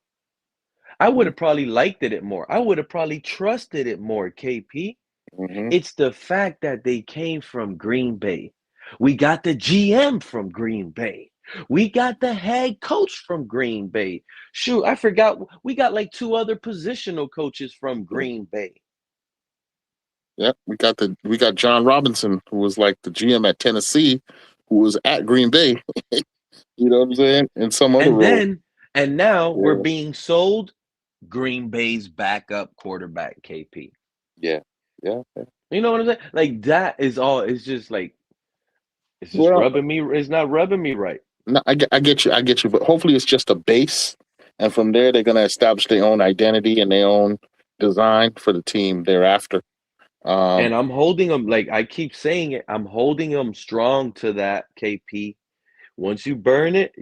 I would have probably liked it more. I would have probably trusted it more, KP. It's the fact that they came from Green Bay. We got the GM from Green Bay. We got the head coach from Green Bay. Shoot, I forgot. We got like 2 other positional coaches from Green Bay. Yeah, we got John Robinson, who was like the GM at Tennessee, who was at Green Bay. You know what I'm saying? And some other role. And now we're being sold Green Bay's backup quarterback, KP. Yeah. You know what I'm saying? Like that is all. It's just like It's just rubbing me. It's not rubbing me right. No, I get you. But hopefully, it's just a base, and from there, they're going to establish their own identity and their own design for the team thereafter. And I'm holding them, like I keep saying it, I'm holding them strong to that, KP. Once you burn it,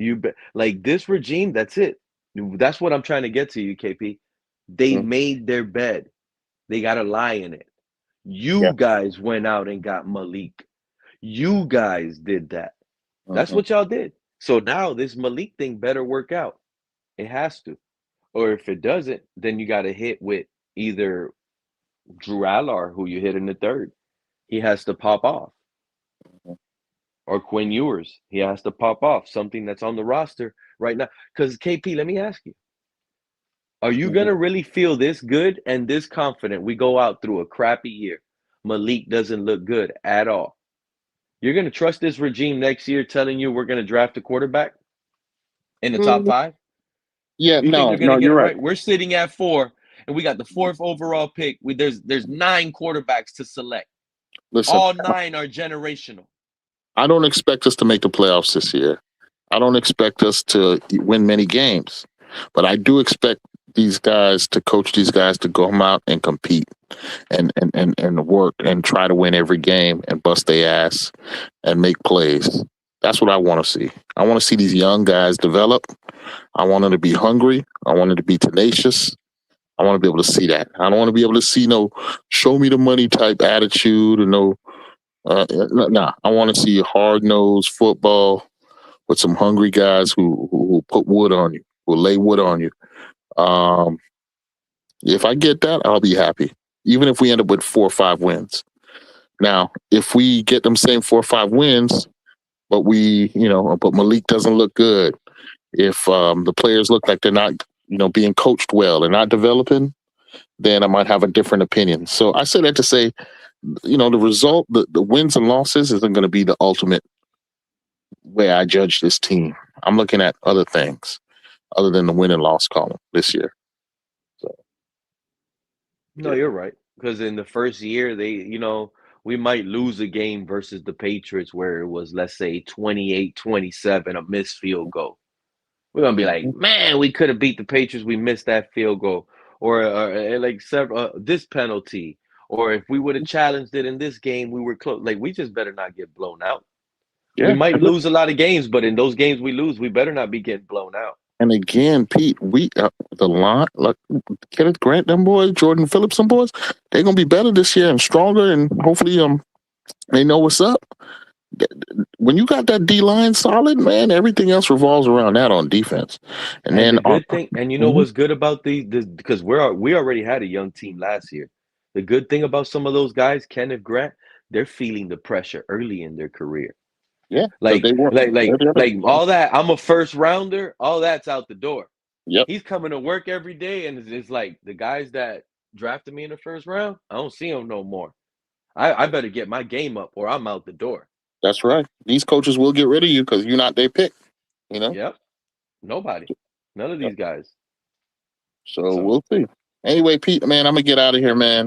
like this regime, that's it. That's what I'm trying to get to you, KP. They made their bed. They got to lie in it. You guys went out and got Malik. You guys did that. That's what y'all did. So now this Malik thing better work out. It has to. Or if it doesn't, then you got to hit with either Drew Allar, who you hit in the third. He has to pop off. Or Quinn Ewers. He has to pop off. Something that's on the roster right now. Because, KP, let me ask you. Are you going to really feel this good and this confident we go out through a crappy year? Malik doesn't look good at all. You're going to trust this regime next year telling you we're going to draft a quarterback in the top 5? Yeah, you think they're going to get you're it right. We're sitting at 4, and we got the 4th overall pick. There's 9 quarterbacks to select. Listen, all 9 are generational. I don't expect us to make the playoffs this year. I don't expect us to win many games, but I do expect these guys to coach these guys to go out and compete and work and try to win every game and bust their ass and make plays. That's what I want to see. I want to see these young guys develop. I want them to be hungry. I want them to be tenacious. I want to be able to see that. I don't want to be able to see no show me the money type attitude or no. Nah, I want to see hard-nosed football with some hungry guys who put wood on you, who lay wood on you. If I get that, I'll be happy, even if we end up with 4 or 5 wins. Now, if we get them same 4 or 5 wins, but but Malik doesn't look good, if the players look like they're not, being coached well and not developing, then I might have a different opinion. So I say that to say, the result, the wins and losses isn't going to be the ultimate way I judge this team. I'm looking at other things other than the win and loss column this year. So, No, you're right. Because in the first year, we might lose a game versus the Patriots where it was, let's say, 28-27, a missed field goal. We're going to be like, man, we could have beat the Patriots. We missed that field goal. Or like this penalty. Or if we would have challenged it in this game, we were close. Like, we just better not get blown out. Yeah. We might lose a lot of games, but in those games we lose, we better not be getting blown out. And again, Pete, the line, like Kenneth Grant, them boys, Jordan Phillips, them boys, they're going to be better this year and stronger, and hopefully they know what's up. When you got that D-line solid, man, everything else revolves around that on defense. And then the good thing, and you know what's good about these, because we already had a young team last year. The good thing about some of those guys, Kenneth Grant, they're feeling the pressure early in their career. Yeah, like all that. I'm a first rounder. All that's out the door. Yep. He's coming to work every day, and it's like the guys that drafted me in the first round, I don't see them no more. I better get my game up, or I'm out the door. That's right. These coaches will get rid of you because you're not their pick. Yep. Nobody. None of these guys. So we'll see. Anyway, Pete, man, I'm gonna get out of here, man.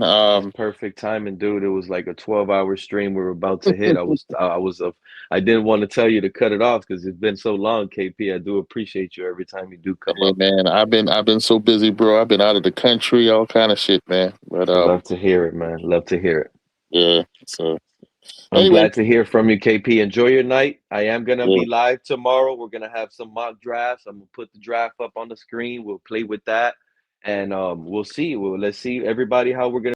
Perfect timing, dude. It was like a 12-hour stream we were about to hit. I didn't want to tell you to cut it off because it's been so long, KP. I do appreciate you every time you do come up. Man, I've been so busy, bro. I've been out of the country, all kind of shit, man. But love to hear it, man. Love to hear it. Yeah. So I'm glad to hear from you, KP. Enjoy your night. I am gonna be live tomorrow. We're gonna have some mock drafts. I'm gonna put the draft up on the screen. We'll play with that. And we'll see. Let's see everybody how we're gonna